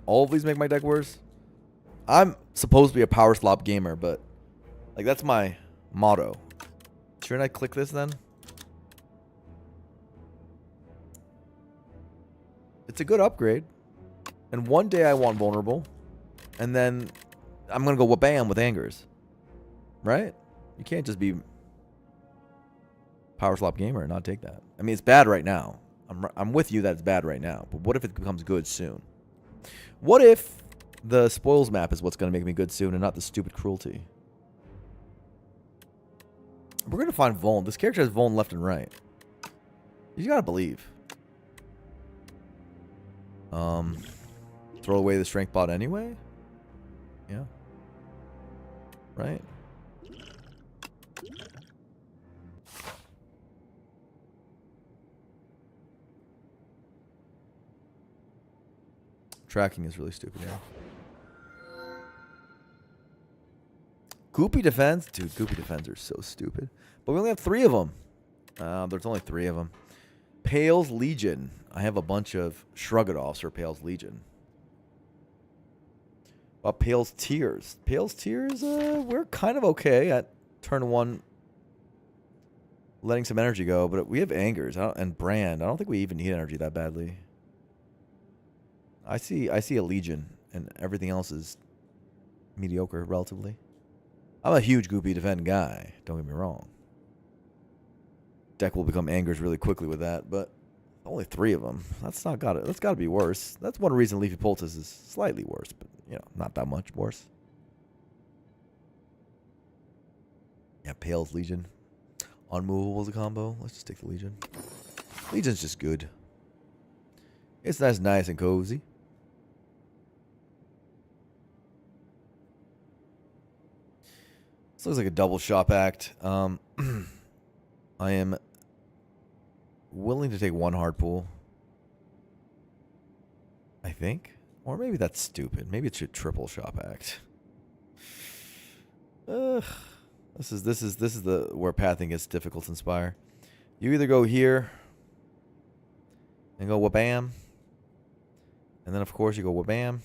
S1: All of these make my deck worse. I'm supposed to be a power slop gamer, but like that's my motto. Shouldn't I click this then? It's a good upgrade. And one day I want vulnerable. And then I'm going to go wha-bam with angers. Right? You can't just be power slop gamer and not take that. I mean, it's bad right now. I'm with you that it's bad right now. But what if it becomes good soon? What if the spoils map is what's going to make me good soon and not the stupid cruelty? We're going to find Vuln. This character has Vuln left and right. You got to believe. Throw away the strength bot anyway? Yeah. Right? Tracking is really stupid now. Goopy defense? Dude, Goopy defense are so stupid. But we only have 3 of them. There's only 3 of them. Pale's Legion. I have a bunch of Shrug-it-offs for Pale's Legion. About Pale's Tears. Pale's Tears, we're kind of okay at turn 1 letting some energy go, but we have Angers and Brand. I don't think we even need energy that badly. I see a Legion, and everything else is mediocre, relatively. I'm a huge Goopy defend guy, don't get me wrong. Deck will become Angers really quickly with that, but only 3 of them. That's got to be worse. That's one reason Leafy Poultice is slightly worse, but not that much worse. Yeah, Pale's Legion. Unmovable is a combo. Let's just take the Legion. Legion's just good. It's nice and cozy. This looks like a double shop act. I am willing to take 1 hard pull. I think. Or maybe that's stupid. Maybe it should triple shop act. This is the where pathing gets difficult in Spire. You either go here and go wha-bam. And then of course you go wha-bam.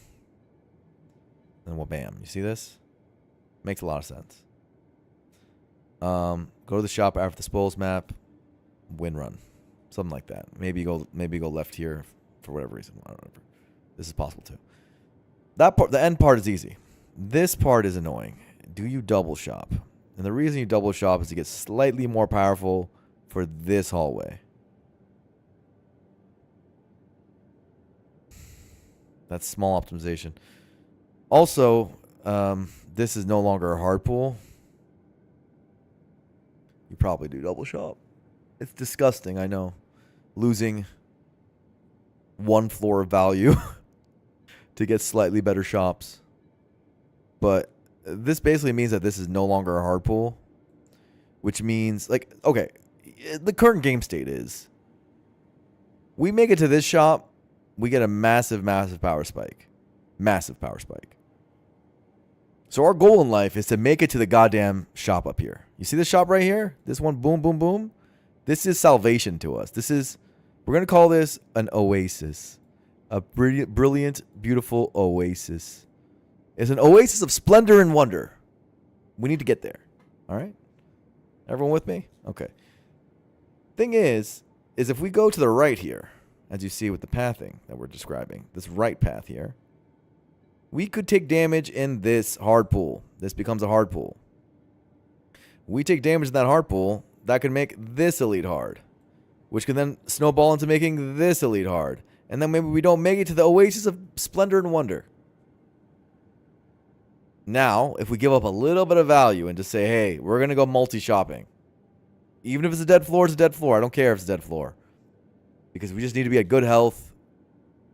S1: And wha-bam. You see this? Makes a lot of sense. Go to the shop after the spoils map. Win run. Something like that. Maybe go left here for whatever reason. I don't know. This is possible too. That part, the end part is easy. This part is annoying. Do you double shop? And the reason you double shop is to get slightly more powerful for this hallway. That's small optimization. Also, this is no longer a hard pull. You probably do double shop. It's disgusting, I know. Losing 1 floor of value to get slightly better shops. But this basically means that this is no longer a hard pull. Which means, like, okay, the current game state is we make it to this shop, we get a massive, massive power spike. Massive power spike. So our goal in life is to make it to the goddamn shop up here. You see this shop right here? This one, boom, boom, boom. This is salvation to us. We're going to call this an oasis. A brilliant, beautiful oasis. It's an oasis of splendor and wonder. We need to get there. All right? Everyone with me? Okay. Thing is if we go to the right here, as you see with the pathing that we're describing, this right path here, we could take damage in this hard pull. This becomes a hard pull. We take damage in that hard pull, that could make this elite hard, which can then snowball into making this elite hard. And then maybe we don't make it to the oasis of splendor and wonder. Now, if we give up a little bit of value and just say, hey, we're going to go multi-shopping. Even if it's a dead floor, it's a dead floor. I don't care if it's a dead floor. Because we just need to be at good health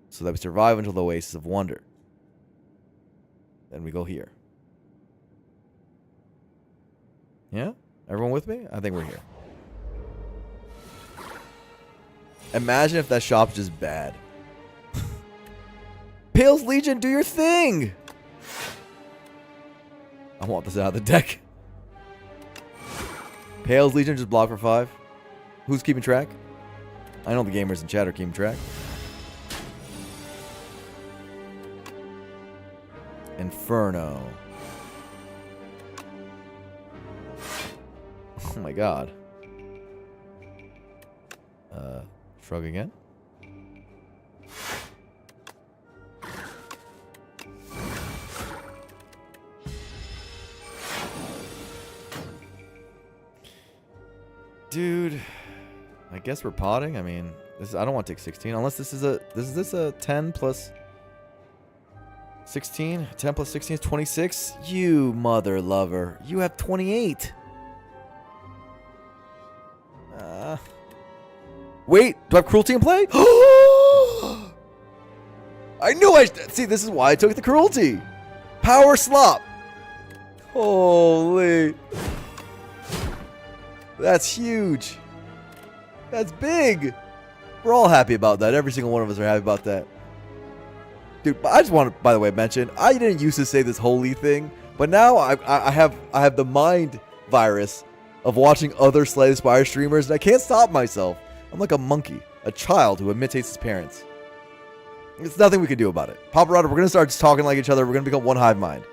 S1: so that we survive until the oasis of wonder. Then we go here. Yeah? Everyone with me? I think we're here. Imagine if that shop's just bad. Pale's Legion, do your thing! I want this out of the deck. Pale's Legion just block for 5. Who's keeping track? I know the gamers in chat are keeping track. Inferno. Oh my god. Shrug again. Dude, I guess we're potting. I mean, I don't want to take 16 unless this is a 10 plus 16. 10 plus 16 is 26. You mother lover. You have 28. Wait, do I have cruelty in play? I knew see, this is why I took the cruelty. Power slop. Holy. That's huge. That's big. We're all happy about that. Every single one of us are happy about that. Dude, I just want to, by the way, mention, I didn't used to say this holy thing, but now I have the mind virus of watching other Slay the Spire streamers, and I can't stop myself. I'm like a monkey, a child who imitates his parents. There's nothing we can do about it. Paparotto, we're going to start just talking like each other. We're going to become one hive mind.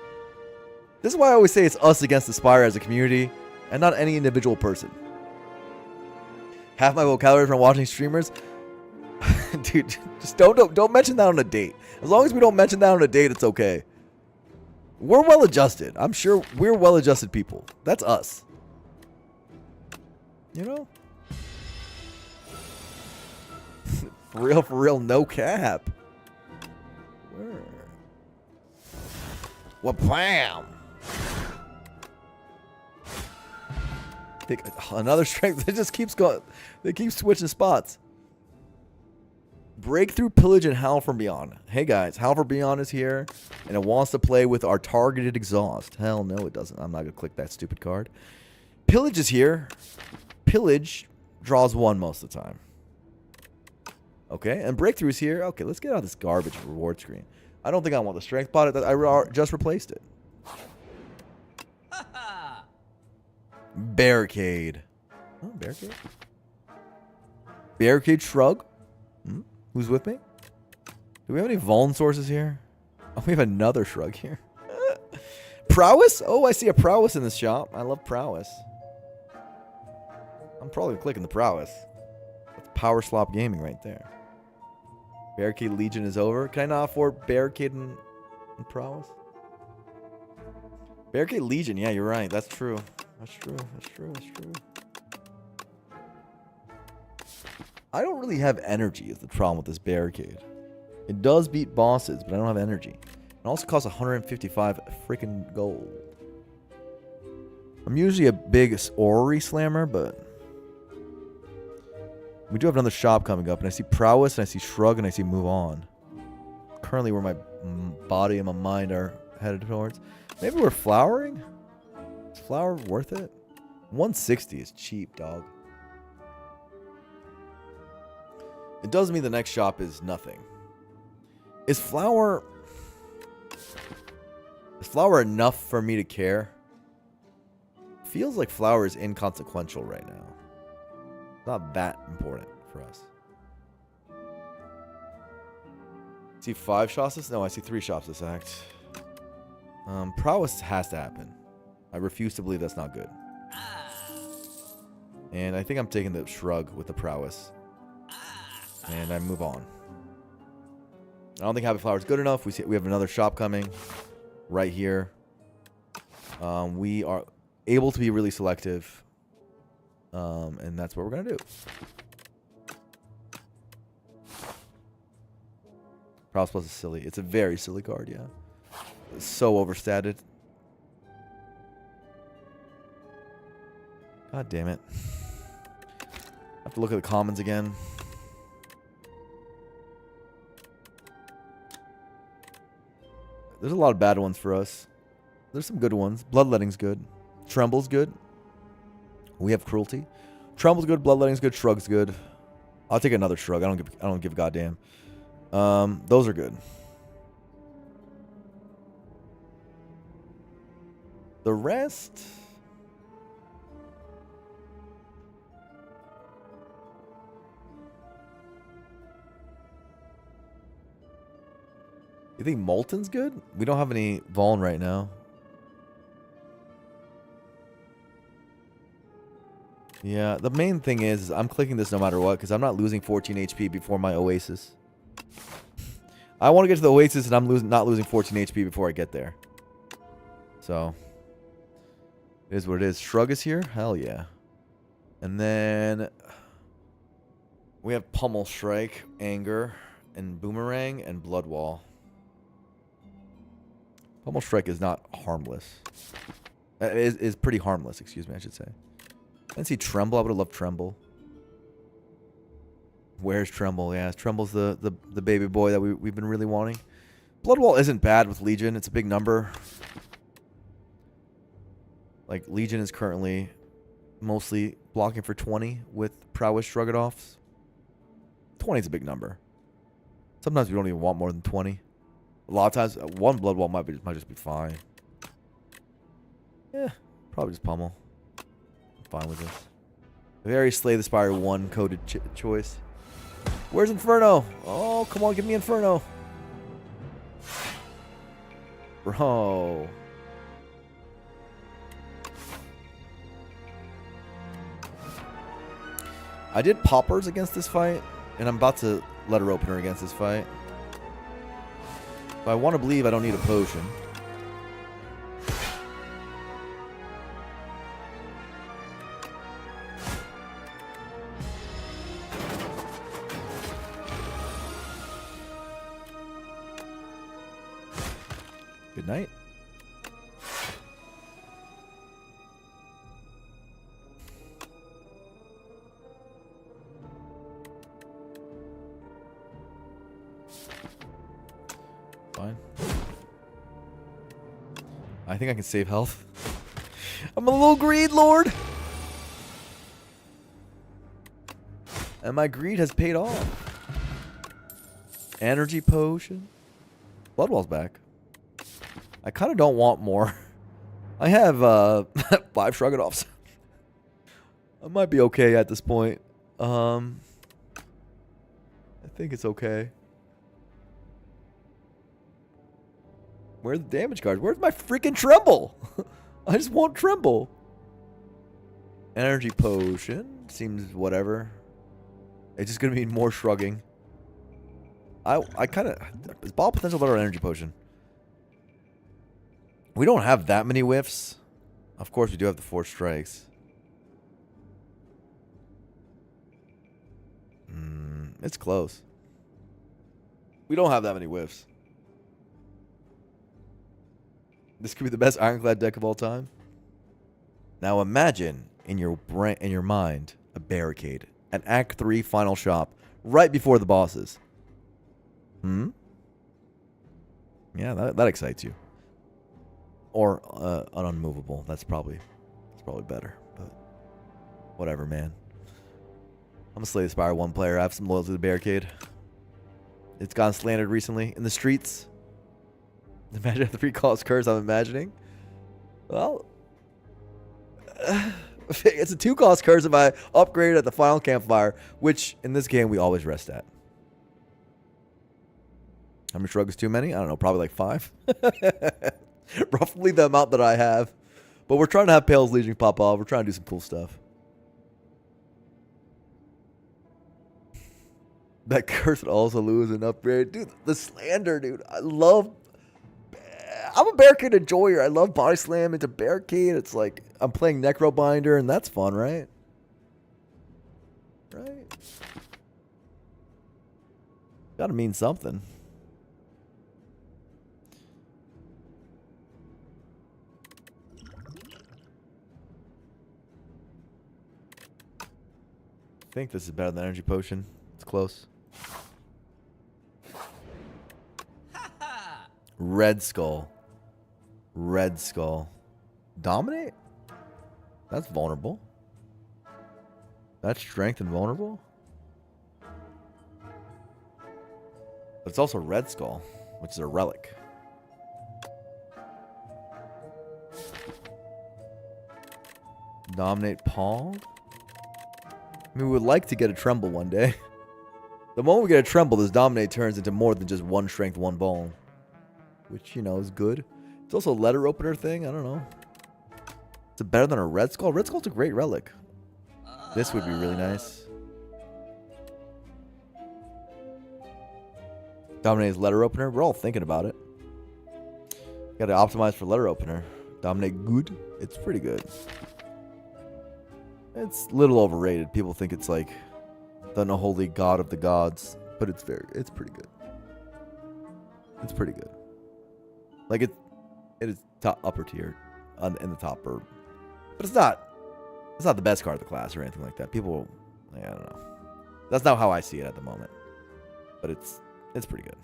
S1: This is why I always say it's us against the Spire as a community, and not any individual person. Half my vocabulary from watching streamers. Dude, just don't mention that on a date. As long as we don't mention that on a date, it's okay. We're well adjusted. I'm sure we're well adjusted people. That's us. You know? For real, no cap. Where? What bam? Take another strength. It just keeps going. They keep switching spots. Breakthrough, Pillage, and Howl from Beyond. Hey guys, Howl from Beyond is here, and it wants to play with our targeted exhaust. Hell no, it doesn't. I'm not gonna click that stupid card. Pillage is here. Pillage draws 1 most of the time. Okay, and Breakthrough is here. Okay, let's get out of this garbage reward screen. I don't think I want the strength pot. I just replaced it. Barricade. Oh, barricade. Barricade Shrug. Who's with me? Do we have any Vuln sources here? Oh, we have another Shrug here. Prowess? Oh, I see a Prowess in this shop. I love Prowess. I'm probably clicking the Prowess. That's Power Slop Gaming right there. Barricade Legion is over. Can I not afford Barricade and Prowess? Barricade Legion. Yeah, you're right. That's true. That's true. That's true. That's true. I don't really have energy is the problem with this barricade. It does beat bosses, but I don't have energy. It also costs 155 freaking gold. I'm usually a big orrery slammer, but we do have another shop coming up, and I see Prowess, and I see Shrug, and I see Move On. Currently where my body and my mind are headed towards. Maybe we're flowering? Is flower worth it? 160 is cheap, dog. It doesn't mean the next shop is nothing. Is flower enough for me to care? Feels like flower is inconsequential right now. Not that important for us. See 5 shops this? No, I see 3 shops this act. Prowess has to happen. I refuse to believe that's not good. And I think I'm taking the Shrug with the Prowess. And I move on. I don't think Happy Flower is good enough. We have another shop coming right here. We are able to be really selective. And that's what we're going to do. Prowess Plus is silly. It's a very silly card, yeah. It's so overstated. God damn it. I have to look at the commons again. There's a lot of bad ones for us. There's some good ones. Bloodletting's good. Tremble's good. We have Cruelty. Tremble's good. Bloodletting's good. Shrug's good. I'll take another Shrug. I don't give a goddamn. Those are good. The rest. You think Molten's good? We don't have any Vuln right now. Yeah, the main thing is I'm clicking this no matter what because I'm not losing 14 HP before my Oasis. I want to get to the Oasis and I'm not losing 14 HP before I get there. So, it is what it is. Shrug is here? Hell yeah. And then we have Pummel Strike, Anger, and Boomerang, and Blood Wall. Pummel Strike is not harmless. Is pretty harmless, excuse me, I should say. I didn't see Tremble. I would have loved Tremble. Where's Tremble? Yeah, Tremble's the baby boy that we've been really wanting. Blood Wall isn't bad with Legion. It's a big number. Like, Legion is currently mostly blocking for 20 with Prowess Shrug-It-Offs. 20 is a big number. Sometimes we don't even want more than 20. A lot of times, one Blood Wall might just be fine. Yeah, probably just Pummel. I'm fine with this. Very Slay the Spire 1 coded choice. Where's Inferno? Oh, come on, give me Inferno. Bro. I did Poppers against this fight, and I'm about to Letter Opener against this fight. But I want to believe I don't need a potion. Good night. Fine. I think I can save health. I'm a little greed lord. And my greed has paid off. Energy potion. Blood Wall's back. I kind of don't want more. I have 5 Shrug-It-Offs. I might be okay at this point. I think it's okay. Where's the damage cards? Where's my freaking Tremble? I just want Tremble. Energy potion. Seems whatever. It's just going to be more shrugging. I kind of... Is Ball Potential better or Energy Potion? We don't have that many whiffs. Of course, we do have the 4 strikes. It's close. We don't have that many whiffs. This could be the best Ironclad deck of all time. Now imagine in your brain, in your mind, a barricade, an Act 3 final shop, right before the bosses. Yeah, that excites you. Or an unmovable. That's probably better. But whatever, man. I'm a Slay the Spire 1 player. I have some loyalty to the barricade. It's gotten slandered recently in the streets. Imagine the 3 cost curse I'm imagining. Well, it's a 2 cost curse if I upgrade at the final campfire, which in this game we always rest at. How many shrugs is too many? I don't know, probably like 5. Roughly the amount that I have. But we're trying to have Pale's Legion pop off. We're trying to do some cool stuff. That curse would also lose an upgrade. Dude, the slander, dude. I'm a barricade enjoyer. I love body slam into barricade. It's like I'm playing Necrobinder, and that's fun, right? Right? Gotta mean something. I think this is better than Energy Potion. It's close. Red Skull. Red Skull. Dominate? That's vulnerable. That's strength and vulnerable? But it's also Red Skull, which is a relic. Dominate Paul? I mean, we would like to get a Tremble one day. The moment we get a Tremble, this Dominate turns into more than just 1 strength, 1 bone. Which, you know, is good. It's also a Letter Opener thing. I don't know. Is it better than a Red Skull? Red Skull's a great relic. This would be really nice. Dominate's letter opener. We're all thinking about it. Got to optimize for letter opener. Dominate good. It's pretty good. It's a little overrated. People think it's like the unholy god of the gods, but it's pretty good. It's pretty good. Like it is top upper tier, in the top bird, but it's not the best card of the class or anything like that. People, I don't know. That's not how I see it at the moment, but it's pretty good.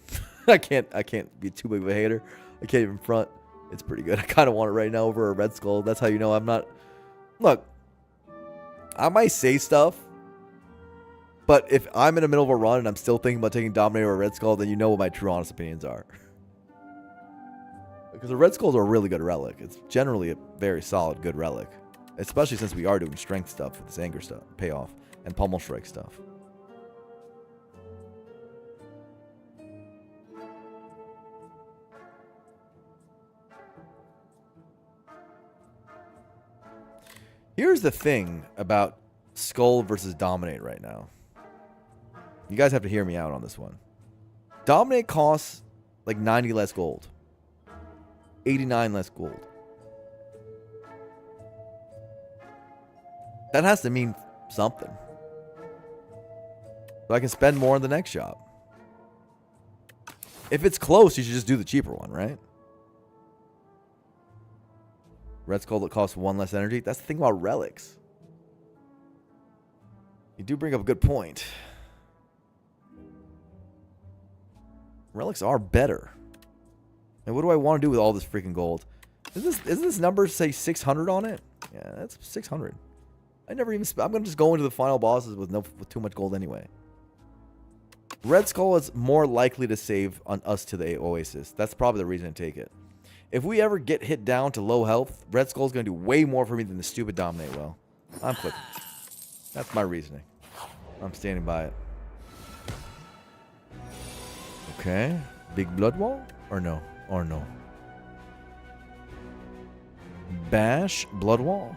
S1: I can't be too big of a hater. I can't even front. It's pretty good. I kind of want it right now over a Red Skull. That's how you know I'm not. Look, I might say stuff, but if I'm in the middle of a run and I'm still thinking about taking Dominator or Red Skull, then you know what my true honest opinions are. Because the Red Skulls are a really good relic. It's generally a very solid, good relic. Especially since we are doing strength stuff with this anger stuff, payoff, and pummel strike stuff. Here's the thing about Skull versus Dominate right now. You guys have to hear me out on this one. Dominate costs like 90 less gold. 89 less gold. That has to mean something. So I can spend more in the next shop. If it's close, you should just do the cheaper one, right? Red Skull that costs 1 less energy. That's the thing about relics. You do bring up a good point. Relics are better. And what do I want to do with all this freaking gold? Isn't this number say 600 on it? Yeah, that's 600. I never even. I'm gonna just go into the final bosses with too much gold anyway. Red Skull is more likely to save on us to the Oasis. That's probably the reason to take it. If we ever get hit down to low health, Red Skull's going to do way more for me than the stupid Dominate will. I'm clicking. That's my reasoning. I'm standing by it. Okay. Big blood wall? Or no? Or no? Bash blood wall?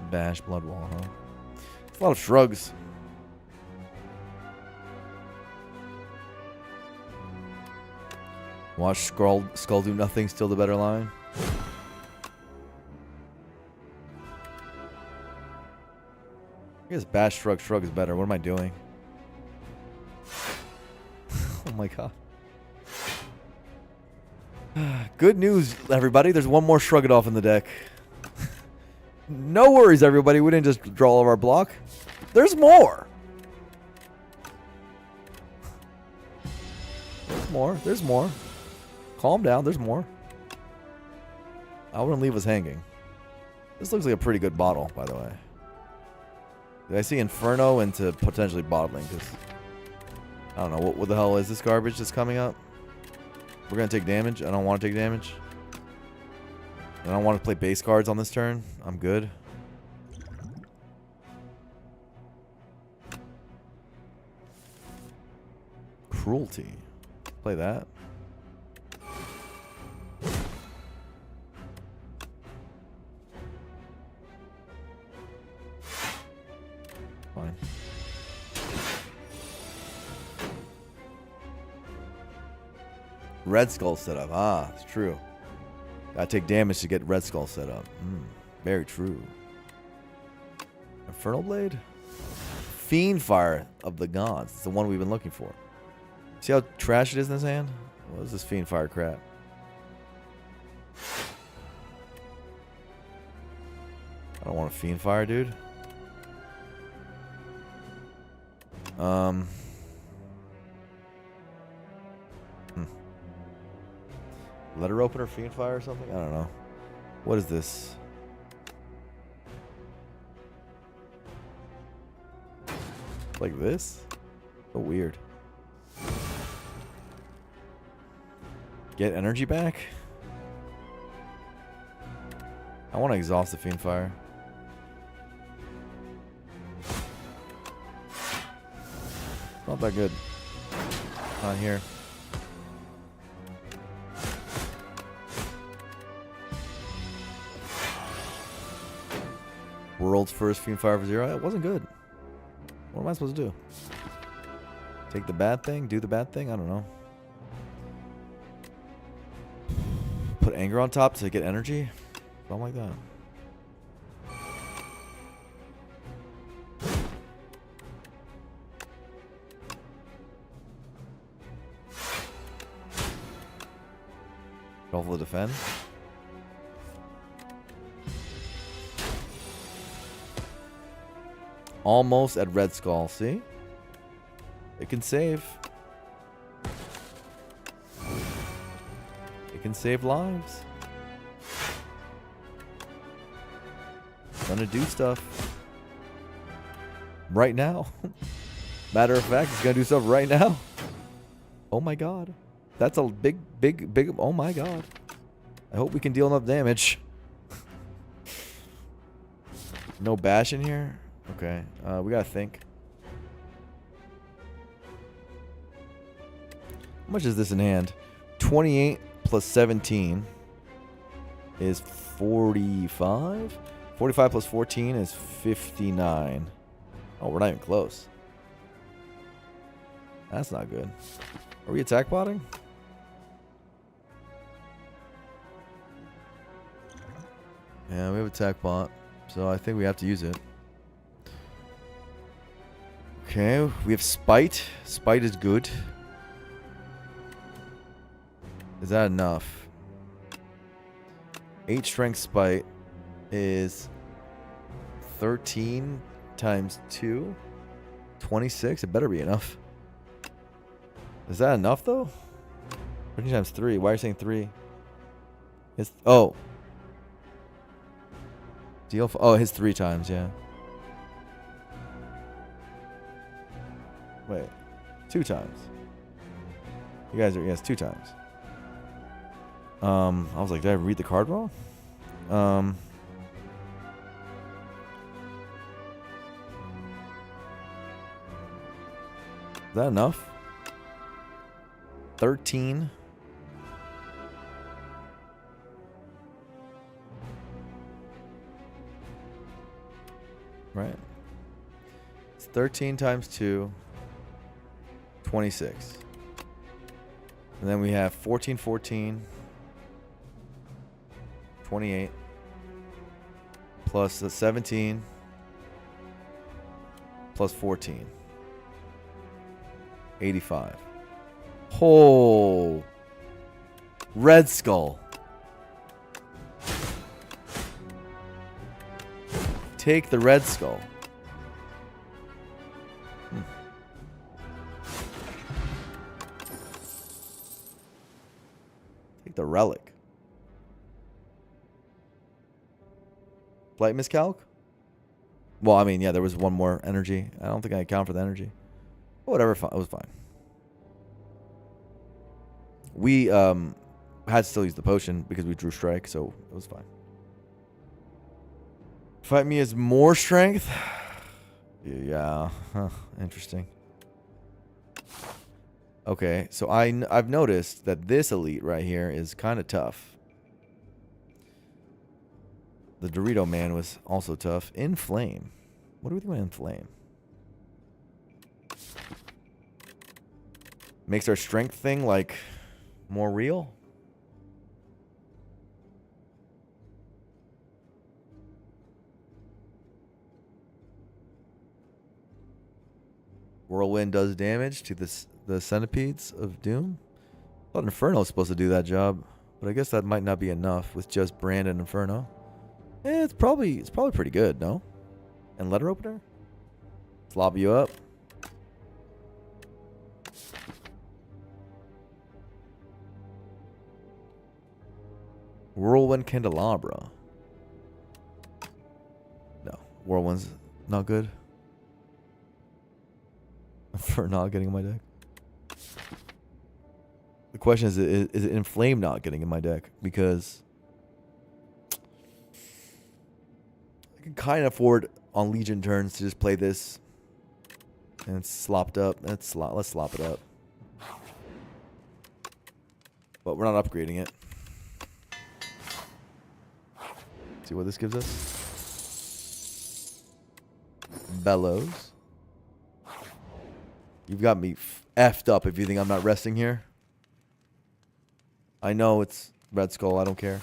S1: Bash blood wall, huh? It's a lot of shrugs. Watch Skull do nothing, still the better line. I guess Bash Shrug is better. What am I doing? Oh my god. Good news, everybody. There's one more Shrug It Off in the deck. No worries, everybody. We didn't just draw all of our block. There's more. There's more. There's more. Calm down. There's more. I wouldn't leave us hanging. This looks like a pretty good bottle, by the way. Did I see Inferno into potentially bottling? Because I don't know. What the hell is this garbage that's coming up? We're going to take damage. I don't want to take damage. I don't want to play base cards on this turn. I'm good. Cruelty. Play that. Fine. Red Skull setup. Ah, it's true. Gotta take damage to get Red Skull set up. Very true. Infernal Blade? Fiend Fire of the Gods. It's the one we've been looking for. See how trash it is in his hand? What is this Fiend Fire crap? I don't want a Fiend Fire, dude. Letter opener, Fiend Fire or something? I don't know. What is this? Like this? So weird. Get energy back? I want to exhaust the Fiend Fire. Not that good. Not here. World's first Fiend Fire for 0. It wasn't good. What am I supposed to do? Take the bad thing? Do the bad thing? I don't know. Put anger on top to get energy? Something like that. Hopefully defend. Almost at Red Skull. See? It can save. It can save lives. Gonna do stuff. Right now. Matter of fact, it's gonna do stuff right now. Oh my god. That's a big. Oh my god. I hope we can deal enough damage. No bash in here? Okay. We gotta think. How much is this in hand? 28 plus 17 is 45. 45 plus 14 is 59. Oh, we're not even close. That's not good. Are we attack botting? Yeah, we have attack bot, so I think we have to use it. Okay, we have spite. Spite is good. Is that enough? 8 strength spite is 13 times 2. 26. It better be enough. Is that enough though? 13 times 3. Why are you saying 3? It's oh. Deal. Oh, his 3 times. Yeah. Wait. 2 times. You guys are yes 2 times. I was like, did I read the card wrong? Is that enough? 13. Right. It's 13 times 2. 26. And then we have 14, 14. 28 plus the 17 plus 14. 85. Oh, Red Skull. Take the Red Skull. Take the relic. Flight miscalc? Well, I mean, yeah, there was one more energy. I don't think I account for the energy. Whatever, it was fine. We had to still use the potion because we drew strike, so it was fine. Fight me as more strength? Yeah, huh, interesting. Okay, so I've noticed that this elite right here is kind of tough. The Dorito Man was also tough. Inflame. What do we think about Inflame? Makes our strength thing, like, more real? Whirlwind does damage to the centipedes of doom. I thought Inferno was supposed to do that job, but I guess that might not be enough with just Brand and Inferno. It's probably pretty good, no? And letter opener? Flop you up. Whirlwind Candelabra. No, Whirlwind's not good. For not getting in my deck. The question is it Inflame not getting in my deck? Because I can kind of afford on Legion turns to just play this. And it's slopped up. Let's slop it up. But we're not upgrading it. See what this gives us? Bellows. You've got me effed up if you think I'm not resting here. I know it's Red Skull. I don't care.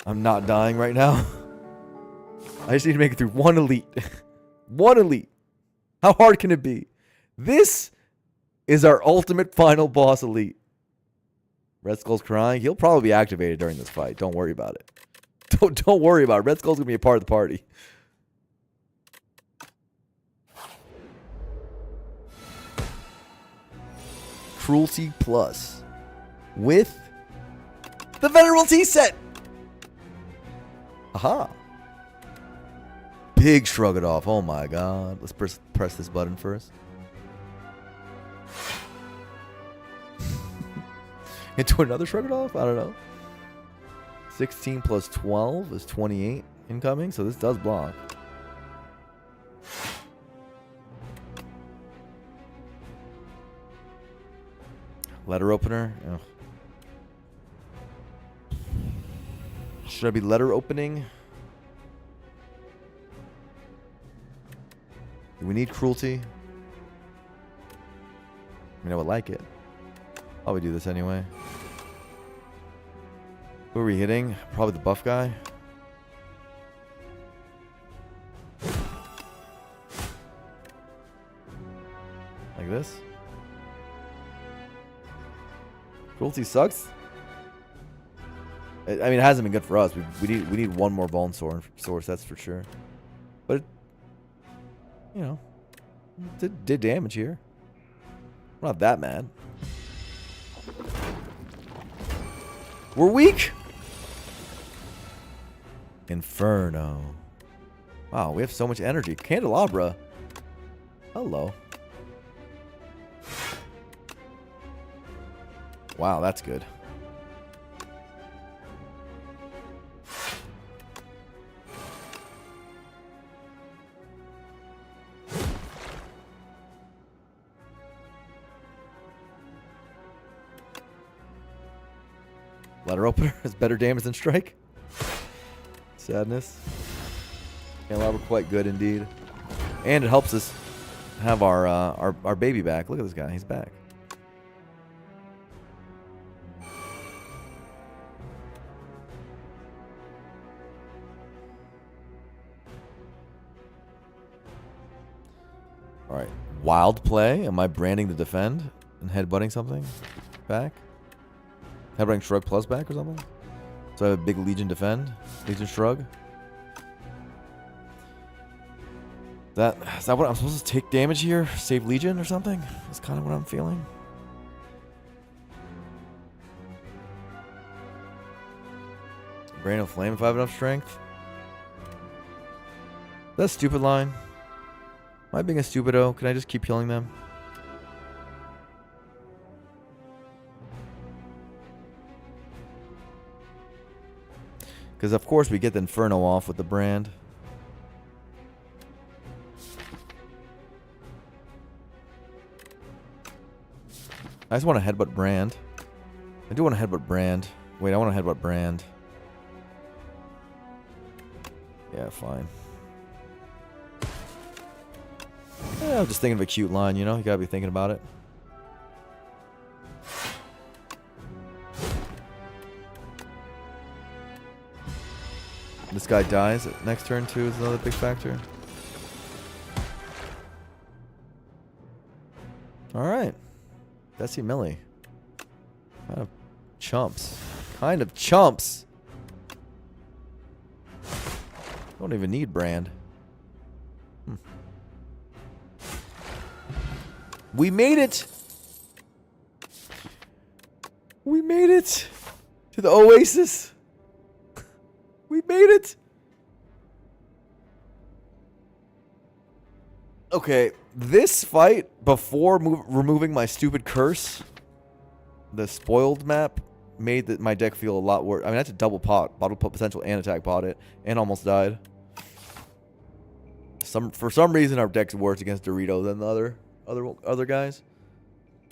S1: I'm not dying right now. I just need to make it through one elite. One elite. How hard can it be? This is our ultimate final boss elite. Red Skull's crying. He'll probably be activated during this fight. Don't worry about it. Don't worry about it. Red Skull's going to be a part of the party. Cruelty Plus. With the Venerable T set. Aha. Big shrug it off. Oh my god. Let's press this button first. Into another shrug it off? I don't know. 16 plus 12 is 28 incoming, so this does block. Letter opener. Ugh. Should I be letter opening? Do we need cruelty? I mean, I would like it. I'll do this anyway. Who are we hitting? Probably the buff guy. Like this. Cruelty sucks. I mean, it hasn't been good for us. We need one more bone source, that's for sure. But it, you know, did damage here. I'm not that mad. We're weak. Inferno. Wow, we have so much energy. Candelabra. Hello. Wow, that's good. Letter opener has better damage than strike. Sadness. Candelabra quite good indeed. And it helps us have our baby back. Look at this guy. He's back. Alright. Wild play. Am I branding the defend and headbutting something back? Headbutting shrug plus back or something? So I have a big Legion defend. Legion shrug. Is that what I'm supposed to take damage here? Save Legion or something? That's kind of what I'm feeling. Brain of Flame if I have enough strength. That's a stupid line. Am I being a stupido? Can I just keep killing them? Because of course we get the Inferno off with the brand. I just want to headbutt brand. I do want to headbutt brand. Wait, I want to headbutt brand. Yeah, fine. Yeah, I'm just thinking of a cute line, you know? You gotta be thinking about it. This guy dies next turn too is another big factor. Alright. Desi Millie. Kind of chumps. Kind of chumps. Don't even need brand. We made it! We made it! To the Oasis! We made it! Okay, this fight, before removing my stupid curse, the spoiled map, made my deck feel a lot worse. I mean, that's a double pot. Bottle pot potential and attack pot it. And almost died. For some reason, our deck's worse against Dorito than the other guys.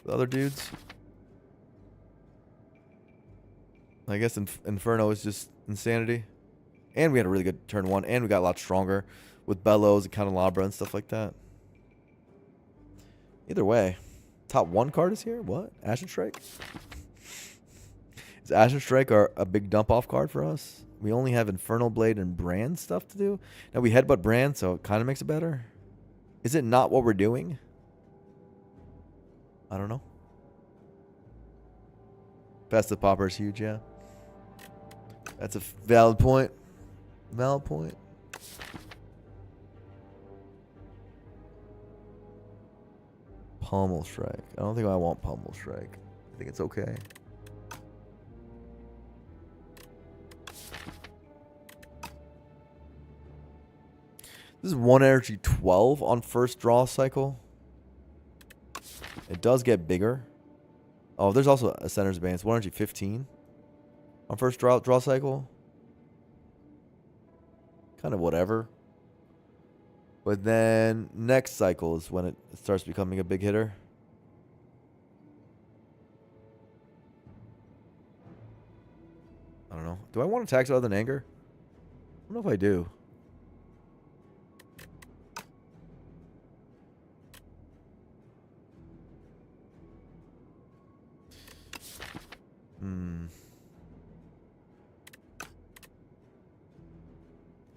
S1: The other dudes. I guess Inferno is just insanity. And we had a really good turn one. And we got a lot stronger with bellows and candelabra and stuff like that. Either way, top 1 card is here. What? Ashen Strike? Is Ashen Strike a big dump off card for us? We only have Infernal Blade and Brand stuff to do. Now we headbutt Brand, so it kind of makes it better. Is it not what we're doing? I don't know. Festive Popper is huge, yeah. That's a valid point. Valid point. Pummel Strike. I don't think I want Pummel Strike. I think it's okay. This is 1 energy 12 on first draw cycle. It does get bigger. Oh, there's also a center's bane. It's 1 energy 15 on first draw cycle. Kind of whatever. But then next cycle is when it starts becoming a big hitter. I don't know. Do I want attacks other than anger? I don't know if I do.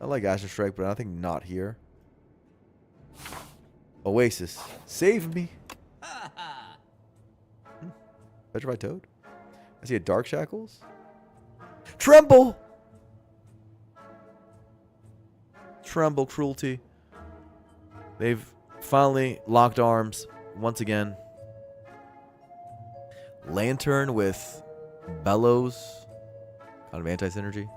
S1: I like Ashen Strike, but I think not here. Oasis. Save me. Petrified Toad. I see a Dark Shackles. Tremble! Tremble Cruelty. They've finally locked arms once again. Lantern with Bellows. Kind of anti-synergy.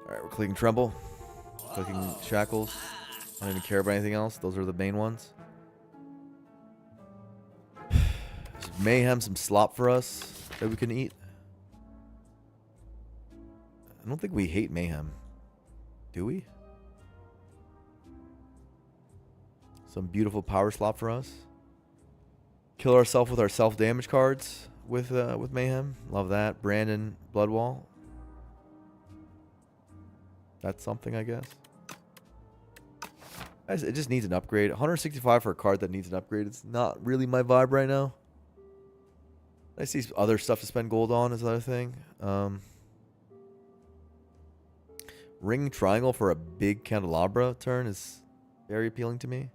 S1: Alright, we're clicking Tremble. Clicking Shackles. I don't even care about anything else. Those are the main ones. Is Mayhem some slop for us that we can eat? I don't think we hate Mayhem. Do we? Some beautiful power slop for us. Kill ourselves with our self-damage cards with Mayhem. Love that. Brandon Bloodwall. That's something, I guess. It just needs an upgrade. 165 for a card that needs an upgrade. It's not really my vibe right now. I see other stuff to spend gold on is another thing. Ring Triangle for a big Candelabra turn is very appealing to me.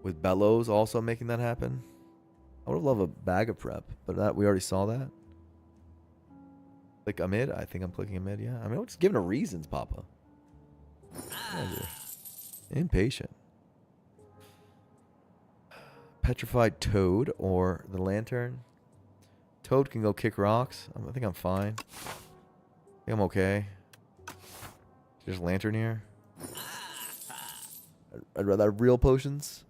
S1: With Bellows also making that happen. I would love a bag of prep, but we already saw that. Click Amid? I think I'm clicking Amid, yeah. I mean, I'm just giving her reasons, Papa. Yeah, impatient. Petrified Toad or the Lantern. Toad can go kick rocks. I think I'm fine. I think I'm okay. Just Lantern here. I'd rather have real potions.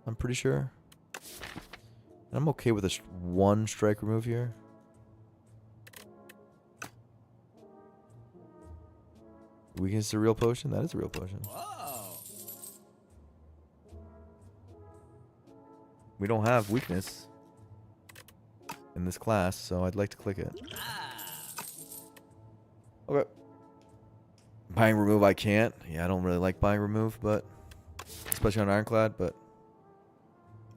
S1: I'm pretty sure. And I'm okay with a 1 strike remove here. Weakness is a real potion? That is a real potion. Whoa. We don't have weakness in this class, so I'd like to click it. Okay. Buying remove I can't. Yeah, I don't really like buying remove, but especially on Ironclad, but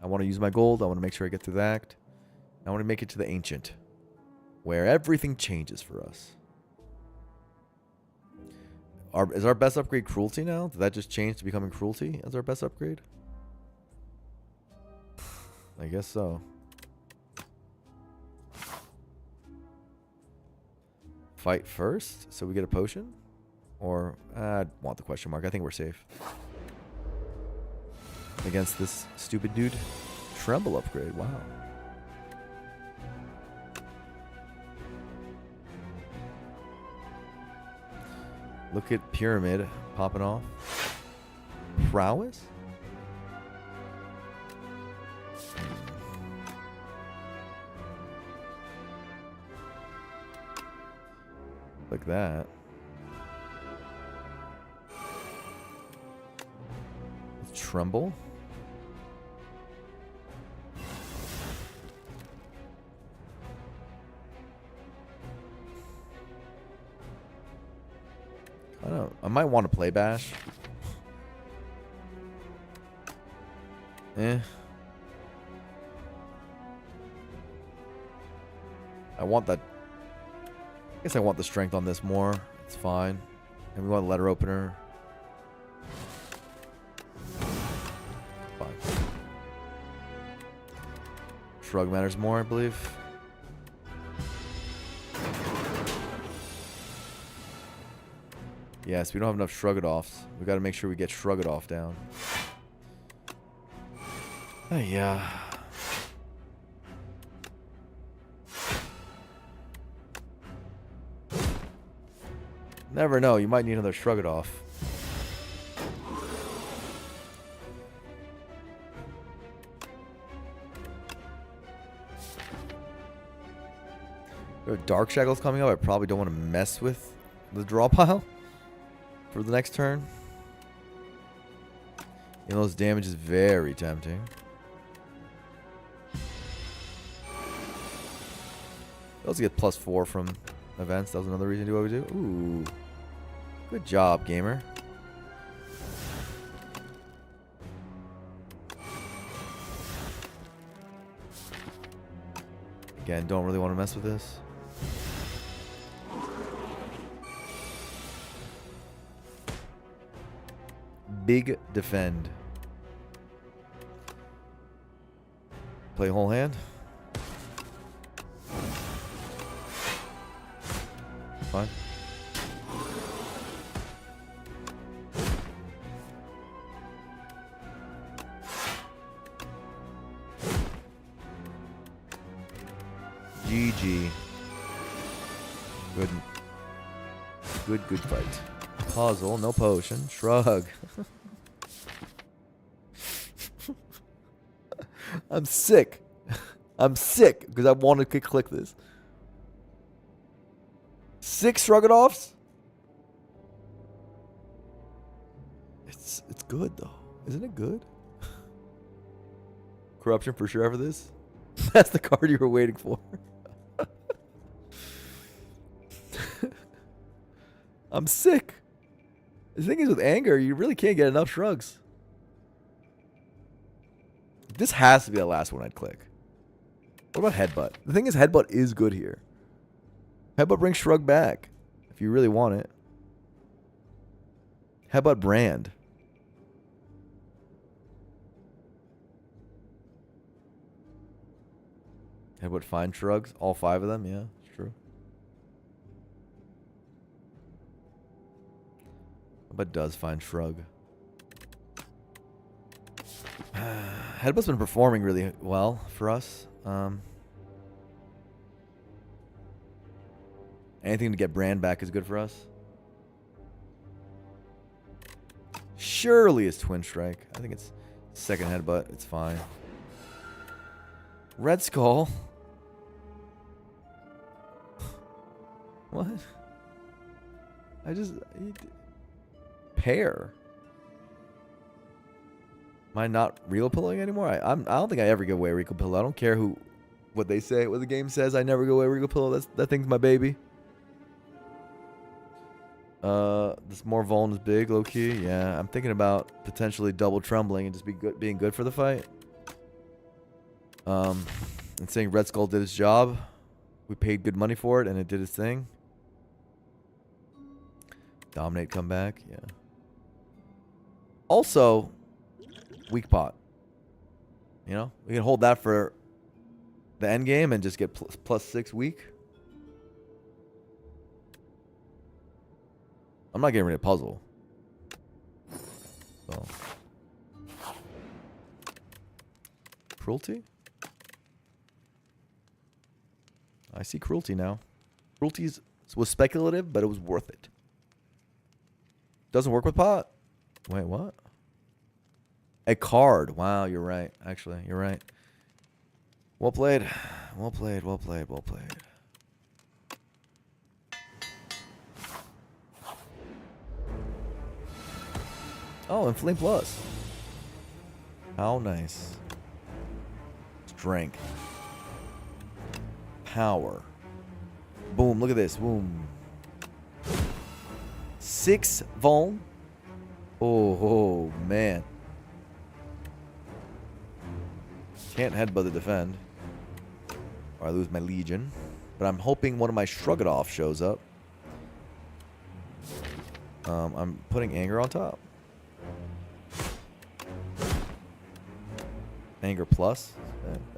S1: I want to use my gold. I want to make sure I get through the act. I want to make it to the Ancient, where everything changes for us. Is our best upgrade Cruelty now? Did that just change to becoming Cruelty as our best upgrade? I guess so. Fight first, so we get a potion? Or, I want the question mark. I think we're safe. Against this stupid dude. Tremble upgrade, wow. Look at Pyramid popping off. Prowess? Like that. Tremble. might want to play bash. I want that. I guess I want the strength on this more. It's fine. And we want a letter opener. Fine. Shrug matters more, I believe. Yes, we don't have enough shrug-it-offs. We got to make sure we get shrug-it-off down. Oh, yeah. Never know. You might need another shrug-it-off. There are Dark Shackles coming up. I probably don't want to mess with the draw pile for the next turn. You know, those damage is very tempting. We also get +4 from events. That was another reason to do what we do. Ooh. Good job, gamer. Again, don't really want to mess with this. Big defend. Play whole hand. Fine. GG. Good fight. Puzzle, no potion. Shrug. I'm sick. I'm sick because I wanted to click this. 6 shrug-it-offs? It's good though. Isn't it good? Corruption for sure after this. That's the card you were waiting for. I'm sick. The thing is with anger, you really can't get enough shrugs. This has to be the last one I'd click. What about Headbutt? The thing is, Headbutt is good here. Headbutt brings Shrug back if you really want it. Headbutt Brand. Headbutt Fine Shrugs. All 5 of them. Yeah, it's true. Headbutt does Fine Shrug. Headbutt's been performing really well for us. Anything to get Brand back is good for us. Surely it's Twin Strike. I think it's second Headbutt. It's fine. Red Skull. What? Pair. Am I not Rico Pillow anymore? I don't think I ever give away Rico Pillow. I don't care what they say, what the game says. I never give away Rico Pillow. That thing's my baby. This more vuln is big, low key. Yeah, I'm thinking about potentially double trembling and just being good for the fight. And saying Red Skull did its job. We paid good money for it, and it did its thing. Dominate, come back. Yeah. Also, weak pot. You know, we can hold that for the end game and just get +6 weak. I'm not getting rid of puzzle. So. Cruelty? I see cruelty now. Cruelty was speculative, but it was worth it. Doesn't work with pot. Wait, what? A card. Wow, you're right. Actually, you're right. Well played. Well played. Well played. Well played. Oh, and Flame Plus. How nice. Strength. Power. Boom, look at this. Boom. 6 Vuln. Oh, man. Can't headbutt the defend. Or I lose my Legion. But I'm hoping one of my Shrug It Off shows up. I'm putting Anger on top. Anger plus.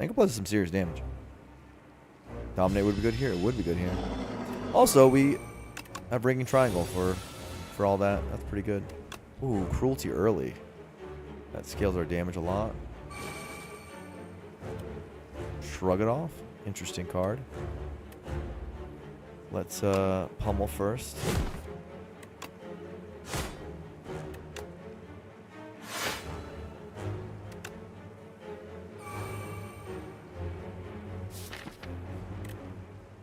S1: Anger plus is some serious damage. Dominate would be good here. It would be good here. Also, we have Ringing Triangle for all that. That's pretty good. Ooh, Cruelty early. That scales our damage a lot. Shrug It Off. Interesting card. Let's pummel first.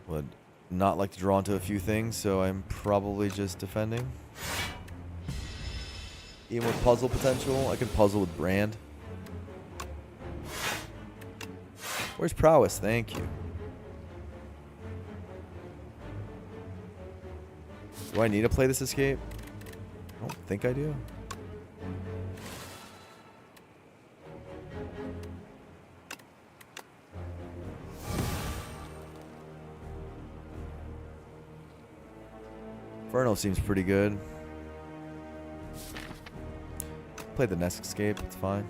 S1: Would not like to draw into a few things, so I'm probably just defending. Even with puzzle potential, I can puzzle with Brand. Where's Prowess? Thank you. Do I need to play this escape? I don't think I do. Inferno seems pretty good. Play the next escape, it's fine.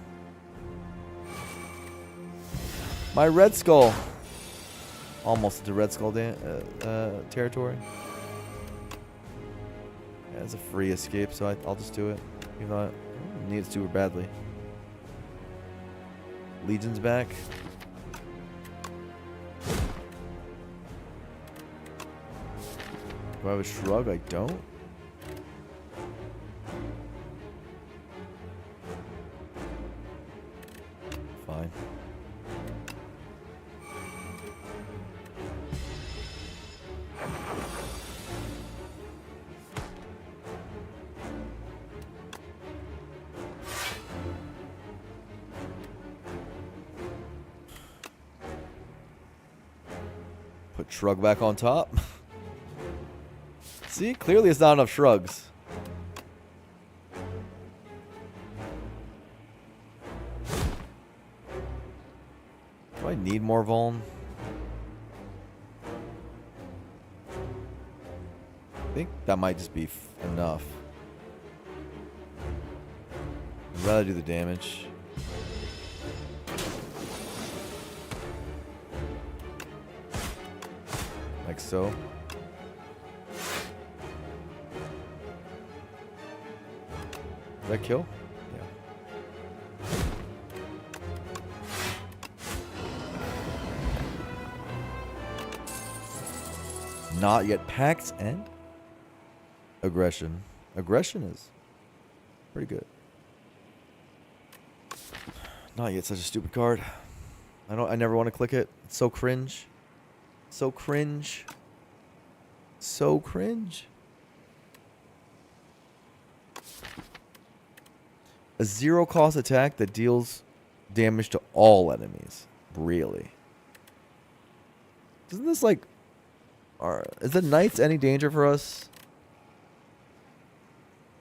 S1: My Red Skull. Almost into Red Skull territory. Yeah, it's a free escape, so I'll just do it. Even though I need it super badly. Legion's back. Do I have a Shrug? I don't. Fine. Put Shrug back on top. See, clearly it's not enough shrugs. Do I need more Vuln? I think that might just be enough. I'd rather do the damage. Like so. Did that kill? Yeah. Not yet. Pax and Aggression. Aggression is pretty good. Not yet. Such a stupid card. I never want to click it. It's so cringe. So cringe. So cringe. A 0-cost attack that deals damage to all enemies. Really? Isn't this like... is the Knights any danger for us?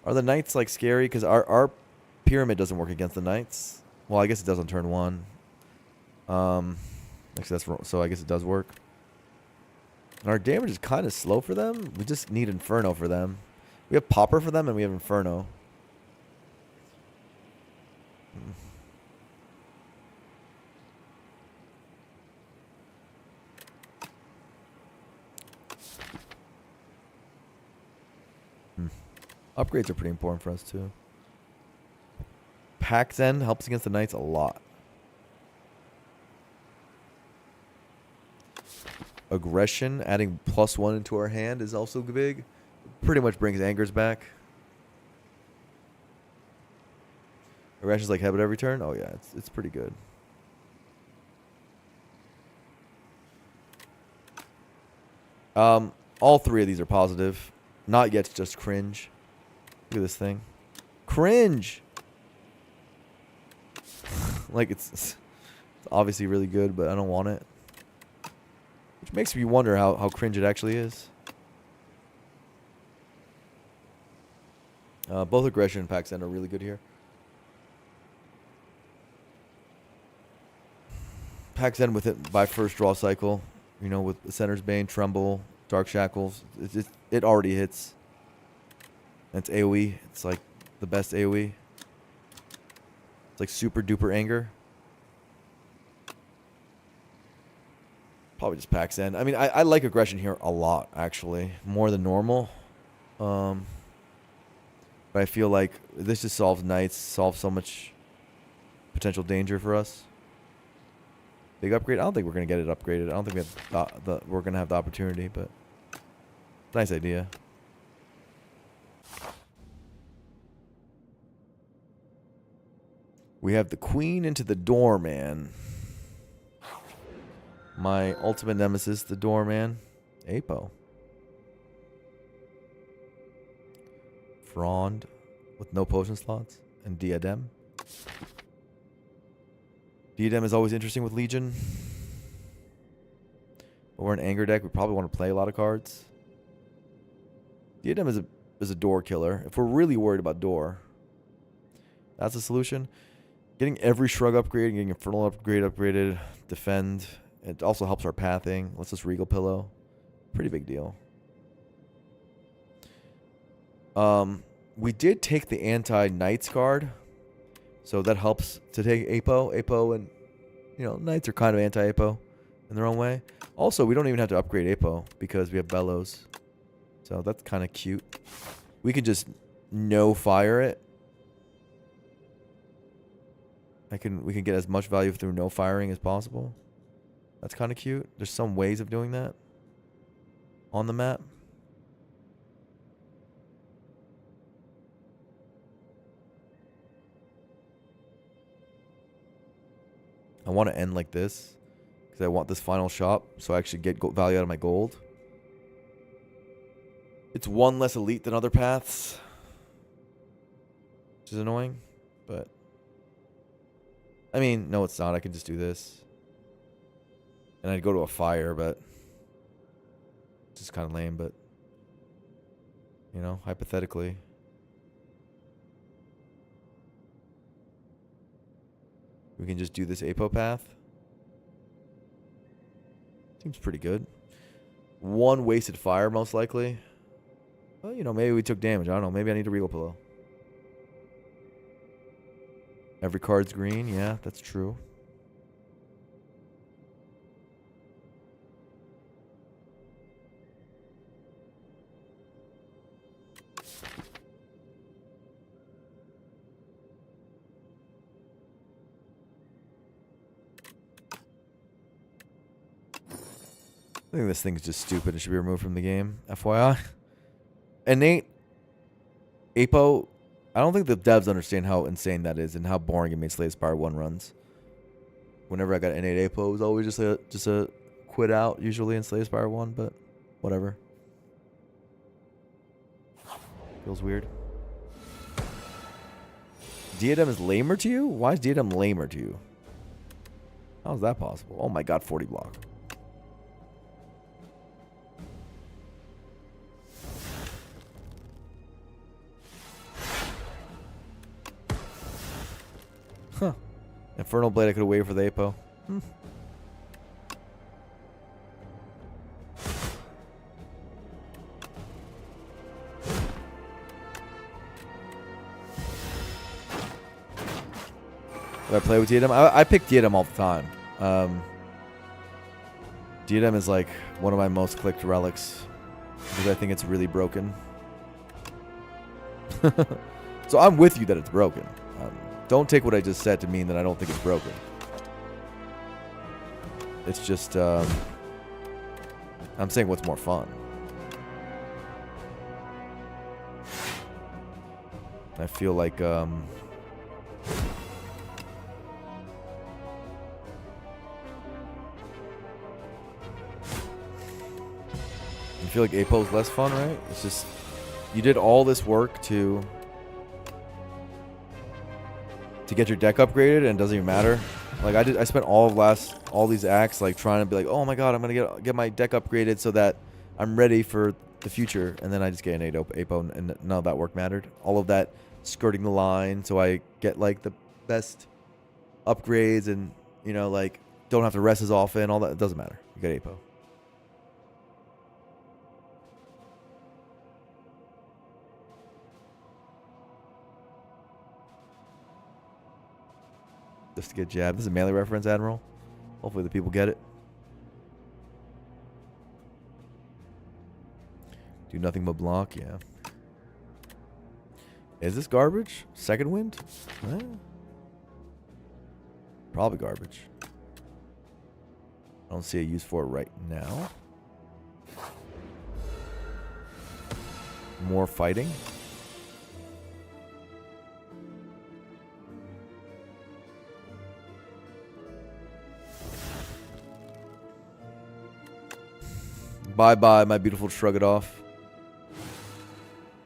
S1: Are the Knights like scary? Because our pyramid doesn't work against the Knights. Well, I guess it does on turn 1. Actually, that's wrong. So I guess it does work. And our damage is kind of slow for them. We just need Inferno for them. We have Pauper for them, and we have Inferno. Upgrades are pretty important for us, too. Pax End helps against the Knights a lot. Aggression, adding +1 into our hand is also big. Pretty much brings Angers back. Aggression's like habit every turn? Oh yeah, it's pretty good. All 3 of these are positive. Not yet, just cringe. Look at this thing. Cringe! Like, it's obviously really good, but I don't want it. Which makes me wonder how cringe it actually is. Both aggression and Pax End are really good here. Pax End with it by first draw cycle, you know, with Center's Bane, Tremble, Dark Shackles. It already hits. It's AoE. It's like the best AoE. It's like super duper anger. Probably just Pax End. I mean, I like aggression here a lot, actually. More than normal. But I feel like this just solves Knights, solves so much potential danger for us. Big upgrade? I don't think we're going to get it upgraded. I don't think we have we're going to have the opportunity, but nice idea. We have the Queen into the Doorman. My ultimate nemesis, the Doorman. Apo. Frond with no potion slots. And Diadem. Diadem is always interesting with Legion. But we're an anger deck. We probably want to play a lot of cards. Diadem is a door killer. If we're really worried about door, that's the solution. Getting every Shrug upgrade, getting Infernal upgrade upgraded, defend. It also helps our pathing. Let's just Regal Pillow. Pretty big deal. We did take the anti-Knights card. So that helps to take Apo. Apo and, you know, Knights are kind of anti-Apo in their own way. Also, we don't even have to upgrade Apo because we have Bellows. So that's kind of cute. We can just no fire it. We can get as much value through no firing as possible. That's kind of cute. There's some ways of doing that on the map. I want to end like this because I want this final shop so I actually get value out of my gold. It's one less elite than other paths, which is annoying, but I mean, no, it's not. I can just do this. And I'd go to a fire, but it's just kind of lame, but you know, hypothetically. We can just do this Apo path. Seems pretty good. One wasted fire, most likely. Well, you know, maybe we took damage. I don't know. Maybe I need a Regal Pillow. Every card's green. Yeah, that's true. I think this thing's just stupid. It should be removed from the game. FYI. Innate Apo. I don't think the devs understand how insane that is and how boring it made Slay Spire 1 runs. Whenever I got innate Apo, it was always just a quit out usually in Slay Spire 1, but whatever. Feels weird. Diadem is lamer to you? Why is Diadem lamer to you? How is that possible? Oh my god, 40 block. Huh. Infernal Blade, I could have waited for the Apo. Do I play with Diadem? I pick Diadem all the time. Diadem is like one of my most clicked relics because I think it's really broken. So I'm with you that it's broken. Don't take what I just said to mean that I don't think it's broken. It's just, I'm saying what's more fun. I feel like, I feel like Apo's less fun, right? It's just, you did all this work to get your deck upgraded and it doesn't even matter. Like I spent all these acts like trying to be like, oh my god, I'm gonna get my deck upgraded so that I'm ready for the future, and then I just get an Apo, and none of that work mattered. All of that skirting the line, so I get like the best upgrades, and like don't have to rest as often. All that, it doesn't matter. You get Apo. Just to get jabbed. This is a melee reference, Admiral. Hopefully the people get it. Do nothing but block, yeah. Is this garbage? Second wind? Eh. Probably garbage. I don't see a use for it right now. More fighting. Bye-bye, my beautiful shrug it off.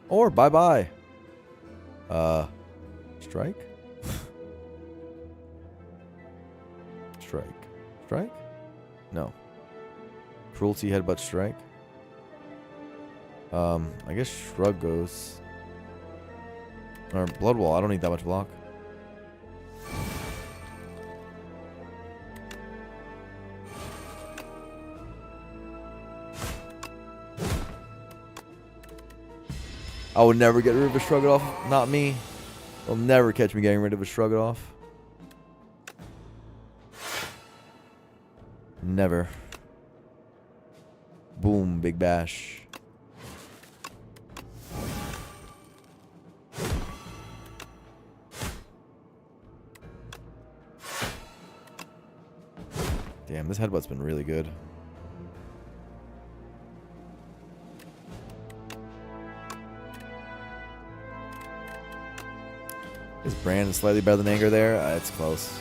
S1: Or bye-bye. Strike? Strike. Strike? No. Cruelty, headbutt, strike. I guess shrug goes. Or blood wall, I don't need that much block. I would never get rid of a shrug it off. Not me. They'll never catch me getting rid of a shrug it off. Never. Boom, big bash. Damn, this headbutt's been really good. Is Brand slightly better than Anger there? It's close.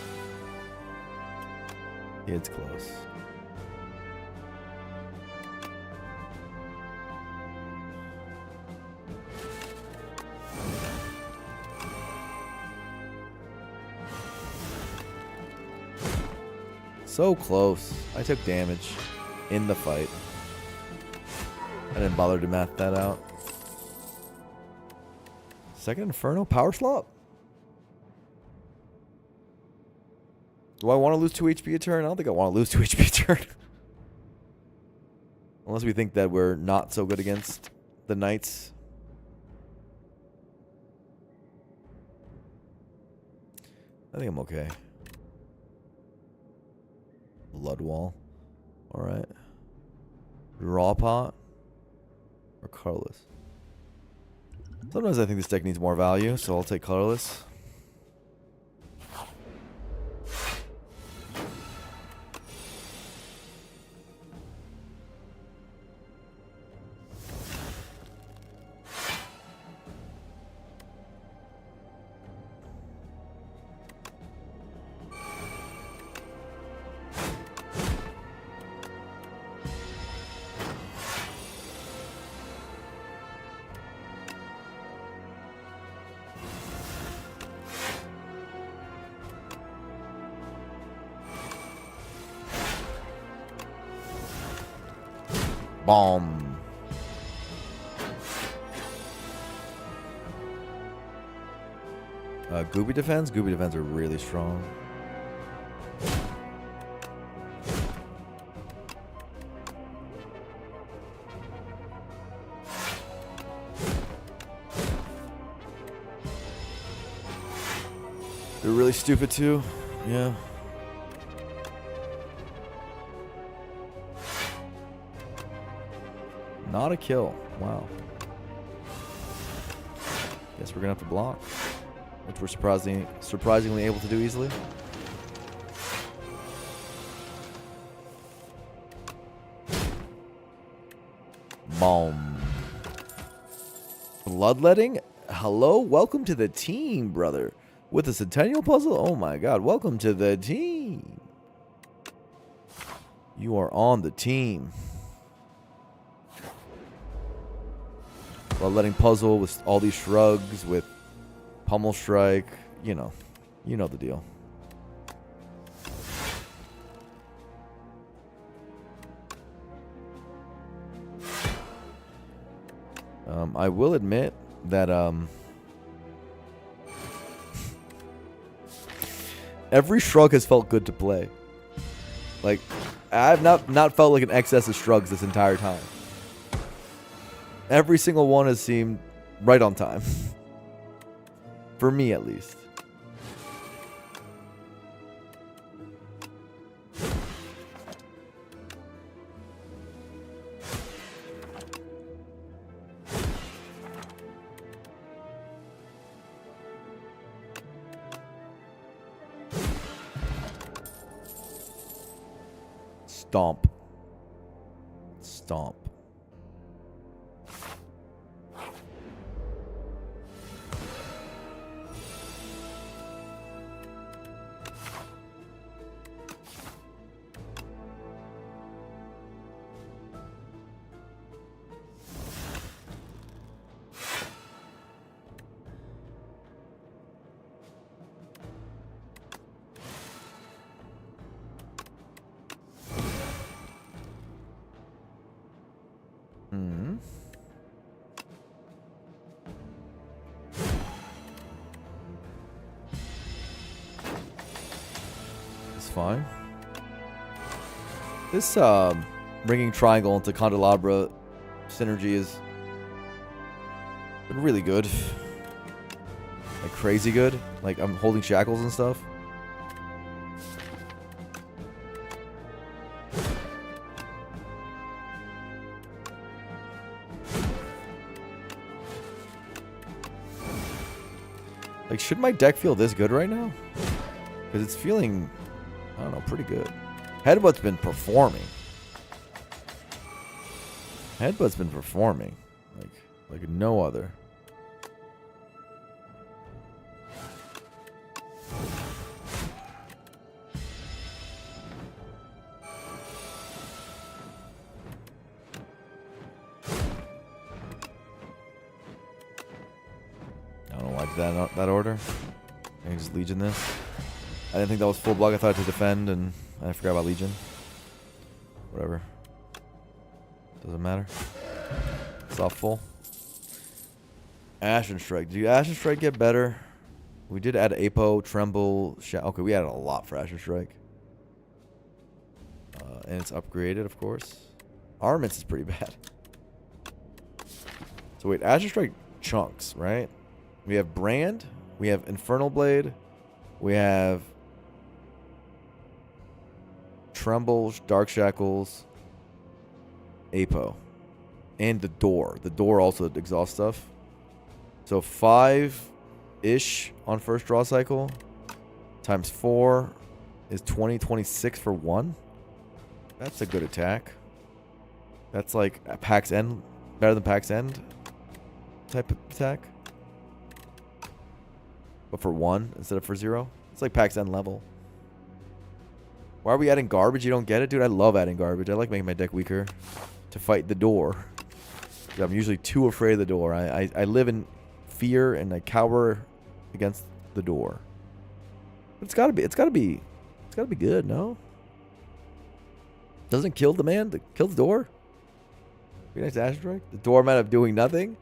S1: It's close. So close. I took damage in the fight. I didn't bother to math that out. Second Inferno power slot? Do I want to lose 2 HP a turn? I don't think I want to lose 2 HP a turn. Unless we think that we're not so good against the Knights. I think I'm okay. Blood wall. Alright. Draw pot. Or colorless. Sometimes I think this deck needs more value, so I'll take colorless. Bomb. Gooby defense? Gooby defense are really strong. They're really stupid too. Yeah. Not a kill. Wow. Guess we're gonna have to block, which we're surprisingly able to do easily. Boom. Bloodletting? Hello? Welcome to the team, brother. With a Centennial puzzle? Oh my god. Welcome to the team. You are on the team. Bloodletting puzzle with all these shrugs, with pummel strike. You know the deal. I will admit that every shrug has felt good to play. Like, I've not felt like an excess of shrugs this entire time. Every single one has seemed right on time. For me, at least. Stomp. Stomp. It's fine. This bringing triangle into candelabra synergy is been really good. Like crazy good. Like I'm holding shackles and stuff. Like, should my deck feel this good right now? Because it's feeling, I don't know, pretty good. Headbutt's been performing. Headbutt's been performing. Like no other. I don't like that order. I can just Legion this. I didn't think that was full block. I thought to defend, and I forgot about Legion. Whatever. Doesn't matter. It's off full. Ashen Strike. Did Ashen Strike get better? We did add Apo, Tremble, okay, we added a lot for Ashen Strike. And it's upgraded, of course. Armaments is pretty bad. So wait, Ashen Strike chunks, right? We have Brand. We have Infernal Blade. We have Tremble, Dark Shackles, Apo. And the Door. The Door also exhausts stuff. So 5-ish on first draw cycle. Times 4 is 20, 26 for 1. That's a good attack. That's like a Pax End. Better than Pax End type of attack. But for 1 instead of for 0. It's like Pax End level. Why are we adding garbage? You don't get it? Dude, I love adding garbage. I like making my deck weaker to fight the Door. I'm usually too afraid of the Door. I live in fear and I cower against the Door. But it's gotta be good, no? Doesn't kill the man, kill the Door. Be nice Ashen Strike. The Door might have doing nothing.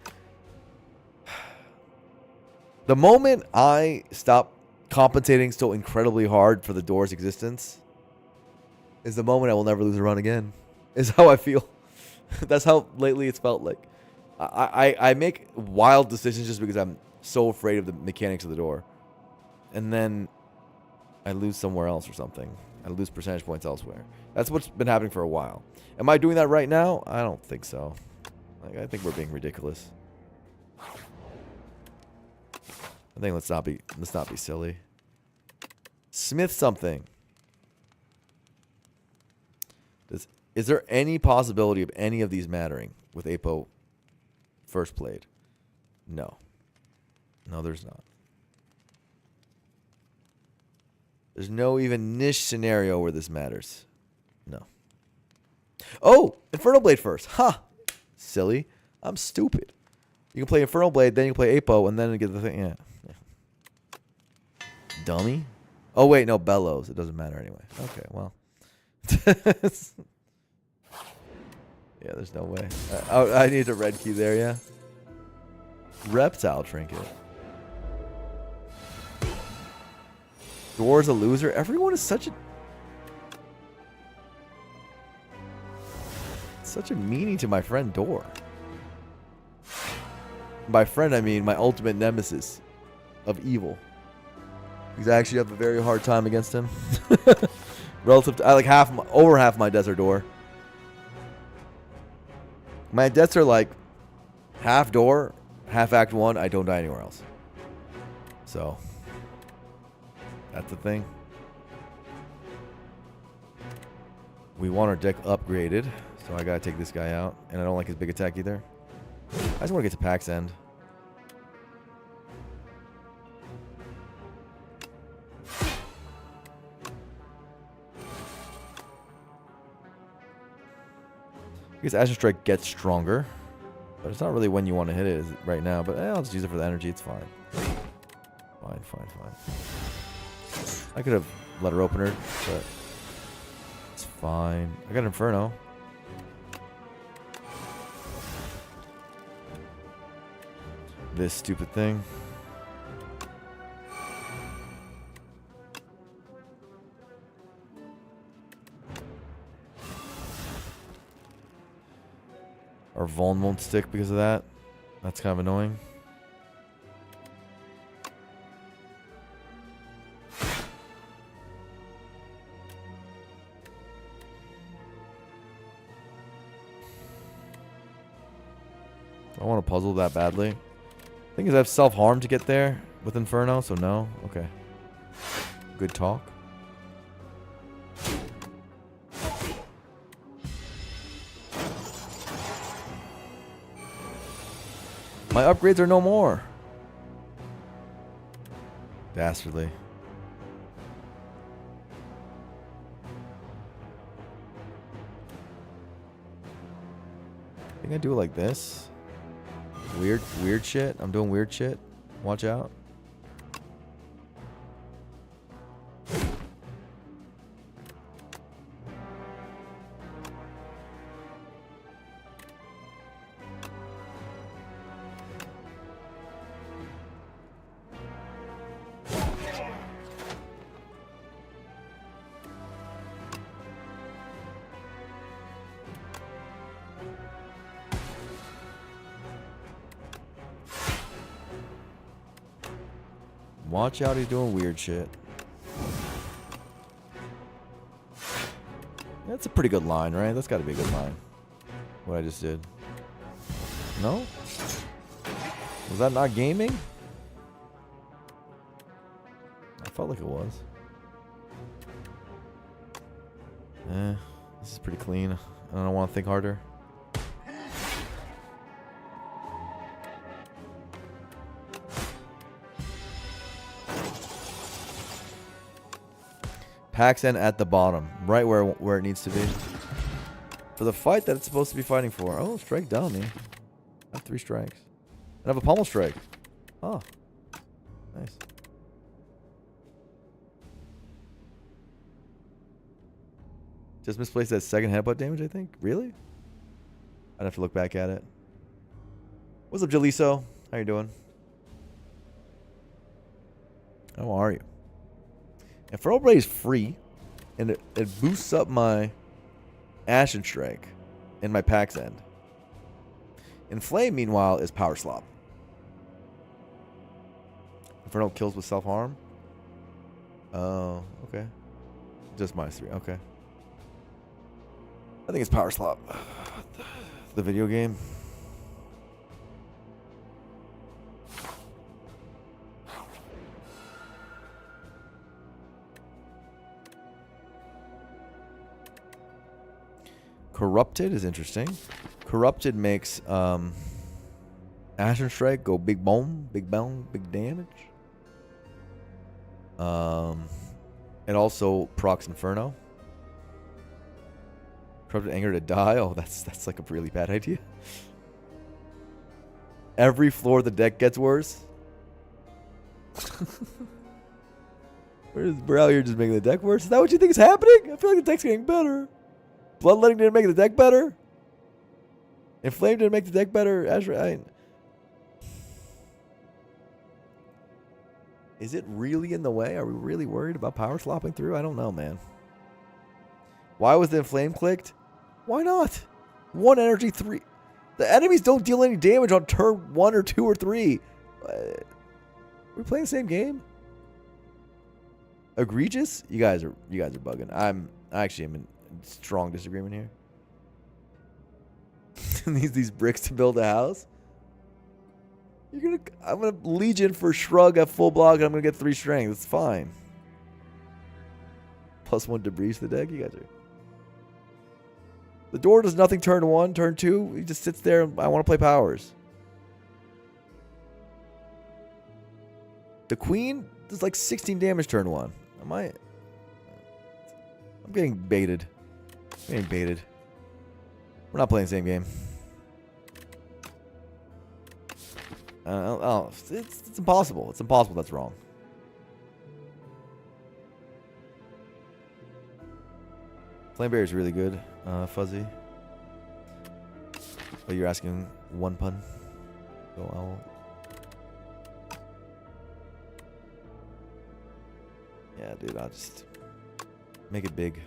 S1: The moment I stop compensating so incredibly hard for the Door's existence is the moment I will never lose a run again. Is how I feel. That's how lately it's felt like. I make wild decisions just because I'm so afraid of the mechanics of the Door. And then I lose somewhere else or something. I lose percentage points elsewhere. That's what's been happening for a while. Am I doing that right now? I don't think so. Like, I think we're being ridiculous. I think let's not be silly. Smith something. Is there any possibility of any of these mattering with Apo first played? No. No, there's not. There's no even niche scenario where this matters. No. Oh! Infernal Blade first. Ha! Silly. I'm stupid. You can play Infernal Blade, then you can play Apo, and then get the thing. Yeah. Dummy? Oh, wait. No, Bellows. It doesn't matter anyway. Okay, well. Yeah, there's no way. I need a red key there, yeah? Reptile trinket. Door's a loser. Everyone is such a meaning to my friend Door. By friend, I mean my ultimate nemesis of evil. Because I actually have a very hard time against him. Relative to, I like over half my deaths are Door. My deaths are like half Door, half Act 1. I don't die anywhere else. So, that's the thing. We want our deck upgraded, so I gotta take this guy out. And I don't like his big attack either. I just want to get to Pack's End. Because Ashen Strike gets stronger, but it's not really when you want to hit it right now. But I'll just use it for the energy. It's fine. Fine. I could have let her open her, but it's fine. I got Inferno. This stupid thing. Our Vuln won't stick because of that. That's kind of annoying. I want to puzzle that badly. Thing is, I have self-harm to get there with Inferno, so no. Okay. Good talk. My upgrades are no more. Dastardly. I think I do it like this. Weird shit. I'm doing weird shit. Watch out. Watch out, he's doing weird shit. That's a pretty good line, right? That's got to be a good line. What I just did. No? Was that not gaming? I felt like it was. This is pretty clean. I don't want to think harder. Pack's End at the bottom, right where it needs to be. For the fight that it's supposed to be fighting for. Oh, strike down me. I have 3 strikes. I have a pommel strike. Oh. Nice. Just misplaced that second headbutt damage, I think. Really? I'd have to look back at it. What's up, Jaliso? How you doing? How are you? And Feral Blade is free, and it boosts up my Ashen Strike and my Pack's End. Inflame, meanwhile, is Power Slop. Inferno kills with self-harm. Oh, okay. Just -3, okay. I think it's Power Slop. The video game. Corrupted is interesting. Corrupted makes Ashen Strike go big boom, big damage. It also procs Inferno. Corrupted Anger to die. Oh, that's like a really bad idea. Every floor of the deck gets worse. We're out here just making the deck worse. Is that what you think is happening? I feel like the deck's getting better. Bloodletting didn't make the deck better. Inflame didn't make the deck better. Is it really in the way? Are we really worried about power slopping through? I don't know, man. Why was the inflame clicked? Why not? 1 energy, 3. The enemies don't deal any damage on turn 1 or 2 or 3. We playing the same game? Egregious? You guys are bugging. I actually am in strong disagreement here. these bricks to build a house? I'm gonna Legion for shrug at full block and I'm gonna get 3 strength. It's fine. +1 debris to the deck. You guys are. The door does nothing turn 1, turn 2. He just sits there and I want to play powers. The queen does like 16 damage turn 1. I'm getting baited. We're not playing the same game. It's impossible. It's impossible that's wrong. Flame Barrier is really good, Fuzzy. Oh, you're asking one pun? Go owl. Yeah, dude, I'll just make it big.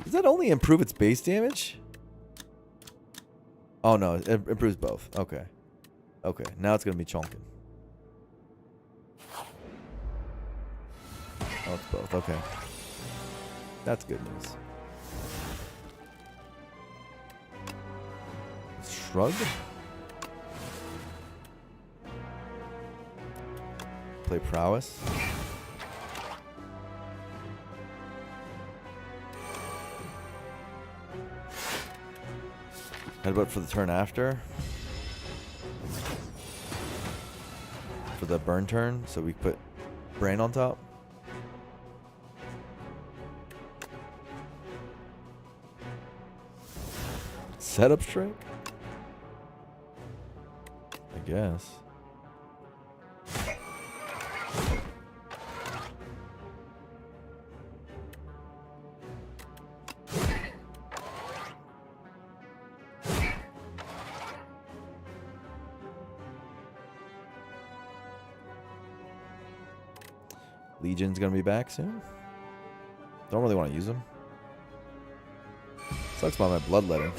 S1: Does that only improve its base damage? Oh no, it improves both. Okay. Okay, now it's gonna be chonking. Oh, it's both. Okay. That's good news. Shrug? Play prowess. Headbutt for the turn after. For the burn turn, so we put brain on top. Setup strike? I guess. Legion's gonna be back soon. Don't really want to use them. Sucks about my bloodletting.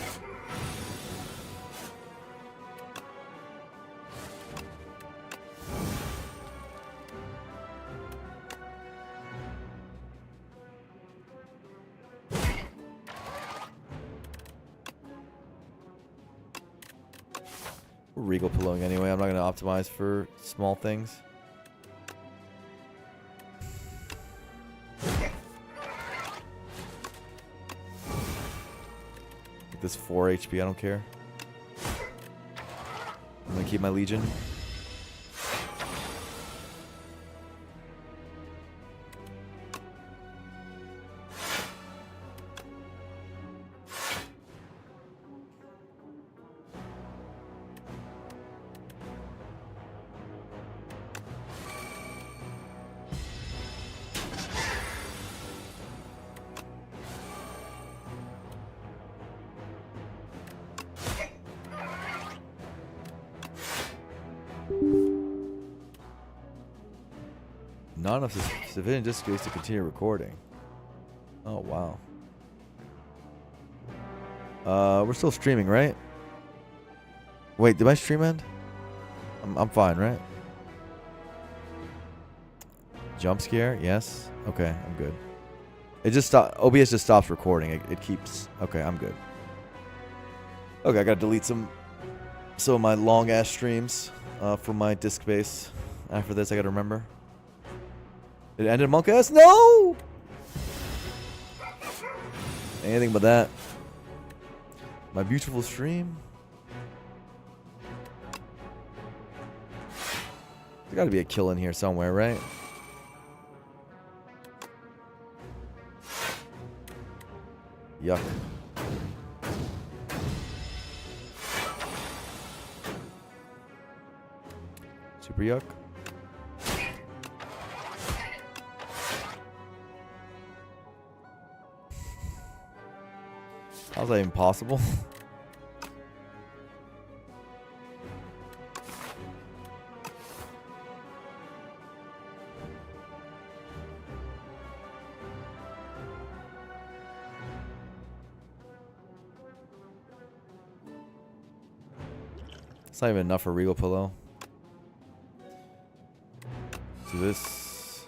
S1: We're Regal pillowing anyway. I'm not gonna optimize for small things. This 4 HP, I don't care. I'm gonna keep my Legion. Not enough civilian disk space to continue recording. Oh, wow. We're still streaming, right? Wait, did my stream end? I'm fine, right? Jump scare? Yes. Okay, I'm good. It just OBS just stops recording. It keeps. Okay, I'm good. Okay, I gotta delete some of my long ass streams from my disk space. After this, I gotta remember. It ended Monk S? No! Anything but that. My beautiful stream. There's gotta be a kill in here somewhere, right? Yuck. Super yuck. How's that even possible? It's not even enough for Regal Pillow. Do this.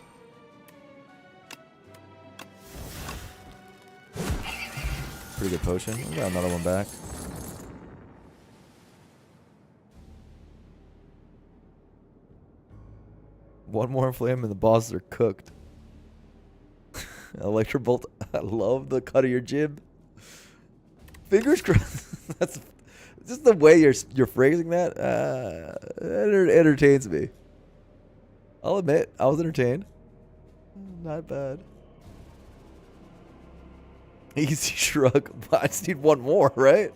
S1: Pretty good potion. We got another one back. One more inflame and the bosses are cooked. Electrobolt. I love the cut of your jib. Fingers crossed. That's just the way you're phrasing that. It entertains me. I'll admit, I was entertained. Not bad. Easy shrug. I just need one more, right?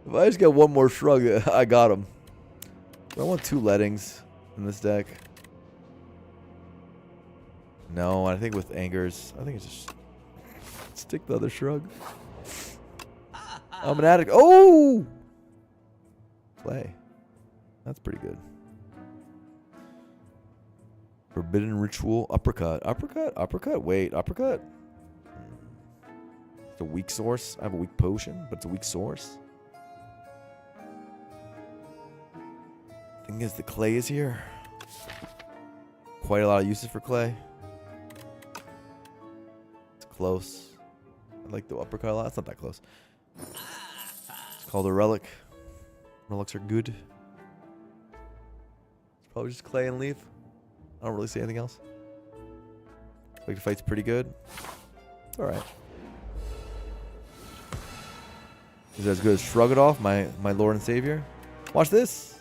S1: If I just get one more shrug, I got him. I want 2 lettings in this deck. No, I think with angers, I think it's just stick the other shrug. I'm an addict. Oh! Play. That's pretty good. Forbidden ritual. Uppercut. Uppercut? Uppercut? Wait, uppercut? It's a weak source. I have a weak potion, but it's a weak source. Thing is, the clay is here. Quite a lot of uses for clay. It's close. I like the uppercut a lot. It's not that close. It's called a relic. Relics are good. It's probably just clay and leaf. I don't really see anything else. Like the fight's pretty good. It's alright. Is it as good as Shrug It Off, my Lord and Savior? Watch this!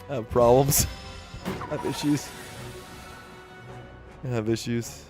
S1: I have problems. I have issues. I have issues.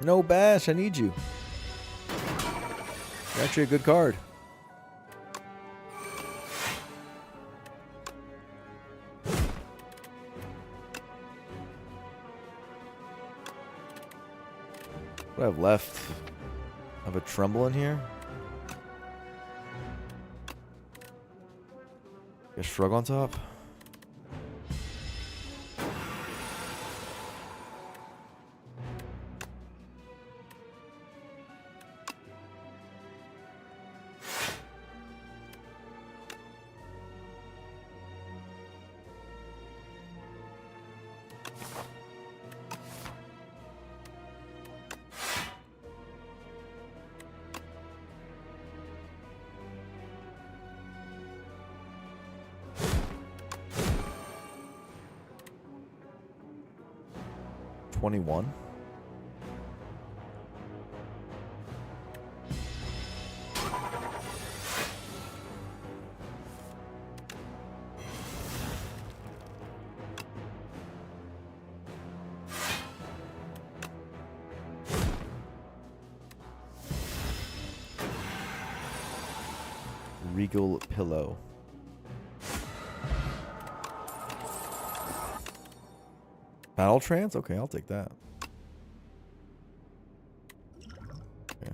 S1: No bash, I need you. You're actually a good card. What do I have left? I have a Tremble in here. A Shrug on top. $21. Regal Pillow. Battle Trance? Okay, I'll take that. Okay.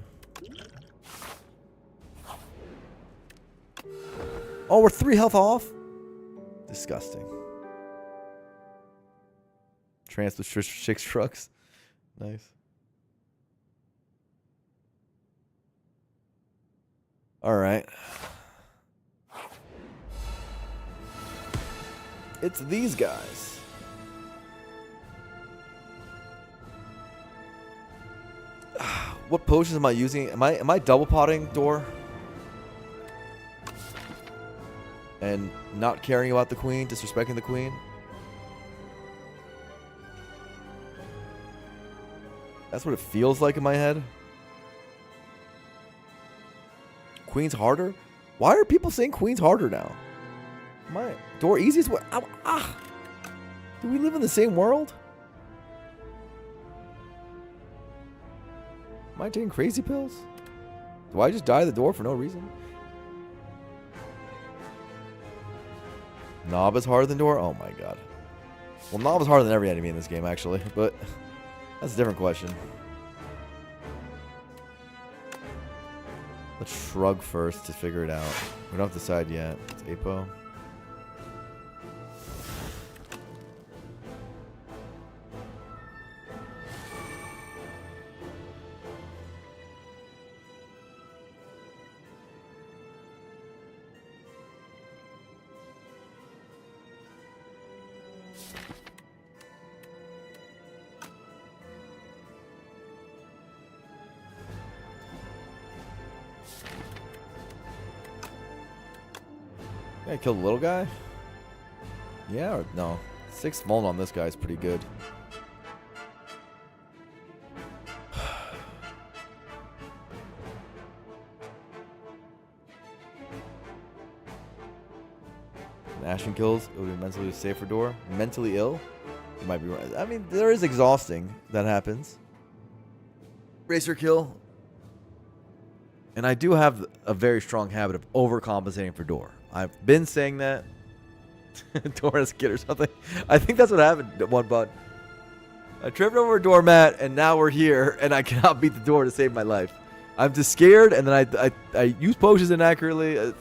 S1: Oh, we're 3 health off? Disgusting. Trance with 6 trucks. Nice. Alright. It's these guys. What potions am I using? Am I double potting door? And not caring about the queen, disrespecting the queen? That's what it feels like in my head. Queen's harder? Why are people saying Queen's harder now? My door easiest way. Do we live in the same world? Am I taking crazy pills? Do I just die at the door for no reason? Knob is harder than door? Oh my god. Well, knob is harder than every enemy in this game, actually, but that's a different question. Let's shrug first to figure it out. We don't have to decide yet. It's Apo. I killed the little guy? Yeah or no? 6 Moln on this guy is pretty good. Ashen kills, it would be mentally safer door. Mentally ill? You might be right. I mean, there is exhausting that happens. Racer kill. And I do have a very strong habit of overcompensating for door. I've been saying that. Door has a kid or something. I think that's what happened at one button. I tripped over a doormat, and now we're here, and I cannot beat the door to save my life. I'm just scared, and then I use potions inaccurately. You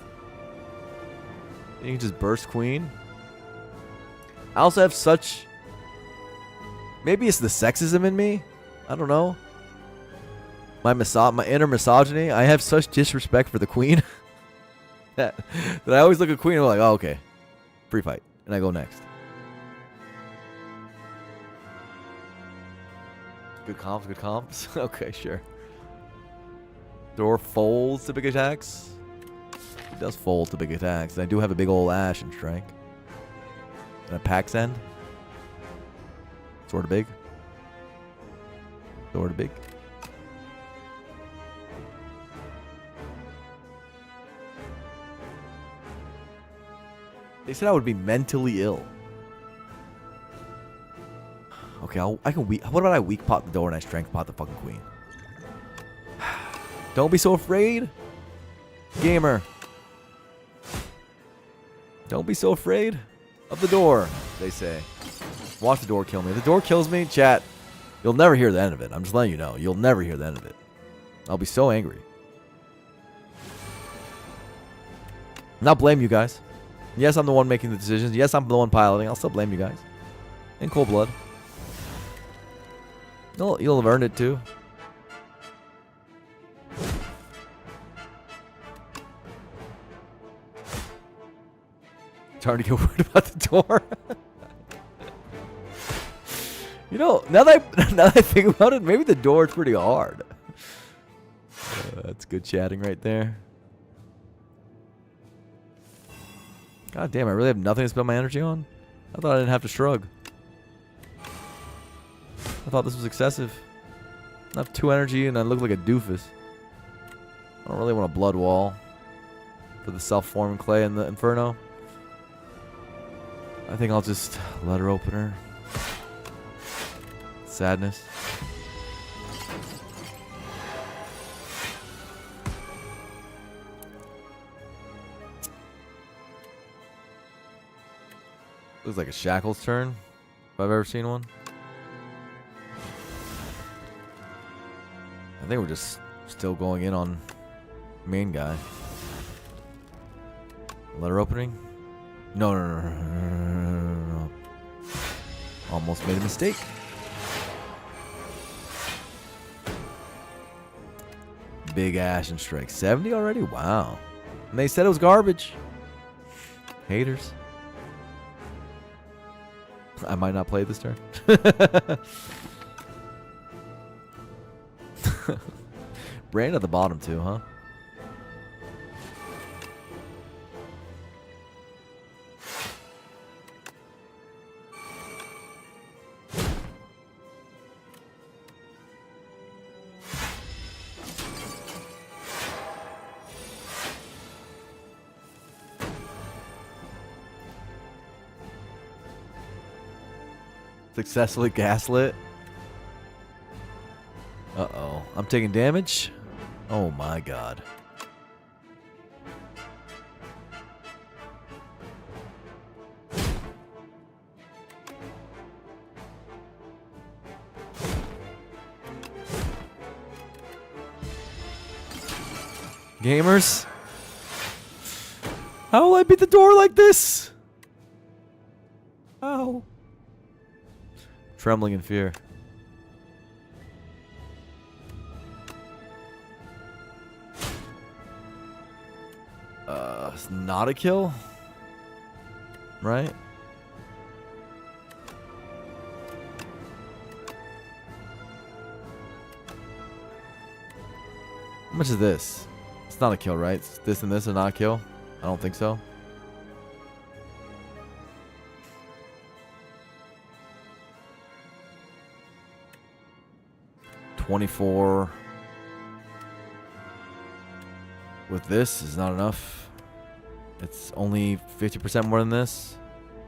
S1: can just burst queen. I also have such... Maybe it's the sexism in me. I don't know. My inner misogyny. I have such disrespect for the queen. that I always look at queen and I'm like, oh, okay. Free fight. And I go next. Good comps, good comps. Okay, sure. Door folds to big attacks. It does fold to big attacks. And I do have a big old Ash and Strike. And a Pax End. Sort of big. Sort of big. They said I would be mentally ill. Okay, I can weak. What about I weak pot the door and I strength pot the fucking queen? Don't be so afraid, gamer. Don't be so afraid of the door. They say. Watch the door kill me. If the door kills me, chat, you'll never hear the end of it. I'm just letting you know. You'll never hear the end of it. I'll be so angry. Not blame you guys. Yes, I'm the one making the decisions. Yes, I'm the one piloting. I'll still blame you guys. In cold blood. You'll have earned it too. It's hard to get worried about the door. You know, now that I think about it, maybe the door is pretty hard. That's good chatting right there. God damn, I really have nothing to spend my energy on? I thought I didn't have to shrug. I thought this was excessive. I have 2 energy and I look like a doofus. I don't really want a blood wall for the self-forming clay in the Inferno. I think I'll just letter opener. Sadness. Looks like a Shackles turn, if I've ever seen one. I think we're just still going in on main guy. Letter opening? No. Almost made a mistake. Big Ash and Strike. 70 already? Wow. And they said it was garbage. Haters. I might not play this turn. Brand at the bottom too, huh?
S3: Successfully gaslit. Uh-oh. I'm taking damage? Oh my god. Gamers? How will I beat the door like this? How? Trembling in fear. It's not a kill? Right? How much is this? It's not a kill, right? This and this are not a kill? I don't think so. $24 with this is not enough. It's only 50% more than this.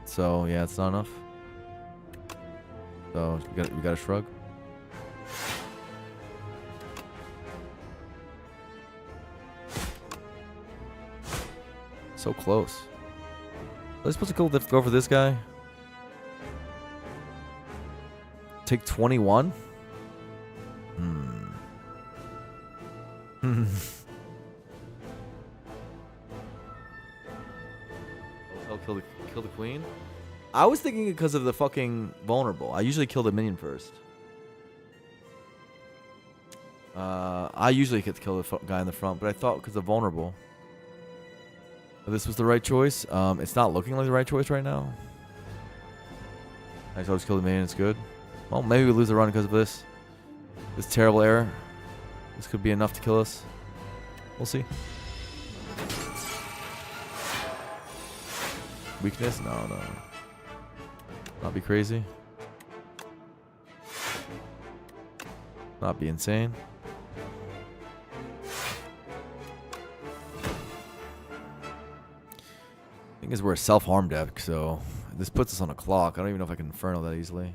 S3: So yeah, it's not enough. So we gotta shrug. So close. Are they supposed to go for this guy? Take 21? I'll kill the queen? I was thinking because of the fucking vulnerable. I usually kill the minion first. I usually get to kill the guy in the front, but I thought because of vulnerable. This was the right choice. It's not looking like the right choice right now. I just always kill the minion. It's good. Well, maybe we lose the run because of this. This terrible error. This could be enough to kill us. We'll see. Weakness? No. Not be crazy. Not be insane. Thing is, we're a self-harm deck, so this puts us on a clock. I don't even know if I can Inferno that easily.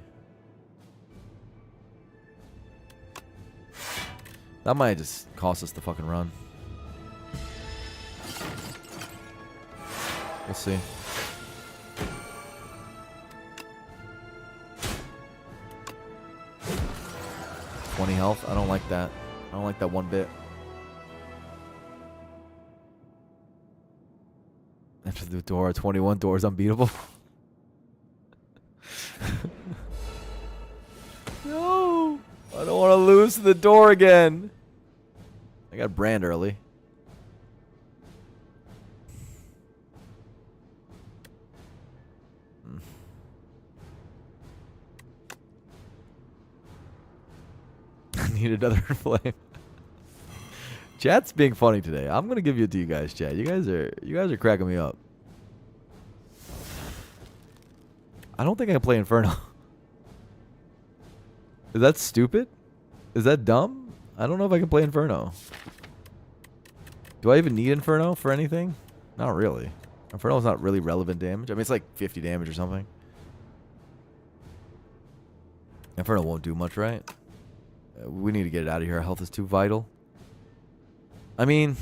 S3: That might just cost us the fucking run. We'll see. $20 health. I don't like that. I don't like that one bit. Enter the door. 21 doors unbeatable. No. I don't want to lose to the door again. I got Brand early. I need another flame. Chat's being funny today. I'm gonna give it to you guys, chat. You guys are cracking me up. I don't think I can play Inferno. Is that stupid? Is that dumb? I don't know if I can play Inferno. Do I even need Inferno for anything? Not really. Inferno is not really relevant damage. I mean, it's like 50 damage or something. Inferno won't do much, right? We need to get it out of here. Our health is too vital. I mean,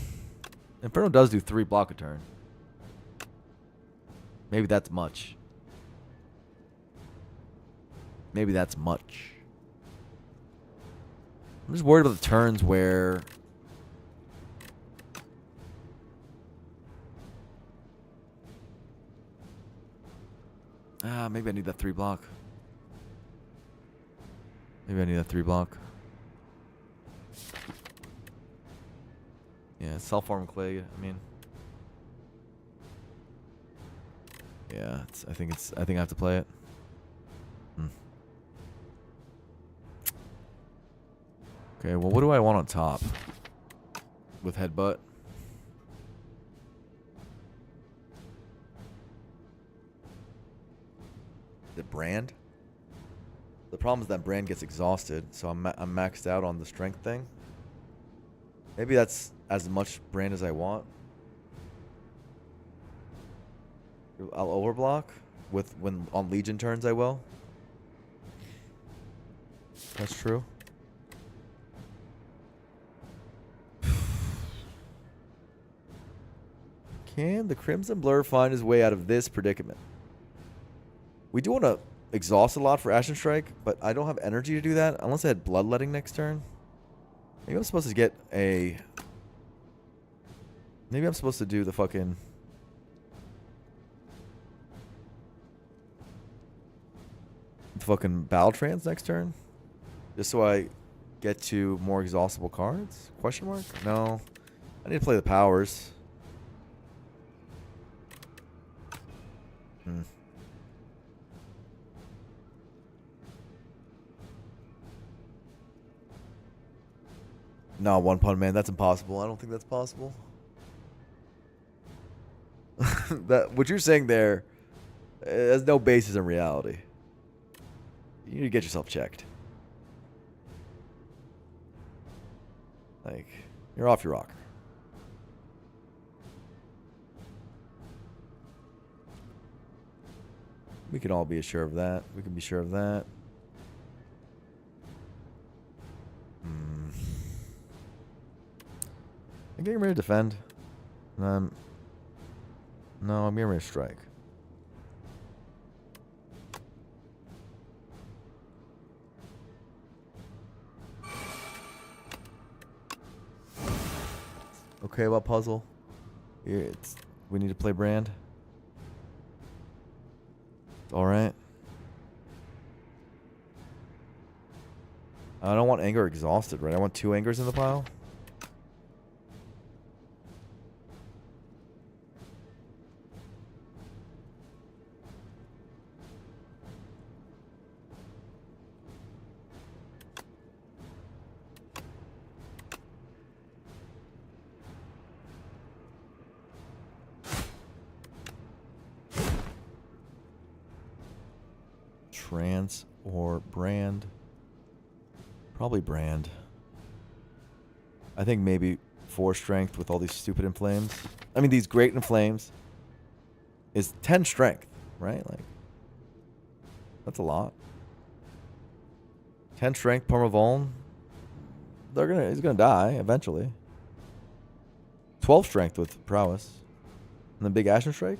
S3: Inferno does do 3 block a turn. Maybe that's much. Maybe that's much. I'm just worried about the turns where... maybe I need that 3 block. Maybe I need that 3 block. Yeah, self-form clay. I mean, yeah. I think I have to play it. Okay. Well, what do I want on top? With headbutt. The Brand. The problem is that Brand gets exhausted, so I'm maxed out on the strength thing. Maybe that's as much Brand as I want. I'll overblock when on Legion turns. I will.
S1: That's true. Can the Crimson Blur find his way out of this predicament? We do want to exhaust a lot for Ashen Strike, but I don't have energy to do that unless I had Bloodletting next turn. Maybe I'm supposed to get a... Maybe I'm supposed to do the fucking... The fucking Battle Trance next turn? Just so I get to more exhaustible cards? Question mark? No. I need to play the powers. No, one pun, man. That's impossible. I don't think that's possible. That what you're saying there has no basis in reality. You need to get yourself checked. Like, you're off your rocker. We can all be sure of that. We can be sure of that. I'm getting ready to defend. No, I'm getting ready to strike. Okay about puzzle? We need to play brand. Alright. I don't want anger exhausted, right? I want 2 angers in the pile. Trance or brand? Probably brand. I think maybe 4 strength with all these stupid inflames. I mean, these great inflames is 10 strength, right? Like, that's a lot. 10 strength Parmavuln. He's gonna die eventually. 12 strength with prowess. And then big Ashen Strike.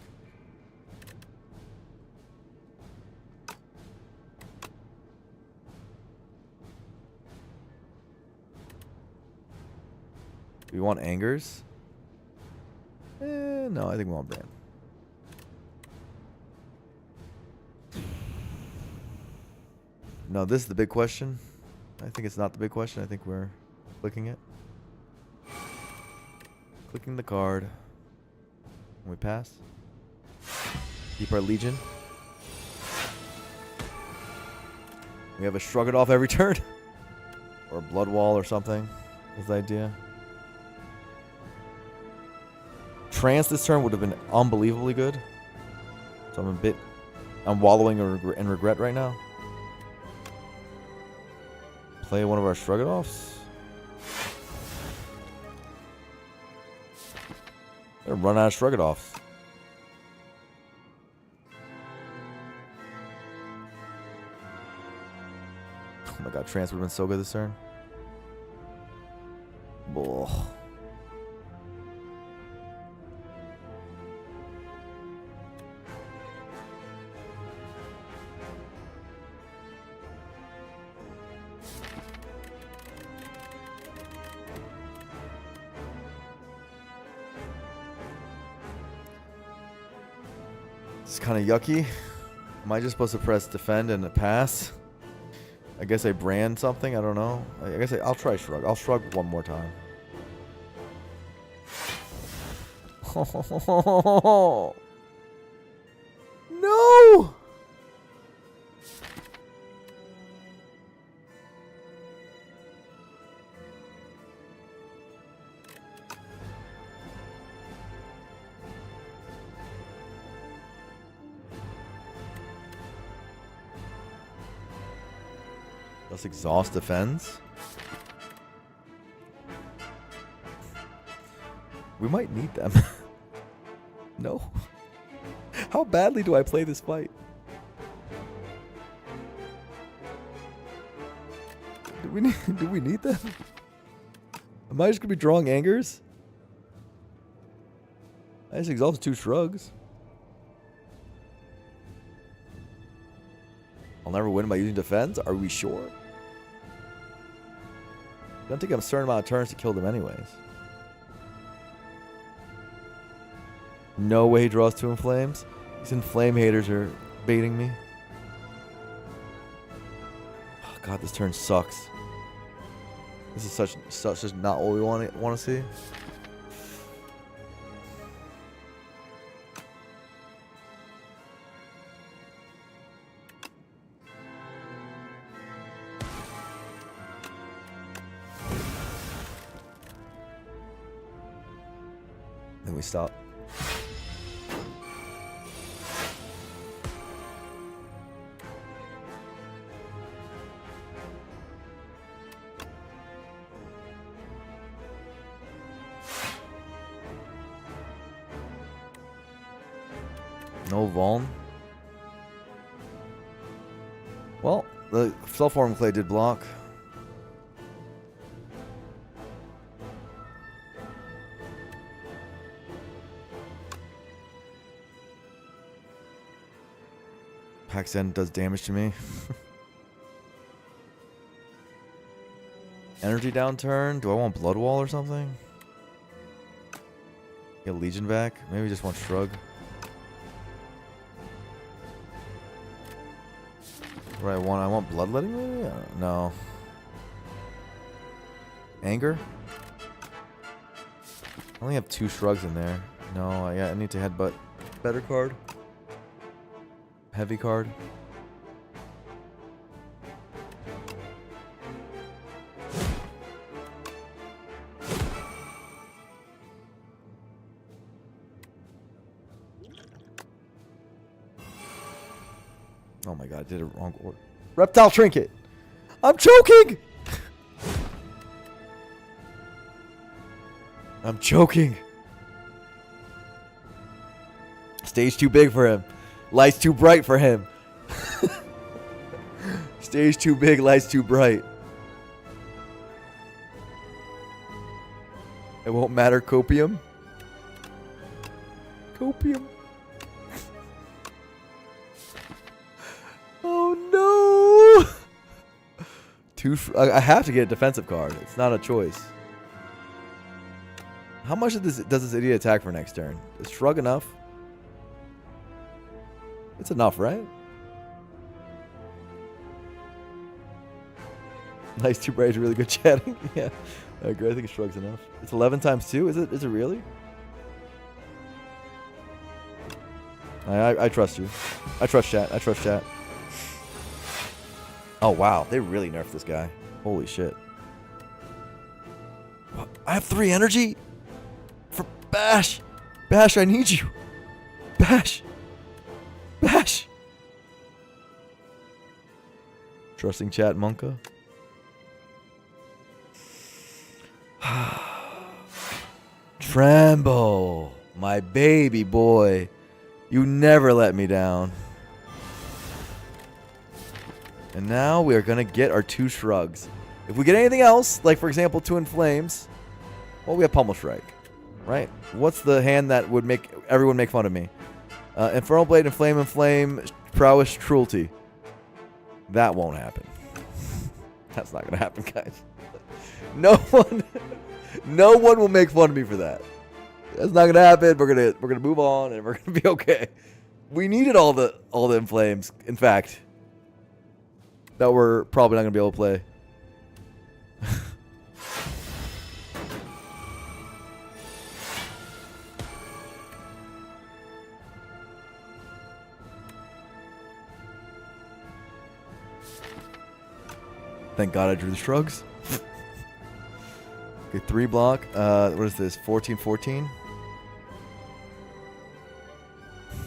S1: Do we want angers? No, I think we want brand. No, this is the big question. I think it's not the big question. I think we're clicking it. Clicking the card. And we pass. Keep our Legion. We have a Shrug It Off every turn. Or a Blood Wall or something is the idea. Trance this turn would have been unbelievably good. So I'm wallowing in regret right now. Play one of our Shrug It Offs. They're run out of Shrug It Offs. Oh my god, Trance would have been so good this turn. Ugh. It's kind of yucky. Am I just supposed to press defend and pass? I guess I brand something. I don't know. I guess I'll try shrug. I'll shrug one more time. No! Let's exhaust defends. We might need them. No. How badly do I play this fight? Do we need them? Am I just gonna be drawing angers? I just exhausted 2 shrugs. I'll never win by using defense? Are we sure? I don't take a certain amount of turns to kill them anyways. No way he draws 2 inflames. These inflame haters are baiting me. Oh god, this turn sucks. This is such just not what we want to see. Then we stop. No Vuln. Well, the self-form clay did block. Paxen does damage to me. Energy downturn. Do I want Blood Wall or something? Get Legion back. Maybe just want Shrug. What do I want? I want Bloodletting maybe? No. Anger? I only have 2 Shrugs in there. No, I need to headbutt. Better card. Heavy card. Oh my god, I did it wrong order. Reptile Trinket! I'm choking! I'm choking. Stage too big for him. Light's too bright for him. Stage too big, light's too bright. It won't matter, Copium. Copium. Oh no! I have to get a defensive card. It's not a choice. How much does this idiot attack for next turn? Is Shrug enough? It's enough, right? Nice, too bright, really good chatting. Yeah, I agree. I think Shrug's enough. It's 11 times 2. Is it? Is it really? I trust you. I trust chat. I trust chat. Oh wow, they really nerfed this guy. Holy shit. I have 3 energy for Bash. Bash, I need you. Bash. Bash. Trusting chat, Monka. Trambo, my baby boy. You never let me down. And now we are going to get our 2 Shrugs. If we get anything else, like for example 2 Inflames, well, we have Pummel Strike, right? What's the hand that would make everyone make fun of me? Infernal Blade, Inflame, Prowess, Cruelty. That won't happen. That's not going to happen, guys. No one will make fun of me for that. That's not going to happen. We're going to move on and we're going to be okay. We needed all the Inflames, in fact, that we're probably not going to be able to play. Thank God I drew the Shrugs. Okay, 3 block. What is this? 14-14?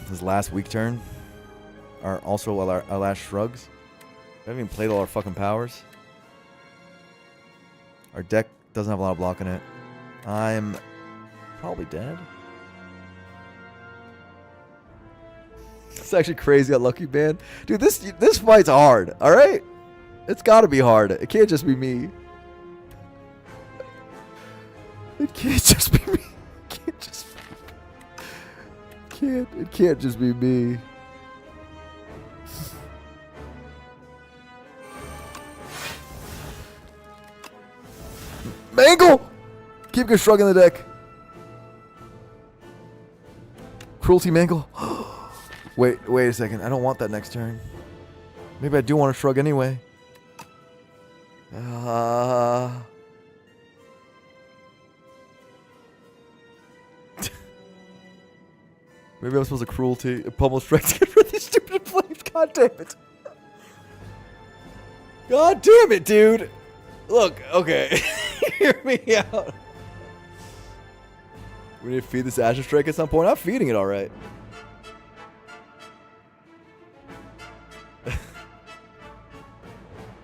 S1: His last weak turn. Also our last Shrugs. We haven't even played all our fucking powers. Our deck doesn't have a lot of block in it. I'm probably dead. It's actually crazy how lucky, man. Dude, this fight's hard, alright? It's got to be hard. It can't just be me. It can't just be me. It can't just it can't just be me. Mangle! Keep your shrug in the deck. Cruelty Mangle. Wait a second. I don't want that next turn. Maybe I do want to shrug anyway. Maybe I'm supposed to cruelty pummel strike to get rid of these stupid flames. God damn it. God damn it, dude. Look, okay. Hear me out. We need to feed this Ashen Strike at some point. I'm feeding it alright.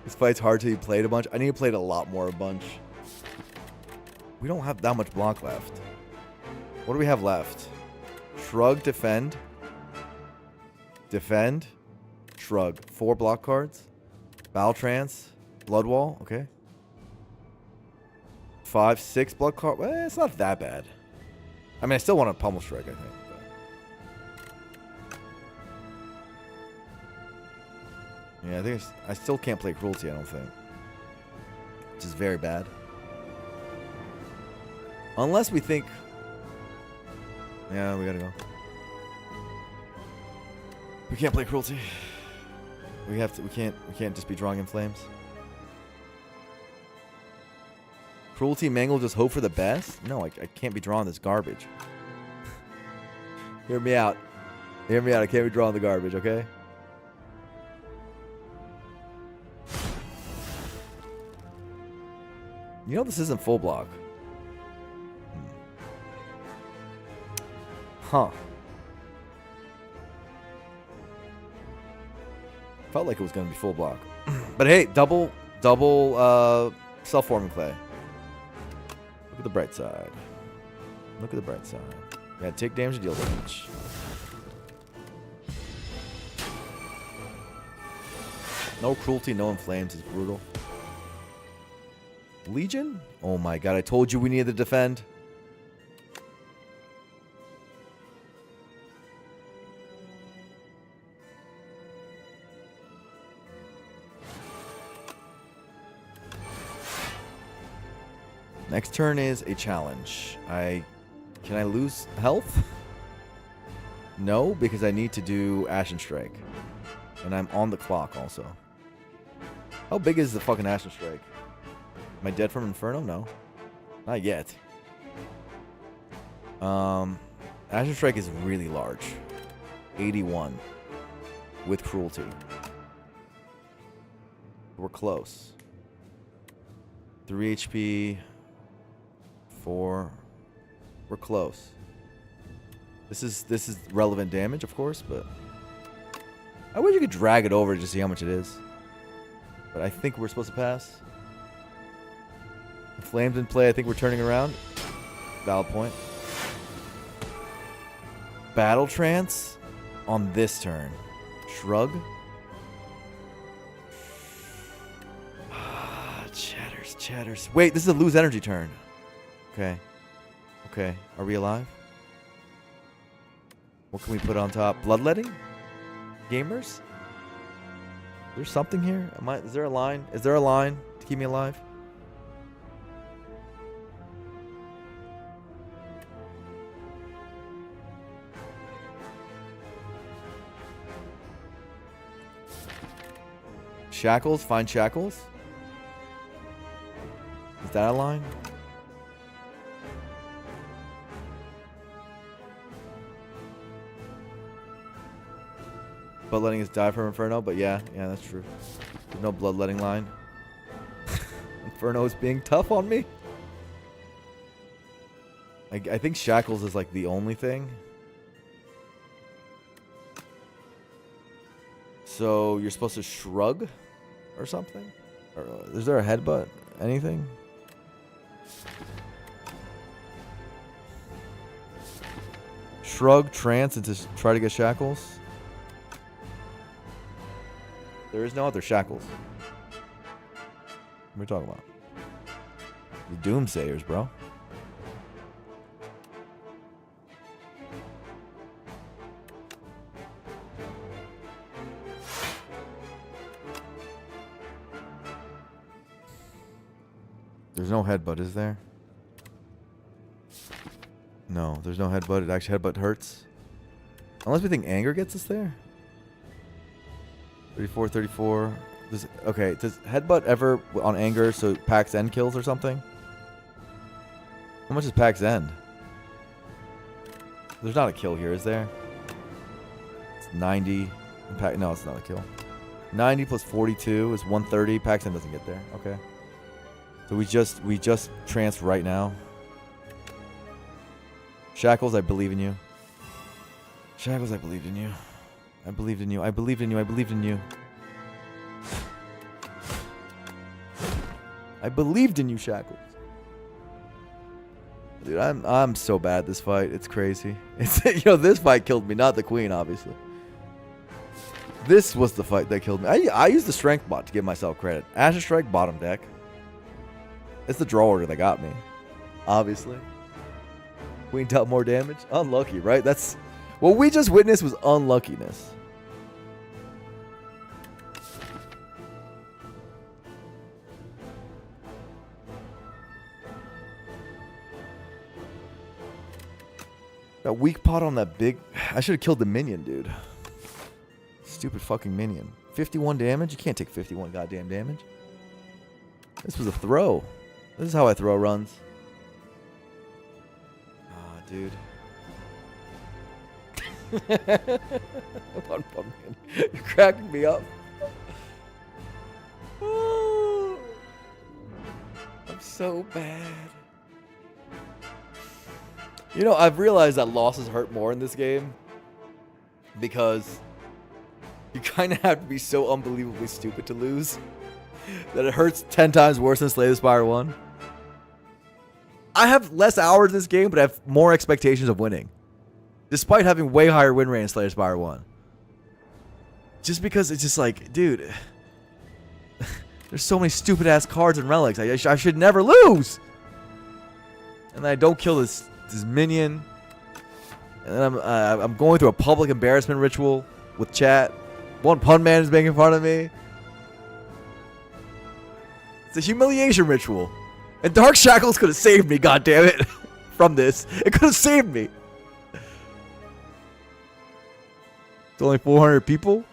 S1: This fight's hard till you play it a bunch. I need to play it a lot more a bunch. We don't have that much block left. What do we have left? Shrug, defend. Defend. Shrug. 4 block cards. Battle Trance. Blood Wall. Okay. 5, 6 blood card. Well, it's not that bad. I mean, I still want a Pummel Strike, I think. But. Yeah, I think I still can't play Cruelty, I don't think. Which is very bad. Unless we think... Yeah, we gotta go. We can't play Cruelty. We have to. We can't just be drawing in flames. Cruelty, Mangle, just hope for the best? No, I can't be drawing this garbage. Hear me out. Hear me out. I can't be drawing the garbage, okay? You know this isn't full block. Huh. Felt like it was going to be full block. But hey, double self-forming clay. Look at the bright side. Look at the bright side. Yeah, take damage and deal damage. No cruelty, no inflames is brutal. Legion? Oh my god, I told you we needed to defend. Next turn is a challenge. Can I lose health? No, because I need to do Ashen Strike. And I'm on the clock also. How big is the fucking Ashen Strike? Am I dead from Inferno? No. Not yet. Ashen Strike is really large. 81. With Cruelty. We're close. 3 HP... 4. We're close. This is relevant damage, of course, but I wish you could drag it over to see how much it is. But I think we're supposed to pass. Flames in play. I think we're turning around. Valid point. Battle Trance on this turn. Shrug. Chatters. Wait, this is a lose energy turn. Okay. Are we alive? What can we put on top? Bloodletting? Gamers? There's something here? Is there a line? Is there a line to keep me alive? Shackles? Find shackles? Is that a line? Bloodletting is die from Inferno, but yeah, that's true. There's no bloodletting line. Inferno is being tough on me. I think Shackles is like the only thing. So you're supposed to shrug or something? Or is there a headbutt? Anything? Shrug, trance, and to try to get shackles. There is no other shackles. What are you talking about? The Doomsayers, bro. There's no headbutt, is there? No, there's no headbutt. It actually headbutt hurts. Unless we think anger gets us there. 34, 34. Okay, does headbutt ever on anger so Pax End kills or something? How much is Pax End? There's not a kill here, is there? It's 90. No, it's not a kill. 90 plus 42 is 130. Pax End doesn't get there. Okay. So we just trance right now. Shackles, I believe in you. Shackles, I believed in you. I believed in you. I believed in you. I believed in you. I believed in you, Shackles. Dude, I'm so bad at this fight. It's crazy. It's this fight killed me, not the queen, obviously. This was the fight that killed me. I used the strength bot to give myself credit. Ashen Strike, bottom deck. It's the draw order that got me, obviously. Queen dealt more damage. Unlucky, right? That's what we just witnessed was unluckiness. That weak pot on that big. I should have killed the minion, dude. Stupid fucking minion. 51 damage? You can't take 51 goddamn damage. This was a throw. This is how I throw runs. Ah, dude. One pumpkin. You're cracking me up. Oh, I'm so bad. I've realized that losses hurt more in this game because you kind of have to be so unbelievably stupid to lose that it hurts 10 times worse than Slay the Spire 1. I have less hours in this game, but I have more expectations of winning. Despite having way higher win rate in Slay the Spire 1. Just because it's just like, dude, there's so many stupid ass cards and relics. I should never lose. And then I don't kill this minion. And then I'm going through a public embarrassment ritual with chat. One pun man is making fun of me. It's a humiliation ritual. And Dark Shackles could have saved me, goddammit, from this. It could have saved me. It's only 400 people.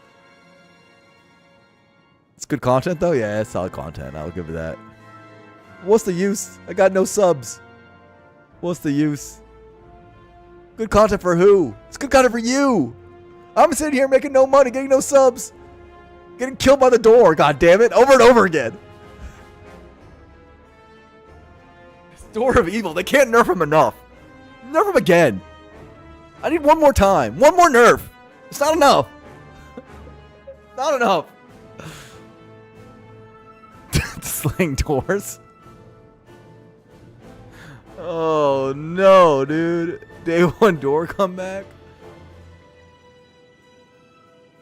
S1: It's good content, though. Yeah, it's solid content. I'll give it that. What's the use? I got no subs. What's the use? Good content for who? It's good content for you. I'm sitting here making no money, getting no subs, getting killed by the door. God damn it! Over and over again. Door of Evil. They can't nerf him enough. Nerf him again. I need one more time. One more nerf. It's not enough. Not enough. Slaying doors. Oh no, dude. Day 1 door comeback.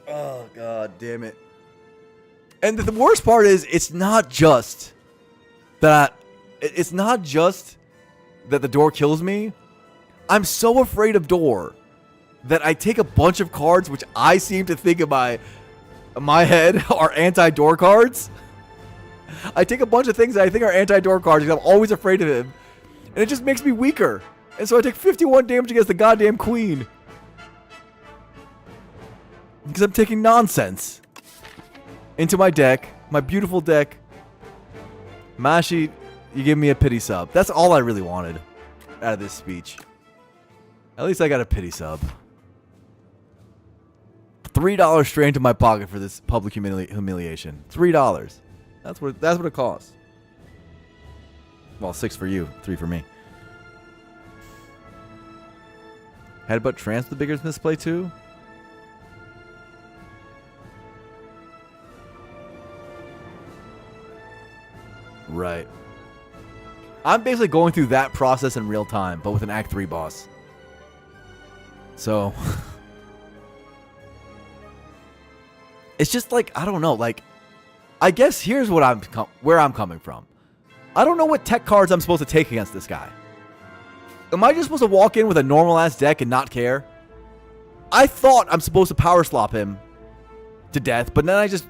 S1: Oh god damn it. And the worst part is it's not just that the door kills me. I'm so afraid of door that I take a bunch of cards which I seem to think in my head are anti-door cards. I take a bunch of things that I think are anti-door cards because I'm always afraid of him. And it just makes me weaker. And so I take 51 damage against the goddamn queen. Because I'm taking nonsense into my deck. My beautiful deck. Mashi, you give me a pity sub. That's all I really wanted out of this speech. At least I got a pity sub. $3 straight into my pocket for this public humiliation. $3. That's what it costs. Well, 6 for you, 3 for me. Headbutt trance the biggest misplay too? Right. I'm basically going through that process in real time, but with an Act 3 boss. So it's just like, I don't know, like
S3: I guess here's what where I'm coming from. I don't know what tech cards I'm supposed to take against this guy. Am I just supposed to walk in with a normal ass deck and not care? I thought I'm supposed to power slop him to death, but then I just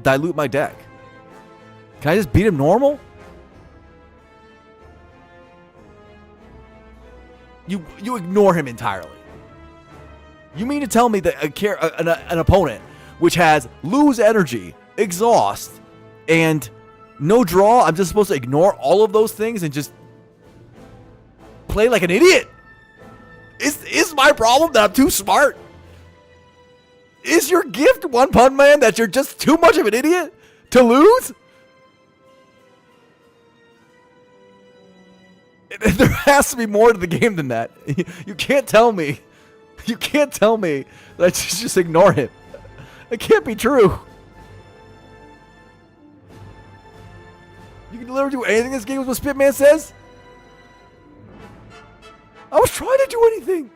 S3: dilute my deck. Can I just beat him normal? You ignore him entirely. You mean to tell me that an opponent which has lose energy, exhaust, and no draw, I'm just supposed to ignore all of those things and just play like an idiot? Is my problem that I'm too smart? Is your gift, One Pun Man, that you're just too much of an idiot to lose? There has to be more to the game than that. You can't tell me. You can't tell me that I just ignore him. It can't be true. You can literally do anything in this game with what Spitman says? I was trying to do anything.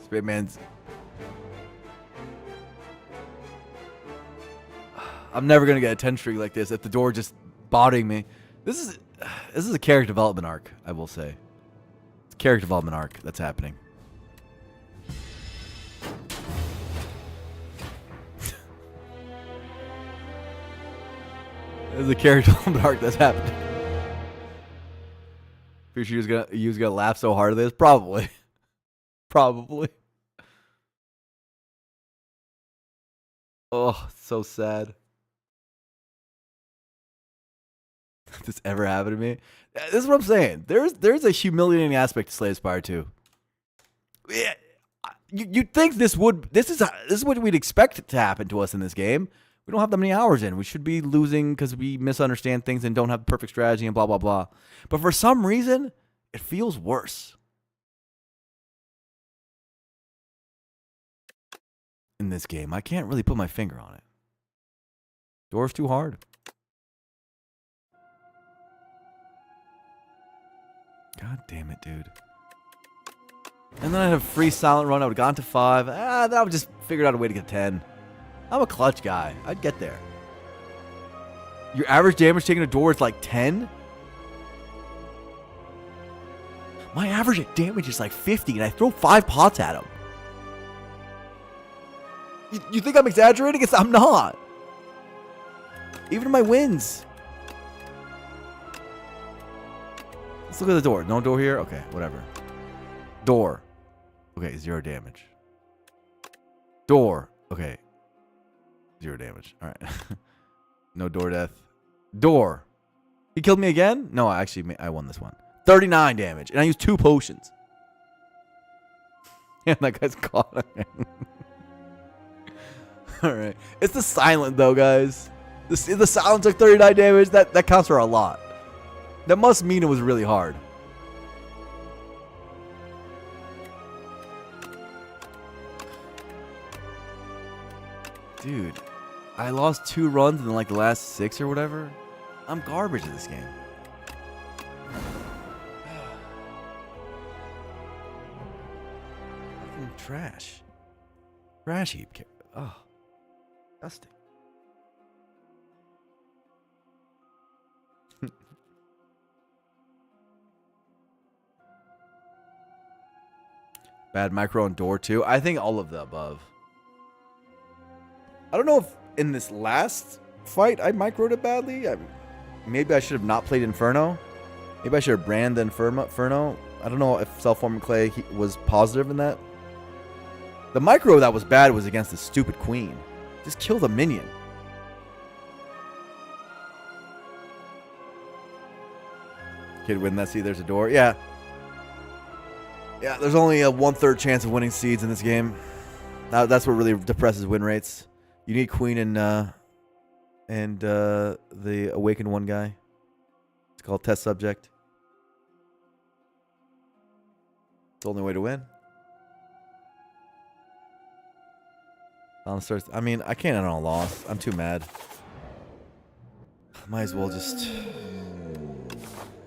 S3: Spitman's... I'm never going to get a 10 streak like this if the door just bodying me. This is a character development arc, I will say. It's a character development arc that's happening. This is a character development arc that's happening. Pretty sure you was gonna laugh so hard at this? Probably. Probably. Oh, so sad. This ever happened to me? This is what I'm saying. There's a humiliating aspect to Slay Spire 2. Yeah, you'd think this is what we'd expect to happen to us in this game. We don't have that many hours in. We should be losing because we misunderstand things and don't have perfect strategy and blah blah blah. But for some reason, it feels worse in this game. I can't really put my finger on it. Door's too hard. God damn it, dude. And then I had a free silent run. I would have gone to 5. Then I would just figure out a way to get 10. I'm a clutch guy. I'd get there. Your average damage taking a door is like 10? My average damage is like 50, and I throw 5 pots at him. You think I'm exaggerating? I'm not. Even in my wins. Let's look at the door. No door here? Okay, whatever. Door. Okay, 0 damage. Door. Okay. 0 damage. All right. No door death. Door. He killed me again? No, I won this one. 39 damage. And I used 2 potions. And that guy's caught him. All right. It's the silent, though, guys. The silent took 39 damage. That counts for a lot. That must mean it was really hard. Dude, I lost 2 runs in like the last 6 or whatever. I'm garbage at this game. Fucking trash. Trash heap. Oh, disgusting. Bad micro on door too. I think all of the above. I don't know if in this last fight I microed it badly. Maybe I should have not played Inferno. Maybe I should have branded the Inferno. I don't know if Self-Forming Clay was positive in that. The micro that was bad was against the stupid queen. Just kill the minion. Kid win that. See, there's a door. Yeah. Yeah, there's only a 1/3 chance of winning seeds in this game. That's what really depresses win rates. You need queen and the awakened one guy. It's called test subject. It's the only way to win. I mean, I can't end on a loss. I'm too mad. Might as well just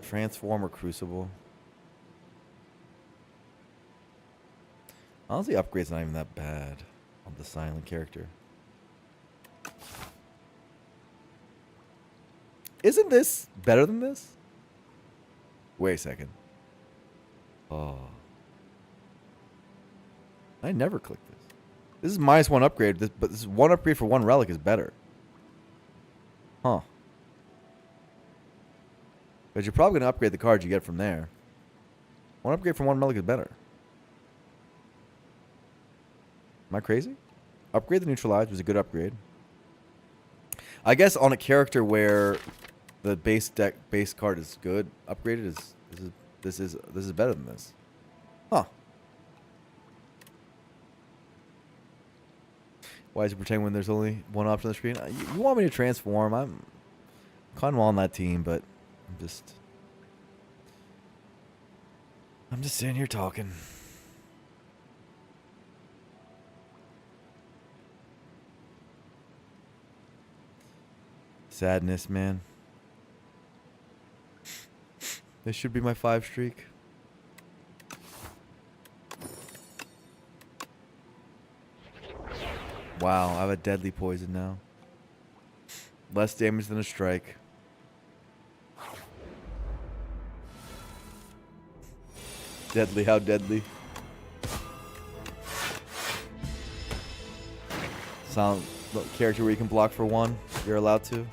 S3: transform or crucible.
S1: Honestly, upgrade's not even that bad on the silent character. Isn't this better than this? Wait a second. Oh. I never clicked this. This is -1 upgrade, but this one upgrade for one relic is better. Huh. But you're probably going to upgrade the cards you get from there. One upgrade from one relic is better. Am I crazy? Upgrade the neutralize was a good upgrade. I guess on a character where the base card is good, upgraded this is better than this. Huh. Why is it pretend when there's only one option on the screen? You want me to transform? I'm kind of on that team, but I'm just sitting here talking. Sadness, man. This should be my 5 streak. Wow, I have a deadly poison now. Less damage than a strike. Deadly, how deadly. Sound character where you can block for 1. You're allowed to.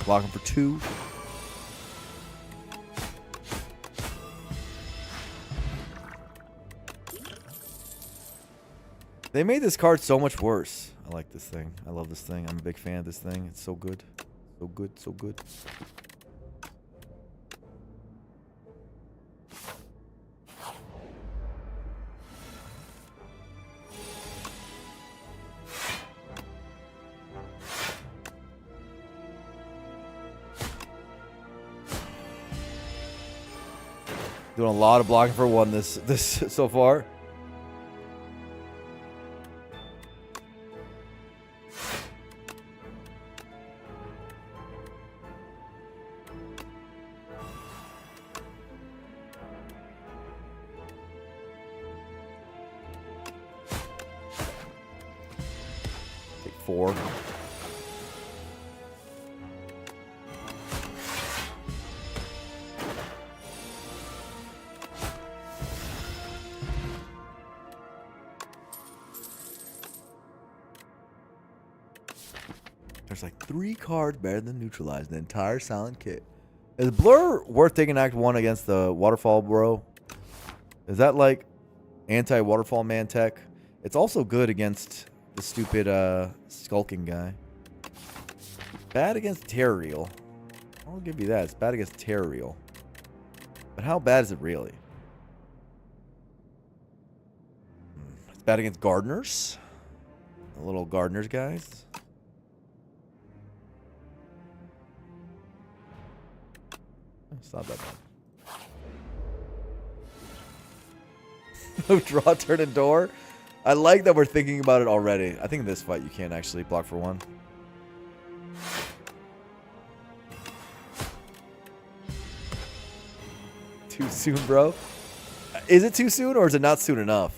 S1: Blocking for 2. They made this card so much worse. I like this thing. I love this thing. I'm a big fan of this thing. It's so good. So good, so good. Doing a lot of blocking for 1 this so far. Take 4. There's like 3 cards better than neutralize the entire silent kit. Is Blur worth taking Act 1 against the Waterfall bro? Is that like anti-Waterfall man tech? It's also good against the stupid skulking guy. Bad against Terrariel. I'll give you that. It's bad against Terrariel. But how bad is it really? It's bad against Gardeners. The little Gardeners guys. It's not that bad. Draw, turn, and door. I like that we're thinking about it already. I think in this fight you can't actually block for 1. Too soon, bro? Is it too soon or is it not soon enough?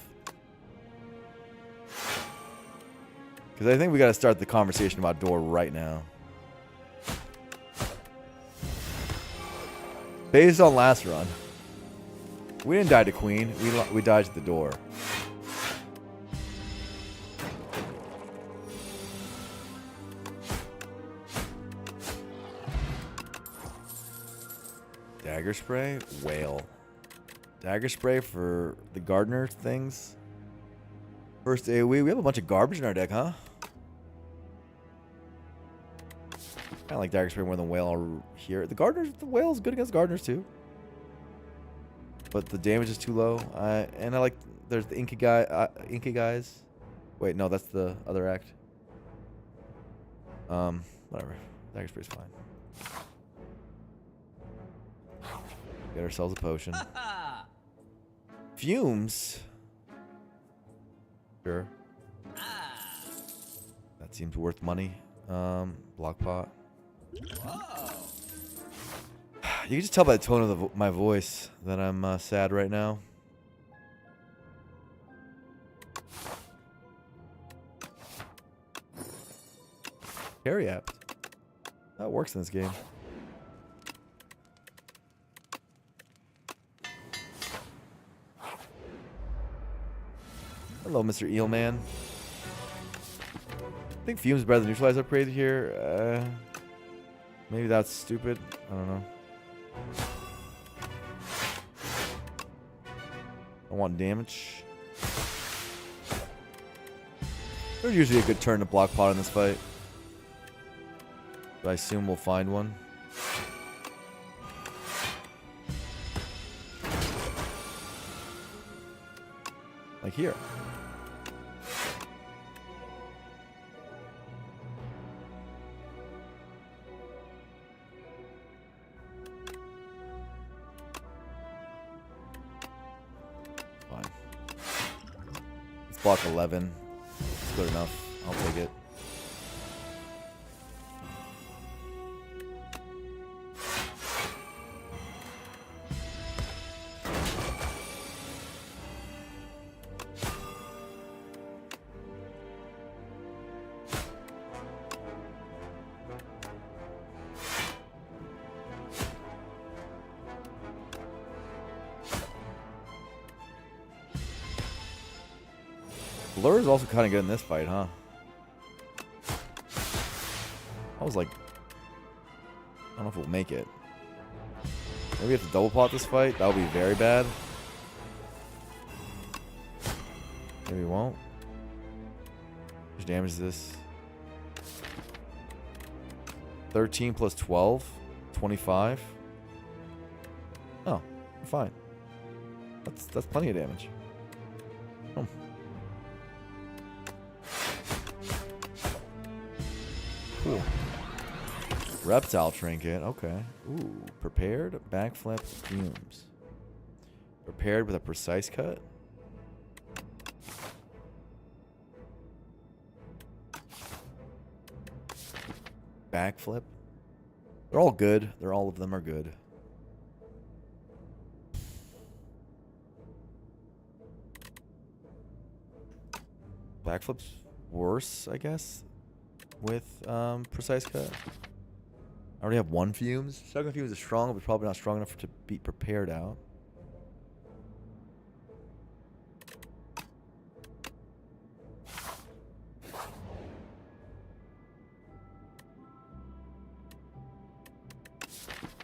S1: Because I think we got to start the conversation about door right now. Based on last run, we didn't die to Queen. We died to the door. Dagger spray, whale. Dagger spray for the gardener things. First AoE. We have a bunch of garbage in our deck, huh? I like dagger spray more than whale here. The whale is good against gardeners too. But the damage is too low. And I like, there's the inky guys. Wait, no, that's the other act. Whatever. Dagger spray's fine. Get ourselves a potion. Fumes. Sure. That seems worth money. Block pot. You can just tell by the tone of my voice that I'm sad right now. Carry apt. That works in this game. Hello, Mr. Eelman. I think Fume's better than Neutralize upgrade here. Maybe that's stupid. I don't know. I want damage. There's usually a good turn to block pot in this fight. But I assume we'll find one. Like here. Fine. Let's block 11. It's good enough. I'll take it. Blur is also kind of good in this fight, huh? I was like, I don't know if we'll make it. Maybe we have to double pot this fight. That would be very bad. Maybe we won't. How much damage is this? 13 plus 12? 25? Oh, we're fine. That's plenty of damage. Oh. Cool. Reptile trinket. Okay. Ooh. Prepared backflip fumes. Prepared with a precise cut. Backflip. They're all good. All of them are good. Backflip's worse, I guess, with precise cut. I already have one fumes. Second fumes is strong, but probably not strong enough to beat prepared out.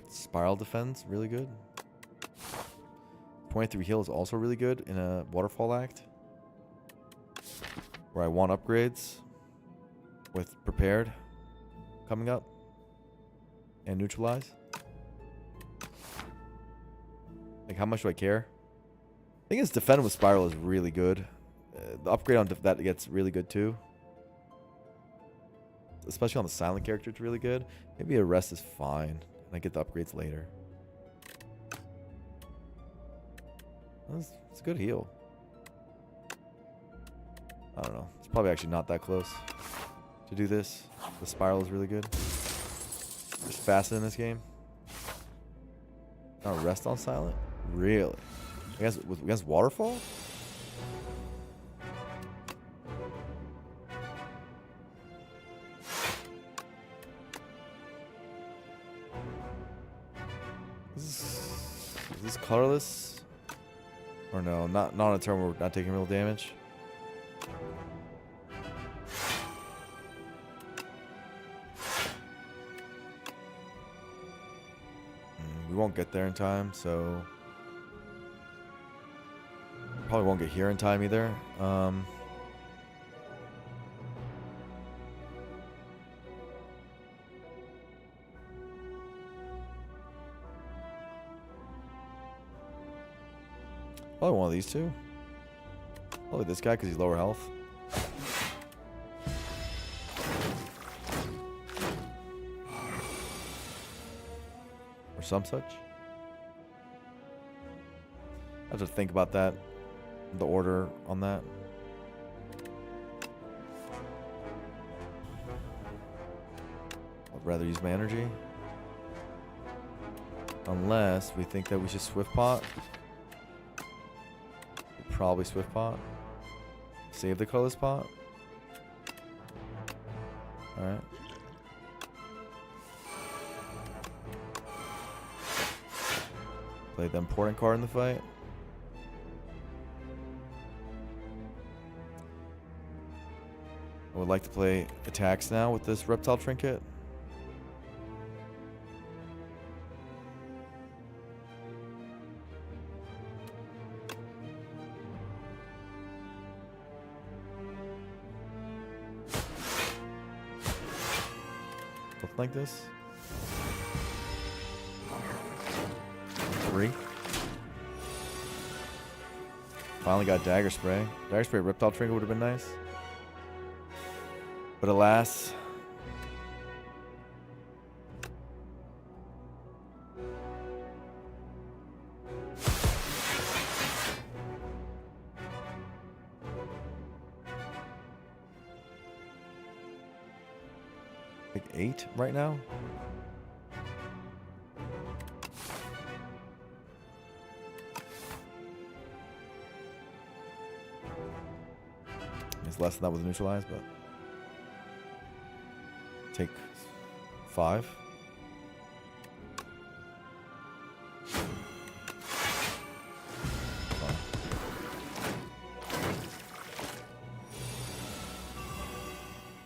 S1: Spiral defense, really good. 23 heal is also really good in a waterfall act, where I want upgrades with prepared coming up and neutralize. Like, how much do I care? I think its defend with spiral is really good. The upgrade on that gets really good too, especially on the silent character. It's really good. Maybe arrest is fine, and I get the upgrades later. It's a good heal. I don't know. It's probably actually not that close to do this. The spiral is really good. Just faster in this game. Not rest on silent? Really? Against waterfall? Is this colorless? Or no, not on a turn where we're not taking real damage. We won't get there in time, so probably won't get here in time either. Probably one of these two. Probably this guy because he's lower health. Or some such. I have to think about that. The order on that. I'd rather use my energy. Unless we think that we should Swift Pot. Probably Swift Pot. Save the colorless pot. Alright. Play the important card in the fight. I would like to play attacks now with this reptile trinket. Something like this. 3. Finally got Dagger Spray. Dagger Spray Reptile Trinket would have been nice. But alas. Like 8 right now? It's less than that with neutralized, but take 5.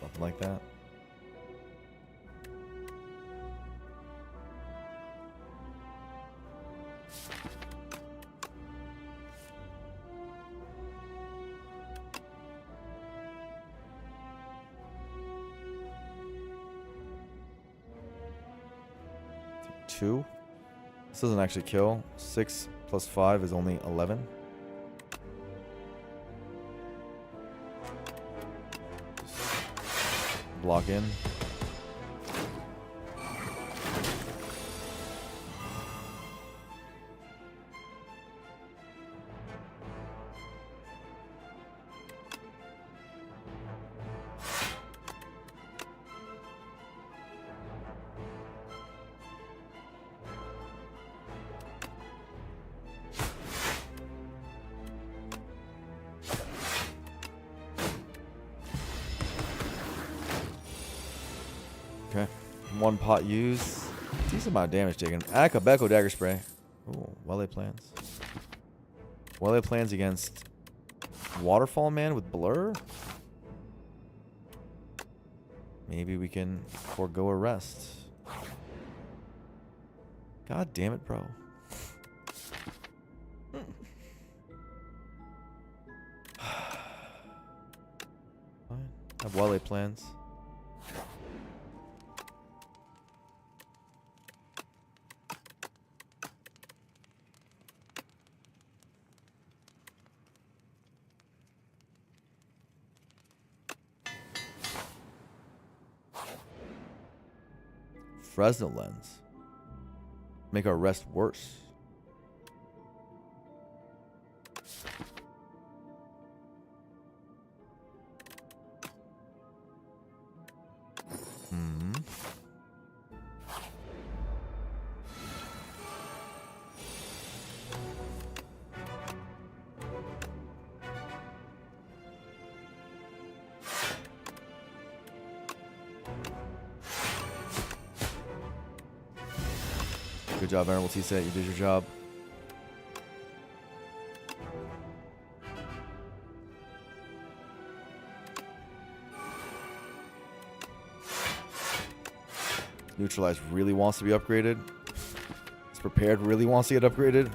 S1: Something like that. Two. This doesn't actually kill. 6 plus 5 is only 11. Just block in. Okay. 1 pot use. Decent amount of damage taken. Akabeko Dagger Spray. Ooh, well-laid plans. Well-laid plans against Waterfall Man with Blur. Maybe we can forego a rest. God damn it, bro. Fine. Have well-laid plans. Fresnel Lens. Make our rest worse. Good job, Venerable T-Set. You did your job. Neutralized really wants to be upgraded. It's prepared really wants to get upgraded.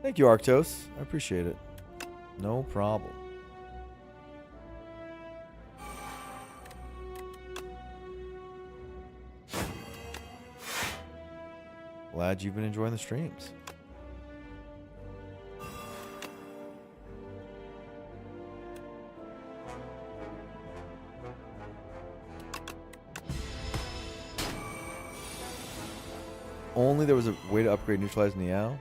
S1: Thank you, Arctos. I appreciate it. No problem. Glad you've been enjoying the streams. only there was a way to upgrade neutralize Niao.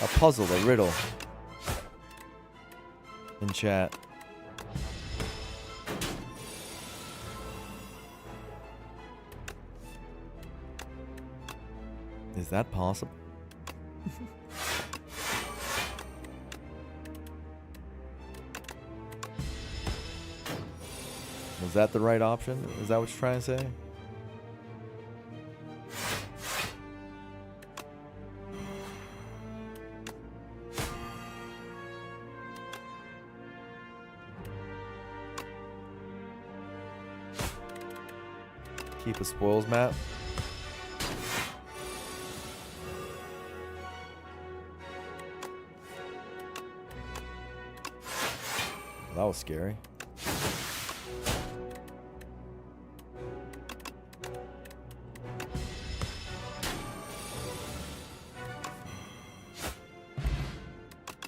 S1: A puzzle, a riddle. In chat. Is that possible? Was that the right option? Is that what you're trying to say? Keep a spoils map. That was scary.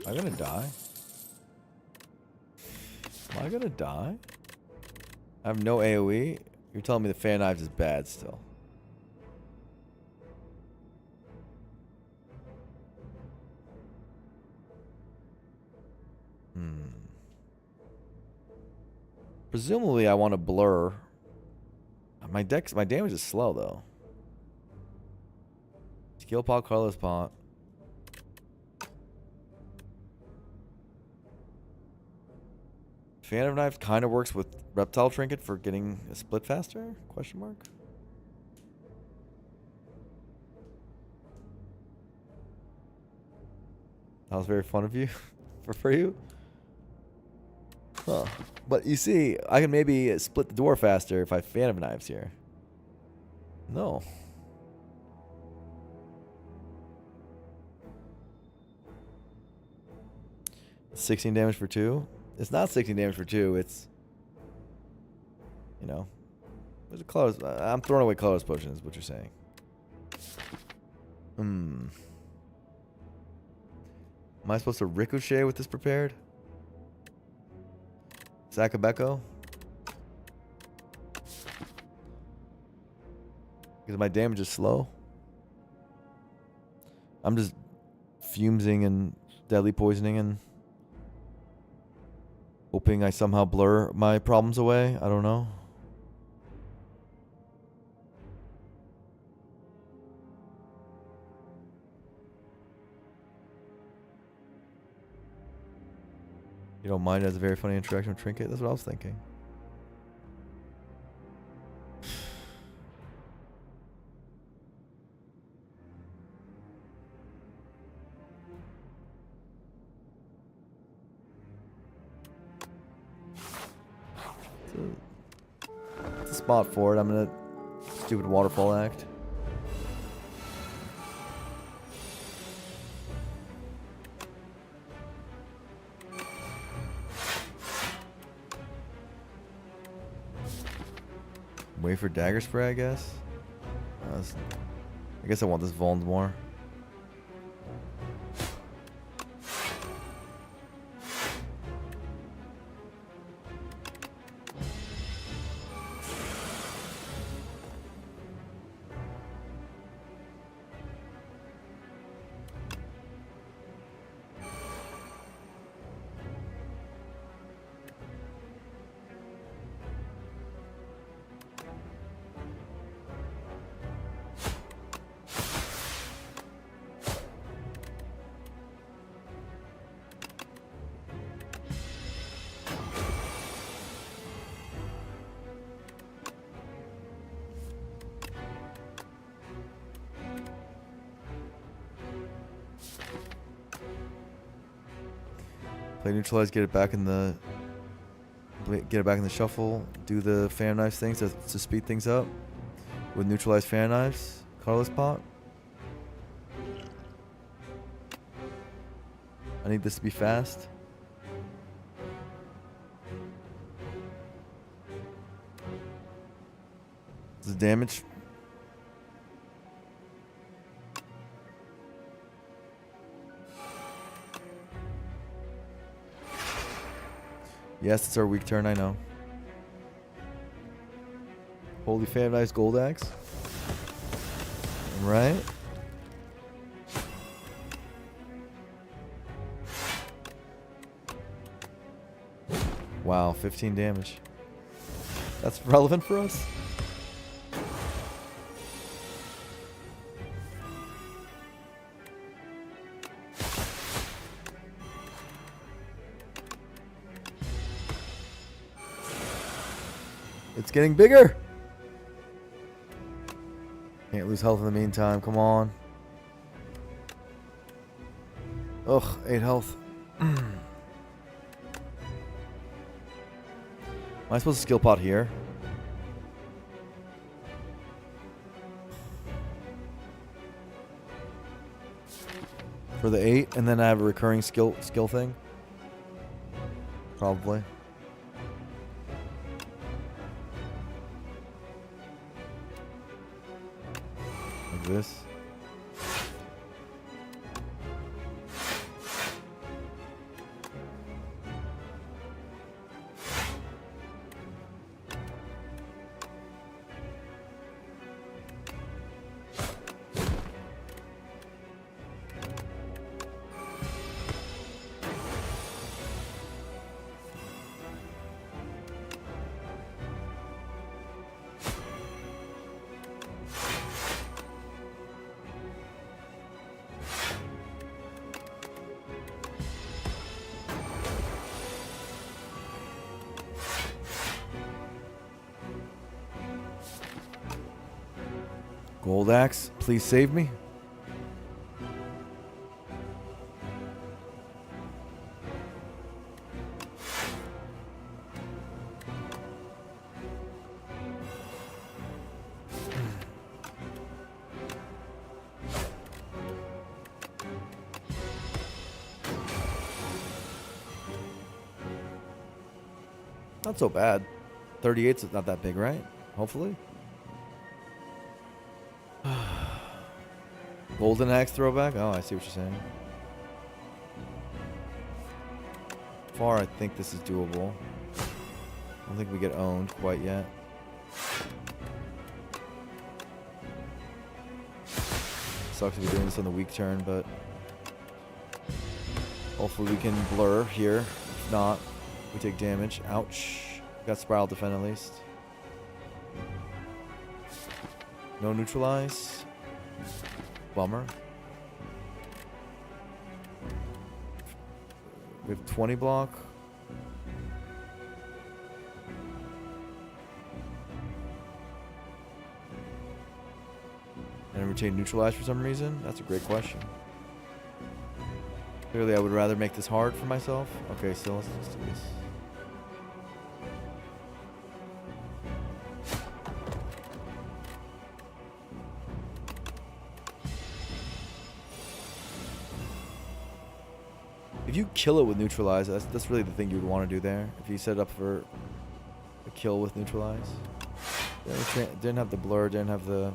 S1: Am I gonna die? Am I gonna die? I have no AoE? You're telling me the fan knives is bad still. Presumably I want to blur. My damage is slow though. Skill pot, colorless pot. Fan of Knife kind of works with Reptile Trinket for getting a split faster? Question mark. That was very fun of you. for you. Huh. But you see, I can maybe split the door faster if I Fan of Knives here. No. $16 damage for 2? It's not 16 damage for 2, it's... You know. There's a colors... I'm throwing away colors potion is what you're saying. Am I supposed to ricochet with this prepared? Sakabeko? Because my damage is slow. I'm just fuming and deadly poisoning and hoping I somehow blur my problems away. I don't know. You don't mind it as a very funny interaction with Trinket? That's what I was thinking. It's a spot for it. I'm gonna stupid waterfall act. Wait for dagger spray, I guess. I guess I want this Vuln more. Play neutralize, get it back in the shuffle. Do the fan knives things to speed things up with neutralized fan knives. Colorless pot. I need this to be fast. This is damage. Yes, it's our weak turn, I know. Holy fan, nice gold axe. Right? Wow, 15 damage. That's relevant for us? It's getting bigger. Can't lose health in the meantime. Come on. Ugh, 8 health. Am I supposed to skill pot here? For the 8, and then I have a recurring skill thing? Probably. Like this. Gold axe, please save me. Not so bad. 38's not that big, right? Hopefully. Golden axe throwback? Oh, I see what you're saying. Far, I think this is doable. I don't think we get owned quite yet. Sucks to be doing this on the weak turn, but hopefully we can blur here. If not, we take damage. Ouch. Got spiral defend at least. No neutralize. Bummer. We have 20 block. And retain neutralize for some reason? That's a great question. Clearly I would rather make this hard for myself. Okay, so let's do this. If you kill it with neutralize, that's really the thing you would want to do there. If you set up for a kill with neutralize. Didn't have the blur, didn't have the...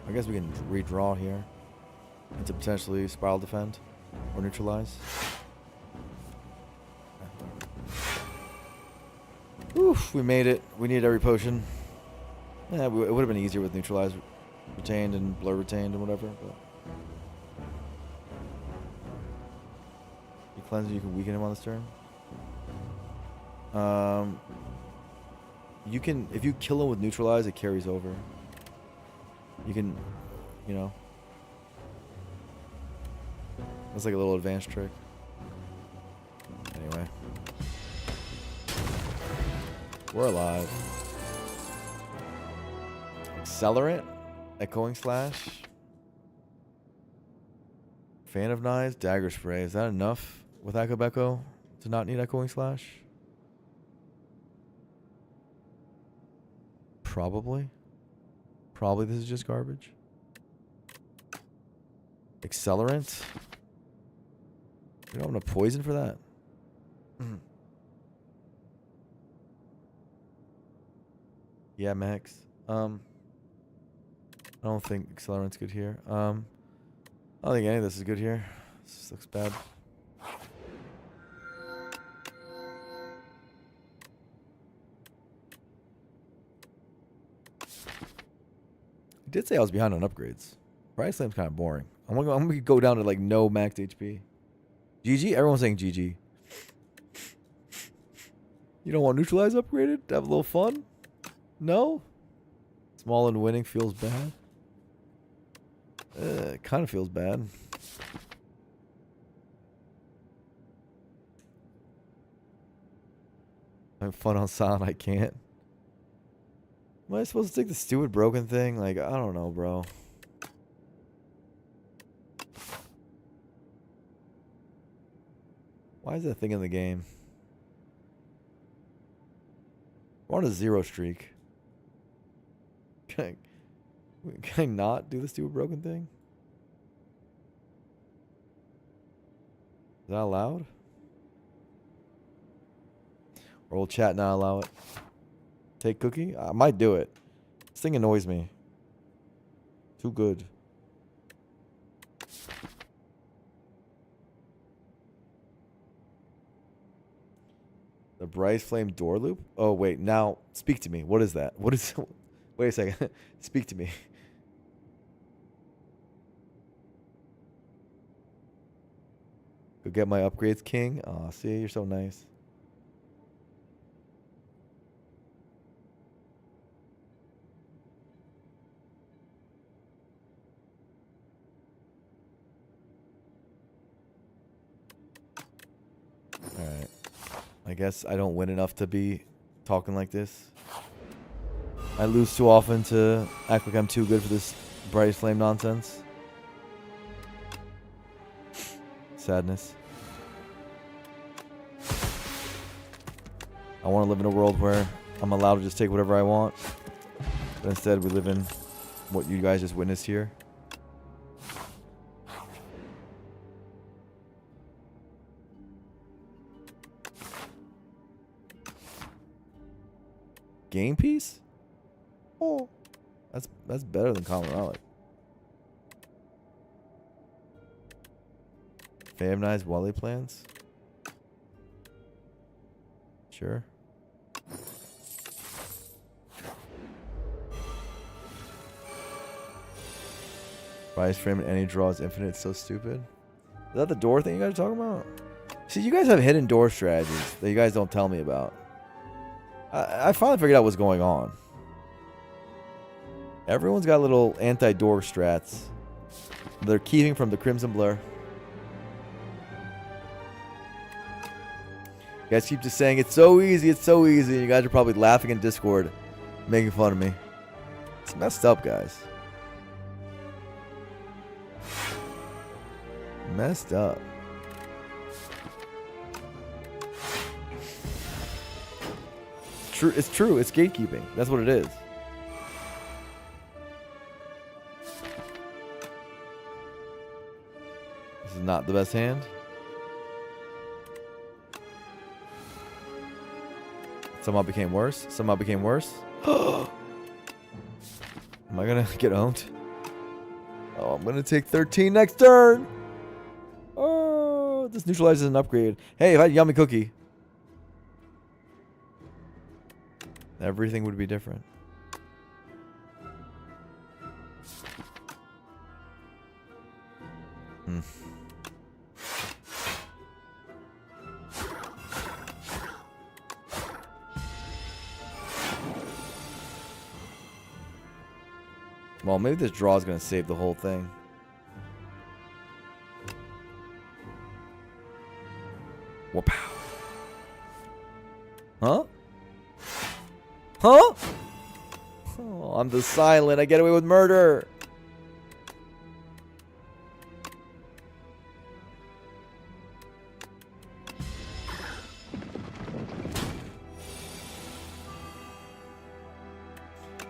S1: I guess we can redraw here into potentially spiral defend or neutralize. Oof, we made it. We need every potion. Yeah, it would have been easier with neutralize retained and blur retained and whatever, but... Cleanser, you can weaken him on this turn. You can, if you kill him with neutralize, it carries over. You can, you know. That's like a little advanced trick. Anyway. We're alive. Accelerant. Echoing slash. Fan of knives. Dagger spray. Is that enough? With Akabeko to not need Echoing Slash? Probably. Probably this is just garbage. Accelerant? We don't have enough poison for that. Yeah, Max. I don't think Accelerant's good here. I don't think any of this is good here. This looks bad. did say I was behind on upgrades. Price Slam's kind of boring. I'm gonna go down to like no max HP. GG? Everyone's saying GG. You don't want neutralize upgraded to have a little fun? No? Small and winning feels bad. It kind of feels bad. Having fun on silent, I can't. Am I supposed to take the stupid broken thing? Like, I don't know, bro. Why is that thing in the game? We're on a 0 streak. Can I not do the stupid broken thing? Is that allowed? Or will chat not allow it? Take cookie? I might do it. This thing annoys me. Too good. The Bryce Flame door loop? Oh, wait. Now, speak to me. What is that? What is... Wait a second. Speak to me. Go get my upgrades, king. Aw, see? You're so nice. Alright. I guess I don't win enough to be talking like this. I lose too often to act like I'm too good for this Bright Flame nonsense. Sadness. I want to live in a world where I'm allowed to just take whatever I want. But instead we live in what you guys just witnessed here. Game piece? Oh, that's better than Common Relic. Famnized Wally plans? Sure. Price frame and any draw is infinite. It's so stupid. Is that the door thing you guys are talking about? See, you guys have hidden door strategies that you guys don't tell me about. I finally figured out what's going on. Everyone's got little anti-door strats. They're keeping from the Crimson Blur. You guys keep just saying, it's so easy, it's so easy. You guys are probably laughing in Discord, making fun of me. It's messed up, guys. Messed up. It's true. It's gatekeeping. That's what it is. This is not the best hand. Somehow became worse. Somehow became worse. Am I gonna get owned? Oh, I'm gonna take 13 next turn. Oh, this neutralizes an upgrade. Hey, if I had Yummy Cookie, everything would be different. Well, maybe this draw is going to save the whole thing. Whoop. Huh? Huh? Oh, I'm the silent. I get away with murder.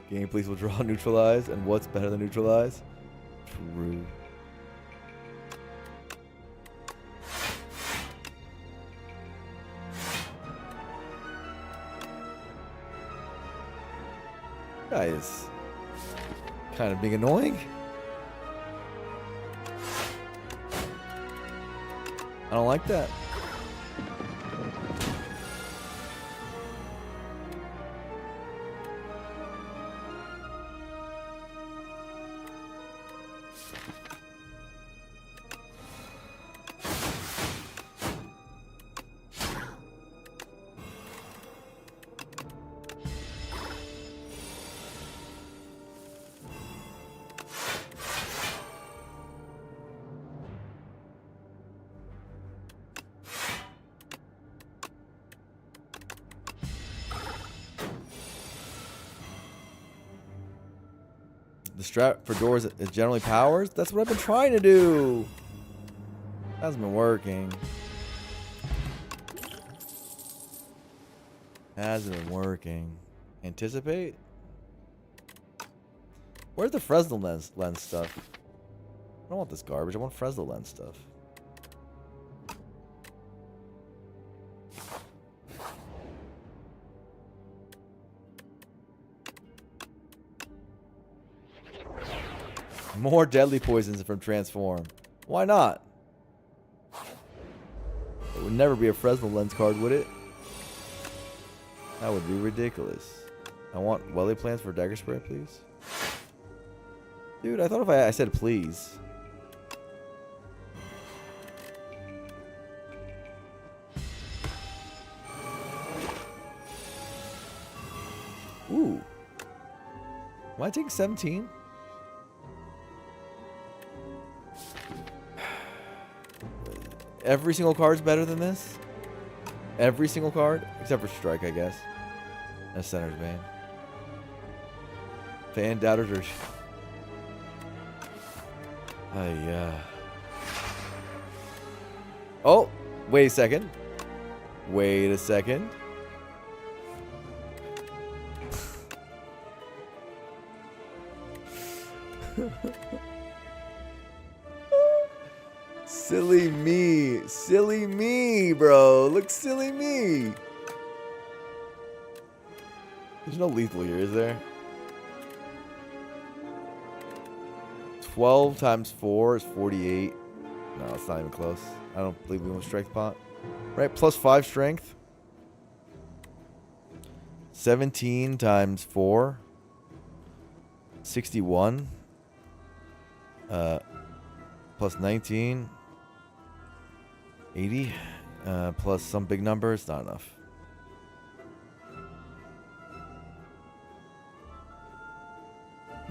S1: Game please will draw neutralize. And what's better than neutralize? True. Guy is kind of being annoying. I don't like that. The strap for doors is generally powers? That's what I've been trying to do. Hasn't been working. Hasn't been working. Anticipate? Where's the Fresnel lens stuff? I don't want this garbage. I want Fresnel lens stuff. More deadly poisons from Transform. Why not? It would never be a Fresnel lens card, would it? That would be ridiculous. I want welly plants for dagger spray, please. Dude, I thought if I said please. Ooh. Am I taking 17? Every single card's better than this? Every single card? Except for Strike, I guess. That's Center's Bane. Fan doubters are... yeah. Oh! Wait a second. Wait a second. Silly me. Silly me, bro. Look, silly me. There's no lethal here, is there? 12 times 4 is 48. No, it's not even close. I don't believe we want strength pot. Right, plus 5 strength. 17 times 4. 61. Plus 19. 80. Plus some big number. It's not enough.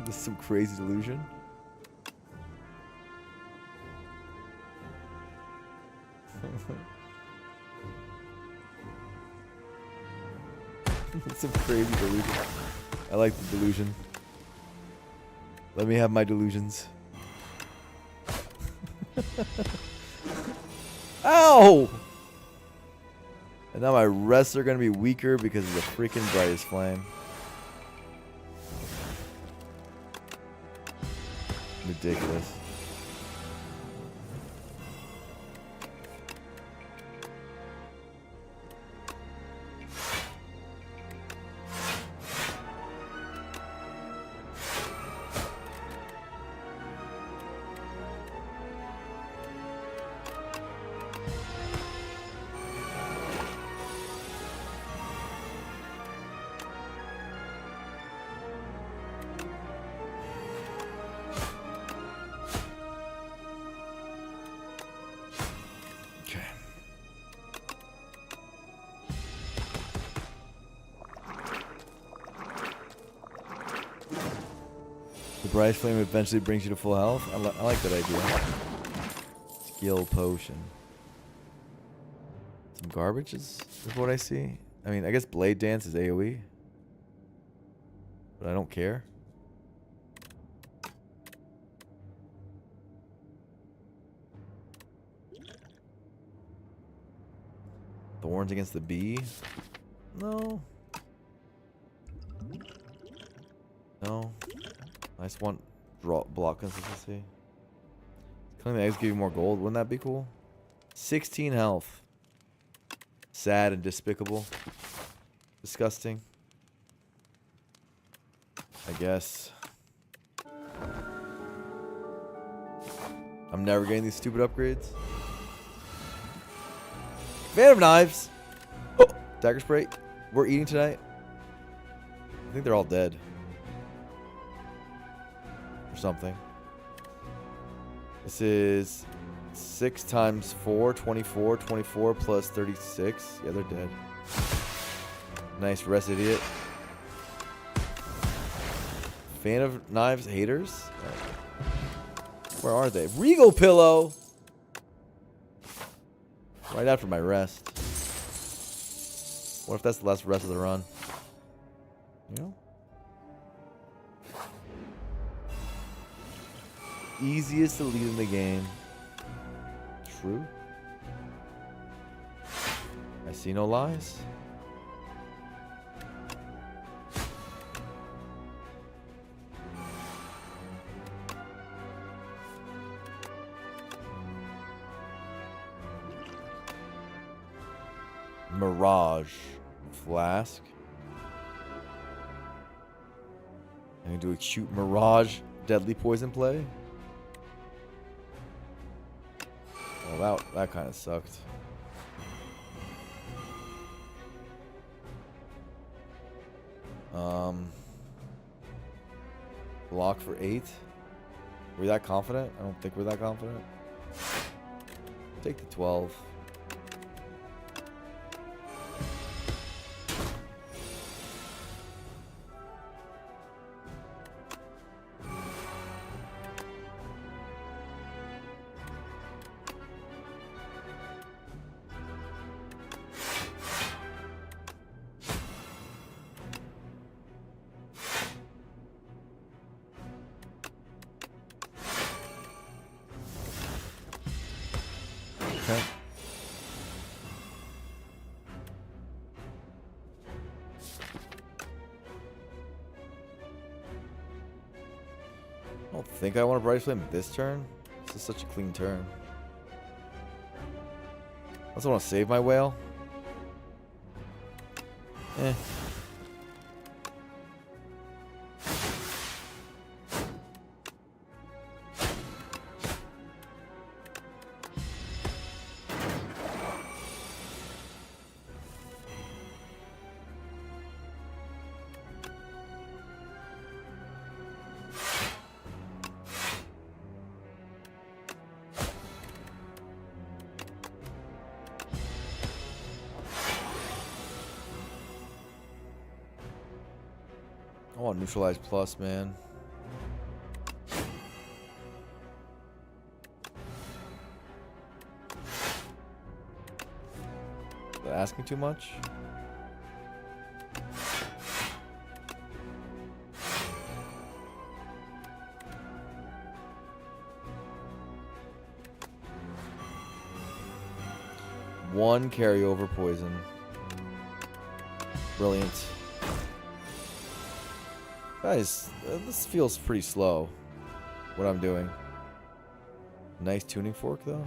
S1: This is some crazy delusion. Some crazy delusion. I like the delusion. Let me have my delusions. Ow! And now my rests are going to be weaker because of the freaking brightest flame. Ridiculous. The Bryce Flame eventually brings you to full health. I like that idea. Skill potion. Some garbage is what I see. I mean, I guess Blade Dance is AoE. But I don't care. Thorns against the bee? No. No. I just want block consistency. Killing the eggs give you more gold. Wouldn't that be cool? 16 health. Sad and despicable. Disgusting. I guess. I'm never getting these stupid upgrades. Fan of Knives. Oh, dagger spray. We're eating tonight. I think they're all dead. Or something. This is 6 times 4, 24. 24 plus 36. Yeah, they're dead. Nice rest, idiot. Fan of Knives haters? Where are they? Regal Pillow! Right after my rest. What if that's the last rest of the run? You know? easiest to lead in the game. True. I see no lies. Mirage Flask. I'm going to do acute Mirage Deadly Poison play. Oh, that kind of sucked. Block for 8. Were you that confident? I don't think we're that confident. Take the 12. Okay. I don't think I want to Bright Flame this turn. This is such a clean turn. I also want to save my whale. Eh. I want neutralize plus, man. Is that asking too much? One carryover poison. Brilliant. Guys, this feels pretty slow, what I'm doing. Nice tuning fork, though.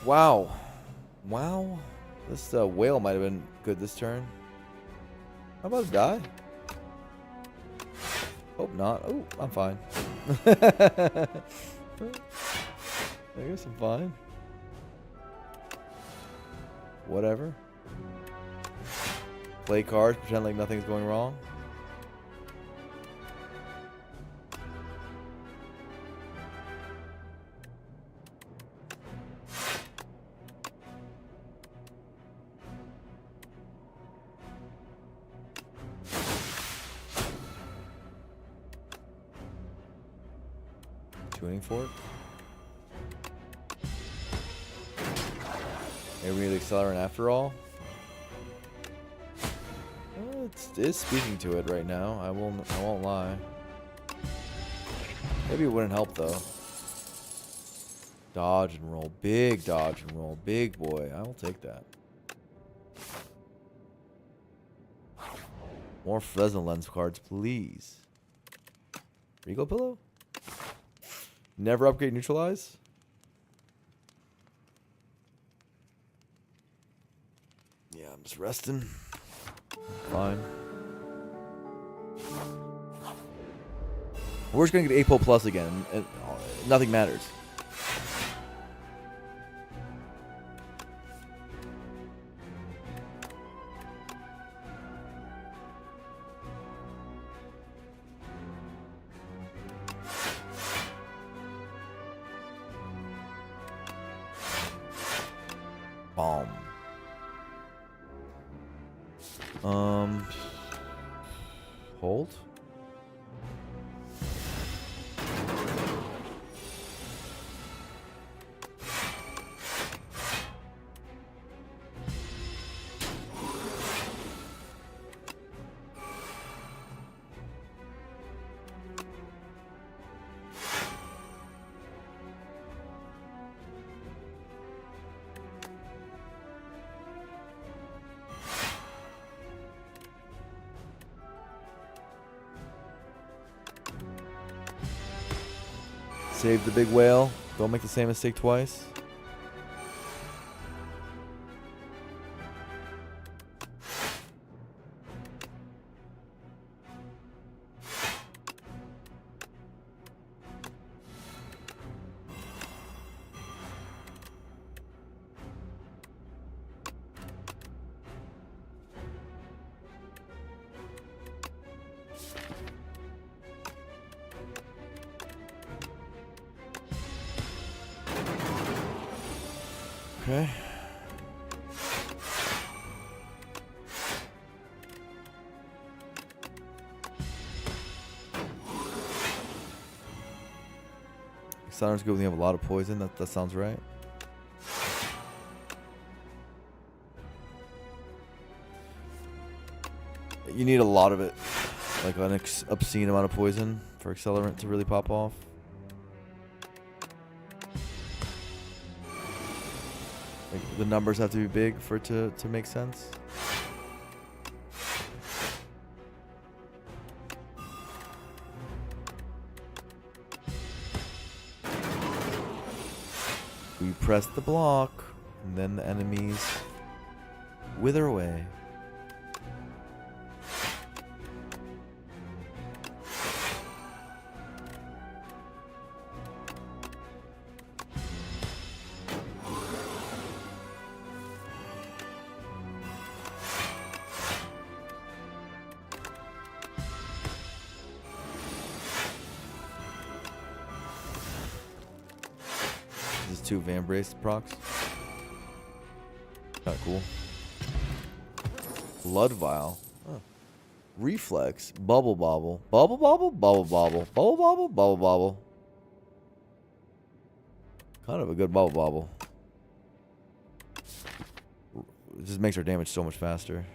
S1: Wow. Wow. This whale might have been good this turn. How about a die? Hope not. Oh, I'm fine. I guess I'm fine. Whatever. Play cards, pretend like nothing's going wrong. Tuning fork. Maybe we need accelerant after all. Well, it's speaking to it right now. I won't lie. Maybe it wouldn't help though. Dodge and roll, big dodge and roll, big boy. I will take that. More Fresnel lens cards, please. Regal pillow. Never upgrade neutralize? Yeah, I'm just resting. Fine. We're just gonna get APO plus again, and nothing matters. Bomb. Hold. Save the big whale. Don't make the same mistake twice. Okay. Sounds good when you have a lot of poison. That sounds right. You need a lot of it. Like an obscene amount of poison for accelerant to really pop off. Like the numbers have to be big for it to make sense. We press the block, and then the enemies wither away. This is 2 Vambrace procs. Kinda cool. Blood Vial. Huh. Reflex. Bubble Bobble. Bubble Bobble. Bubble Bobble. Bubble Bobble. Bubble Bobble. Kind of a good Bubble Bobble. It just makes our damage so much faster.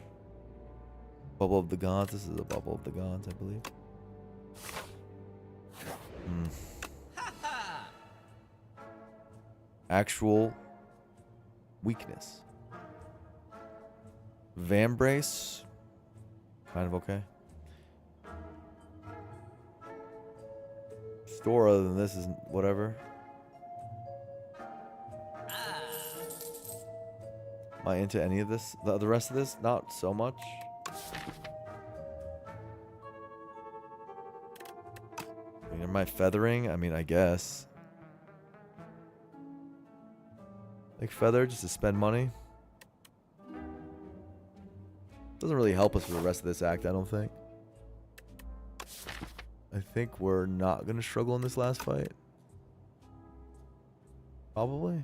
S1: Bubble of the Gods. This is a Bubble of the Gods, I believe. Actual weakness. Vambrace. Kind of okay. Store other than this is whatever. Am I into any of this? The rest of this? Not so much. I mean, am I feathering? I mean, I guess. Like feather just to spend money. Doesn't really help us for the rest of this act, I don't think. I think we're not going to struggle in this last fight. Probably.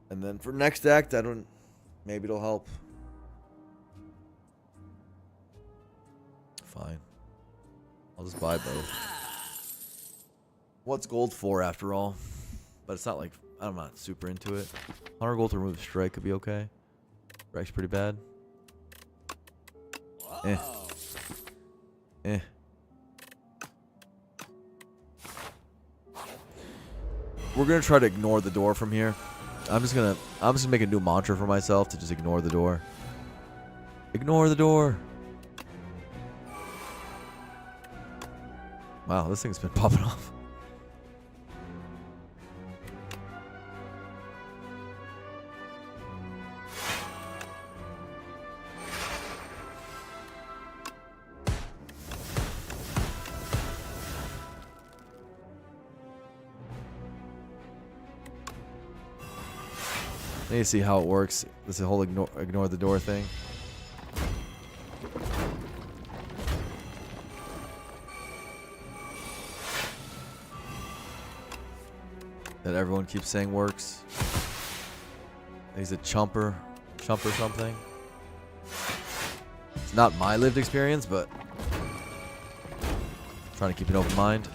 S1: And then for next act, maybe it'll help. Fine. I'll just buy both. What's gold for after all? But it's not like, I'm not super into it. 100 gold to remove strike could be okay. Strike's pretty bad. Eh. Eh. We're gonna try to ignore the door from here. I'm just gonna make a new mantra for myself to just ignore the door. Ignore the door. Wow, this thing's been popping off. I need to see how it works. This whole ignore the door thing. That everyone keeps saying works. He's a chumper something. It's not my lived experience, but I'm trying to keep an open mind.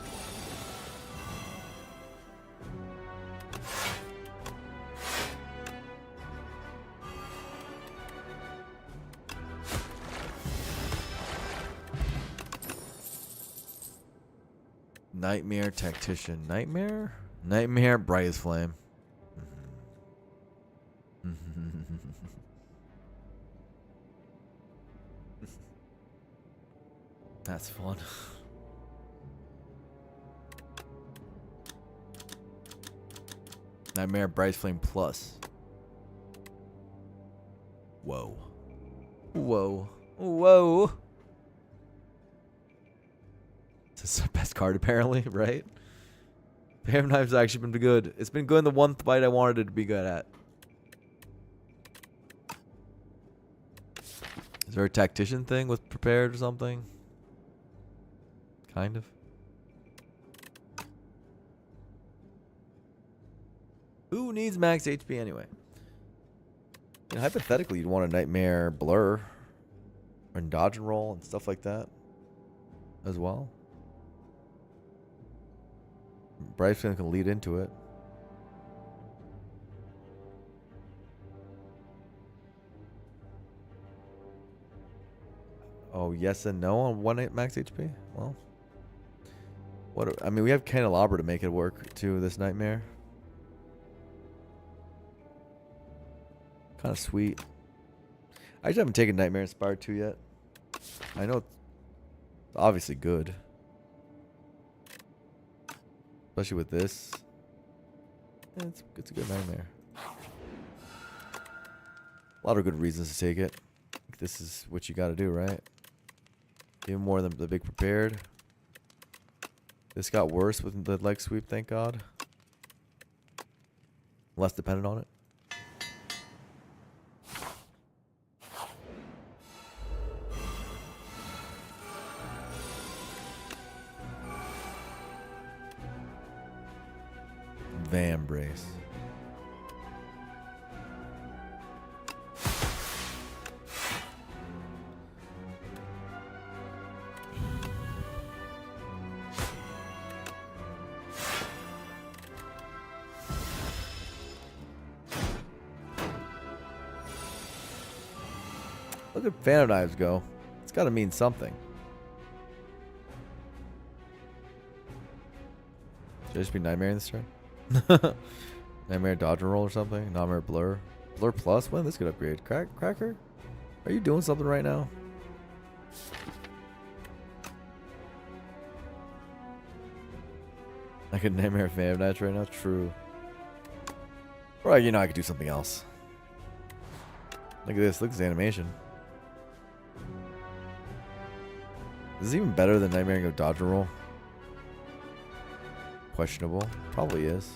S1: Nightmare Tactician. Nightmare Brightest Flame. That's fun.
S3: Nightmare Bright Flame Plus. Whoa.
S1: Whoa. Whoa.
S3: This is the best card apparently, right?
S1: Bam Knife's actually been good. It's been good in the one fight I wanted it to be good at. Is there a tactician thing with prepared or something? Kind of. Who needs max HP anyway? And hypothetically, you'd want a Nightmare Blur and dodge and roll and stuff like that as well. Bryson can lead into it. Oh, yes and no on 1 max HP? Well, I mean, we have Candelabra to make it work too, this Nightmare. Kind of sweet. I just haven't taken Nightmare Inspired 2 yet. I know it's obviously good. Especially with this. Yeah, it's a good Nightmare. A lot of good reasons to take it. This is what you got to do, right? Even more than the big prepared. This got worse with the leg sweep, thank God. Less dependent on it. Van brace. Look at Phantom Knives go. It's got to mean something. Should I just be Nightmare in this turn? Nightmare Dodge and Roll or something? Nightmare Blur. Blur Plus? When this could upgrade? Cracker? Are you doing something right now? I could Nightmare Phantom Knives right now? True. Right, you know I could do something else. Look at this. Look at this animation. Is this even better than Nightmare and go Dodge and Roll? Questionable. Probably is.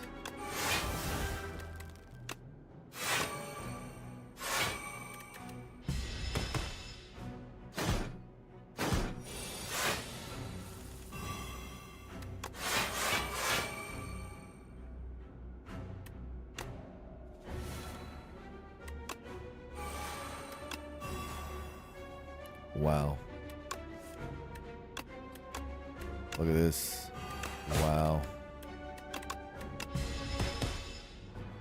S1: Wow. Look at this. Wow.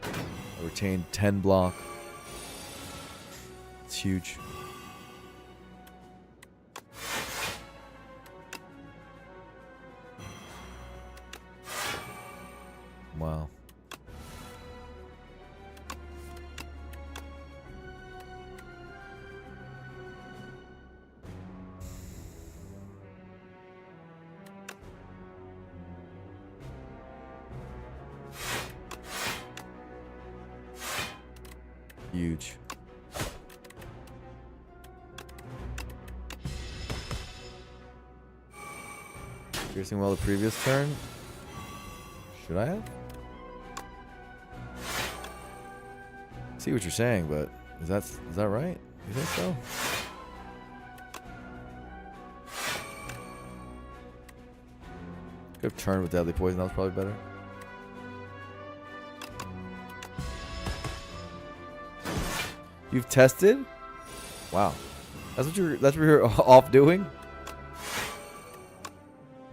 S1: I retained 10 block. It's huge. Wow. Huge. Piercing well the previous turn. Should I have? See what you're saying, but is that right? You think so? Could have turned with Deadly Poison. That was probably better. You've tested? Wow. That's what you're off doing?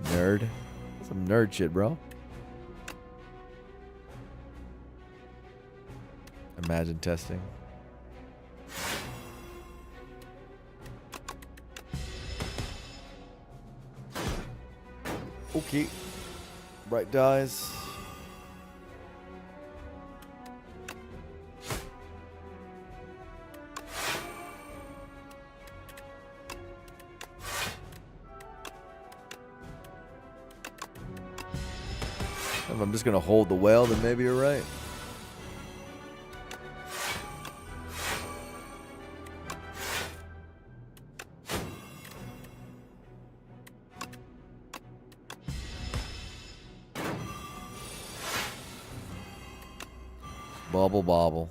S1: Nerd. Some nerd shit, bro. Imagine testing. Okay. Bright dies. If I'm just gonna hold the whale, then maybe you're right. Bubble Bobble.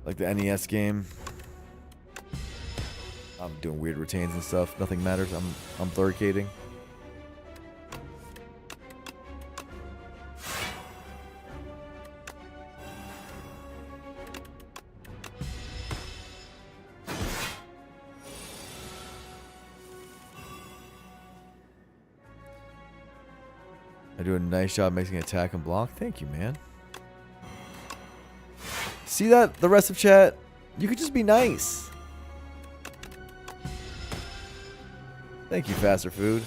S1: Like the NES game. I'm doing weird retains and stuff. Nothing matters. I'm third-cating. I do a nice job making attack and block. Thank you, man. See that? The rest of chat? You could just be nice. Thank you, Faster Food.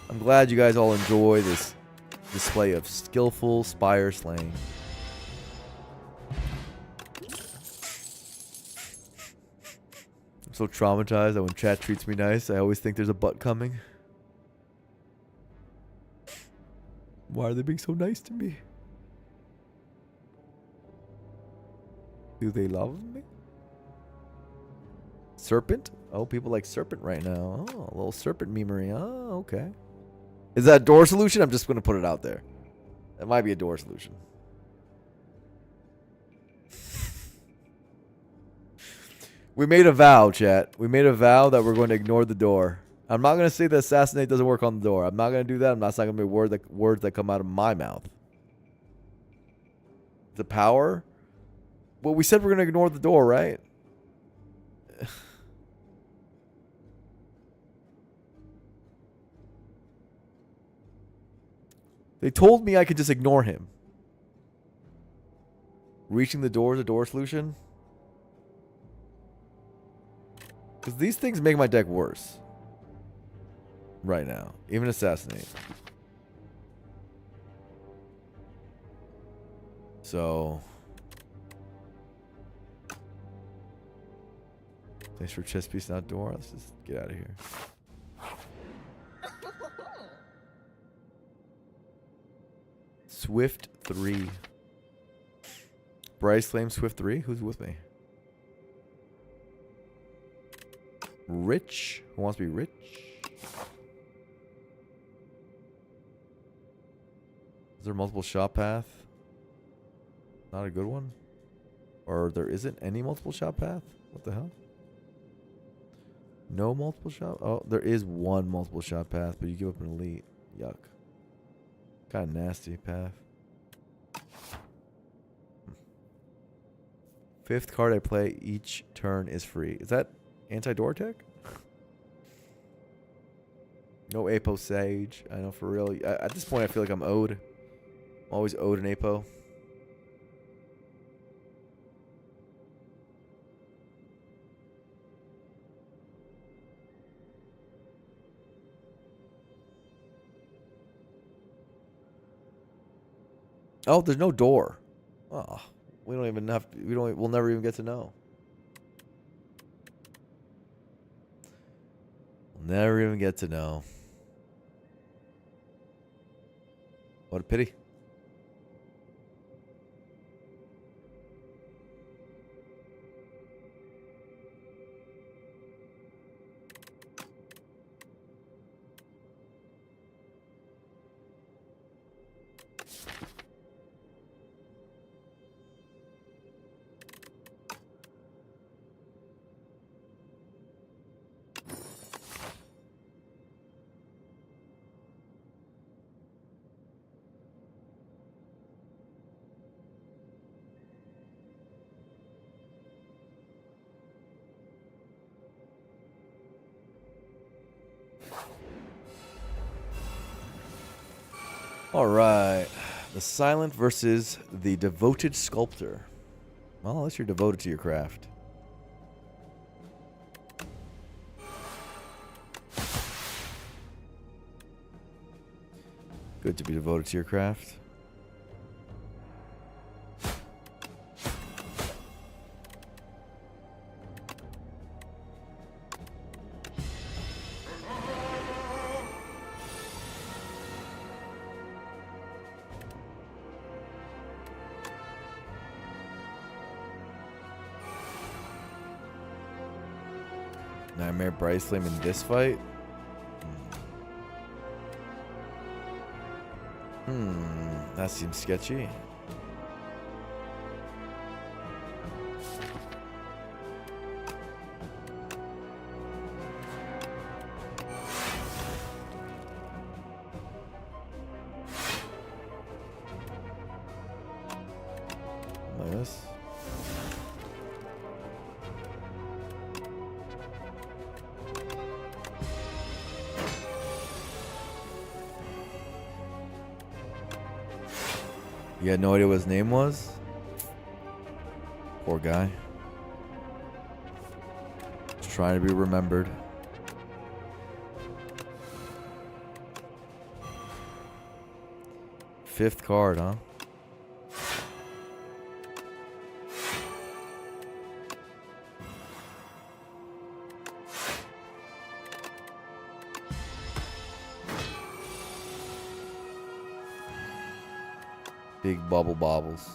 S1: I'm glad you guys all enjoy this display of skillful spire slaying. I'm so traumatized that when chat treats me nice, I always think there's a butt coming. Why are they being so nice to me? Do they love me? Serpent? Oh, people like Serpent right now. Oh, a little Serpent memery. Oh, okay. Is that a door solution? I'm just going to put it out there. It might be a door solution. We made a vow, chat. We made a vow that we're going to ignore the door. I'm not going to say that assassinate doesn't work on the door. I'm not going to do that. I'm not going to be words that come out of my mouth. The power? Well, we said we're going to ignore the door, right? They told me I could just ignore him. Reaching the door is a door solution? Because these things make my deck worse. Right now. Even assassinate. So. Thanks for chess piece, not door. Let's just get out of here. Swift 3. Bryce Flame Swift 3? Who's with me? Rich? Who wants to be rich? Is there multiple shot path? Not a good one? Or there isn't any multiple shot path? What the hell? No multiple shot? Oh, there is one multiple shot path, but you give up an elite. Yuck. Kind of nasty path. Fifth card I play each turn is free. Is that anti-door tech? No Apo Sage. I know for real. At this point, I feel like I'm owed. I'm always owed an Apo. Oh, there's no door. Oh, we don't even have to, we'll never even get to know. We'll never even get to know. What a pity. All right. The Silent versus the Devoted Sculptor. Well, unless you're devoted to your craft. Good to be devoted to your craft. Nightmare Bryce Flame in this fight? That seems sketchy. Like this. You had no idea what his name was? Poor guy. Just trying to be remembered. Fifth card, huh? Big bubble bobbles.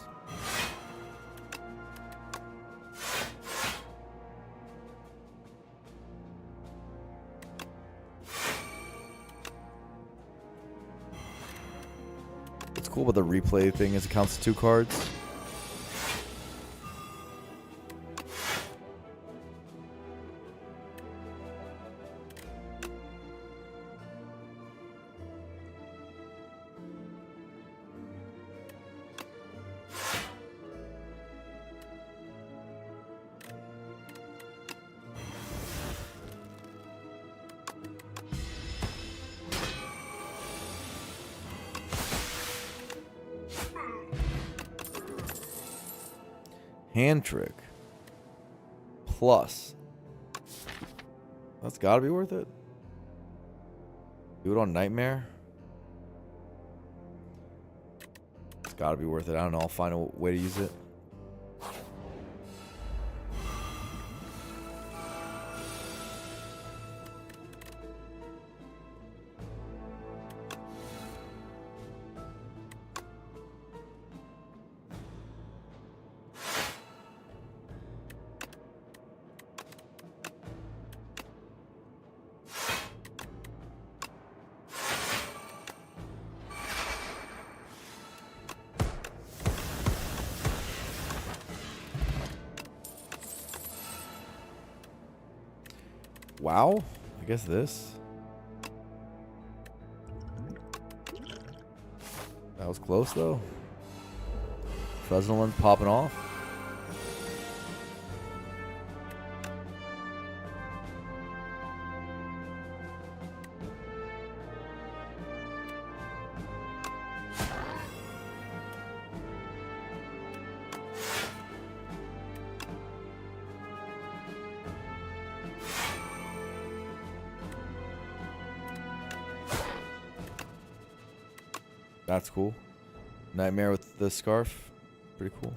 S1: What's cool about the replay thing is it counts as 2 cards. Hand trick. Plus. That's gotta be worth it. Do it on Nightmare. It's gotta be worth it. I don't know. I'll find a way to use it. Wow. I guess this. That was close though. Fresno one's popping off. That's cool. Nightmare with the scarf. Pretty cool.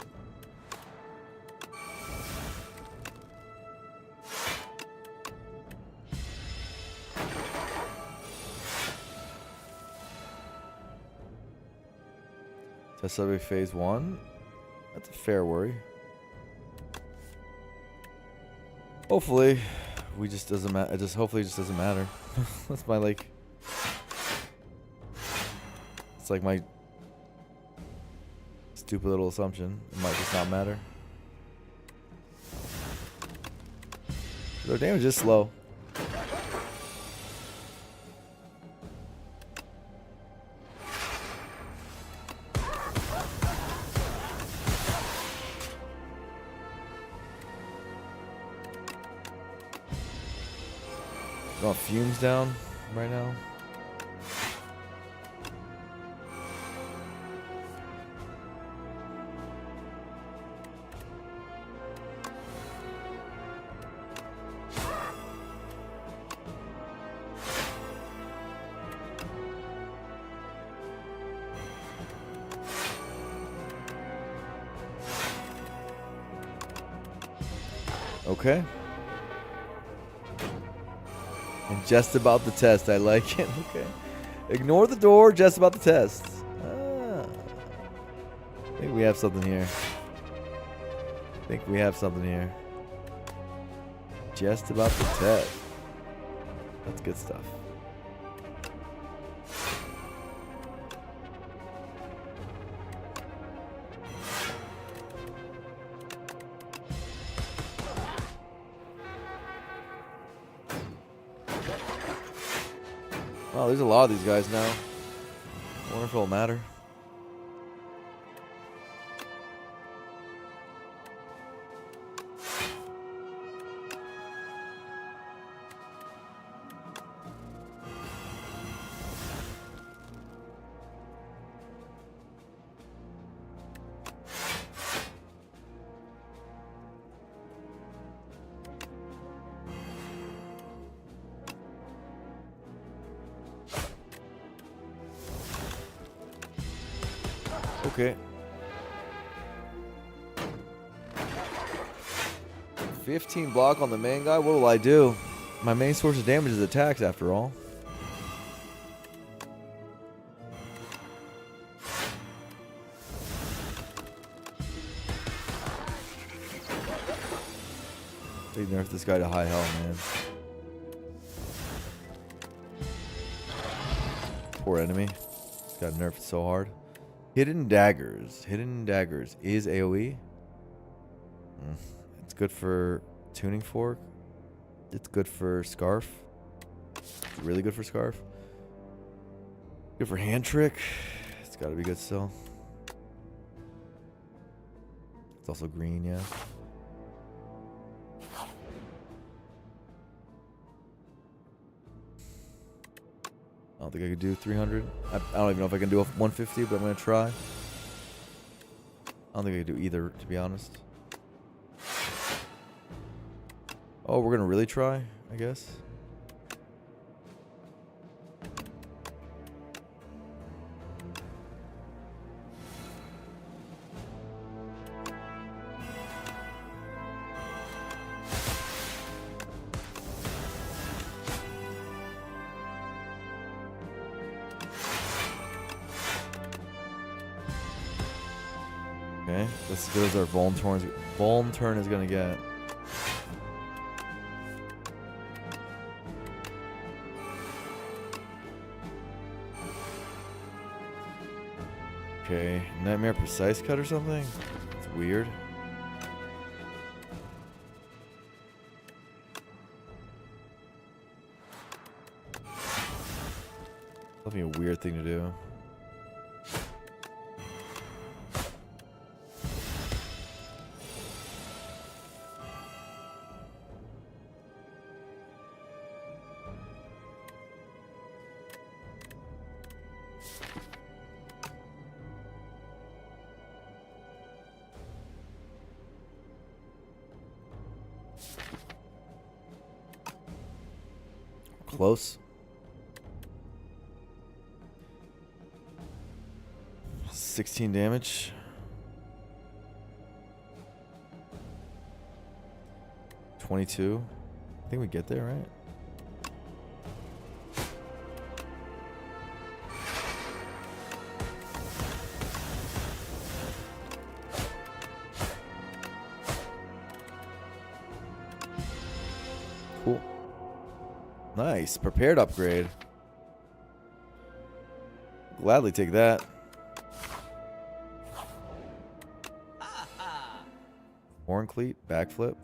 S1: Test subway phase 1. That's a fair worry. Hopefully, we just doesn't matter. Hopefully it just doesn't matter. That's my like. It's like my stupid little assumption. It might just not matter. Their damage is slow. Going fumes down right now. Okay. And just about the test. I like it. Okay. Ignore the door. Just about the test. Ah. I think we have something here. Just about the test. That's good stuff. Wow, there's a lot of these guys now. I wonder if it'll matter. Okay. 15 block on the main guy. What will I do? My main source of damage is attacks, after all. They nerfed this guy to high health, man. Poor enemy. This got nerfed so hard. Hidden daggers. Hidden daggers is AoE. It's good for tuning fork. It's good for scarf. It's really good for scarf. Good for hand trick. It's got to be good still. It's also green, yeah. I don't think I could do 300. I don't even know if I can do a 150, but I'm going to try. I don't think I could do either, to be honest. Oh, we're going to really try, I guess. Okay, that's as good as our Vuln turn is going to get. Okay, Nightmare Precise Cut or something? It's weird. That'd be a weird thing to do. Close. 16 damage. 22. I think we get there, right? Cool. Nice. Prepared upgrade. Gladly take that. Horn cleat, backflip.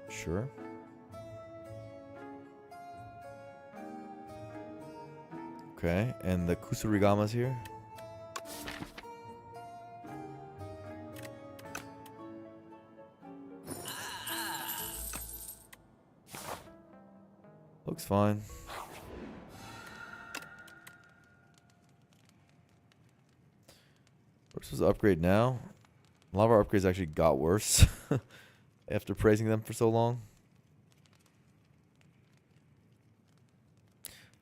S1: Sure. Okay, and the Kusurigama's here. Looks fine. Where's this upgrade now? A lot of our upgrades actually got worse after praising them for so long.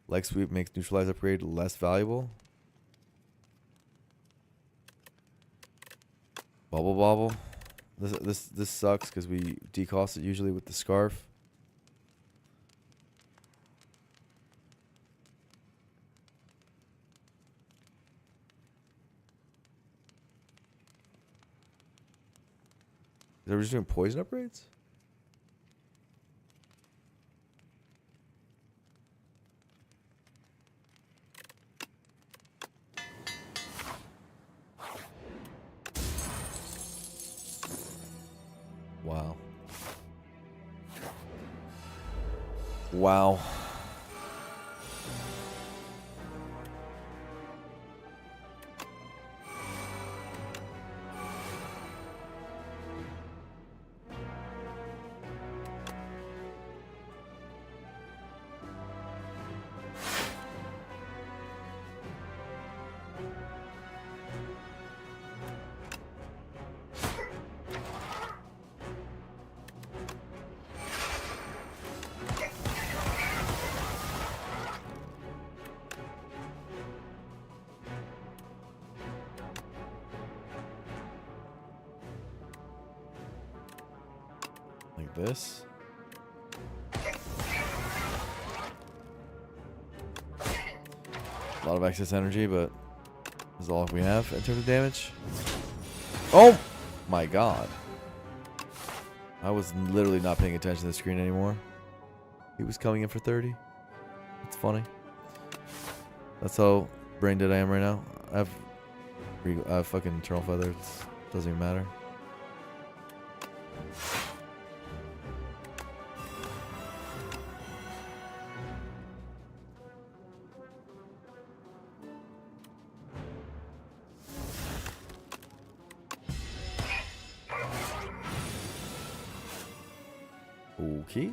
S1: Leg sweep makes neutralize upgrade less valuable. Bubble bobble. This sucks because we decost it usually with the scarf. Are we just doing poison upgrades? Wow. Wow. Like this. A lot of excess energy, but this is all we have in terms of damage. Oh my god. I was literally not paying attention to the screen anymore. He was coming in for 30. It's funny. That's how brain dead I am right now. I have fucking Eternal Feather. It doesn't even matter. Okay.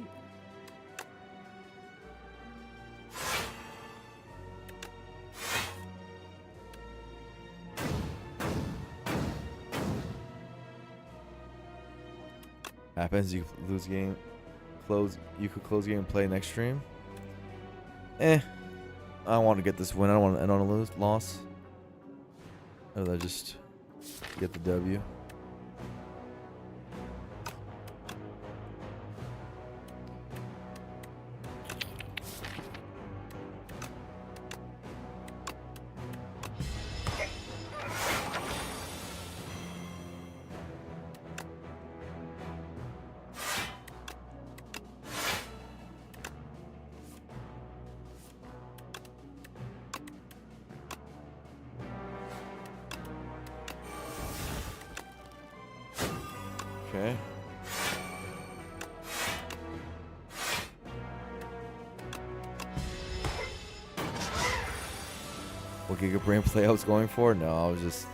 S1: Happens, you lose game, you could close game and play next stream. I want to get this win. I don't want to lose loss. I'd rather just get the W. Okay. What Giga Brain play I was going for? No, I was just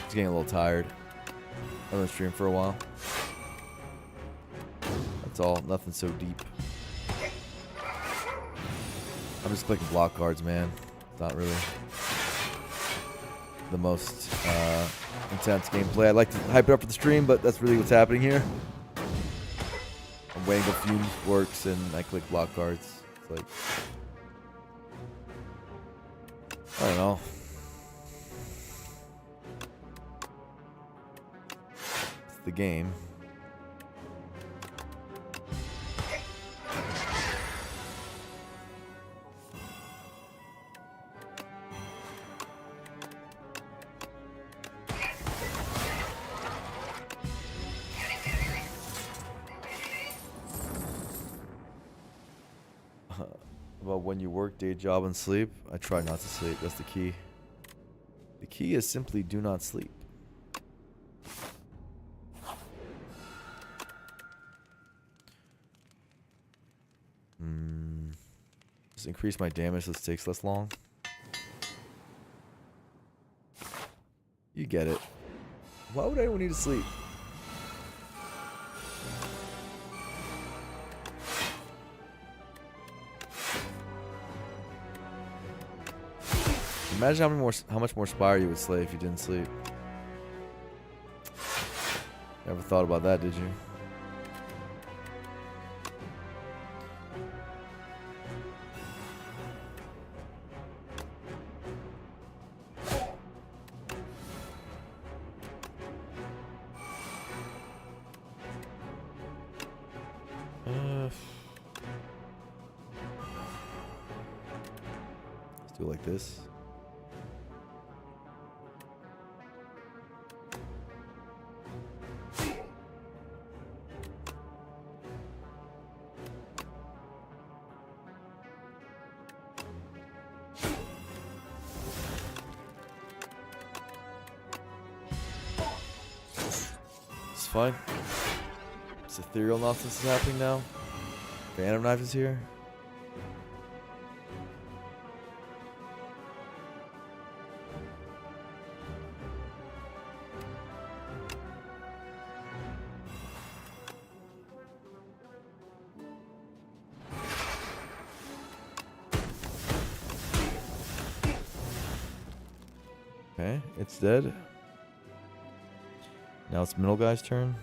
S1: getting a little tired. I've been streaming for a while. That's all. Nothing so deep. I'm just clicking block cards, man. It's not really the most intense gameplay. I'd like to hype it up for the stream, but that's really what's happening here. I'm waiting till Fumes works and I click block cards. It's like, I don't know. It's the game. About when you work, day job, and sleep. I try not to sleep. That's the key. The key is simply do not sleep. Just increase my damage so this takes less long. You get it. Why would anyone need to sleep? Imagine how much more Spire you would slay if you didn't sleep. Never thought about that, did you? Let's do it like this. It's fine. This ethereal nonsense is happening now. Phantom Knife is here. Okay, it's dead. Now it's middle guy's turn.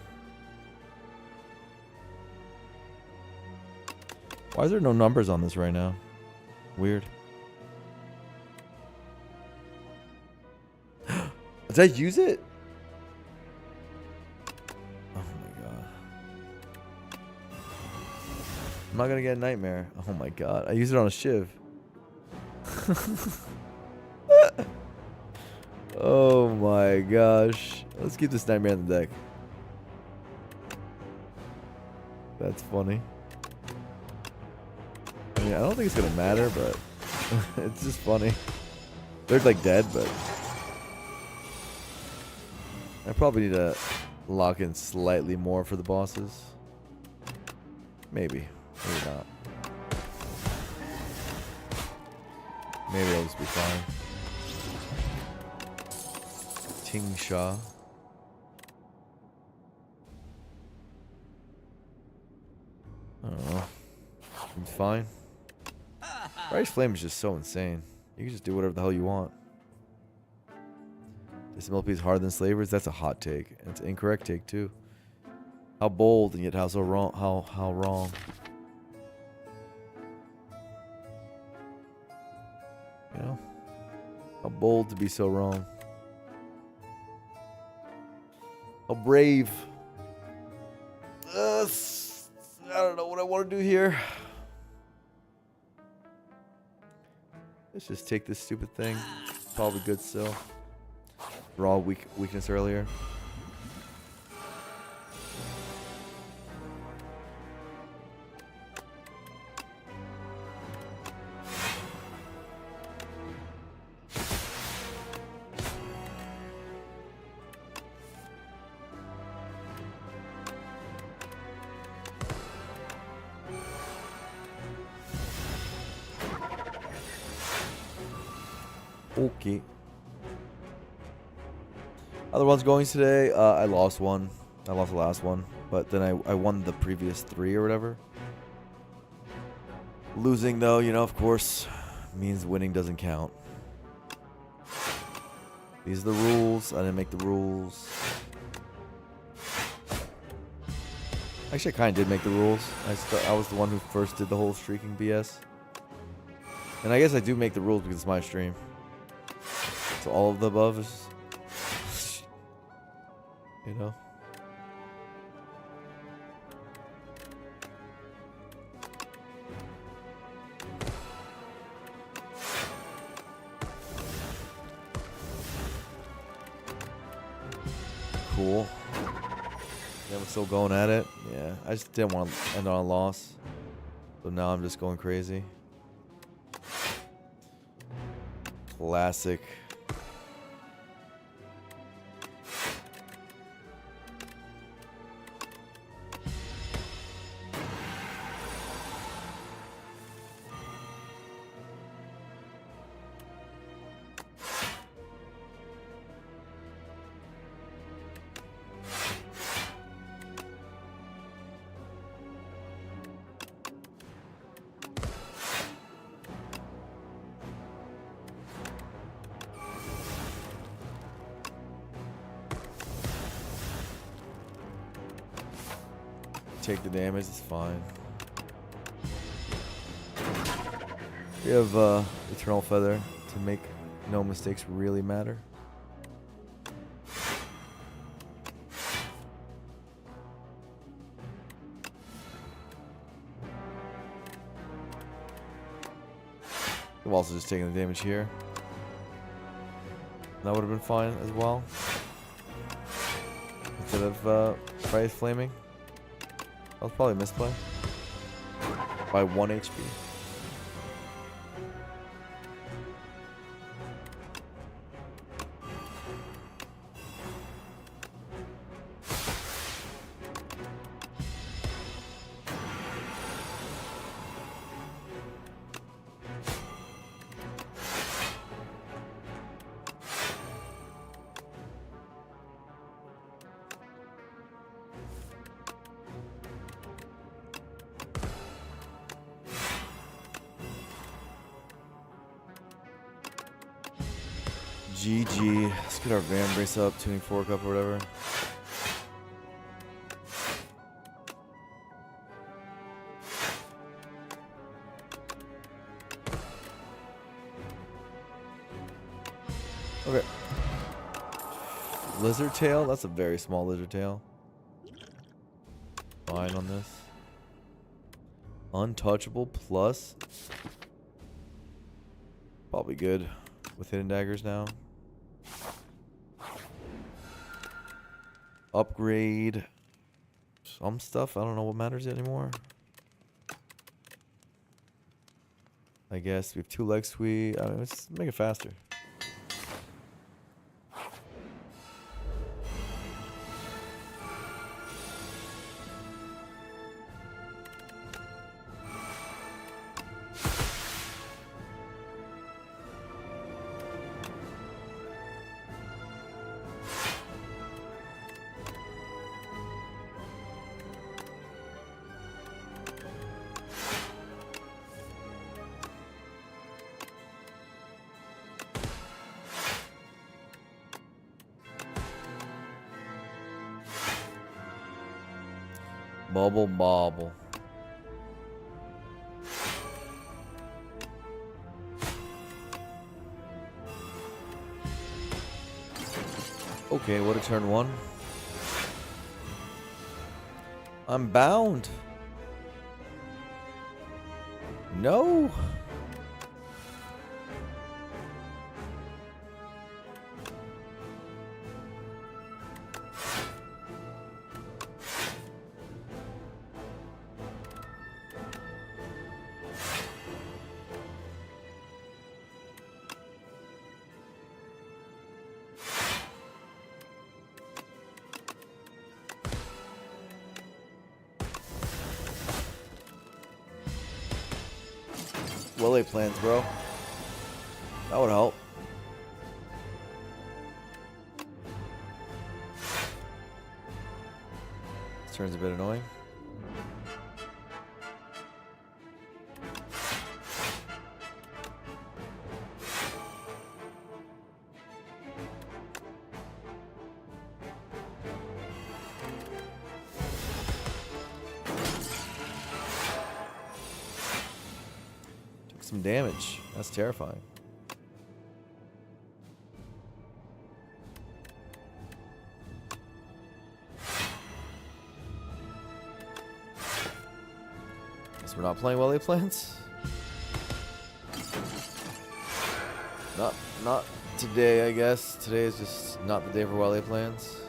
S1: Why is there no numbers on this right now? Weird. Did I use it? Oh my god. I'm not gonna get a nightmare. Oh my god. I used it on a shiv. Oh my gosh. Let's keep this nightmare in the deck. That's funny. I mean, I don't think it's gonna matter, but it's just funny. They're like dead, but I probably need to lock in slightly more for the bosses. Maybe. Maybe not. Maybe I'll just be fine. Ting Sha. I don't know. It's fine. Rice Flame is just so insane. You can just do whatever the hell you want. This MLP is harder than Slavers. That's a hot take. And it's an incorrect take too. How bold and yet how so wrong? How wrong? You know? How bold to be so wrong. How brave. I don't know what I want to do here. Let's just take this stupid thing. Probably good still. Raw weakness earlier. Okay. Other ones going today, I lost one. I lost the last one. But then I won the previous 3 or whatever. Losing, though, you know, of course, means winning doesn't count. These are the rules. I didn't make the rules. Actually, I kind of did make the rules. I was the one who first did the whole streaking BS. And I guess I do make the rules because it's my stream. So all of the above is, you know. Cool. Yeah, we're still going at it. Yeah, I just didn't want to end on a loss. So now I'm just going crazy. Classic. Take the damage, it's fine. We have Eternal Feather to make no mistakes really matter. We've also just taken the damage here. That would have been fine as well. Instead of Price Flaming. That was probably a misplay. By 1 HP. GG. Let's get our Van Brace up, tuning fork up or whatever. Okay. Lizard tail? That's a very small lizard tail. Fine on this. Untouchable plus. Probably good with hidden daggers now. Upgrade some stuff. I don't know what matters anymore. I guess we have 2 leg sweep. I mean, let's make it faster. Bubble bobble. Okay, what a turn 1. I'm bound. No. Willy plans, bro. That would help. This turn's a bit annoying. Some damage. That's terrifying. Guess we're not playing Welly Plants. Not today, I guess. Today is just not the day for Welly Plants.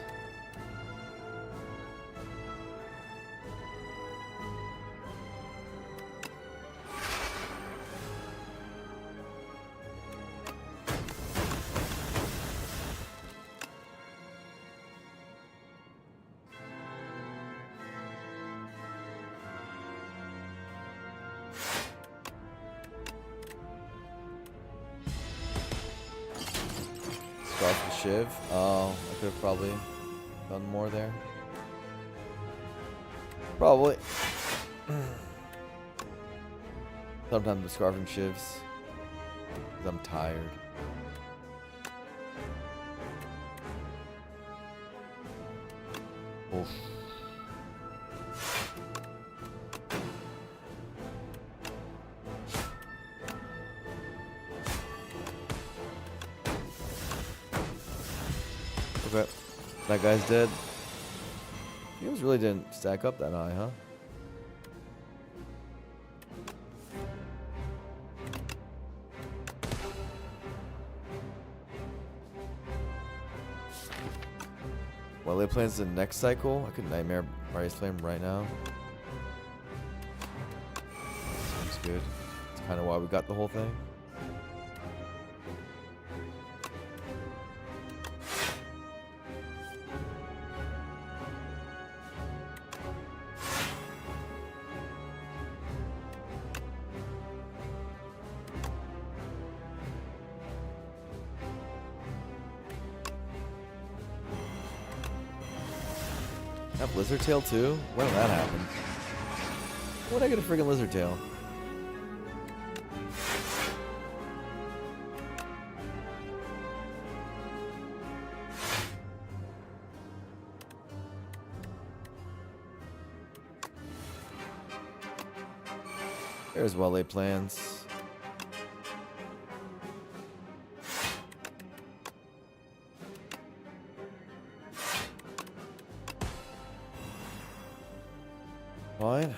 S1: Across the shiv. Oh, I could have probably done more there. Probably. Sometimes with scarfing shivs. Because I'm tired. Oof. Okay, that guy's dead. Heals really didn't stack up that high, huh? Well, they plans the next cycle. I could Nightmare Rise Flame right now. Seems good. That's kind of why we got the whole thing. Have Lizard Tail too? When did that happen? When did I get a freaking Lizard Tail? There's well-laid plans. Fine.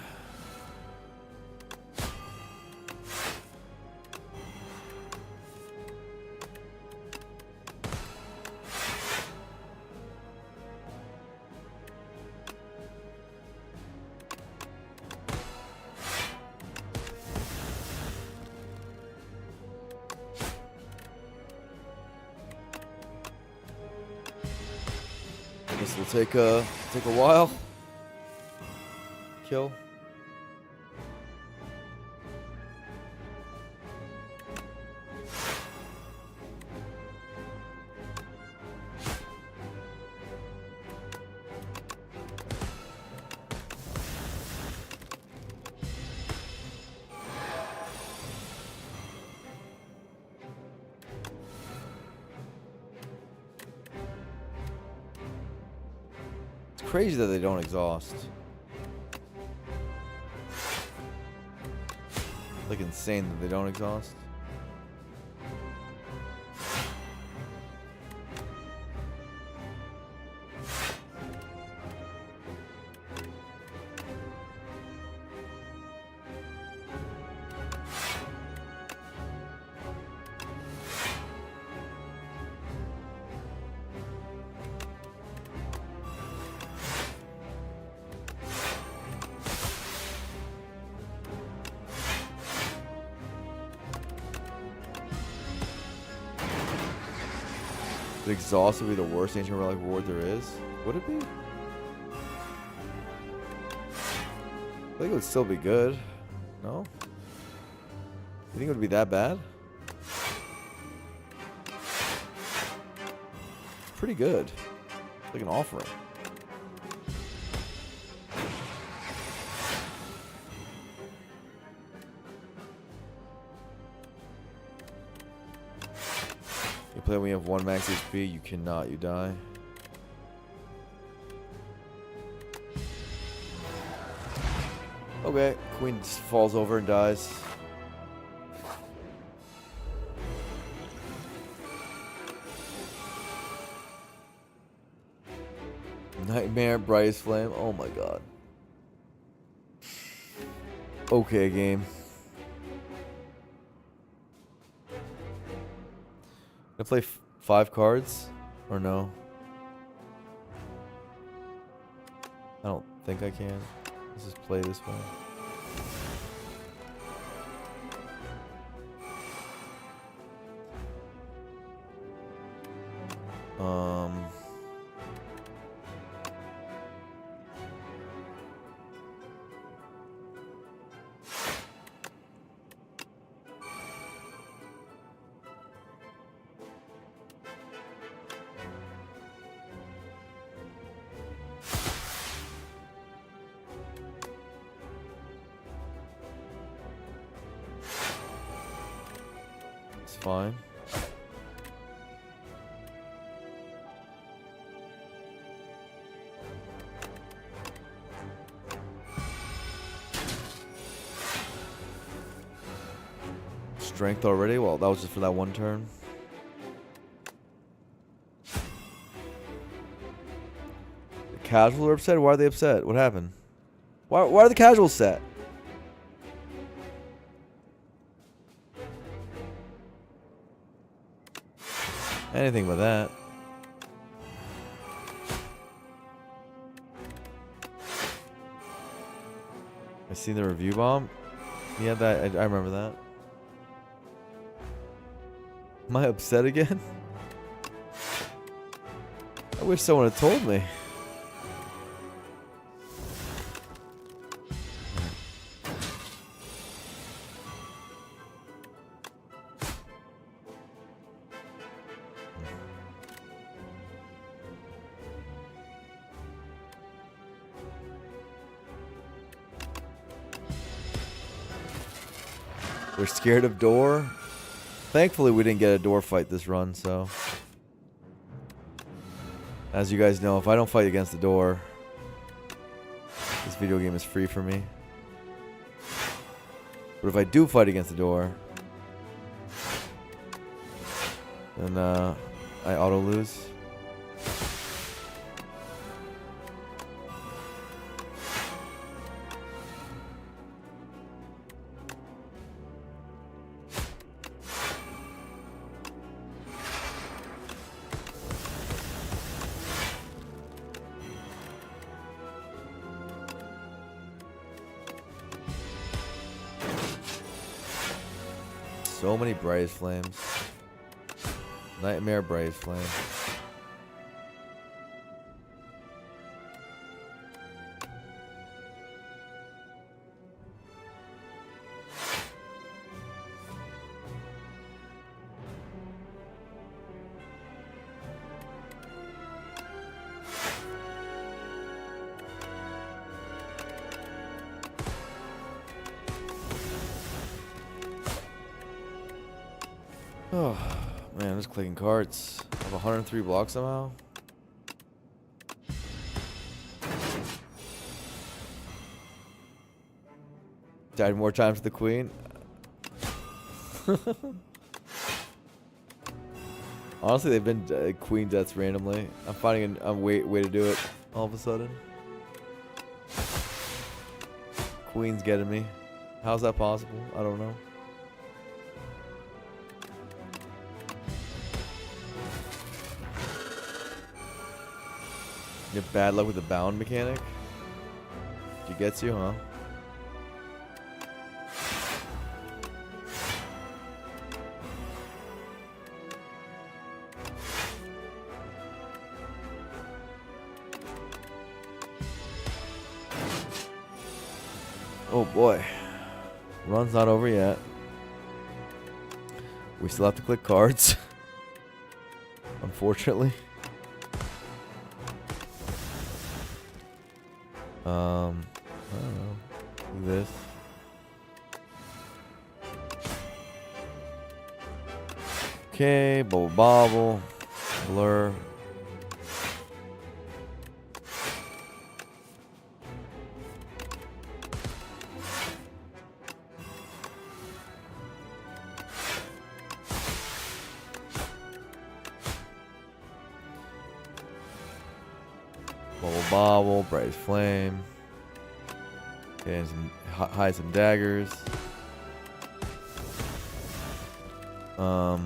S1: take a while. Kill. It's crazy that they don't exhaust. Like insane that they don't exhaust. The exhaust would be the worst ancient relic reward there is. Would it be? I think it would still be good. No? You think it would be that bad? Pretty good. Like an offering. You play when you have 1 max HP, you cannot, you die. Okay, queen just falls over and dies. Nightmare, brightest flame, oh my god. Okay, game. Can I play 5 cards? Or no? I don't think I can. Let's just play this one. It's fine. Strength already? Well, that was just for that one turn. The casuals are upset? Why are they upset? What happened? Why are the casuals set? Anything but that. I seen the review bomb. Yeah, that I remember that. Am I upset again? I wish someone had told me. We're scared of door. Thankfully, we didn't get a door fight this run, so. As you guys know, if I don't fight against the door, this video game is free for me. But if I do fight against the door, then I auto lose. So many brightest flames. Nightmare brightest flame. Oh, man, I'm just clicking cards. I have 103 blocks somehow. Died more times with the queen. Honestly, they've been queen deaths randomly. I'm finding a way to do it all of a sudden. Queen's getting me. How's that possible? I don't know. You have bad luck with the bound mechanic? She gets you, huh? Oh boy. Run's not over yet. We still have to click cards. Unfortunately. I don't know. Do this. Okay, bubble bobble. Blur. Bubble bobble, bright flame. Okay, some hide some daggers. I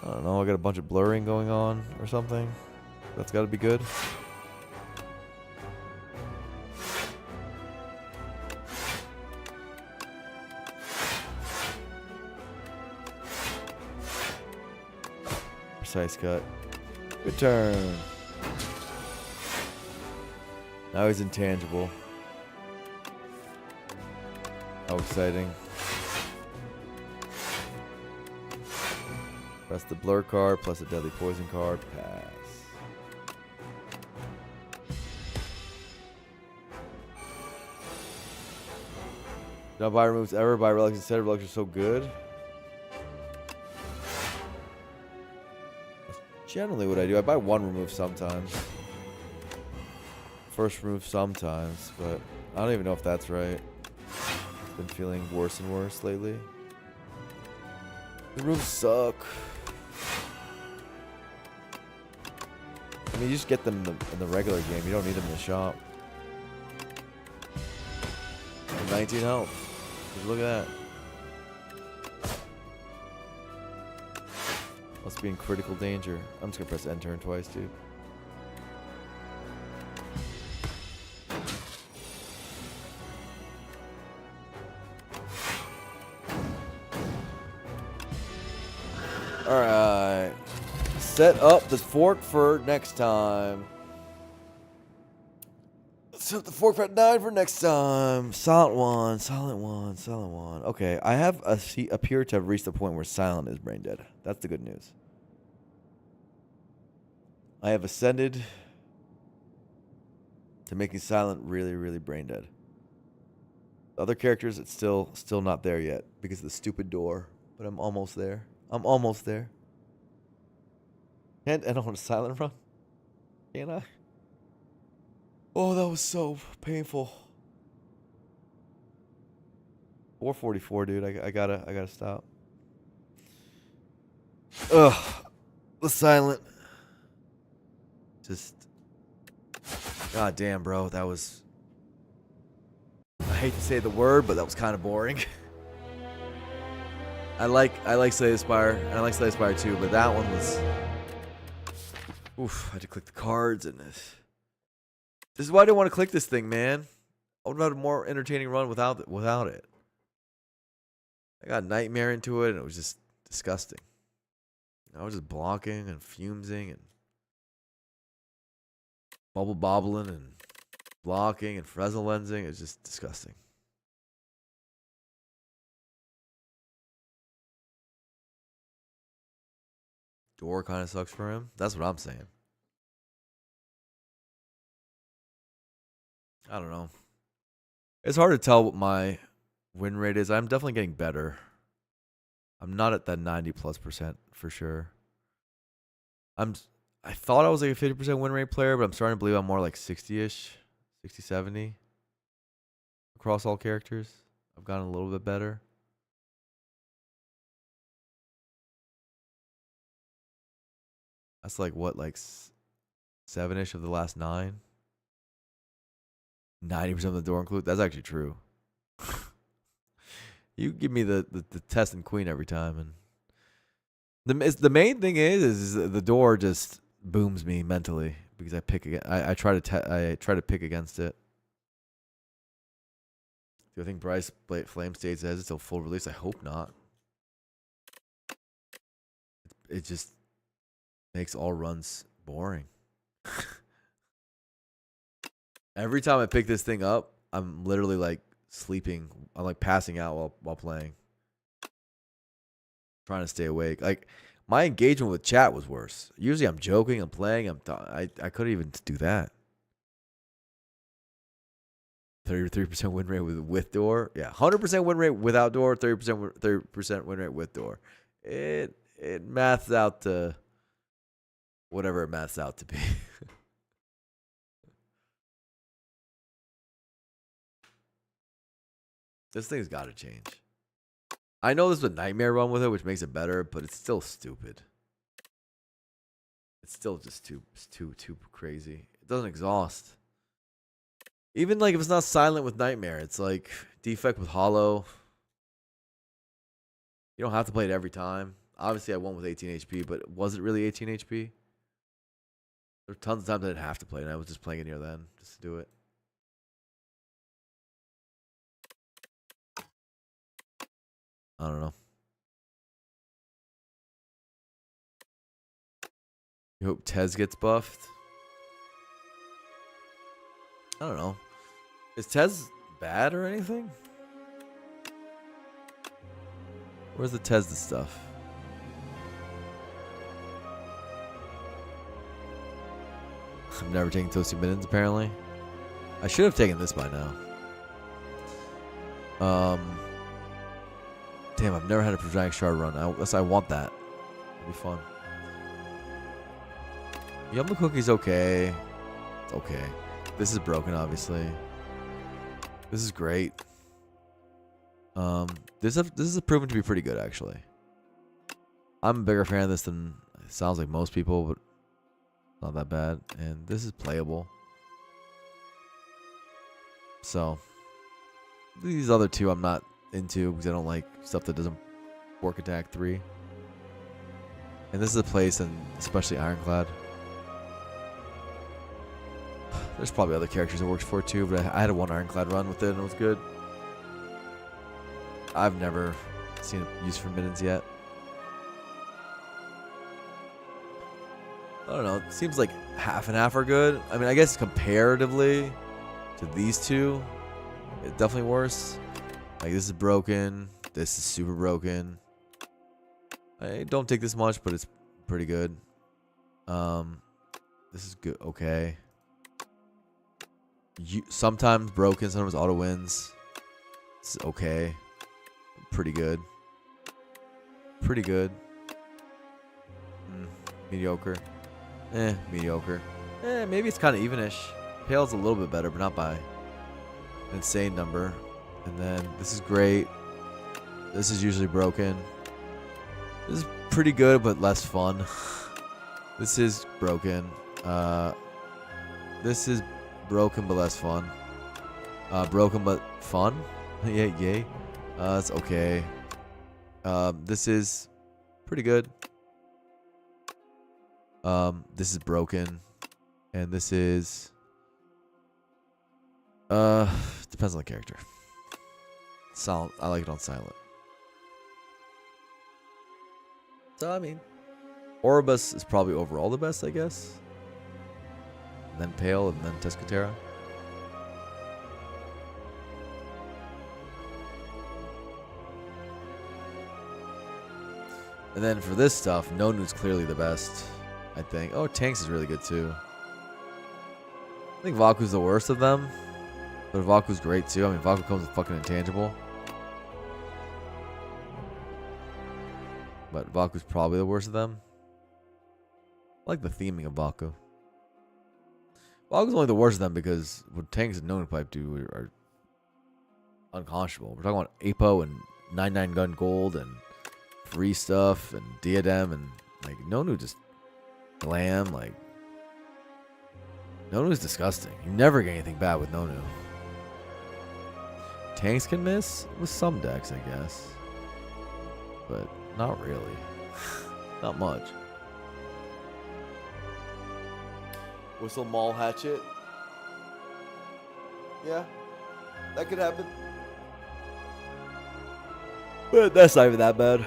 S1: don't know, I got a bunch of blurring going on or something. That's gotta be good. Precise cut. Good turn. Now he's intangible. How exciting. Press the blur card plus a deadly poison card. Pass. Don't buy removes ever. Buy relics instead. Relics are so good. That's generally what I do. I buy one remove sometimes. First remove sometimes, but I don't even know if that's right. It's been feeling worse and worse lately. The removes suck. I mean, you just get them in the regular game. You don't need them in the shop. And 19 health. Just look at that. Must be in critical danger. I'm just gonna press end turn twice, dude. Alright. Set up the fork for next time. Set up the fork for 9 for next time. Silent one, silent one, silent one. Okay, I have appear to have reached the point where silent is brain dead. That's the good news. I have ascended to making silent really, really brain dead. Other characters, it's still not there yet because of the stupid door. But I'm almost there. I'm almost there. Can't end on a silent run? Can I? Oh, that was so painful. 444, dude. I gotta stop. Ugh. The silent. Just. God damn, bro. That was. I hate to say the word, but that was kind of boring. I like Slay the Spire, and I like Slay the Spire too, but that one was. Oof, I had to click the cards and this. This is why I didn't want to click this thing, man. I would have had a more entertaining run without it. I got Nightmare into it, and it was just disgusting. I was just blocking and fuming and bubble bobbling and blocking and Fresnel lensing. It was just disgusting. Door kind of sucks for him. That's what I'm saying. I don't know. It's hard to tell what my win rate is. I'm definitely getting better. I'm not at that 90+% for sure. I thought I was like a 50% win rate player, but I'm starting to believe I'm more like 60-ish, 60, 70 across all characters. I've gotten a little bit better. That's like what, like 7-ish of the last 9? 90% of the door include. That's actually true. You give me the test and queen every time, and the main thing is the door just booms me mentally because I pick again. I try to pick against it. Do I think Bryce Flame stays as until full release? I hope not. It just makes all runs boring. Every time I pick this thing up, I'm literally like sleeping. I'm like passing out while playing. Trying to stay awake. Like my engagement with chat was worse. Usually I'm joking, I'm playing, I couldn't even do that. 33% win rate with door. Yeah, 100% win rate without door, 30% win rate with door. It maths out to whatever it maths out to be. This thing's got to change. I know there's a nightmare run with it, which makes it better, but it's still stupid. It's still just too crazy. It doesn't exhaust. Even like if it's not silent with nightmare, it's like defect with hollow. You don't have to play it every time. Obviously, I won with 18 HP, but was it really 18 HP? There were tons of times I didn't have to play it, and I was just playing it near then just to do it. I don't know. You hope Tez gets buffed? I don't know. Is Tez bad or anything? Where's the Tez stuff? I've never taken Toasty Mittens, apparently. I should have taken this by now. Damn, I've never had a Project Shard run. I want that. It'd be fun. Yum Cookie's okay. It's okay. This is broken, obviously. This is great. This is proven to be pretty good, actually. I'm a bigger fan of this than it sounds like most people, but not that bad. And this is playable. So these other two I'm not into because I don't like stuff that doesn't work attack 3. And this is a place, and especially Ironclad. There's probably other characters it works for too, but I had a 1 Ironclad run with it and it was good. I've never seen it used for mittens yet. I don't know. It seems like half and half are good. I mean, I guess comparatively to these two, it's definitely worse. Like, this is broken. This is super broken. I don't take this much, but it's pretty good. This is good. Okay. Sometimes broken, sometimes auto wins. It's okay. Pretty good. Pretty good. Mediocre. Mediocre. Maybe it's kind of evenish. Pale's a little bit better, but not by an insane number. And then this is great. This is usually broken. This is pretty good, but less fun. This is broken. This is broken, but less fun. Broken, but fun. Yay. It's okay. This is pretty good. This is broken. And this is... depends on the character. Silent. I like it on silent. So, I mean, Oribus is probably overall the best, I guess. And then Pale, and then Tescatera. And then for this stuff, Nonu's clearly the best, I think. Oh, Tanks is really good too. I think Vaku's the worst of them.
S3: But Vaku's great too. I mean, Vaku comes with fucking intangible. But Vaku's probably the worst of them. I like the theming of Vaku. Vaku's only the worst of them because what tanks and Nonu Pipe do are unconscionable. We're talking about Apo and 99 gun gold and free stuff and diadem and like Nonu just glam. Like Nonu's disgusting. You never get anything bad with Nonu. Tanks can miss with some decks, I guess, but not really. Not much.
S1: Whistle Maul Hatchet. Yeah, that could happen. But that's not even that bad.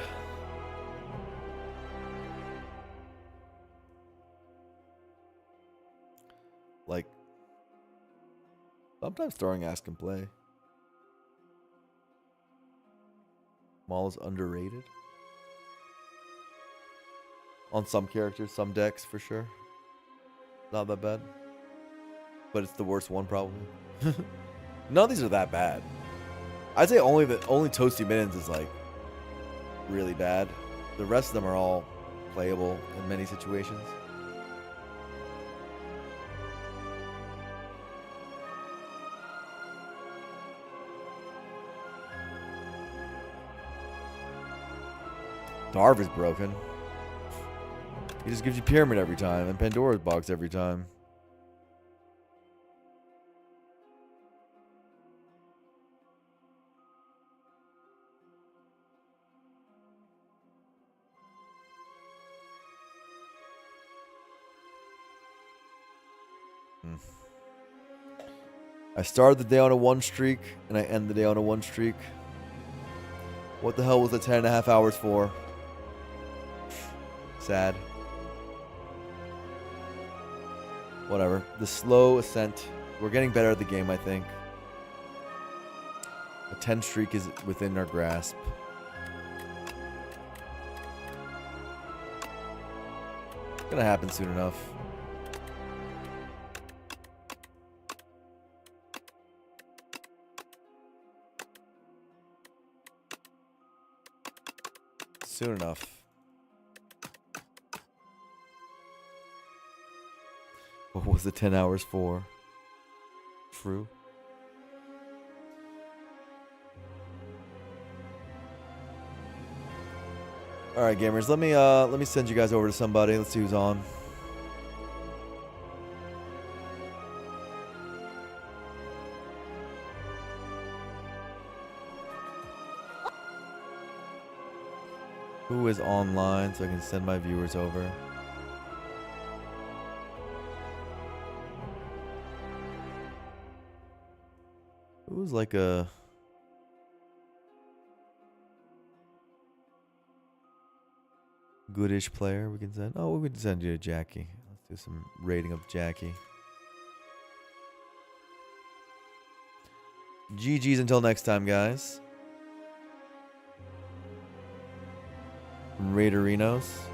S1: Like, sometimes throwing ass can play. Maul is underrated. On some characters, some decks for sure. Not that bad. But it's the worst one probably. None of these are that bad. I'd say only Toasty Mittens is like really bad. The rest of them are all playable in many situations. Darv is broken. He just gives you Pyramid every time, and Pandora's Box every time. I started the day on a 1 streak, and I end the day on a 1 streak. What the hell was the 10.5 hours for? Sad. Whatever. The slow ascent. We're getting better at the game, I think. A 10 streak is within our grasp. It's gonna happen soon enough. Soon enough. What was the 10 hours for? True. All right, gamers. Let me send you guys over to somebody. Let's see who's on. Who is online so I can send my viewers over? Who's like a goodish player we can send? Oh, we can send you to Jackie. Let's do some rating of Jackie. GG's until next time, guys. Raiderinos.